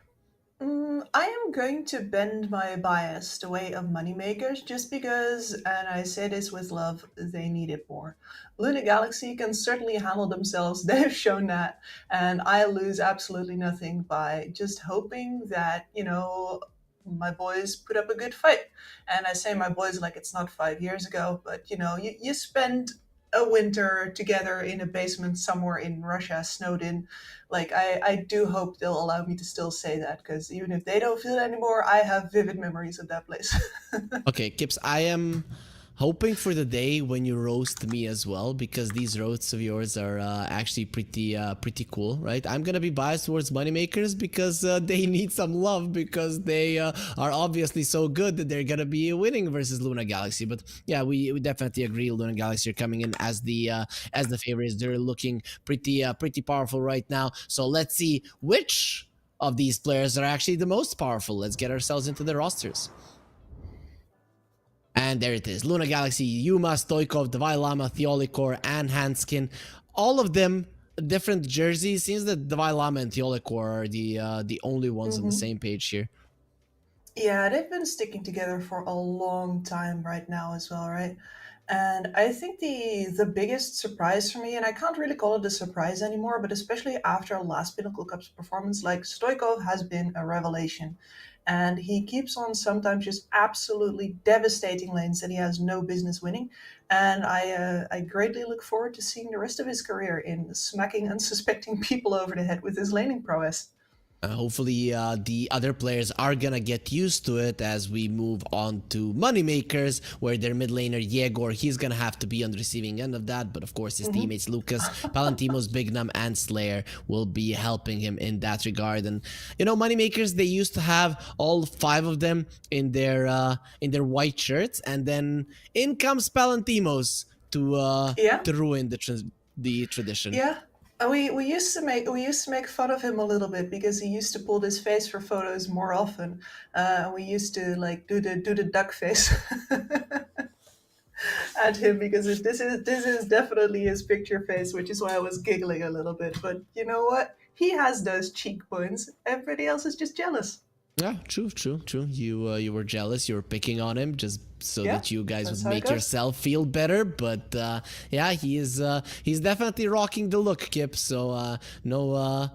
I am going to bend my bias the way of moneymakers just because, and I say this with love, they need it more. Luna Galaxy can certainly handle themselves, they've shown that, and I lose absolutely nothing by just hoping that, my boys put up a good fight. And I say my boys like it's not 5 years ago, but you spend a winter together in a basement somewhere in Russia, snowed in. Like, I do hope they'll allow me to still say that, because even if they don't feel it anymore, I have vivid memories of that place. Okay, Kips, I am hoping for the day when you roast me as well, because these roasts of yours are actually pretty cool, right? I'm gonna be biased towards Moneymakers because they need some love, because they are obviously so good that they're gonna be winning versus Luna Galaxy. But yeah, we definitely agree. Luna Galaxy are coming in as the favorites. They're looking pretty powerful right now. So let's see which of these players are actually the most powerful. Let's get ourselves into the rosters. And there it is. Luna Galaxy, Yuma, Stoikov, Divine Llama, Theolicor, and Hanskin. All of them different jerseys. Seems that Divine Llama and Theolicor are the only ones on the same page here. Yeah, they've been sticking together for a long time right now as well, right? And I think the biggest surprise for me, and I can't really call it a surprise anymore, but especially after our last Pinnacle Cup's performance, like Stoikov has been a revelation. and he keeps on sometimes just absolutely devastating lanes that he has no business winning. And I greatly look forward to seeing the rest of his career in smacking unsuspecting people over the head with his laning prowess. Hopefully, the other players are gonna get used to it as we move on to Moneymakers, where their mid laner Yegor, he's gonna have to be on the receiving end of that, but of course his teammates Lucas, Palantimos, Bignum, and Slayer will be helping him in that regard. And you know, Moneymakers, they used to have all 5 of them in their white shirts, and then in comes Palantimos Yeah, to ruin the tradition. yeah. We used to make fun of him a little bit because he used to pull his face for photos more often. We used to like do the duck face at him because this is definitely his picture face, which is why I was giggling a little bit. But you know what? He has those cheekbones. Everybody else is just jealous. Yeah, true. You were jealous. You were picking on him just so Yeah, that you guys that's would how it make goes. yourself feel better. But yeah, he's definitely rocking the look, Kip. So no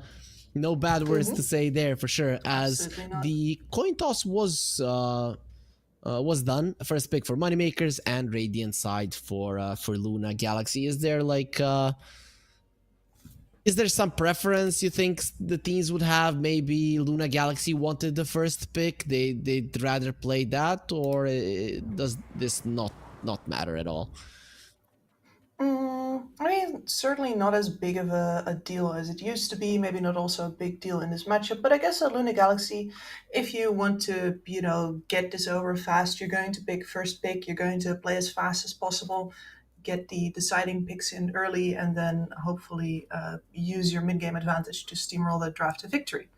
bad words to say there for sure. As Absolutely not. the coin toss was done, first pick for Moneymakers and Radiant side for Luna Galaxy. Is there some preference you think the teams would have? Maybe Luna Galaxy wanted the first pick. They'd rather play that, or does this not matter at all? I mean, certainly not as big of a deal as it used to be. Maybe not also a big deal in this matchup. But I guess at Luna Galaxy, if you want to, get this over fast, you're going to pick first pick. You're going to play as fast as possible, get the deciding picks in early, and then hopefully use your mid game advantage to steamroll the draft to victory.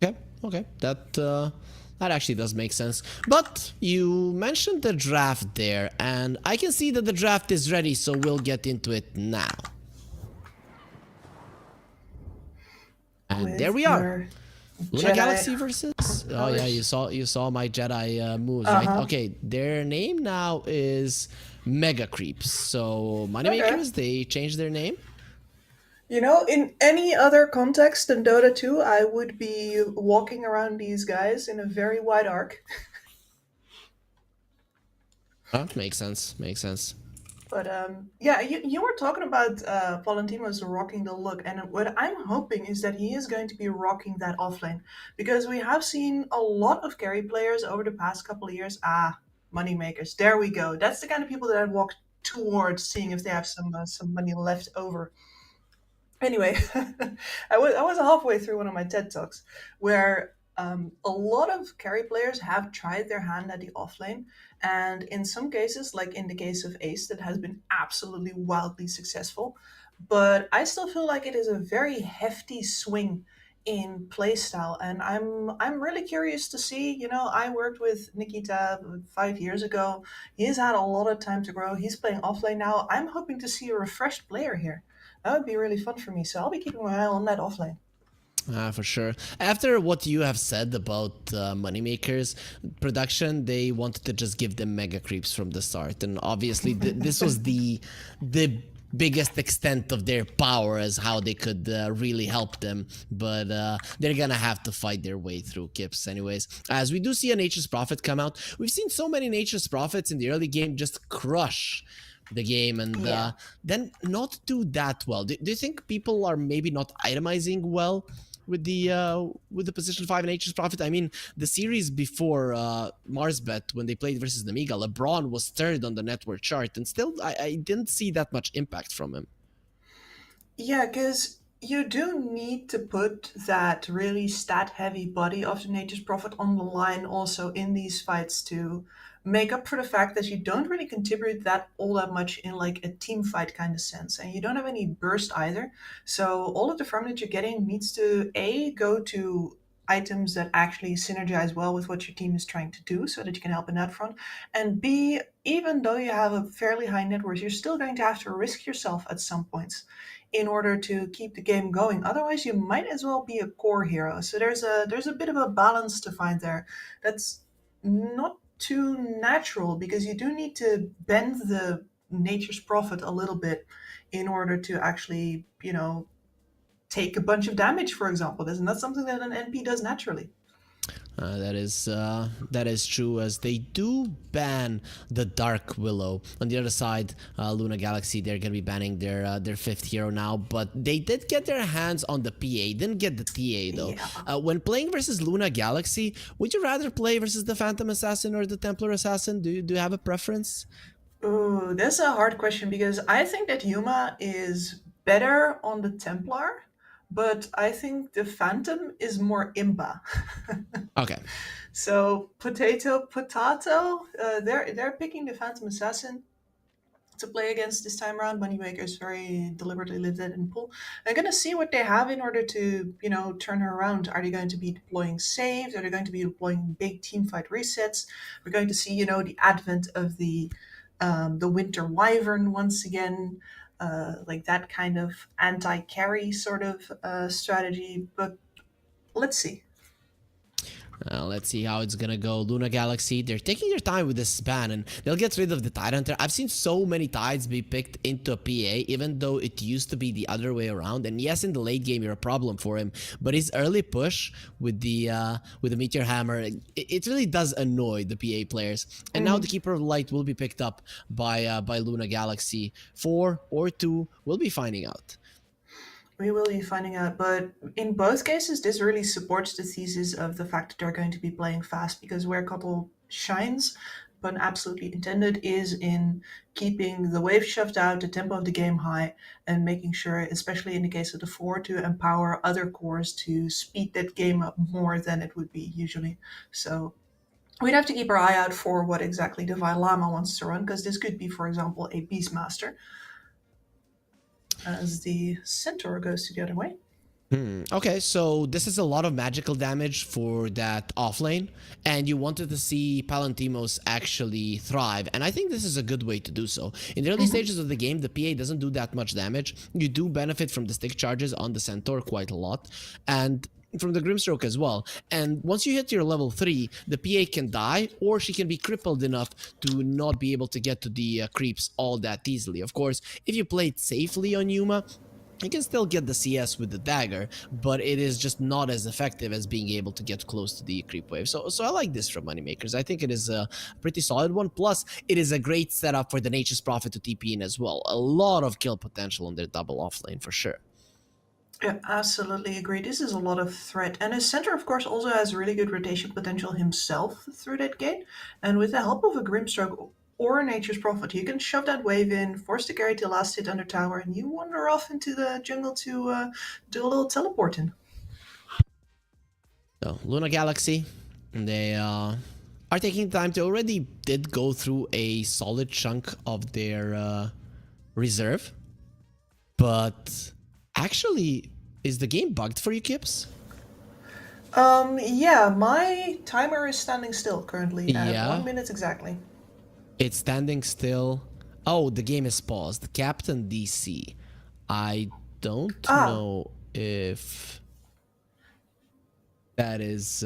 Okay, that actually does make sense. But you mentioned the draft there, and I can see that the draft is ready, so we'll get into it now. And With there we are. your Luna Jedi- Galaxy versus. Oh yeah, you saw my Jedi moves, right? Okay, their name now is Mega Creeps. So Moneymakers, they changed their name. In any other context than Dota 2, I would be walking around these guys in a very wide arc. Makes sense. But yeah, you were talking about Valentino's rocking the look, and what I'm hoping is that he is going to be rocking that offlane, because we have seen a lot of carry players over the past couple of years. Moneymakers, there we go. That's the kind of people that I walk towards, seeing if they have some money left over. Anyway, I was halfway through one of my TED Talks where a lot of carry players have tried their hand at the offlane, and in some cases, like in the case of Ace, that has been absolutely wildly successful. But I still feel like it is a very hefty swing in playstyle, and I'm really curious to see. I worked with Nikita 5 years ago. He's had a lot of time to grow. He's playing offlane now. I'm hoping to see a refreshed player here. That would be really fun for me. So I'll be keeping my eye on that offlane. For sure. After what you have said about Moneymakers production, they wanted to just give them mega creeps from the start, and obviously this was the biggest extent of their power as how they could really help them. But they're gonna have to fight their way through Kips anyways. As we do see a Nature's Prophet come out, we've seen so many Nature's Prophets in the early game just crush the game and then not do that well. Do you think people are maybe not itemizing well with the position 5 Nature's Prophet? I mean, the series before Marsbet, when they played versus Namiga, LeBron was third on the network chart, and still I didn't see that much impact from him. Yeah, because you do need to put that really stat-heavy body of the Nature's Prophet on the line also in these fights to make up for the fact that you don't really contribute that all that much in like a team fight kind of sense, and you don't have any burst either. So all of the farm that you're getting needs to go to items that actually synergize well with what your team is trying to do so that you can help in that front, and B, even though you have a fairly high net worth, you're still going to have to risk yourself at some points in order to keep the game going. Otherwise, you might as well be a core hero. So there's a bit of a balance to find there. That's not too natural, because you do need to bend the Nature's Prophet a little bit in order to actually, take a bunch of damage, for example. Isn't that something that an NP does naturally? That is true, as they do ban the Dark Willow. On the other side, Luna Galaxy, they're gonna be banning their fifth hero now, but they did get their hands on the PA, didn't get the TA though. Yeah. When playing versus Luna Galaxy, would you rather play versus the Phantom Assassin or the Templar Assassin? Do you have a preference? Ooh, that's a hard question because I think that Yuma is better on the Templar, but I think the Phantom is more imba. Okay. So potato. They're picking the Phantom Assassin to play against this time around. Moneymakers very deliberately lived that in pool. They're gonna see what they have in order to turn her around. Are they going to be deploying saves? Are they going to be deploying big team fight resets? We're going to see the advent of the Winter Wyvern once again. Like that kind of anti-carry sort of strategy. But let's see. Let's see how it's gonna go. Luna Galaxy, they're taking their time with this ban, and they'll get rid of the Tide Hunter. I've seen so many Tides be picked into a PA, even though it used to be the other way around. And yes, in the late game, you're a problem for him, but his early push with the Meteor Hammer, it really does annoy the PA players. And now the Keeper of Light will be picked up by Luna Galaxy. 4 or 2, we'll be finding out. We will be finding out, but in both cases, this really supports the thesis of the fact that they're going to be playing fast, because where Couple shines, pun absolutely intended, is in keeping the wave shoved out, the tempo of the game high, and making sure, especially in the case of the 4, to empower other cores to speed that game up more than it would be usually. So we'd have to keep our eye out for what exactly the Vailama wants to run, because this could be, for example, a Beastmaster, as the Centaur goes to the other way. Okay, so this is a lot of magical damage for that offlane, and you wanted to see Palantimos actually thrive, and I think this is a good way to do so. In the early stages of the game, the PA doesn't do that much damage. You do benefit from the stick charges on the Centaur quite a lot, and from the Grimstroke as well. And once you hit your level 3, the PA can die, or she can be crippled enough to not be able to get to the creeps all that easily. Of course, if you play it safely on Yuma, you can still get the CS with the dagger, but it is just not as effective as being able to get close to the creep wave. So I like this from Moneymakers. I think it is a pretty solid one. Plus, it is a great setup for the Nature's Prophet to TP in as well. A lot of kill potential on their double offlane for sure. Yeah, absolutely agree. This is a lot of threat. And his center, of course, also has really good rotation potential himself through that gate. And with the help of a Grimstroke or a Nature's Prophet, you can shove that wave in, force the carry to last hit under tower, and you wander off into the jungle to do a little teleporting. So, Luna Galaxy, they are taking time. To already did go through a solid chunk of their reserve. But actually, is the game bugged for you, Kips? Yeah, my timer is standing still currently at Yeah. 1 minute exactly. It's standing still. Oh, the game is paused. Captain DC. I don't know if that is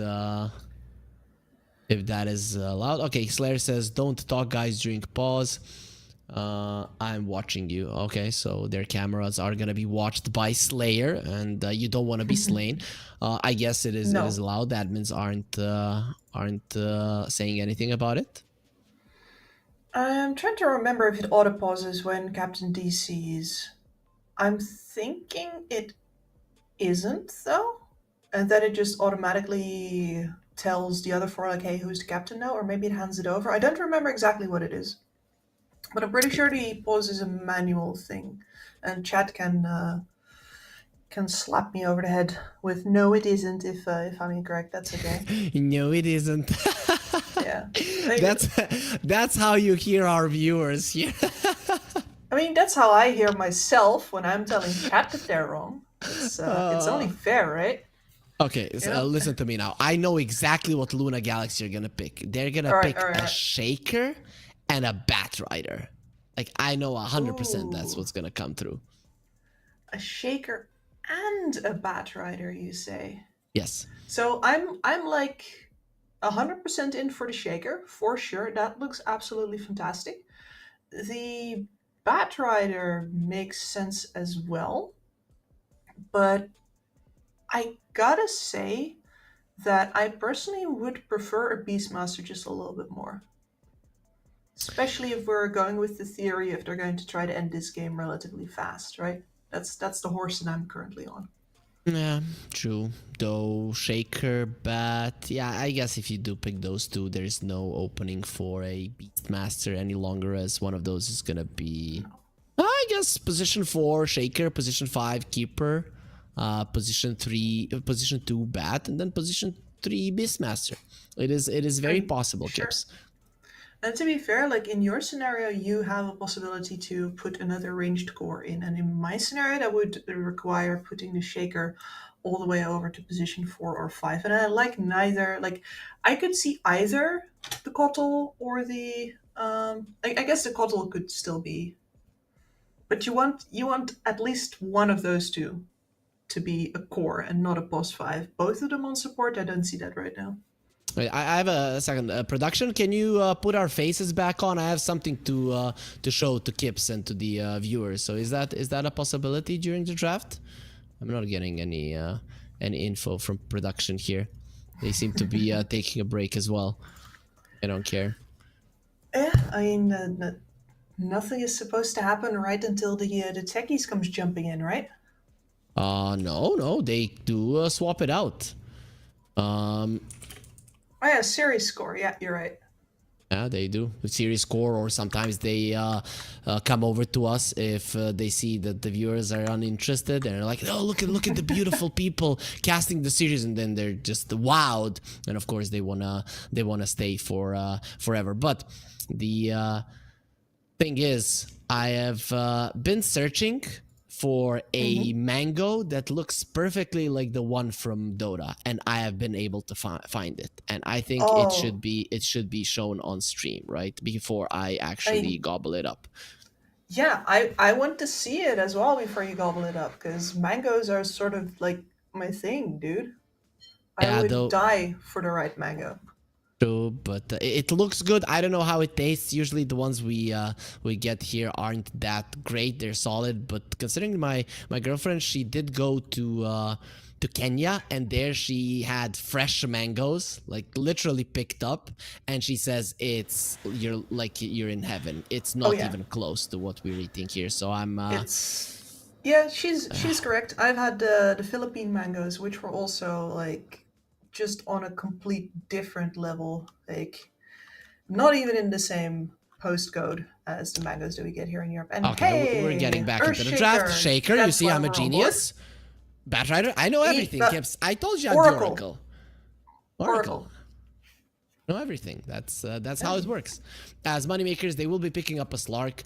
allowed. Okay, Slayer says don't talk guys during pause. I'm watching you. Okay, so their cameras are gonna be watched by Slayer, and you don't want to be slain. I guess it is allowed. Admins aren't saying anything about it. I'm trying to remember if it auto pauses when Captain D sees. I'm thinking it isn't though, and that it just automatically tells the other 4 like, "Hey, who's the captain now?" Or maybe it hands it over. I don't remember exactly what it is. But I'm pretty sure the pause is a manual thing, and chat can slap me over the head with "No, it isn't." If I'm incorrect, that's okay. No, it isn't. Yeah, that's how you hear our viewers here. I mean, that's how I hear myself when I'm telling chat that they're wrong. It's only fair, right? Okay, so, listen to me now. I know exactly what Luna Galaxy are gonna pick. They're gonna pick a Shaker and a Bat Rider. Like, I know 100% that's what's gonna come through. A Shaker and a Bat Rider, you say? Yes. So I'm like 100% in for the Shaker, for sure. That looks absolutely fantastic. The Bat Rider makes sense as well. But I gotta say that I personally would prefer a Beastmaster just a little bit more. Especially if we're going with the theory if they're going to try to end this game relatively fast, right? That's the horse that I'm currently on. Yeah, true. Though Shaker, Bat, yeah, I guess if you do pick those two, there's no opening for a Beastmaster any longer, as one of those is gonna be, I guess, position 4 Shaker, position 5 Keeper, position 3, position 2 Bat, and then position 3 Beastmaster. It is very possible, Sure. Kips. And to be fair, like in your scenario, you have a possibility to put another ranged core in. And in my scenario, that would require putting the shaker all the way over to position 4 or 5. And I like neither. Like, I could see either the Kotl or the. I guess the Kotl could still be. But you want at least one of those two to be a core and not a boss 5. Both of them on support, I don't see that right now. Wait, I have a second. Production, can you put our faces back on? I have something to show to Kips and to the viewers. So is that a possibility during the draft? I'm not getting any info from production here. They seem to be taking a break as well. I don't care. Yeah, I mean, nothing is supposed to happen right until the techies comes jumping in, right? No, they do swap it out. Oh yeah, series score. Yeah, you're right. Yeah, they do. Series score, or sometimes they come over to us if they see that the viewers are uninterested. And they're like, "Oh, look at the beautiful people casting the series," and then they're just wowed. And of course, they wanna stay for forever. But the thing is, I have been searching for a mango that looks perfectly like the one from Dota, and I have been able to find it. And I think it should be shown on stream, right, before I actually gobble it up. Yeah, I want to see it as well before you gobble it up, because mangoes are sort of like my thing, dude. I would die for the right mango. True, but it looks good. I don't know how it tastes. Usually the ones we get here aren't that great. They're solid, but considering my girlfriend, she did go to Kenya, and there she had fresh mangoes, like literally picked up, and she says you're in heaven. It's not even close to what we're eating here. So I'm yeah, she's correct. I've had the Philippine mangoes, which were also like just on a complete different level, like not even in the same postcode as the mangoes that we get here in Europe. And okay, we're getting back into the draft. Shaker, you see, I'm a genius. Batrider, I know everything, Kips. I told you I'm the Oracle. Know everything. That's how it works. As moneymakers, they will be picking up a Slark.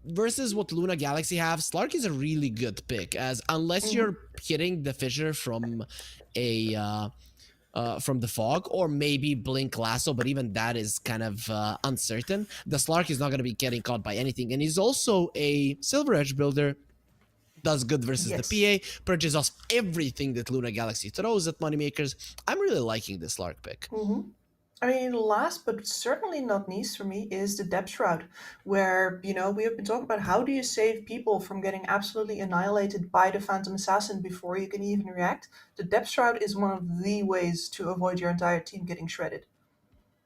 Versus what Luna Galaxy have, Slark is a really good pick, as unless you're hitting the fissure from from the fog, or maybe Blink Lasso, but even that is kind of uncertain. The Slark is not going to be getting caught by anything, and he's also a Silver Edge builder. Does good versus the PA, purges off everything that Luna Galaxy throws at moneymakers. I'm really liking this Slark pick. I mean, last but certainly not least for me is the Depth Shroud, where, we have been talking about how do you save people from getting absolutely annihilated by the Phantom Assassin before you can even react. The Depth Shroud is one of the ways to avoid your entire team getting shredded.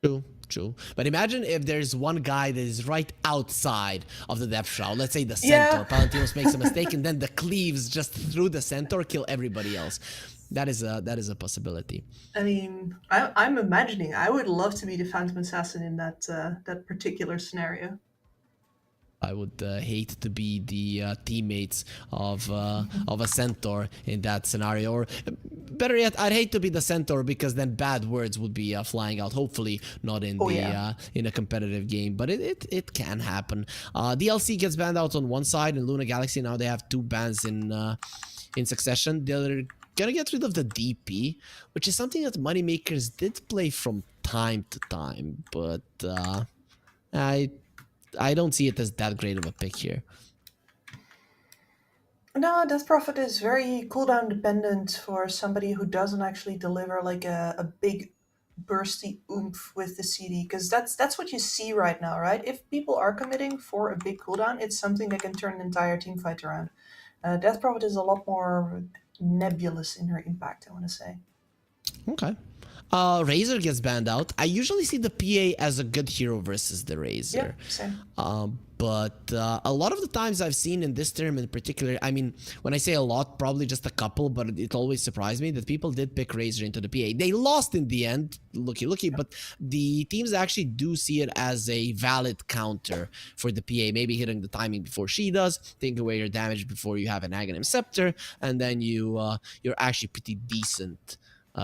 True. But imagine if there's one guy that is right outside of the Depth Shroud. Let's say the Centaur. Palantinos makes a mistake, and then the Cleaves just through the Centaur kill everybody else. That is a possibility. I mean, I'm imagining I would love to be the Phantom Assassin in that particular scenario. I would hate to be the teammates of a Centaur in that scenario. Or better yet, I'd hate to be the Centaur, because then bad words would be flying out. Hopefully not in in a competitive game, but it can happen. DLC gets banned out on one side, and Luna Galaxy now they have 2 bans in succession. They're gonna get rid of the DP, which is something that moneymakers did play from time to time, but I don't see it as that great of a pick here. No, Death Prophet is very cooldown dependent for somebody who doesn't actually deliver like a big bursty oomph with the CD, because that's what you see right now, right? If people are committing for a big cooldown, it's something that can turn an entire team fight around. Death Prophet is a lot more nebulous in her impact, I want to say. Okay. Razor gets banned out. I usually see the PA as a good hero versus the Razor. Yeah, same. But a lot of the times I've seen in this term in particular, I mean, when I say a lot, probably just a couple, but it always surprised me that people did pick Razor into the PA. They lost in the end, looky, but the teams actually do see it as a valid counter for the PA, maybe hitting the timing before she does, taking away your damage before you have an Aghanim Scepter, and then you're actually pretty decent.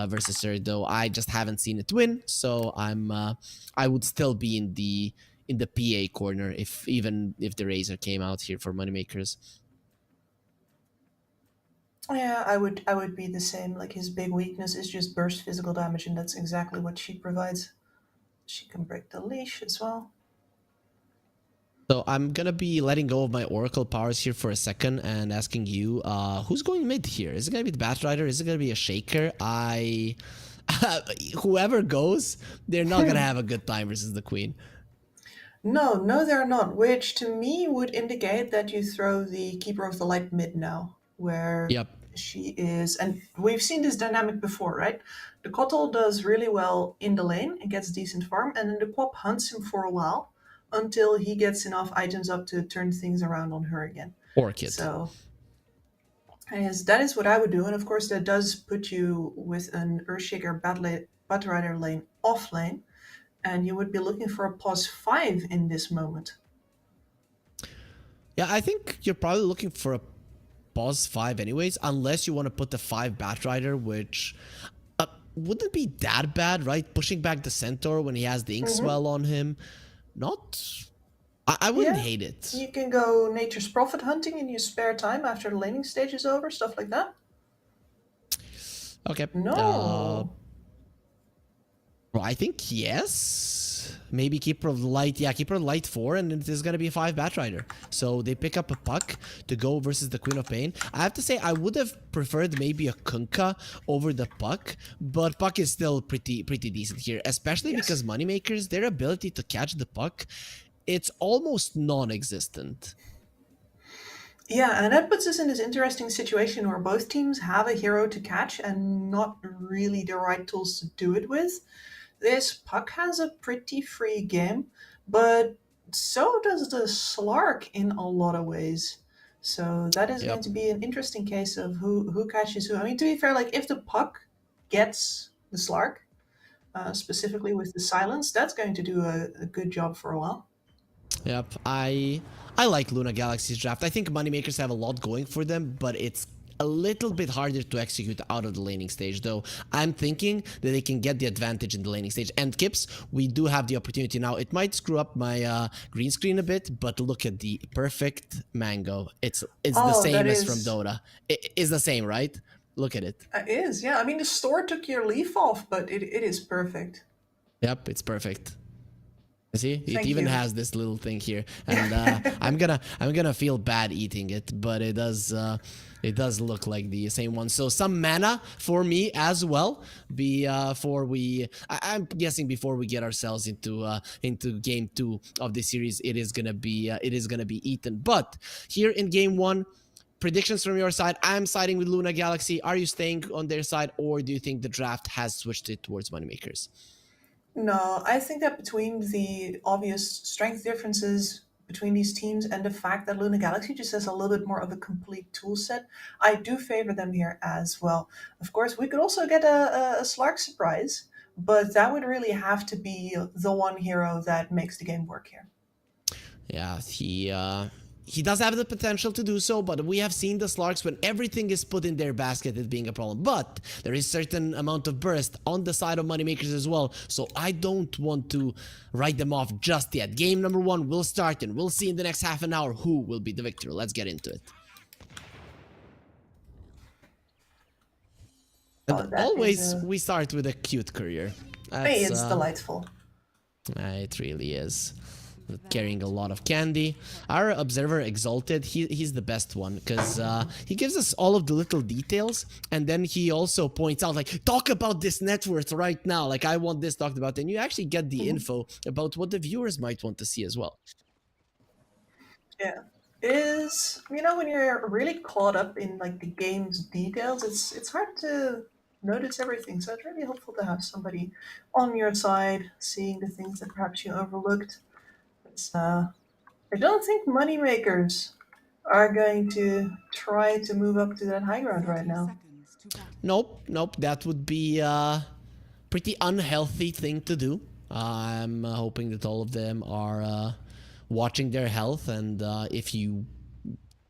Versus her, though I just haven't seen it win, so I would still be in the PA corner even if the Razor came out here for moneymakers. Yeah, I would be the same. Like his big weakness is just burst physical damage, and that's exactly what she provides. She can break the leash as well. So I'm gonna be letting go of my Oracle powers here for a second and asking you, who's going mid here? Is it gonna be the Batrider? Is it gonna be a Shaker? Whoever goes, they're not gonna have a good time versus the Queen. No, they're not. Which to me would indicate that you throw the Keeper of the Light mid now, where Yep. she is, and we've seen this dynamic before, right? The Kotl does really well in the lane and gets decent farm, and then the Quap hunts him for a while until he gets enough items up to turn things around on her again. Orchid. So yes, that is what I would do, and of course that does put you with an Earthshaker Batrider lane off lane, and you would be looking for a pos 5 in this moment. Yeah, I think you're probably looking for a pos 5 anyways, unless you want to put the 5 Batrider, which wouldn't be that bad, right? Pushing back the Centaur when he has the Inkswell on him. I wouldn't hate it. You can go Nature's Prophet hunting in your spare time after the laning stage is over, stuff like that. Okay. No. Well, I think yes. Maybe Keeper of the Light. Yeah, Keeper of the Light 4, and it is going to be a 5 Batrider. So they pick up a Puck to go versus the Queen of Pain. I have to say, I would have preferred maybe a Kunkka over the Puck, but Puck is still pretty decent here, especially because Moneymakers, their ability to catch the Puck, it's almost non-existent. Yeah, and that puts us in this interesting situation where both teams have a hero to catch and not really the right tools to do it with. This Puck has a pretty free game, but so does the Slark in a lot of ways. So that is going to be an interesting case of who catches who. I mean, to be fair, like if the Puck gets the Slark, specifically with the silence, that's going to do a good job for a while. Yep, I like Luna Galaxy's draft. I think Moneymakers have a lot going for them, but it's a little bit harder to execute out of the laning stage, though. I'm thinking that they can get the advantage in the laning stage. And Kips, we do have the opportunity now. It might screw up my green screen a bit, but look at the perfect mango. It's the same as from Dota. It is the same, right? Look at it. It is, yeah. I mean, the store took your leaf off, but it is perfect. Yep, it's perfect. See, it Thank even you. has this little thing here, and I'm gonna feel bad eating it, but it does look like the same one. So some mana for me as well. I'm guessing before we get ourselves into game 2 of this series, it is gonna be eaten. But here in game 1. Predictions from your side. I'm siding with Luna Galaxy. Are you staying on their side, or do you think the draft has switched it towards Moneymakers? No, I think that between the obvious strength differences between these teams and the fact that Luna Galaxy just has a little bit more of a complete tool set, I do favor them here as well. Of course, we could also get a Slark surprise, but that would really have to be the one hero that makes the game work here. Yeah, he does have the potential to do so, but we have seen the Slarks when everything is put in their basket as being a problem. But there is certain amount of burst on the side of Moneymakers as well, so I don't want to write them off just yet. Game number 1 will start, and we'll see in the next half an hour who will be the victor. Let's get into it. And always, we start with a cute courier. It's delightful. It really is. Carrying a lot of candy. Our observer Exalted, he's the best one because he gives us all of the little details, and then he also points out, like, talk about this net worth right now, like I want this talked about, and you actually get the info about what the viewers might want to see as well. Yeah. When you're really caught up in like the game's details, it's hard to notice everything. So it's really helpful to have somebody on your side, seeing the things that perhaps you overlooked. I don't think moneymakers are going to try to move up to that high ground right now. Nope. That would be a pretty unhealthy thing to do. I'm hoping that all of them are watching their health, and if you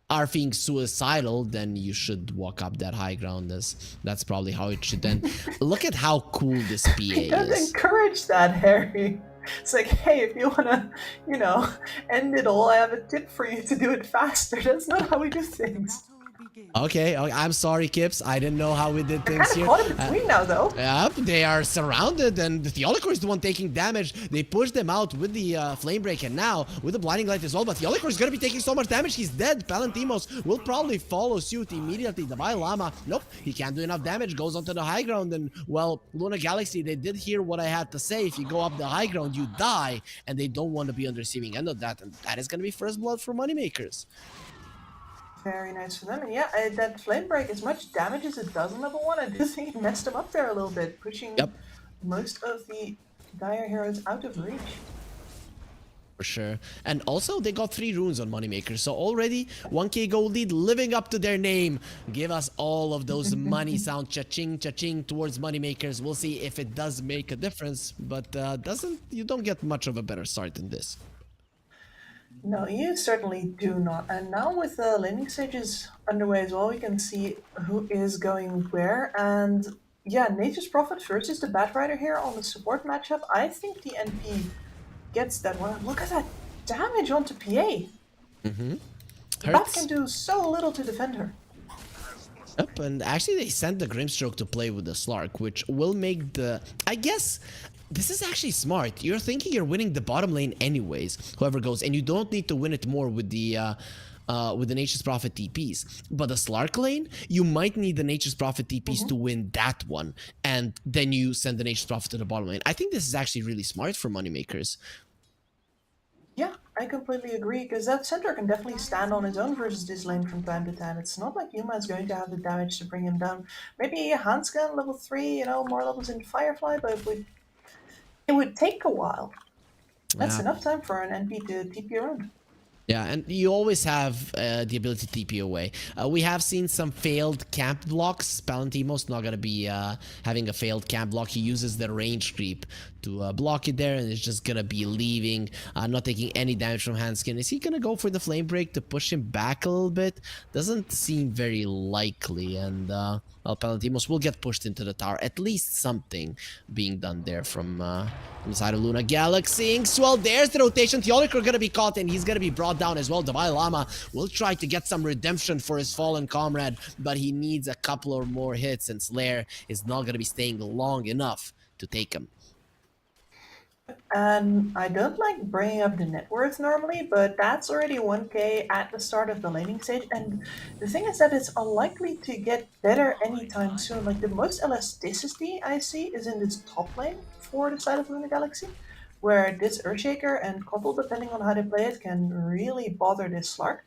are feeling suicidal, then you should walk up that high ground. That's probably how it should end. Look at how cool this PA Don't is. encourage that, Harry. It's like, hey, if you want to, end it all, I have a tip for you to do it faster. That's not how we do things. Okay, I'm sorry, Kips. I didn't know how we did They're things kind here. of caught in between now, though. Yep, they are surrounded, and the Theolicor is the one taking damage. They push them out with the Flame Break, and now with the Blinding Light as well. But Theolicor is going to be taking so much damage, he's dead. Palantimos will probably follow suit immediately. The Lama, nope, he can't do enough damage. Goes onto the high ground, and, well, Luna Galaxy, they did hear what I had to say. If you go up the high ground, you die, and they don't want to be on the receiving end of that. And that is going to be first blood for Moneymakers. Very nice for them. And yeah, that Flame Break, as much damage as it does on level 1, I do think it messed them up there a little bit, pushing most of the Dire heroes out of reach. For sure. And also, they got 3 runes on Moneymaker, so already 1k gold lead, living up to their name. Give us all of those money sound cha-ching, cha-ching towards Moneymakers. We'll see if it does make a difference, but you don't get much of a better start than this. No, you certainly do not. And now with the laning stages underway as well, we can see who is going where. And yeah, Nature's Prophet versus the Batrider here on the support matchup. I think the NP gets that one. Look at that damage onto PA. Bat can do so little to defend her. Yep, and actually they sent the Grimstroke to play with the Slark, which will make the... I guess this is actually smart. You're thinking you're winning the bottom lane anyways, whoever goes, and you don't need to win it more with the Nature's Prophet TPs. But the Slark lane, you might need the Nature's Prophet TPs to win that one, and then you send the Nature's Prophet to the bottom lane. I think this is actually really smart for Moneymakers. Yeah, I completely agree, because that center can definitely stand on his own versus this lane from time to time. It's not like Yuma is going to have the damage to bring him down. Maybe Hanscan level 3, more levels in Firefly, but it would take a while. That's enough time for an NP to TP around. Yeah, and you always have the ability to TP away. We have seen some failed camp blocks. Palantimo's not going to be having a failed camp block. He uses the range creep to block it there, and it's just going to be leaving, not taking any damage from Handskin. Is he going to go for the Flame Break to push him back a little bit? Doesn't seem very likely, and well, Palantimos will get pushed into the tower. At least something being done there from the side of Luna Galaxy. Well, there's the rotation. Theolicor going to be caught, and he's going to be brought down as well. Dalai Lama will try to get some redemption for his fallen comrade, but he needs a couple or more hits, and Slayer is not going to be staying long enough to take him. And I don't like bringing up the net worth normally, but that's already 1k at the start of the laning stage. And the thing is that it's unlikely to get better anytime soon. Like, the most elasticity I see is in this top lane for the side of Luna Galaxy, where this Earthshaker and Koppel, depending on how they play it, can really bother this Slark.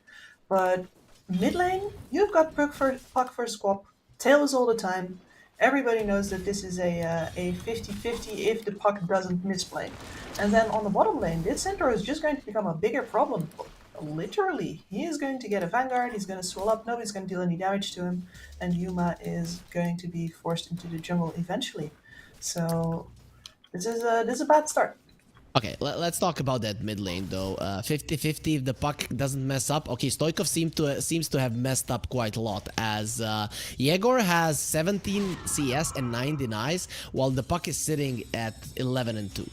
But mid lane, you've got Puck for Squap, Tails all the time. Everybody knows that this is a 50-50 if the Puck doesn't misplay. And then on the bottom lane, this Centaur is just going to become a bigger problem. Literally, he is going to get a Vanguard, he's going to swell up, nobody's going to deal any damage to him, and Yuma is going to be forced into the jungle eventually. So this is a bad start. Okay, let's talk about that mid lane though. 50-50 if the Puck doesn't mess up. Okay, Stoikov seems to have messed up quite a lot, as Yegor has 17 CS and 9 denies, while the Puck is sitting at 11 and 2.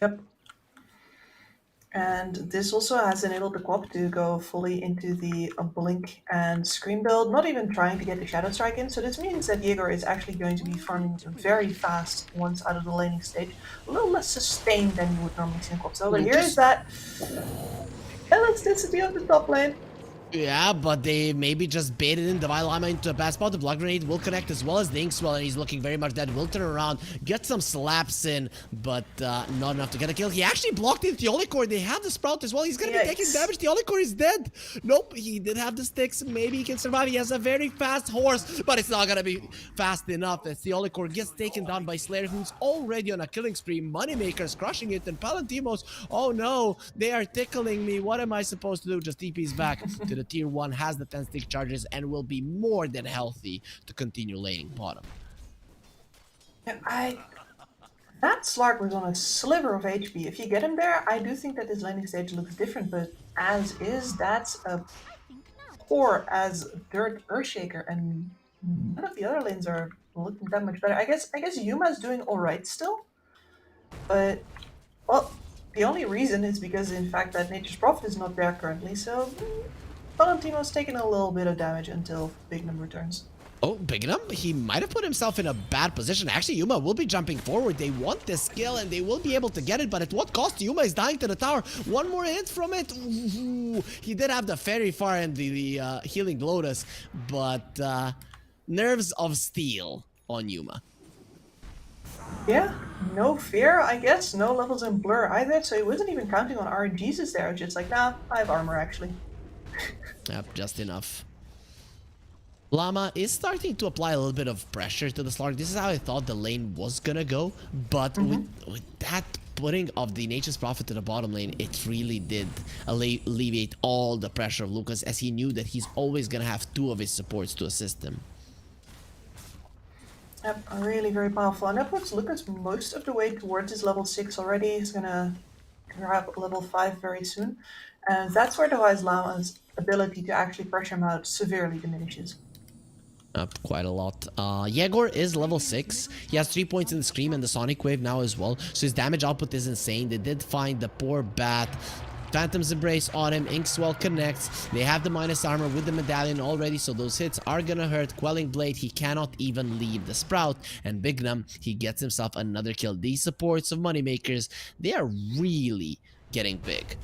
Yep. And this also has enabled the Quap to go fully into the Blink and Scream build, not even trying to get the Shadow Strike in. So this means that Yegor is actually going to be farming very fast once out of the laning stage. A little less sustained than you would normally see in Quap. So but here is that elasticity of the top lane. Yeah, but they maybe just baited in Divine Llama into a bad spot. The Blood Grenade will connect as well as the Inkswell, and he's looking very much dead. Will turn around, get some slaps in, but not enough to get a kill. He actually blocked in Theolicore. They have the Sprout as well. He's gonna be taking damage. Theolicore is dead. Nope, he did have the sticks. Maybe he can survive. He has a very fast horse, but it's not gonna be fast enough as Theolicore gets taken down by Slayer, who's already on a killing spree. Moneymaker's crushing it, and Palantimos, oh no, they are tickling me. What am I supposed to do? Just TP's back to the tier 1, has the 10 stick charges, and will be more than healthy to continue laning bottom. Yeah, that Slark was on a sliver of HP. If you get him there, I do think that this laning stage looks different, but as is, that's a poor as dirt Earthshaker, and none of the other lanes are looking that much better. I guess Yuma's doing alright still, but well, the only reason is because in fact that Nature's Prophet is not there currently, so Valentino's taking a little bit of damage until Bignum returns. Oh, Bignum, he might have put himself in a bad position. Actually, Yuma will be jumping forward. They want this kill and they will be able to get it, but at what cost? Yuma is dying to the tower. One more hit from it. Ooh, he did have the very far end, the healing Lotus, but nerves of steel on Yuma. Yeah, no fear, I guess. No levels in blur either, so he wasn't even counting on RNGs there. Just like, nah, I have armor actually. Yep, just enough. Llama is starting to apply a little bit of pressure to the Slark. This is how I thought the lane was gonna go, but with that putting of the Nature's Prophet to the bottom lane, it really did alleviate all the pressure of Lucas, as he knew that he's always gonna have 2 of his supports to assist him. Yep, really very powerful. And that puts Lucas most of the way towards his level 6 already. He's gonna grab level 5 very soon. And that's where the Wise Llama's ability to actually pressure him out severely diminishes. Up quite a lot. Yegor is level 6. He has 3 points in the Scream and the Sonic Wave now as well. So his damage output is insane. They did find the poor Bat. Phantom's Embrace on him. Inkswell connects. They have the minus armor with the medallion already, so those hits are gonna hurt. Quelling Blade, he cannot even leave the Sprout. And Bignum, he gets himself another kill. These supports of Moneymakers, they are really getting big.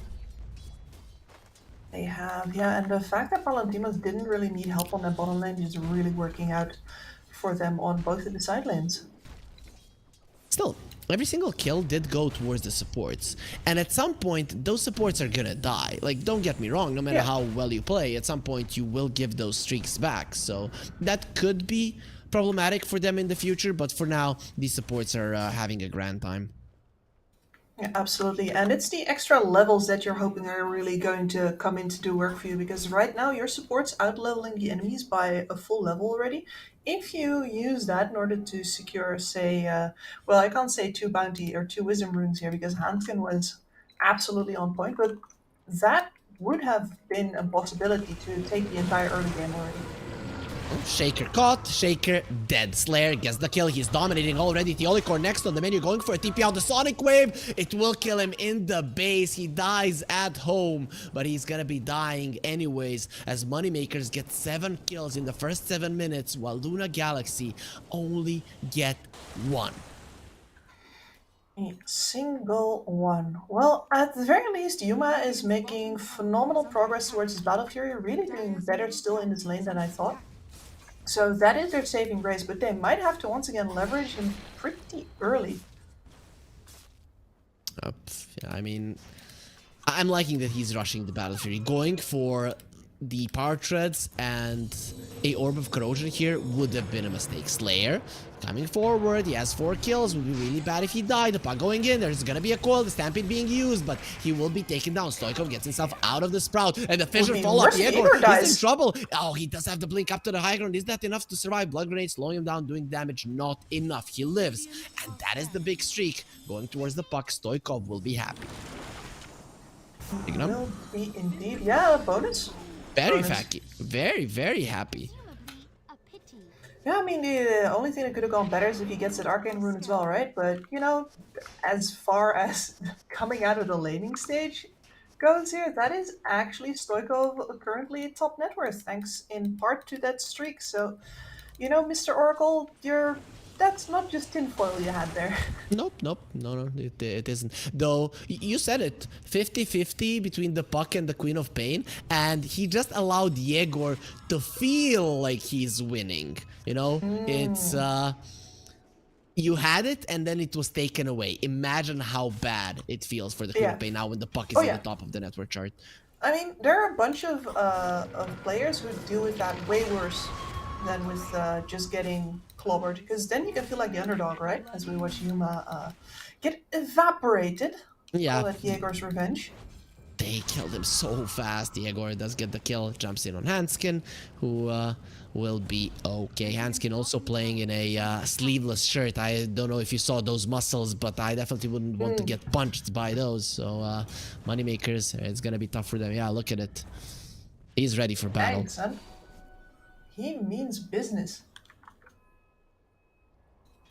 They have, yeah, and the fact that Palantimos didn't really need help on that bottom lane is really working out for them on both of the side lanes. Still, every single kill did go towards the supports, and at some point those supports are gonna die. Like, don't get me wrong, no matter how well you play, at some point you will give those streaks back, so that could be problematic for them in the future, but for now these supports are having a grand time. Yeah, absolutely, and it's the extra levels that you're hoping are really going to come in to do work for you, because right now your support's out-leveling the enemies by a full level already. If you use that in order to secure, say, well, I can't say 2 bounty or 2 wisdom runes here because Handkin was absolutely on point, but that would have been a possibility to take the entire early game already. Shaker caught, Shaker dead. Slayer gets the kill. He's dominating already. Theolicore next on the menu, going for a TP out. The Sonic Wave, it will kill him in the base. He dies at home, but he's gonna be dying anyways, as Moneymakers get 7 kills in the first 7 minutes, while Luna Galaxy only get 1. A single one. Well, at the very least, Yuma is making phenomenal progress towards his Battle Fury, really doing better still in this lane than I thought. So that is their saving grace, but they might have to once again leverage him pretty early. Yeah, I mean, I'm liking that he's rushing the Battle Fury. Going for the Power Treads and a Orb of Corrosion here would have been a mistake. Slayer coming forward, he has 4 kills, would be really bad if he died. The puck going in, there's gonna be a coil, the Stampede being used, but he will be taken down. Stoikov gets himself out of the Sprout, and the Fissure follow-up. Yegor is in trouble. Oh, he does have the blink up to the high ground. Is that enough to survive? Blood Grenade slowing him down, doing damage, not enough. He lives, and that is the big streak. Going towards the puck, Stoikov will be happy. Will be indeed, yeah, bonus. Very happy, very, very happy. Yeah, I mean, the only thing that could have gone better is if he gets that Arcane Rune as well, right? But, you know, as far as coming out of the laning stage goes here, that is actually Stoikov currently top net worth, thanks in part to that streak. So, you know, Mr. Oracle, you're that's not just tinfoil you had there. Nope, no, it isn't. Though, you said it, 50-50 between the puck and the Queen of Pain, and he just allowed Yegor to feel like he's winning, you know? It's, you had it, and then it was taken away. Imagine how bad it feels for the Queen of Pain now when the puck is at the top of the network chart. I mean, there are a bunch of players who deal with that way worse than with just getting clobbered, because then you can feel like the underdog, right? As we watch Yuma get evaporated. Yeah. Call it Yegor's revenge. They killed him so fast. Yegor does get the kill, jumps in on Hanskin, who will be okay. Hanskin also playing in a sleeveless shirt. I don't know if you saw those muscles, but I definitely wouldn't want to get punched by those. So, Moneymakers, it's gonna be tough for them. Yeah, look at it. He's ready for battle. Dang, son. He means business.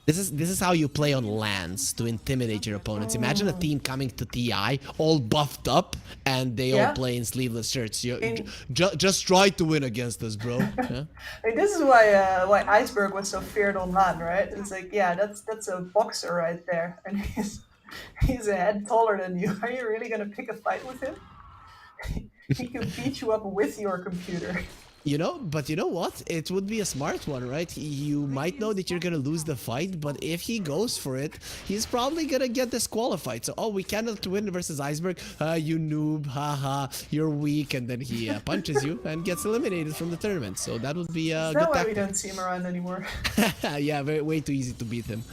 This is how you play on lands to intimidate your opponents. Imagine a team coming to TI all buffed up and they all play in sleeveless shirts. Just try to win against us, bro. Yeah? Like, this is why Iceberg was so feared on land, right? It's like, yeah, that's a boxer right there, and he's a head taller than you. Are you really gonna pick a fight with him? He could beat you up with your computer. You know, but you know what? It would be a smart one, right? You might know that you're gonna lose the fight, but if he goes for it, he's probably gonna get disqualified. So, oh, we cannot win versus Iceberg. You noob, haha, you're weak, and then he punches you and gets eliminated from the tournament. So that would be a good That's why tactic. we don't see him around anymore. Yeah, way too easy to beat him.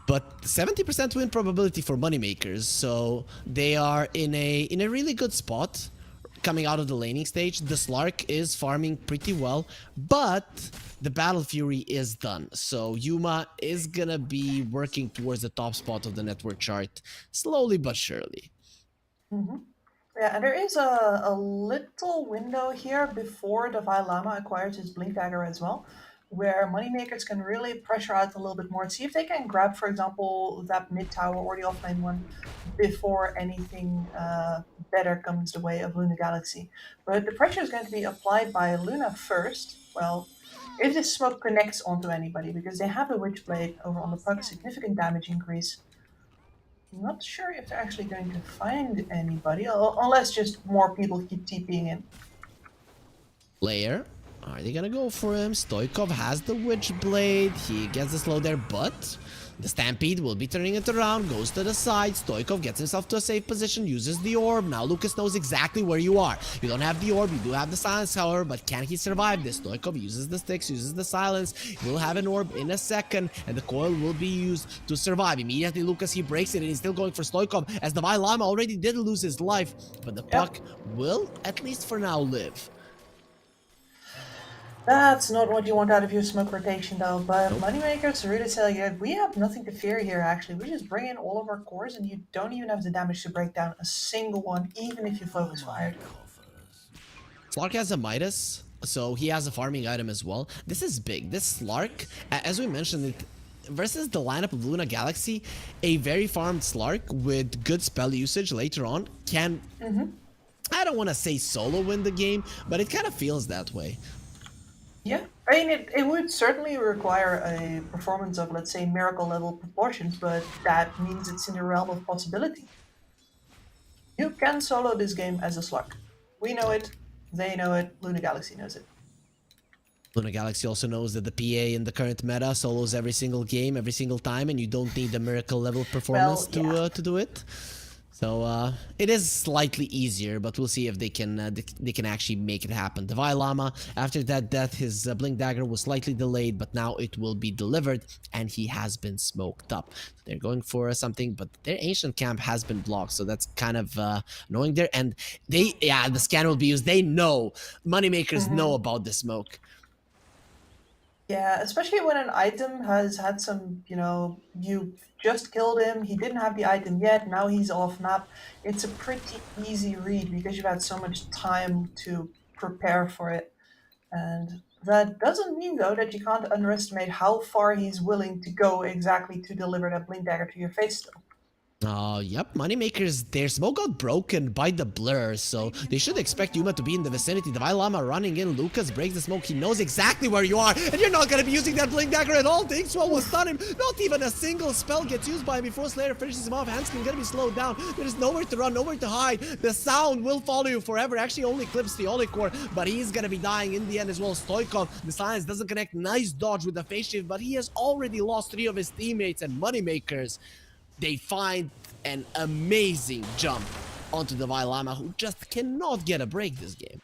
But 70% win probability for Moneymakers, so they are in a really good spot. Coming out of the laning stage, the Slark is farming pretty well, but the Battle Fury is done. So Yuma is gonna be working towards the top spot of the network chart, slowly but surely. Yeah, and there is a little window here before the Lama acquires his Blink Dagger as well, where Moneymakers can really pressure out a little bit more. See if they can grab, for example, that mid tower or the offlane one before anything better comes the way of Luna Galaxy. But the pressure is going to be applied by Luna first. Well, if this smoke connects onto anybody, because they have the Witchblade over on the puck, significant damage increase. I'm not sure if they're actually going to find anybody, unless just more people keep TPing in. Player. Are they gonna go for him? Stoikov has the Witchblade. He gets the slow there, but the Stampede will be turning it around. Goes to the side. Stoikov gets himself to a safe position. Uses the orb. Now Lucas knows exactly where you are. You don't have the orb. You do have the silence, however, but can he survive this? Stoikov uses the sticks, uses the silence. He will have an orb in a second, and the coil will be used to survive. Immediately, Lucas, he breaks it, and he's still going for Stoikov, as the Lama already did lose his life, but the puck will, at least for now, live. That's not what you want out of your smoke rotation, though. But Moneymakers really telling you, we have nothing to fear here, actually. We just bring in all of our cores, and you don't even have the damage to break down a single one, even if you focus fired. Slark has a Midas, so he has a farming item as well. This is big. This Slark, as we mentioned, it versus the lineup of Luna Galaxy, a very farmed Slark with good spell usage later on can, I don't want to say solo win the game, but it kind of feels that way. Yeah, I mean, it would certainly require a performance of, let's say, miracle level proportions, but that means it's in the realm of possibility. You can solo this game as a Slark. We know it, they know it, Luna Galaxy knows it. Luna Galaxy also knows that the PA in the current meta solos every single game, every single time, and you don't need the miracle level performance to do it. So it is slightly easier, but we'll see if they can actually make it happen. The Lama, after that death, his Blink Dagger was slightly delayed, but now it will be delivered, and he has been smoked up. They're going for something, but their ancient camp has been blocked, so that's kind of annoying there. And the scan will be used. They know, Moneymakers know about the smoke. Yeah, especially when an item has had some, you just killed him, he didn't have the item yet, now he's off map. It's a pretty easy read because you've had so much time to prepare for it. And that doesn't mean, though, that you can't underestimate how far he's willing to go exactly to deliver that Blink Dagger to your face still. Yep, Moneymakers, their smoke got broken by the blur, so they should expect Yuma to be in the vicinity. The Lama running in, Lucas breaks the smoke, he knows exactly where you are, and you're not gonna be using that Blink Dagger at all. Tinkswell will stun him, not even a single spell gets used by him before Slayer finishes him off. Hanskin gonna be slowed down, there's nowhere to run, nowhere to hide. The sound will follow you forever, actually only clips the Core, but he's gonna be dying in the end as well. Stoikov, the silence doesn't connect, nice dodge with the face shift, but he has already lost 3 of his teammates, and Moneymakers, they find an amazing jump onto the Lama, who just cannot get a break this game.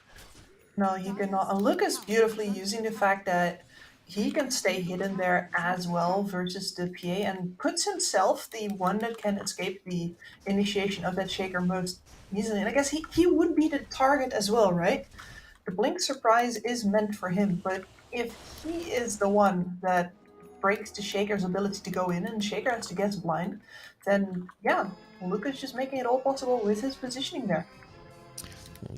No, he cannot. And Lucas beautifully using the fact that he can stay hidden there as well versus the PA and puts himself the one that can escape the initiation of that shaker most easily. And I guess he would be the target as well, right? The blink surprise is meant for him, but if he is the one that breaks the Shaker's ability to go in and Shaker has to get blind, then yeah, Lucas just making it all possible with his positioning there.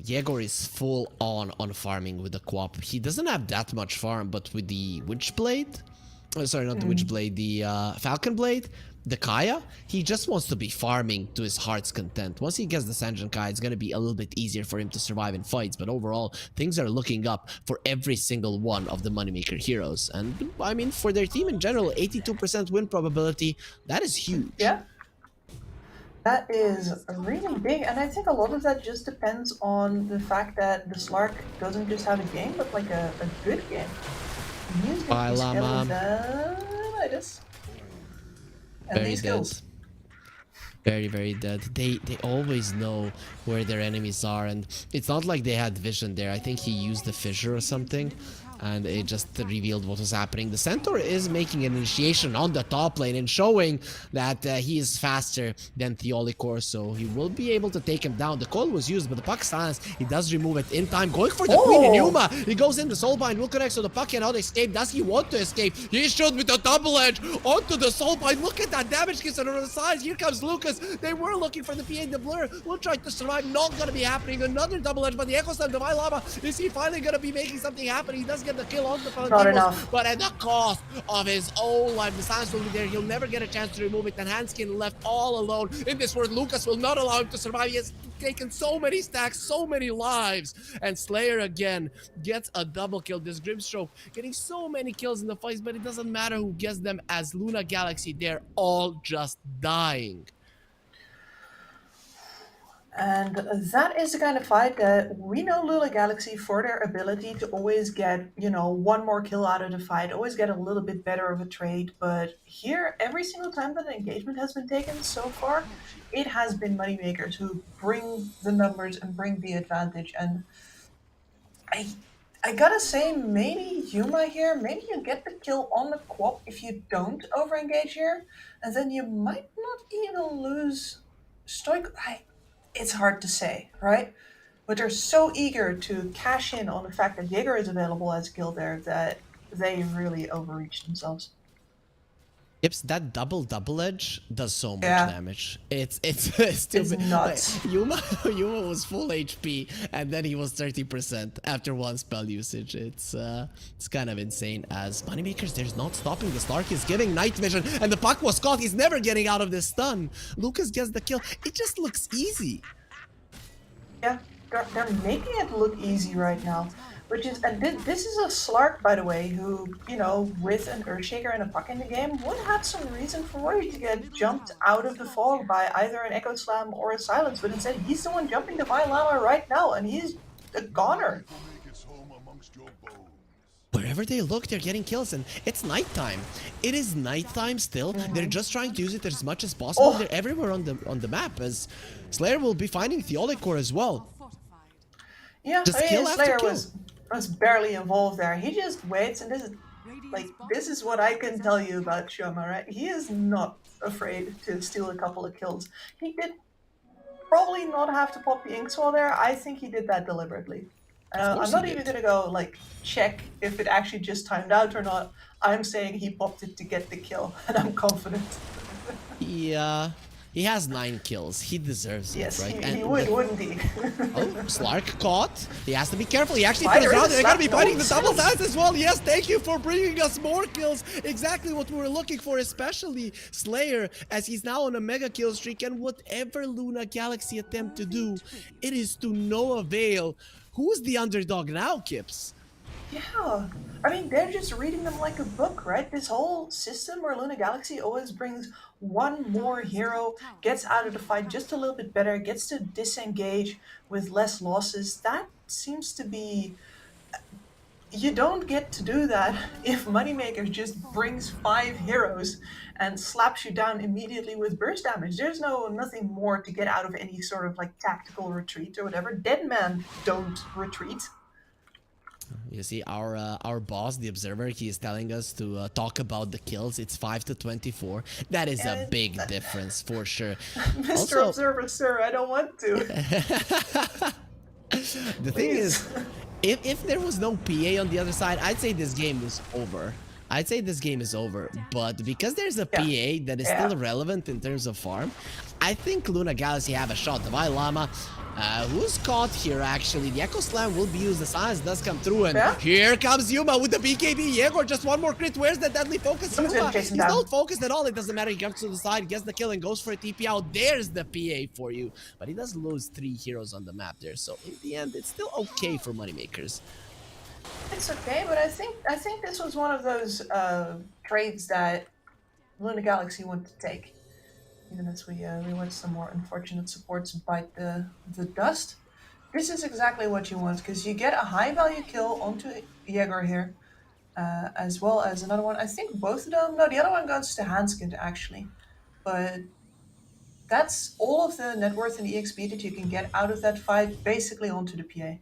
Yegor is full on farming with the Quap. He doesn't have that much farm, but with the Witchblade, sorry, not the Witchblade, the Falcon Blade, the Kaya, he just wants to be farming to his heart's content. Once he gets the Sanjin Kaya, it's going to be a little bit easier for him to survive in fights, but overall, things are looking up for every single one of the Moneymaker heroes. And, I mean, for their team in general, 82% win probability, that is huge. Yeah. That is really big, and I think a lot of that just depends on the fact that the Slark doesn't just have a game, but like a good game. Bye, Llama. Very dead. Very, very dead. They always know where their enemies are, and it's not like they had vision there. I think he used the fissure or something, and it just revealed what was happening. The Centaur is making an initiation on the top lane and showing that he is faster than Theolicor, so he will be able to take him down. The coil was used, but the puck silence, he does remove it in time. Going for the Queen in Yuma. He goes in, the Soulbind will connect, so the puck cannot escape. Does he want to escape? He should with the double edge onto the Soulbind. Look at that damage kit on the sides. Here comes Lucas. They were looking for the PA. The blur will try to survive. Not gonna be happening. Another double edge, but the Echo Slam, the Lava, is he finally gonna be making something happen? He does get the kill on the Not enough. but at the cost of his own life. The silence will be there. He'll never get a chance to remove it. And Hanskin left all alone in this world. Lucas will not allow him to survive. He has taken so many stacks, so many lives. And Slayer again gets a double kill. This Grimstroke getting so many kills in the fights, but it doesn't matter who gets them. As Luna Galaxy, they're all just dying. And that is the kind of fight that we know Lula Galaxy for their ability to always get, you know, one more kill out of the fight, always get a little bit better of a trade. But here, every single time that an engagement has been taken so far, it has been Moneymakers who bring the numbers and bring the advantage. And I gotta say, maybe Yuma here, maybe you get the kill on the Quap if you don't over-engage here, and then you might not even lose Stoic. It's hard to say, right? But they're so eager to cash in on the fact that Jaeger is available as a kill there that they really overreach themselves. Yips, that double edge does so much damage. It's stupid. It's nuts. Yuma was full HP and then he was 30% after one spell usage. It's kind of insane. As Moneymakers, there's not stopping. The Stark is giving night vision and the puck was caught. He's never getting out of this stun. Lucas gets the kill. It just looks easy. Yeah, they're making it look easy right now. Which is, and this is a Slark, by the way, who, you know, with an Earthshaker and a puck in the game, would have some reason for worry to get jumped out of the fog by either an Echo Slam or a Silence, but instead he's the one jumping to Llama right now, and he's a goner. Wherever they look, they're getting kills, and it's nighttime. It is nighttime still. They're just trying to use it as much as possible. They're everywhere on the map, as Slayer will be finding Theolicor as well. Yeah, just kill Slayer was barely involved there. He just waits, and this is what I can tell you about Shoma, right? He is not afraid to steal a couple of kills. He did probably not have to pop the Inkswell there. I think he did that deliberately. I'm not even gonna go like check if it actually just timed out or not. I'm saying he popped it to get the kill, and I'm confident. Yeah. He has 9 kills. He deserves Yes, it, right? he would, wouldn't he? Oh, Slark caught. He has to be careful. He actually Spider turns around. is They're going to be slapped. fighting No, the double Silas. dance as well. Yes, thank you for bringing us more kills. Exactly what we were looking for, especially Slayer, as he's now on a mega kill streak. And whatever Luna Galaxy attempt to do, it is to no avail. Who's the underdog now, Kips? Yeah, I mean, they're just reading them like a book, right? This whole system where Luna Galaxy always brings one more hero, gets out of the fight just a little bit better, gets to disengage with less losses. That seems to be. You don't get to do that if Moneymaker just brings 5 heroes and slaps you down immediately with burst damage. There's nothing more to get out of any sort of like tactical retreat or whatever. Dead men don't retreat. You see, our boss, the observer, he is telling us to talk about the kills. It's 5-24. That is a big difference for sure. Mr. Also, Observer, sir, I don't want to. the thing is, if there was no PA on the other side, I'd say this game is over. I'd say this game is over. But because there's a PA that is still relevant in terms of farm, I think Luna Galaxy have a shot. Divine Llama, who's caught here actually. The Echo Slam will be used. The science does come through, and here comes Yuma with the BKB. Yegor, just one more crit. Where's the deadly focus? Yuma, he's not focused at all. It doesn't matter. He comes to the side, gets the kill, and goes for a TP out. There's the PA for you. But he does lose 3 heroes on the map there. So in the end, it's still okay for Moneymakers. It's okay, but I think this was one of those trades that Luna Galaxy wanted to take. Even as we watch some more unfortunate supports bite the dust. This is exactly what you want, because you get a high value kill onto Yegor here, as well as another one. I think both of them. No, the other one goes to Hanskin actually, but that's all of the net worth and EXP that you can get out of that fight, basically onto the PA.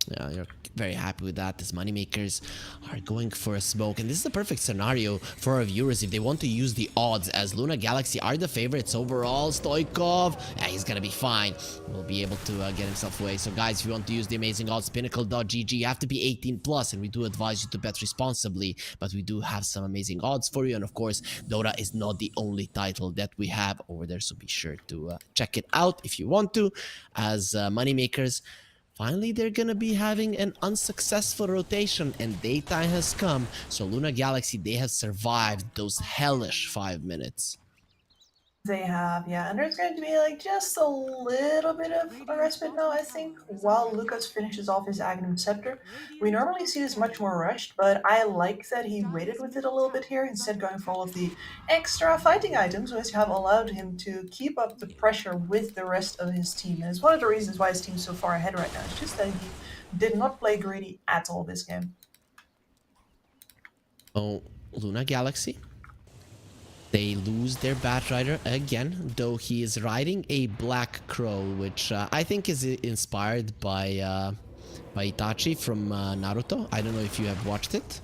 Yeah, you're very happy with that. As Moneymakers are going for a smoke, and this is a perfect scenario for our viewers if they want to use the odds, as Luna Galaxy are the favorites overall. Stoikov, he's gonna be fine. Will be able to get himself away. So guys, if you want to use the amazing odds, Pinnacle.gg, you have to be 18+, and we do advise you to bet responsibly, but we do have some amazing odds for you. And of course, Dota is not the only title that we have over there, so be sure to check it out if you want to. As Moneymakers, finally, they're gonna be having an unsuccessful rotation, and daytime has come. So Luna Galaxy, they have survived those hellish 5 minutes. They have, yeah, and there's going to be like just a little bit of a respite now, I think, while Lucas finishes off his Agnum Scepter. We normally see this much more rushed, but I like that he waited with it a little bit here, instead going for all of the extra fighting items, which have allowed him to keep up the pressure with the rest of his team. And it's one of the reasons why his team's so far ahead right now. It's just that he did not play greedy at all this game. Oh, Luna Galaxy, they lose their Batrider again, though he is riding a Black Crow, which I think is inspired by Itachi from Naruto. I don't know if you have watched it.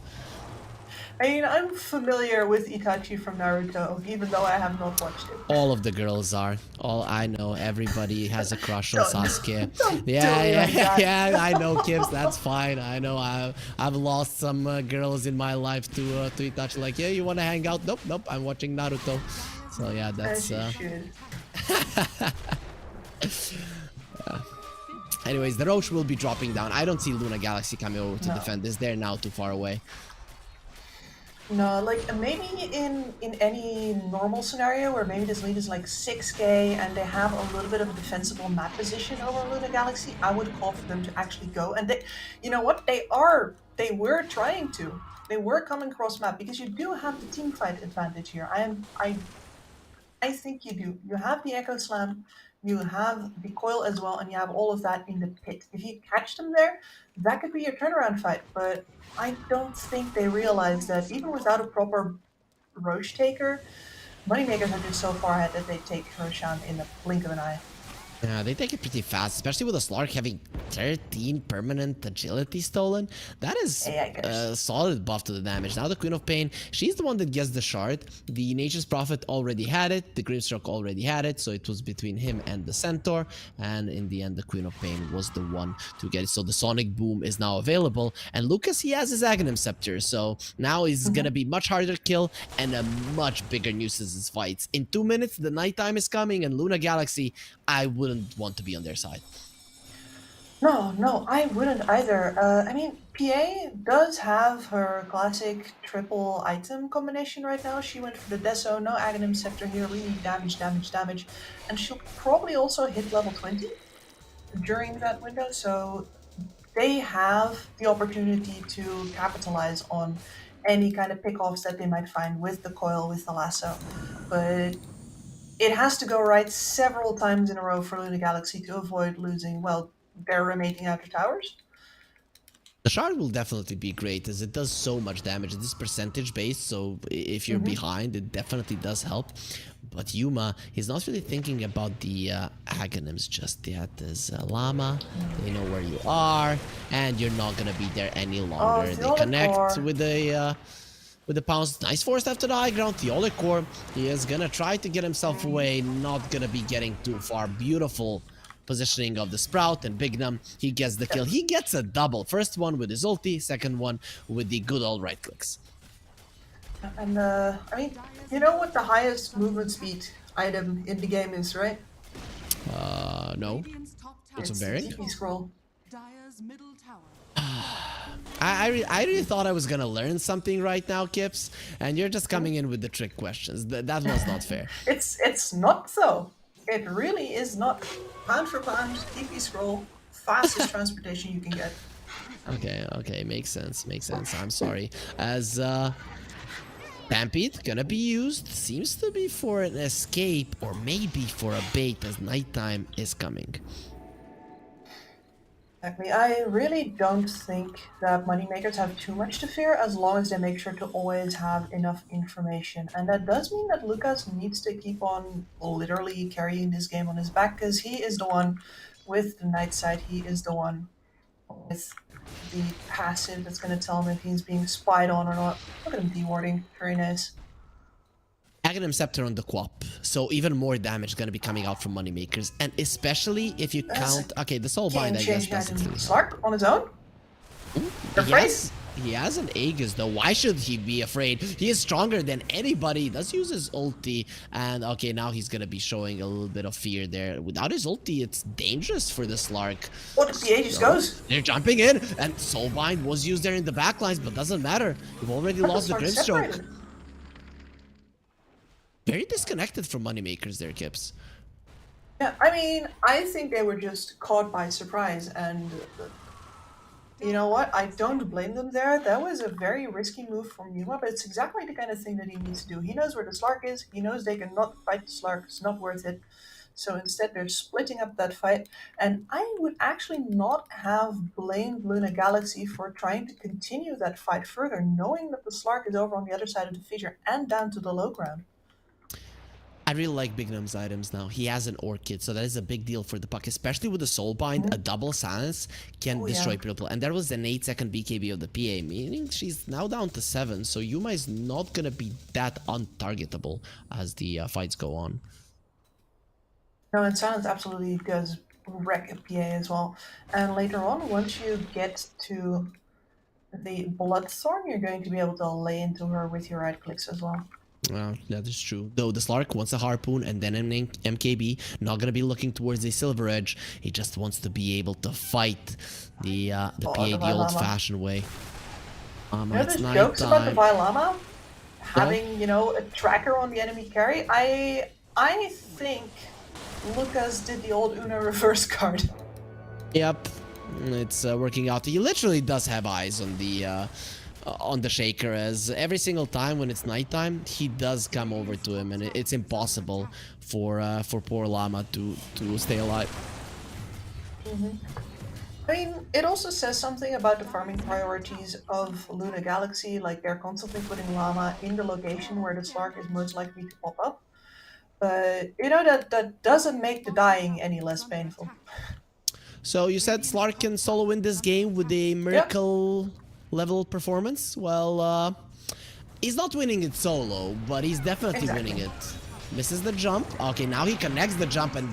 I mean, I'm familiar with Itachi from Naruto, even though I have not watched it. All of the girls are. All I know, everybody has a crush on Sasuke. Don't Yeah, I know, Kips. That's fine. I know I've lost some girls in my life to Itachi. Like, yeah, you want to hang out? Nope. I'm watching Naruto. So yeah, that's. Anyways, the Roche will be dropping down. I don't see Luna Galaxy coming over to defend this. They're now too far away. No, like maybe in any normal scenario where maybe this lead is like 6k and they have a little bit of a defensible map position over Luna Galaxy, I would call for them to actually go. And they, you know what, they were trying to. They were coming cross map because you do have the team fight advantage here. I think you do. You have the Echo Slam, you have the coil as well, and you have all of that in the pit. If you catch them there, that could be your turnaround fight, but I don't think they realize that even without a proper Roche taker, Moneymakers are just so far ahead that they take Roshan in the blink of an eye. Yeah, they take it pretty fast, especially with a Slark having 13 permanent agility stolen. That is a solid buff to the damage. Now the Queen of Pain, she's the one that gets the shard. The Nature's Prophet already had it. The Grimstroke already had it. So it was between him and the Centaur. And in the end, the Queen of Pain was the one to get it. So the Sonic Boom is now available. And Lucas, he has his Aghanim Scepter. So now he's going to be much harder to kill and a much bigger nuisance in his fights. In 2 minutes, the nighttime is coming and Luna Galaxy, I wouldn't want to be on their side. No, I wouldn't either. I mean, PA does have her classic triple item combination right now. She went for the Deso, no Aghanim Scepter here, really damage. And she'll probably also hit level 20 during that window, so they have the opportunity to capitalize on any kind of pickoffs that they might find with the coil, with the lasso. But it has to go right several times in a row for Luna Galaxy to avoid losing, well, their remaining outer towers. The shard will definitely be great as it does so much damage. It is percentage based, so if you're behind, it definitely does help. But Yuma, he's not really thinking about the Aghanims just yet. There's Llama, they know where you are, and you're not going to be there any longer. They connect with the pounce. Nice force after the high ground. The core, he is gonna try to get himself away, not gonna be getting too far. Beautiful positioning of the Sprout and Bignum. He gets the kill. He gets a double. First one with his ulti, second one with the good old right clicks. And I mean, you know what the highest movement speed item in the game is, right? No. It's a bearing? TP scroll. Dire's middle tower. I really thought I was gonna learn something right now, Kips, and you're just coming in with the trick questions. That was not fair. It's not though. It really is not. Pound for pound, TP scroll, fastest transportation you can get. Okay, makes sense. I'm sorry. As Stampede gonna be used, seems to be for an escape or maybe for a bait as nighttime is coming. Exactly. I really don't think that moneymakers have too much to fear as long as they make sure to always have enough information. And that does mean that Lucas needs to keep on literally carrying this game on his back because he is the one with the night sight. He is the one with the passive that's going to tell him if he's being spied on or not. Look at him dewarding. Very nice. Aghanim Scepter on the Quap, so even more damage gonna be coming out from moneymakers, and especially if you count. Okay, the Soulbind, I guess, doesn't really Slark on his own? He has an Aegis though. Why should he be afraid? He is stronger than anybody. He does use his ulti, and okay, now he's gonna be showing a little bit of fear there. Without his ulti, it's dangerous for the Slark. What if the Aegis goes? They're jumping in, and Soulbind was used there in the backlines, but doesn't matter. You've already lost the Grimstroke. Very disconnected from moneymakers there, Kips. Yeah, I mean, I think they were just caught by surprise, and you know what? I don't blame them there. That was a very risky move from Yuma, but it's exactly the kind of thing that he needs to do. He knows where the Slark is. He knows they cannot fight the Slark. It's not worth it. So instead, they're splitting up that fight. And I would actually not have blamed Luna Galaxy for trying to continue that fight further, knowing that the Slark is over on the other side of the fissure and down to the low ground. I really like Bignum's items now. He has an Orchid, so that is a big deal for the puck, especially with the Soulbind. A double silence can destroy people. And there was an 8-second BKB of the PA, meaning she's now down to 7, so Yuma is not going to be that untargetable as the fights go on. No, and silence absolutely does wreck a PA as well. And later on, once you get to the Bloodthorn, you're going to be able to lay into her with your right clicks as well. Well, that is true. Though the Slark wants a Harpoon and then an MKB, not going to be looking towards a Silver Edge. He just wants to be able to fight the PA the old-fashioned way. You know, there's jokes about the Vailama having, you know, a tracker on the enemy carry. I think Lucas did the old Una reverse card. Yep, it's working out. He literally does have eyes on the Shaker, as every single time when it's nighttime, he does come over to him, and it's impossible for poor Llama to stay alive. I mean, it also says something about the farming priorities of Luna Galaxy, like they're constantly putting Llama in the location where the Slark is most likely to pop up. But you know that doesn't make the dying any less painful. So you said Slark can solo win this game with a miracle level performance? Well, he's not winning it solo, but he's definitely winning it. Misses the jump. Okay, now he connects the jump, and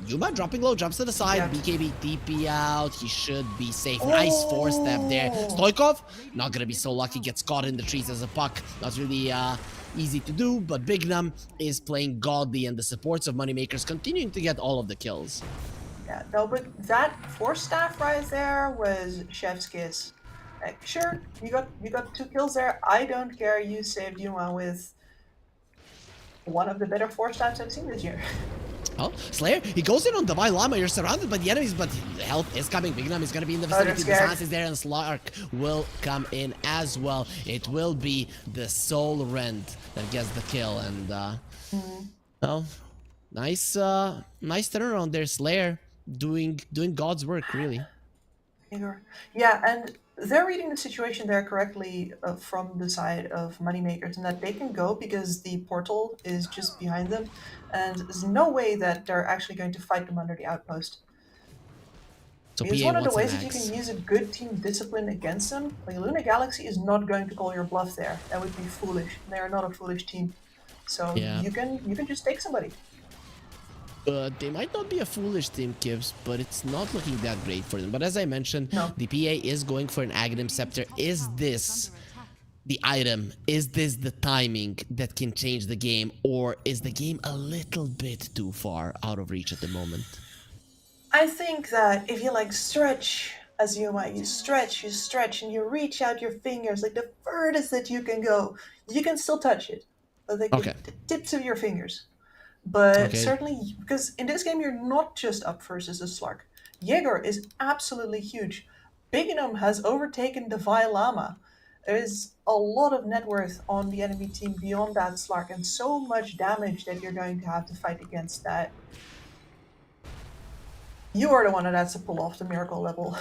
Yuma dropping low, jumps to the side. BKB TP out. He should be safe. Nice 4-step there. Stoikov, not gonna be so lucky. Gets caught in the trees as a puck. Not really easy to do, but Bignum is playing godly, and the supports of Moneymakers continuing to get all of the kills. Yeah, no, but that 4-staff right there was chef's kiss. Like, sure, you got 2 kills there. I don't care. You saved Yuma with one of the better 4-staffs I've seen this year. Oh, Slayer, he goes in on Divine Llama. You're surrounded by the enemies, but the help is coming. Bignum is going to be in the vicinity. The Sans is there, and Slark will come in as well. It will be the Soul Rend that gets the kill, and well, nice turnaround there, Slayer, doing God's work, really. Yeah, and they're reading the situation there correctly from the side of Moneymakers, and that they can go because the portal is just behind them, and there's no way that they're actually going to fight them under the outpost. So it's one of the ways that you can use a good team discipline against them. Like Luna Galaxy is not going to call your bluff there. That would be foolish. They are not a foolish team. So you can just take somebody. They might not be a foolish team, Gibbs, but it's not looking that great for them. But as I mentioned, the PA is going for an Aghanim Scepter. Is this the item? Is this the timing that can change the game? Or is the game a little bit too far out of reach at the moment? I think that if you like stretch as Yuma, you stretch, and you reach out your fingers, like the furthest that you can go, you can still touch it. Like the tips of your fingers. But certainly, because in this game you're not just up versus a Slark. Jaeger is absolutely huge. Bignum has overtaken Divine Llama. There is a lot of net worth on the enemy team beyond that Slark, and so much damage that you're going to have to fight against that. You are the one that has to pull off the miracle level.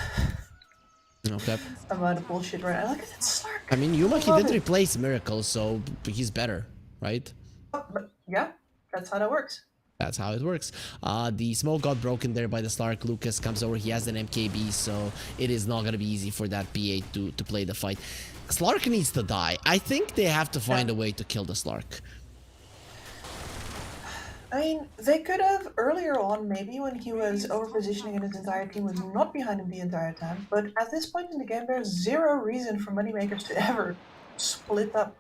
Okay. Amount of bullshit right now. Look at that Slark. I mean, Yuma, he did replace Miracle, so he's better, right? But yeah. That's how that works. That's how it works. The smoke got broken there by the Slark. Lucas comes over. He has an MKB, so it is not going to be easy for that PA to play the fight. Slark needs to die. I think they have to find a way to kill the Slark. I mean, they could have earlier on, maybe when he was over-positioning and his entire team was not behind him the entire time. But at this point in the game, there's zero reason for Moneymakers to ever split up.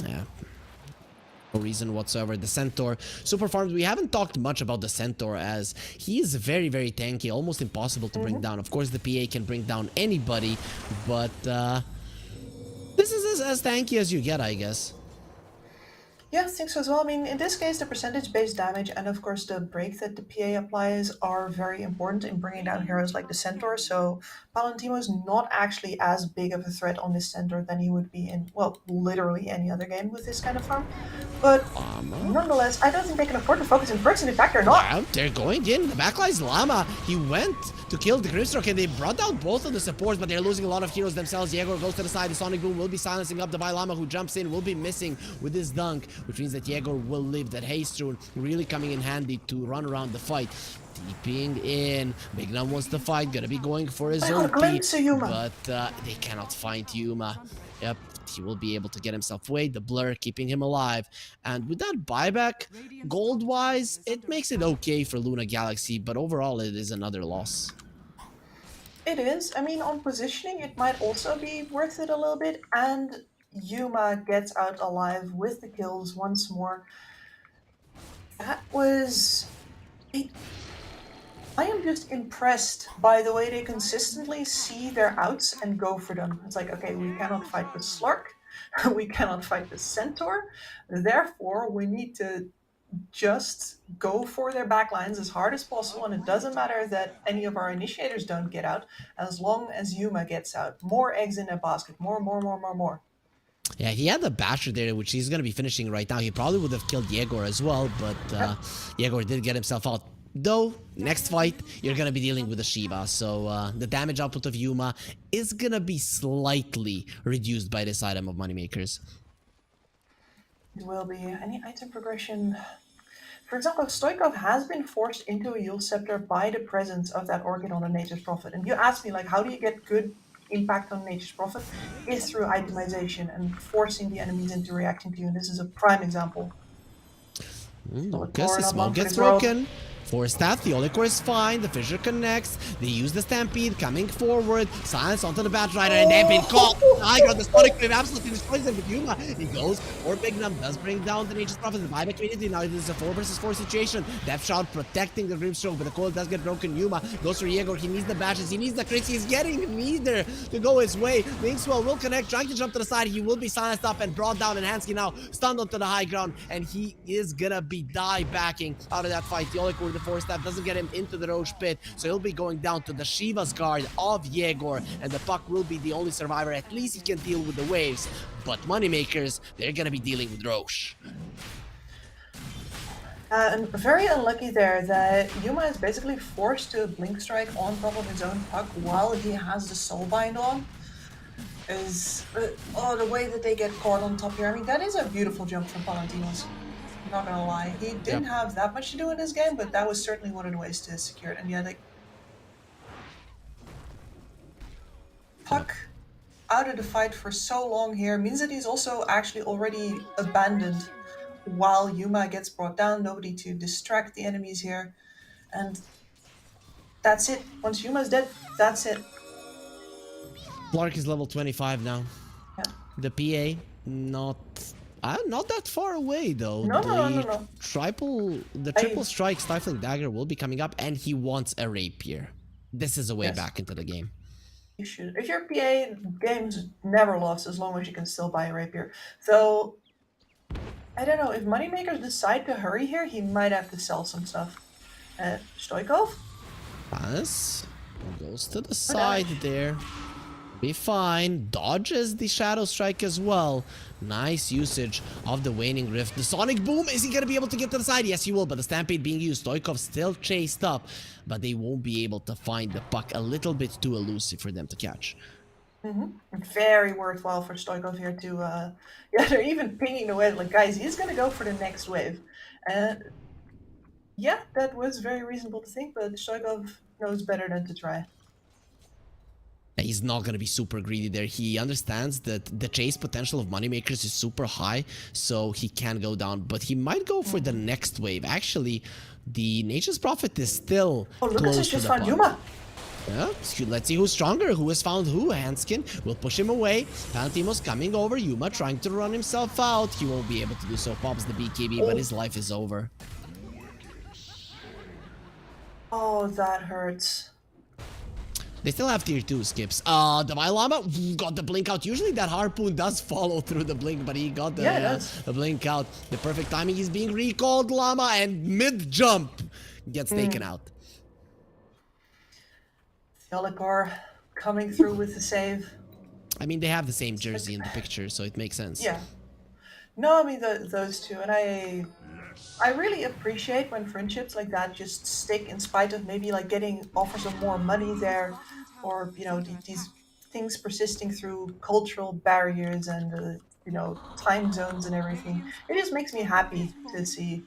Yeah. No reason whatsoever. The Centaur, super farmed. We haven't talked much about the Centaur, as he is very, very tanky, almost impossible to bring down. Of course, the PA can bring down anybody, but this is as tanky as you get, I guess. Yeah, I think so as well. I mean, in this case, the percentage-based damage and, of course, the break that the PA applies are very important in bringing down heroes like the Centaur. So Palantimo is not actually as big of a threat on this Centaur than he would be in, well, literally any other game with this kind of farm. But nonetheless, I don't think they can afford to focus in first, and in fact, they're not. Wow, they're going in. The backline's Llama. He went to kill the Grimstroke, and they brought down both of the supports, but they're losing a lot of heroes themselves. Jaeger goes to the side. The Sonic Boom will be silencing up the Llama, who jumps in, will be missing with his dunk, which means that Jaeger will live. That Haste Rune really coming in handy to run around the fight. Deeping in. Bignum wants to fight, gonna be going for his ulti, but they cannot find Yuma. Yep, he will be able to get himself away. The blur keeping him alive. And with that buyback, gold-wise, it makes it okay for Luna Galaxy, but overall it is another loss. It is. I mean, on positioning, it might also be worth it a little bit, and Yuma gets out alive with the kills once more. That was... I am just impressed by the way they consistently see their outs and go for them. It's like, okay, we cannot fight the Slark, we cannot fight the Centaur, therefore we need to just go for their backlines as hard as possible, and it doesn't matter that any of our initiators don't get out, as long as Yuma gets out. More eggs in a basket, more. Yeah, he had the Basher there, which he's going to be finishing right now. He probably would have killed Jaeger as well, but Jaeger did get himself out. Though, next fight, you're going to be dealing with a Shiva, so the damage output of Yuma is going to be slightly reduced by this item of Moneymakers. It will be. Any item progression? For example, Stoikov has been forced into a Yule Scepter by the presence of that Orchid on the Nature's Prophet. And you asked me, like, how do you get good impact on Nature's Prophet? Is through itemization and forcing the enemies into reacting to you. And this is a prime example. Lucas, the smoke gets broken. For staff, the Olicor is fine. The Fissure connects. They use the Stampede coming forward. Silence onto the Bat Rider, and they've been caught. I got the Sonic Wave absolutely destroys them with Yuma. He goes for Big Num, does bring down the Nature's Prophet. The buyback community now it is a 4 versus 4 situation. Death Shroud protecting the Grimstroke, but the coil does get broken. Yuma goes for Yegor. He needs the bashes. He needs the crits. He's getting neither to go his way. Linkswell will connect, trying to jump to the side. He will be silenced up and brought down. And Hansky now stunned onto the high ground, and he is gonna be die backing out of that fight. The Olicor with the 4 staff doesn't get him into the Roche pit, so he'll be going down to the Shiva's guard of Yegor, and the Puck will be the only survivor. At least he can deal with the waves, but Moneymakers, they're gonna be dealing with Roche. And very unlucky there that Yuma is basically forced to Blink Strike on top of his own Puck while he has the Soulbind on. Is the way that they get caught on top here. I mean, that is a beautiful jump from Palantinos. Not gonna lie, he didn't have that much to do in this game, but that was certainly one of the ways to secure it. And yeah, like Puck out of the fight for so long here means that he's also actually already abandoned while Yuma gets brought down. Nobody to distract the enemies here, and that's it. Once Yuma's dead, that's it. Clark is level 25 now. Yeah. The PA not that far away though. No. Triple strike stifling dagger will be coming up, and he wants a rapier. This is a way back into the game. You should. If your PA, game's never lost as long as you can still buy a rapier. So I don't know, if Moneymakers decide to hurry here, he might have to sell some stuff. Stoikov? Pass. Goes to the side there. Be fine. Dodges the Shadow Strike as well. Nice usage of the Waning Rift. The Sonic Boom, is he going to be able to get to the side? Yes, he will, but the Stampede being used. Stoikov still chased up, but they won't be able to find the Puck. A little bit too elusive for them to catch. Very worthwhile for Stoikov here to, yeah, they're even pinging the wave, like, guys, he's going to go for the next wave. And yeah, that was very reasonable to think, but Stoikov knows better than to try. He's not going to be super greedy there. He understands that the chase potential of Moneymakers is super high, so he can go down, but he might go for the next wave. Actually, the Nature's Prophet is still Lucas close has to just the found Puck. Yuma. Yeah, let's see who's stronger, who has found who. Hanskin will push him away. Palantimos coming over. Yuma trying to run himself out. He won't be able to do so. Pops the BKB, but his life is over. Oh, that hurts. They still have tier 2 skips. The Llama got the blink out. Usually that harpoon does follow through the blink, but he got the blink out. The perfect timing. He's being recalled, Llama, and mid-jump gets taken out. Olicor coming through with the save. I mean, they have the same jersey in the picture, so it makes sense. Yeah. No, I mean, those two. And I really appreciate when friendships like that just stick in spite of maybe like getting offers of more money there, or, you know, these things persisting through cultural barriers and, you know, time zones and everything. It just makes me happy to see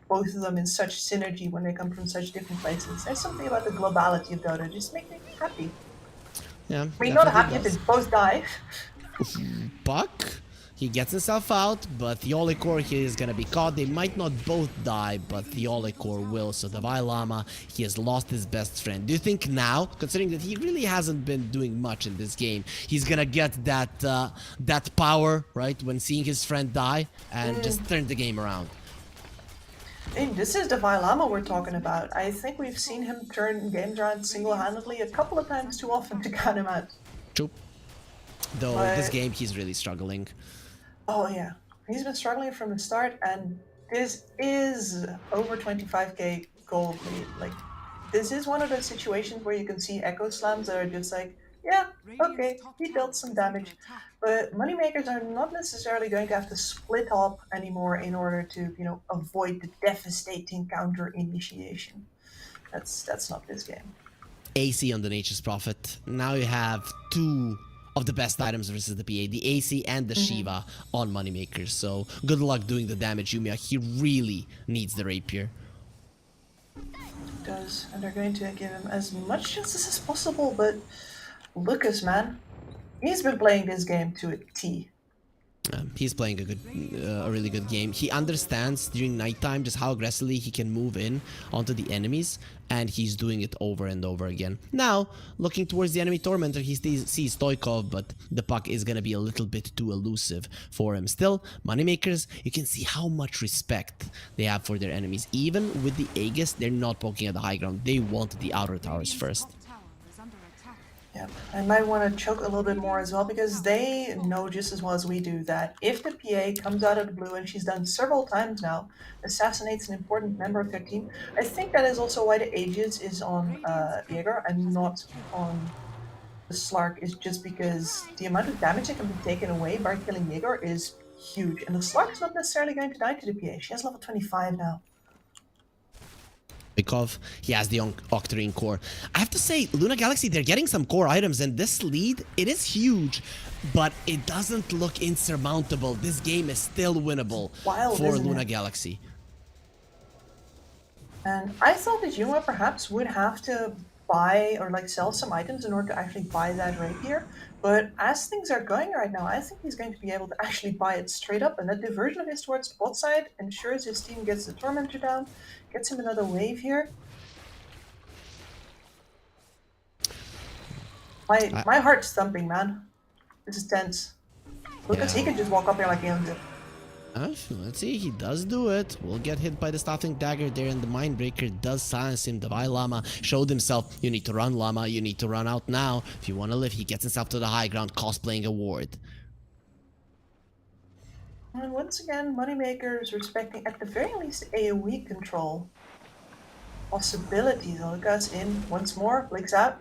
both of them in such synergy when they come from such different places. There's something about the globality of Dota just makes me happy. Yeah, I mean, not happy if they both die. Puck, he gets himself out, but the Olicor here is gonna be caught. They might not both die, but the Olicor will. So the Llama, he has lost his best friend. Do you think now, considering that he really hasn't been doing much in this game, he's gonna get that power, right, when seeing his friend die, and just turn the game around? Hey, this is the Llama we're talking about. I think we've seen him turn games around single-handedly a couple of times too often to count him out. True. Though this game, he's really struggling. Oh yeah, he's been struggling from the start, and this is over 25k gold lead. Like, this is one of those situations where you can see echo slams that are just like, yeah, okay, he dealt some damage. But Moneymakers are not necessarily going to have to split up anymore in order to, you know, avoid the devastating counter initiation. That's not this game. AC on the Nature's Prophet. Now you have two of the best items versus the PA, the AC and the Shiva on Moneymakers. So good luck doing the damage, Yumiya. He really needs the rapier. Does, and they're going to give him as much chances as possible, but Lucas, man, he's been playing this game to a T. He's playing a really good game. He understands during nighttime just how aggressively he can move in onto the enemies, and he's doing it over and over again. Now, looking towards the enemy Tormentor, he sees Stoikov, but the puck is going to be a little bit too elusive for him. Still, Moneymakers, you can see how much respect they have for their enemies. Even with the Aegis, they're not poking at the high ground. They want the outer towers first. Yeah, I might want to choke a little bit more as well, because they know just as well as we do that if the PA comes out of the blue, and she's done several times now, assassinates an important member of their team. I think that is also why the Aegis is on Jaeger and not on the Slark, is just because the amount of damage that can be taken away by killing Jaeger is huge. And the Slark is not necessarily going to die to the PA. She has level 25 now. Because he has the Octarine core. I have to say, Luna Galaxy, they're getting some core items, and this lead, it is huge, but it doesn't look insurmountable. This game is still winnable for Luna Galaxy. And I thought that Yuma perhaps would have to buy or like sell some items in order to actually buy that rapier, but as things are going right now, I think he's going to be able to actually buy it straight up, and that diversion of his towards bot side ensures his team gets the Tormentor down, gets him another wave here. My heart's thumping, man. This is tense. Lucas, he could just walk up here like he owns it. Let's see, he does do it. Will get hit by the Staffing Dagger there, and the Mindbreaker does silence him. Divine Llama showed himself. You need to run, Llama. You need to run out now. If you want to live, he gets himself to the high ground, cosplaying a ward. And once again, Moneymakers respecting at the very least AoE control possibilities. Lucas in once more, blinks out.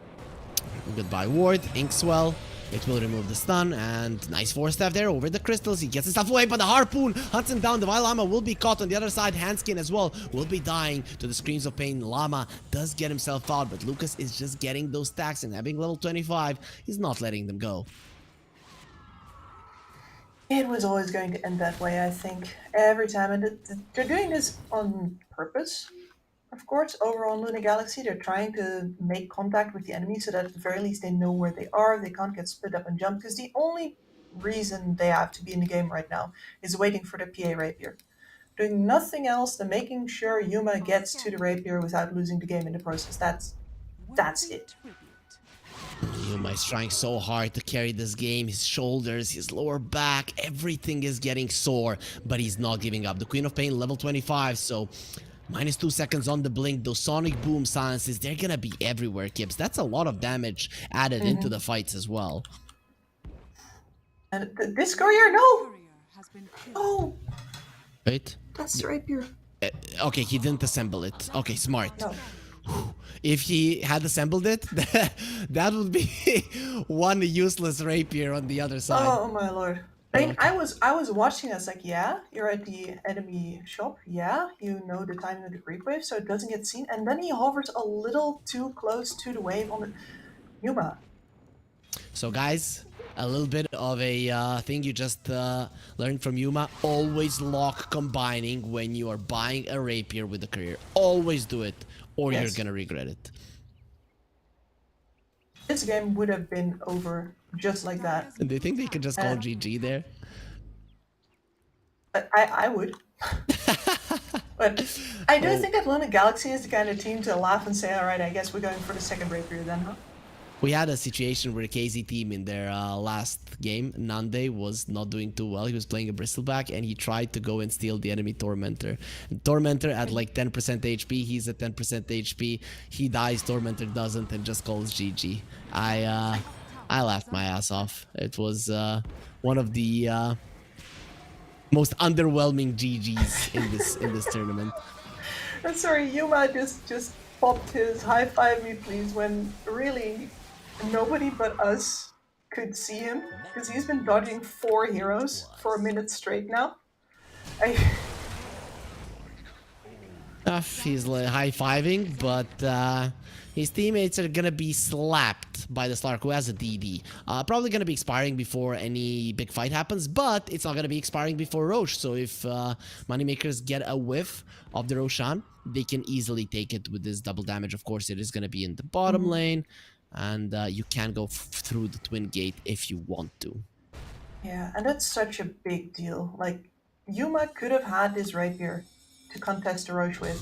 Goodbye ward, Inkswell. It will remove the stun, and nice force staff there over the crystals. He gets himself away, but the harpoon hunts him down. The Divine Llama will be caught on the other side. Handskin as well will be dying to the screams of pain. Llama does get himself out, but Lucas is just getting those stacks, and having level 25, he's not letting them go. It was always going to end that way, I think, every time, and they're doing this on purpose. Of course, over on Luna Galaxy, they're trying to make contact with the enemy so that at the very least they know where they are. They can't get split up and jump, because the only reason they have to be in the game right now is waiting for the PA Rapier. Doing nothing else than making sure Yuma gets to the Rapier without losing the game in the process. That's it. Yuma is trying so hard to carry this game. His shoulders, his lower back, everything is getting sore, but he's not giving up. The Queen of Pain, level 25, so... -2 seconds on the blink. Those sonic boom silences, they're gonna be everywhere, Kips. That's a lot of damage added into the fights as well. And this courier, no! Oh! Wait. That's the rapier. Okay, he didn't assemble it. Okay, smart. No. If he had assembled it, that would be one useless rapier on the other side. Oh my lord. I mean, I was watching. I was like, yeah, you're at the enemy shop. Yeah, you know the timing of the creep wave, so it doesn't get seen. And then he hovers a little too close to the wave on the Yuma. So, guys, a little bit of a thing you just learned from Yuma. Always lock combining when you are buying a rapier with a career. Always do it, or you're gonna regret it. This game would have been over just like that. And they think they could just call GG there? I would. But I do think that Luna Galaxy is the kind of team to laugh and say, alright, I guess we're going for the second rapier then, huh? We had a situation where the KZ team in their last game, Nande, was not doing too well. He was playing a Bristleback, and he tried to go and steal the enemy Tormentor. And Tormentor at like 10% HP, he's at 10% HP. He dies, Tormentor doesn't, and just calls GG. I laughed my ass off. It was one of the most underwhelming GGs in this tournament. I'm sorry, Yuma just popped his high five me please when really nobody but us could see him, because he's been dodging 4 heroes for a minute straight now. He's like high-fiving, but his teammates are gonna be slapped by the Slark, who has a DD. Probably gonna be expiring before any big fight happens, but it's not gonna be expiring before Roche. So if Moneymakers get a whiff of the Roshan, they can easily take it with this double damage. Of course, it is gonna be in the bottom lane, and you can go through the twin gate if you want to. Yeah, and that's such a big deal. Like, Yuma could have had this rapier to contest the Roche with.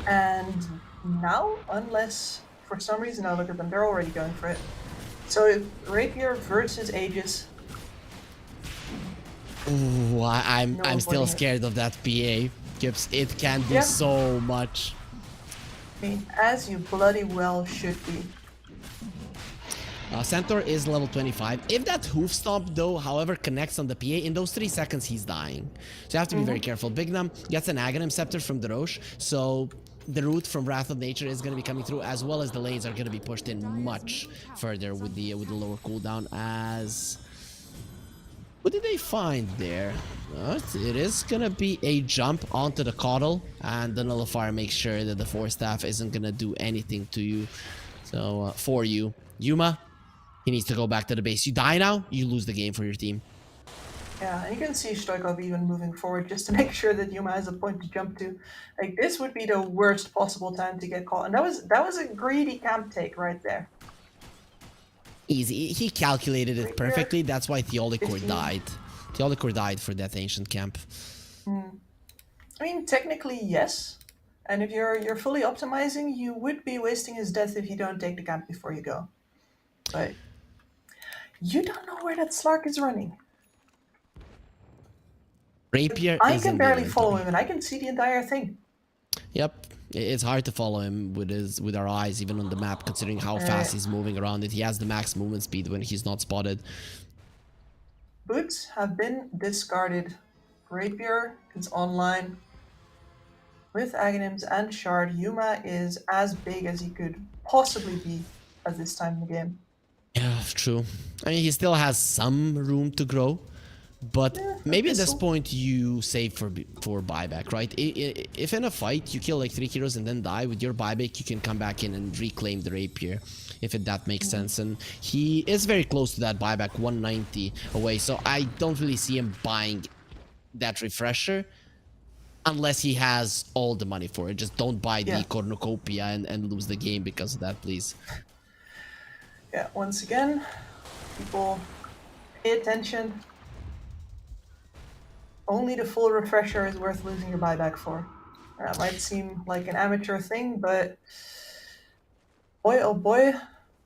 And now, unless for some reason, now look at them, they're already going for it. So if rapier versus Aegis. Ooh, I'm still avoiding it. scared of that PA. Gibbs, it can do so much. I mean, as you bloody well should be. Centaur is level 25. If that hoof stomp though, however, connects on the PA, in those 3 seconds he's dying. So you have to be very careful. Bignum gets an Aghanim Scepter from the Roche, so the root from Wrath of Nature is going to be coming through, as well as the lanes are going to be pushed in much further with the lower cooldown. As what did they find there? It is going to be a jump onto the Coddle, and the Nullifier makes sure that the Force Staff isn't going to do anything to you. So for you, Yuma, he needs to go back to the base. You die now, you lose the game for your team. Yeah, and you can see Stoikov even moving forward just to make sure that Yuma has a point to jump to. Like, this would be the worst possible time to get caught. And that was a greedy camp take right there. Easy. He calculated it perfectly. That's why Theolicor died. Theolicor died for that ancient camp. I mean, technically, yes. And if you're fully optimizing, you would be wasting his death if you don't take the camp before you go. But you don't know where that Slark is running. Rapier I is can in barely the follow inventory. him, and I can see the entire thing. Yep. It's hard to follow him with our eyes, even on the map, considering how fast he's moving around it. He has the max movement speed when he's not spotted. Boots have been discarded. Rapier is online. With Aghanims and Shard, Yuma is as big as he could possibly be at this time in the game. Yeah, true. I mean, he still has some room to grow. But maybe at this point you save for buyback, right? If in a fight you kill like 3 heroes and then die, with your buyback you can come back in and reclaim the rapier, if that makes sense. And he is very close to that buyback, 190 away, so I don't really see him buying that refresher unless he has all the money for it. Just don't buy the cornucopia and lose the game because of that, please. Yeah, once again, people pay attention. Only the full refresher is worth losing your buyback for. That might seem like an amateur thing, but boy, oh boy,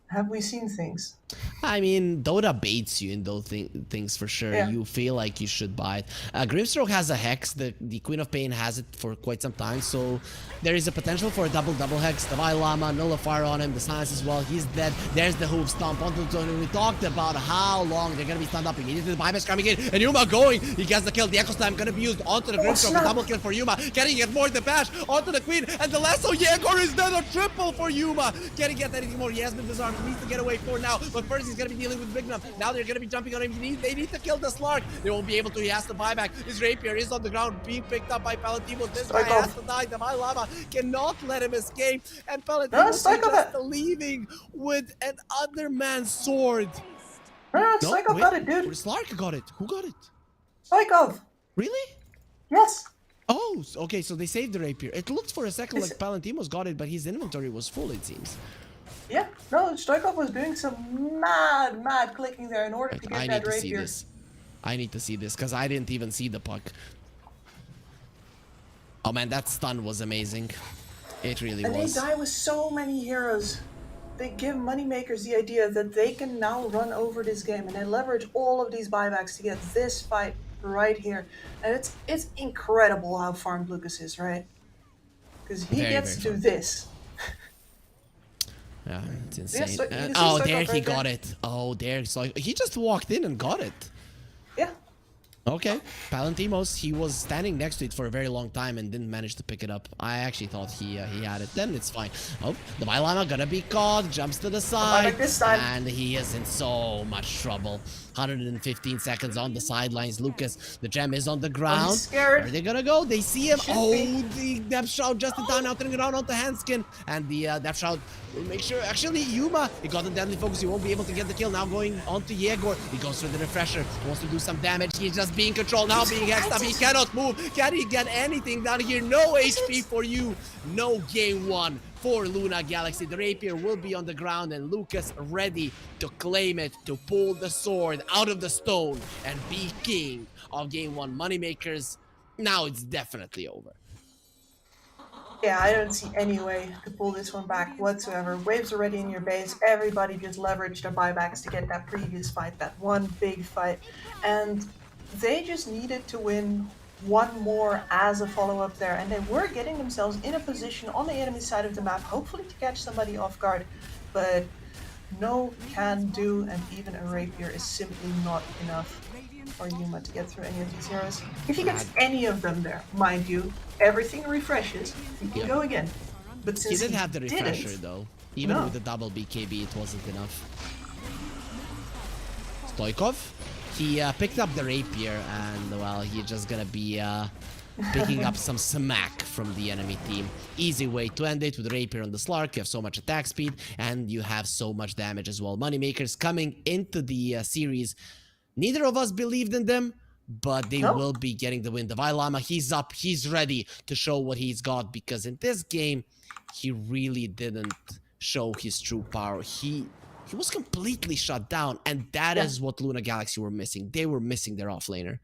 have we seen things. I mean, Dota baits you in those things for sure. Yeah. You feel like you should buy it. Grimstroke has a Hex. The Queen of Pain has it for quite some time. So there is a potential for a double Hex. Divine Llama, Nullifier on him. The Silence as well. He's dead. There's the Hoof Stomp onto the zone. We talked about how long they're going to be stunned up. Immediately the buyback's coming in. And Yuma going. He gets the kill. The Echo Slam going to be used onto the Grimstroke. Double kill for Yuma. Getting it more the bash onto the Queen. And the Lasso Yegor is dead. A triple for Yuma. Can't get anything more. He has been disarmed. He needs to get away for now. But first he's going to be dealing with Bignum. Now they're going to be jumping on him. They need to kill the Slark. They won't be able to. He has to buy back. His Rapier is on the ground being picked up by Palatino. This guy has to die. Divine Lava cannot let him escape. And Palatino is just leaving with an Underman's sword. No, Stoikov got it, dude. Slark got it. Who got it? Stoikov. Really? Yes. Oh, okay, so they saved the Rapier. It looked for a second like Palantino's got it, but his inventory was full, it seems. Yeah, no, Stoikov was doing some mad clicking there in order to get that rapier. I need to see this, because I didn't even see the puck. Oh man, that stun was amazing. It really was. And they die with so many heroes. They give moneymakers the idea that they can now run over this game, and they leverage all of these buybacks to get this fight right here. And it's incredible how farmed Lucas is, right? Because he gets to do this. Yeah, it's insane. Yeah, oh, there he got it. Oh, there. So he just walked in and got it. Yeah. Okay, Palantimos, he was standing next to it for a very long time and didn't manage to pick it up. I actually thought he had it. Then it's fine. Oh, the Bylama gonna be caught, jumps to the side, this time. and he is in so much trouble. 115 seconds on the sidelines. Lucas, the gem is on the ground. he's scared. Where are they gonna go? They see him. Should Oh, be. the Depth Shroud just in time now, turning around onto Handskin. And the Depth Shroud will make sure. Actually, Yuma, he got the deadly focus. He won't be able to get the kill. Now going on to Yegor. He goes for the refresher. He wants to do some damage. He's just being controlled. Now being hexed up. He cannot move. Can he get anything down here? No HP for you. No game one for Luna Galaxy. The rapier will be on the ground and Lucas ready to claim it, to pull the sword out of the stone and be king of game one. Moneymakers, now it's definitely over. Yeah, I don't see any way to pull this one back whatsoever. Waves already in your base. Everybody just leveraged their buybacks to get that previous fight, that one big fight. And they just needed to win one more as a follow-up there. And they were getting themselves in a position on the enemy side of the map, hopefully to catch somebody off guard. But no can do, and even a rapier is simply not enough for Yuma to get through any of these heroes. If he gets any of them there, mind you, everything refreshes, he can go again. But since He didn't have the refresher didn't, though. Even No. with the double BKB, it wasn't enough. Stoikov, he picked up the rapier and, well, he's just gonna be picking up some smack from the enemy team. Easy way to end it with rapier on the Slark. You have so much attack speed and you have so much damage as well. Moneymakers coming into the series. Neither of us believed in them, but they will be getting the win. The Vailama, he's up, he's ready to show what he's got, because in this game, he really didn't show his true power. He was completely shut down, and that is what Luna Galaxy were missing. They were missing their offlaner.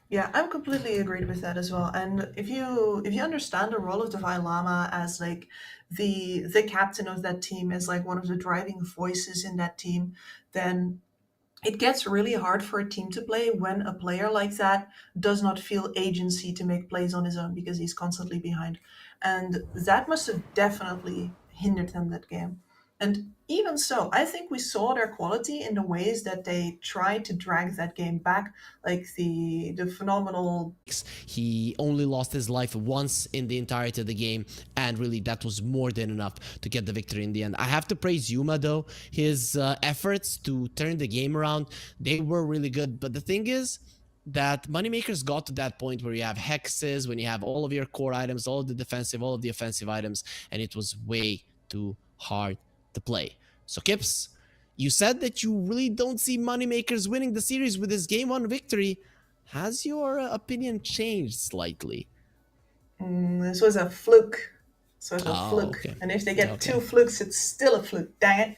Yeah, I'm completely agreed with that as well. And if you understand the role of the Vailama as like the captain of that team, as like one of the driving voices in that team, then it gets really hard for a team to play when a player like that does not feel agency to make plays on his own because he's constantly behind. And that must have definitely hindered them that game. And even so, I think we saw their quality in the ways that they tried to drag that game back, like the phenomenal. He only lost his life once in the entirety of the game, and really that was more than enough to get the victory in the end. I have to praise Yuma though. His efforts to turn the game around, they were really good. But the thing is that Moneymakers got to that point where you have hexes, when you have all of your core items, all of the defensive, all of the offensive items, and it was way too hard to play. So Kips, you said that you really don't see Moneymakers winning the series with this game one victory. Has your opinion changed slightly? This was a fluke. So it's a fluke. Okay. And if they get two flukes, it's still a fluke. Dang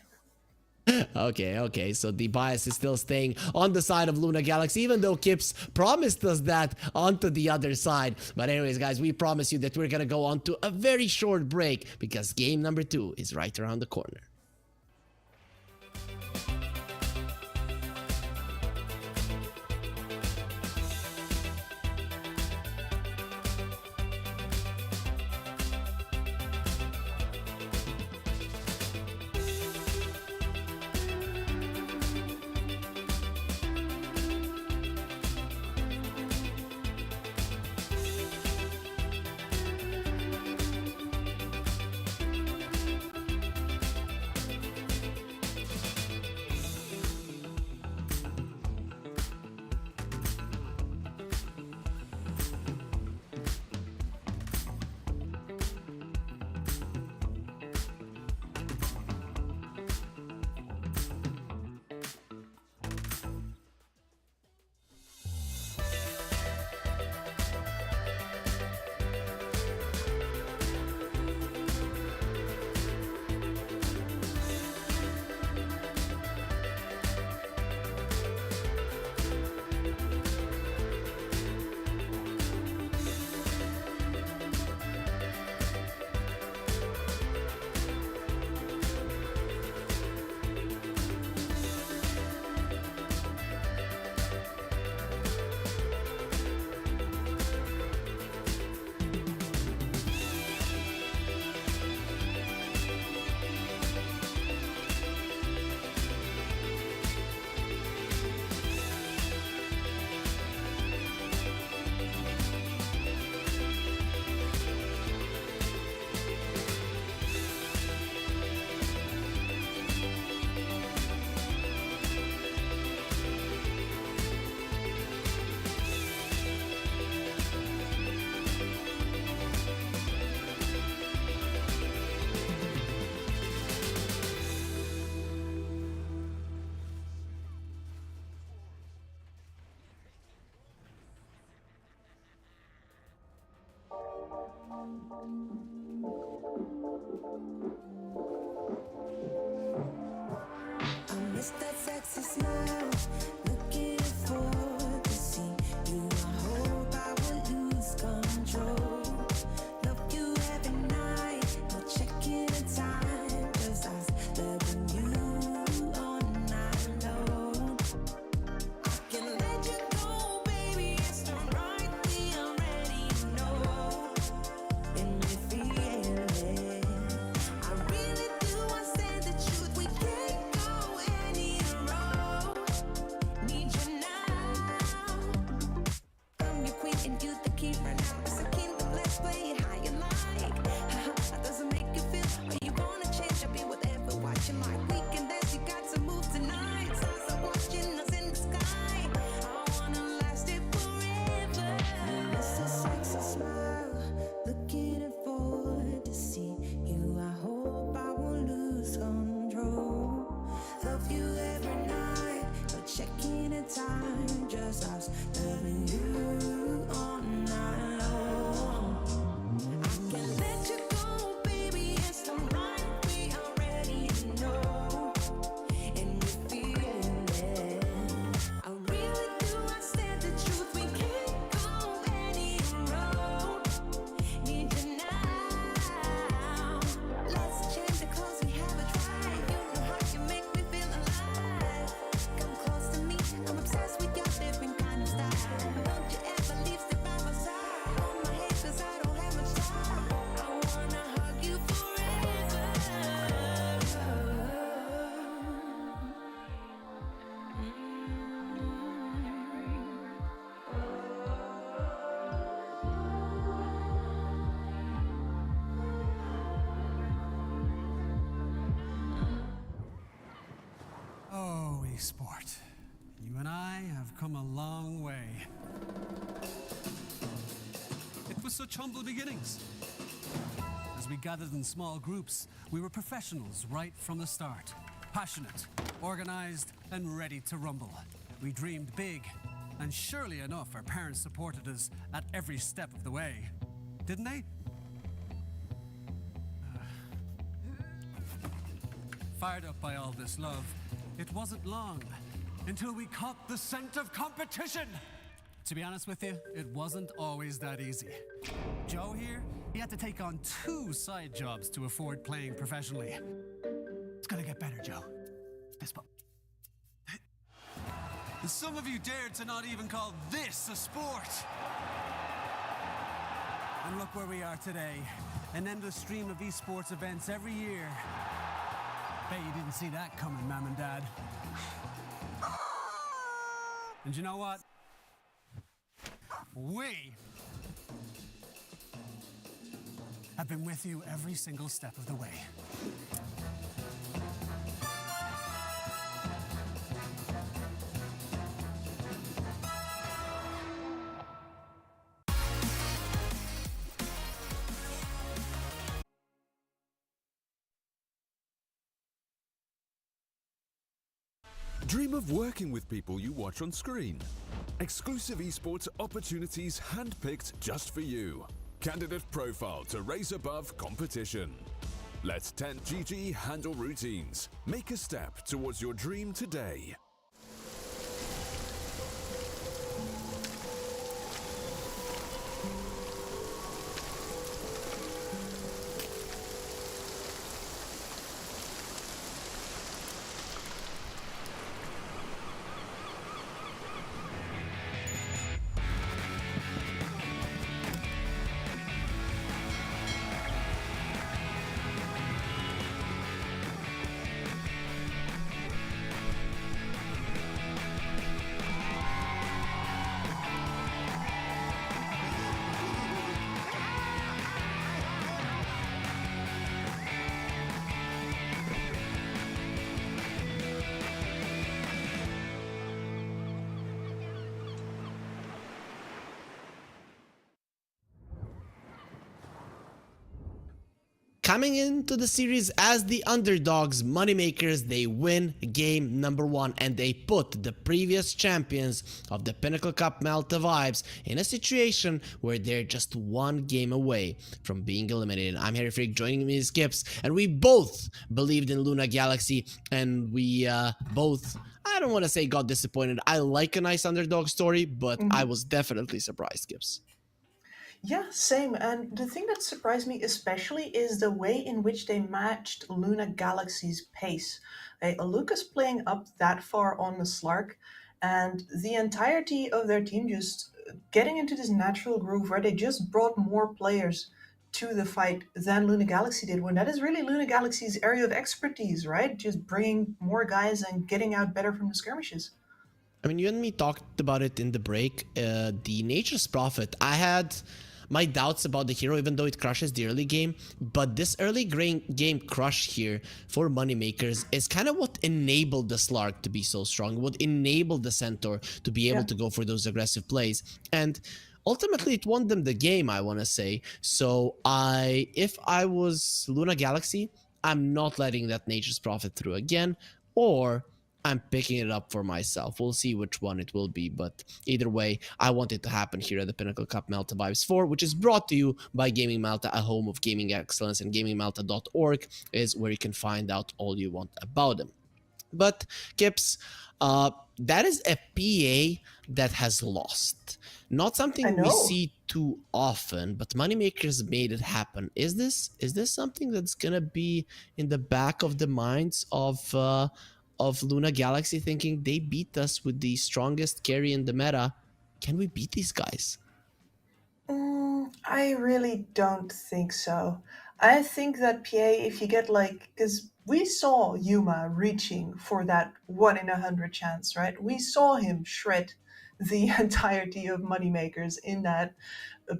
it. Okay, so the bias is still staying on the side of Luna Galaxy, even though Kips promised us that onto the other side. But anyways, guys, we promise you that we're gonna go on to a very short break because game number 2 is right around the corner. I miss that sexy smile, looking for to see you. I hope I will lose control. Love you every night, no checking the time, 'cause I was loving you all night long. I can let you go, baby, it's the right thing, I already know. And we feel it. I really do, I say the truth, we can't go any road. Need you now. I'm your queen and you the king right now. It's a kingdom, let's play it how you like. How does it make you feel? Are you gonna change? I'll be whatever, watching like we can dance. You got to move tonight. Stars are watching us in the sky. I wanna last it forever. It's a sexy smile, looking forward to see you. I hope I won't lose control. Love you every night, no checking the time. Just us loving you all night long. I can let you go, baby, it's the right we already know. And we feel it. I really do, I said the truth, we can't go any road. Need you now. Let's change the clothes, we haven't tried. You know how you make me feel alive. Come close to me, I'm obsessed with your different kind of style. Don't you ever leave, step by my side. Hold my hand, 'cause I don't have much time. I wanna hug you forever. Oh, esport. You and I have come a long way. It was such humble beginnings. As we gathered in small groups, we were professionals right from the start. Passionate, organized, and ready to rumble. We dreamed big, and surely enough, our parents supported us at every step of the way. Didn't they? Fired up by all this love, it wasn't long until we caught the scent of competition. To be honest with you, it wasn't always that easy. Joe here, he had to take on 2 side jobs to afford playing professionally. It's gonna get better, Joe. Fist bump. And some of you dared to not even call this a sport. And look where we are today. An endless stream of esports events every year. Bet you didn't see that coming, Mom and Dad. And you know what? We have been with you every single step of the way. Dream of working with people you watch on screen. Exclusive esports opportunities handpicked just for you. Candidate profile to raise above competition. Let 10GG handle routines. Make a step towards your dream today. coming into the series as the underdogs, Moneymakers, they win game number 1 and they put the previous champions of the Pinnacle Cup Malta Vibes in a situation where they're just 1 game away from being eliminated. I'm Harry Freak, joining me is Skips, and we both believed in Luna Galaxy, and we both, I don't want to say got disappointed. I like a nice underdog story, but I was definitely surprised, Skips. Yeah, same. And the thing that surprised me especially is the way in which they matched Luna Galaxy's pace. Lucas playing up that far on the Slark, and the entirety of their team just getting into this natural groove where they just brought more players to the fight than Luna Galaxy did, when that is really Luna Galaxy's area of expertise, right? Just bringing more guys and getting out better from the skirmishes. I mean, you and me talked about it in the break. The Nature's Prophet, I had my doubts about the hero, even though it crushes the early game. But this early game crush here for Moneymakers is kind of what enabled the Slark to be so strong, what enabled the Centaur to be able to go for those aggressive plays. And ultimately, it won them the game, I want to say. So if I was Luna Galaxy, I'm not letting that Nature's Prophet through again, or I'm picking it up for myself. We'll see which one it will be, but either way, I want it to happen here at the Pinnacle Cup Malta Vibes 4, which is brought to you by Gaming Malta, a home of gaming excellence, and gamingmalta.org is where you can find out all you want about them. But, Kips, that is a PA that has lost. Not something we see too often, but Moneymakers made it happen. Is this something that's gonna be in the back of the minds of Luna Galaxy, thinking they beat us with the strongest carry in the meta? Can we beat these guys? I really don't think so. I think that PA, if you get because we saw Yuma reaching for that 1 in 100 chance, right? We saw him shred the entirety of Moneymakers in that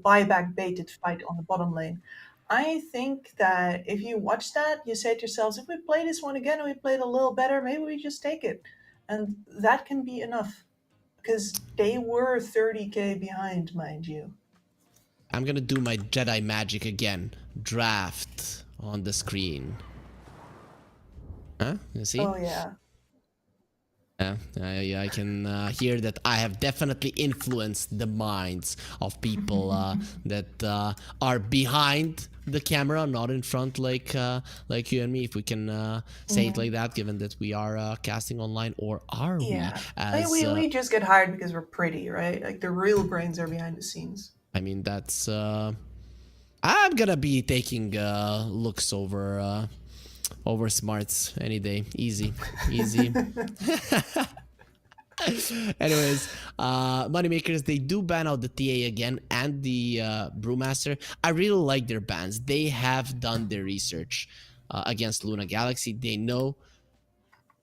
buyback baited fight on the bottom lane. I think that if you watch that, you say to yourselves, if we play this one again and we play it a little better, maybe we just take it. And that can be enough. Because they were 30k behind, mind you. I'm gonna do my Jedi magic again. Draft on the screen. Huh? You see? Oh, yeah. Yeah, I can hear that I have definitely influenced the minds of people that are behind the camera, not in front like you and me, if we can say it like that, given that we are casting online, or are we? We just get hired because we're pretty, right? Like the real brains are behind the scenes. I mean, that's I'm gonna be taking looks over smarts any day. Easy. Anyways, Moneymakers, they do ban out the TA again and the Brewmaster. I really like their bans. They have done their research against Luna Galaxy. They know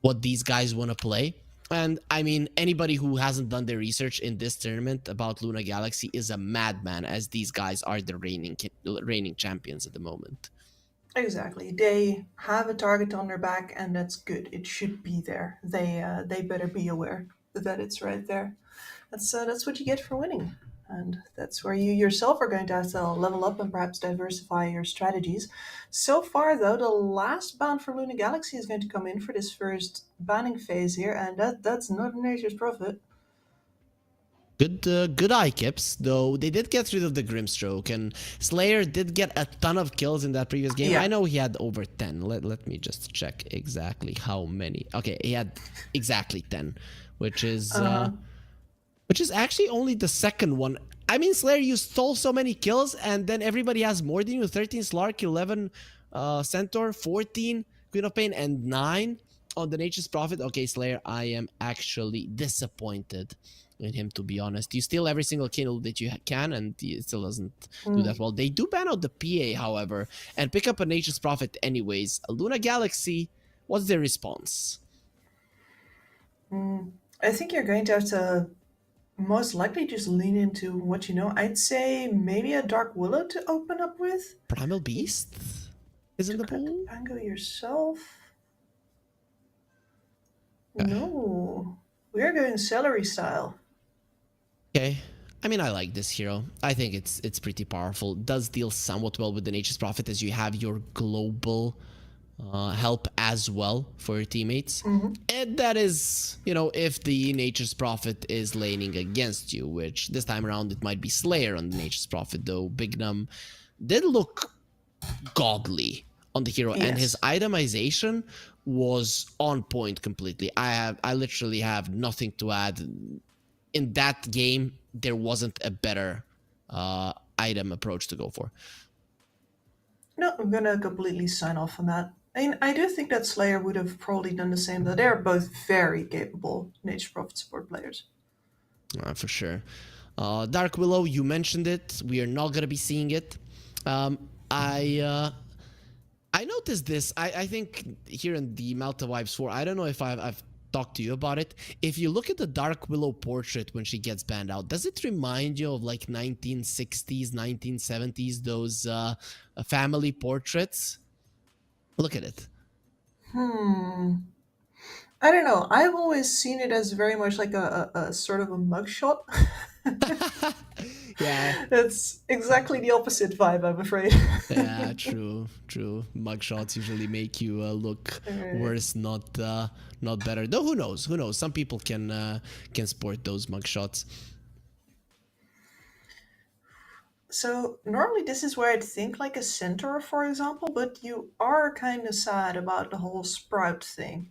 what these guys want to play. And I mean, anybody who hasn't done their research in this tournament about Luna Galaxy is a madman, as these guys are the reigning champions at the moment. Exactly. They have a target on their back, and that's good. It should be there. They better be aware that it's right there. That's what you get for winning, and that's where you yourself are going to have to level up and perhaps diversify your strategies. So far, though, the last ban for Luna Galaxy is going to come in for this first banning phase here, and that's not Nature's Prophet. Good eye, Kips, though they did get rid of the Grimstroke, and Slayer did get a ton of kills in that previous game. I know he had over 10. Let me just check exactly how many. Okay, he had exactly 10, which is actually only the second one. I mean, Slayer, you stole so many kills, and then everybody has more than you. 13 Slark, 11 Centaur, 14 Queen of Pain, and 9 on the Nature's Prophet. Okay, Slayer, I am actually disappointed in him, to be honest. You steal every single kill that you can, and he still doesn't do that well. They do ban out the PA, however, and pick up a Nature's Prophet anyways. Luna Galaxy, what's their response? I think you're going to have to most likely just lean into what you know. I'd say maybe a Dark Willow to open up with. Primal Beast is in the pool? Pango yourself? No. We're going celery style. Okay. I mean, I like this hero. I think it's pretty powerful. Does deal somewhat well with the Nature's Prophet as you have your global help as well for your teammates. And that is, you know, if the Nature's Prophet is laning against you, which this time around it might be Slayer on the Nature's Prophet, though Big Num did look godly on the hero, and his itemization was on point completely. I literally have nothing to add. In that game, there wasn't a better item approach to go for. No, I'm gonna completely sign off on that. I mean, I do think that Slayer would have probably done the same, though they're both very capable Nature's Prophet support players. For sure. Dark Willow, you mentioned it. We are not gonna be seeing it. I noticed this. I think here in the Malta Vibes 4, I don't know if I've talked to you about it. If you look at the Dark Willow portrait when she gets banned out, does it remind you of like 1960s, 1970s, those family portraits? Look at it. I don't know. I've always seen it as very much like a sort of a mugshot. Yeah. It's exactly the opposite vibe, I'm afraid. Yeah, true. Mugshots usually make you look worse, not better. Though who knows? Some people can sport those mugshots. So normally this is where I'd think like a centaur, for example, but you are kind of sad about the whole sprout thing.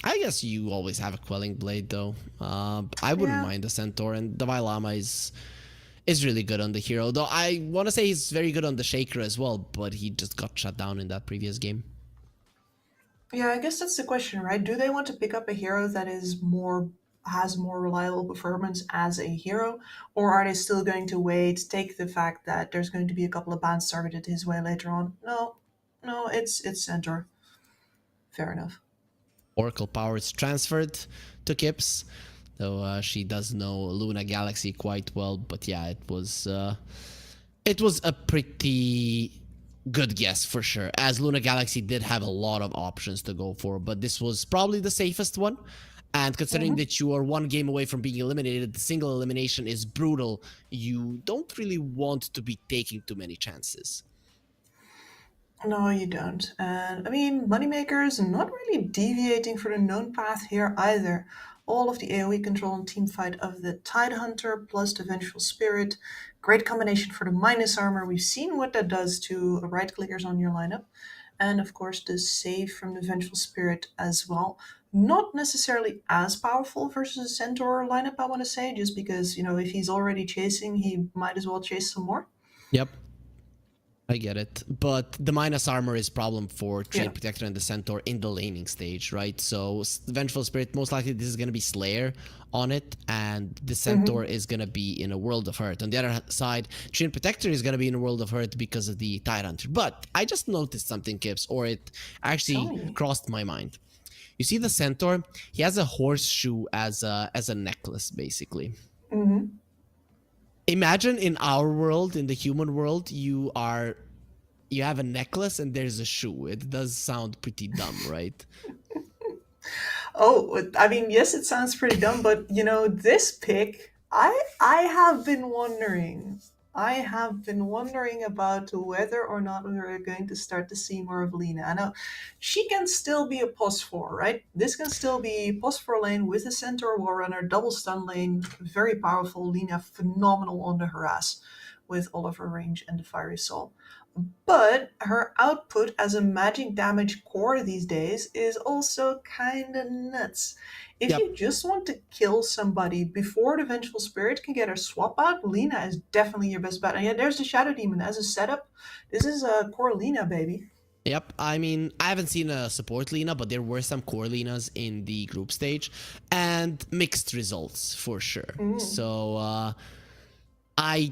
I guess you always have a quelling blade, though. I wouldn't mind the centaur, and the Vailama is really good on the hero. Though I want to say he's very good on the shaker as well, but he just got shut down in that previous game. Yeah, I guess that's the question, right? Do they want to pick up a hero that has more reliable performance as a hero, or are they still going to wait, take the fact that there's going to be a couple of bans targeted his way later on? No, it's centaur. Fair enough. Oracle power is transferred to Kips, though she does know Luna Galaxy quite well. But yeah, it was a pretty good guess for sure, as Luna Galaxy did have a lot of options to go for, but this was probably the safest one. And considering that you are one game away from being eliminated, the single elimination is brutal. You don't really want to be taking too many chances. No, you don't. And I mean, Moneymaker's not really deviating from the known path here either. All of the AoE control and team fight of the Tidehunter plus the Vengeful Spirit. Great combination for the minus armor. We've seen what that does to right clickers on your lineup. And of course, the save from the Vengeful Spirit as well. Not necessarily as powerful versus a Centaur lineup, I want to say, just because, you know, if he's already chasing, he might as well chase some more. Yep. I get it, but the minus armor is problem for Chain Protector and the Centaur in the laning stage, right? So Vengeful Spirit, most likely this is going to be Slayer on it, and the Centaur is going to be in a World of Hurt. On the other side, Chain Protector is going to be in a World of Hurt because of the Tidehunter. But I just noticed something, Kips, or it actually crossed my mind. You see the Centaur? He has a horseshoe as a necklace, basically. Imagine in our world, in the human world, you have a necklace and there's a shoe. It does sound pretty dumb, right? Oh, I mean, yes, it sounds pretty dumb, but you know, this pick, I have been wondering. I have been wondering about whether or not we're going to start to see more of Lena. I know she can still be a pos 4, right? This can still be pos 4 lane with a Centaur Warrunner, double stun lane, very powerful. Lena phenomenal on the harass with all of her range and the Fiery Soul. But her output as a magic damage core these days is also kind of nuts. If you just want to kill somebody before the Vengeful Spirit can get her swap out, Lena is definitely your best bet. And yeah, there's the Shadow Demon as a setup. This is a core Lena, baby. Yep, I mean, I haven't seen a support Lena, but there were some core Lenas in the group stage, and mixed results for sure. So, I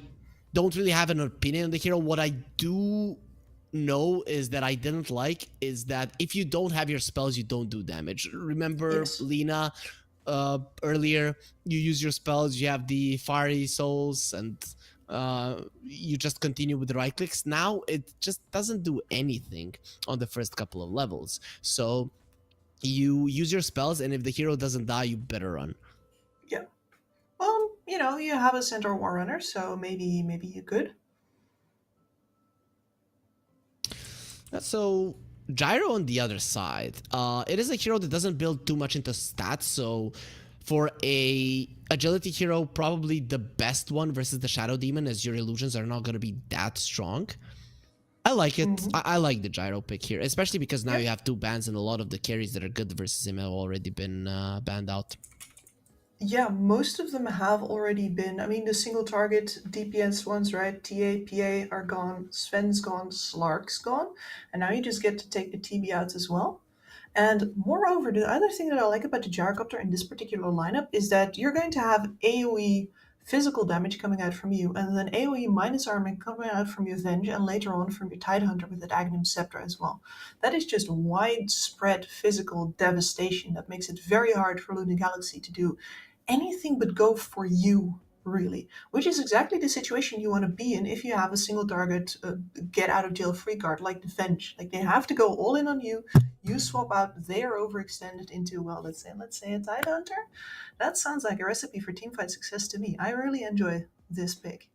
don't really have an opinion on the hero. What I do know is that I didn't like is that if you don't have your spells, you don't do damage. Remember Lena earlier, you use your spells, you have the Fiery Souls, and you just continue with the right clicks. Now it just doesn't do anything on the first couple of levels. So you use your spells, and if the hero doesn't die, you better run. you know, you have a Centaur Warrunner, so maybe you could. So Gyro on the other side, it is a hero that doesn't build too much into stats, so for a agility hero, probably the best one versus the Shadow Demon, as your illusions are not going to be that strong. I like it. I like the Gyro pick here, especially because now you have two bans and a lot of the carries that are good versus him have already been banned out. Yeah, most of them have already been. I mean, the single target DPS ones, right? TA, PA are gone, Sven's gone, Slark's gone, and now you just get to take the TB out as well. And moreover, the other thing that I like about the Gyrocopter in this particular lineup is that you're going to have AoE physical damage coming out from you, and then AoE minus armor coming out from your Venge, and later on from your Tidehunter with that Aghanim Scepter as well. That is just widespread physical devastation that makes it very hard for Luna Galaxy to do anything but go for you, really, which is exactly the situation you want to be in if you have a single target get out of jail free card like the Venge. Like, they have to go all in on you. You swap out their overextended into, well, let's say a Tidehunter. That sounds like a recipe for teamfight success to me. I really enjoy this pick.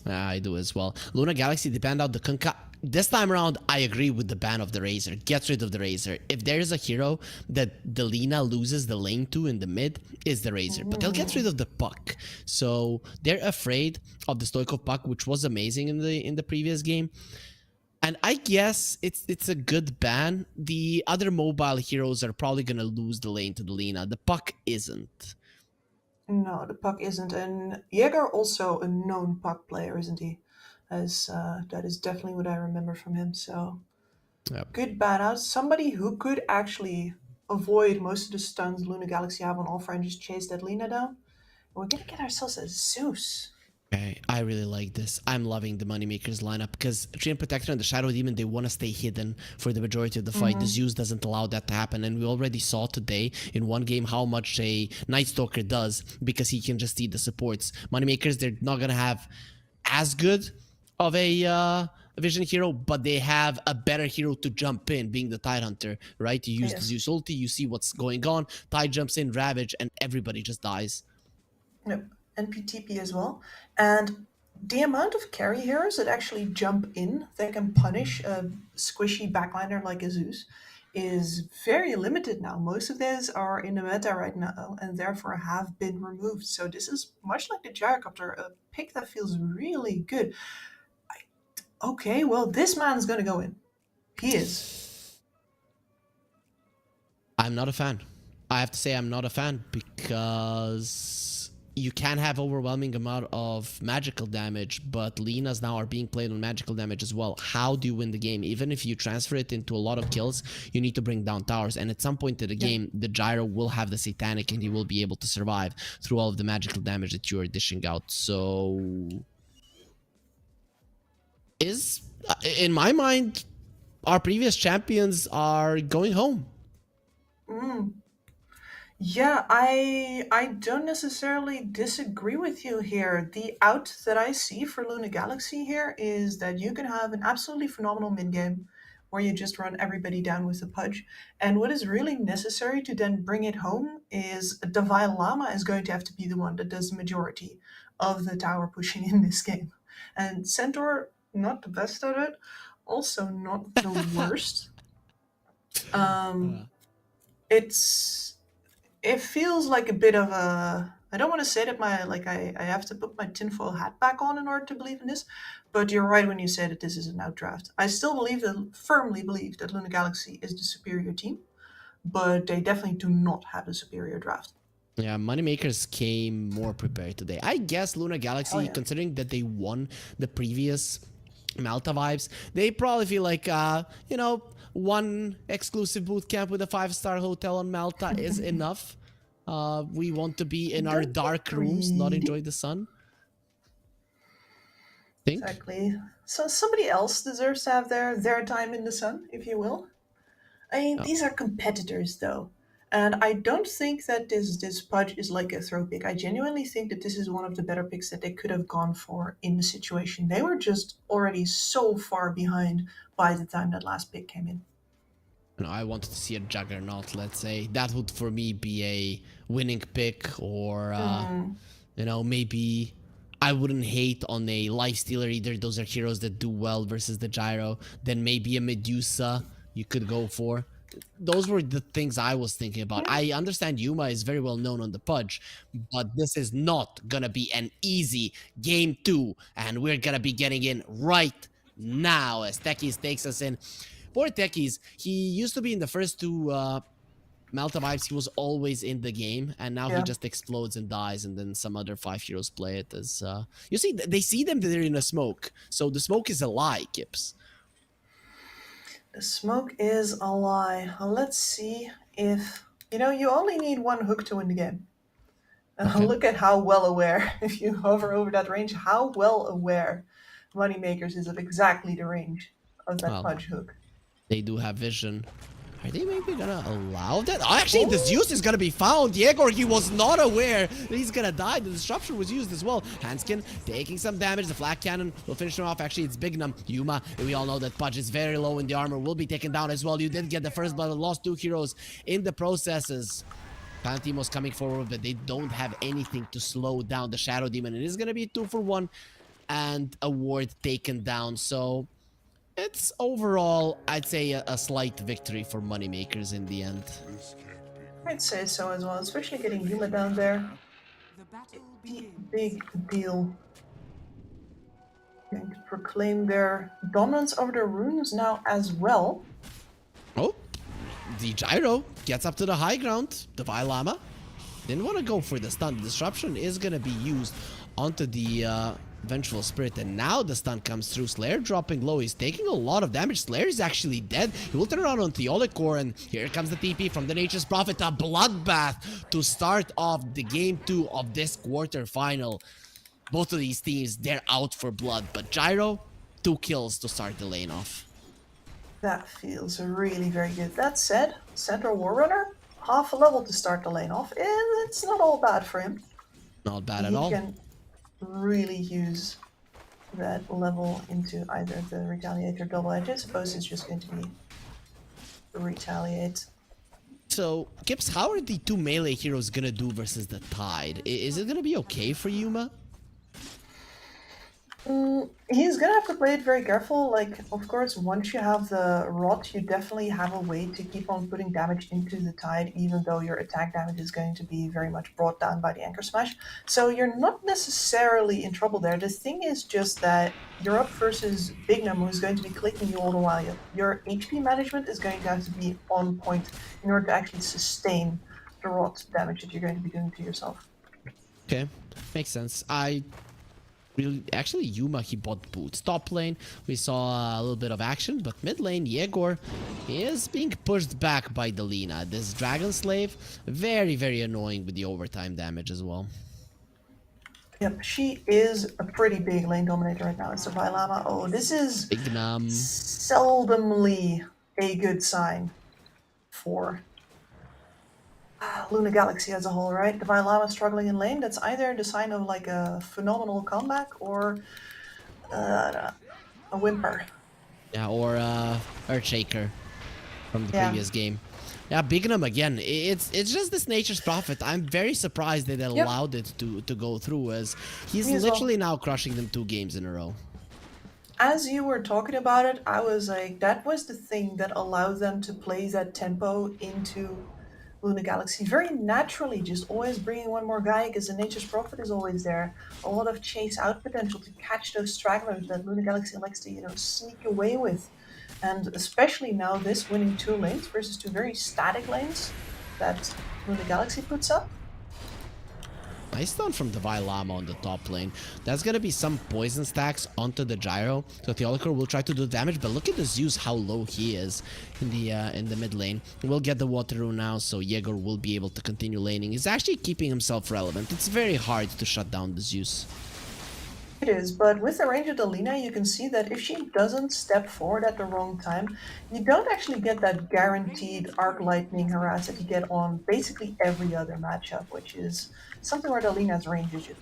I do as well. Luna Galaxy, they banned out the Kunkka. This time around, I agree with the ban of the Razor. Get rid of the Razor. If there's a hero that the Lina loses the lane to in the mid, is the Razor. But they'll get rid of the Puck. So they're afraid of the Stoikov Puck, which was amazing in the previous game. And I guess it's a good ban. The other mobile heroes are probably going to lose the lane to the Lina. The Puck isn't. No, the Puck isn't. And Jaeger also a known Puck player, isn't he? As that is definitely what I remember from him. So good ban out. Somebody who could actually avoid most of the stuns Luna Galaxy have on all and just chase that Lina down. And we're gonna get ourselves a Zeus. Okay, I really like this. I'm loving the Moneymakers lineup because Treant Protector and the Shadow Demon, they want to stay hidden for the majority of the fight. The Zeus doesn't allow that to happen, and we already saw today in one game how much a Night Stalker does because he can just eat the supports. Moneymakers, they're not going to have as good of a vision hero, but they have a better hero to jump in, being the Tidehunter, right? You use the Zeus ulti, you see what's going on, Tide jumps in, Ravage, and everybody just dies. Yep. NPTP as well. And the amount of carry heroes that actually jump in that can punish a squishy backliner like a Zeus is very limited now. Most of these are in the meta right now and therefore have been removed. So this is much like the Gyrocopter, a pick that feels really good. Okay, well, this man's gonna go in. He is. I'm not a fan. I have to say I'm not a fan because you can have overwhelming amount of magical damage, but Linas now are being played on magical damage as well. How do you win the game? Even if you transfer it into a lot of kills, you need to bring down towers. And at some point in the game, the Gyro will have the Satanic and he will be able to survive through all of the magical damage that you are dishing out. So in my mind, our previous champions are going home. Yeah, I don't necessarily disagree with you here. The out that I see for Luna Galaxy here is that you can have an absolutely phenomenal mid game where you just run everybody down with a pudge. And what is really necessary to then bring it home is the Vile Llama is going to have to be the one that does the majority of the tower pushing in this game. And Centaur, not the best at it, also not the worst. It feels like a bit of a, I don't want to say that I have to put my tinfoil hat back on in order to believe in this, but you're right when you say that this is an outdraft. I still firmly believe that Luna Galaxy is the superior team, but they definitely do not have the superior draft. Yeah, Moneymakers came more prepared today. I guess Luna Galaxy, considering that they won the previous Malta vibes, they probably feel like, one exclusive boot camp with a 5-star hotel on Malta is enough. We want to be in our dark rooms, not enjoy the sun. Think? Exactly. So somebody else deserves to have their time in the sun, if you will. I mean, these are competitors, though. And I don't think that this Pudge is like a throw pick. I genuinely think that this is one of the better picks that they could have gone for in the situation. They were just already so far behind by the time that last pick came in. No, I wanted to see a Juggernaut, let's say. That would, for me, be a winning pick or You know, maybe I wouldn't hate on a Lifestealer either. Those are heroes that do well versus the Gyro. Then maybe a Medusa you could go for. Those were the things I was thinking about. I understand Yuma is very well known on the Pudge, but this is not gonna be an easy game 2, and we're gonna be getting in right now as Techies takes us in. Poor Techies, he used to be in the first 2 Malta vibes. He was always in the game, and now he just explodes and dies, and then some other 5 heroes play it as... You see, they see them, they're in a smoke, so the smoke is a lie, Kips. The smoke is a lie. Let's see if... You know, you only need 1 hook to win the game. Look at how well aware, if you hover over that range, how well aware Moneymakers is of exactly the range of that Pudge hook. They do have vision. Are they maybe gonna allow that? Oh, actually, the Zeus is gonna be found. Yegor, he was not aware that he's gonna die. The disruption was used as well. Hanskin taking some damage. The flak cannon will finish him off. Actually, it's Bignum. Yuma, we all know that Pudge is very low in the armor, will be taken down as well. You did get the first blood, lost 2 heroes in the processes. Pantimo's coming forward, but they don't have anything to slow down the Shadow Demon. It is gonna be 2 for 1 and a ward taken down. So it's overall, I'd say, a slight victory for Moneymakers in the end. I'd say so as well, especially getting Yuma down there. Big deal. Going to proclaim their dominance over the runes now as well. Oh, the Gyro gets up to the high ground. The Vailama didn't want to go for the stun. The disruption is going to be used onto the Vengeful Spirit, and now the stun comes through. Slayer dropping low. He's taking a lot of damage. Slayer is actually dead. He will turn around on Theodicor, and here comes the TP from the Nature's Prophet. A bloodbath to start off the game 2 of this quarterfinal. Both of these teams, they're out for blood, but Gyro, 2 kills to start the lane off. That feels really very good. That said, Centaur Warrunner, half a level to start the lane off, and it's not all bad for him. Not bad at all. He can really use that level into either the Retaliate or Double Edge. I suppose it's just going to be Retaliate. So, Kips, how are the 2 melee heroes gonna do versus the Tide? Is it gonna be okay for Yuma? He's gonna have to play it very careful. Like, of course, once you have the rot, you definitely have a way to keep on putting damage into the Tide, even though your attack damage is going to be very much brought down by the Anchor Smash. So you're not necessarily in trouble there. The thing is just that you're up versus Bignum, who's going to be clicking you all the while. Your HP management is going to have to be on point in order to actually sustain the rot damage that you're going to be doing to yourself. Okay, makes sense. Actually, Yuma, he bought boots. Top lane, we saw a little bit of action, but mid lane, Yegor is being pushed back by Delina. This Dragon Slave, very, very annoying with the overtime damage as well. Yep, she is a pretty big lane dominator right now. It's a Vailama. Oh, this is seldomly a good sign for Luna Galaxy as a whole, right? The Vailama struggling in lane, that's either the sign of like a phenomenal comeback or a whimper. Yeah, or Earthshaker from the previous game. Yeah, Bignum again. It's just this Nature's Prophet. I'm very surprised that they allowed it to go through, as he's literally now crushing them 2 games in a row. As you were talking about it, I was like, that was the thing that allowed them to play that tempo into Luna Galaxy very naturally, just always bringing 1 more guy because the Nature's Prophet is always there. A lot of chase out potential to catch those stragglers that Luna Galaxy likes to, sneak away with. And especially now this winning 2 lanes versus 2 very static lanes that Luna Galaxy puts up. Nice stun from the Vailama on the top lane. That's gonna be some poison stacks onto the Gyro. So Theodicor will try to do damage, but look at the Zeus, how low he is in the mid lane. We'll get the water rune now, so Yegor will be able to continue laning. He's actually keeping himself relevant. It's very hard to shut down the Zeus. It is, but with the range of Delina, you can see that if she doesn't step forward at the wrong time, you don't actually get that guaranteed arc lightning harass that you get on basically every other matchup, which is something where Delina's range is just,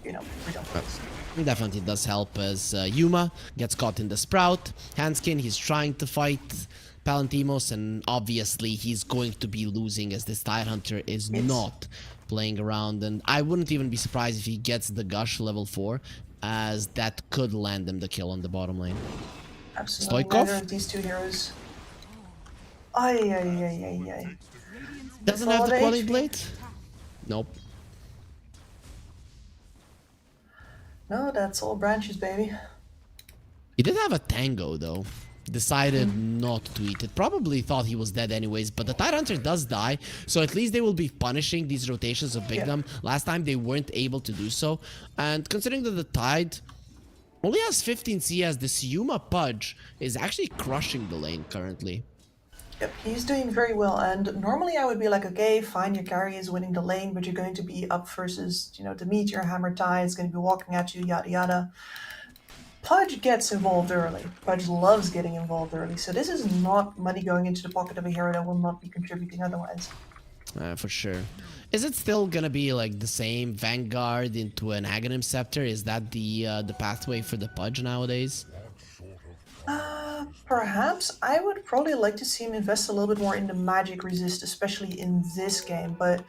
ridiculous. It definitely does help, as Yuma gets caught in the Sprout. Hanskin, he's trying to fight Palantimos, and obviously he's going to be losing as this Tidehunter is not playing around, and I wouldn't even be surprised if he gets the Gush level 4, as that could land him the kill on the bottom lane. Absolutely. Stoikov? Neither of these two heroes. Ay. Doesn't That's have all the the Quelling HP. Blade? Nope. No, that's all branches, baby. He did have a Tango though. Decided not to eat it. Probably thought he was dead anyways, but the Tidehunter does die, so at least they will be punishing these rotations of Bignum. Last time they weren't able to do so, and considering that the Tide only has 15 CS, this Yuma Pudge is actually crushing the lane currently. Yep, he's doing very well, and normally I would be like, okay, fine, your carry is winning the lane, but you're going to be up versus, you know, the meteor hammer Tide is going to be walking at you, yada yada. Pudge gets involved early. Pudge loves getting involved early, so this is not money going into the pocket of a hero that will not be contributing otherwise. For sure. Is it still gonna be like the same Vanguard into an Aghanim Scepter? Is that the pathway for the Pudge nowadays? Perhaps. I would probably like to see him invest a little bit more in the magic resist, especially in this game, but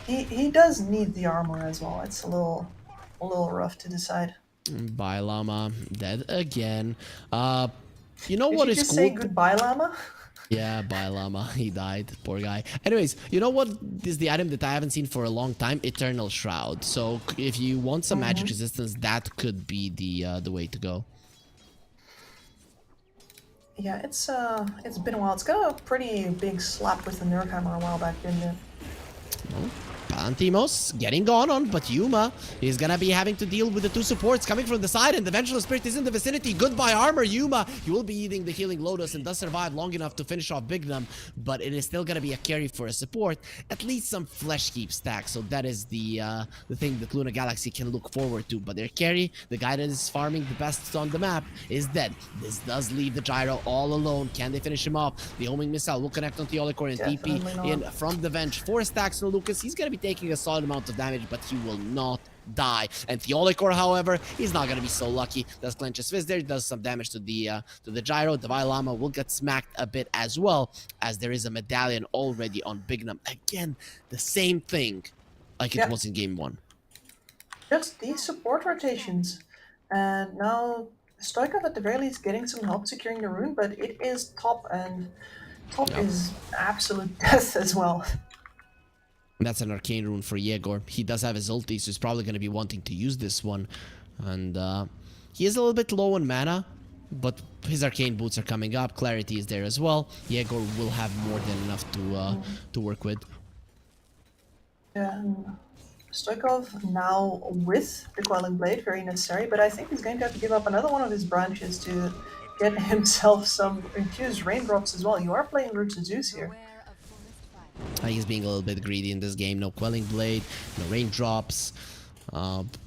he does need the armor as well. It's a little rough to decide. Bye, Llama. Dead again. You know Did what you is just cool? say goodbye, Llama? Yeah, bye, Llama. He died. Poor guy. Anyways, you know what is the item that I haven't seen for a long time? Eternal Shroud. So if you want some magic resistance, that could be the way to go. Yeah, it's been a while. It's got a pretty big slap with the Nerf hammer a while back, didn't it? Well, Palantimos getting gone on, but Yuma is gonna be having to deal with the two supports coming from the side, and the Vengeful Spirit is in the vicinity. Goodbye armor, Yuma. He will be eating the Healing Lotus and does survive long enough to finish off Bignum, but it is still gonna be a carry for a support. At least some flesh keep stacked, so that is the thing that Luna Galaxy can look forward to. But their carry, the guy that is farming the best on the map, is dead. This does leave the Gyro all alone. Can they finish him off? The homing missile will connect on Theolicor and TP in from the Venge. 4 stacks on Lucas. He's gonna be taking a solid amount of damage, but he will not die. And Theolicor, however, he's not gonna be so lucky. Does clench his fist there, does some damage to the Gyro. The Llama will get smacked a bit as well, as there is a medallion already on Bignum. Again, the same thing like it was in game 1. Just these support rotations. And now Stoikov at the very least getting some help securing the rune, but it is top, and top is absolute death as well. That's an arcane rune for Yegor. He does have his ulti, so he's probably going to be wanting to use this one. And he is a little bit low on mana, but his arcane boots are coming up. Clarity is there as well. Yegor will have more than enough to work with. Yeah, Stoikov now with the Quelling Blade, very necessary, but I think he's going to have to give up another one of his branches to get himself some infused raindrops as well. You are playing Roots of Zeus here. He's being a little bit greedy in this game. No Quelling Blade, no raindrops.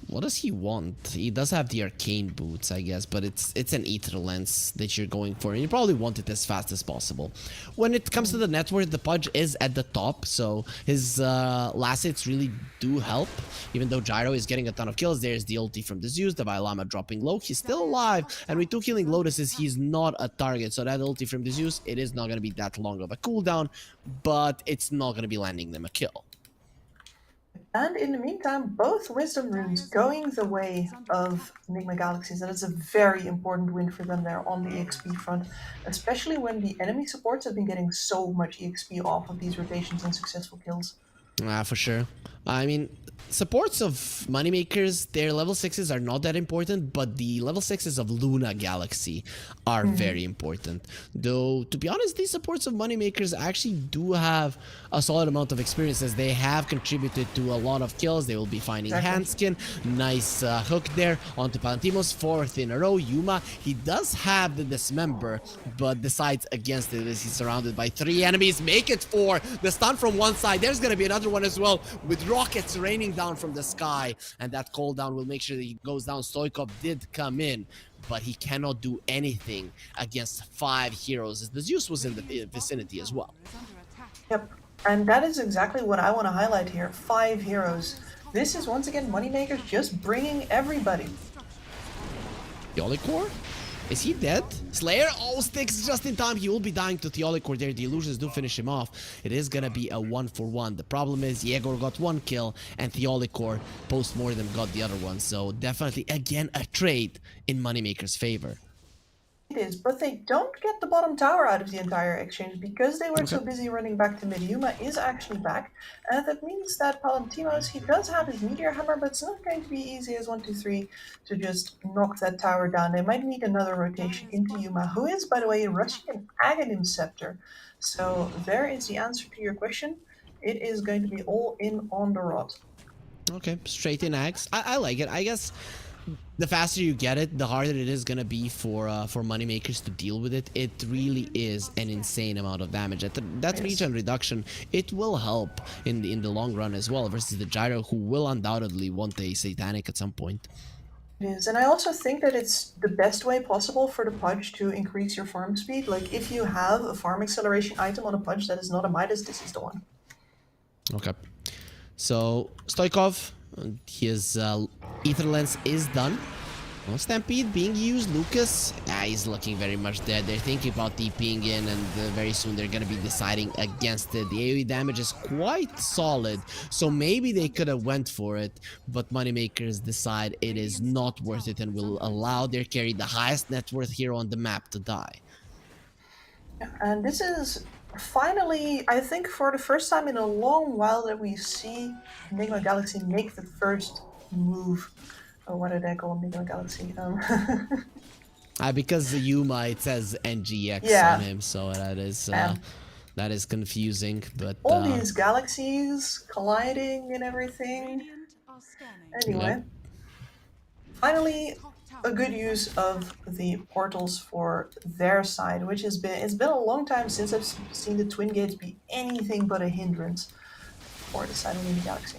What does he want? He does have the arcane boots, I guess, but it's an ether lens that you're going for, and you probably want it as fast as possible. When it comes to the network, the Pudge is at the top, so his last hits really do help. Even though Gyro is getting a ton of kills, there's the ulti from the Zeus, the Llama dropping low. He's still alive, and with 2 Healing Lotuses, he's not a target. So that ulti from the Zeus, it is not going to be that long of a cooldown, but it's not going to be landing them a kill. And in the meantime, both Wisdom Runes going the way of Enigma Galaxies. That is a very important win for them there on the EXP front, especially when the enemy supports have been getting so much EXP off of these rotations and successful kills. For sure. I mean, supports of Moneymakers, their level 6s are not that important, but the level 6s of Luna Galaxy are very important. Though, to be honest, these supports of Moneymakers actually do have a solid amount of experience, as they have contributed to a lot of kills. They will be finding Handskin. Nice hook there onto Palantimos. 4th in a row. Yuma, he does have the Dismember, but decides against it as he's surrounded by 3 enemies. Make it 4. The stun from one side. There's going to be another one as well, with rockets raining down from the sky, and that cooldown will make sure that he goes down. Stoikov did come in, but he cannot do anything against 5 heroes, as the Zeus was in the vicinity as well. Yep, and that is exactly what I want to highlight here. 5 heroes. This is once again Moneymakers just bringing everybody. Theolicor? Is he dead? Slayer? Oh, sticks just in time. He will be dying to Theolicor there. The illusions do finish him off. It is gonna be a 1-for-1. The problem is Yegor got 1 kill and Theolicor post-mortem got the other one. So definitely, again, a trade in Moneymaker's favor. It is, but they don't get the bottom tower out of the entire exchange because they were so busy running back to mid. Yuma is actually back, and that means that Palantimos, he does have his Meteor Hammer, but it's not going to be easy as 1-2-3 to just knock that tower down. They might need another rotation into Yuma, who is, by the way, rushing an Aghanim Scepter. So there is the answer to your question. It is going to be all in on the rod. Okay, straight in Axe. I like it. I guess the faster you get it, the harder it is gonna be for Moneymakers to deal with it. It really is an insane amount of damage. That regen reduction, it will help in the long run as well versus the Gyro, who will undoubtedly want a Satanic at some point. It is, and I also think that it's the best way possible for the Pudge to increase your farm speed. Like, if you have a farm acceleration item on a Pudge that is not a Midas, this is the one. Okay. So, Stoikov, his Ether Lens is done. Well, Stampede being used. Lucas, he's looking very much dead. They're thinking about TPing in, and very soon they're going to be deciding against it. The AoE damage is quite solid, so maybe they could have went for it, but Moneymakers decide it is not worth it and will allow their carry, the highest net worth hero on the map, to die. And this is finally, I think, for the first time in a long while that we see Enigma Galaxy make the first move. Oh, what did I call Enigma Galaxy? Because the Yuma, it says NGX on him, so that is confusing. But all these galaxies colliding and everything. Anyway, finally, a good use of the portals for their side, which has been, it's been a long time since I've seen the Twin Gates be anything but a hindrance for the side of the Galaxy.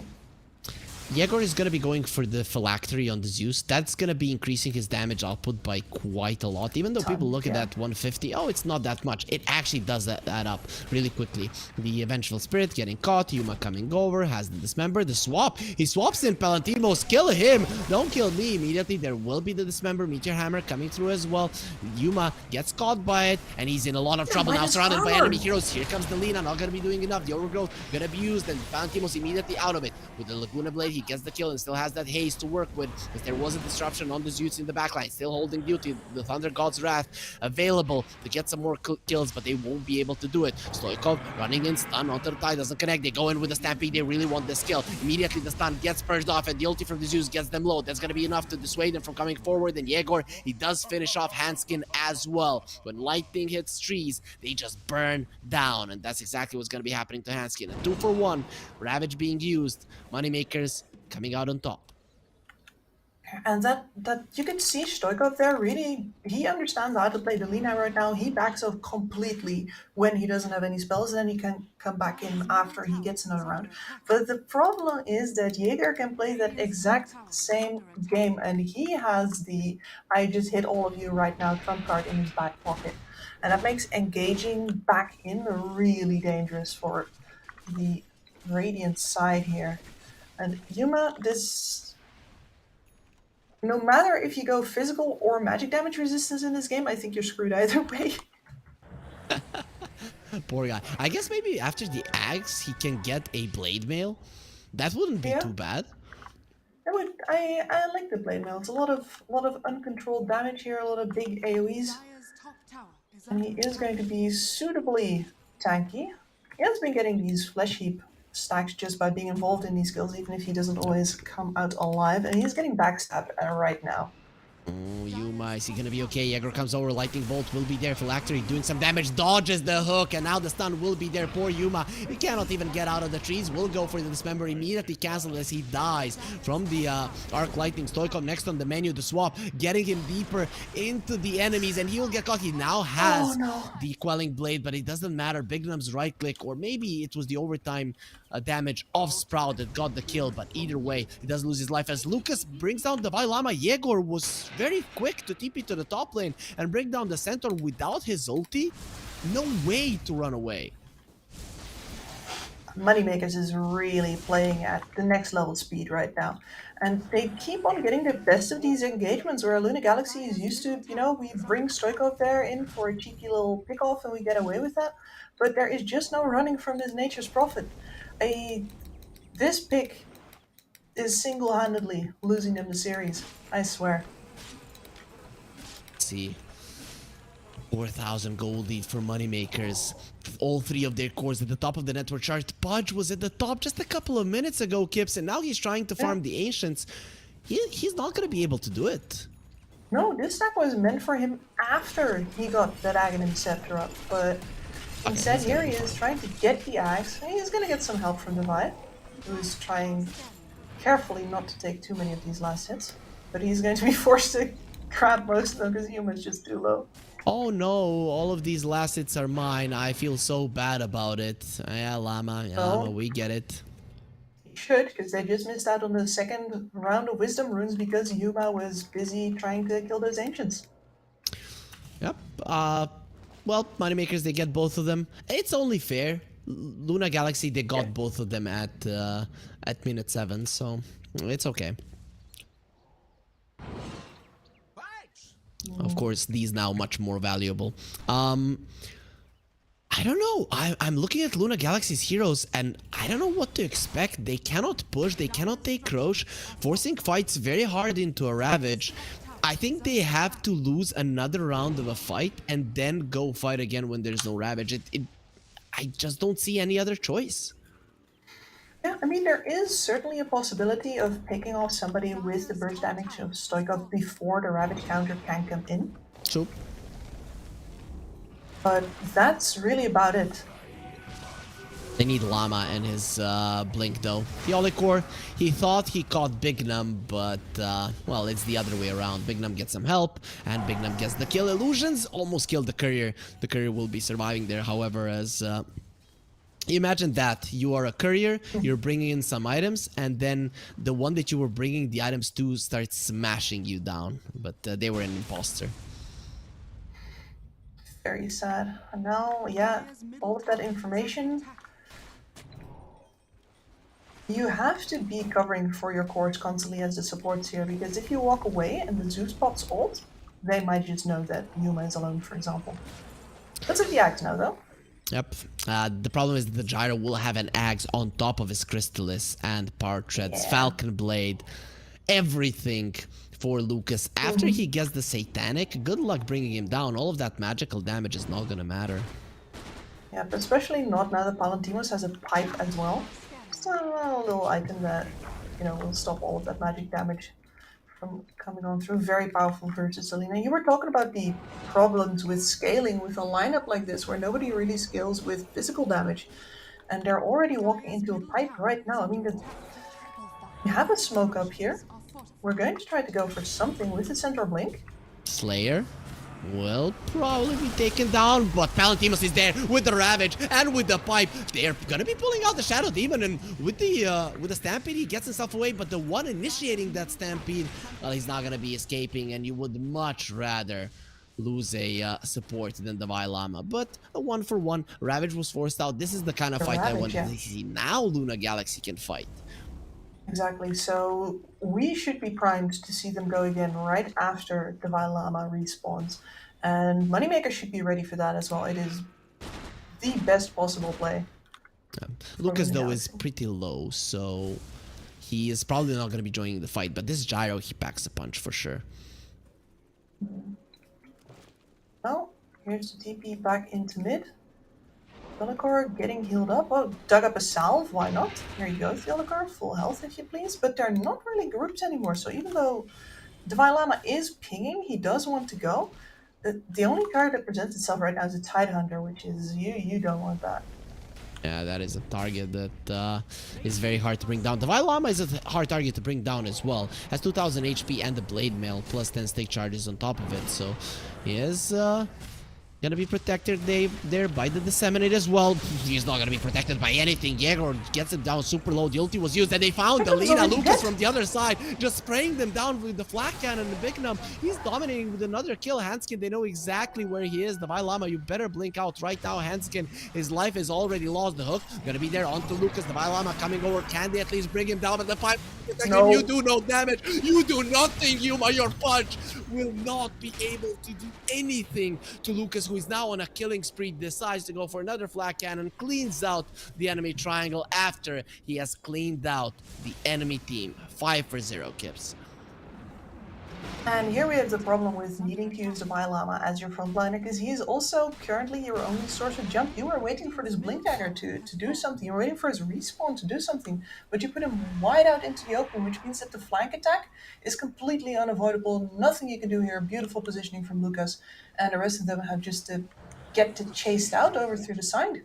Yegor is going to be going for the Phylactery on the Zeus. That's going to be increasing his damage output by quite a lot. Even though people look at that 150, oh, it's not that much. It actually does that up really quickly. The Vengeful Spirit getting caught. Yuma coming over, has the Dismember. The swap. He swaps in Palantimos. Kill him. Don't kill me. Immediately, there will be the Dismember. Meteor Hammer coming through as well. Yuma gets caught by it, and he's in a lot of trouble now, surrounded by enemy heroes. Here comes the Lina. Not going to be doing enough. The Overgrowth going to be used, and Palantimos immediately out of it. With the Laguna Blade, he gets the kill and still has that haste to work with, because there was a disruption on the Zeus in the backline, still holding duty. The Thunder God's Wrath available to get some more kills, but they won't be able to do it. Stoikov running in, stun onto the tie, doesn't connect. They go in with the Stampede, they really want this kill. Immediately the stun gets purged off, and the ulti from the Zeus gets them low. That's going to be enough to dissuade them from coming forward, and Yegor, he does finish off Hanskin as well. When lightning hits trees, they just burn down, and that's exactly what's going to be happening to Hanskin. A 2-for-1, Ravage being used, Moneymakers coming out on top. And that you could see Stoikov there, really, he understands how to play the Lina right now. He backs off completely when he doesn't have any spells, and then he can come back in after he gets another round. But the problem is that Jaeger can play that exact same game, and he has the I just hit all of you right now trump card in his back pocket. And that makes engaging back in really dangerous for the Radiant side here. And Yuma, this, no matter if you go physical or magic damage resistance in this game, I think you're screwed either way. Poor guy. I guess maybe after the axe, he can get a blade mail. That wouldn't be too bad. I like the blade mail. It's a lot of uncontrolled damage here, a lot of big AoEs, and he is going to be suitably tanky. He has been getting these flesh heap stacks just by being involved in these skills, even if he doesn't always come out alive, and he's getting backstabbed right now. Oh, Yuma, is he gonna be okay? Yegor comes over, Lightning Bolt will be there. Phylactery doing some damage, dodges the hook, and now the stun will be there. Poor Yuma, he cannot even get out of the trees. Will go for the Dismember, immediately cancelled as he dies from the Arc Lightning. Stoikov next on the menu, the swap, getting him deeper into the enemies, and he will get caught. He now has the Quelling Blade, but it doesn't matter. Bignum's right click, or maybe it was the overtime damage of Sprout that got the kill, but either way, he doesn't lose his life as Lucas brings down the Vailama. Yegor was very quick to TP to the top lane and bring down the center without his ulti. No way to run away. Moneymakers is really playing at the next level speed right now. And they keep on getting the best of these engagements where Luna Galaxy is used to, we bring Stoikov there in for a cheeky little pick-off and we get away with that. But there is just no running from this nature's prophet. This pick is single-handedly losing them the series, I swear. See. 4,000 gold lead for Moneymakers. All three of their cores at the top of the network chart. Pudge was at the top just a couple of minutes ago, Kips, and now he's trying to farm the Ancients. He's not going to be able to do it. No, this stack was meant for him after he got that Aghanim Scepter up, but instead here he is trying to get the Axe. He's going to get some help from Divide, who's trying carefully not to take too many of these last hits, but he's going to be forced to grab most of them because Huma's just too low. Oh no, all of these last hits are mine. I feel so bad about it. Yeah, Llama, we get it. He should, because they just missed out on the second round of Wisdom Runes because Yuma was busy trying to kill those Ancients. Yep. Well, Moneymakers, they get both of them. It's only fair. Luna Galaxy, they got both of them at minute 7, so it's okay. Of course, these now much more valuable. I don't know. I'm looking at Luna Galaxy's heroes, and I don't know what to expect. They cannot push. They cannot take Roche. Forcing fights very hard into a Ravage. I think they have to lose another round of a fight and then go fight again when there's no Ravage. I just don't see any other choice. Yeah, I mean, there is certainly a possibility of picking off somebody with the burst damage of Stoikov before the Ravage counter can come in. True. But that's really about it. They need Llama and his Blink, though. The Olicor, he thought he caught Bignum, but, well, it's the other way around. Bignum gets some help, and Bignum gets the kill. Illusions almost killed the Courier. The Courier will be surviving there, however, as... Imagine that. You are a courier, you're bringing in some items, and then the one that you were bringing the items to starts smashing you down. But they were an imposter. Very sad. And now, yeah, all of that information... You have to be covering for your cores constantly as the supports here, because if you walk away and the Zeus pops ult, they might just know that Yuma is alone, for example. Let's have the Axe now, though. Yep. The problem is that the Gyro will have an Axe on top of his Crystallis and Power Treads, Falcon Blade, everything for Lucas. After he gets the Satanic, good luck bringing him down. All of that magical damage is not gonna matter. Yeah, but especially not now that Palantimos has a pipe as well. It's a little item that, will stop all of that magic damage from coming on through. Very powerful versus Selena. You were talking about the problems with scaling with a lineup like this where nobody really scales with physical damage. And they're already walking into a pipe right now. I mean, we have a smoke up here. We're going to try to go for something with the Central Blink. Slayer will probably be taken down, but Palantimos is there with the Ravage and with the pipe. They're gonna be pulling out the Shadow Demon, and with the Stampede, he gets himself away, but the one initiating that Stampede, well, he's not gonna be escaping, and you would much rather lose a support than the Llama. But a 1-for-1, Ravage was forced out. This is the kind of fight I want to see. Now Luna Galaxy can fight. Exactly, so we should be primed to see them go again right after the Llama respawns. And Moneymaker should be ready for that as well. It is the best possible play. Lucas, though, is pretty low, so he is probably not going to be joining the fight. But this Gyro, he packs a punch for sure. Well, here's the TP back into mid. Theodokar getting healed up. Oh, dug up a salve, why not? Here you go, Theodokar, full health if you please. But they're not really grouped anymore, so even though Divine Llama is pinging, he does want to go. The only card that presents itself right now is a Tidehunter, which is you don't want that. Yeah, that is a target that is very hard to bring down. Divine Llama is a hard target to bring down as well. Has 2000 HP and the Blade Mail, plus 10 stake charges on top of it, so he is Gonna be protected there by the Disseminate as well. He's not gonna be protected by anything. Jaeger gets him down super low. The ulti was used and they found Alina. Lucas from the other side just spraying them down with the flat cannon and the Big Num. He's dominating with another kill. Hanskin, they know exactly where he is. The Lama, you better blink out right now. Hanskin, his life is already lost. The hook gonna be there onto Lucas. The Lama coming over. Can they at least bring him down? But the pipe, No. you do no damage. You do nothing, Yuma. Your punch will not be able to do anything to Lucas, who is now on a killing spree, decides to go for another flat cannon, cleans out the enemy triangle after he has cleaned out the enemy team. 5-0 Kips. And here we have the problem with needing to use the Lama as your frontliner, because he is also currently your only source of jump. You are waiting for this Blink Dagger to do something. You're waiting for his respawn to do something, but you put him wide out into the open, which means that the flank attack is completely unavoidable. Nothing you can do here. Beautiful positioning from Lucas, and the rest of them have just to get chased out over through the side.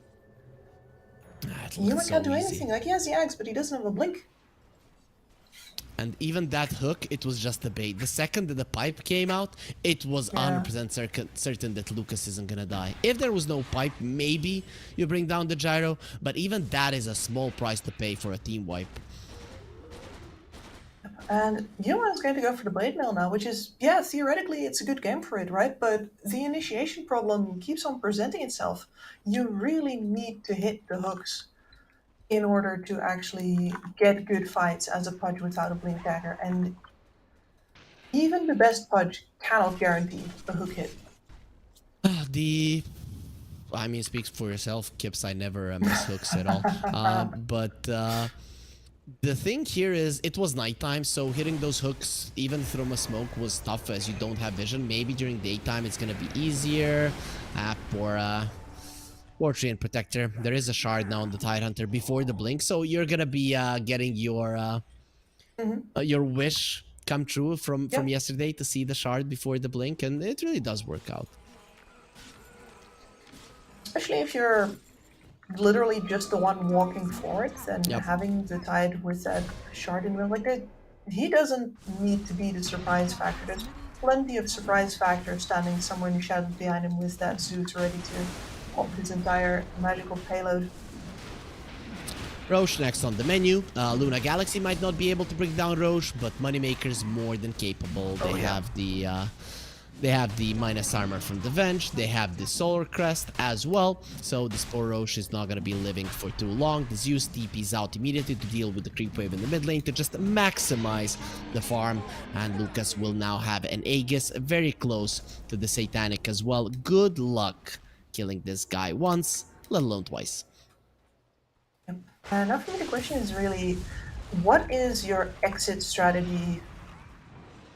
Yuma can't do anything. Like, he has the axe, but he doesn't have a blink. And even that hook, it was just a bait. The second that the pipe came out, it was 100% certain that Lucas isn't gonna die. If there was no pipe, maybe you bring down the gyro, but even that is a small price to pay for a team wipe. And Yuma is going to go for the Blade Mail now, which is, yeah, theoretically it's a good game for it, right? But the initiation problem keeps on presenting itself. You really need to hit the hooks in order to actually get good fights as a Pudge without a Blink Dagger. And even the best Pudge cannot guarantee a hook hit. I mean, speaks for yourself, Kips. I never miss hooks at all. But the thing here is, it was nighttime, so hitting those hooks, even from a smoke, was tough as you don't have vision. Maybe during daytime it's gonna be easier. War Tree and Protector. There is a shard now on the Tidehunter before the blink, so you're gonna be getting your wish come true from yesterday to see the shard before the blink, and it really does work out. Especially if you're literally just the one walking forward, then having the Tide with that shard in real, like that, he doesn't need to be the surprise factor. There's plenty of surprise factors standing somewhere in the shadows behind him with that Zoot ready to pop his entire magical payload. Roche next on the menu. Luna Galaxy might not be able to bring down Roche, but Moneymaker's more than capable. They have the minus armor from the Venge. They have the Solar Crest as well. So this poor Roche is not going to be living for too long. The Zeus TP's out immediately to deal with the creep wave in the mid lane to just maximize the farm. And Lucas will now have an Aegis very close to the Satanic as well. Good luck killing this guy once, let alone twice. Now for me, the question is really, what is your exit strategy?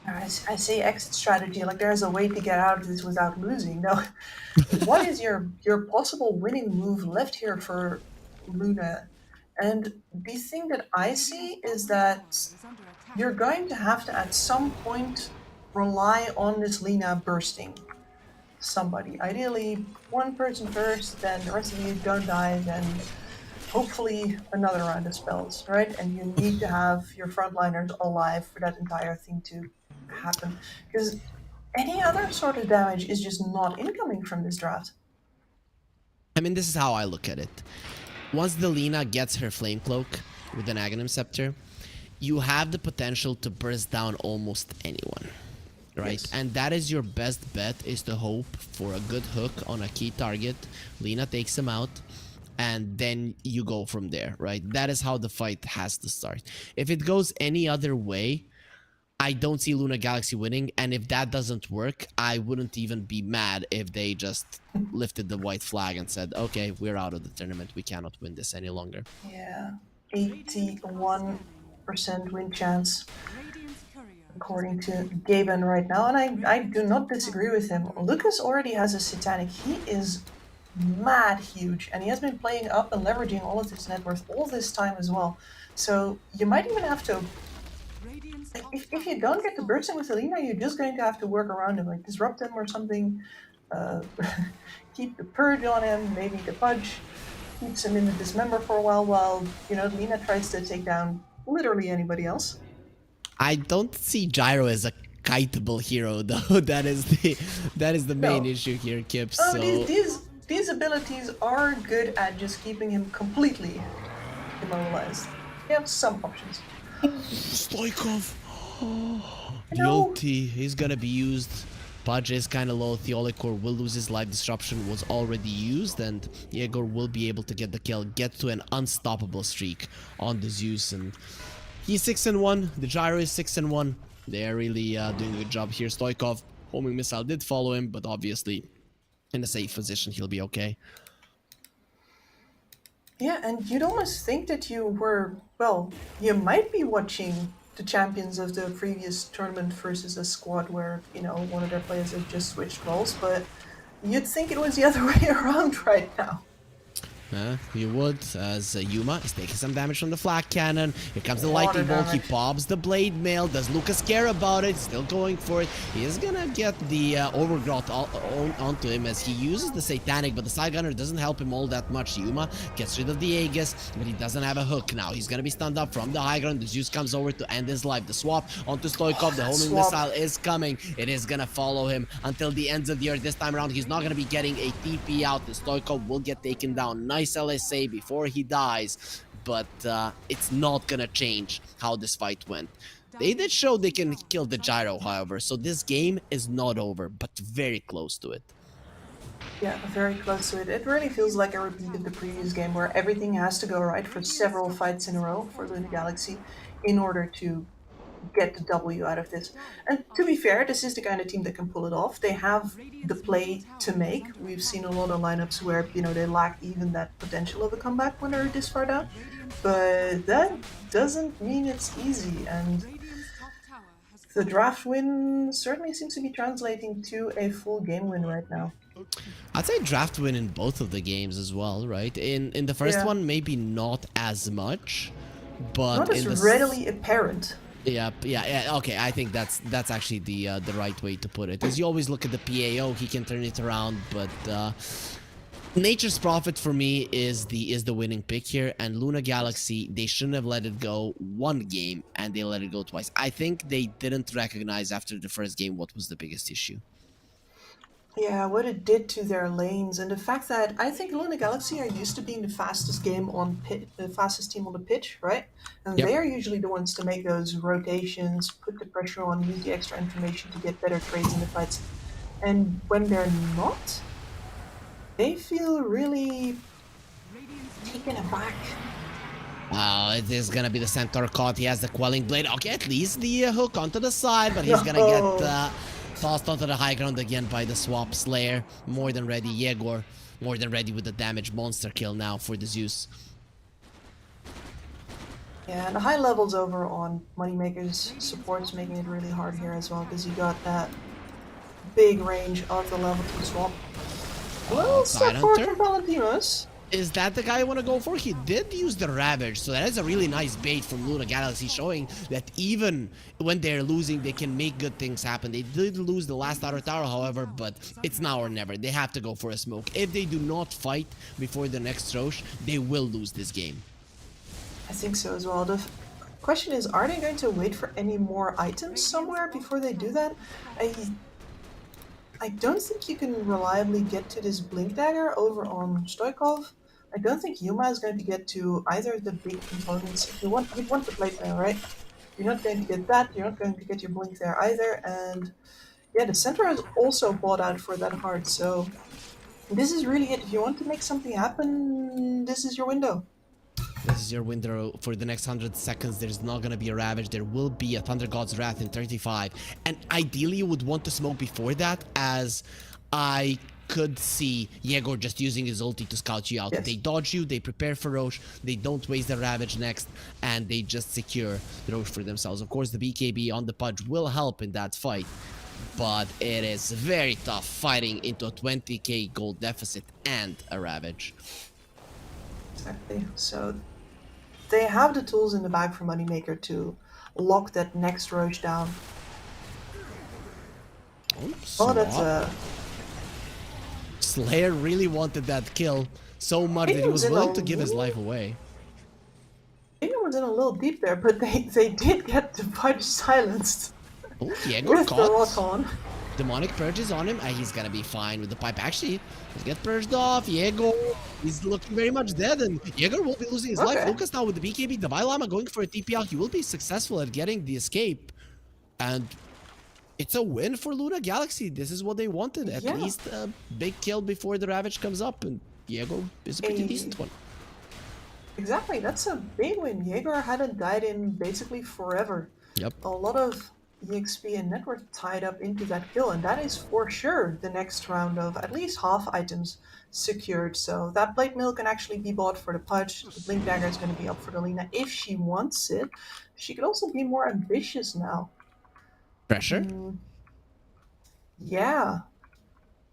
I say exit strategy like there's a way to get out of this without losing. No, what is your possible winning move left here for Luna? And the thing that I see is that you're going to have to at some point rely on this Lina bursting somebody. Ideally, one person first, then the rest of you don't die, then hopefully another round of spells, right? And you need to have your frontliners alive for that entire thing to happen, because any other sort of damage is just not incoming from this draft. I mean, this is how I look at it. Once the Lina gets her Flame Cloak with an Aghanim Scepter, you have the potential to burst down almost anyone, right? Yes. And that is your best bet, is to hope for a good hook on a key target. Lina takes him out, and then you go from there, right? That is how the fight has to start. If it goes any other way, I don't see Luna Galaxy winning, and if that doesn't work, I wouldn't even be mad if they just lifted the white flag and said, okay, we're out of the tournament, we cannot win this any longer. Yeah, 81% win chance according to Gaben right now, and I do not disagree with him. Lucas already has a Satanic. He is mad huge, and he has been playing up and leveraging all of his net worth all this time as well. So you might even have to, if you don't get the bursting with Alina, you're just going to have to work around him, like disrupt him or something, keep the purge on him, maybe the Pudge keeps him in the dismember for a while Alina tries to take down literally anybody else. I don't see Gyro as a kiteable hero though. that is the main issue here, Kip. Oh, So these abilities are good at just keeping him completely immobilized. You have some options. Stoikov. The No. ulti is gonna be used. Pudge is kind of low. Theolicor will lose his life. Disruption was already used, and Yegor will be able to get the kill, get to an unstoppable streak on the Zeus, and he's 6-1. The Gyro is 6-1. They're really doing a good job here. Stoikov, homing missile did follow him, but obviously in a safe position, he'll be okay. Yeah, and you'd almost think that you were, well, you might be watching the champions of the previous tournament versus a squad where, you know, one of their players had just switched roles, but you'd think it was the other way around right now. You would, as Yuma is taking some damage from the flak cannon. Here comes the lightning bolt. He pops the blade mail. Does Lucas care about it? Still going for it. He is gonna get the overgrowth onto him as he uses the satanic, but the side gunner doesn't help him all that much. Yuma gets rid of the Aegis, but he doesn't have a hook now. He's gonna be stunned up from the high ground. The Zeus comes over to end his life. The swap onto Stoikov. The homing missile is coming. It is gonna follow him until the ends of the earth. This time around, he's not gonna be getting a TP out. The Stoikov will get taken down. Nice LSA before he dies, but it's not gonna change how this fight went. They did show they can kill the Gyro, however, so this game is not over, but very close to it. Yeah, very close to it. It really feels like a repeat of the previous game where everything has to go right for several fights in a row for Luna Galaxy in order to get the W out of this. And to be fair, this is the kind of team that can pull it off. They have the play to make. We've seen a lot of lineups where, you know, they lack even that potential of a comeback when they're this far down. But that doesn't mean it's easy, and the draft win certainly seems to be translating to a full game win right now. I'd say draft win in both of the games as well, right? In the first one, maybe not as much, but not as readily apparent. Yeah, okay, I think that's actually the right way to put it. As you always look at the PAO, he can turn it around, but Nature's Prophet for me is the winning pick here, and Luna Galaxy, they shouldn't have let it go one game, and they let it go twice. I think they didn't recognize after the first game what was the biggest issue. Yeah, what it did to their lanes, and the fact that I think Luna Galaxy are used to being the fastest game on the fastest team on the pitch, right? And they are usually the ones to make those rotations, put the pressure on, use the extra information to get better trades in the fights. And when they're not, they feel really taken aback. It is gonna be the Centaur caught. He has the Quelling Blade. Okay, at least the hook onto the side, but he's gonna get tossed onto the high ground again by the Swap Slayer. More than ready. Yegor, more than ready with the damage. Monster kill now for the Zeus. Yeah, and the high levels over on Moneymaker's support's making it really hard here as well, because you got that big range of the level 2 swap. Well, support from Valentinos. Is that the guy I want to go for? He did use the Ravage, so that is a really nice bait from Luna Galaxy, showing that even when they're losing, they can make good things happen. They did lose the last outer tower, however, but it's now or never. They have to go for a smoke. If they do not fight before the next Roche, they will lose this game. I think so as well. The question is, are they going to wait for any more items somewhere before they do that? I don't think you can reliably get to this Blink Dagger over on Stoikov. I don't think Yuma is going to get to either of the big components. If you want the plate mail, right? You're not going to get that, you're not going to get your Blink there either, and yeah, the center is also bought out for that hard, so this is really it. If you want to make something happen, this is your window. This is your window for the next 100 seconds. There's not going to be a Ravage. There will be a Thunder God's Wrath in 35. And ideally, you would want to smoke before that, as I could see Yegor just using his ulti to scout you out. Yes. They dodge you, they prepare for Roche, they don't waste the Ravage next, and they just secure the Roche for themselves. Of course, the BKB on the Pudge will help in that fight, but it is very tough fighting into a 20k gold deficit and a Ravage. Exactly. So they have the tools in the bag for Moneymaker to lock that next Roche down. Oh, that's a... Slayer really wanted that kill so much that he was willing to give his life away. Maybe was in a little deep there, but they did get the Pudge silenced. Oh, Diego With the lock caught. on. Demonic Purge is on him. He's gonna be fine with the pipe. Actually, he's get purged off. Diego is looking very much dead, and Diego will be losing his life. Okay. Lucas now with the BKB. The Llama going for a TP out. He will be successful at getting the escape. And it's a win for Luna Galaxy. This is what they wanted. At Yeah. least a big kill before the Ravage comes up. And Diego is a pretty decent one. Exactly, that's a big win. Jaeger hadn't died in basically forever. Yep. A lot of EXP and net worth tied up into that kill, and that is for sure the next round of at least half items secured. So that plate mill can actually be bought for the Pudge. The Blink Dagger is going to be up for the Lina if she wants it. She could also be more ambitious now. Pressure? Yeah.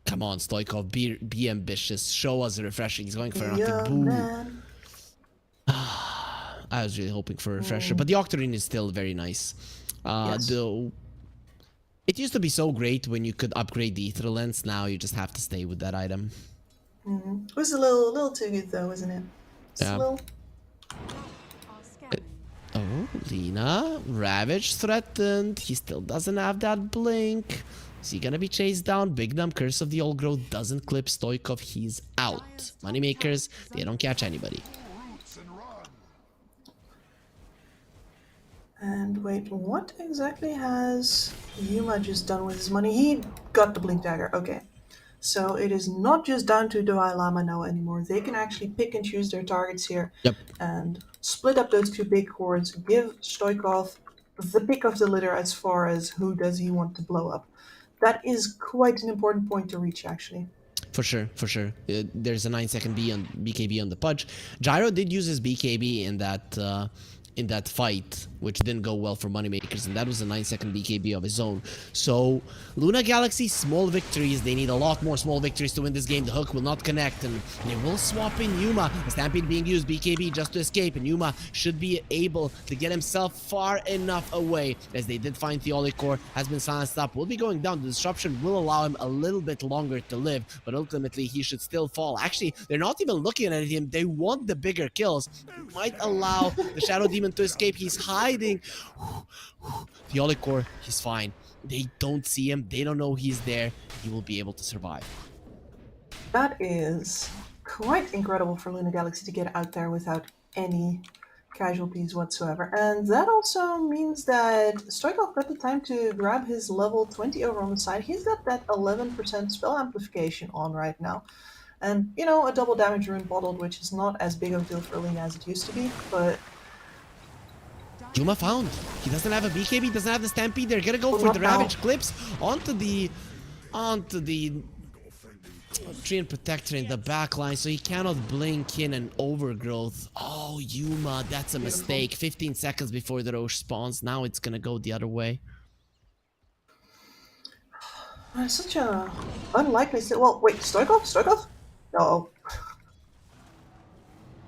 Come on, Stoikov, be ambitious. Show us a refresher. He's going for an Yeah, Boo. man. I was really hoping for a refresher, but the Octarine is still very nice. Yes. Though it used to be so great when you could upgrade the Ether Lens. Now you just have to stay with that item. It was a little too good though, isn't it? Just Yeah. a little. Oh, Lina, Ravage threatened. He still doesn't have that blink. Is he gonna be chased down? Big Num Curse of the Old Growth doesn't clip Stoikov. He's out. Moneymakers, they don't catch anybody. And wait, what exactly has Yuma just done with his money? He got the Blink Dagger, okay. So it is not just down to Dalai Lama now anymore. They can actually pick and choose their targets here. Yep. And split up those two big hordes, give Stoikov the pick of the litter as far as who does he want to blow up. That is quite an important point to reach, actually. For sure, for sure. There's a 9-second BKB on the Pudge. Gyro did use his BKB in that fight, which didn't go well for Moneymakers, and that was a 9-second BKB of his own. So, Luna Galaxy, small victories. They need a lot more small victories to win this game. The hook will not connect, and they will swap in Yuma. The Stampede being used, BKB just to escape, and Yuma should be able to get himself far enough away, as they did find Theolicor, has been silenced up, will be going down. The disruption will allow him a little bit longer to live, but ultimately he should still fall. Actually, they're not even looking at him. They want the bigger kills. Might allow the Shadow Demon to escape. He's hiding. Theolicor, he's fine. They don't see him. They don't know he's there. He will be able to survive. That is quite incredible for Luna Galaxy to get out there without any casualties whatsoever. And that also means that Stoikov got the time to grab his level 20 over on the side. He's got that 11% spell amplification on right now. And, you know, a double damage rune bottled, which is not as big of a deal for Luna as it used to be, but Yuma found. He doesn't have a BKB, doesn't have the Stampede. They're gonna go for the Ravage clips onto the Treant Protector in the back line, so he cannot blink in an Overgrowth. Oh, Yuma, that's a mistake. 15 seconds before the Roche spawns. Now it's gonna go the other way. such a unlikely... Well, wait, Stoikov? No.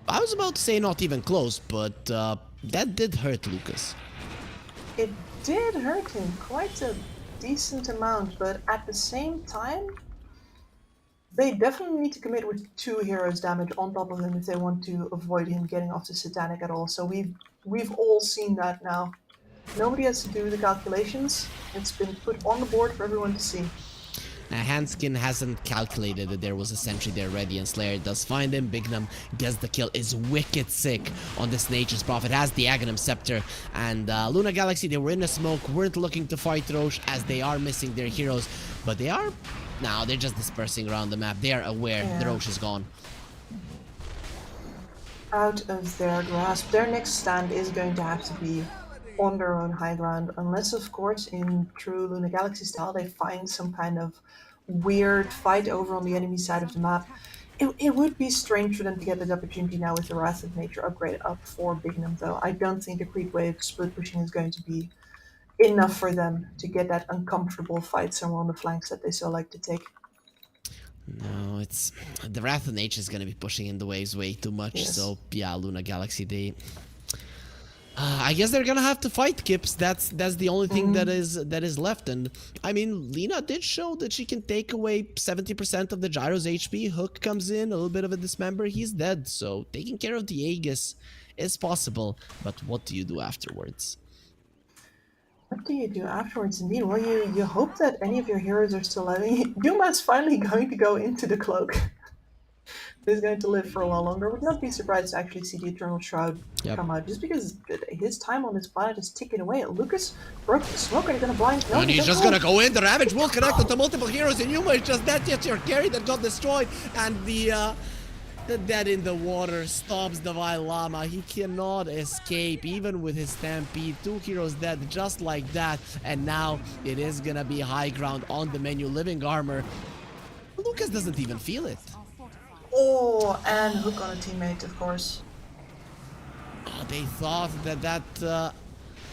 I was about to say not even close, but that did hurt Lucas. It did hurt him quite a decent amount, but at the same time, they definitely need to commit with 2 heroes damage on top of him if they want to avoid him getting off the Satanic at all. So we've all seen that now. Nobody has to do the calculations. It's been put on the board for everyone to see. Hanskin hasn't calculated that there was a sentry there ready, and Slayer does find him. Bignum gets the kill, is wicked sick on this Nature's Prophet, has the Aghanim Scepter, and Luna Galaxy, they were in the smoke, weren't looking to fight Roche, as they are missing their heroes, but they are, now they're just dispersing around the map. They are aware the Roche is gone. Out of their grasp. Their next stand is going to have to be on their own high ground, unless of course in true Luna Galaxy style they find some kind of weird fight over on the enemy side of the map. It would be strange for them to get that opportunity now with the Wrath of Nature upgrade up for Bignum, though. I don't think a creep wave split pushing is going to be enough for them to get that uncomfortable fight somewhere on the flanks that they so like to take. No, it's the Wrath of Nature is going to be pushing in the waves way too much. Yes. So yeah, Luna Galaxy, they I guess they're gonna have to fight Kips. That's the only thing that is left. And I mean, Lina did show that she can take away 70% of the Gyro's HP. Hook comes in, a little bit of a dismember, he's dead. So taking care of the Aegis is possible, but what do you do afterwards? What do you do afterwards? Indeed, well, you hope that any of your heroes are still living. Duma's finally going to go into the cloak. He's going to live for a while longer. Would not be surprised to actually see the Eternal Shroud Yep. come out, just because his time on this planet is ticking away. Lucas broke the smoke and he's gonna blind. No, And he's just gonna go in. The Ravage will connect onto multiple heroes, and Yuma is just dead. Yet your carry that got destroyed, and the dead in the water stops the Vile Llama. He cannot escape, even with his Stampede. 2 heroes dead just like that, and now it is gonna be high ground on the menu. Living armor. Lucas doesn't even feel it. Oh, and hook on a teammate, of course. Oh, they thought that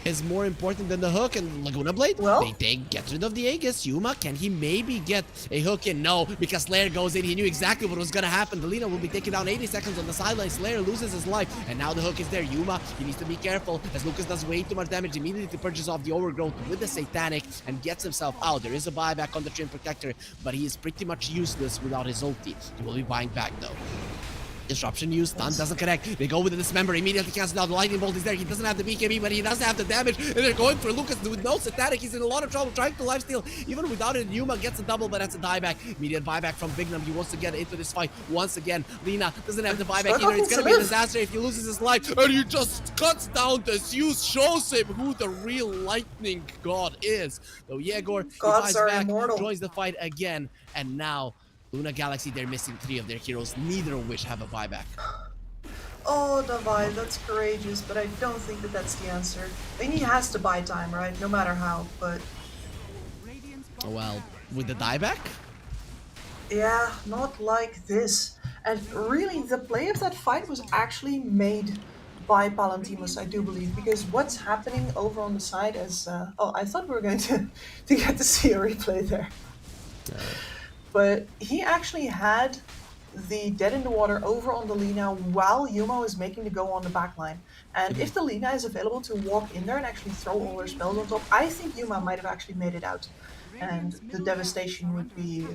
is more important than the hook, and Laguna Blade, Well, they get rid of the Aegis. Yuma, can he maybe get a hook in? No, because Slayer goes in. He knew exactly what was gonna happen. Delina will be taken down 80 seconds on the sideline. Slayer loses his life, and now the hook is there. Yuma, he needs to be careful, as Lucas does way too much damage. Immediately purchases off the Overgrowth with the Satanic and gets himself out. There is a buyback on the Trim Protector, but he is pretty much useless without his ulti. He will be buying back though. Disruption used, stun doesn't connect. They go with the dismember, immediately cancels out. The lightning bolt is there. He doesn't have the BKB, but he does have the damage. And they're going for Lucas with no Satanic. He's in a lot of trouble trying to lifesteal. Even without it, Yuma gets a double, but that's a dieback. Immediate buyback from Bignum. He wants to get into this fight once again. Lina doesn't have the buyback either. It's gonna be a disaster if he loses his life. And he just cuts down the Zeus, shows him who the real lightning god is. So Yegor, he buys back, joins the fight again, and now Luna Galaxy, they're missing 3 of their heroes, neither of which have a buyback. Oh, Davai, that's courageous, but I don't think that that's the answer. I mean, he has to buy time, right? No matter how, but... Well, with the dieback? Yeah, not like this. And really, the play of that fight was actually made by Palantimos, I do believe, because what's happening over on the side is... oh, I thought we were going to get to see a replay there. But he actually had the Dead in the Water over on the Lina while Yuma was making the go on the backline. And if the Lina is available to walk in there and actually throw all her spells on top, I think Yuma might have actually made it out. And the devastation would be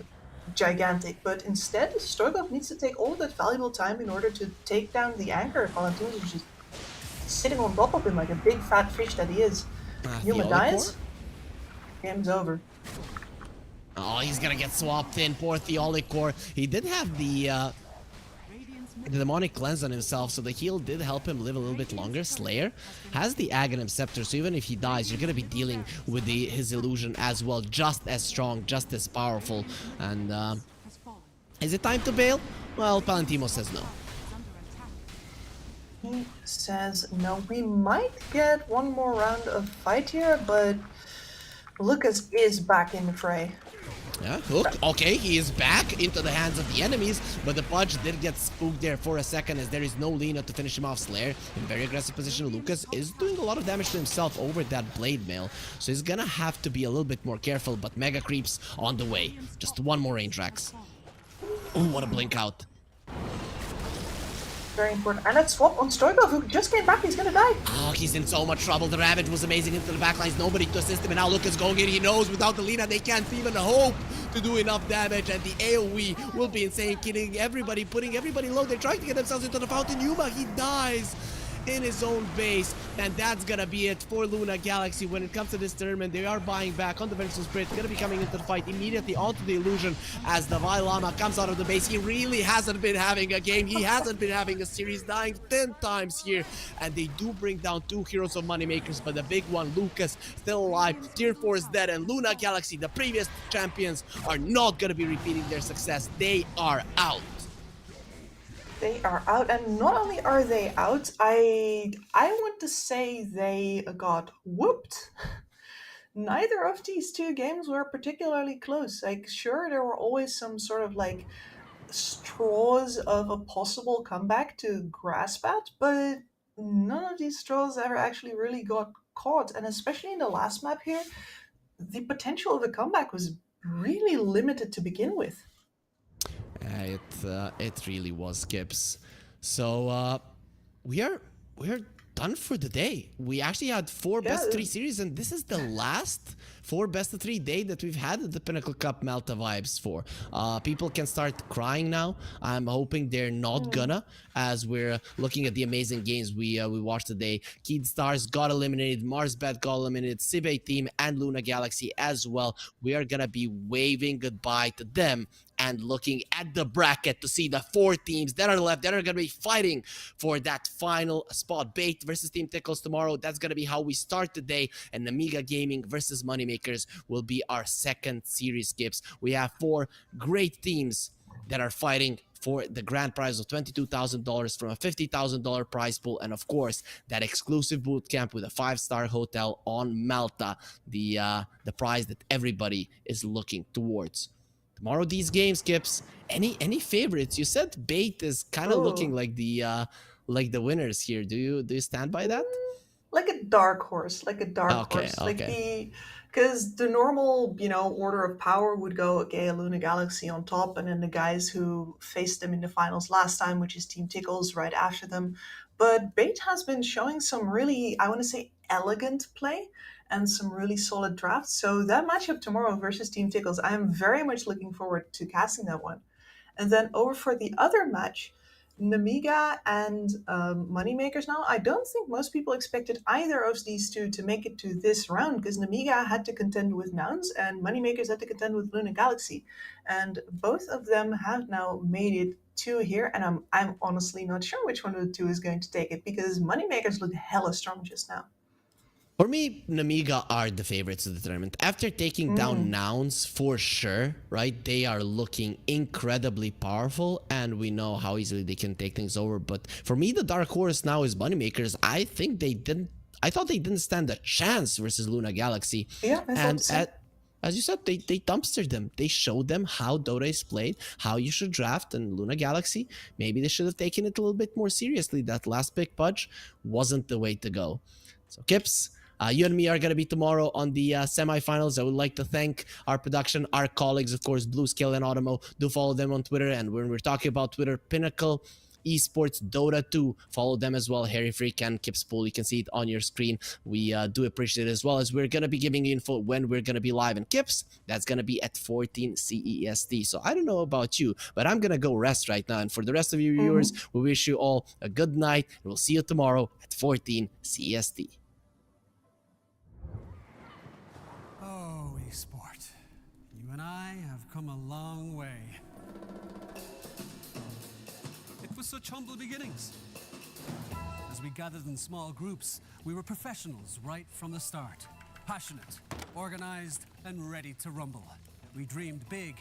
gigantic. But instead, Stoikov needs to take all of that valuable time in order to take down the anchor. Valentinus is just sitting on top of him like a big fat fish that he is. Yuma dies, game's over. Oh, he's gonna get swapped in, poor Theolic Core. He did have the demonic cleanse on himself, so the heal did help him live a little bit longer. Slayer has the Aghanim Scepter, so even if he dies, you're gonna be dealing with his illusion as well, just as strong, just as powerful. And is it time to bail? Well, Palantimo says no. He says no. We might get one more round of fight here, but Lucas is back in the fray. Yeah, hook. Okay, he is back into the hands of the enemies, but the Pudge did get spooked there for a second as there is no Lina to finish him off. Slayer in very aggressive position. Lucas is doing a lot of damage to himself over that blade mail, so he's gonna have to be a little bit more careful, but Mega Creeps on the way. Just one more Rangetrax. Ooh, what a blink out. Very important. And that swap on Stoikov, who just came back, he's gonna die. Oh, he's in so much trouble. The Ravage was amazing into the backlines. Nobody to assist him, and now Lucas going in. He knows without the Lina, they can't even hope to do enough damage, and the AoE will be insane, killing everybody, putting everybody low. They're trying to get themselves into the fountain. Yuma, he dies in his own base, and that's gonna be it for Luna Galaxy. When it comes to this tournament, they are buying back on the Vengeful Spirit, gonna be coming into the fight immediately onto the Illusion as the Vile Llama comes out of the base. He really hasn't been having a game, he hasn't been having a series, dying 10 times here, and they do bring down 2 heroes of Moneymakers, but the big one, Lucas, still alive. Tier 4 is dead, and Luna Galaxy, the previous champions, are not gonna be repeating their success. They are out. They are out, and not only are they out, I want to say they got whooped. Neither of these 2 games were particularly close. Like, sure, there were always some sort of like straws of a possible comeback to grasp at, but none of these straws ever actually really got caught. And especially in the last map here, the potential of a comeback was really limited to begin with. It really was, Skips. So we're done for the day. We actually had 4 best of 3 series, and this is the last 4 best of 3 day that we've had at the Pinnacle Cup Malta vibes for. People can start crying now. I'm hoping they're not gonna, as we're looking at the amazing games we watched today. Keed Stars got eliminated, Marsbet got eliminated, Sibe team and Luna Galaxy as well. We are gonna be waving goodbye to them and looking at the bracket to see the 4 teams that are left that are going to be fighting for that final spot. Bait versus Team Tickles tomorrow. That's going to be how we start today. And Amiga Gaming versus Moneymakers will be our second series, Skips. We have 4 great teams that are fighting for the grand prize of $22,000 from a $50,000 prize pool, and of course that exclusive boot camp with a 5-star hotel on Malta, the prize that everybody is looking towards. Tomorrow, these games, Skips. Any favorites? You said Bait is kind of looking like the winners here. Do you stand by that? Like a dark horse, horse. Okay. Because the normal, order of power would go Gaia Luna Galaxy on top, and then the guys who faced them in the finals last time, which is Team Tickles, right after them. But Bait has been showing some really, I want to say, elegant play and some really solid drafts. So that matchup tomorrow versus Team Tickles, I am very much looking forward to casting that one. And then over for the other match, Namiga and Moneymakers now. I don't think most people expected either of these two to make it to this round, because Namiga had to contend with Nouns and Moneymakers had to contend with Luna Galaxy. And both of them have now made it to here, and I'm honestly not sure which one of the two is going to take it, because Moneymakers look hella strong just now. For me, Namiga are the favorites of the tournament. After taking down Nouns, for sure, right? They are looking incredibly powerful, and we know how easily they can take things over. But for me, the dark horse now is Moneymakers. I thought they didn't stand a chance versus Luna Galaxy. Yeah, I thought so. As you said, they dumpstered them. They showed them how Dota is played, how you should draft, and Luna Galaxy, maybe they should have taken it a little bit more seriously. That last big pudge wasn't the way to go. So, Kips, you and me are going to be tomorrow on the semifinals. I would like to thank our production, our colleagues, of course, BluScale and Otomo. Do follow them on Twitter. And when we're talking about Twitter, Pinnacle Esports Dota 2. Follow them as well. Harry Freak and Kipspool. You can see it on your screen. We do appreciate it, as well as we're going to be giving you info when we're going to be live. And Kips, that's going to be at 14 CEST. So I don't know about you, but I'm going to go rest right now. And for the rest of you viewers, we wish you all a good night. And we'll see you tomorrow at 14 CEST. Oh, esport. You and I have come a long way. It was such humble beginnings. As we gathered in small groups, we were professionals right from the start. Passionate, organized, and ready to rumble. We dreamed big,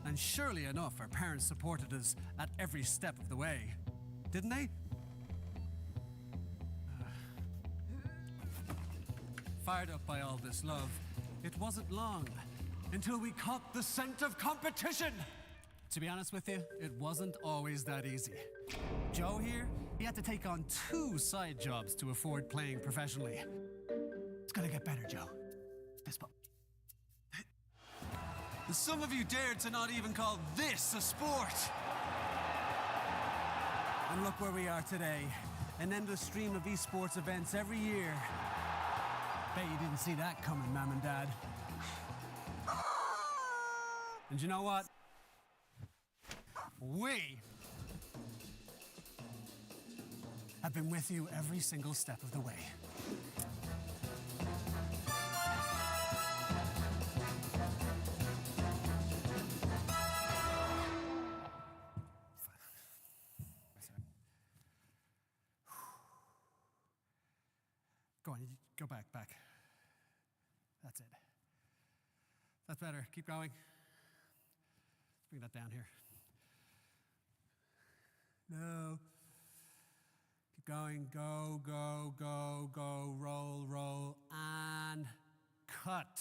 and surely enough, our parents supported us at every step of the way. Didn't they? Fired up by all this love, it wasn't long until we caught the scent of competition. To be honest with you, it wasn't always that easy. Joe here, he had to take on 2 side jobs to afford playing professionally. It's gonna get better, Joe. Fist bump. Some of you dared to not even call this a sport. And look where we are today. An endless stream of esports events every year. Bet you didn't see that coming, Mom and Dad. And you know what? We have been with you every single step of the way. Go on, go back. That's it. That's better. Keep going. Let's bring that down here. No. Keep going. Go. Roll. And cut.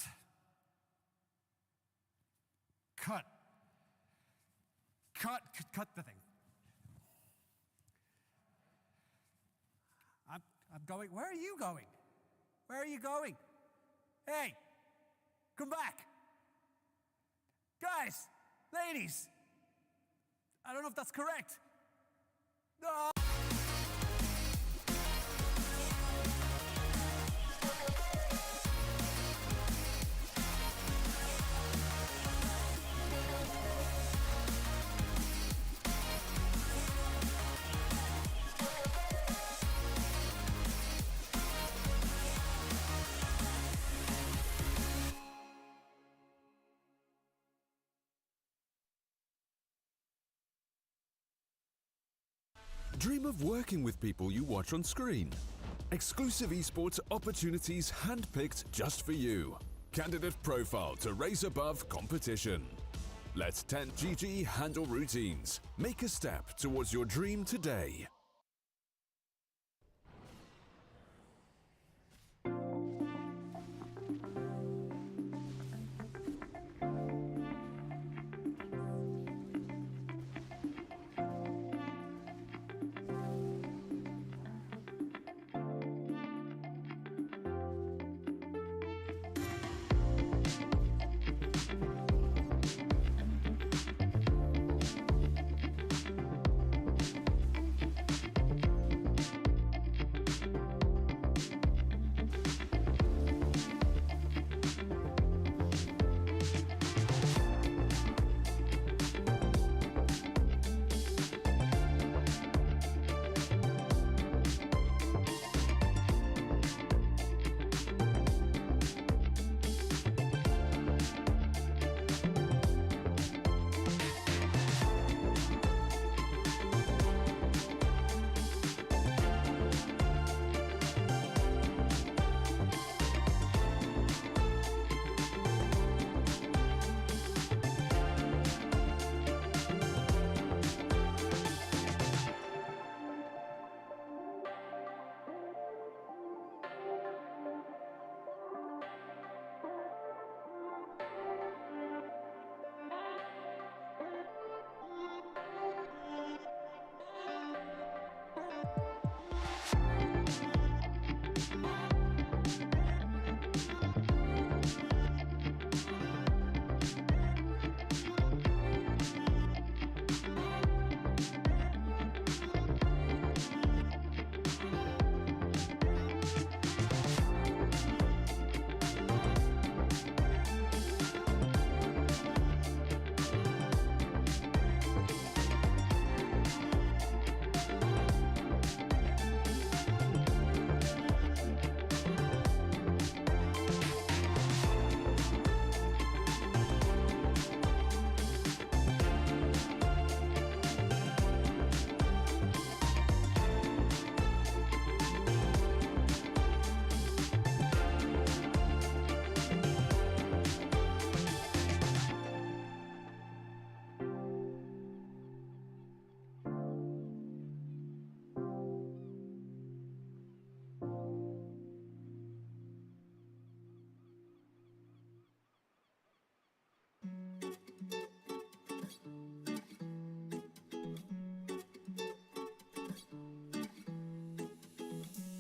Cut the thing. I'm going. Where are you going? Where are you going? Hey, come back. Guys, ladies. I don't know if that's correct. No. Dream of working with people you watch on screen. Exclusive esports opportunities handpicked just for you. Candidate profile to raise above competition. Let 10GG handle routines. Make a step towards your dream today.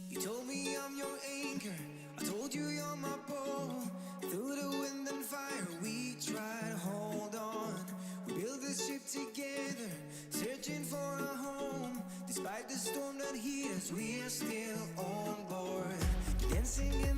You told me I'm your anchor, I told you you're my pole. Through the wind and fire we try to hold on. We built this ship together, searching for a home. Despite the storm that hit us, we are still on board. Dancing in